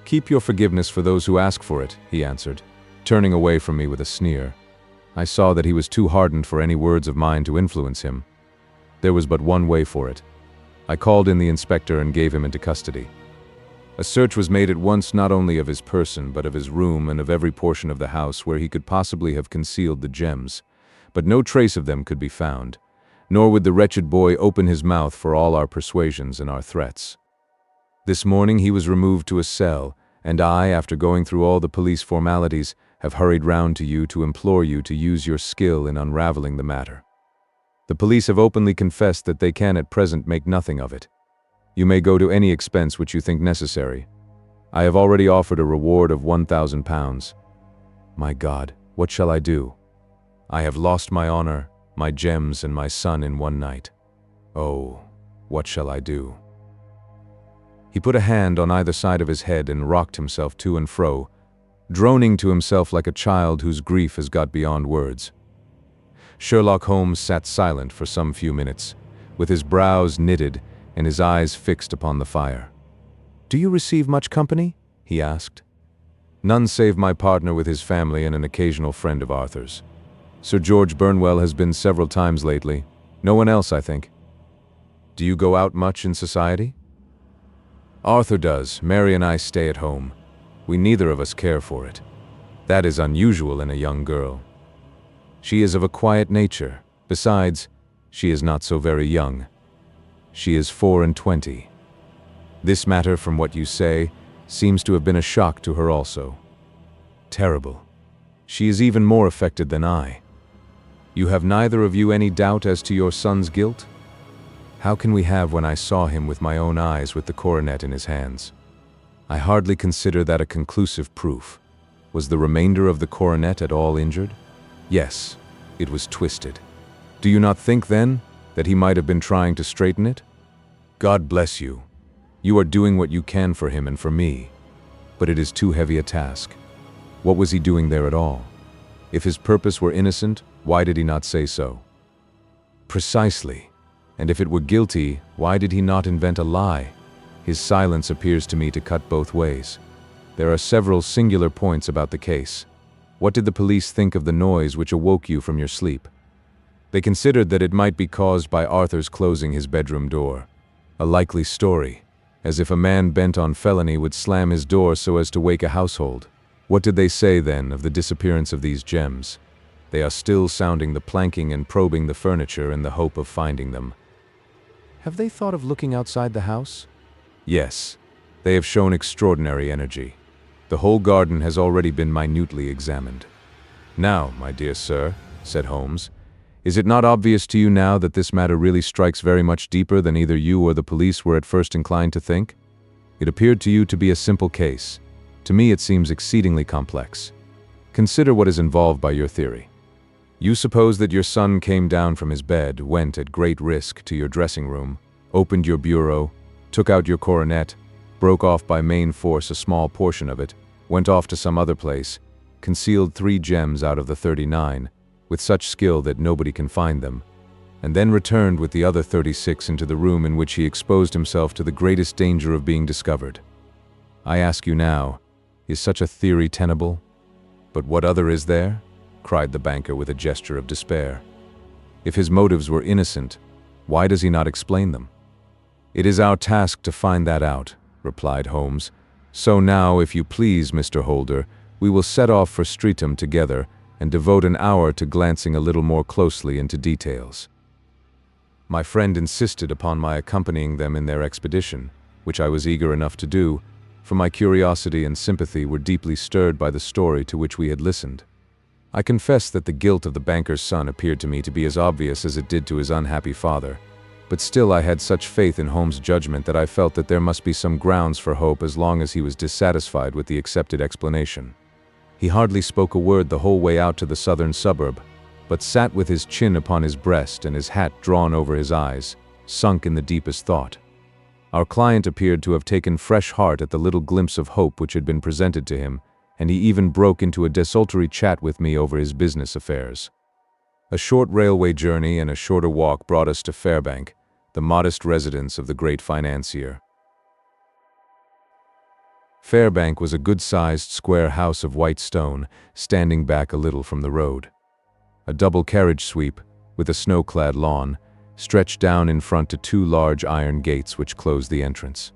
"Keep your forgiveness for those who ask for it," he answered, turning away from me with a sneer. I saw that he was too hardened for any words of mine to influence him. There was but one way for it. I called in the inspector and gave him into custody. A search was made at once not only of his person, but of his room and of every portion of the house where he could possibly have concealed the gems, but no trace of them could be found, nor would the wretched boy open his mouth for all our persuasions and our threats. This morning he was removed to a cell, and I, after going through all the police formalities, have hurried round to you to implore you to use your skill in unraveling the matter. The police have openly confessed that they can at present make nothing of it. You may go to any expense which you think necessary. I have already offered a reward of £1,000. My God, what shall I do? I have lost my honor, my gems, and my son in one night. Oh, what shall I do? He put a hand on either side of his head and rocked himself to and fro, droning to himself like a child whose grief has got beyond words. Sherlock Holmes sat silent for some few minutes, with his brows knitted and his eyes fixed upon the fire. "Do you receive much company?" he asked. "None save my partner with his family and an occasional friend of Arthur's. Sir George Burnwell has been several times lately. No one else, I think." "Do you go out much in society?" "Arthur does. Mary and I stay at home. We neither of us care for it. That is unusual in a young girl. She is of a quiet nature. Besides, she is not so very young. She is 24. This matter, from what you say, seems to have been a shock to her also. Terrible. She is even more affected than I. You have neither of you any doubt as to your son's guilt?" "How can we have when I saw him with my own eyes with the coronet in his hands? I hardly consider that a conclusive proof. Was the remainder of the coronet at all injured?" "Yes, it was twisted." "Do you not think, then, that he might have been trying to straighten it?" God bless you. You are doing what you can for him and for me. But it is too heavy a task. What was he doing there at all? If his purpose were innocent, why did he not say so? Precisely. And if it were guilty, why did he not invent a lie? His silence appears to me to cut both ways. There are several singular points about the case. What did the police think of the noise which awoke you from your sleep? They considered that it might be caused by Arthur's closing his bedroom door. A likely story, as if a man bent on felony would slam his door so as to wake a household. What did they say, then, of the disappearance of these gems? They are still sounding the planking and probing the furniture in the hope of finding them. Have they thought of looking outside the house? Yes, they have shown extraordinary energy. The whole garden has already been minutely examined. Now, my dear sir, said Holmes, is it not obvious to you now that this matter really strikes very much deeper than either you or the police were at first inclined to think? It appeared to you to be a simple case. To me it seems exceedingly complex. Consider what is involved by your theory. You suppose that your son came down from his bed, went at great risk to your dressing room, opened your bureau, took out your coronet, broke off by main force a small portion of it, went off to some other place, concealed 3 gems out of the 39, with such skill that nobody can find them, and then returned with the other 36 into the room in which he exposed himself to the greatest danger of being discovered. I ask you now, is such a theory tenable? But what other is there? Cried the banker with a gesture of despair. If his motives were innocent, why does he not explain them? It is our task to find that out, replied Holmes. So now, if you please, Mr. Holder, we will set off for Streatham together and devote an hour to glancing a little more closely into details. My friend insisted upon my accompanying them in their expedition, which I was eager enough to do, for my curiosity and sympathy were deeply stirred by the story to which we had listened. I confess that the guilt of the banker's son appeared to me to be as obvious as it did to his unhappy father, but still I had such faith in Holmes' judgment that I felt that there must be some grounds for hope as long as he was dissatisfied with the accepted explanation. He hardly spoke a word the whole way out to the southern suburb, but sat with his chin upon his breast and his hat drawn over his eyes, sunk in the deepest thought. Our client appeared to have taken fresh heart at the little glimpse of hope which had been presented to him, and he even broke into a desultory chat with me over his business affairs. A short railway journey and a shorter walk brought us to Fairbank, the modest residence of the great financier. Fairbank was a good-sized square house of white stone, standing back a little from the road. A double carriage sweep, with a snow-clad lawn, stretched down in front to 2 large iron gates which closed the entrance.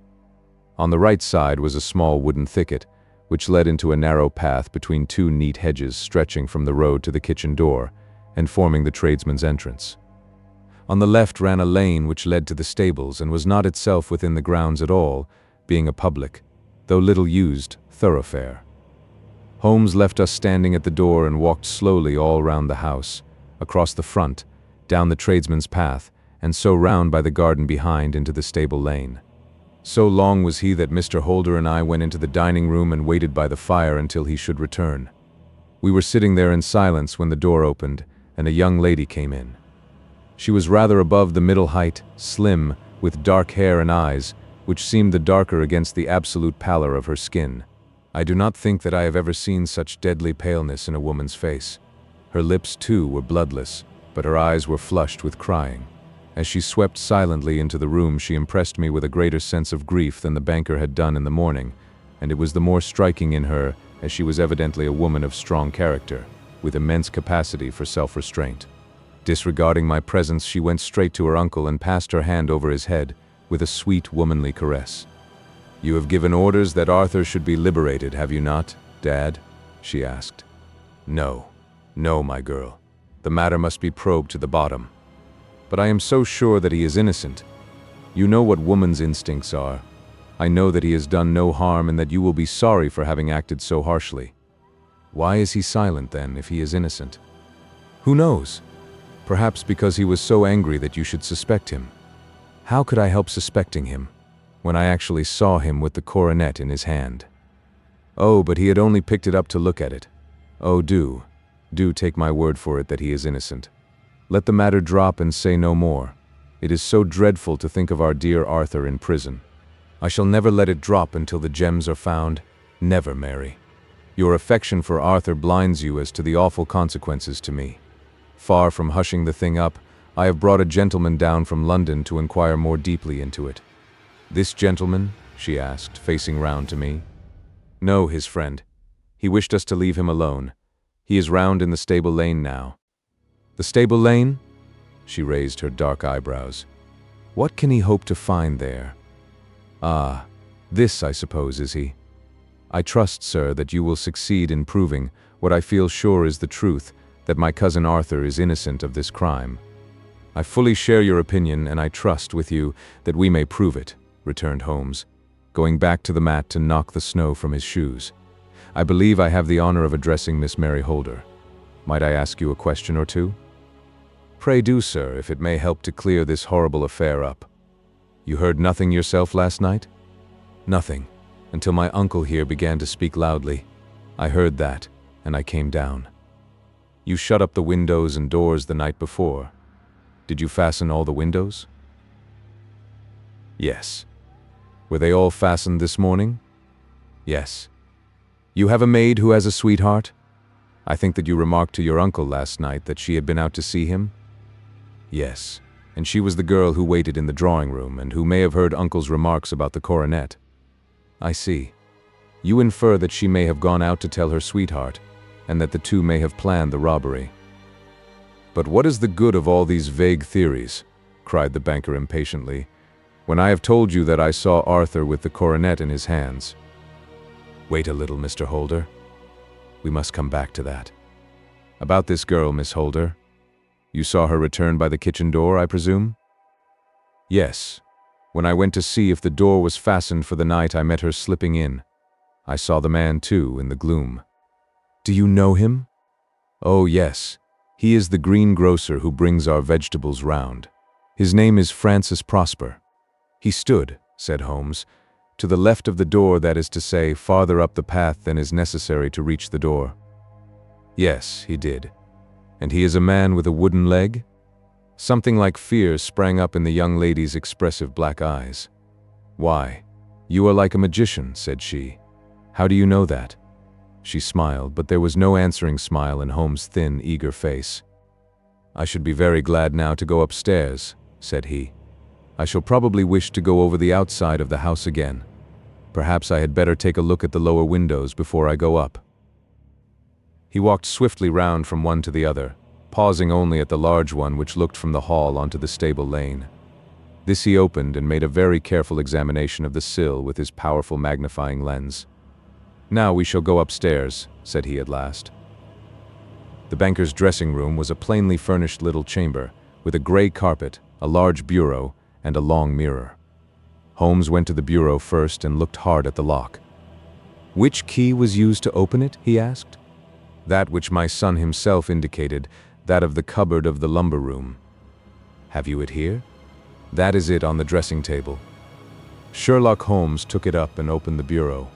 On the right side was a small wooden thicket, which led into a narrow path between 2 neat hedges stretching from the road to the kitchen door, and forming the tradesman's entrance. On the left ran a lane which led to the stables and was not itself within the grounds at all, being a public, though little used, thoroughfare. Holmes left us standing at the door and walked slowly all round the house, across the front, down the tradesman's path, and so round by the garden behind into the stable lane. So long was he that Mr. Holder and I went into the dining room and waited by the fire until he should return. We were sitting there in silence when the door opened, and a young lady came in. She was rather above the middle height, slim, with dark hair and eyes, which seemed the darker against the absolute pallor of her skin. I do not think that I have ever seen such deadly paleness in a woman's face. Her lips, too, were bloodless, but her eyes were flushed with crying. As she swept silently into the room, she impressed me with a greater sense of grief than the banker had done in the morning, and it was the more striking in her as she was evidently a woman of strong character, with immense capacity for self-restraint. Disregarding my presence, she went straight to her uncle and passed her hand over his head, with a sweet, womanly caress. "You have given orders that Arthur should be liberated, have you not, Dad?" she asked. No, my girl. The matter must be probed to the bottom. But I am so sure that he is innocent. You know what woman's instincts are. I know that he has done no harm and that you will be sorry for having acted so harshly. Why is he silent, then, if he is innocent? Who knows? Perhaps because he was so angry that you should suspect him. How could I help suspecting him, when I actually saw him with the coronet in his hand? Oh, but he had only picked it up to look at it. Oh, do take my word for it that he is innocent. Let the matter drop and say no more. It is so dreadful to think of our dear Arthur in prison. I shall never let it drop until the gems are found. Never, Mary. Your affection for Arthur blinds you as to the awful consequences to me. Far from hushing the thing up, I have brought a gentleman down from London to inquire more deeply into it. This gentleman? She asked, facing round to me. No, his friend. He wished us to leave him alone. He is round in the stable lane now. The stable lane? She raised her dark eyebrows. What can he hope to find there? Ah, this, I suppose, is he. I trust, sir, that you will succeed in proving what I feel sure is the truth, that my cousin Arthur is innocent of this crime. I fully share your opinion, and I trust with you that we may prove it, returned Holmes, going back to the mat to knock the snow from his shoes. I believe I have the honor of addressing Miss Mary Holder. Might I ask you a question or two? Pray do, sir, if it may help to clear this horrible affair up. You heard nothing yourself last night? Nothing, until my uncle here began to speak loudly. I heard that, and I came down. You shut up the windows and doors the night before. Did you fasten all the windows? Yes. Were they all fastened this morning? Yes. You have a maid who has a sweetheart? I think that you remarked to your uncle last night that she had been out to see him? Yes, and she was the girl who waited in the drawing room and who may have heard uncle's remarks about the coronet. I see. You infer that she may have gone out to tell her sweetheart, and that the two may have planned the robbery. But what is the good of all these vague theories? Cried the banker impatiently, when I have told you that I saw Arthur with the coronet in his hands. Wait a little, Mr. Holder. We must come back to that. About this girl, Miss Holder. You saw her return by the kitchen door, I presume? Yes. When I went to see if the door was fastened for the night, I met her slipping in. I saw the man, too, in the gloom. Do you know him? Oh, yes. He is the greengrocer who brings our vegetables round. His name is Francis Prosper. He stood, said Holmes, to the left of the door, that is to say, farther up the path than is necessary to reach the door. Yes, he did. And he is a man with a wooden leg? Something like fear sprang up in the young lady's expressive black eyes. Why, you are like a magician, said she. How do you know that? She smiled, but there was no answering smile in Holmes' thin, eager face. I should be very glad now to go upstairs, said he. I shall probably wish to go over the outside of the house again. Perhaps I had better take a look at the lower windows before I go up. He walked swiftly round from one to the other, pausing only at the large one which looked from the hall onto the stable lane. This he opened and made a very careful examination of the sill with his powerful magnifying lens. Now we shall go upstairs, said he at last. The banker's dressing room was a plainly furnished little chamber, with a gray carpet, a large bureau, and a long mirror. Holmes went to the bureau first and looked hard at the lock. Which key was used to open it, he asked. That which my son himself indicated, that of the cupboard of the lumber room. Have you it here? That is it on the dressing table. Sherlock Holmes took it up and opened the bureau.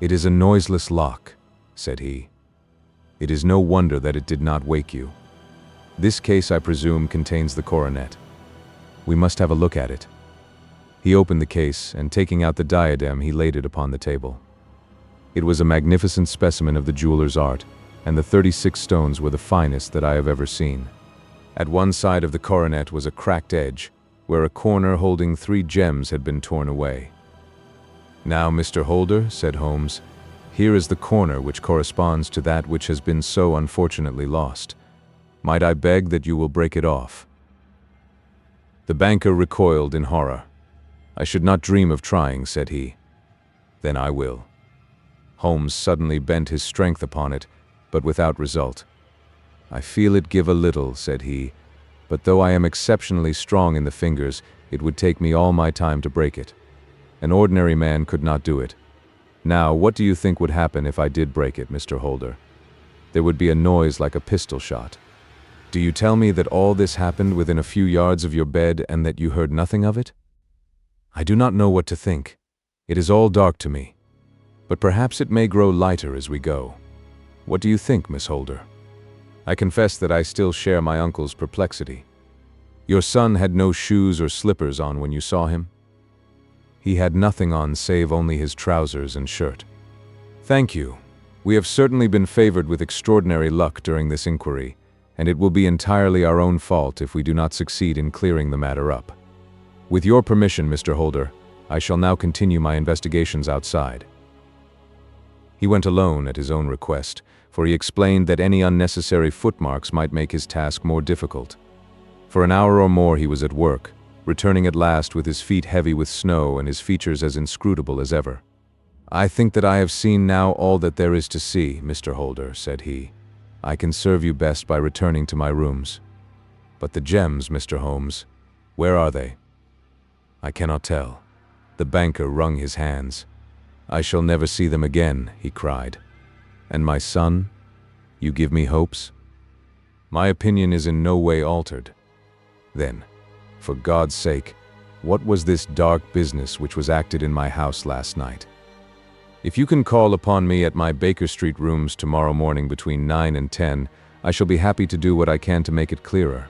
It is a noiseless lock, said he. It is no wonder that it did not wake you. This case, I presume, contains the coronet. We must have a look at it. He opened the case, and taking out the diadem, he laid it upon the table. It was a magnificent specimen of the jeweler's art, and the 36 stones were the finest that I have ever seen. At one side of the coronet was a cracked edge, where a corner holding 3 gems had been torn away. Now, Mr. Holder, said Holmes, here is the corner which corresponds to that which has been so unfortunately lost. Might I beg that you will break it off? The banker recoiled in horror. I should not dream of trying, said he. Then I will. Holmes suddenly bent his strength upon it, but without result. I feel it give a little, said he, but though I am exceptionally strong in the fingers, it would take me all my time to break it. An ordinary man could not do it. Now, what do you think would happen if I did break it, Mr. Holder? There would be a noise like a pistol shot. Do you tell me that all this happened within a few yards of your bed and that you heard nothing of it? I do not know what to think. It is all dark to me. But perhaps it may grow lighter as we go. What do you think, Miss Holder? I confess that I still share my uncle's perplexity. Your son had no shoes or slippers on when you saw him? He had nothing on save only his trousers and shirt. Thank you. We have certainly been favored with extraordinary luck during this inquiry, and it will be entirely our own fault if we do not succeed in clearing the matter up. With your permission, Mr. Holder, I shall now continue my investigations outside. He went alone at his own request, for he explained that any unnecessary footmarks might make his task more difficult. For an hour or more he was at work, returning at last with his feet heavy with snow and his features as inscrutable as ever. I think that I have seen now all that there is to see, Mr. Holder, said he. I can serve you best by returning to my rooms. But the gems, Mr. Holmes, where are they? I cannot tell. The banker wrung his hands. I shall never see them again, he cried. And my son? You give me hopes? My opinion is in no way altered. Then, for God's sake, what was this dark business which was acted in my house last night? If you can call upon me at my Baker Street rooms tomorrow morning between 9 and 10, I shall be happy to do what I can to make it clearer.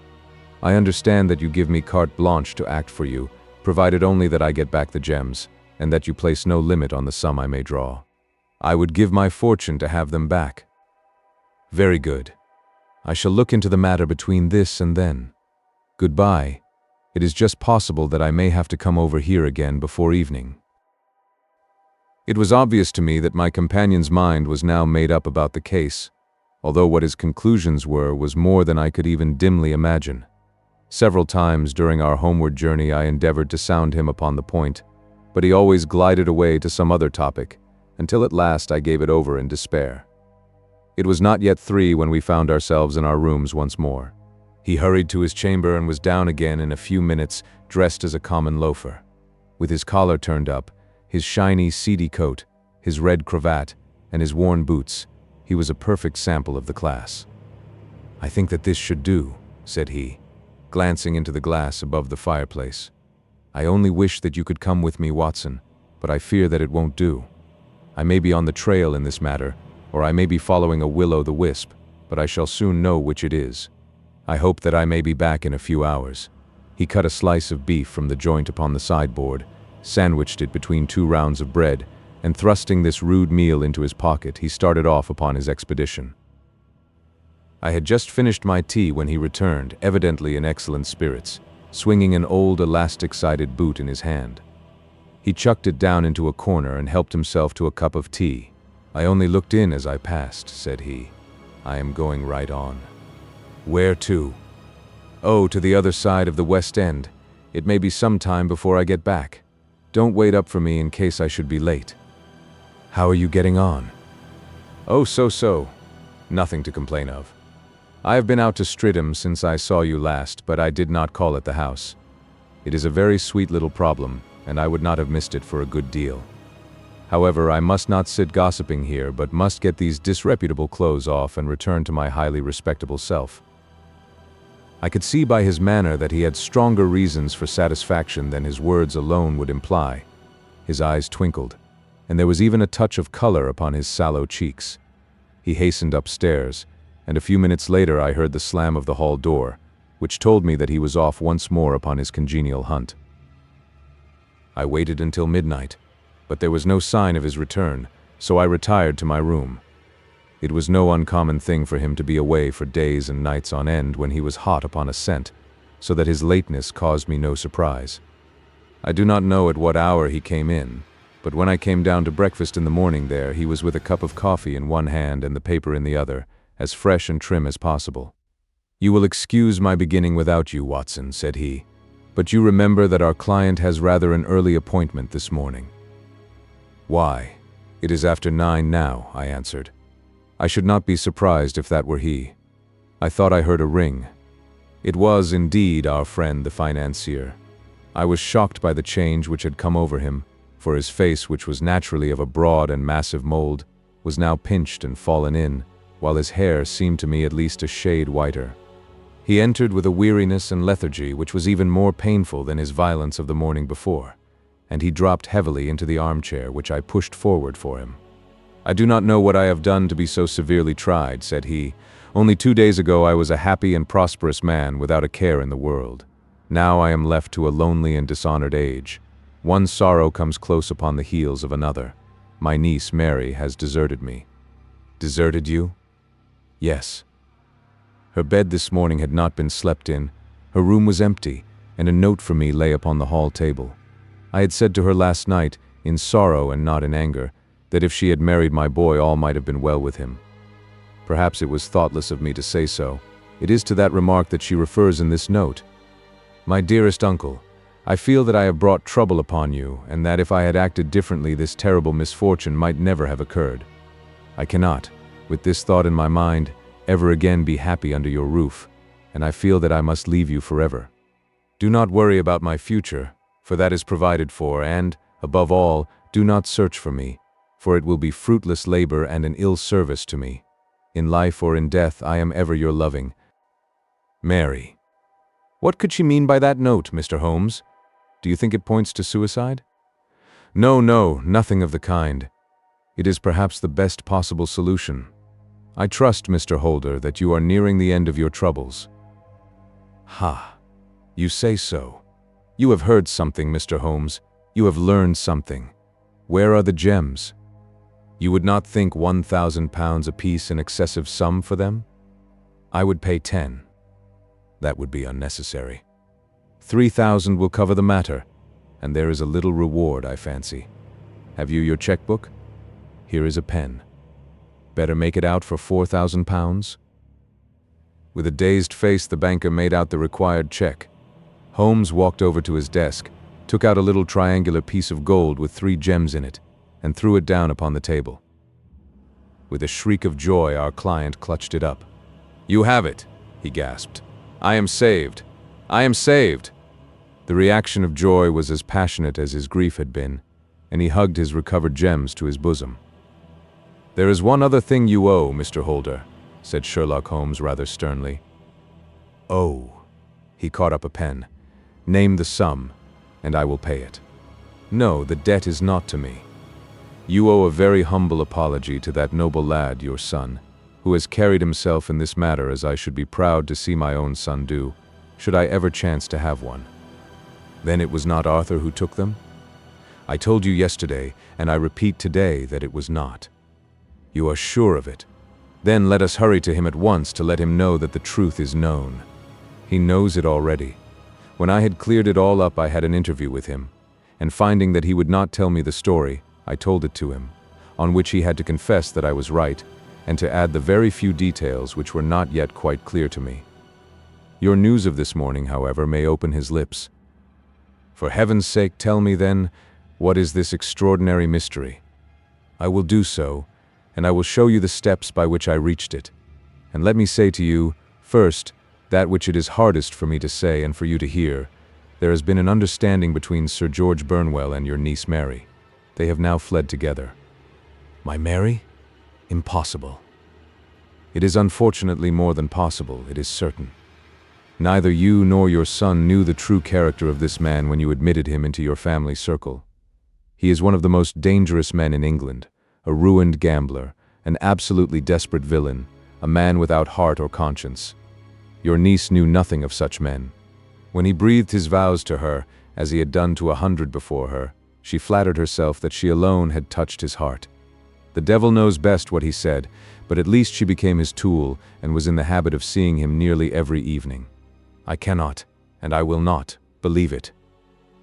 I understand that you give me carte blanche to act for you, provided only that I get back the gems, and that you place no limit on the sum I may draw. I would give my fortune to have them back. Very good. I shall look into the matter between this and then. Goodbye. It is just possible that I may have to come over here again before evening. It was obvious to me that my companion's mind was now made up about the case, although what his conclusions were was more than I could even dimly imagine. Several times during our homeward journey I endeavored to sound him upon the point, but he always glided away to some other topic, until at last I gave it over in despair. It was not yet 3 when we found ourselves in our rooms once more. He hurried to his chamber and was down again in a few minutes, dressed as a common loafer. With his collar turned up, his shiny, seedy coat, his red cravat, and his worn boots, he was a perfect sample of the class. I think that this should do, said he, glancing into the glass above the fireplace. I only wish that you could come with me, Watson, but I fear that it won't do. I may be on the trail in this matter, or I may be following a will-o'-the-wisp, but I shall soon know which it is. I hope that I may be back in a few hours. He cut a slice of beef from the joint upon the sideboard, sandwiched it between 2 rounds of bread, and thrusting this rude meal into his pocket, he started off upon his expedition. I had just finished my tea when he returned, evidently in excellent spirits, swinging an old elastic-sided boot in his hand. He chucked it down into a corner and helped himself to a cup of tea. I only looked in as I passed, said he. I am going right on. Where to? Oh, to the other side of the West End. It may be some time before I get back. Don't wait up for me in case I should be late. How are you getting on? Oh, so. Nothing to complain of. I have been out to Streatham since I saw you last, but I did not call at the house. It is a very sweet little problem, and I would not have missed it for a good deal. However, I must not sit gossiping here, but must get these disreputable clothes off and return to my highly respectable self. I could see by his manner that he had stronger reasons for satisfaction than his words alone would imply. His eyes twinkled, and there was even a touch of color upon his sallow cheeks. He hastened upstairs, and a few minutes later I heard the slam of the hall door, which told me that he was off once more upon his congenial hunt. I waited until midnight, but there was no sign of his return, so I retired to my room. It was no uncommon thing for him to be away for days and nights on end when he was hot upon a scent, so that his lateness caused me no surprise. I do not know at what hour he came in, but when I came down to breakfast in the morning there, he was with a cup of coffee in one hand and the paper in the other, as fresh and trim as possible. You will excuse my beginning without you, Watson, said he, but you remember that our client has rather an early appointment this morning. Why? It is after 9 now, I answered. I should not be surprised if that were he. I thought I heard a ring. It was indeed our friend the financier. I was shocked by the change which had come over him, for his face, which was naturally of a broad and massive mold, was now pinched and fallen in, while his hair seemed to me at least a shade whiter. He entered with a weariness and lethargy which was even more painful than his violence of the morning before, and he dropped heavily into the armchair which I pushed forward for him. I do not know what I have done to be so severely tried, said he. Only 2 days ago I was a happy and prosperous man without a care in the world. Now I am left to a lonely and dishonored age. One sorrow comes close upon the heels of another. My niece, Mary, has deserted me. Deserted you? Yes. Her bed this morning had not been slept in, her room was empty, and a note for me lay upon the hall table. I had said to her last night, in sorrow and not in anger, that if she had married my boy all might have been well with him. Perhaps it was thoughtless of me to say so. It is to that remark that she refers in this note. My dearest uncle, I feel that I have brought trouble upon you, and that if I had acted differently this terrible misfortune might never have occurred. I cannot, with this thought in my mind, ever again be happy under your roof, and I feel that I must leave you forever. Do not worry about my future, for that is provided for, and, above all, do not search for me, for it will be fruitless labor and an ill service to me. In life or in death I am ever your loving Mary. What could she mean by that note, Mr. Holmes? Do you think it points to suicide? No, nothing of the kind. It is perhaps the best possible solution. I trust, Mr. Holder, that you are nearing the end of your troubles. Ha! You say so. You have heard something, Mr. Holmes. You have learned something. Where are the gems? You would not think £1,000 apiece an excessive sum for them? I would pay 10. That would be unnecessary. 3,000 will cover the matter, and there is a little reward, I fancy. Have you your checkbook? Here is a pen. Better make it out for £4,000? With a dazed face, the banker made out the required check. Holmes walked over to his desk, took out a little triangular piece of gold with 3 gems in it, and threw it down upon the table. With a shriek of joy, our client clutched it up. "You have it," he gasped. "I am saved! I am saved!" The reaction of joy was as passionate as his grief had been, and he hugged his recovered gems to his bosom. "There is one other thing you owe, Mr. Holder," said Sherlock Holmes rather sternly. "Oh." He caught up a pen. "Name the sum, and I will pay it." "No, the debt is not to me. You owe a very humble apology to that noble lad, your son, who has carried himself in this matter as I should be proud to see my own son do, should I ever chance to have one." "Then it was not Arthur who took them?" "I told you yesterday, and I repeat today, that it was not." "You are sure of it? Then let us hurry to him at once to let him know that the truth is known." "He knows it already. When I had cleared it all up, I had an interview with him, and finding that he would not tell me the story, I told it to him, on which he had to confess that I was right, and to add the very few details which were not yet quite clear to me. Your news of this morning, however, may open his lips. For heaven's sake, tell me then, what is this extraordinary mystery? I will do so, and I will show you the steps by which I reached it. And let me say to you, first, that which it is hardest for me to say and for you to hear. There has been an understanding between Sir George Burnwell and your niece Mary. They have now fled together." "My Mary? Impossible." "It is unfortunately more than possible, it is certain. Neither you nor your son knew the true character of this man when you admitted him into your family circle. He is one of the most dangerous men in England, a ruined gambler, an absolutely desperate villain, a man without heart or conscience. Your niece knew nothing of such men. When he breathed his vows to her, as he had done to 100 before her, she flattered herself that she alone had touched his heart. The devil knows best what he said, but at least she became his tool and was in the habit of seeing him nearly every evening. I cannot, and I will not, believe it,"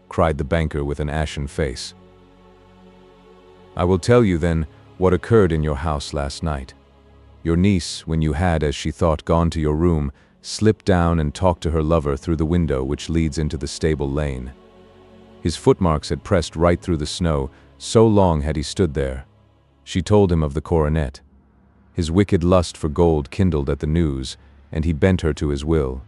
cried the banker with an ashen face. "I will tell you, then, what occurred in your house last night. Your niece, when you had, as she thought, gone to your room, slipped down and talked to her lover through the window which leads into the stable lane. His footmarks had pressed right through the snow, so long had he stood there. She told him of the coronet. His wicked lust for gold kindled at the news, and he bent her to his will.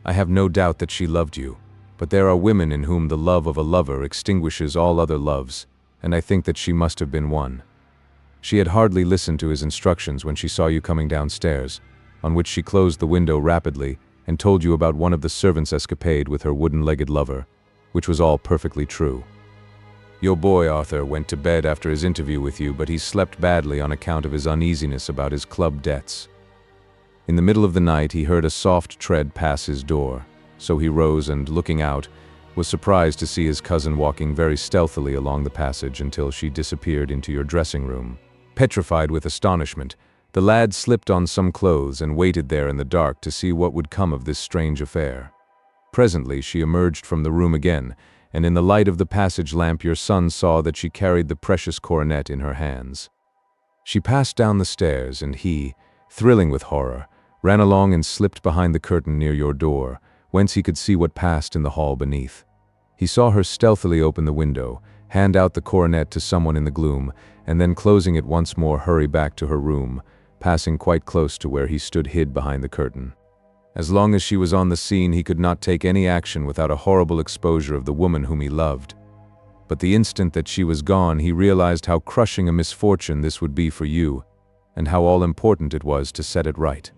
I have no doubt that she loved you, but there are women in whom the love of a lover extinguishes all other loves, and I think that she must have been one. She had hardly listened to his instructions when she saw you coming downstairs, on which she closed the window rapidly and told you about one of the servants' escapade with her wooden-legged lover, which was all perfectly true. Your boy, Arthur, went to bed after his interview with you, but he slept badly on account of his uneasiness about his club debts. In the middle of the night, he heard a soft tread pass his door. so he rose and, looking out, was surprised to see his cousin walking very stealthily along the passage until she disappeared into your dressing room. Petrified with astonishment, the lad slipped on some clothes and waited there in the dark to see what would come of this strange affair. Presently she emerged from the room again, and in the light of the passage lamp your son saw that she carried the precious coronet in her hands. She passed down the stairs, and he, thrilling with horror, ran along and slipped behind the curtain near your door, whence he could see what passed in the hall beneath. He saw her stealthily open the window, hand out the coronet to someone in the gloom, and then closing it once more hurry back to her room, passing quite close to where he stood hid behind the curtain. As long as she was on the scene, he could not take any action without a horrible exposure of the woman whom he loved. But the instant that she was gone, he realized how crushing a misfortune this would be for you, and how all-important it was to set it right.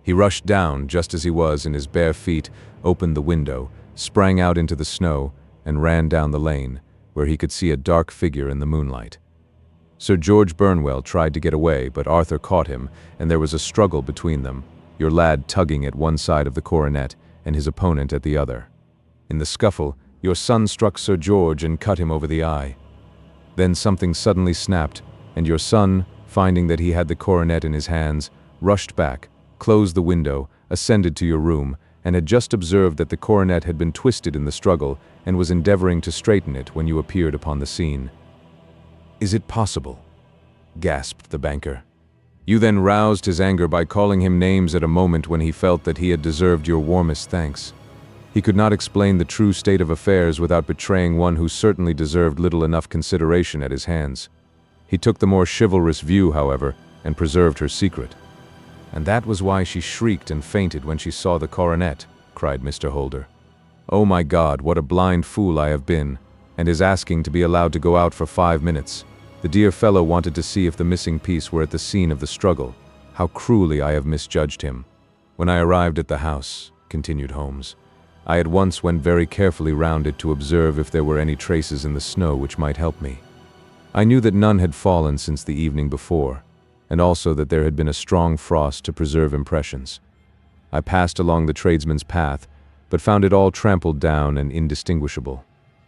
He rushed down, just as he was, in his bare feet, opened the window, sprang out into the snow, and ran down the lane, where he could see a dark figure in the moonlight. Sir George Burnwell tried to get away, but Arthur caught him, and there was a struggle between them, your lad tugging at one side of the coronet and his opponent at the other. In the scuffle, your son struck Sir George and cut him over the eye. Then something suddenly snapped, and your son, finding that he had the coronet in his hands, rushed back, closed the window, ascended to your room, and had just observed that the coronet had been twisted in the struggle and was endeavoring to straighten it when you appeared upon the scene. "Is it possible?" gasped the banker. You then roused his anger by calling him names at a moment when he felt that he had deserved your warmest thanks. He could not explain the true state of affairs without betraying one who certainly deserved little enough consideration at his hands. He took the more chivalrous view, however, and preserved her secret. "And that was why she shrieked and fainted when she saw the coronet," cried Mr. Holder. "Oh my God, what a blind fool I have been, and is asking to be allowed to go out for 5 minutes. The dear fellow wanted to see if the missing piece were at the scene of the struggle. How cruelly I have misjudged him. When I arrived at the house," continued Holmes, "I at once went very carefully round it to observe if there were any traces in the snow which might help me. I knew that none had fallen since the evening before, and also that there had been a strong frost to preserve impressions. I passed along the tradesman's path, but found it all trampled down and indistinguishable.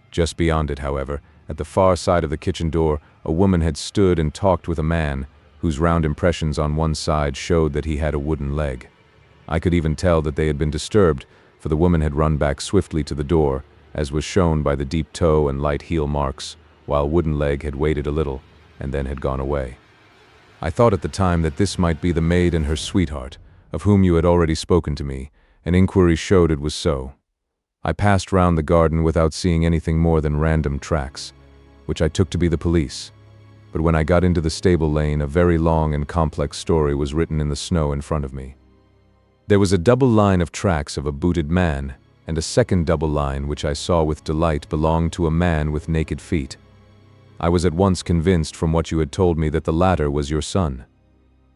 Just beyond it, however, at the far side of the kitchen door, a woman had stood and talked with a man, whose round impressions on one side showed that he had a wooden leg. I could even tell that they had been disturbed, for the woman had run back swiftly to the door, as was shown by the deep toe and light heel marks, while wooden leg had waited a little, and then had gone away. I thought at the time that this might be the maid and her sweetheart, of whom you had already spoken to me, and inquiry showed it was so. I passed round the garden without seeing anything more than random tracks, which I took to be the police. But when I got into the stable lane, a very long and complex story was written in the snow in front of me. There was a double line of tracks of a booted man, and a second double line which I saw with delight belonged to a man with naked feet. I was at once convinced from what you had told me that the latter was your son.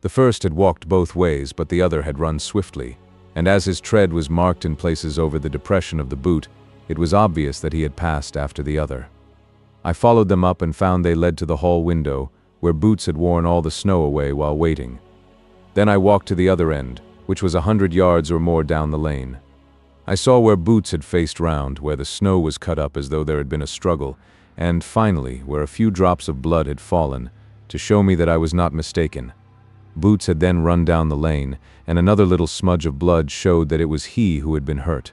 The first had walked both ways, but the other had run swiftly, and as his tread was marked in places over the depression of the boot, it was obvious that he had passed after the other. I followed them up and found they led to the hall window, where Boots had worn all the snow away while waiting. Then I walked to the other end, which was 100 yards or more down the lane. I saw where Boots had faced round, where the snow was cut up as though there had been a struggle, and finally, where a few drops of blood had fallen, to show me that I was not mistaken. Boots had then run down the lane, and another little smudge of blood showed that it was he who had been hurt.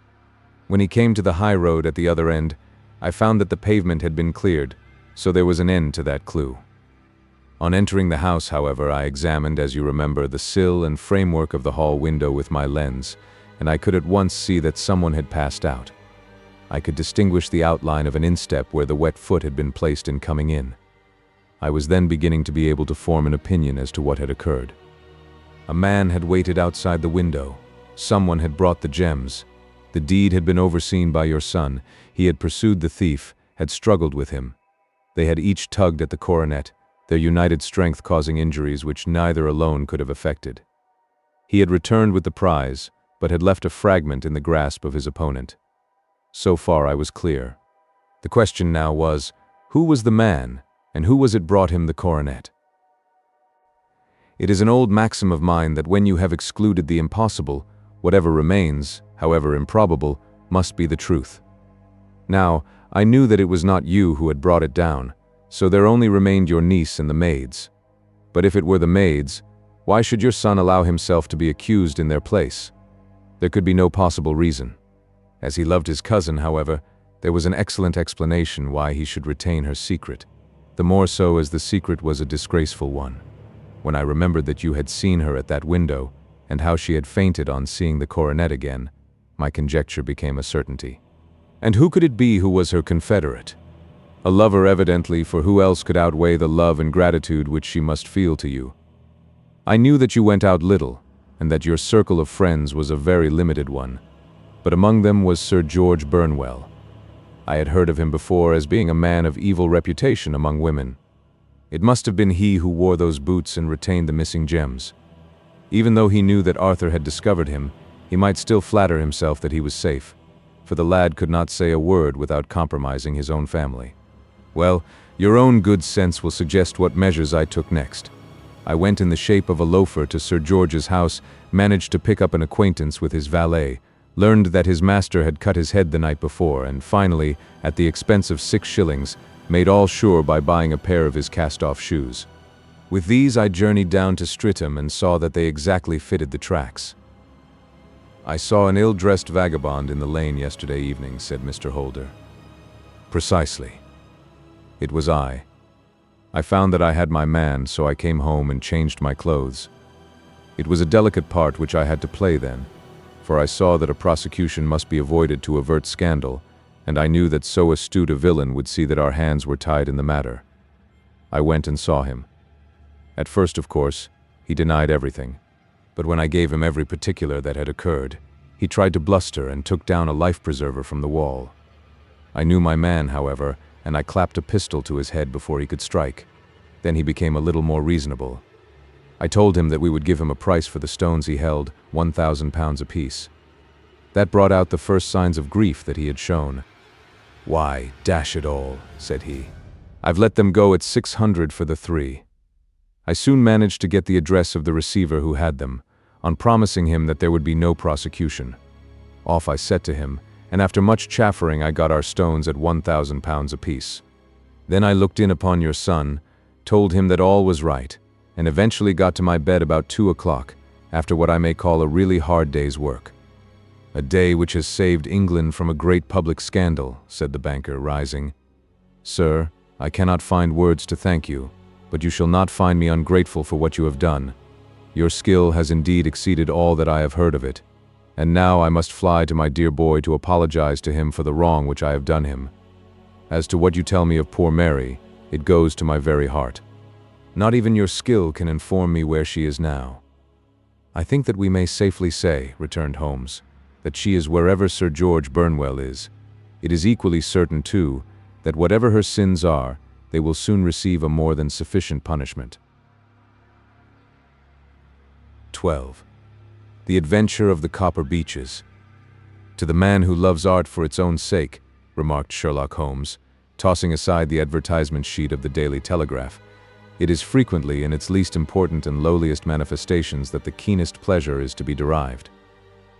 When he came to the high road at the other end, I found that the pavement had been cleared, so there was an end to that clue. On entering the house, however, I examined, as you remember, the sill and framework of the hall window with my lens, and I could at once see that someone had passed out. I could distinguish the outline of an instep where the wet foot had been placed in coming in. I was then beginning to be able to form an opinion as to what had occurred. A man had waited outside the window. Someone had brought the gems. The deed had been overseen by your son. He had pursued the thief, had struggled with him. They had each tugged at the coronet, their united strength causing injuries which neither alone could have effected. He had returned with the prize, but had left a fragment in the grasp of his opponent. So far I was clear. The question now was, who was the man, and who was it brought him the coronet? It is an old maxim of mine that when you have excluded the impossible, Whatever remains, however improbable, must be the truth. Now, I knew that it was not you who had brought it down, so there only remained your niece and the maids. But if it were the maids, why should your son allow himself to be accused in their place? There could be no possible reason. As he loved his cousin, however, there was an excellent explanation why he should retain her secret, the more so as the secret was a disgraceful one. When I remembered that you had seen her at that window, and how she had fainted on seeing the coronet again, my conjecture became a certainty. And who could it be who was her confederate? A lover evidently, for who else could outweigh the love and gratitude which she must feel to you? I knew that you went out little, and that your circle of friends was a very limited one, but among them was Sir George Burnwell. I had heard of him before as being a man of evil reputation among women. It must have been he who wore those boots and retained the missing gems. Even though he knew that Arthur had discovered him, he might still flatter himself that he was safe, for the lad could not say a word without compromising his own family. Well, your own good sense will suggest what measures I took next. I went in the shape of a loafer to Sir George's house, managed to pick up an acquaintance with his valet, learned that his master had cut his head the night before, and finally, at the expense of 6 shillings, made all sure by buying a pair of his cast-off shoes. With these I journeyed down to Streatham and saw that they exactly fitted the tracks. "I saw an ill-dressed vagabond in the lane yesterday evening," said Mr. Holder. "Precisely. It was I. I found that I had my man, so I came home and changed my clothes. It was a delicate part which I had to play then, for I saw that a prosecution must be avoided to avert scandal, and I knew that so astute a villain would see that our hands were tied in the matter. I went and saw him. At first, of course, he denied everything, but when I gave him every particular that had occurred, he tried to bluster and took down a life-preserver from the wall. I knew my man, however, and I clapped a pistol to his head before he could strike. Then he became a little more reasonable. I told him that we would give him a price for the stones he held, £1,000 apiece. That brought out the first signs of grief that he had shown. "Why, dash it all," said he, "I've let them go at 600 for the 3. I soon managed to get the address of the receiver who had them, on promising him that there would be no prosecution. Off I set to him, and after much chaffering I got our stones at £1,000 apiece. Then I looked in upon your son, told him that all was right, and eventually got to my bed about 2 o'clock, after what I may call a really hard day's work. A day which has saved England from a great public scandal," said the banker, rising. "Sir, I cannot find words to thank you, but you shall not find me ungrateful for what you have done. Your skill has indeed exceeded all that I have heard of it, and now I must fly to my dear boy to apologize to him for the wrong which I have done him. As to what you tell me of poor Mary, it goes to my very heart. Not even your skill can inform me where she is now." "I think that we may safely say," returned Holmes, "that she is wherever Sir George Burnwell is. It is equally certain, too, that whatever her sins are, they will soon receive a more than sufficient punishment." 12. The Adventure of the Copper Beeches. "To the man who loves art for its own sake," remarked Sherlock Holmes, tossing aside the advertisement sheet of the Daily Telegraph, "it is frequently in its least important and lowliest manifestations that the keenest pleasure is to be derived.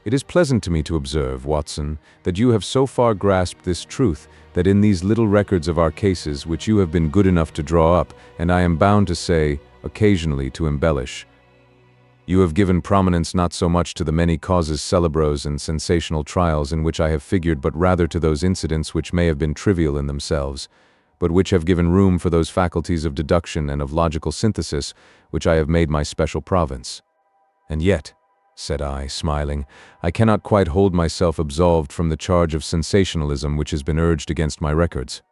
It is pleasant to me to observe, Watson, that you have so far grasped this truth that in these little records of our cases which you have been good enough to draw up, and I am bound to say, occasionally to embellish, you have given prominence not so much to the many causes celebres and sensational trials in which I have figured, but rather to those incidents which may have been trivial in themselves, but which have given room for those faculties of deduction and of logical synthesis which I have made my special province. And yet," said I, smiling, "I cannot quite hold myself absolved from the charge of sensationalism which has been urged against my records."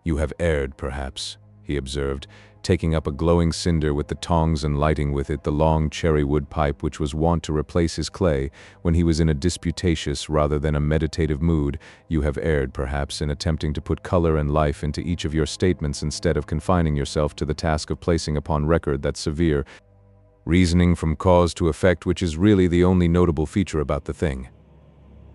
"You have erred, perhaps," he observed, taking up a glowing cinder with the tongs and lighting with it the long cherry-wood pipe which was wont to replace his clay when he was in a disputatious rather than a meditative mood. "You have erred, perhaps, in attempting to put color and life into each of your statements instead of confining yourself to the task of placing upon record that severe reasoning from cause to effect which is really the only notable feature about the thing.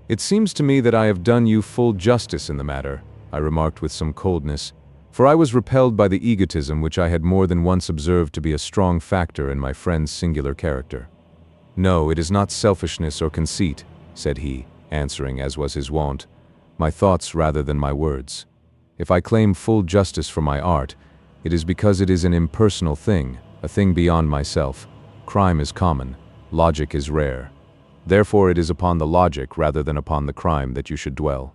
It seems to me that I have done you full justice in the matter," I remarked with some coldness, for I was repelled by the egotism which I had more than once observed to be a strong factor in my friend's singular character. "No, it is not selfishness or conceit," said he, answering as was his wont, "my thoughts rather than my words. If I claim full justice for my art, it is because it is an impersonal thing, a thing beyond myself. Crime is common, logic is rare. Therefore it is upon the logic rather than upon the crime that you should dwell.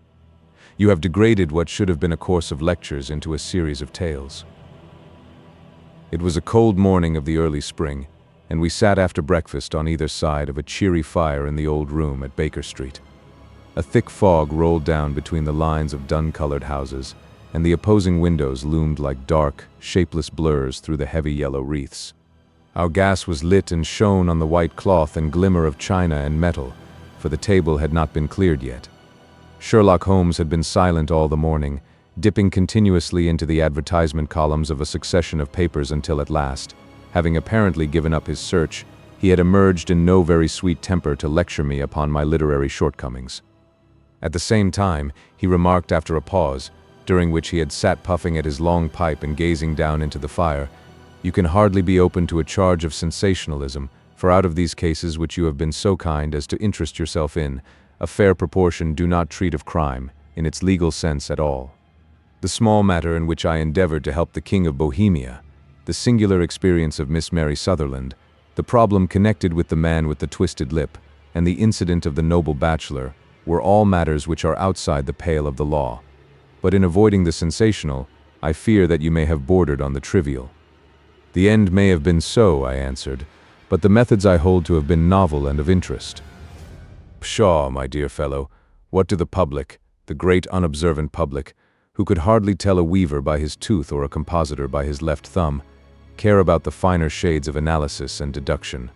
You have degraded what should have been a course of lectures into a series of tales." It was a cold morning of the early spring, and we sat after breakfast on either side of a cheery fire in the old room at Baker Street. A thick fog rolled down between the lines of dun-colored houses, and the opposing windows loomed like dark, shapeless blurs through the heavy yellow wreaths. Our gas was lit and shone on the white cloth and glimmer of china and metal, for the table had not been cleared yet. Sherlock Holmes had been silent all the morning, dipping continuously into the advertisement columns of a succession of papers until at last, having apparently given up his search, he had emerged in no very sweet temper to lecture me upon my literary shortcomings. At the same time, he remarked after a pause, during which he had sat puffing at his long pipe and gazing down into the fire, "You can hardly be open to a charge of sensationalism, for out of these cases which you have been so kind as to interest yourself in, a fair proportion do not treat of crime, in its legal sense at all. The small matter in which I endeavored to help the King of Bohemia, the singular experience of Miss Mary Sutherland, the problem connected with the man with the twisted lip, and the incident of the noble Bachelor, were all matters which are outside the pale of the law. But in avoiding the sensational, I fear that you may have bordered on the trivial." "The end may have been so," I answered, "but the methods I hold to have been novel and of interest." "Pshaw, my dear fellow, what do the public, the great unobservant public, who could hardly tell a weaver by his tooth or a compositor by his left thumb, care about the finer shades of analysis and deduction?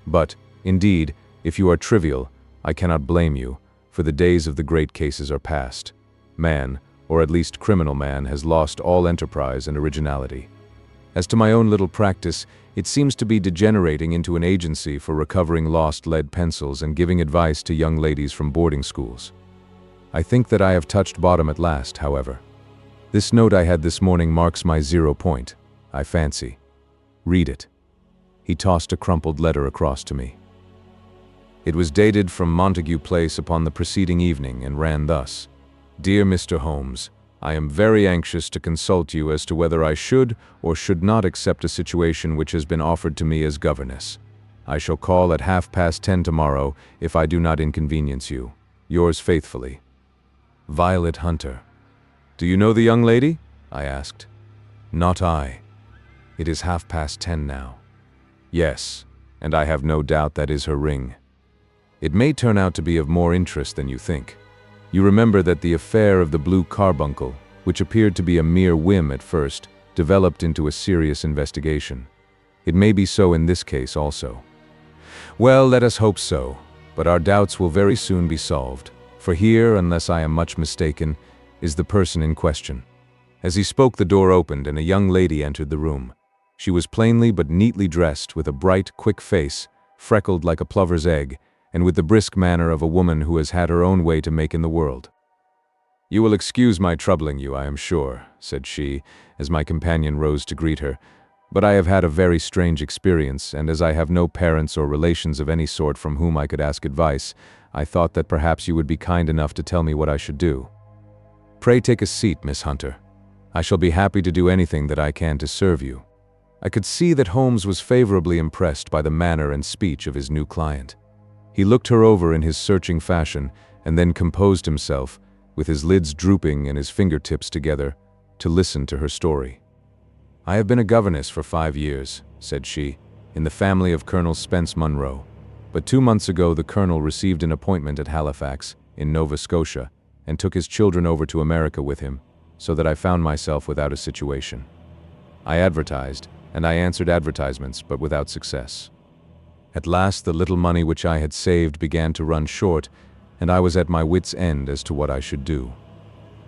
But, indeed, if you are trivial, I cannot blame you, for the days of the great cases are past. Man, or at least criminal man, has lost all enterprise and originality. As to my own little practice, it seems to be degenerating into an agency for recovering lost lead pencils and giving advice to young ladies from boarding schools. I think that I have touched bottom at last, however. This note I had this morning marks my 0 point, I fancy. Read it." He tossed a crumpled letter across to me. It was dated from Montague Place upon the preceding evening and ran thus: "Dear Mr. Holmes, I am very anxious to consult you as to whether I should or should not accept a situation which has been offered to me as governess. I shall call at 10:30 tomorrow if I do not inconvenience you. Yours faithfully, Violet Hunter." "Do you know the young lady?" I asked. "Not I. It is 10:30 now." "Yes, and I have no doubt that is her ring. It may turn out to be of more interest than you think. You remember that the affair of the blue carbuncle, which appeared to be a mere whim at first, developed into a serious investigation. It may be so in this case also. Well, let us hope so, but our doubts will very soon be solved, for here, unless I am much mistaken, is the person in question." As he spoke, the door opened and a young lady entered the room. She was plainly but neatly dressed, with a bright, quick face, freckled like a plover's egg, and with the brisk manner of a woman who has had her own way to make in the world. "You will excuse my troubling you, I am sure," said she, as my companion rose to greet her, "but I have had a very strange experience, and as I have no parents or relations of any sort from whom I could ask advice, I thought that perhaps you would be kind enough to tell me what I should do." "Pray take a seat, Miss Hunter. I shall be happy to do anything that I can to serve you." I could see that Holmes was favorably impressed by the manner and speech of his new client. He looked her over in his searching fashion, and then composed himself, with his lids drooping and his fingertips together, to listen to her story. "I have been a governess for 5 years," said she, "in the family of Colonel Spence Munro, but 2 months ago the Colonel received an appointment at Halifax, in Nova Scotia, and took his children over to America with him, so that I found myself without a situation. I advertised, and I answered advertisements, but without success. At last the little money which I had saved began to run short, and I was at my wits' end as to what I should do.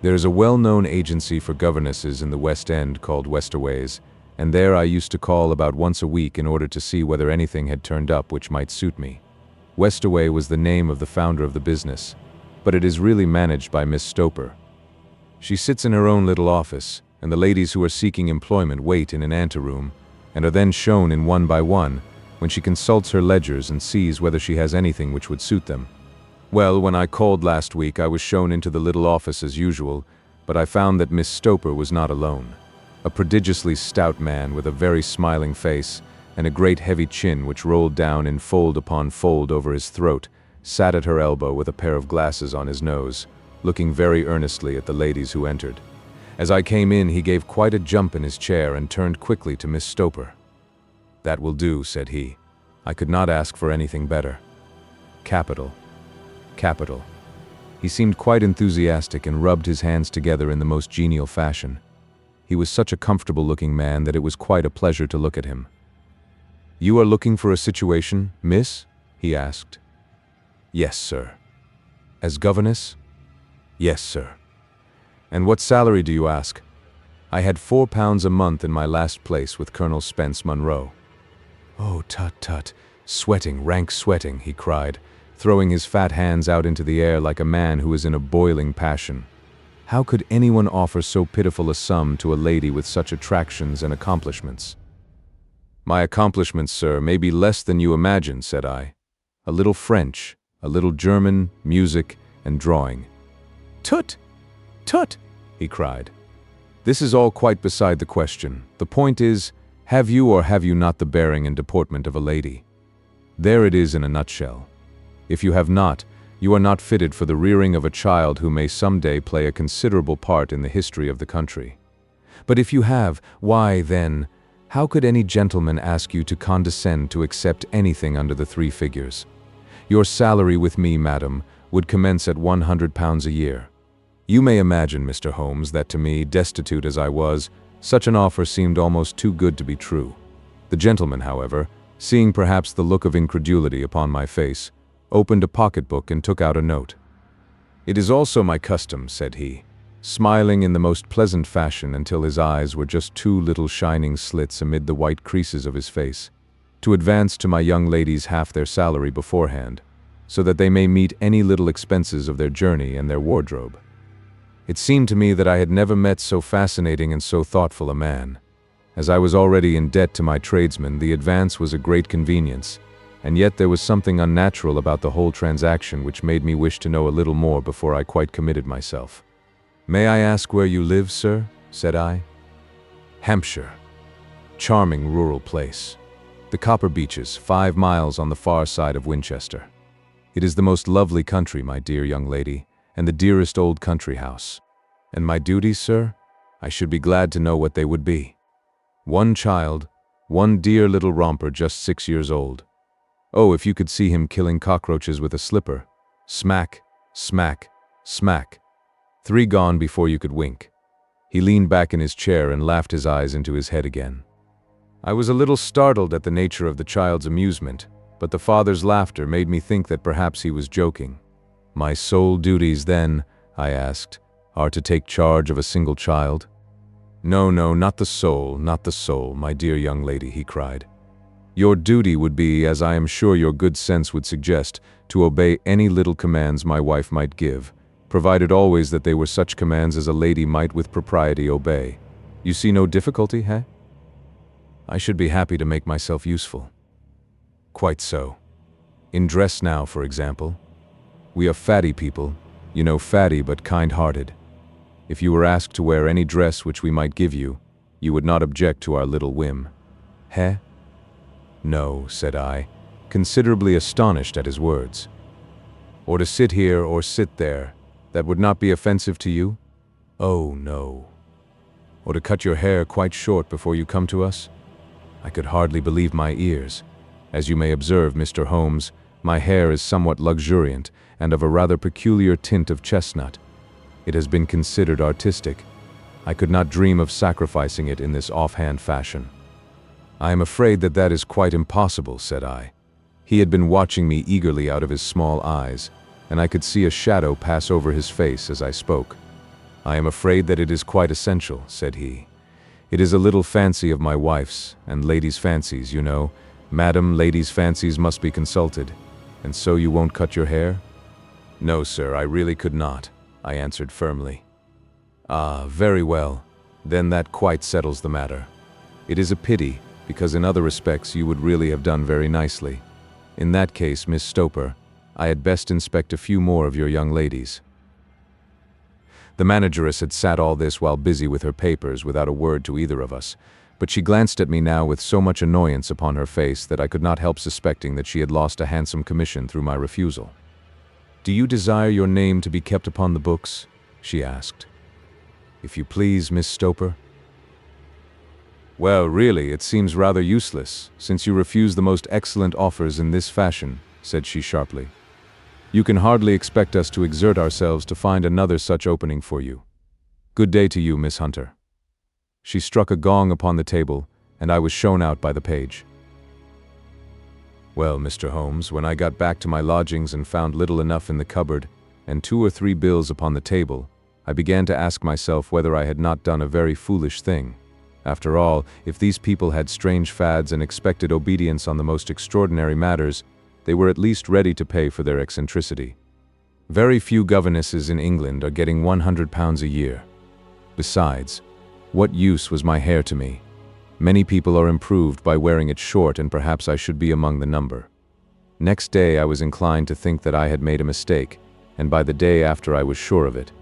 There is a well-known agency for governesses in the West End called Westerways, and there I used to call about once a week in order to see whether anything had turned up which might suit me. Westerway was the name of the founder of the business, but it is really managed by Miss Stoper. She sits in her own little office, and the ladies who are seeking employment wait in an anteroom, and are then shown in one by one, when she consults her ledgers and sees whether she has anything which would suit them. Well, when I called last week, I was shown into the little office as usual, but I found that Miss Stoper was not alone. A prodigiously stout man with a very smiling face and a great heavy chin which rolled down in fold upon fold over his throat, sat at her elbow with a pair of glasses on his nose, looking very earnestly at the ladies who entered. As I came in, he gave quite a jump in his chair and turned quickly to Miss Stoper. "That will do," said he. "I could not ask for anything better. Capital. Capital." He seemed quite enthusiastic and rubbed his hands together in the most genial fashion. He was such a comfortable-looking man that it was quite a pleasure to look at him. "You are looking for a situation, miss?" he asked. "Yes, sir." "As governess?" "Yes, sir." "And what salary do you ask?" "I had £4 a month in my last place with Colonel Spence Munro." "Oh, tut, tut, sweating, rank sweating," he cried, throwing his fat hands out into the air like a man who is in a boiling passion. How could anyone offer so pitiful a sum to a lady with such attractions and accomplishments? "My accomplishments, sir, may be less than you imagine," said I. "A little French, a little German, music, and drawing." "Tut! Tut!" he cried. "This is all quite beside the question. The point is, have you or have you not the bearing and deportment of a lady? There it is in a nutshell. If you have not, you are not fitted for the rearing of a child who may someday play a considerable part in the history of the country. But if you have, why, then, how could any gentleman ask you to condescend to accept anything under the 3 figures? Your salary with me, madam, would commence at £100 a year. You may imagine, Mr. Holmes, that to me, destitute as I was, such an offer seemed almost too good to be true. The gentleman, however, seeing perhaps the look of incredulity upon my face, opened a pocketbook and took out a note. "It is also my custom," said he, smiling in the most pleasant fashion until his eyes were just 2 little shining slits amid the white creases of his face, "to advance to my young ladies half their salary beforehand, so that they may meet any little expenses of their journey and their wardrobe." It seemed to me that I had never met so fascinating and so thoughtful a man. As I was already in debt to my tradesmen, the advance was a great convenience, and yet there was something unnatural about the whole transaction which made me wish to know a little more before I quite committed myself. "May I ask where you live, sir?" said I. "Hampshire. Charming rural place. The Copper Beeches, 5 miles on the far side of Winchester. It is the most lovely country, my dear young lady, and the dearest old country house. And my duties, sir? I should be glad to know what they would be. 1 child, 1 dear little romper just 6 years old. Oh, if you could see him killing cockroaches with a slipper. Smack, smack, smack. 3 gone before you could wink." He leaned back in his chair and laughed his eyes into his head again. I was a little startled at the nature of the child's amusement, but the father's laughter made me think that perhaps he was joking. "My sole duties, then," I asked, "are to take charge of a single child?" "No, no, not the sole, not the sole, my dear young lady," he cried. "Your duty would be, as I am sure your good sense would suggest, to obey any little commands my wife might give, provided always that they were such commands as a lady might with propriety obey. You see no difficulty, eh?" "I should be happy to make myself useful." "Quite so. In dress now, for example. We are fatty people, you know, fatty but kind-hearted. If you were asked to wear any dress which we might give you, you would not object to our little whim. Eh?" "No," said I, considerably astonished at his words. "Or to sit here or sit there, that would not be offensive to you?" "Oh, no." "Or to cut your hair quite short before you come to us?" I could hardly believe my ears. As you may observe, Mr. Holmes, my hair is somewhat luxuriant and of a rather peculiar tint of chestnut. It has been considered artistic. I could not dream of sacrificing it in this offhand fashion. "I am afraid that that is quite impossible," said I. He had been watching me eagerly out of his small eyes, and I could see a shadow pass over his face as I spoke. "I am afraid that it is quite essential," said he. "It is a little fancy of my wife's, and ladies' fancies, you know. Madam, ladies' fancies must be consulted. And so you won't cut your hair?" "No, sir, I really could not," I answered firmly. "Ah, very well. Then that quite settles the matter. It is a pity, because in other respects you would really have done very nicely. In that case, Miss Stoper, I had best inspect a few more of your young ladies." The manageress had sat all this while busy with her papers without a word to either of us, but she glanced at me now with so much annoyance upon her face that I could not help suspecting that she had lost a handsome commission through my refusal. "Do you desire your name to be kept upon the books?" she asked. "If you please, Miss Stoper." "Well, really, it seems rather useless, since you refuse the most excellent offers in this fashion," said she sharply. "You can hardly expect us to exert ourselves to find another such opening for you. Good day to you, Miss Hunter." She struck a gong upon the table, and I was shown out by the page. Well, Mr. Holmes, when I got back to my lodgings and found little enough in the cupboard and 2 or 3 bills upon the table, I began to ask myself whether I had not done a very foolish thing. After all, if these people had strange fads and expected obedience on the most extraordinary matters, they were at least ready to pay for their eccentricity. Very few governesses in England are getting £100 a year. Besides, what use was my hair to me? Many people are improved by wearing it short, and perhaps I should be among the number. Next day I was inclined to think that I had made a mistake, and by the day after I was sure of it.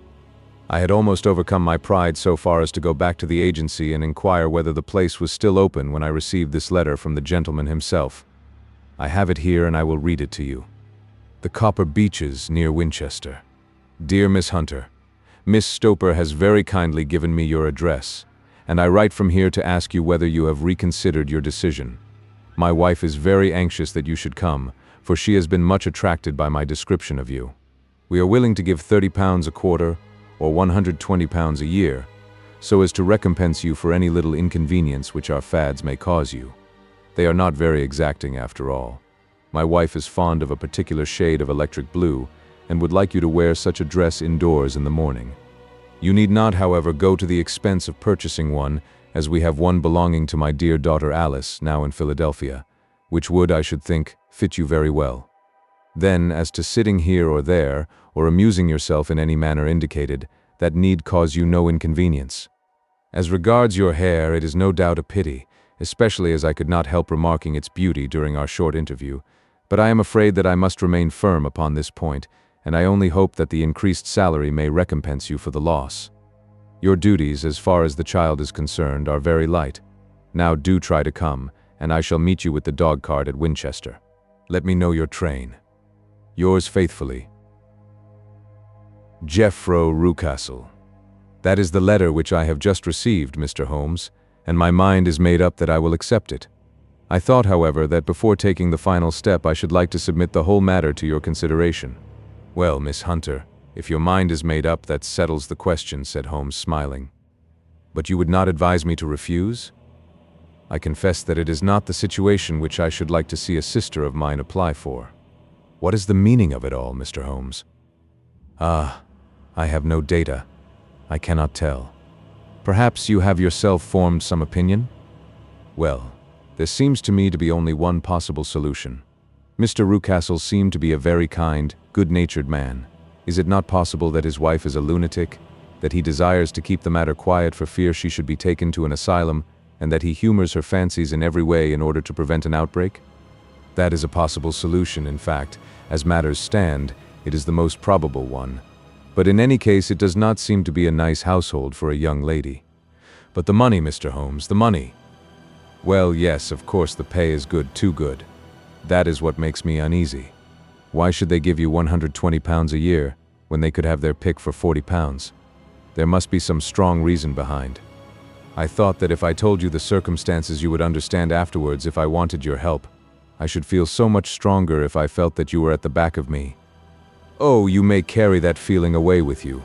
I had almost overcome my pride so far as to go back to the agency and inquire whether the place was still open when I received this letter from the gentleman himself. I have it here and I will read it to you. The Copper Beeches, near Winchester. Dear Miss Hunter, Miss Stoper has very kindly given me your address, and I write from here to ask you whether you have reconsidered your decision. My wife is very anxious that you should come, for she has been much attracted by my description of you. We are willing to give £30 a quarter, or £120 a year, so as to recompense you for any little inconvenience which our fads may cause you. They are not very exacting after all. My wife is fond of a particular shade of electric blue, and would like you to wear such a dress indoors in the morning. You need not, however, go to the expense of purchasing one, as we have one belonging to my dear daughter Alice, now in Philadelphia, which would, I should think, fit you very well. Then, as to sitting here or there, or amusing yourself in any manner indicated, that need cause you no inconvenience. As regards your hair, it is no doubt a pity, especially as I could not help remarking its beauty during our short interview, but I am afraid that I must remain firm upon this point, and I only hope that the increased salary may recompense you for the loss. Your duties, as far as the child is concerned, are very light. Now do try to come, and I shall meet you with the dog-cart at Winchester. Let me know your train. Yours faithfully, Jeffro Rucastle. That is the letter which I have just received, Mr. Holmes, and my mind is made up that I will accept it. I thought, however, that before taking the final step I should like to submit the whole matter to your consideration. Well, Miss Hunter, if your mind is made up, that settles the question, said Holmes, smiling. But you would not advise me to refuse? I confess that it is not the situation which I should like to see a sister of mine apply for. What is the meaning of it all, Mr. Holmes? Ah, I have no data. I cannot tell. Perhaps you have yourself formed some opinion? Well, there seems to me to be only one possible solution. Mr. Rucastle seemed to be a very kind, good-natured man. Is it not possible that his wife is a lunatic, that he desires to keep the matter quiet for fear she should be taken to an asylum, and that he humors her fancies in every way in order to prevent an outbreak? That is a possible solution, in fact. As matters stand, it is the most probable one. But in any case, it does not seem to be a nice household for a young lady. But the money, Mr. Holmes, the money. Well, yes, of course the pay is good, too good. That is what makes me uneasy. Why should they give you £120 a year when they could have their pick for £40? There must be some strong reason behind. I thought that if I told you the circumstances you would understand afterwards if I wanted your help. I should feel so much stronger if I felt that you were at the back of me. Oh, you may carry that feeling away with you.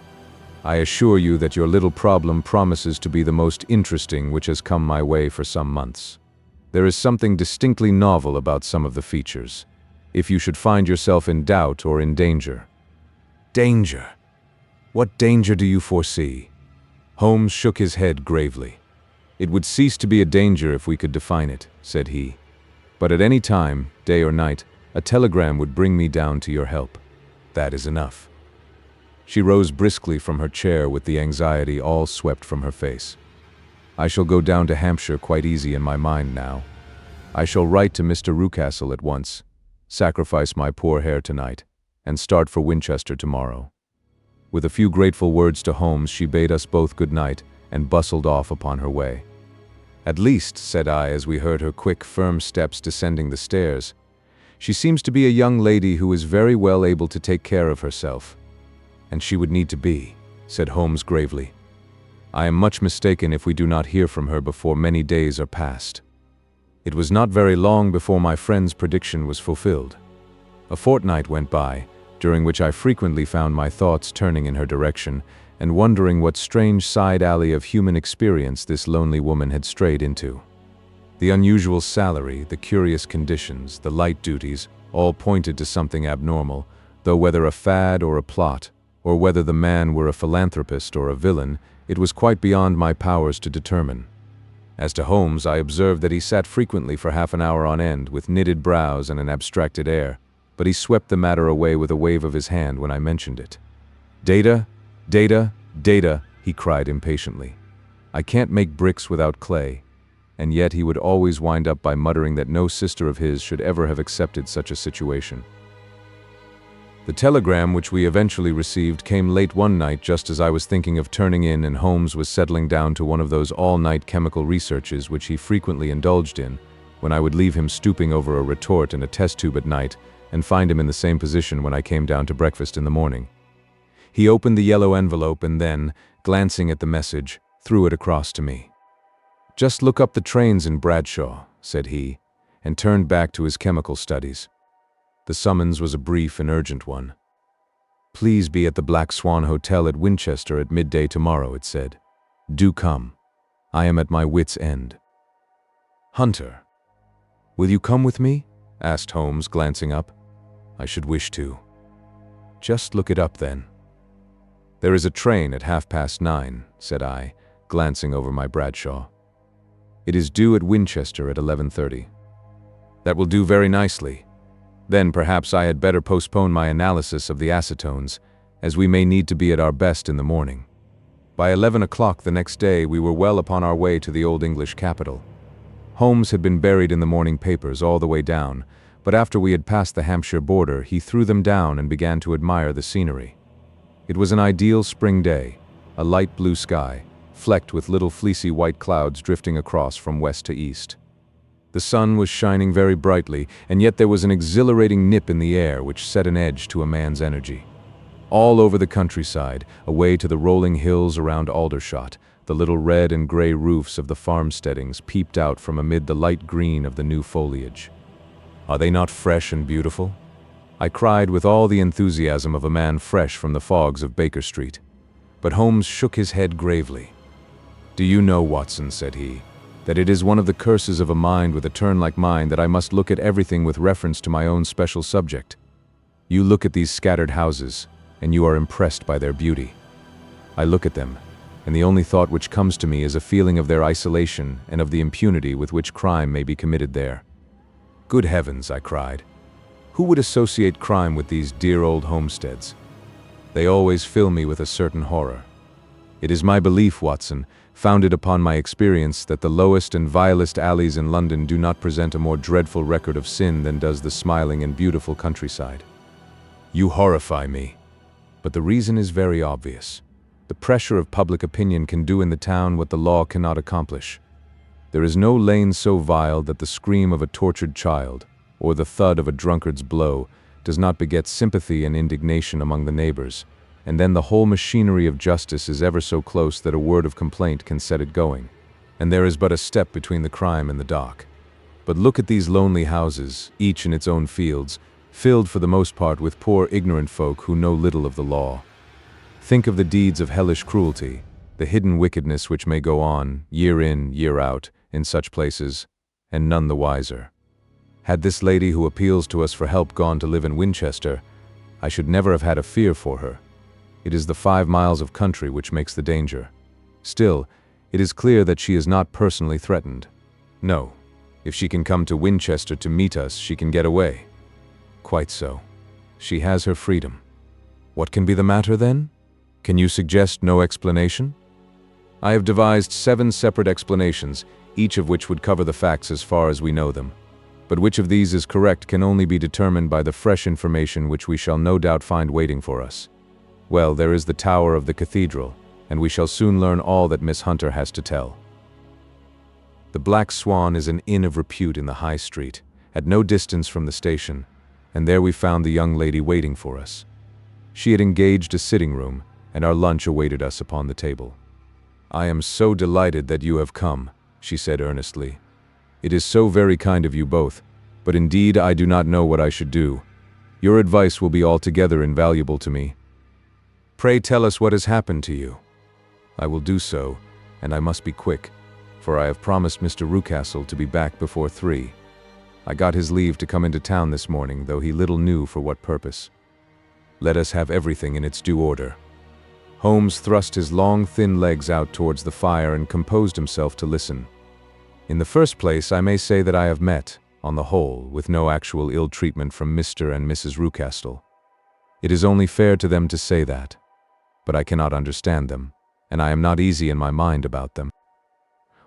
I assure you that your little problem promises to be the most interesting which has come my way for some months. There is something distinctly novel about some of the features. If you should find yourself in doubt or in danger. Danger? What danger do you foresee? Holmes shook his head gravely. It would cease to be a danger if we could define it, said he. But at any time, day or night, a telegram would bring me down to your help. That is enough. She rose briskly from her chair with the anxiety all swept from her face. I shall go down to Hampshire quite easy in my mind now. I shall write to Mr. Rucastle at once, sacrifice my poor hair tonight, and start for Winchester tomorrow." With a few grateful words to Holmes, she bade us both good night and bustled off upon her way. "At least," said I as we heard her quick, firm steps descending the stairs, "she seems to be a young lady who is very well able to take care of herself." "And she would need to be," said Holmes gravely. "I am much mistaken if we do not hear from her before many days are past." It was not very long before my friend's prediction was fulfilled. A fortnight went by, during which I frequently found my thoughts turning in her direction and wondering what strange side alley of human experience this lonely woman had strayed into. The unusual salary, the curious conditions, the light duties, all pointed to something abnormal, though whether a fad or a plot, or whether the man were a philanthropist or a villain, it was quite beyond my powers to determine. As to Holmes, I observed that he sat frequently for half an hour on end, with knitted brows and an abstracted air, but he swept the matter away with a wave of his hand when I mentioned it. "Data, data, data," he cried impatiently. "I can't make bricks without clay." And yet he would always wind up by muttering that no sister of his should ever have accepted such a situation. The telegram which we eventually received came late one night just as I was thinking of turning in and Holmes was settling down to one of those all-night chemical researches which he frequently indulged in, when I would leave him stooping over a retort and a test tube at night and find him in the same position when I came down to breakfast in the morning. He opened the yellow envelope and then, glancing at the message, threw it across to me. "Just look up the trains in Bradshaw," said he, and turned back to his chemical studies. The summons was a brief and urgent one. "Please be at the Black Swan Hotel at Winchester at midday tomorrow," it said. "Do come. I am at my wit's end." "Hunter." "Will you come with me?" asked Holmes, glancing up. "I should wish to." "Just look it up then." "There is a train at 9:30, said I, glancing over my Bradshaw. "It is due at Winchester at 11:30. "That will do very nicely. Then perhaps I had better postpone my analysis of the acetones, as we may need to be at our best in the morning." By 11 o'clock the next day we were well upon our way to the old English capital. Holmes had been buried in the morning papers all the way down, but after we had passed the Hampshire border, he threw them down and began to admire the scenery. It was an ideal spring day, a light blue sky, flecked with little fleecy white clouds drifting across from west to east. The sun was shining very brightly, and yet there was an exhilarating nip in the air which set an edge to a man's energy. All over the countryside, away to the rolling hills around Aldershot, the little red and gray roofs of the farmsteadings peeped out from amid the light green of the new foliage. "Are they not fresh and beautiful?" I cried with all the enthusiasm of a man fresh from the fogs of Baker Street. But Holmes shook his head gravely. "Do you know, Watson," said he, "that it is one of the curses of a mind with a turn like mine that I must look at everything with reference to my own special subject? You look at these scattered houses, and you are impressed by their beauty. I look at them, and the only thought which comes to me is a feeling of their isolation and of the impunity with which crime may be committed there." "Good heavens," I cried. "Who would associate crime with these dear old homesteads? They always fill me with a certain horror. It is my belief, Watson, founded upon my experience, that the lowest and vilest alleys in London do not present a more dreadful record of sin than does the smiling and beautiful countryside." "You horrify me." "But the reason is very obvious. The pressure of public opinion can do in the town what the law cannot accomplish. There is no lane so vile that the scream of a tortured child, or the thud of a drunkard's blow, does not beget sympathy and indignation among the neighbors, and then the whole machinery of justice is ever so close that a word of complaint can set it going, and there is but a step between the crime and the dock. But look at these lonely houses, each in its own fields, filled for the most part with poor ignorant folk who know little of the law. Think of the deeds of hellish cruelty, the hidden wickedness which may go on, year in, year out, in such places, and none the wiser. Had this lady who appeals to us for help gone to live in Winchester, I should never have had a fear for her. It is the 5 miles of country which makes the danger. Still, it is clear that she is not personally threatened. No, if she can come to Winchester to meet us, she can get away. Quite so. She has her freedom. What can be the matter then? Can you suggest no explanation? I have devised 7 separate explanations, each of which would cover the facts as far as we know them. But which of these is correct can only be determined by the fresh information which we shall no doubt find waiting for us. Well, there is the tower of the cathedral, and we shall soon learn all that Miss Hunter has to tell. The Black Swan is an inn of repute in the High Street, at no distance from the station, and there we found the young lady waiting for us. She had engaged a sitting room, and our lunch awaited us upon the table. "I am so delighted that you have come," she said earnestly. "It is so very kind of you both, but indeed I do not know what I should do. Your advice will be altogether invaluable to me. Pray tell us what has happened to you." "I will do so, and I must be quick, for I have promised Mr. Rucastle to be back before 3. I got his leave to come into town this morning, though he little knew for what purpose. Let us have everything in its due order." Holmes thrust his long, thin legs out towards the fire and composed himself to listen. "In the first place, I may say that I have met, on the whole, with no actual ill treatment from Mr. and Mrs. Rucastle. It is only fair to them to say that. But I cannot understand them, and I am not easy in my mind about them."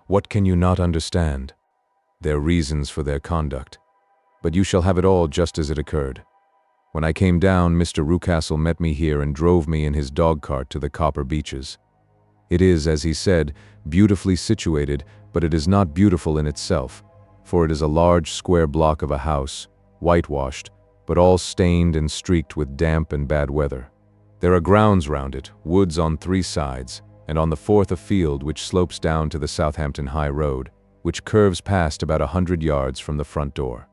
"What can you not understand?" "Their reasons for their conduct. But you shall have it all just as it occurred. When I came down, Mr. Rucastle met me here and drove me in his dog-cart to the Copper Beeches. It is, as he said, beautifully situated, but it is not beautiful in itself, for it is a large square block of a house, whitewashed, but all stained and streaked with damp and bad weather. There are grounds round it, woods on 3 sides, and on the 4th a field which slopes down to the Southampton High Road, which curves past about 100 yards from the front door.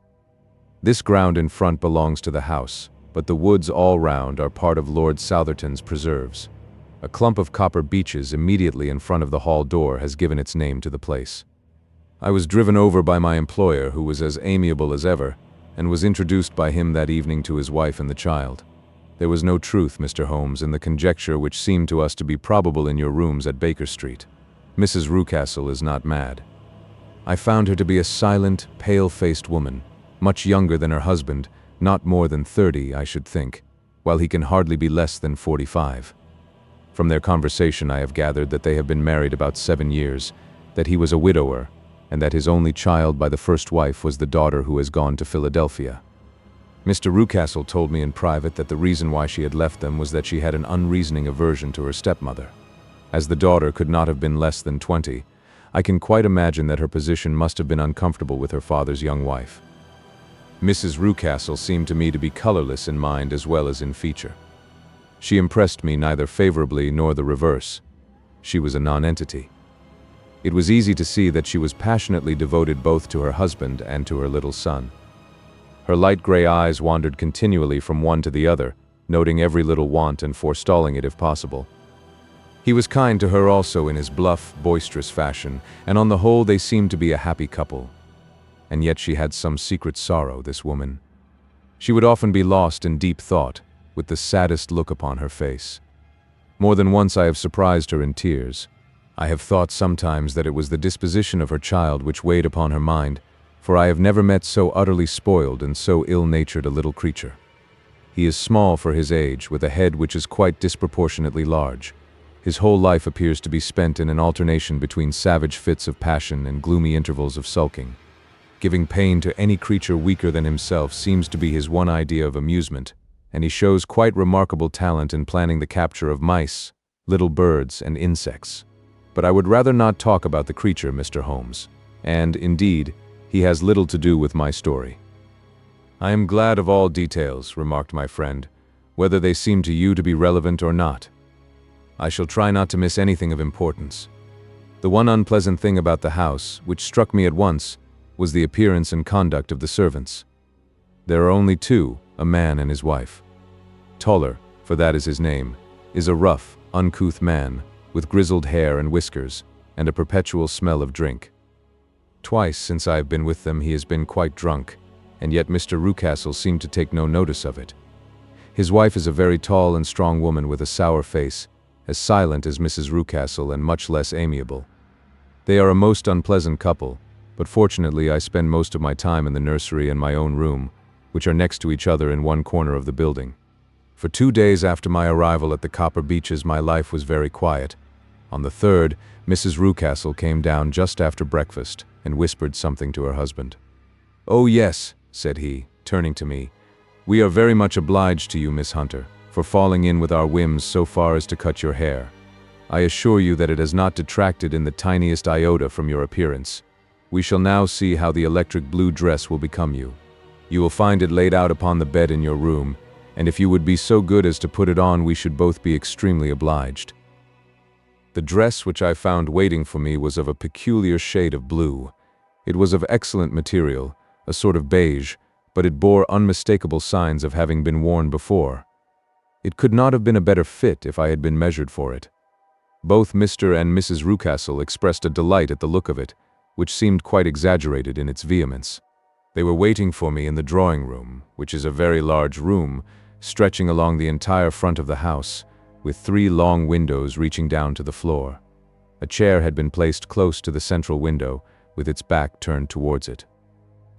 This ground in front belongs to the house, but the woods all round are part of Lord Southerton's preserves. A clump of copper beeches immediately in front of the hall door has given its name to the place. I was driven over by my employer, who was as amiable as ever, and was introduced by him that evening to his wife and the child. There was no truth, Mr. Holmes, in the conjecture which seemed to us to be probable in your rooms at Baker Street. Mrs. Rucastle is not mad. I found her to be a silent, pale-faced woman, much younger than her husband, not more than 30, I should think, while he can hardly be less than 45. From their conversation I have gathered that they have been married about 7 years, that he was a widower, and that his only child by the first wife was the daughter who has gone to Philadelphia. Mr. Rucastle told me in private that the reason why she had left them was that she had an unreasoning aversion to her stepmother. As the daughter could not have been less than 20, I can quite imagine that her position must have been uncomfortable with her father's young wife. Mrs. Rucastle seemed to me to be colorless in mind as well as in feature. She impressed me neither favorably nor the reverse. She was a nonentity. It was easy to see that she was passionately devoted both to her husband and to her little son. Her light gray eyes wandered continually from one to the other, noting every little want and forestalling it if possible. He was kind to her also in his bluff, boisterous fashion, and on the whole they seemed to be a happy couple. And yet she had some secret sorrow, this woman. She would often be lost in deep thought, with the saddest look upon her face. More than once I have surprised her in tears. I have thought sometimes that it was the disposition of her child which weighed upon her mind, for I have never met so utterly spoiled and so ill-natured a little creature. He is small for his age, with a head which is quite disproportionately large. His whole life appears to be spent in an alternation between savage fits of passion and gloomy intervals of sulking. Giving pain to any creature weaker than himself seems to be his one idea of amusement, and he shows quite remarkable talent in planning the capture of mice, little birds, and insects. But I would rather not talk about the creature, Mr. Holmes, and, indeed, he has little to do with my story. "I am glad of all details," remarked my friend, "whether they seem to you to be relevant or not. I shall try not to miss anything of importance. The one unpleasant thing about the house, which struck me at once, was the appearance and conduct of the servants. There are only 2, a man and his wife. Toller, for that is his name, is a rough, uncouth man, with grizzled hair and whiskers, and a perpetual smell of drink. Twice since I have been with them he has been quite drunk, and yet Mr. Rucastle seemed to take no notice of it. His wife is a very tall and strong woman with a sour face, as silent as Mrs. Rucastle and much less amiable. They are a most unpleasant couple, but fortunately I spend most of my time in the nursery and my own room, which are next to each other in one corner of the building. For 2 days after my arrival at the Copper Beeches my life was very quiet, On the third, Mrs. Rucastle came down just after breakfast and whispered something to her husband. "Oh yes," said he, turning to me. "We are very much obliged to you, Miss Hunter, for falling in with our whims so far as to cut your hair. I assure you that it has not detracted in the tiniest iota from your appearance. We shall now see how the electric blue dress will become you. You will find it laid out upon the bed in your room, and if you would be so good as to put it on, we should both be extremely obliged." The dress which I found waiting for me was of a peculiar shade of blue. It was of excellent material, a sort of beige, but it bore unmistakable signs of having been worn before. It could not have been a better fit if I had been measured for it. Both Mr. and Mrs. Rucastle expressed a delight at the look of it, which seemed quite exaggerated in its vehemence. They were waiting for me in the drawing-room, which is a very large room, stretching along the entire front of the house, with 3 long windows reaching down to the floor. A chair had been placed close to the central window, with its back turned towards it.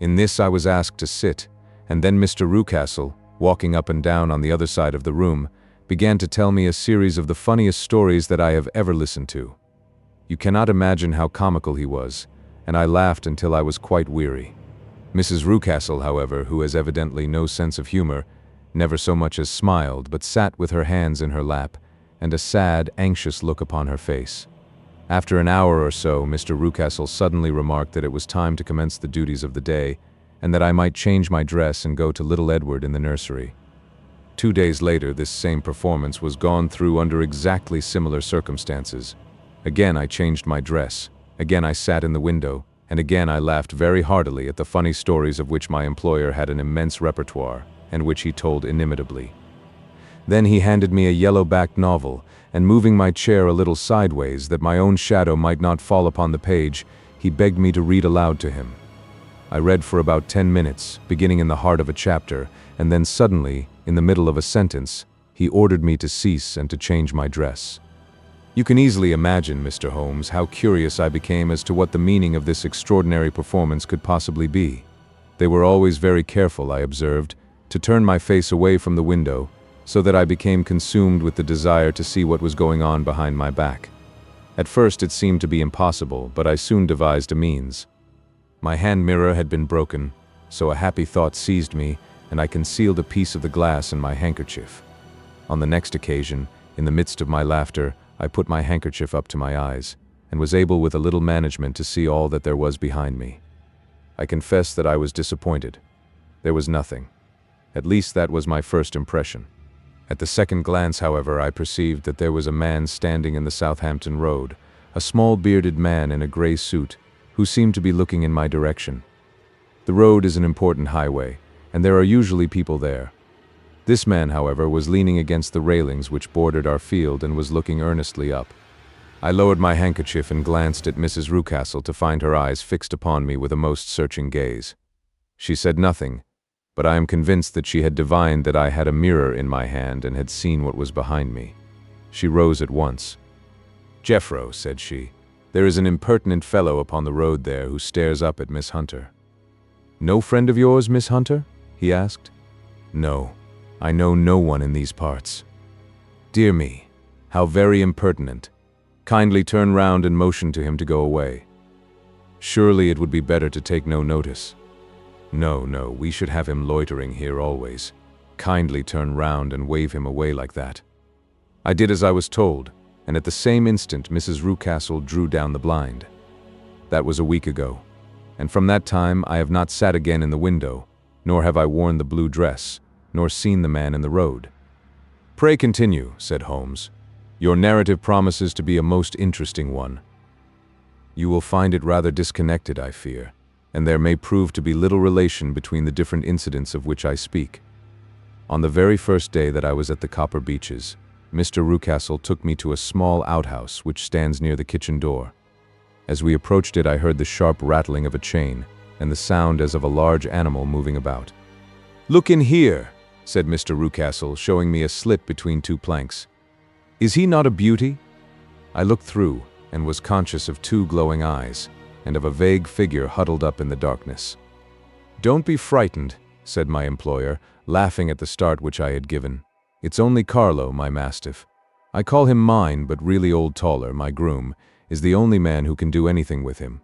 In this I was asked to sit, and then Mr. Rucastle, walking up and down on the other side of the room, began to tell me a series of the funniest stories that I have ever listened to. You cannot imagine how comical he was, and I laughed until I was quite weary. Mrs. Rucastle, however, who has evidently no sense of humor, never so much as smiled, but sat with her hands in her lap, and a sad, anxious look upon her face. After an hour or so, Mr. Rucastle suddenly remarked that it was time to commence the duties of the day, and that I might change my dress and go to little Edward in the nursery. 2 days later, this same performance was gone through under exactly similar circumstances. Again I changed my dress, again I sat in the window, and again I laughed very heartily at the funny stories of which my employer had an immense repertoire, and which he told inimitably. Then he handed me a yellow-backed novel, and moving my chair a little sideways that my own shadow might not fall upon the page, he begged me to read aloud to him. I read for about 10 minutes, beginning in the heart of a chapter, and then suddenly, in the middle of a sentence, he ordered me to cease and to change my dress. You can easily imagine, Mr. Holmes, how curious I became as to what the meaning of this extraordinary performance could possibly be. They were always very careful, I observed, to turn my face away from the window, so that I became consumed with the desire to see what was going on behind my back. At first it seemed to be impossible, but I soon devised a means. My hand mirror had been broken, so a happy thought seized me, and I concealed a piece of the glass in my handkerchief. On the next occasion, in the midst of my laughter, I put my handkerchief up to my eyes, and was able with a little management to see all that there was behind me. I confess that I was disappointed. There was nothing. At least that was my first impression. At the second glance, however, I perceived that there was a man standing in the Southampton Road, a small bearded man in a grey suit, who seemed to be looking in my direction. The road is an important highway, and there are usually people there. This man, however, was leaning against the railings which bordered our field and was looking earnestly up. I lowered my handkerchief and glanced at Mrs. Rucastle to find her eyes fixed upon me with a most searching gaze. She said nothing, but I am convinced that she had divined that I had a mirror in my hand and had seen what was behind me. She rose at once. "Jeffro," said she, "there is an impertinent fellow upon the road there who stares up at Miss Hunter." "No friend of yours, Miss Hunter?" he asked. "No, I know no one in these parts." "Dear me, how very impertinent. Kindly turn round and motion to him to go away. Surely it would be better to take no notice. No, no, we should have him loitering here always. Kindly turn round and wave him away like that." I did as I was told, and at the same instant Mrs. Rucastle drew down the blind. That was a week ago, and from that time I have not sat again in the window, nor have I worn the blue dress, nor seen the man in the road. "Pray continue," said Holmes. "Your narrative promises to be a most interesting one." "You will find it rather disconnected, I fear, and there may prove to be little relation between the different incidents of which I speak. On the very first day that I was at the Copper Beeches, Mr. Rucastle took me to a small outhouse which stands near the kitchen door. As we approached it, I heard the sharp rattling of a chain, and the sound as of a large animal moving about. "Look in here," said Mr. Rucastle, showing me a slit between 2 planks. "Is he not a beauty?" I looked through, and was conscious of 2 glowing eyes, and of a vague figure huddled up in the darkness. "Don't be frightened," said my employer, laughing at the start which I had given. "It's only Carlo, my mastiff. I call him mine, but really old Toller, my groom, is the only man who can do anything with him.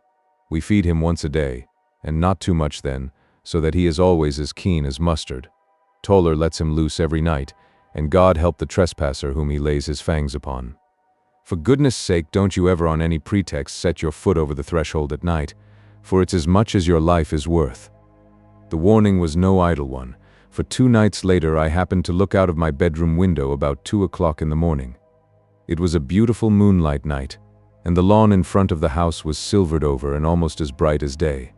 We feed him once a day, and not too much then, so that he is always as keen as mustard. Toller lets him loose every night, and God help the trespasser whom he lays his fangs upon. For goodness' sake, don't you ever on any pretext set your foot over the threshold at night, for it's as much as your life is worth. The warning was no idle one, for 2 nights later I happened to look out of my bedroom window about 2 o'clock in the morning. It was a beautiful moonlight night, and the lawn in front of the house was silvered over and almost as bright as day.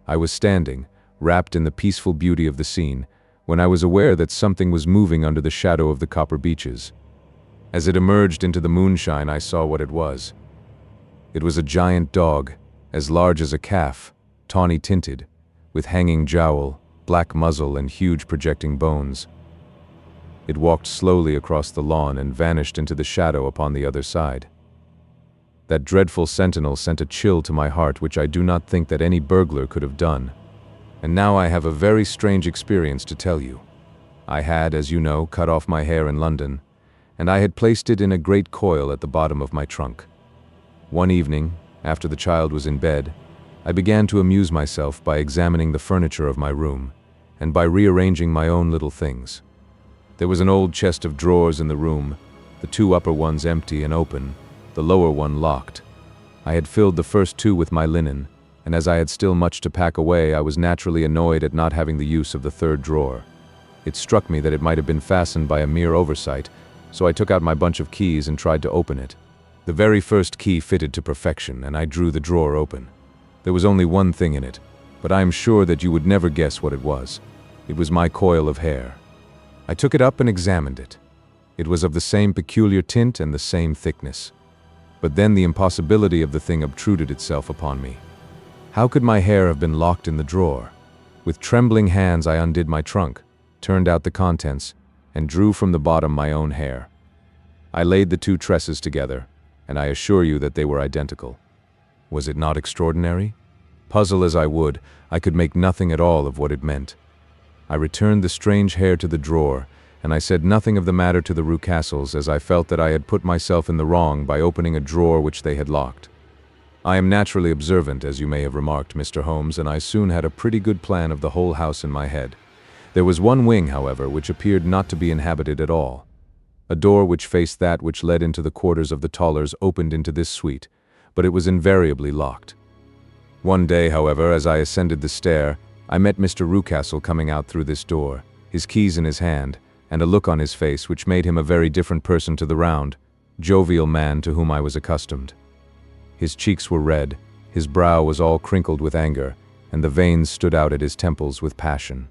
I was standing, wrapped in the peaceful beauty of the scene, when I was aware that something was moving under the shadow of the copper beeches. As it emerged into the moonshine, I saw what it was. It was a giant dog, as large as a calf, tawny tinted, with hanging jowl, black muzzle, and huge projecting bones. It walked slowly across the lawn and vanished into the shadow upon the other side. That dreadful sentinel sent a chill to my heart which I do not think that any burglar could have done. And now I have a very strange experience to tell you. I had, as you know, cut off my hair in London, and I had placed it in a great coil at the bottom of my trunk. One evening, after the child was in bed, I began to amuse myself by examining the furniture of my room, and by rearranging my own little things. There was an old chest of drawers in the room, the 2 upper ones empty and open, the lower one locked. I had filled the first 2 with my linen, and as I had still much to pack away, I was naturally annoyed at not having the use of the 3rd drawer. It struck me that it might have been fastened by a mere oversight, so I took out my bunch of keys and tried to open it. The very first key fitted to perfection, and I drew the drawer open. There was only one thing in it, but I am sure that you would never guess what it was. It was my coil of hair. I took it up and examined it. It was of the same peculiar tint and the same thickness. But then the impossibility of the thing obtruded itself upon me. How could my hair have been locked in the drawer? With trembling hands I undid my trunk, turned out the contents, and drew from the bottom my own hair. I laid the 2 tresses together, and I assure you that they were identical. Was it not extraordinary? Puzzle as I would, I could make nothing at all of what it meant. I returned the strange hair to the drawer, and I said nothing of the matter to the Rucastles, as I felt that I had put myself in the wrong by opening a drawer which they had locked. I am naturally observant, as you may have remarked, Mr. Holmes, and I soon had a pretty good plan of the whole house in my head. There was one wing, however, which appeared not to be inhabited at all. A door which faced that which led into the quarters of the Tollers opened into this suite, but it was invariably locked. One day, however, as I ascended the stair, I met Mr. Rucastle coming out through this door, his keys in his hand, and a look on his face which made him a very different person to the round, jovial man to whom I was accustomed. His cheeks were red, his brow was all crinkled with anger, and the veins stood out at his temples with passion.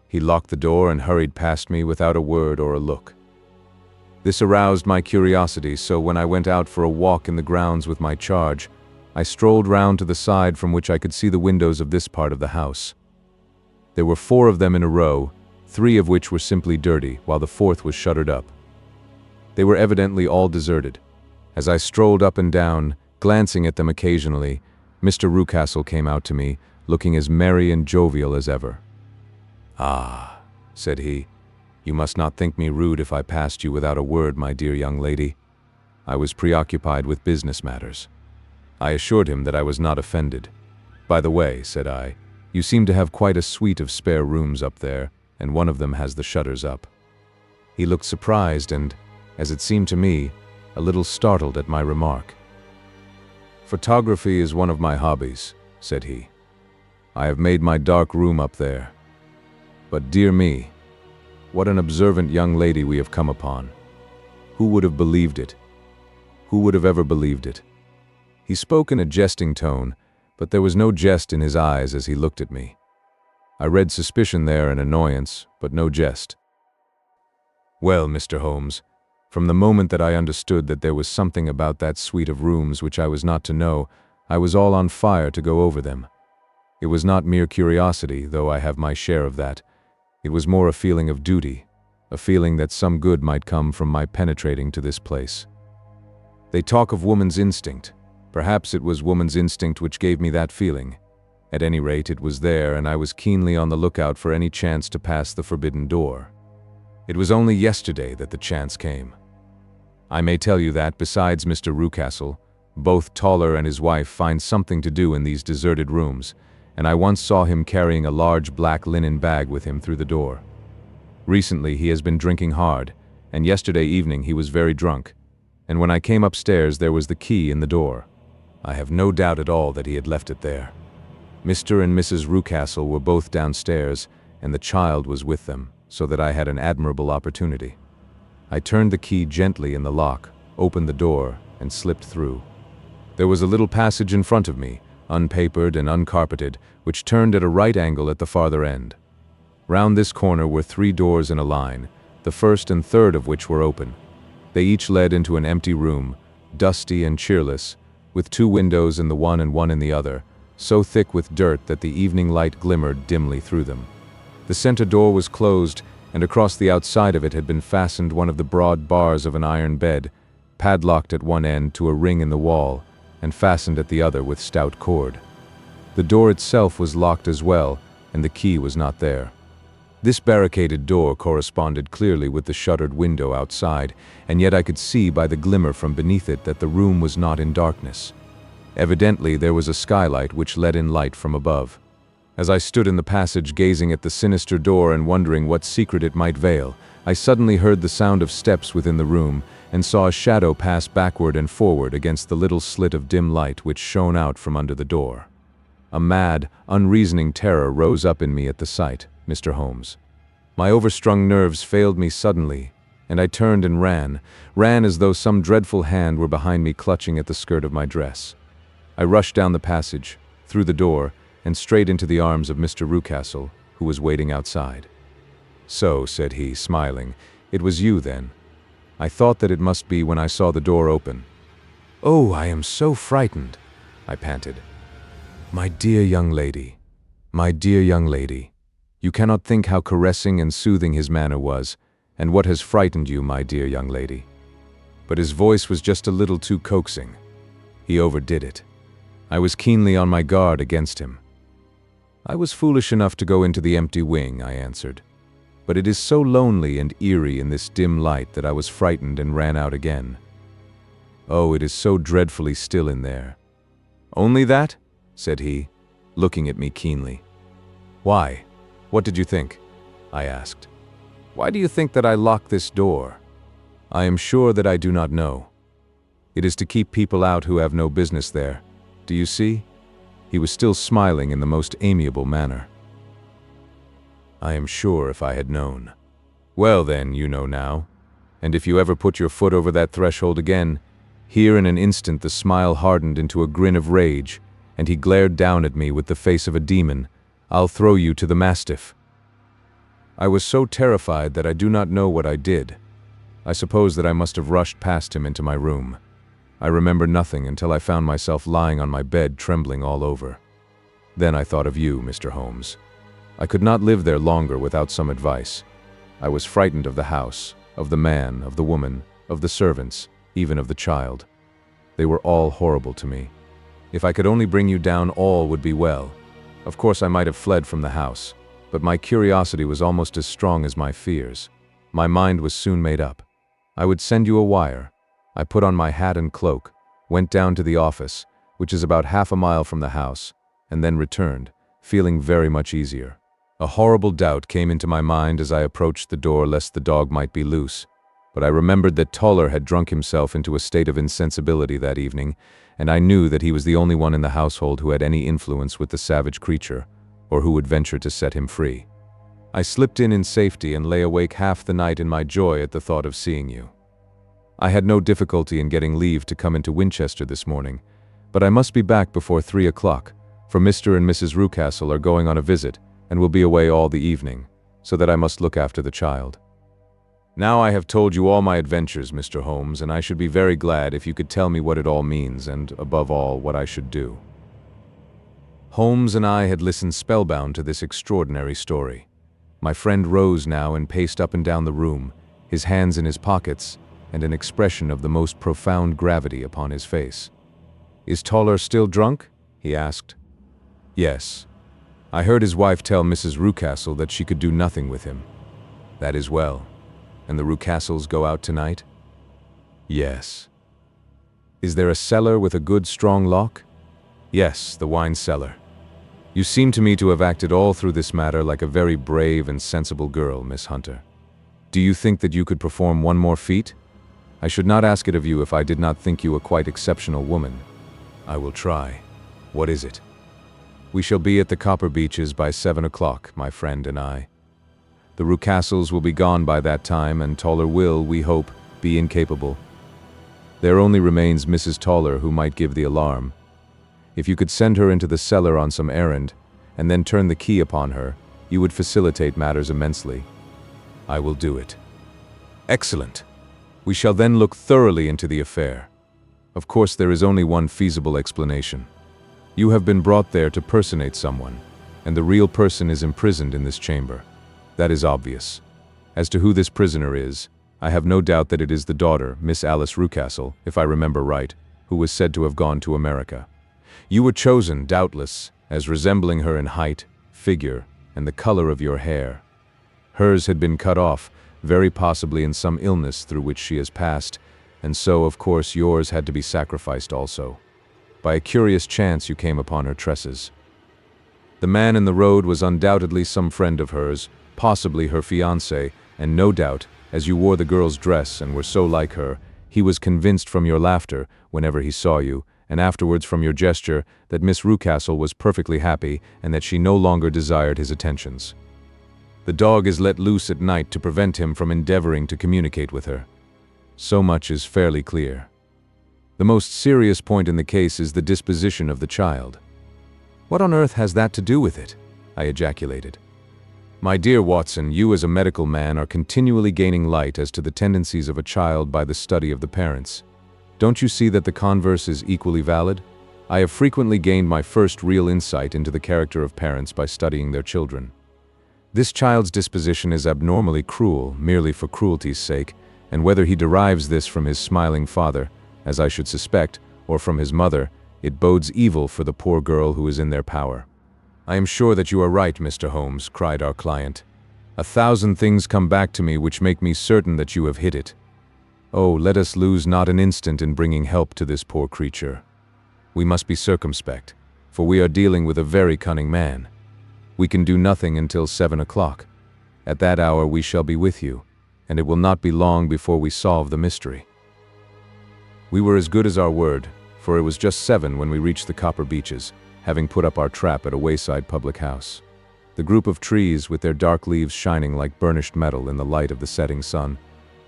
He locked the door and hurried past me without a word or a look. This aroused my curiosity, so when I went out for a walk in the grounds with my charge, I strolled round to the side from which I could see the windows of this part of the house. There were 4 of them in a row, 3 of which were simply dirty, while the 4th was shuttered up. They were evidently all deserted. As I strolled up and down, glancing at them occasionally, Mr. Rucastle came out to me, looking as merry and jovial as ever. "Ah," said he, "you must not think me rude if I passed you without a word, my dear young lady. I was preoccupied with business matters." I assured him that I was not offended. "By the way," said I, "you seem to have quite a suite of spare rooms up there, and one of them has the shutters up." He looked surprised and, as it seemed to me, a little startled at my remark. "Photography is one of my hobbies," said he. "I have made my dark room up there. But dear me, what an observant young lady we have come upon. Who would have believed it? Who would have ever believed it?" He spoke in a jesting tone, but there was no jest in his eyes as he looked at me. I read suspicion there and annoyance, but no jest. "Well, Mr. Holmes, from the moment that I understood that there was something about that suite of rooms which I was not to know, I was all on fire to go over them. It was not mere curiosity, though I have my share of that. It was more a feeling of duty, a feeling that some good might come from my penetrating to this place. They talk of woman's instinct. Perhaps it was woman's instinct which gave me that feeling. At any rate, it was there, and I was keenly on the lookout for any chance to pass the forbidden door. It was only yesterday that the chance came. I may tell you that, besides Mr. Rucastle, both Toller and his wife find something to do in these deserted rooms, and I once saw him carrying a large black linen bag with him through the door. Recently he has been drinking hard, and yesterday evening he was very drunk, and when I came upstairs there was the key in the door. I have no doubt at all that he had left it there. Mr. and Mrs. Rucastle were both downstairs, and the child was with them, so that I had an admirable opportunity. I turned the key gently in the lock, opened the door, and slipped through. There was a little passage in front of me, unpapered and uncarpeted, which turned at a right angle at the farther end. Round this corner were 3 doors in a line, the first and third of which were open. They each led into an empty room, dusty and cheerless, with 2 windows in the one and one in the other, so thick with dirt that the evening light glimmered dimly through them. The center door was closed, and across the outside of it had been fastened one of the broad bars of an iron bed, padlocked at one end to a ring in the wall, and fastened at the other with stout cord. The door itself was locked as well, and the key was not there. This barricaded door corresponded clearly with the shuttered window outside, and yet I could see by the glimmer from beneath it that the room was not in darkness. Evidently there was a skylight which let in light from above. As I stood in the passage gazing at the sinister door and wondering what secret it might veil, I suddenly heard the sound of steps within the room and saw a shadow pass backward and forward against the little slit of dim light which shone out from under the door. A mad, unreasoning terror rose up in me at the sight, Mr. Holmes. My overstrung nerves failed me suddenly, and I turned and ran as though some dreadful hand were behind me clutching at the skirt of my dress. I rushed down the passage, through the door, and straight into the arms of Mr. Rucastle, who was waiting outside. "So," said he, smiling, "it was you, then. I thought that it must be when I saw the door open." "Oh, I am so frightened," I panted. My dear young lady, you cannot think how caressing and soothing his manner was, and what has frightened you, my dear young lady." But his voice was just a little too coaxing. He overdid it. I was keenly on my guard against him. "I was foolish enough to go into the empty wing," I answered. "But it is so lonely and eerie in this dim light that I was frightened and ran out again. Oh, it is so dreadfully still in there." "Only that?" said he, looking at me keenly. "Why? What did you think?" I asked. "Why do you think that I locked this door?" "I am sure that I do not know. It is to keep people out who have no business there. Do you see?" He was still smiling in the most amiable manner. "I am sure if I had known." "Well then, you know now. And if you ever put your foot over that threshold again," here in an instant the smile hardened into a grin of rage, and he glared down at me with the face of a demon, "I'll throw you to the mastiff." I was so terrified that I do not know what I did. I suppose that I must have rushed past him into my room. I remember nothing until I found myself lying on my bed trembling all over. Then I thought of you, Mr. Holmes. I could not live there longer without some advice. I was frightened of the house, of the man, of the woman, of the servants, even of the child. They were all horrible to me. If I could only bring you down, all would be well. Of course I might have fled from the house, but my curiosity was almost as strong as my fears. My mind was soon made up. I would send you a wire. I put on my hat and cloak, went down to the office, which is about half a mile from the house, and then returned, feeling very much easier. A horrible doubt came into my mind as I approached the door lest the dog might be loose, but I remembered that Toller had drunk himself into a state of insensibility that evening, and I knew that he was the only one in the household who had any influence with the savage creature, or who would venture to set him free. I slipped in safety and lay awake half the night in my joy at the thought of seeing you. I had no difficulty in getting leave to come into Winchester this morning, but I must be back before 3 o'clock, for Mr. and Mrs. Rucastle are going on a visit and will be away all the evening, so that I must look after the child. Now I have told you all my adventures, Mr. Holmes, and I should be very glad if you could tell me what it all means and, above all, what I should do." Holmes and I had listened spellbound to this extraordinary story. My friend rose now and paced up and down the room, his hands in his pockets, and an expression of the most profound gravity upon his face. "Is Toller still drunk?" he asked. "Yes. I heard his wife tell Mrs. Rucastle that she could do nothing with him." "That is well. And the Rucastles go out tonight?" Yes. Is there a cellar with a good strong lock? Yes, the wine cellar. You seem to me to have acted all through this matter like a very brave and sensible girl, Miss Hunter. Do you think that you could perform one more feat? I should not ask it of you if I did not think you a quite exceptional woman. I will try. What is it? We shall be at the Copper Beeches by 7 o'clock, my friend and I. The Rucastles will be gone by that time, and Toller will, we hope, be incapable. There only remains Mrs. Toller, who might give the alarm. If you could send her into the cellar on some errand, and then turn the key upon her, you would facilitate matters immensely. I will do it. Excellent. We shall then look thoroughly into the affair. Of course, there is only one feasible explanation. You have been brought there to personate someone, and the real person is imprisoned in this chamber. That is obvious. As to who this prisoner is, I have no doubt that it is the daughter, Miss Alice Rucastle, if I remember right, who was said to have gone to America. You were chosen, doubtless, as resembling her in height, figure, and the color of your hair. Hers had been cut off, very possibly in some illness through which she has passed, and so, of course, yours had to be sacrificed also. By a curious chance you came upon her tresses. The man in the road was undoubtedly some friend of hers, possibly her fiancé, and no doubt, as you wore the girl's dress and were so like her, he was convinced from your laughter, whenever he saw you, and afterwards from your gesture, that Miss Rucastle was perfectly happy and that she no longer desired his attentions. The dog is let loose at night to prevent him from endeavoring to communicate with her. So much is fairly clear. The most serious point in the case is the disposition of the child. What on earth has that to do with it? I ejaculated. My dear Watson, you as a medical man are continually gaining light as to the tendencies of a child by the study of the parents. Don't you see that the converse is equally valid? I have frequently gained my first real insight into the character of parents by studying their children. This child's disposition is abnormally cruel, merely for cruelty's sake, and whether he derives this from his smiling father, as I should suspect, or from his mother, it bodes evil for the poor girl who is in their power. I am sure that you are right, Mr. Holmes, cried our client. 1,000 things come back to me which make me certain that you have hit it. Oh, let us lose not an instant in bringing help to this poor creature. We must be circumspect, for we are dealing with a very cunning man. We can do nothing until 7 o'clock. At that hour we shall be with you, and it will not be long before we solve the mystery. We were as good as our word, for it was just 7 when we reached the Copper Beeches, having put up our trap at a wayside public house. The group of trees, with their dark leaves shining like burnished metal in the light of the setting sun,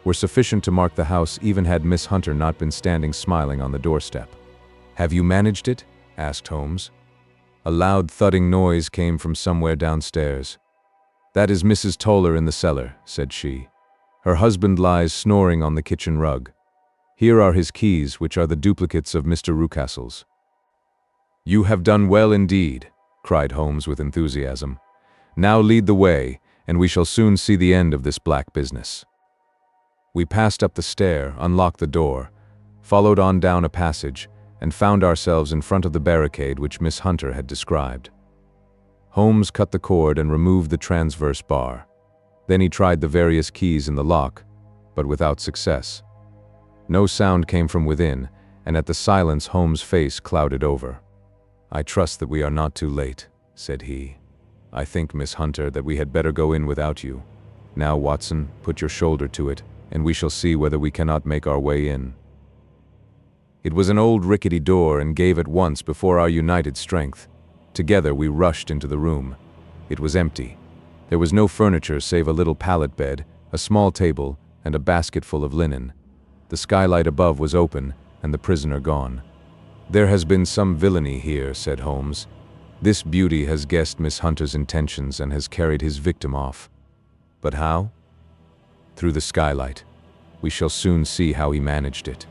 were sufficient to mark the house even had Miss Hunter not been standing smiling on the doorstep. "Have you managed it?" asked Holmes. A loud thudding noise came from somewhere downstairs. "That is Mrs. Toller in the cellar," said she. "Her husband lies snoring on the kitchen rug. Here are his keys, which are the duplicates of Mr. Rucastle's." "You have done well indeed," cried Holmes with enthusiasm. "Now lead the way, and we shall soon see the end of this black business." We passed up the stair, unlocked the door, followed on down a passage, and found ourselves in front of the barricade which Miss Hunter had described. Holmes cut the cord and removed the transverse bar. Then he tried the various keys in the lock, but without success. No sound came from within, and at the silence Holmes' face clouded over. "I trust that we are not too late," said he. "I think, Miss Hunter, that we had better go in without you. Now, Watson, put your shoulder to it, and we shall see whether we cannot make our way in." It was an old rickety door and gave at once before our united strength. Together we rushed into the room. It was empty. There was no furniture save a little pallet bed, a small table, and a basket full of linen. The skylight above was open, and the prisoner gone. "There has been some villainy here," said Holmes. "This beauty has guessed Miss Hunter's intentions and has carried his victim off. But how? Through the skylight. We shall soon see how he managed it."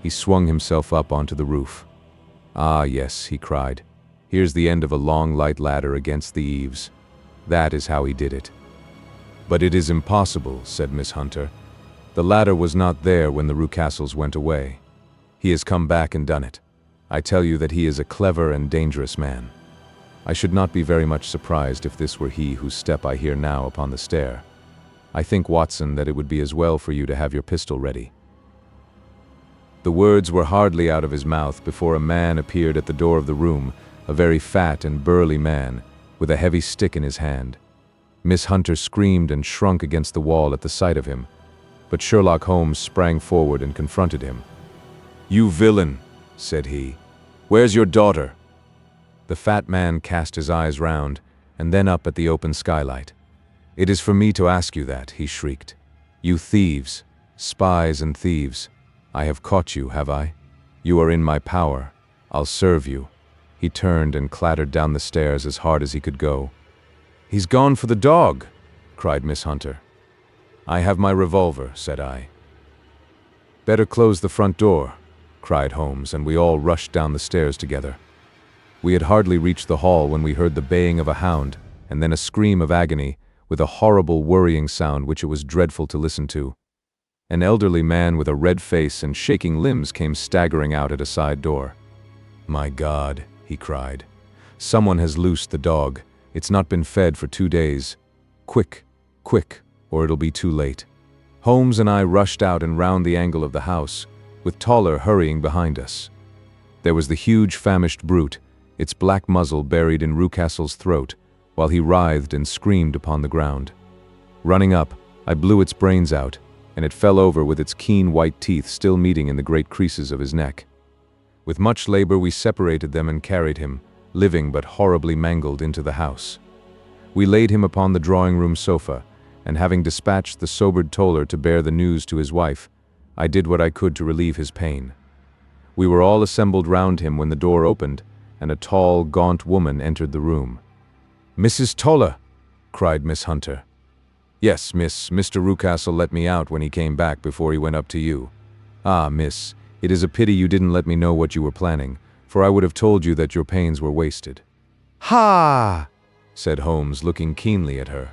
He swung himself up onto the roof. "Ah, yes," he cried. "Here's the end of a long, light ladder against the eaves. That is how he did it." "But it is impossible," said Miss Hunter. "The ladder was not there when the Rucastles went away. He has come back and done it. I tell you that he is a clever and dangerous man. I should not be very much surprised if this were he whose step I hear now upon the stair. I think, Watson, that it would be as well for you to have your pistol ready." The words were hardly out of his mouth before a man appeared at the door of the room, a very fat and burly man, with a heavy stick in his hand. Miss Hunter screamed and shrunk against the wall at the sight of him, but Sherlock Holmes sprang forward and confronted him. "You villain," said he. "Where's your daughter?" The fat man cast his eyes round, and then up at the open skylight. "It is for me to ask you that," he shrieked. "You thieves, spies and thieves. I have caught you, have I? You are in my power. I'll serve you." He turned and clattered down the stairs as hard as he could go. "He's gone for the dog," cried Miss Hunter. "I have my revolver," said I. "Better close the front door," cried Holmes, and we all rushed down the stairs together. We had hardly reached the hall when we heard the baying of a hound, and then a scream of agony, with a horrible worrying sound which it was dreadful to listen to. An elderly man with a red face and shaking limbs came staggering out at a side door. "My God," he cried. "Someone has loosed the dog. It's not been fed for 2 days. Quick, quick, or it'll be too late." Holmes and I rushed out and round the angle of the house, with Toller hurrying behind us. There was the huge famished brute, its black muzzle buried in Rucastle's throat, while he writhed and screamed upon the ground. Running up, I blew its brains out, and it fell over with its keen white teeth still meeting in the great creases of his neck. With much labor we separated them and carried him, living but horribly mangled, into the house. We laid him upon the drawing-room sofa, and having dispatched the sobered Toller to bear the news to his wife, I did what I could to relieve his pain. We were all assembled round him when the door opened, and a tall, gaunt woman entered the room. "Mrs. Toller!" cried Miss Hunter. "Yes, miss. Mr. Rucastle let me out when he came back before he went up to you." "Ah, miss, it is a pity you didn't let me know what you were planning, for I would have told you that your pains were wasted." Ha! said Holmes, looking keenly at her.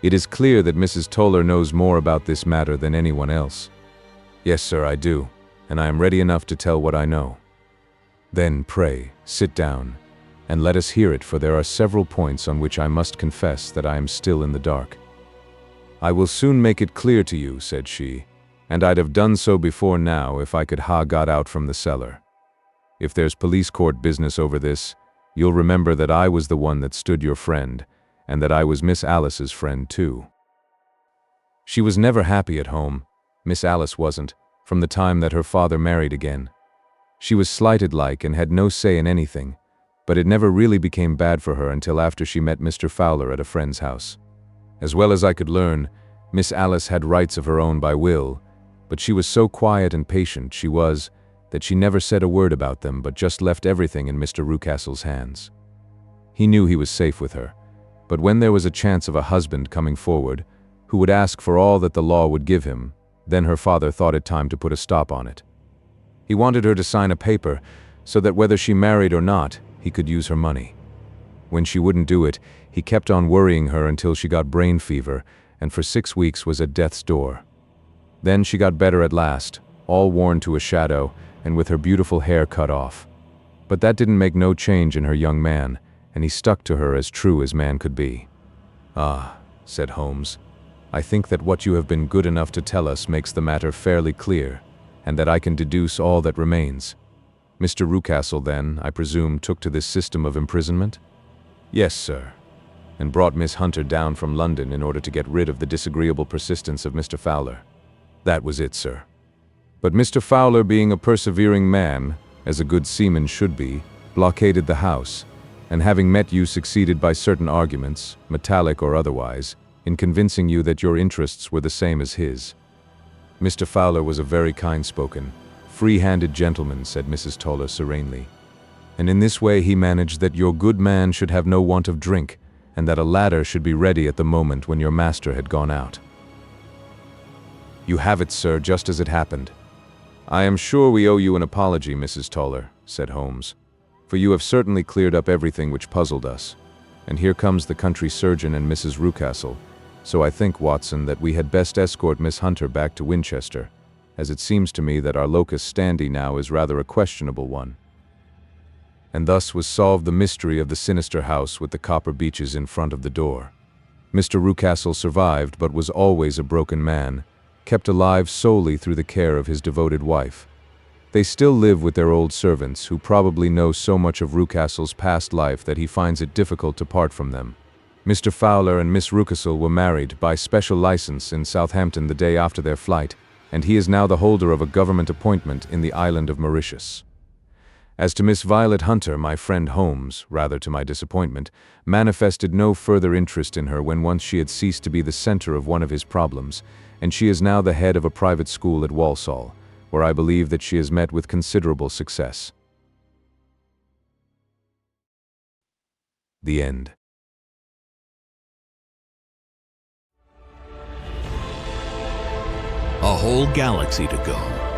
"It is clear that Mrs. Toller knows more about this matter than anyone else." "Yes, sir, I do, and I am ready enough to tell what I know." "Then, pray, sit down, and let us hear it, for there are several points on which I must confess that I am still in the dark." "I will soon make it clear to you," said she, "and I'd have done so before now if I could ha' got out from the cellar. If there's police court business over this, you'll remember that I was the one that stood your friend, and that I was Miss Alice's friend too. She was never happy at home, Miss Alice wasn't, from the time that her father married again. She was slighted like and had no say in anything, but it never really became bad for her until after she met Mr. Fowler at a friend's house. As well as I could learn, Miss Alice had rights of her own by will, but she was so quiet and patient that she never said a word about them but just left everything in Mr. Rucastle's hands. He knew he was safe with her, but when there was a chance of a husband coming forward, who would ask for all that the law would give him, then her father thought it time to put a stop on it. He wanted her to sign a paper so that whether she married or not, he could use her money. When she wouldn't do it, he kept on worrying her until she got brain fever and for 6 weeks was at death's door. Then she got better at last, all worn to a shadow and with her beautiful hair cut off. But that didn't make no change in her young man, and he stuck to her as true as man could be. "Ah," said Holmes, "I think that what you have been good enough to tell us makes the matter fairly clear, and that I can deduce all that remains. Mr. Rucastle, then, I presume, took to this system of imprisonment?" "Yes, sir, and brought Miss Hunter down from London in order to get rid of the disagreeable persistence of Mr. Fowler." "That was it, sir. But Mr. Fowler, being a persevering man, as a good seaman should be, blockaded the house, and having met you succeeded by certain arguments, metallic or otherwise, in convincing you that your interests were the same as his. Mr. Fowler was a very kind-spoken, free-handed gentleman," said Mrs. Toller serenely, "and in this way he managed that your good man should have no want of drink, and that a ladder should be ready at the moment when your master had gone out." "You have it, sir, just as it happened." "I am sure we owe you an apology, Mrs. Toller," said Holmes, "for you have certainly cleared up everything which puzzled us. And here comes the country surgeon and Mrs. Rucastle, so I think, Watson, that we had best escort Miss Hunter back to Winchester, as it seems to me that our locus standi now is rather a questionable one." And thus was solved the mystery of the sinister house with the copper beeches in front of the door. Mr. Rucastle survived, but was always a broken man, kept alive solely through the care of his devoted wife. They still live with their old servants, who probably know so much of Rucastle's past life that he finds it difficult to part from them. Mr. Fowler and Miss Rucastle were married by special license in Southampton the day after their flight, and he is now the holder of a government appointment in the island of Mauritius. As to Miss Violet Hunter, my friend Holmes, rather to my disappointment, manifested no further interest in her when once she had ceased to be the center of one of his problems, and she is now the head of a private school at Walsall, where I believe that she has met with considerable success. The end. A whole galaxy to go.